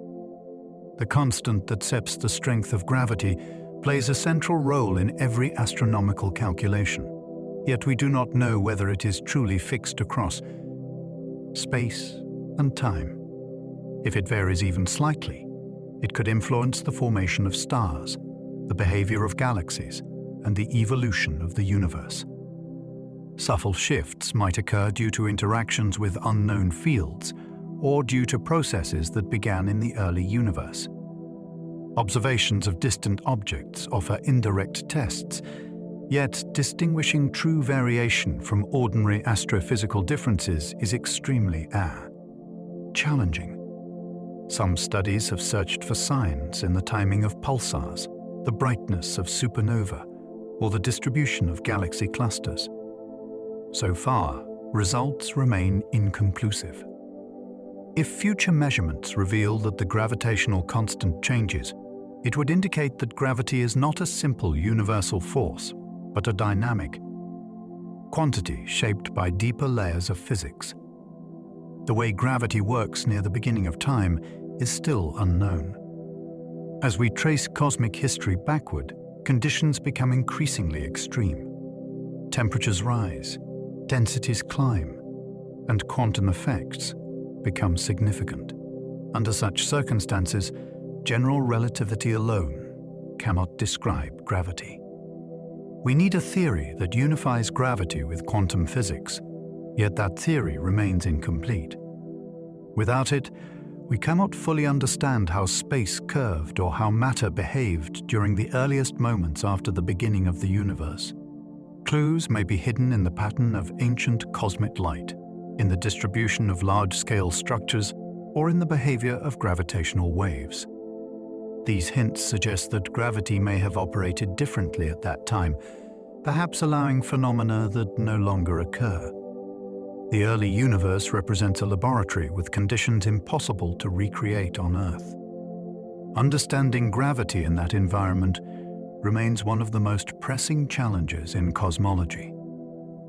The constant that sets the strength of gravity plays a central role in every astronomical calculation, yet we do not know whether it is truly fixed across space and time. If it varies even slightly, it could influence the formation of stars, the behavior of galaxies, and the evolution of the universe. Subtle shifts might occur due to interactions with unknown fields or due to processes that began in the early universe. Observations of distant objects offer indirect tests, yet distinguishing true variation from ordinary astrophysical differences is extremely challenging. Some studies have searched for signs in the timing of pulsars, the brightness of supernova, or the distribution of galaxy clusters. So far, results remain inconclusive. If future measurements reveal that the gravitational constant changes, it would indicate that gravity is not a simple universal force, but a dynamic quantity shaped by deeper layers of physics. The way gravity works near the beginning of time is still unknown. As we trace cosmic history backward, conditions become increasingly extreme. Temperatures rise, densities climb, and quantum effects become significant. Under such circumstances, general relativity alone cannot describe gravity. We need a theory that unifies gravity with quantum physics, yet that theory remains incomplete. Without it, we cannot fully understand how space curved or how matter behaved during the earliest moments after the beginning of the universe. Clues may be hidden in the pattern of ancient cosmic light, in the distribution of large-scale structures, or in the behavior of gravitational waves. These hints suggest that gravity may have operated differently at that time, perhaps allowing phenomena that no longer occur. The early universe represents a laboratory with conditions impossible to recreate on Earth. Understanding gravity in that environment remains one of the most pressing challenges in cosmology.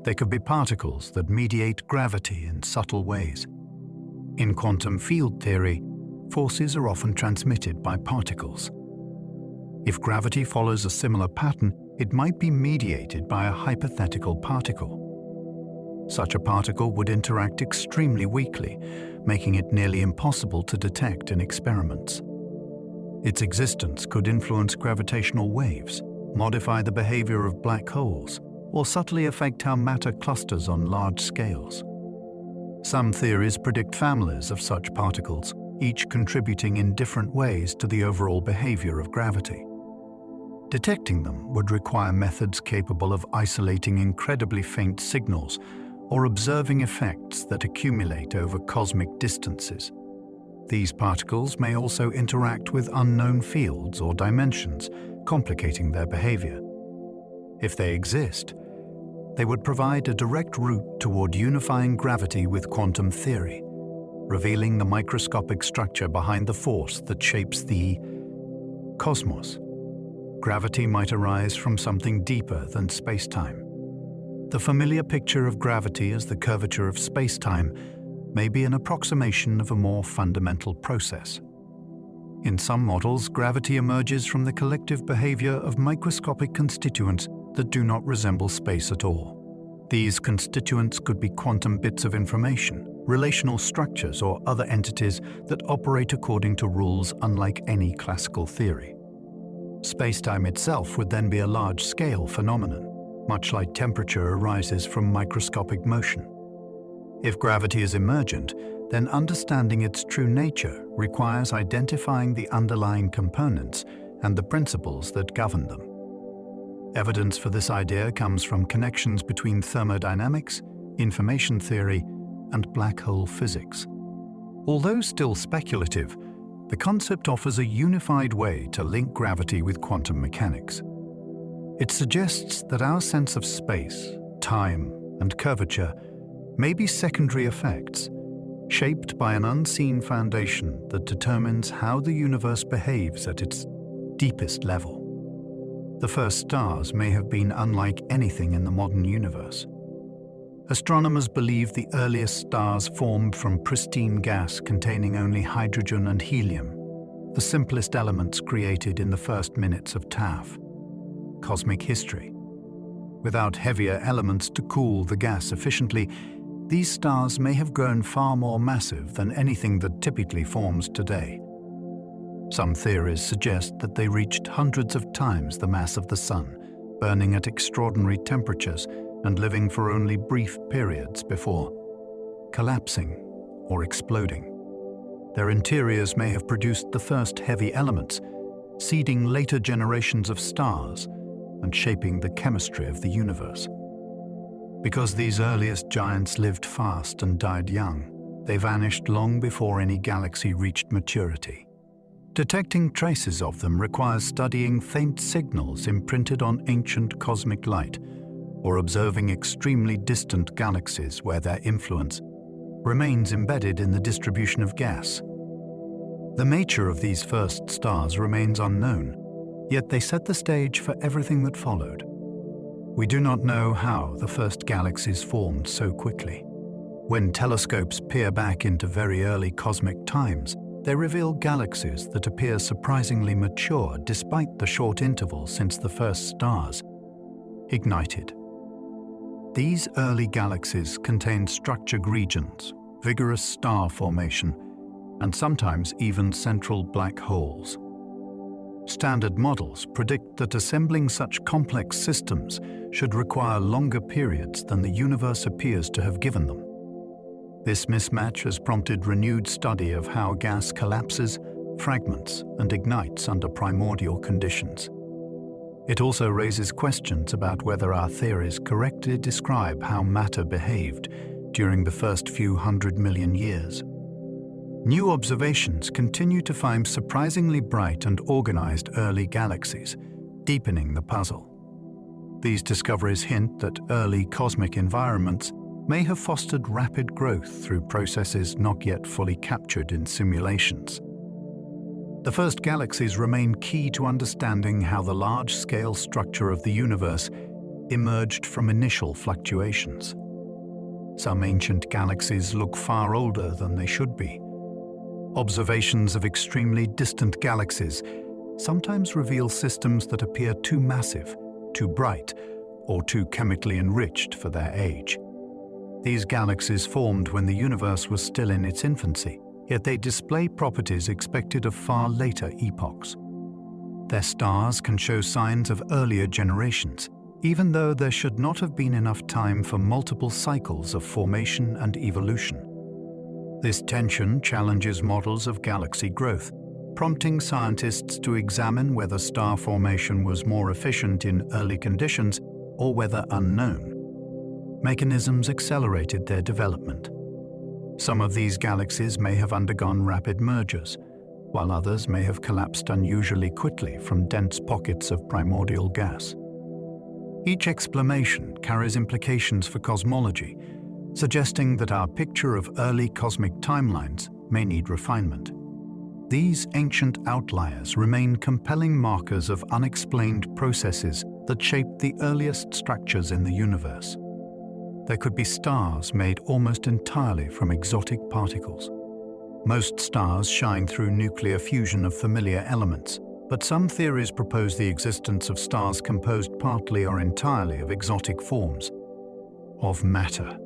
There could be particles that mediate gravity in subtle ways. In quantum field theory, forces are often transmitted by particles. If gravity follows a similar pattern, it might be mediated by a hypothetical particle. Such a particle would interact extremely weakly, making it nearly impossible to detect in experiments. Its existence could influence gravitational waves, modify the behavior of black holes, or subtly affect how matter clusters on large scales. Some theories predict families of such particles, each contributing in different ways to the overall behavior of gravity. Detecting them would require methods capable of isolating incredibly faint signals or observing effects that accumulate over cosmic distances. These particles may also interact with unknown fields or dimensions, complicating their behavior. If they exist, they would provide a direct route toward unifying gravity with quantum theory, revealing the microscopic structure behind the force that shapes the cosmos. gravity might arise from something deeper than space-time. The familiar picture of gravity as the curvature of space-time may be an approximation of a more fundamental process. In some models, gravity emerges from the collective behavior of microscopic constituents that do not resemble space at all. These constituents could be quantum bits of information, relational structures, or other entities that operate according to rules unlike any classical theory. Space-time itself would then be a large-scale phenomenon, much like temperature arises from microscopic motion. If gravity is emergent, then understanding its true nature requires identifying the underlying components and the principles that govern them. Evidence for this idea comes from connections between thermodynamics, information theory, and black hole physics. Although still speculative, the concept offers a unified way to link gravity with quantum mechanics. It suggests that our sense of space, time, and curvature may be secondary effects, shaped by an unseen foundation that determines how the universe behaves at its deepest level. The first stars may have been unlike anything in the modern universe. Astronomers believe the earliest stars formed from pristine gas containing only hydrogen and helium, the simplest elements created in the first minutes of TAF, cosmic history. Without heavier elements to cool the gas efficiently, these stars may have grown far more massive than anything that typically forms today. Some theories suggest that they reached hundreds of times the mass of the Sun, burning at extraordinary temperatures and living for only brief periods before collapsing or exploding. Their interiors may have produced the first heavy elements, seeding later generations of stars and shaping the chemistry of the universe. Because these earliest giants lived fast and died young, they vanished long before any galaxy reached maturity. Detecting traces of them requires studying faint signals imprinted on ancient cosmic light, or observing extremely distant galaxies where their influence remains embedded in the distribution of gas. The nature of these first stars remains unknown, yet they set the stage for everything that followed. We do not know how the first galaxies formed so quickly. When telescopes peer back into very early cosmic times, they reveal galaxies that appear surprisingly mature despite the short interval since the first stars ignited. These early galaxies contain structured regions, vigorous star formation, and sometimes even central black holes. Standard models predict that assembling such complex systems should require longer periods than the universe appears to have given them. This mismatch has prompted renewed study of how gas collapses, fragments, and ignites under primordial conditions. It also raises questions about whether our theories correctly describe how matter behaved during the first few 100 million years. New observations continue to find surprisingly bright and organized early galaxies, deepening the puzzle. These discoveries hint that early cosmic environments may have fostered rapid growth through processes not yet fully captured in simulations. The first galaxies remain key to understanding how the large-scale structure of the universe emerged from initial fluctuations. Some ancient galaxies look far older than they should be. Observations of extremely distant galaxies sometimes reveal systems that appear too massive, too bright, or too chemically enriched for their age. These galaxies formed when the universe was still in its infancy, yet they display properties expected of far later epochs. Their stars can show signs of earlier generations, even though there should not have been enough time for multiple cycles of formation and evolution. This tension challenges models of galaxy growth, prompting scientists to examine whether star formation was more efficient in early conditions or whether unknown mechanisms accelerated their development. Some of these galaxies may have undergone rapid mergers, while others may have collapsed unusually quickly from dense pockets of primordial gas. Each explanation carries implications for cosmology, suggesting that our picture of early cosmic timelines may need refinement. These ancient outliers remain compelling markers of unexplained processes that shaped the earliest structures in the universe. There could be stars made almost entirely from exotic particles. Most stars shine through nuclear fusion of familiar elements, but some theories propose the existence of stars composed partly or entirely of exotic forms of matter.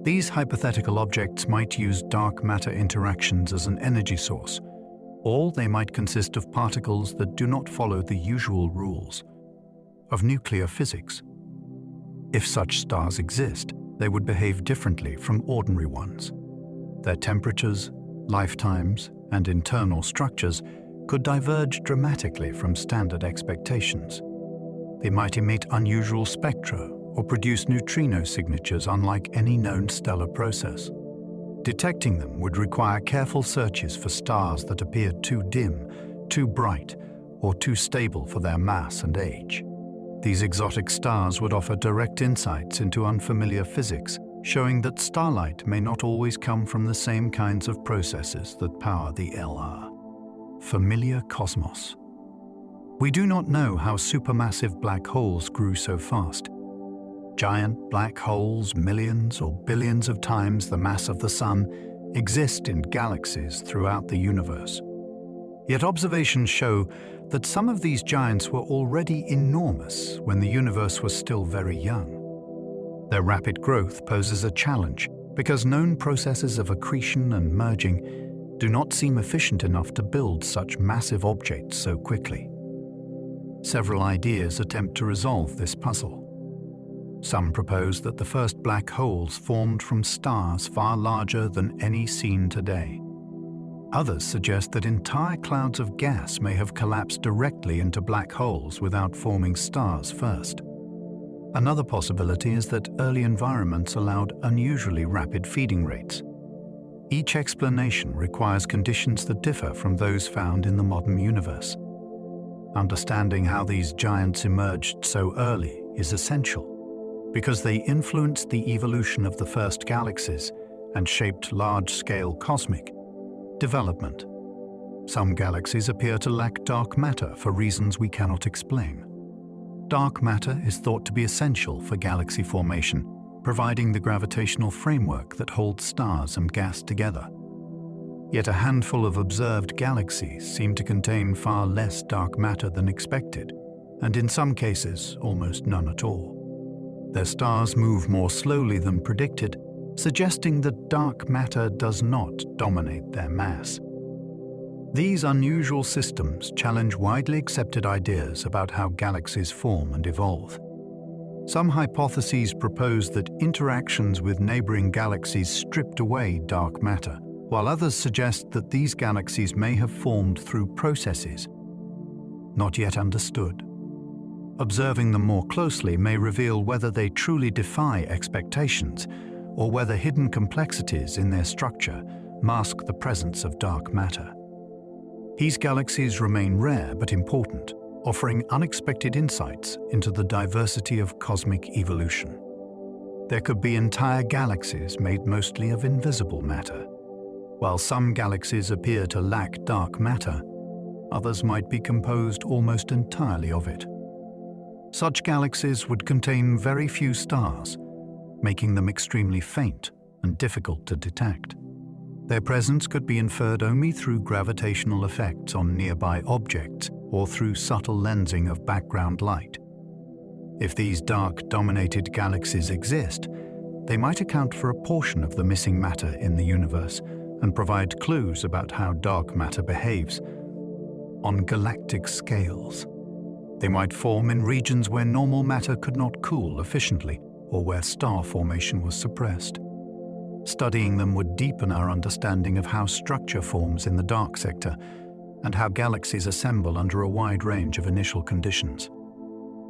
These hypothetical objects might use dark matter interactions as an energy source, or they might consist of particles that do not follow the usual rules of nuclear physics. If such stars exist, they would behave differently from ordinary ones. Their temperatures, lifetimes, and internal structures could diverge dramatically from standard expectations. They might emit unusual spectra or produce neutrino signatures unlike any known stellar process. Detecting them would require careful searches for stars that appeared too dim, too bright, or too stable for their mass and age. These exotic stars would offer direct insights into unfamiliar physics, showing that starlight may not always come from the same kinds of processes that power the LR. Familiar cosmos. We do not know how supermassive black holes grew so fast. Giant black holes, millions or billions of times the mass of the Sun, exist in galaxies throughout the universe. Yet observations show that some of these giants were already enormous when the universe was still very young. Their rapid growth poses a challenge because known processes of accretion and merging do not seem efficient enough to build such massive objects so quickly. Several ideas attempt to resolve this puzzle. Some propose that the first black holes formed from stars far larger than any seen today. Others suggest that entire clouds of gas may have collapsed directly into black holes without forming stars first. Another possibility is that early environments allowed unusually rapid feeding rates. Each explanation requires conditions that differ from those found in the modern universe. Understanding how these giants emerged so early is essential, because they influenced the evolution of the first galaxies and shaped large-scale cosmic development. Some galaxies appear to lack dark matter for reasons we cannot explain. Dark matter is thought to be essential for galaxy formation, providing the gravitational framework that holds stars and gas together. Yet a handful of observed galaxies seem to contain far less dark matter than expected, and in some cases, almost none at all. Their stars move more slowly than predicted, suggesting that dark matter does not dominate their mass. These unusual systems challenge widely accepted ideas about how galaxies form and evolve. Some hypotheses propose that interactions with neighboring galaxies stripped away dark matter, while others suggest that these galaxies may have formed through processes not yet understood. Observing them more closely may reveal whether they truly defy expectations or whether hidden complexities in their structure mask the presence of dark matter. These galaxies remain rare but important, offering unexpected insights into the diversity of cosmic evolution. There could be entire galaxies made mostly of invisible matter. While some galaxies appear to lack dark matter, others might be composed almost entirely of it. Such galaxies would contain very few stars, making them extremely faint and difficult to detect. Their presence could be inferred only through gravitational effects on nearby objects or through subtle lensing of background light. If these dark-dominated galaxies exist, they might account for a portion of the missing matter in the universe and provide clues about how dark matter behaves on galactic scales. They might form in regions where normal matter could not cool efficiently or where star formation was suppressed. Studying them would deepen our understanding of how structure forms in the dark sector and how galaxies assemble under a wide range of initial conditions.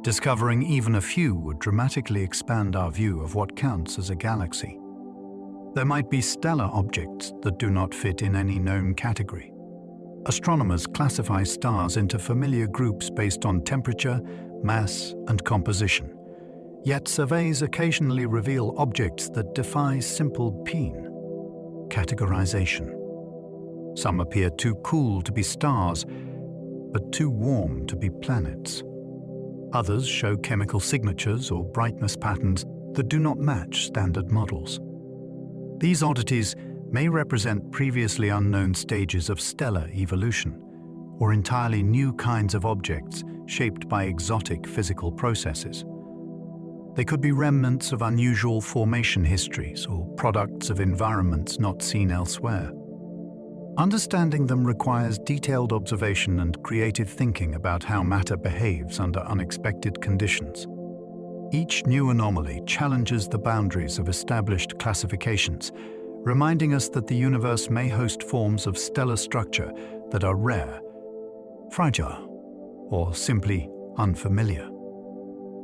Discovering even a few would dramatically expand our view of what counts as a galaxy. There might be stellar objects that do not fit in any known category. Astronomers classify stars into familiar groups based on temperature, mass, and composition. Yet surveys occasionally reveal objects that defy simple categorization. Some appear too cool to be stars, but too warm to be planets. Others show chemical signatures or brightness patterns that do not match standard models. These oddities may represent previously unknown stages of stellar evolution, or entirely new kinds of objects shaped by exotic physical processes. They could be remnants of unusual formation histories or products of environments not seen elsewhere. Understanding them requires detailed observation and creative thinking about how matter behaves under unexpected conditions. Each new anomaly challenges the boundaries of established classifications, reminding us that the universe may host forms of stellar structure that are rare, fragile, or simply unfamiliar.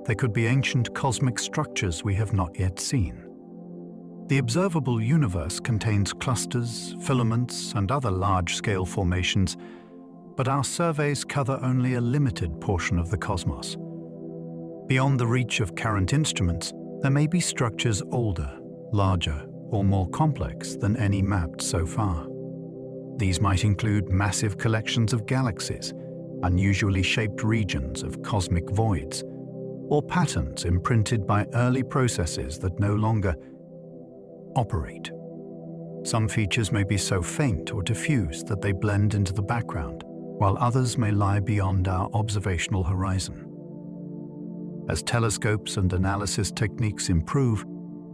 They could be ancient cosmic structures we have not yet seen. The observable universe contains clusters, filaments, and other large-scale formations, but our surveys cover only a limited portion of the cosmos. Beyond the reach of current instruments, there may be structures older, larger, or more complex than any mapped so far. These might include massive collections of galaxies, unusually shaped regions of cosmic voids, or patterns imprinted by early processes that no longer operate. Some features may be so faint or diffuse that they blend into the background, while others may lie beyond our observational horizon. As telescopes and analysis techniques improve,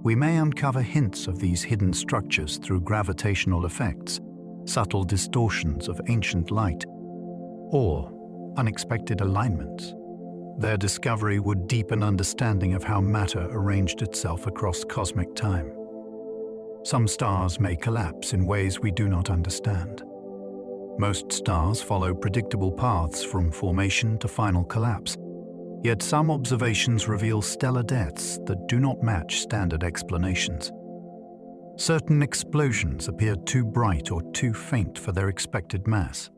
we may uncover hints of these hidden structures through gravitational effects, subtle distortions of ancient light, or unexpected alignments. Their discovery would deepen understanding of how matter arranged itself across cosmic time. Some stars may collapse in ways we do not understand. Most stars follow predictable paths from formation to final collapse, yet some observations reveal stellar deaths that do not match standard explanations. Certain explosions appear too bright or too faint for their expected mass.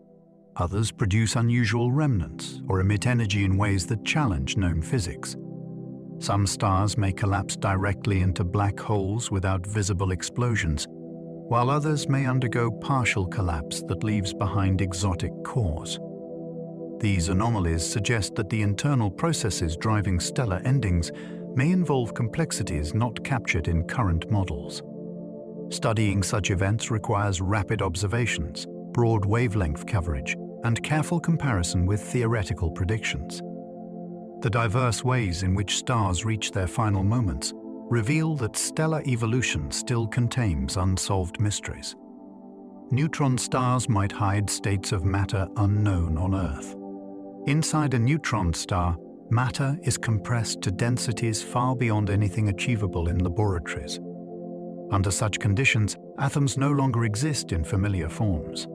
Others produce unusual remnants or emit energy in ways that challenge known physics. Some stars may collapse directly into black holes without visible explosions, while others may undergo partial collapse that leaves behind exotic cores. These anomalies suggest that the internal processes driving stellar endings may involve complexities not captured in current models. Studying such events requires rapid observations, broad wavelength coverage, and careful comparison with theoretical predictions. The diverse ways in which stars reach their final moments reveal that stellar evolution still contains unsolved mysteries. Neutron stars might hide states of matter unknown on Earth. Inside a neutron star, matter is compressed to densities far beyond anything achievable in laboratories. Under such conditions, atoms no longer exist in familiar forms.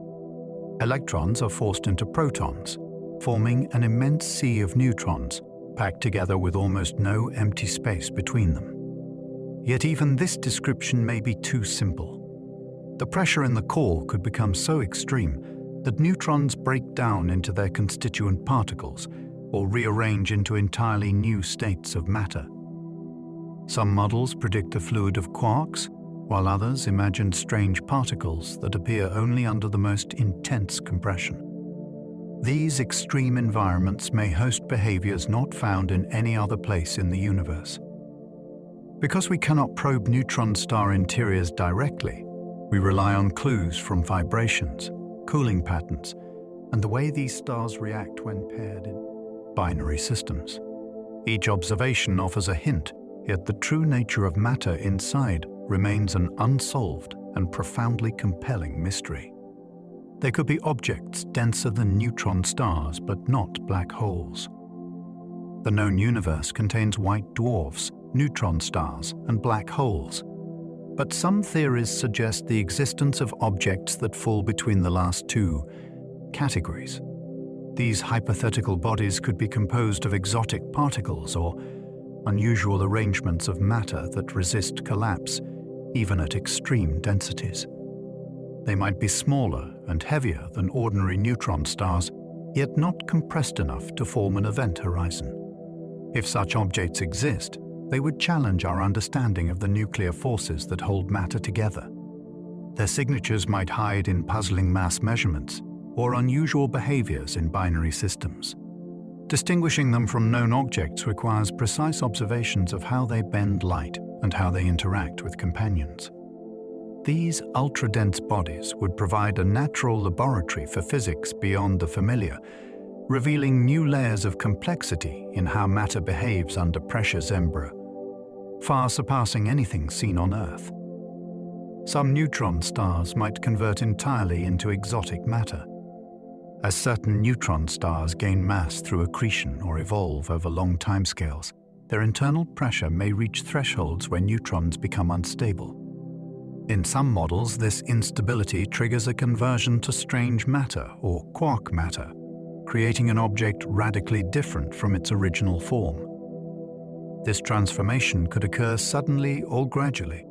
Electrons are forced into protons, forming an immense sea of neutrons, packed together with almost no empty space between them. Yet even this description may be too simple. The pressure in the core could become so extreme that neutrons break down into their constituent particles or rearrange into entirely new states of matter. Some models predict a fluid of quarks, while others imagine strange particles that appear only under the most intense compression. These extreme environments may host behaviors not found in any other place in the universe. Because we cannot probe neutron star interiors directly, we rely on clues from vibrations, cooling patterns, and the way these stars react when paired in binary systems. Each observation offers a hint, yet the true nature of matter inside remains an unsolved and profoundly compelling mystery. They could be objects denser than neutron stars, but not black holes. The known universe contains white dwarfs, neutron stars, and black holes. But some theories suggest the existence of objects that fall between the last two categories. These hypothetical bodies could be composed of exotic particles or unusual arrangements of matter that resist collapse, even at extreme densities. They might be smaller and heavier than ordinary neutron stars, yet not compressed enough to form an event horizon. If such objects exist, they would challenge our understanding of the nuclear forces that hold matter together. Their signatures might hide in puzzling mass measurements or unusual behaviors in binary systems. Distinguishing them from known objects requires precise observations of how they bend light and how they interact with companions. These ultra-dense bodies would provide a natural laboratory for physics beyond the familiar, revealing new layers of complexity in how matter behaves under pressure Zembra, far surpassing anything seen on Earth. Some neutron stars might convert entirely into exotic matter. As certain neutron stars gain mass through accretion or evolve over long timescales, their internal pressure may reach thresholds where neutrons become unstable. In some models, this instability triggers a conversion to strange matter or quark matter, creating an object radically different from its original form. This transformation could occur suddenly or gradually,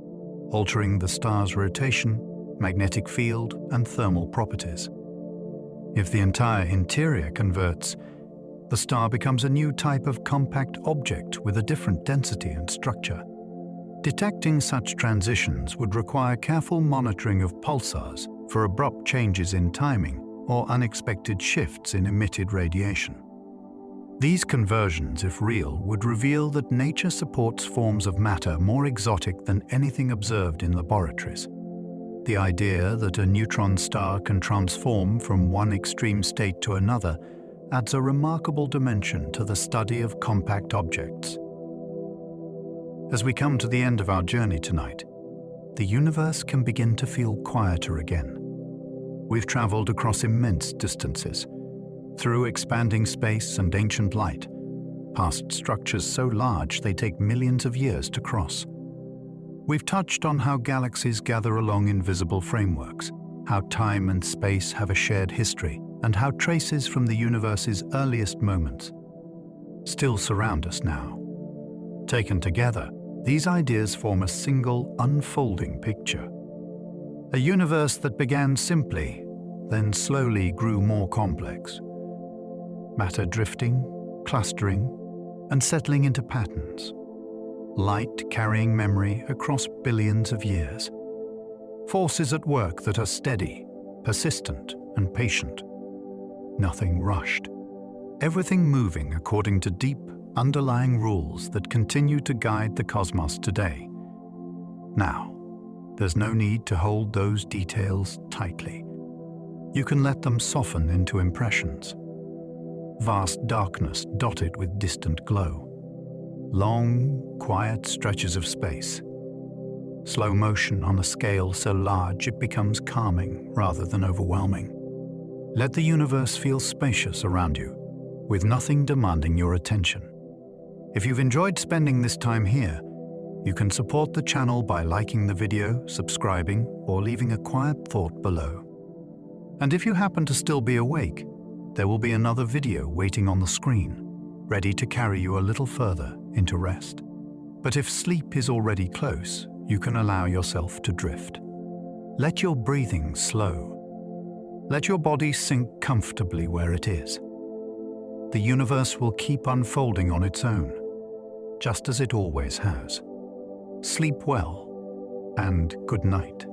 altering the star's rotation, magnetic field, and thermal properties. If the entire interior converts, the star becomes a new type of compact object with a different density and structure. Detecting such transitions would require careful monitoring of pulsars for abrupt changes in timing or unexpected shifts in emitted radiation. These conversions, if real, would reveal that nature supports forms of matter more exotic than anything observed in laboratories. The idea that a neutron star can transform from one extreme state to another adds a remarkable dimension to the study of compact objects. As we come to the end of our journey tonight, the universe can begin to feel quieter again. We've traveled across immense distances, through expanding space and ancient light, past structures so large they take millions of years to cross. We've touched on how galaxies gather along invisible frameworks, how time and space have a shared history, and how traces from the universe's earliest moments still surround us now. Taken together, these ideas form a single, unfolding picture. A universe that began simply, then slowly grew more complex. Matter drifting, clustering, and settling into patterns. Light carrying memory across billions of years. Forces at work that are steady, persistent, and patient. Nothing rushed. Everything moving according to deep, underlying rules that continue to guide the cosmos today. Now, there's no need to hold those details tightly. You can let them soften into impressions. Vast darkness dotted with distant glow. Long, quiet stretches of space. Slow motion on a scale so large it becomes calming rather than overwhelming. Let the universe feel spacious around you, with nothing demanding your attention. If you've enjoyed spending this time here, you can support the channel by liking the video, subscribing, or leaving a quiet thought below. And if you happen to still be awake, there will be another video waiting on the screen, ready to carry you a little further into rest. But if sleep is already close, you can allow yourself to drift. Let your breathing slow. Let your body sink comfortably where it is. The universe will keep unfolding on its own, just as it always has. Sleep well, and good night.